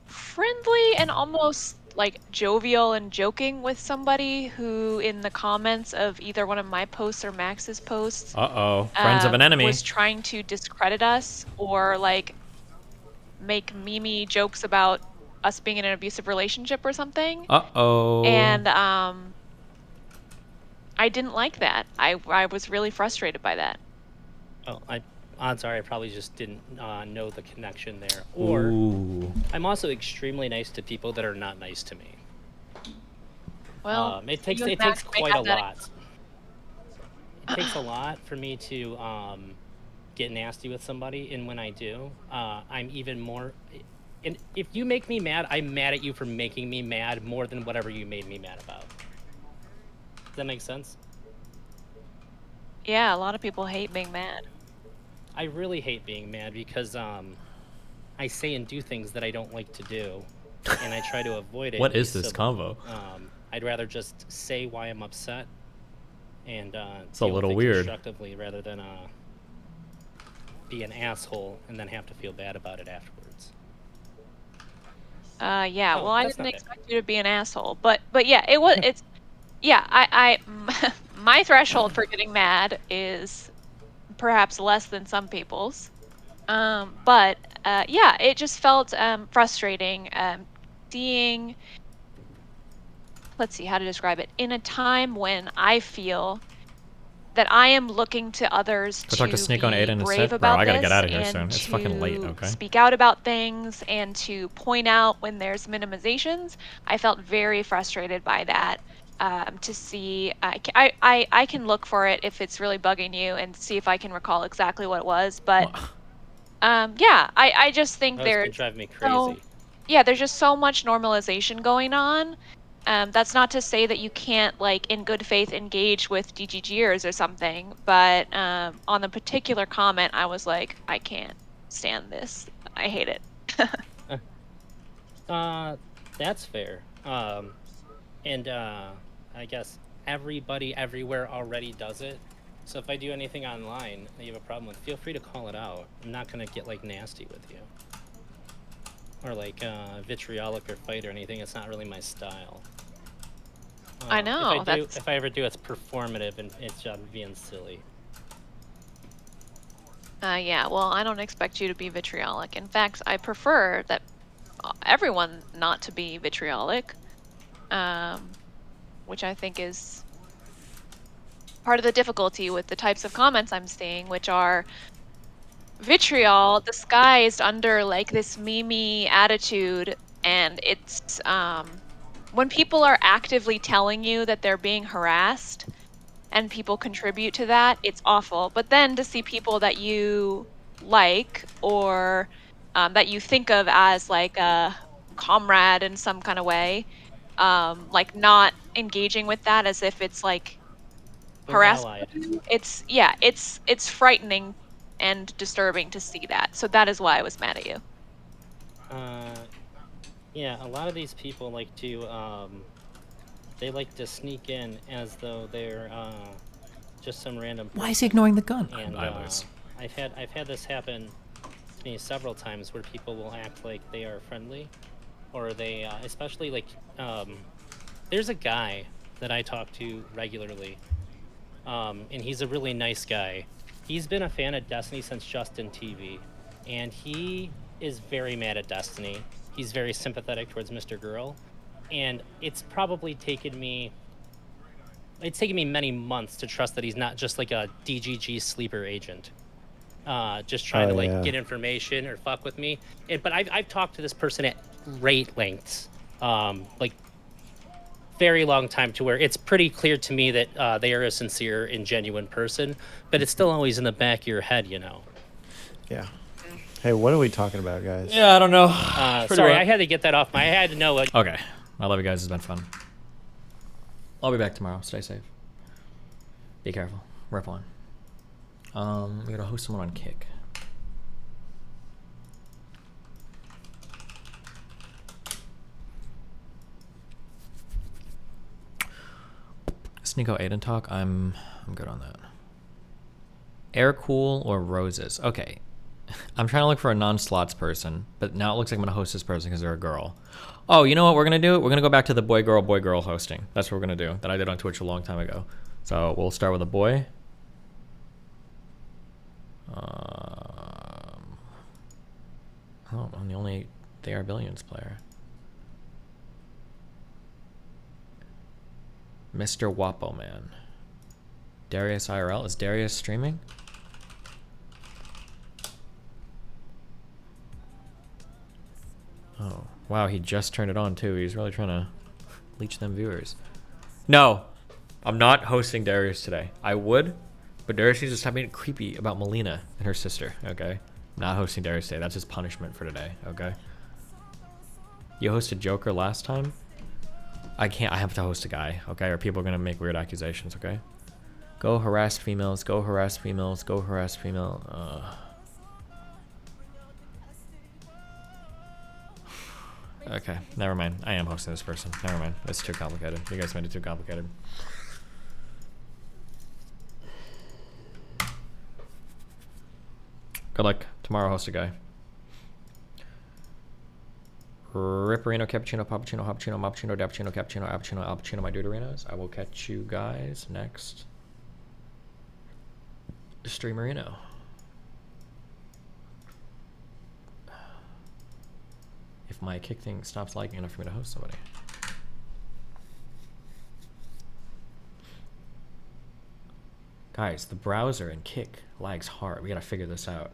friendly and almost like jovial and joking with somebody who in the comments of either one of my posts or Max's posts Friends of an enemy. was trying to discredit us or like make meme jokes about us being in an abusive relationship or something. And I didn't like that. I was really frustrated by that. Oh, odds are I probably just didn't know the connection there. Or I'm also extremely nice to people that are not nice to me. Well, it takes quite a lot. It takes a lot for me to get nasty with somebody, and when I do, I'm even more. And if you make me mad, I'm mad at you for making me mad more than whatever you made me mad about. Does that make sense? Yeah, a lot of people hate being mad. I really hate being mad because I say and do things that I don't like to do, and I try to avoid it. What is this convo? I'd rather just say why I'm upset and it's a little weird. Constructively rather than be an asshole and then have to feel bad about it afterwards. Yeah. Well, I didn't expect you to be an asshole, but yeah, it's yeah. I my threshold for getting mad is perhaps less than some people's, but yeah, it just felt frustrating seeing. Let's see how to describe it. In a time when I feel that I am looking to others Go talk to Sneeko and Aiden brave instead. about Bro, I gotta this get out of here and soon. It's fucking late, to okay? speak out about things and to point out when there's minimizations. I felt very frustrated by that. To see, I can look for it if it's really bugging you and see if I can recall exactly what it was. But yeah, I just think That was gonna there's drive me crazy. yeah, there's just so much normalization going on. That's not to say that you can't, like, in good faith engage with DGGers or something, but on the particular comment, I was like, I can't stand this. I hate it. That's fair. And I guess everybody everywhere already does it. So if I do anything online that you have a problem with, feel free to call it out. I'm not gonna get like nasty with you. Or like vitriolic or fight or anything. It's not really my style. I know. If I ever do, it's performative and it's just being silly. Yeah, well, I don't expect you to be vitriolic. In fact, I prefer that everyone not to be vitriolic, which I think is part of the difficulty with the types of comments I'm seeing, which are vitriol disguised under like this meme attitude, and it's when people are actively telling you that they're being harassed and people contribute to that, it's awful. But then to see people that you like or that you think of as like a comrade in some kind of way, like not engaging with that as if it's like harassment, it's yeah, it's frightening and disturbing to see that. So that is why I was mad at you. Yeah, a lot of these people like to they like to sneak in as though they're just some random person. Why is he ignoring the gun? And I lose. I've had this happen to me several times where people will act like they are friendly, or they especially like there's a guy that I talk to regularly, and he's a really nice guy. He's been a fan of Destiny since Justin TV, and he is very mad at Destiny. He's very sympathetic towards Mr. Girl, and it's probably taken me many months to trust that he's not just like a DGG sleeper agent, just trying to like get information or fuck with me. But I've talked to this person at great lengths, like very long time, to where it's pretty clear to me that they are a sincere and genuine person, but it's still always in the back of your head, you know. Yeah. Hey, what are we talking about, guys? Yeah, I don't know. Sorry, I had to get that off I had to know it. Okay. I love you guys. It's been fun. I'll be back tomorrow. Stay safe. Be careful. Rip on. We're gonna host someone on Kick. Sneeko Aiden talk. I'm I'm good on that. Air cool or roses? Okay. I'm trying to look for a non-slots person, but now it looks like I'm going to host this person because they're a girl. Oh, you know what we're going to do? We're going to go back to the boy-girl hosting. That's what we're going to do, that I did on Twitch a long time ago. So we'll start with a boy. Oh, I'm the only They Are Billions player. Mr. Wapo Man. Darius IRL. Is Darius streaming? Oh, wow, he just turned it on too. He's really trying to leech them viewers. No, I'm not hosting Darius today. I would, but Darius is just being creepy about Melina and her sister, okay? I'm not hosting Darius today. That's his punishment for today, okay? You hosted Joker last time? I can't. I have to host a guy, okay? Or people are going to make weird accusations, okay? Go harass females. Go harass females. Go harass female. Okay, never mind. I am hosting this person. Never mind. It's too complicated. You guys made it too complicated. Good luck. Tomorrow, host a guy. Ripperino, cappuccino, pappuccino, hoppuccino, moppuccino, dappuccino, cappuccino, appuccino, alpuccino, my duderinos. I will catch you guys next Streamerino. If my kick thing stops lagging enough for me to host somebody. Guys, the browser and kick lags hard. We gotta figure this out.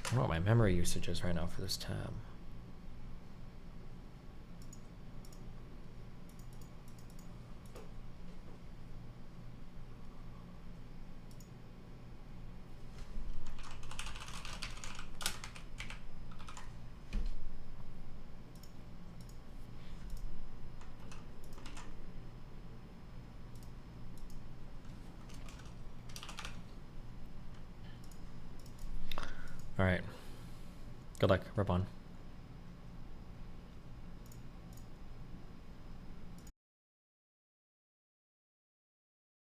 I don't know what my memory usage is right now for this tab. All right. Good luck. Rip on.